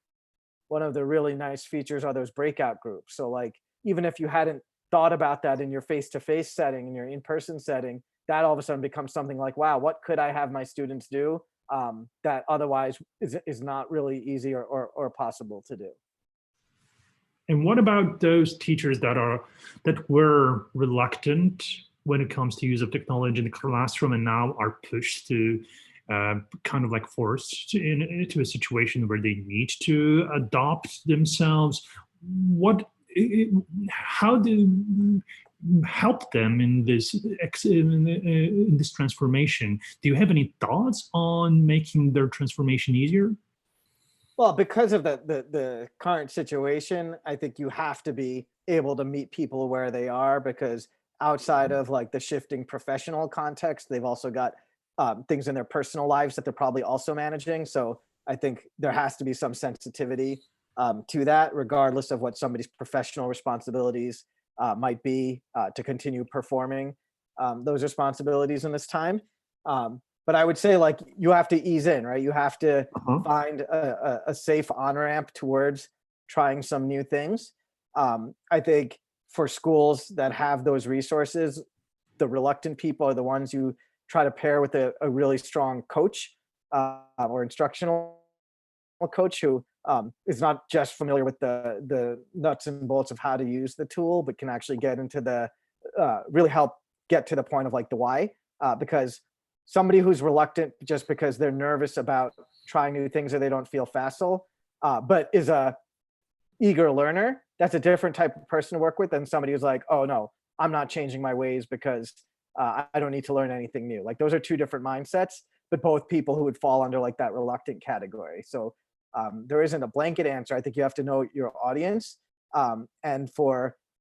one of the really nice features are those breakout groups. So like, even if you hadn't thought about that in your face-to-face setting, in your in-person setting, that all of a sudden becomes something like, wow, what could I have my students do that otherwise is not really easy or possible to do? And what about those teachers that were reluctant when it comes to use of technology in the classroom and now are pushed to kind of like forced into a situation where they need to adopt themselves? How do you help them in this transformation? Do you have any thoughts on making their transformation easier? Well, because of the current situation, I think you have to be able to meet people where they are, because outside of like the shifting professional context, they've also got things in their personal lives that they're probably also managing. So I think there has to be some sensitivity to that, regardless of what somebody's professional responsibilities might be to continue performing those responsibilities in this time. But I would say like you have to ease in, right? You have to find a safe on-ramp towards trying some new things. I think for schools that have those resources, the reluctant people are the ones you try to pair with a really strong coach or instructional coach who is not just familiar with the nuts and bolts of how to use the tool, but can actually get into the really help get to the point of like the why. Because somebody who's reluctant just because they're nervous about trying new things or they don't feel facile, but is a eager learner, that's a different type of person to work with than somebody who's like, oh no, I'm not changing my ways because I don't need to learn anything new. Like those are two different mindsets, but both people who would fall under like that reluctant category. So there isn't a blanket answer. I think you have to know your audience, and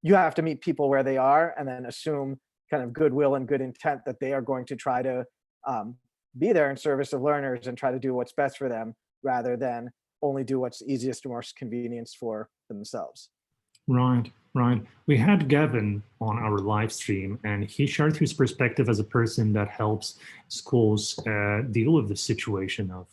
you have to meet people where they are and then assume kind of goodwill and good intent that they are going to try to be there in service of learners and try to do what's best for them rather than only do what's easiest or most convenience for themselves. Right. We had Gavin on our live stream, and he shared his perspective as a person that helps schools deal with the situation of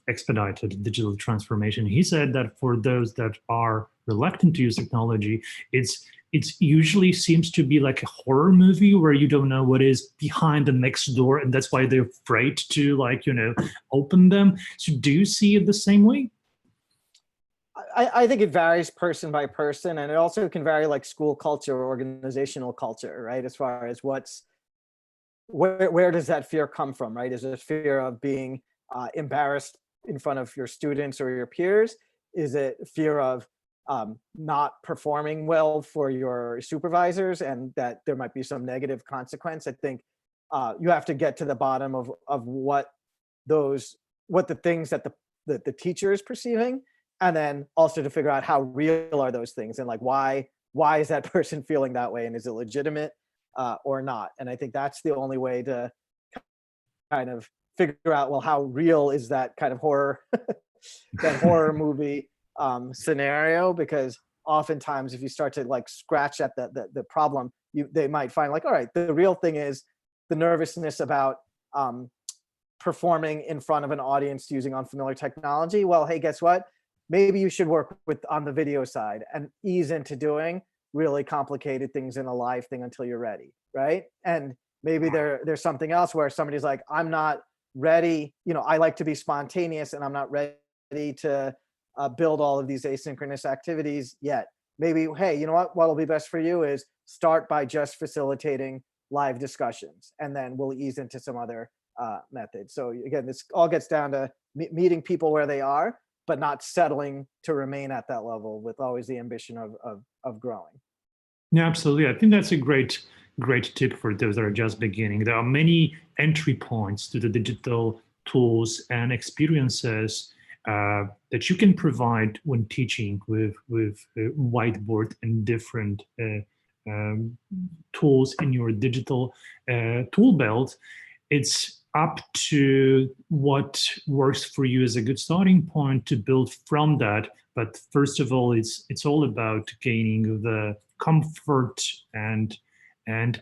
expedited digital transformation. He said that for those that are reluctant to use technology, it's it usually seems to be like a horror movie where you don't know what is behind the next door, and that's why they're afraid to, like, you know, open them. So do you see it the same way? I think it varies person by person, and it also can vary like school culture or organizational culture, right? As far as where does that fear come from, right? Is it fear of being embarrassed in front of your students or your peers? Is it fear of not performing well for your supervisors and that there might be some negative consequence? I think you have to get to the bottom of what the things that the teacher is perceiving, and then also to figure out how real are those things, and like why is that person feeling that way, and is it legitimate or not? And I think that's the only way to kind of figure out, well, how real is that kind of horror that horror movie scenario? Because oftentimes if you start to like scratch at the problem, they might find like, all right, the real thing is the nervousness about performing in front of an audience using unfamiliar technology. Well, hey, guess what? Maybe you should work on the video side and ease into doing really complicated things in a live thing until you're ready, right? And maybe there's something else where somebody's like, I'm not ready, you know, I like to be spontaneous and I'm not ready to build all of these asynchronous activities yet. Maybe, hey, you know what'll be best for you is start by just facilitating live discussions, and then we'll ease into some other methods. So again, this all gets down to meeting people where they are, but not settling to remain at that level, with always the ambition of growing. Yeah, absolutely. I think that's a great tip for those that are just beginning. There are many entry points to the digital tools and experiences that you can provide when teaching with Whiteboard and different tools in your digital tool belt. It's up to what works for you as a good starting point to build from that. But first of all, it's all about gaining the comfort and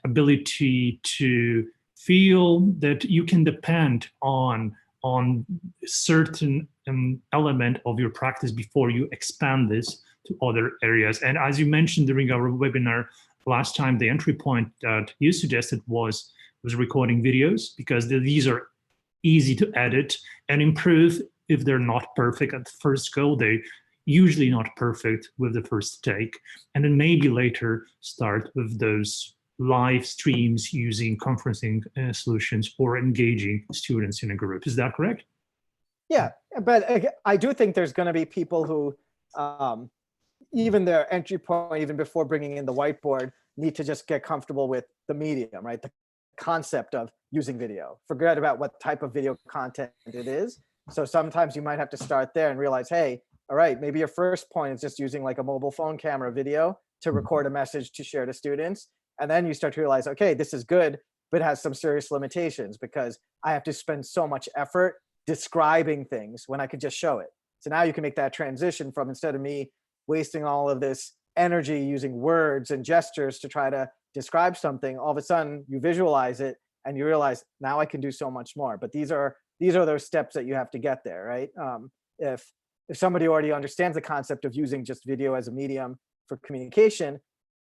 ability to feel that you can depend on certain element of your practice before you expand this to other areas. And as you mentioned during our webinar last time, the entry point that you suggested was recording videos, because these are easy to edit and improve. If they're not perfect at the first go, they usually not perfect with the first take. And then maybe later start with those live streams using conferencing solutions or engaging students in a group. Is that correct? Yeah, but I do think there's going to be people who, even their entry point, even before bringing in the whiteboard, need to just get comfortable with the medium, right? The concept of using video. Forget about what type of video content it is. So sometimes you might have to start there and realize, hey, all right, maybe your first point is just using like a mobile phone camera video to record a message to share to students. And then you start to realize, okay, this is good, but it has some serious limitations because I have to spend so much effort describing things when I could just show it. So now you can make that transition from, instead of me wasting all of this energy using words and gestures to try to describe something, all of a sudden you visualize it and you realize, now I can do so much more. But these are those steps that you have to get there, right? If somebody already understands the concept of using just video as a medium for communication,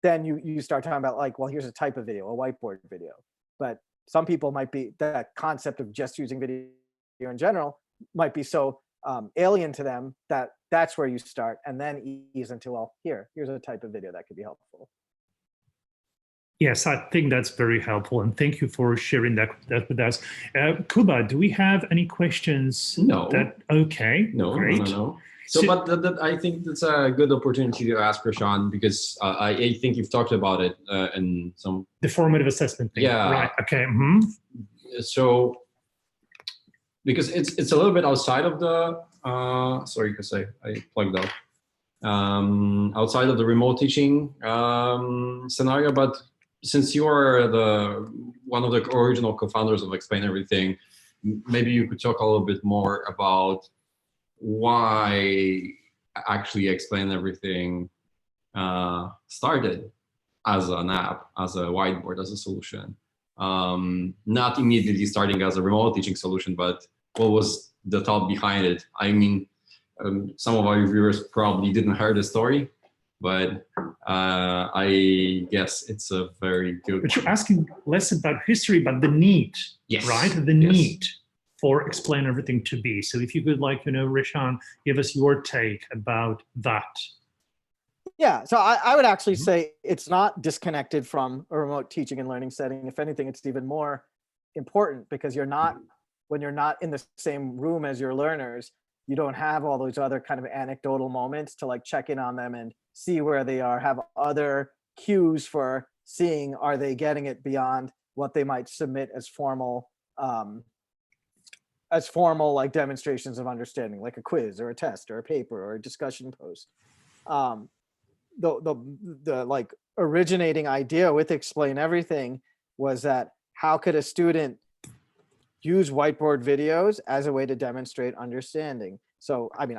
then you start talking about like, well, here's a type of video, a whiteboard video. But some people might be, that concept of just using video in general might be so alien to them that that's where you start, and then ease into, well, here's a type of video that could be helpful. Yes, I think that's very helpful, and thank you for sharing that with us. Kuba, do we have any questions? No. Okay, no, great. No. So, but I think that's a good opportunity to ask Rashaan, because I think you've talked about it in some... The formative assessment thing. Yeah. Right, okay. So, because it's a little bit outside of the, sorry, because I plugged out. Outside of the remote teaching scenario, but since you are one of the original co-founders of Explain Everything, maybe you could talk a little bit more about why actually Explain Everything started as an app, as a whiteboard, as a solution. Not immediately starting as a remote teaching solution, but what was the thought behind it? I mean, some of our viewers probably didn't hear the story, but I guess it's a very good. But you're asking less about history, but the need, Yes. right? The Yes. need for explain everything to be. So if you could, like, Rashaan, give us your take about that. Yeah, so I would actually say it's not disconnected from a remote teaching and learning setting. If anything, it's even more important because when you're not in the same room as your learners, you don't have all those other kind of anecdotal moments to like check in on them and see where they are, have other cues for seeing, are they getting it beyond what they might submit as formal like demonstrations of understanding, like a quiz or a test or a paper or a discussion post. The like originating idea with Explain Everything was that how could a student use whiteboard videos as a way to demonstrate understanding? So, I mean,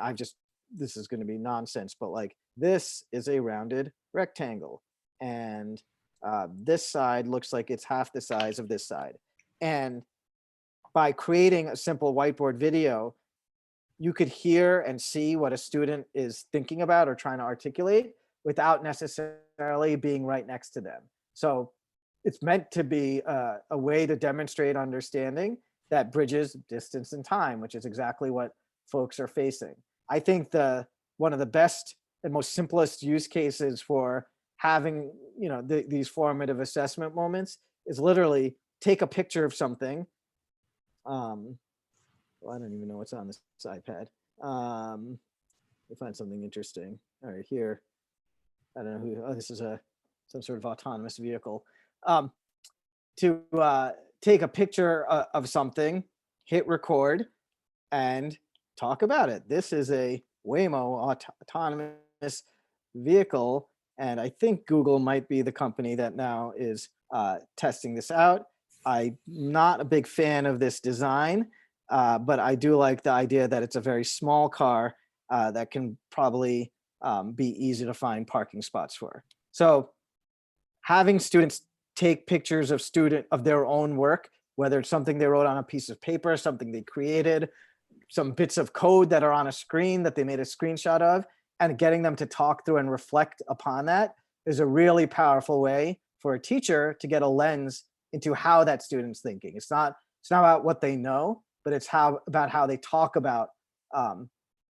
this is going to be nonsense, but like this is a rounded rectangle and this side looks like it's half the size of this side. And by creating a simple whiteboard video, you could hear and see what a student is thinking about or trying to articulate without necessarily being right next to them. So it's meant to be a way to demonstrate understanding that bridges distance and time, which is exactly what folks are facing. I think one of the best and most simplest use cases for having these formative assessment moments is literally take a picture of something. Well, I don't even know what's on this iPad. We find something interesting. All right, here. I don't know who. Oh, this is some sort of autonomous vehicle. To take a picture of something, hit record, and talk about it. This is a Waymo autonomous vehicle, and I think Google might be the company that now is testing this out. I'm not a big fan of this design, but I do like the idea that it's a very small car that can probably be easy to find parking spots for. So having students take pictures of their own work, whether it's something they wrote on a piece of paper, something they created, some bits of code that are on a screen that they made a screenshot of, and getting them to talk through and reflect upon that is a really powerful way for a teacher to get a lens into how that student's thinking. It's not about what they know, but it's about how they talk about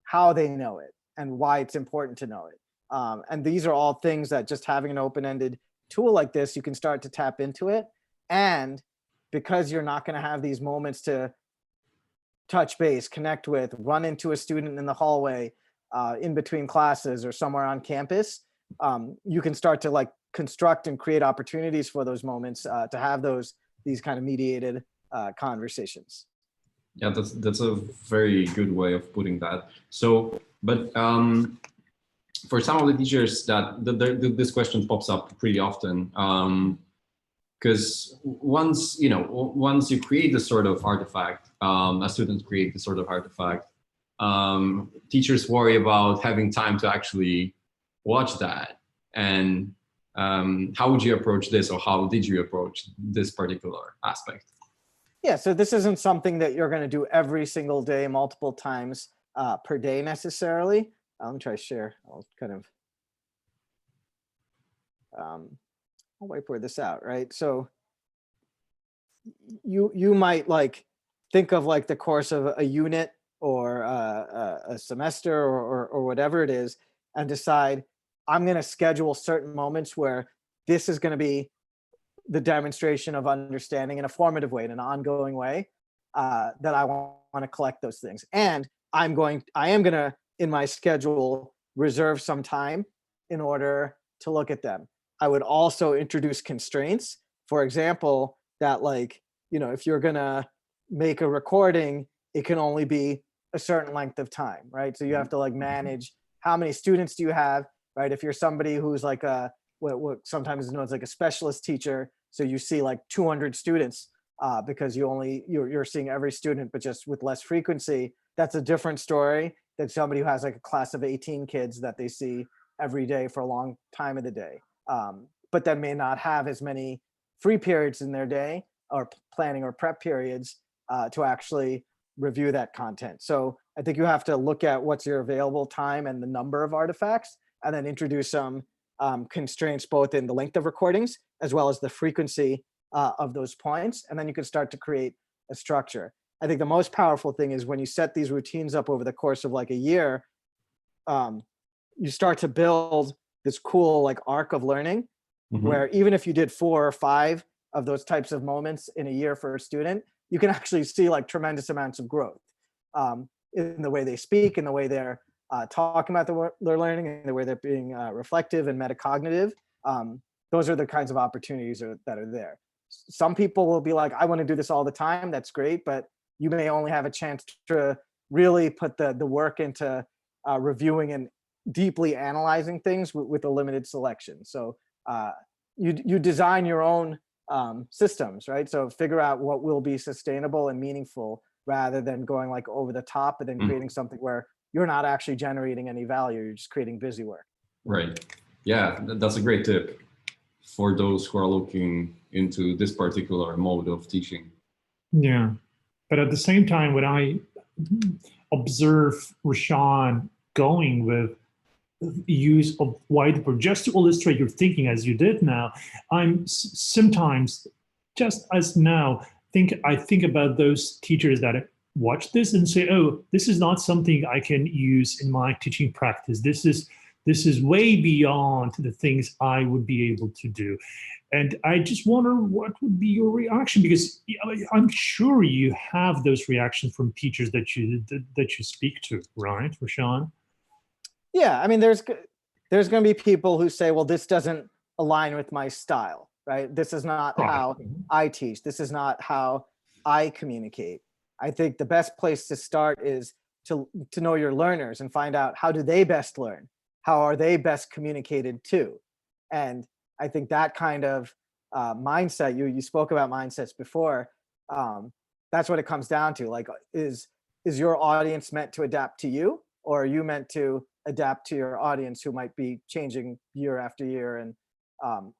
how they know it and why it's important to know it. And these are all things that just having an open-ended tool like this, you can start to tap into it. And because you're not going to have these moments to touch base, connect with, run into a student in the hallway, in between classes or somewhere on campus, you can start to like construct and create opportunities for those moments to have these kind of mediated conversations. Yeah, that's a very good way of putting that. So, but for some of the teachers this question pops up pretty often, because once you create this sort of artifact, a student create this sort of artifact, teachers worry about having time to actually watch that. And how would you approach this, or how did you approach this particular aspect? Yeah, so this isn't something that you're going to do every single day, multiple times per day necessarily. Let me try to share. I'll kind of I'll whiteboard this out, right? So you might like think of like the course of a unit or a semester or whatever it is, and decide I'm going to schedule certain moments where this is going to be the demonstration of understanding in a formative way, in an ongoing way, that I want to collect those things. And I am going to, in my schedule, reserve some time in order to look at them. I would also introduce constraints. For example, that like, if you're going to make a recording, it can only be a certain length of time, right? So you have to like manage how many students do you have, right? If you're somebody who's like what sometimes is known as like a specialist teacher, so you see like 200 students because you're seeing every student, but just with less frequency. That's a different story than somebody who has like a class of 18 kids that they see every day for a long time of the day, but then may not have as many free periods in their day or planning or prep periods to actually review that content. So I think you have to look at what's your available time and the number of artifacts, and then introduce some constraints both in the length of recordings as well as the frequency of those points. And then you can start to create a structure. I think the most powerful thing is when you set these routines up over the course of like a year, you start to build this cool like arc of learning where even if you did 4 or 5 of those types of moments in a year for a student, you can actually see like tremendous amounts of growth in the way they speak, in the way they're talking about their learning, in the way they're being reflective and metacognitive. Those are the kinds of opportunities that are there. Some people will be like, I want to do this all the time. That's great, but you may only have a chance to really put the work into reviewing and deeply analyzing things with a limited selection. So you design your own systems, right? So figure out what will be sustainable and meaningful rather than going like over the top and then creating something where you're not actually generating any value. You're just creating busy work. Right. Yeah, that's a great tip for those who are looking into this particular mode of teaching. Yeah. But at the same time, when I observe Rashaan going with use of whiteboard just to illustrate your thinking as you did now, I'm sometimes, just as now, I think about those teachers that watch this and say, oh, this is not something I can use in my teaching practice. This is way beyond the things I would be able to do. And I just wonder what would be your reaction, because I'm sure you have those reactions from teachers that you speak to, right, Rashaan? Yeah, I mean, there's going to be people who say, well, this doesn't align with my style, right? This is not how I teach. This is not how I communicate. I think the best place to start is to know your learners and find out, how do they best learn? How are they best communicated to? And I think that kind of mindset, you spoke about mindsets before, that's what it comes down to. Like, is your audience meant to adapt to you, or are you meant to adapt to your audience who might be changing year after year, and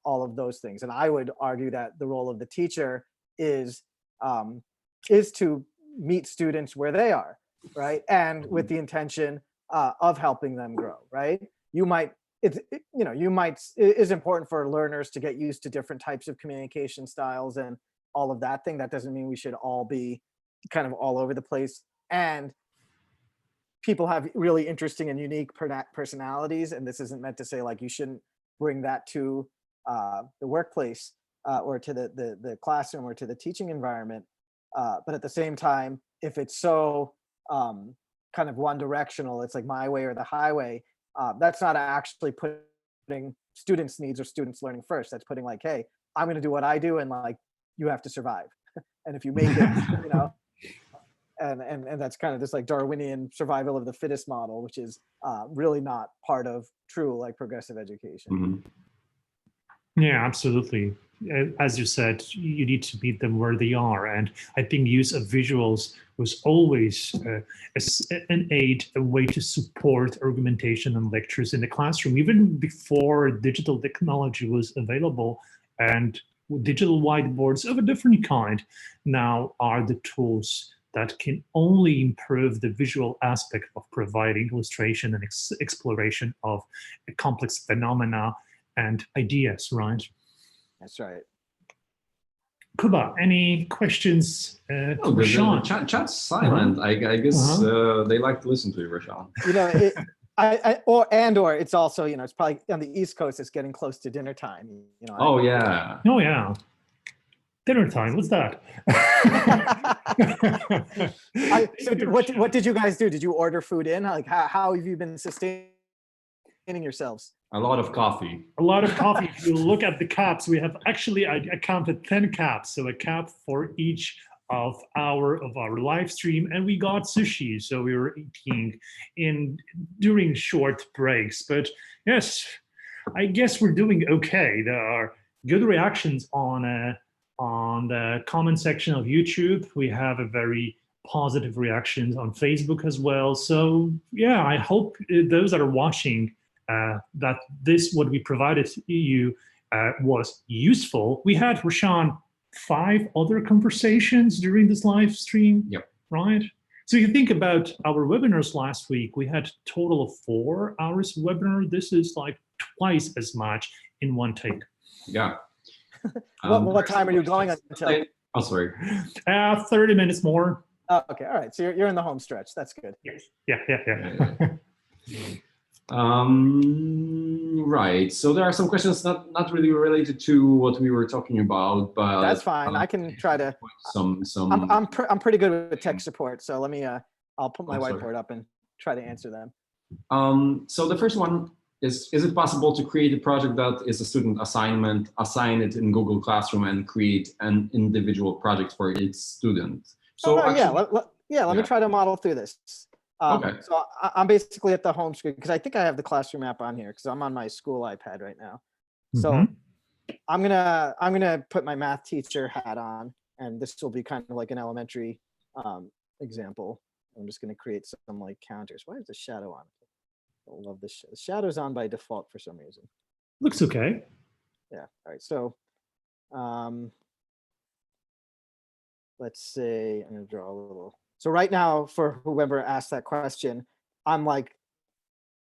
all of those things? And I would argue that the role of the teacher is to meet students where they are, right? And with the intention of helping them grow, right? It is important for learners to get used to different types of communication styles and all of that thing. That doesn't mean we should all be kind of all over the place. And people have really interesting and unique personalities, and this isn't meant to say like you shouldn't bring that to the workplace or to the classroom or to the teaching environment. But at the same time, if it's so kind of one directional, it's like my way or the highway, that's not actually putting students' needs or students' learning first. That's putting like, hey, I'm going to do what I do, and like, you have to survive. And if you make it, and that's kind of this like Darwinian survival of the fittest model, which is really not part of true like progressive education. Yeah, absolutely. As you said, you need to meet them where they are. And I think use of visuals was always an aid, a way to support argumentation and lectures in the classroom, even before digital technology was available. And digital whiteboards of a different kind now are the tools that can only improve the visual aspect of providing illustration and exploration of complex phenomena and ideas, right? That's right. Kuba, any questions for Rashaan? Chat's silent. I guess they like to listen to you, Rashaan. Or it's also, it's probably on the East Coast, it's getting close to dinner time. Oh yeah. Dinner time, what's that? What did you guys do? Did you order food in? Like, how have you been sustaining yourselves? A lot of coffee. A lot of coffee. If you look at the caps, we have actually, I counted 10 caps. So a cap for each of our live stream, and we got sushi. So we were eating during short breaks. But yes, I guess we're doing okay. There are good reactions on the comment section of YouTube. We have a very positive reactions on Facebook as well. So yeah, I hope those that are watching that what we provided to you was useful. We had, Rashaan, 5 other conversations during this live stream. Yep. Right? So you think about our webinars last week, we had a total of 4 hours webinar. This is like twice as much in one take. Yeah. What time are you going until? Oh, sorry. 30 minutes more. Oh, okay, all right. So you're in the home stretch. That's good. Yes. Yeah. Right. So there are some questions not really related to what we were talking about, but That's fine. I can try to. Some. I'm pretty good with tech support, so let me. I'll put my sorry. whiteboard up and try to answer them. So the first one is it possible to create a project that is a student assignment, assign it in Google Classroom, and create an individual project for each student? So let me try to model through this. Okay. So I'm basically at the home screen because I think I have the classroom app on here because I'm on my school iPad right now. So I'm gonna put my math teacher hat on, and this will be kind of like an elementary example. I'm just gonna create some like counters. Why is the shadow on? I love this. The shadow's on by default for some reason. Looks okay. Yeah. All right. So let's say I'm gonna draw a little. So right now, for whoever asked that question, I'm like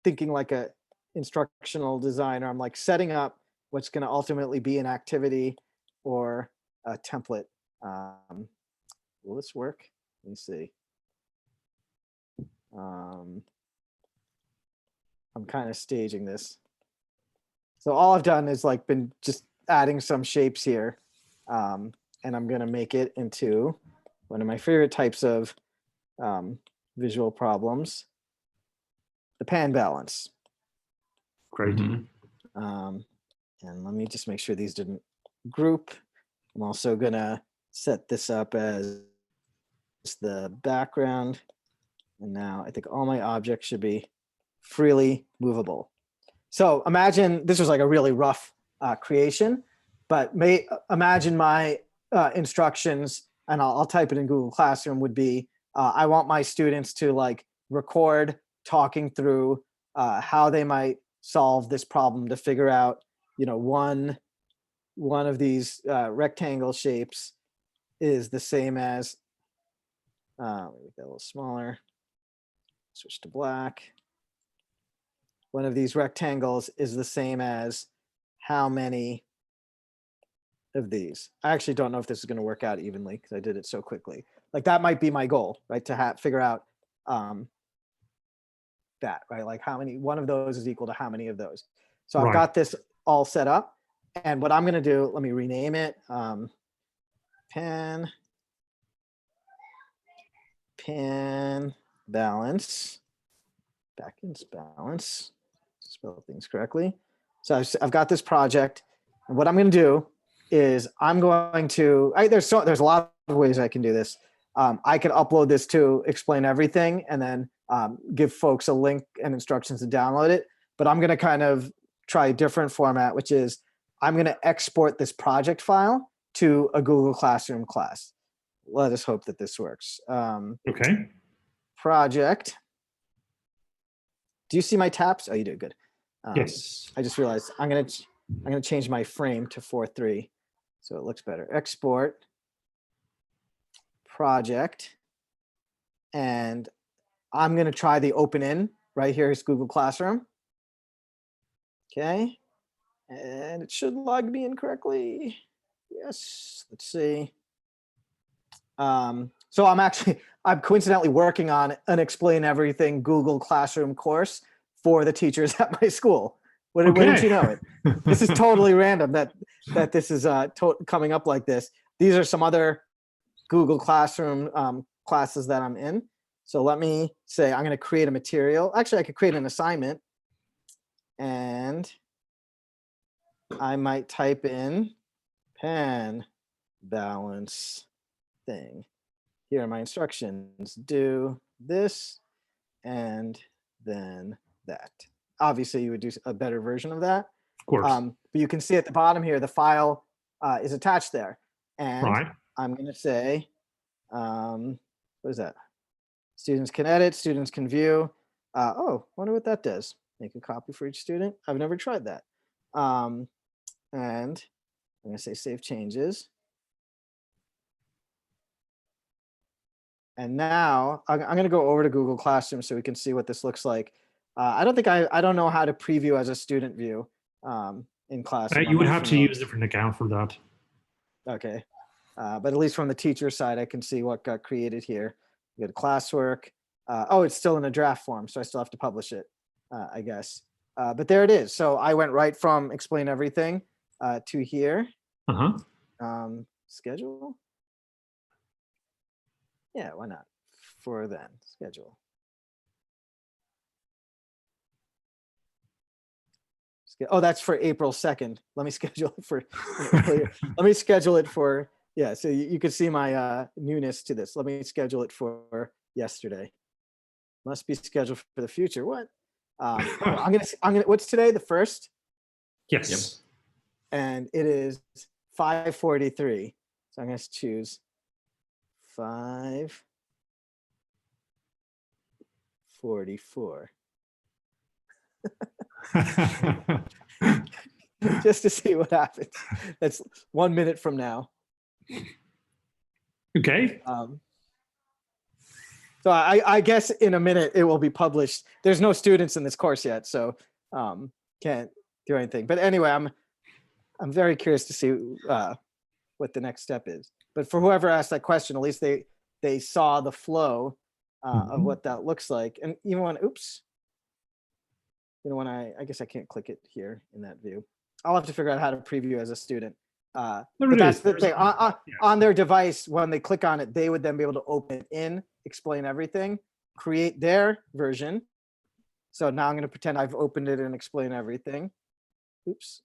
thinking like a instructional designer. I'm like setting up what's going to ultimately be an activity or a template. Will this work? Let me see. I'm kind of staging this. So all I've done is like been just adding some shapes here, and I'm going to make it into one of my favorite types of visual problems, the pan balance. Great. And let me just make sure these didn't group. I'm also gonna set this up as the background. And now I think all my objects should be freely movable. So imagine this was like a really rough creation, but imagine my instructions, and I'll type it in Google Classroom, would be I want my students to like record talking through how they might solve this problem to figure out, one of these rectangle shapes is the same as, let me make that a little smaller, switch to black. One of these rectangles is the same as how many of these. I actually don't know if this is going to work out evenly because I did it so quickly. Like that might be my goal, right? To figure out that, right? Like how many, one of those is equal to how many of those. So I've got this all set up. And what I'm going to do, let me rename it. Pan balance, backends balance, spell things correctly. So I've got this project. And what I'm going to do is I'm going to, there's a lot of ways I can do this. I could upload this to Explain Everything and then give folks a link and instructions to download it. But I'm going to kind of try a different format, which is I'm going to export this project file to a Google Classroom class. Let us hope that this works. Okay. Project. Do you see my tabs? Oh, you do. Good. Yes. I just realized I'm going to change my frame to 4:3 so it looks better. Export project, and I'm going to try the open in. Right here is Google Classroom. Okay, and it should log me in correctly. Yes, let's see. So I'm coincidentally working on an Explain Everything Google Classroom course for the teachers at my school. Wouldn't you know it? This is totally random that this is coming up like this. These are some other Google Classroom classes that I'm in. So let me say I'm going to create a material. Actually, I could create an assignment, and I might type in pan balance thing. Here are my instructions. Do this and then that. Obviously, you would do a better version of that. Of course. But you can see at the bottom here, the file is attached there. And I'm going to say, what is that? Students can edit, students can view. Wonder what that does. Make a copy for each student. I've never tried that. And I'm going to say save changes. And now I'm going to go over to Google Classroom so we can see what this looks like. I don't know how to preview as a student view in Classroom. You would have to use a different account for that. Okay. But at least from the teacher side, I can see what got created here. We got classwork. Oh, it's still in a draft form, so I still have to publish it, I guess. But there it is. So I went right from explain everything to here. Schedule. Yeah, why not? For then, schedule. Oh, that's for April 2nd. Let me schedule it for earlier. Let me schedule it for, yeah, so you can see my newness to this. Let me schedule it for yesterday. Must be scheduled for the future. What? I'm gonna, what's today, the 1st? Yes. Yep. And it is 5:43. So I'm gonna choose 5:44. Just to see what happens. That's 1 minute from now. Okay. So I guess in a minute it will be published. There's no students in this course yet, so can't do anything. But anyway, I'm very curious to see what the next step is. But for whoever asked that question, at least they saw the flow of what that looks like. And even when, oops, you know, when I guess I can't click it here in that view. I'll have to figure out how to preview as a student. But that's the thing. On their device, when they click on it, they would then be able to open it in, explain everything, create their version. So now I'm going to pretend I've opened it and explain everything. Oops.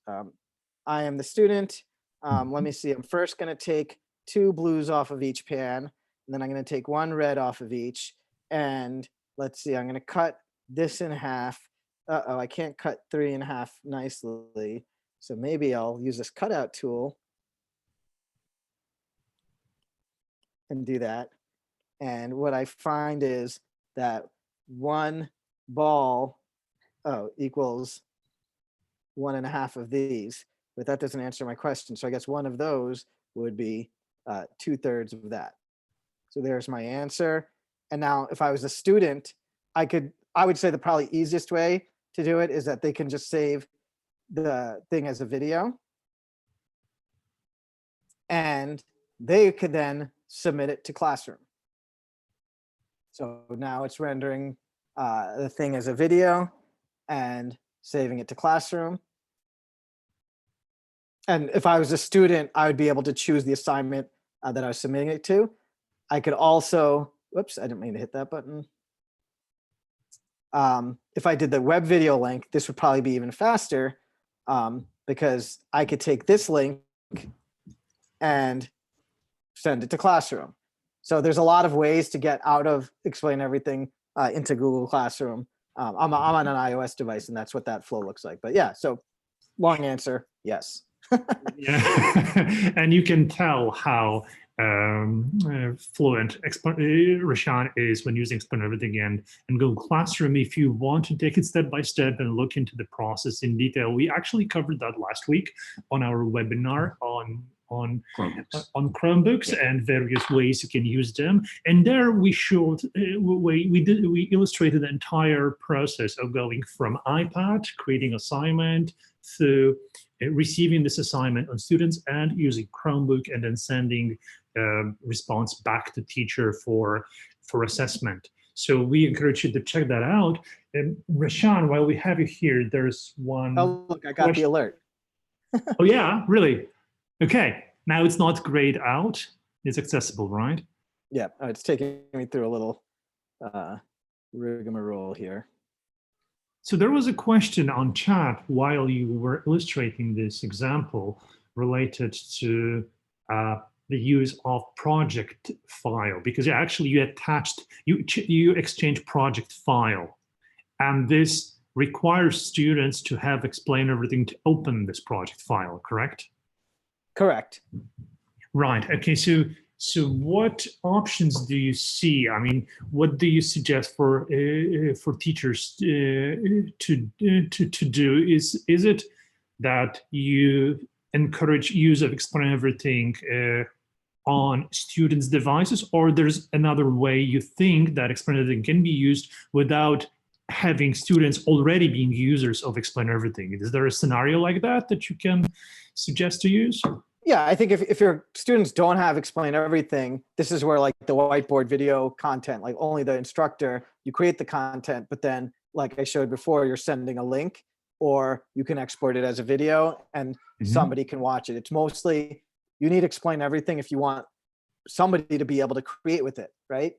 I am the student. Let me see. I'm first going to take 2 blues off of each pan, and then I'm going to take 1 red off of each. And let's see, I'm going to cut this in half. Uh-oh, I can't cut 3 in half nicely. So maybe I'll use this cutout tool and do that. And what I find is that 1 ball equals 1.5 of these, but that doesn't answer my question. So I guess one of those would be 2/3 of that. So there's my answer. And now if I was a student, I would say the probably easiest way to do it is that they can just save the thing as a video. And they could then submit it to Classroom. So now it's rendering the thing as a video and saving it to Classroom. And if I was a student, I would be able to choose the assignment that I was submitting it to. I could also, whoops, I didn't mean to hit that button. If I did the web video link, this would probably be even faster because I could take this link and send it to Classroom. So there's a lot of ways to get out of explain everything into Google Classroom. I'm on an iOS device, and that's what that flow looks like. But yeah, so long answer, yes. Yeah, and you can tell how fluent Rashaan is when using Explain Everything and Google Classroom. If you want to take it step by step and look into the process in detail, we actually covered that last week on our webinar on Chromebooks and various ways you can use them. And there we showed, we illustrated the entire process of going from iPad, creating assignment, to receiving this assignment on students and using Chromebook and then sending response back to teacher for assessment. So we encourage you to check that out. And Rashaan, while we have you here, there's one. Oh, look, I got the alert. Oh yeah, really? Okay, now it's not grayed out. It's accessible, right? Yeah, it's taking me through a little rigmarole here. So there was a question on chat while you were illustrating this example related to the use of project file, because actually you attached, you exchange project file, and this requires students to have Explain Everything to open this project file, correct? Correct. Right. Okay. So what options do you see? I mean, what do you suggest for teachers to do? Is it that you encourage use of Explain Everything on students' devices, or there's another way you think that Explain Everything can be used without having students already being users of Explain Everything? Is there a scenario like that that you can suggest to use? Yeah, I think if your students don't have Explain Everything, this is where like the whiteboard video content, like only the instructor, you create the content, but then like I showed before, you're sending a link, or you can export it as a video and somebody can watch it. It's mostly, you need Explain Everything if you want somebody to be able to create with it, right?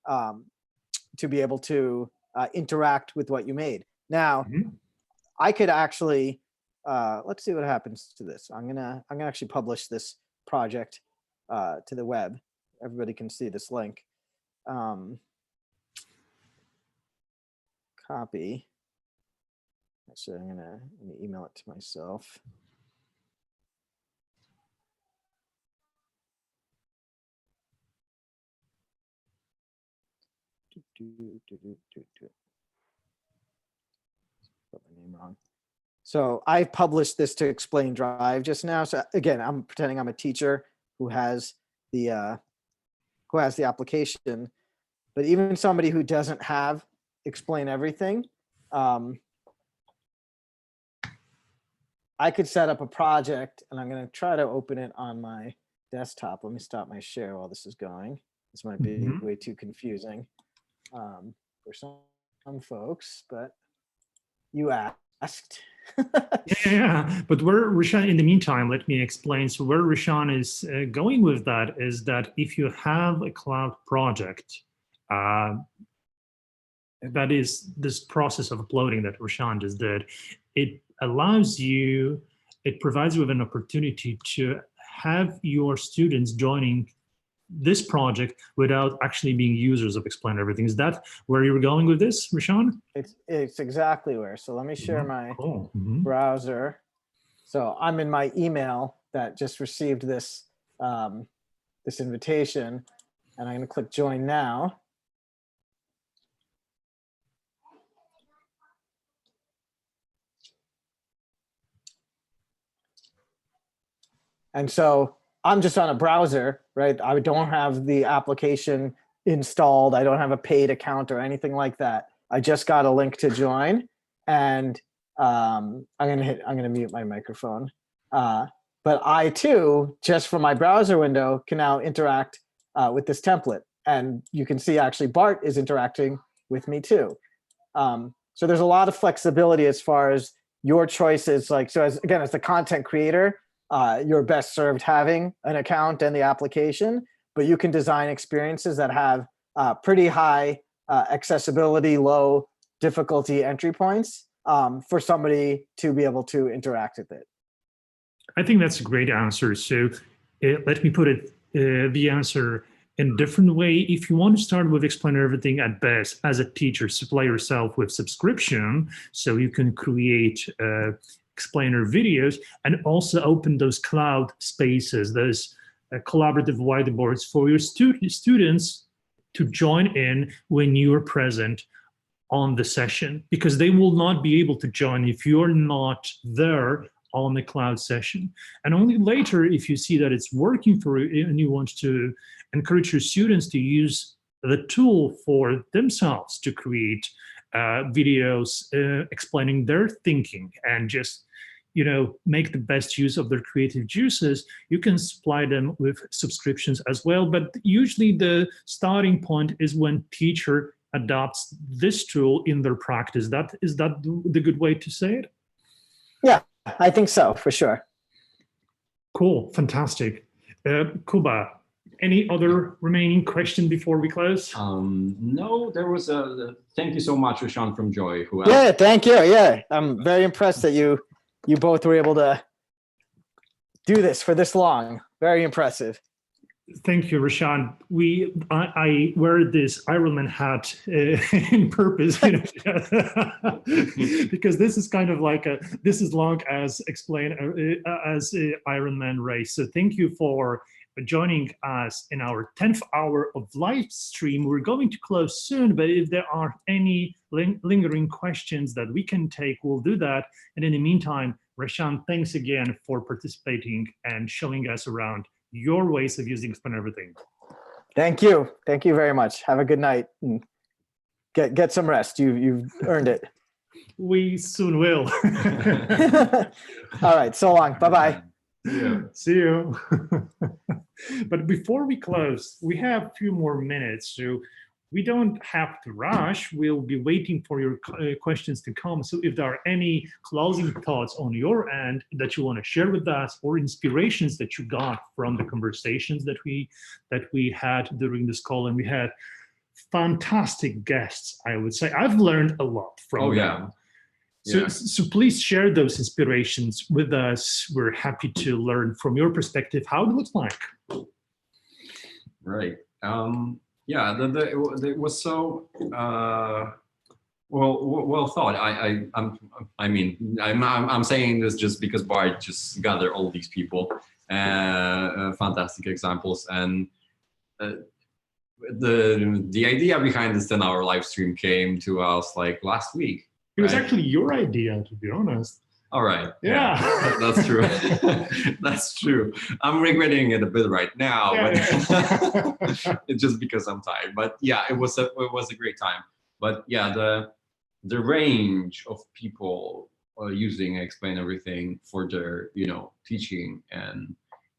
To be able to interact with what you made. Now, I could actually, let's see what happens to this. I'm gonna actually publish this project to the web. Everybody can see this link. Copy. Actually, I'm gonna email it to myself. Put my name wrong. So I published this to Explain Drive just now. So again, I'm pretending I'm a teacher who has the application, but even somebody who doesn't have Explain Everything, I could set up a project, and I'm going to try to open it on my desktop. Let me stop my share while this is going. This might be way too confusing for some folks, but you asked. Yeah, but where Rashaan, in the meantime, let me explain. So where Rashaan is going with that is that if you have a cloud project, that is this process of uploading that Rashaan just did, it allows you, it provides you with an opportunity to have your students joining this project without actually being users of Explain Everything. Is that where you were going with this, Rashaan? It's exactly where. So let me share my browser. So I'm in my email that just received this this invitation, and I'm going to click Join Now. And so I'm just on a browser, right? I don't have the application installed. I don't have a paid account or anything like that. I just got a link to join, and I'm gonna mute my microphone. But I too, just from my browser window, can now interact with this template. And you can see actually Bart is interacting with me too. So there's a lot of flexibility as far as your choices. Like, so as the content creator, you're best served having an account and the application, but you can design experiences that have pretty high accessibility, low difficulty entry points for somebody to be able to interact with it. I think that's a great answer. So let me put it, the answer in a different way. If you want to start with Explain Everything at best as a teacher, supply yourself with subscription so you can create explainer videos and also open those cloud spaces, those collaborative whiteboards for your students to join in when you are present on the session, because they will not be able to join if you're not there on the cloud session. And only later, if you see that it's working for you and you want to encourage your students to use the tool for themselves to create videos explaining their thinking and just, you know, make the best use of their creative juices, you can supply them with subscriptions as well. But usually the starting point is when teacher adopts this tool in their practice. Is that the good way to say it? Yeah, I think so, for sure. Cool, fantastic. Kuba, any other remaining question before we close? No, there was a, thank you so much, Rashaan from Joy. Who Yeah, thank you. Yeah, I'm very impressed that you both were able to do this for this long. Very impressive. Thank you, Rashaan. I wear this Ironman hat in purpose, you know, because this is kind of like this is long as explain as a Ironman race. So thank you for joining us in our 10th hour of live stream. We're going to close soon, but if there are any lingering questions that we can take, we'll do that. And in the meantime, Rashaan, thanks again for participating and showing us around your ways of using Explain Everything. Thank you. Thank you very much. Have a good night and get some rest. You've earned it. We soon will. All right. So long. Bye-bye. Yeah. See you. But before we close, we have a few more minutes, so we don't have to rush. We'll be waiting for your questions to come. So if there are any closing thoughts on your end that you want to share with us, or inspirations that you got from the conversations that we had during this call, and we had fantastic guests, I would say. I've learned a lot from them. So please share those inspirations with us. We're happy to learn from your perspective how it looks like. Right. Yeah, it was so well thought. I'm saying this just because Bart just gathered all these people, fantastic examples, and the idea behind this 10-hour live stream came to us like last week. It was actually your idea, to be honest. All right. Yeah. That's true. That's true. I'm regretting it a bit right now, but it's just because I'm tired. But yeah, it was a great time. But yeah, the range of people using Explain Everything for their teaching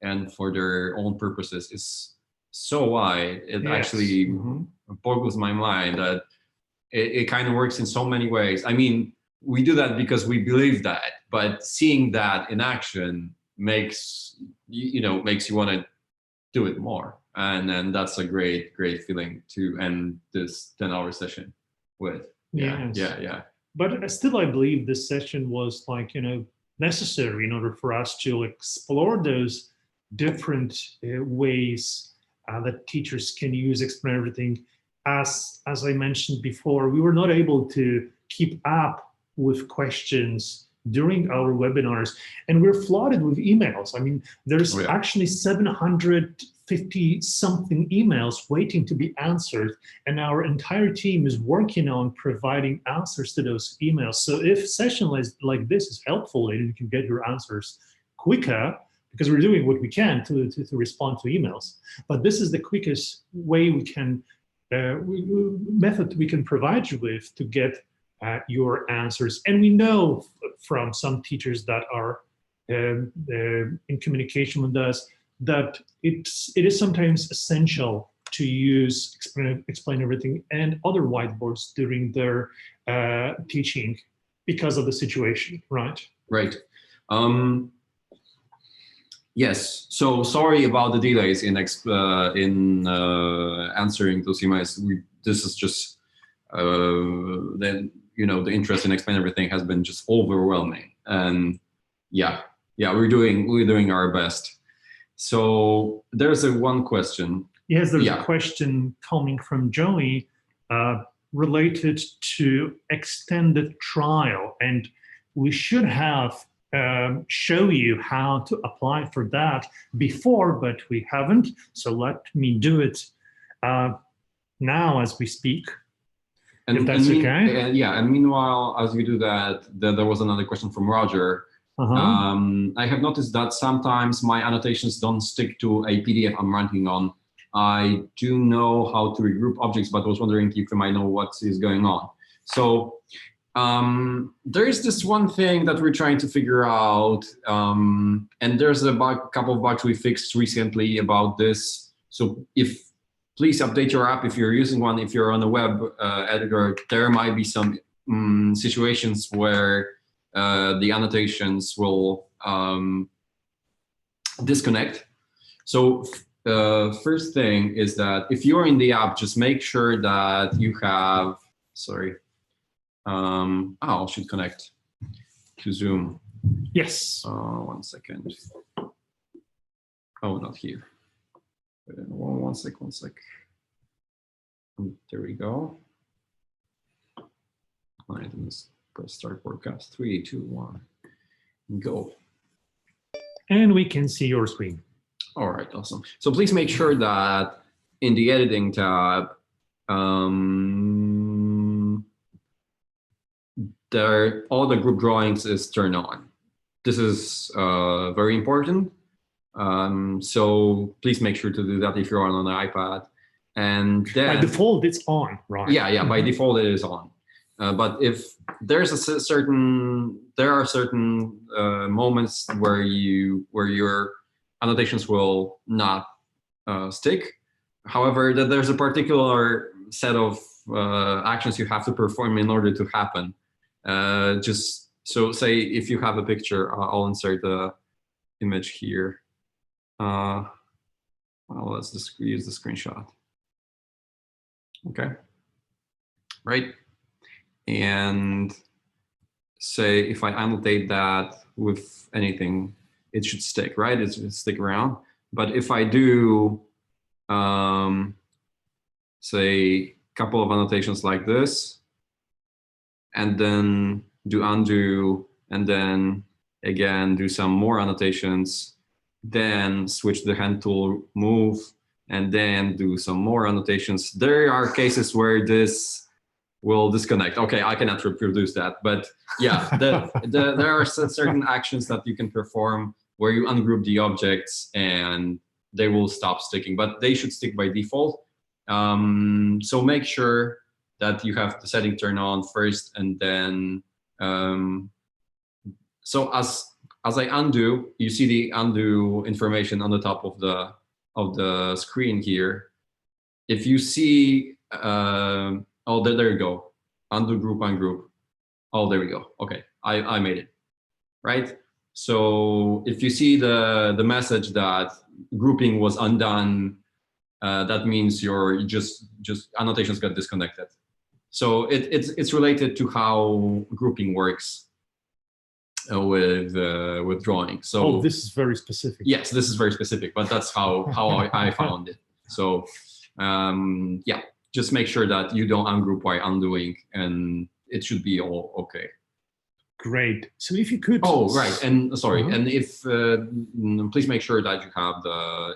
and for their own purposes is so wide. It actually boggles my mind that it kind of works in so many ways. I mean, we do that because we believe that, but seeing that in action makes you want to do it more. And then that's a great feeling to end this 10-hour session with. Yeah. But still, I believe this session was necessary in order for us to explore those different ways that teachers can use Explain Everything. As I mentioned before, we were not able to keep up with questions during our webinars, and we're flooded with emails. I mean, there's actually 750 something emails waiting to be answered, and our entire team is working on providing answers to those emails. So if session like this is helpful and you can get your answers quicker, because we're doing what we can to respond to emails, but this is the quickest way we can method we can provide you with to get your answers. And we know from some teachers that are in communication with us that it is sometimes essential to use Explain Everything and other whiteboards during their teaching because of the situation, right? Right. Yes. So sorry about the delays in answering those emails. This is just the interest in Explain Everything has been just overwhelming, and we're doing our best. So there's one question. Yes, there's a question coming from Joey related to extended trial, and we should have show you how to apply for that before, but we haven't. So let me do it now as we speak. If that's okay. And meanwhile, as we do that, there was another question from Roger. I have noticed that sometimes my annotations don't stick to a PDF I'm writing on. I do know how to regroup objects, but was wondering if you might know what is going on. So there is this one thing that we're trying to figure out, and there's a couple of bugs we fixed recently about this. So please update your app if you're using one. If you're on a web editor, there might be some situations where the annotations will disconnect. So first thing is that if you're in the app, just make sure that you have, I should connect to Zoom. Yes. 1 second. Oh, not here. One sec. There we go. All right, let's press start broadcast. 3, 2, 1, go. And we can see your screen. All right, awesome. So please make sure that in the editing tab, all the group drawings is turned on. This is very important. So please make sure to do that if you're on an iPad. And then by default, it's on, right? Yeah, by default it is on. But if there's there are certain moments where your annotations will not stick. However, that there's a particular set of actions you have to perform in order to happen. Just so say if you have a picture, I'll insert the image here. Well, let's just use the screenshot. Okay, right. And say if I annotate that with anything, it should stick, right? It should stick around. But if I do, say a couple of annotations like this, and then do undo, and then again do some more annotations, then switch the hand tool, move, and then do some more annotations. There are cases where this will disconnect. Okay, I cannot reproduce that, but yeah, there are certain actions that you can perform where you ungroup the objects and they will stop sticking, but they should stick by default. So make sure that you have the setting turned on first, and then so as I undo, you see the undo information on the top of the screen here. If you see, oh, there you go, undo group, ungroup. Oh, there we go. Okay, I made it, right? So if you see the message that grouping was undone, that means your just annotations got disconnected. So it's related to how grouping works with drawing. So this is very specific. Yes, this is very specific, but that's how I found it. So yeah, just make sure that you don't ungroup while undoing, and it should be all okay. Great. So if you could. Oh, right. And sorry. And if please make sure that you have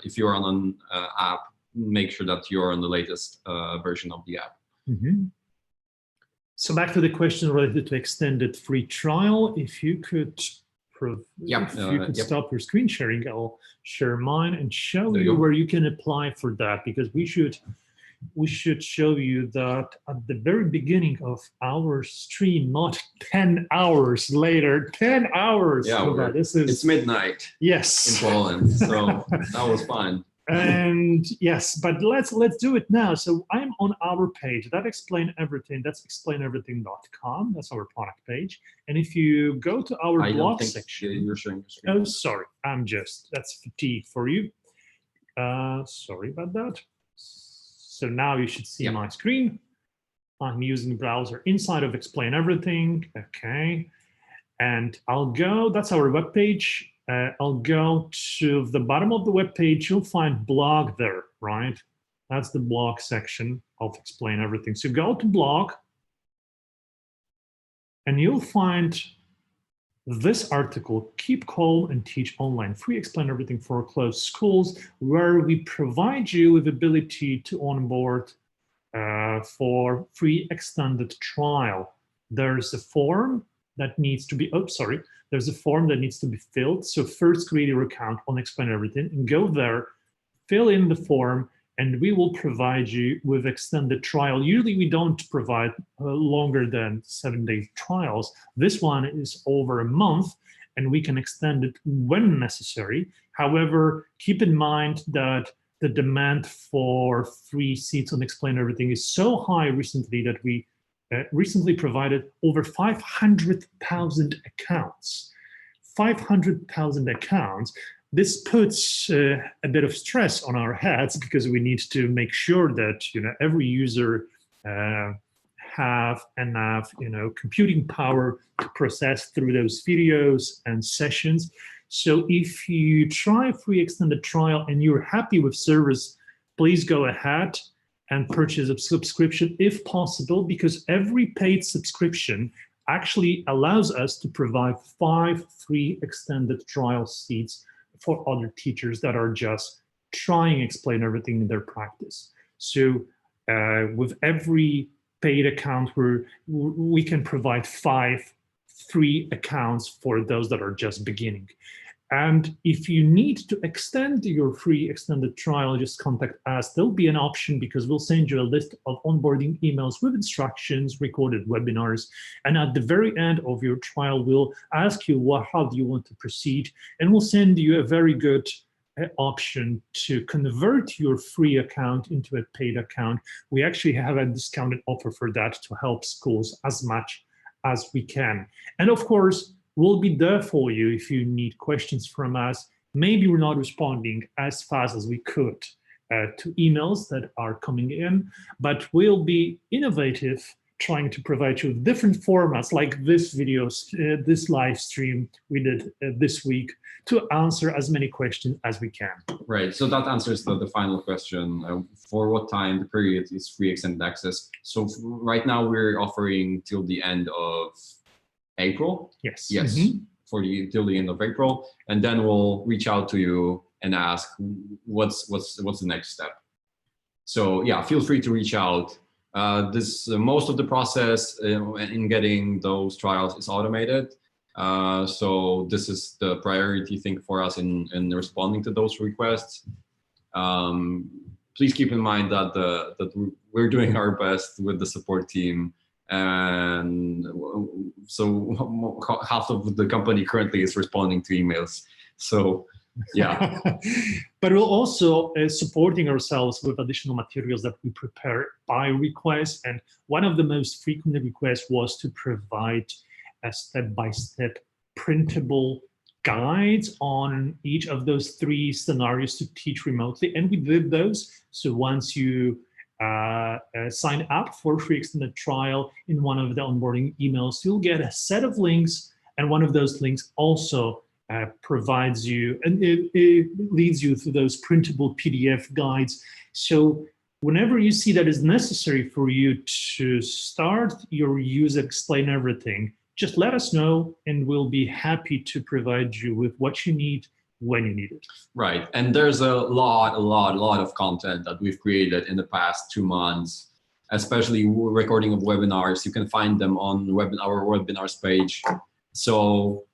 if you're on an app, make sure that you're on the latest version of the app. So back to the question related to extended free trial. If you could, stop your screen sharing, I'll share mine and show you where you can apply for that, because we should show you that at the very beginning of our stream, not 10 hours later, 10 hours. Yeah, it's midnight. Yes. In Poland, so that was fun. And yes, but let's do it now. So I'm on our page, that explain everything. That's explaineverything.com. That's our product page. And if you go to our blog section, you're sharing your screen. Oh, sorry, that's fatigue for you. Sorry about that. So now you should see my screen. I'm using the browser inside of Explain Everything. Okay. And I'll go, that's our web page. I'll go to the bottom of the web page. You'll find blog there, right? That's the blog section of Explain Everything. So go to blog, and you'll find this article, Keep Calm and Teach Online, Free Explain Everything for Closed Schools, where we provide you with the ability to onboard for free extended trial. There's a form that needs to be, there's a form that needs to be filled. So first create your account on Explain Everything and go there, fill in the form, and we will provide you with extended trial. Usually we don't provide longer than 7-day trials. This one is over a month, and we can extend it when necessary. However, keep in mind that the demand for free seats on Explain Everything is so high recently that we recently provided over 500,000 accounts. 500,000 accounts. This puts a bit of stress on our heads, because we need to make sure that every user have enough computing power to process through those videos and sessions. So if you try a free extended trial and you're happy with service, please go ahead and purchase a subscription if possible, because every paid subscription actually allows us to provide 5 free extended trial seats for other teachers that are just trying to Explain Everything in their practice. So with every paid account, we can provide 5 free accounts for those that are just beginning. And if you need to extend your free extended trial, just contact us. There'll be an option because we'll send you a list of onboarding emails with instructions, recorded webinars. And at the very end of your trial, we'll ask you, how do you want to proceed? And we'll send you a very good option to convert your free account into a paid account. We actually have a discounted offer for that to help schools as much as we can. And of course, we'll be there for you if you need questions from us. Maybe we're not responding as fast as we could to emails that are coming in, but we'll be innovative, trying to provide you with different formats like this video, this live stream we did this week to answer as many questions as we can. Right, so that answers the final question. For what time the period is free extended access? So right now we're offering till the end of April. Yes. Yes. Till the end of April, and then we'll reach out to you and ask what's the next step. So yeah, feel free to reach out. Most of the process in getting those trials is automated. So this is the priority thing for us in responding to those requests. Please keep in mind that we're doing our best with the support team. And so half of the company currently is responding to emails. So yeah. But we're also supporting ourselves with additional materials that we prepare by request. And one of the most frequent requests was to provide a step-by-step printable guides on each of those 3 scenarios to teach remotely. And we did those. So once you sign up for a free extended trial in one of the onboarding emails, you'll get a set of links, and one of those links also provides you, and it leads you through those printable PDF guides. So whenever you see that is necessary for you to start your use Explain Everything, just let us know, and we'll be happy to provide you with what you need when you need it. Right, and there's a lot of content that we've created in the past 2 months, especially recording of webinars. You can find them on our webinars page. So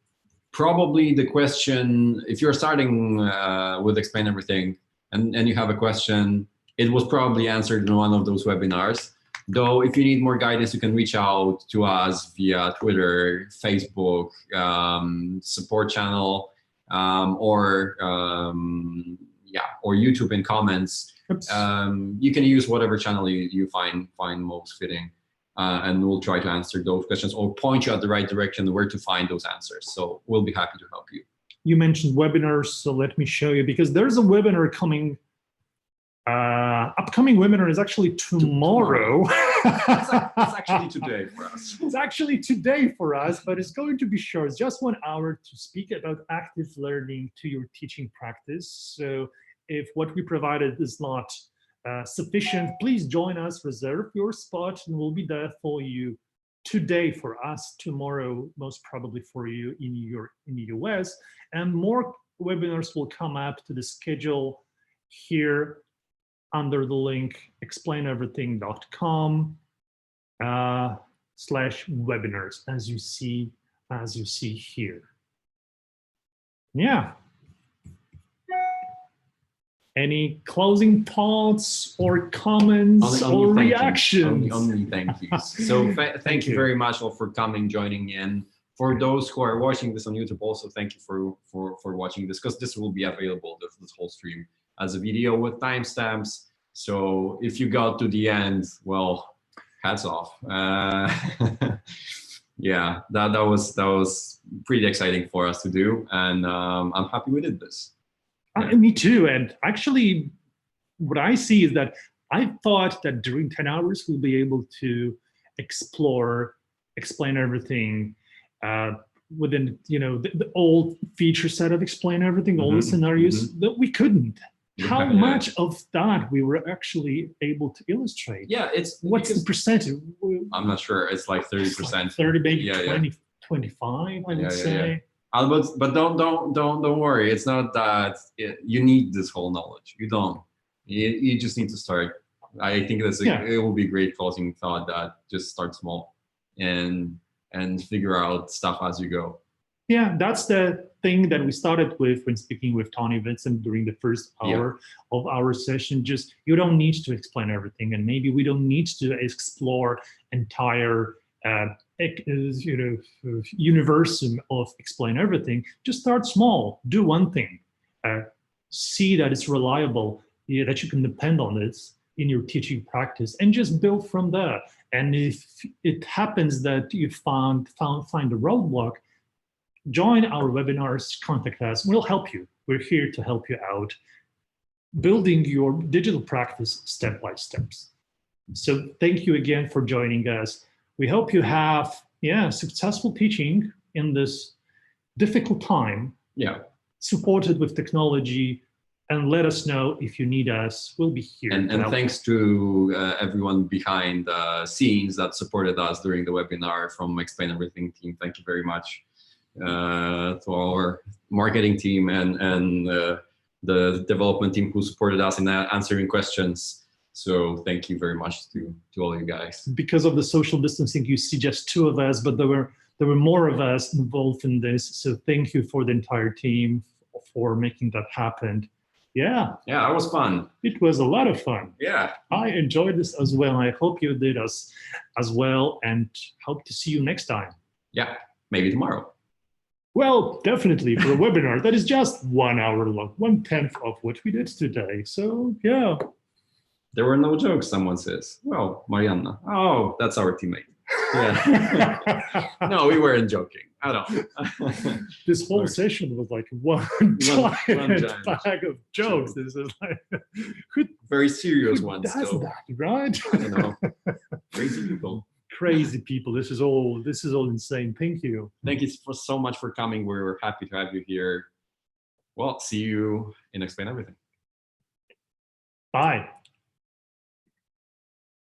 probably the question, if you're starting with Explain Everything and you have a question, it was probably answered in one of those webinars. Though if you need more guidance, you can reach out to us via Twitter, Facebook, support channel, or YouTube in comments. You can use whatever channel you find most fitting, and we'll try to answer those questions or point you at the right direction where to find those answers. So we'll be happy to help you. You mentioned webinars, so let me show you, because there's a webinar coming. Upcoming webinar is actually tomorrow. It's actually today for us. It's actually today for us, but it's going to be short. It's just 1 hour to speak about active learning to your teaching practice. So if what we provided is not sufficient, please join us, reserve your spot, and we'll be there for you today for us, tomorrow most probably for you in the US. And more webinars will come up to the schedule here under the link explaineverything.com/webinars, as you see here. Yeah. Any closing thoughts or comments or reactions? Only thank yous. So thank you very much all for coming, joining in. For those who are watching this on YouTube, also thank you for watching this, because this will be available, this whole stream, as a video with timestamps. So if you got to the end, well, hats off. Yeah, that was pretty exciting for us to do, and I'm happy we did this. Yeah. Me too. And actually, what I see is that I thought that during 10 hours we'll be able to explain everything within the old feature set of Explain Everything, all the scenarios that we couldn't. How much of that we were actually able to illustrate? Yeah, what's the percentage? I'm not sure. It's like 30%. Like 30, maybe 20, 25. I would say. But don't worry. It's not that you need this whole knowledge. You don't. You just need to start. I think it will be a great closing thought, that just start small and figure out stuff as you go. Yeah, that's the thing that we started with when speaking with Tony Vincent during the first hour of our session. Just, you don't need to explain everything, and maybe we don't need to explore entire universum of explain everything. Just start small, do one thing, see that it's reliable, that you can depend on this in your teaching practice, and just build from there. And if it happens that you find a roadblock, join our webinars, contact us, we'll help you. We're here to help you out, building your digital practice step by steps. So thank you again for joining us. We hope you have successful teaching in this difficult time, supported with technology, and let us know if you need us. We'll be here. And thanks to everyone behind the scenes that supported us during the webinar from Explain Everything team. Thank you very much to our marketing team and the development team who supported us in answering questions. So thank you very much to all you guys. Because of the social distancing, you see just two of us, but there were more of us involved in this. So thank you for the entire team for making that happen. Yeah, it was fun. It was a lot of fun. Yeah, I enjoyed this as well. I hope you did as well, and hope to see you next time. Yeah, maybe tomorrow. Well, definitely for a webinar that is just 1 hour long, 1/10 of what we did today. So yeah. There were no jokes, someone says. Well, Marianna. Oh, that's our teammate. Yeah. No, we weren't joking at all. This whole session was like one giant bag of jokes. This is like very serious ones. Does that, right? I don't know. Crazy people. Crazy people. This is all insane. Thank you. Thank you so much for coming. We're happy to have you here. Well, see you in Explain Everything. Bye.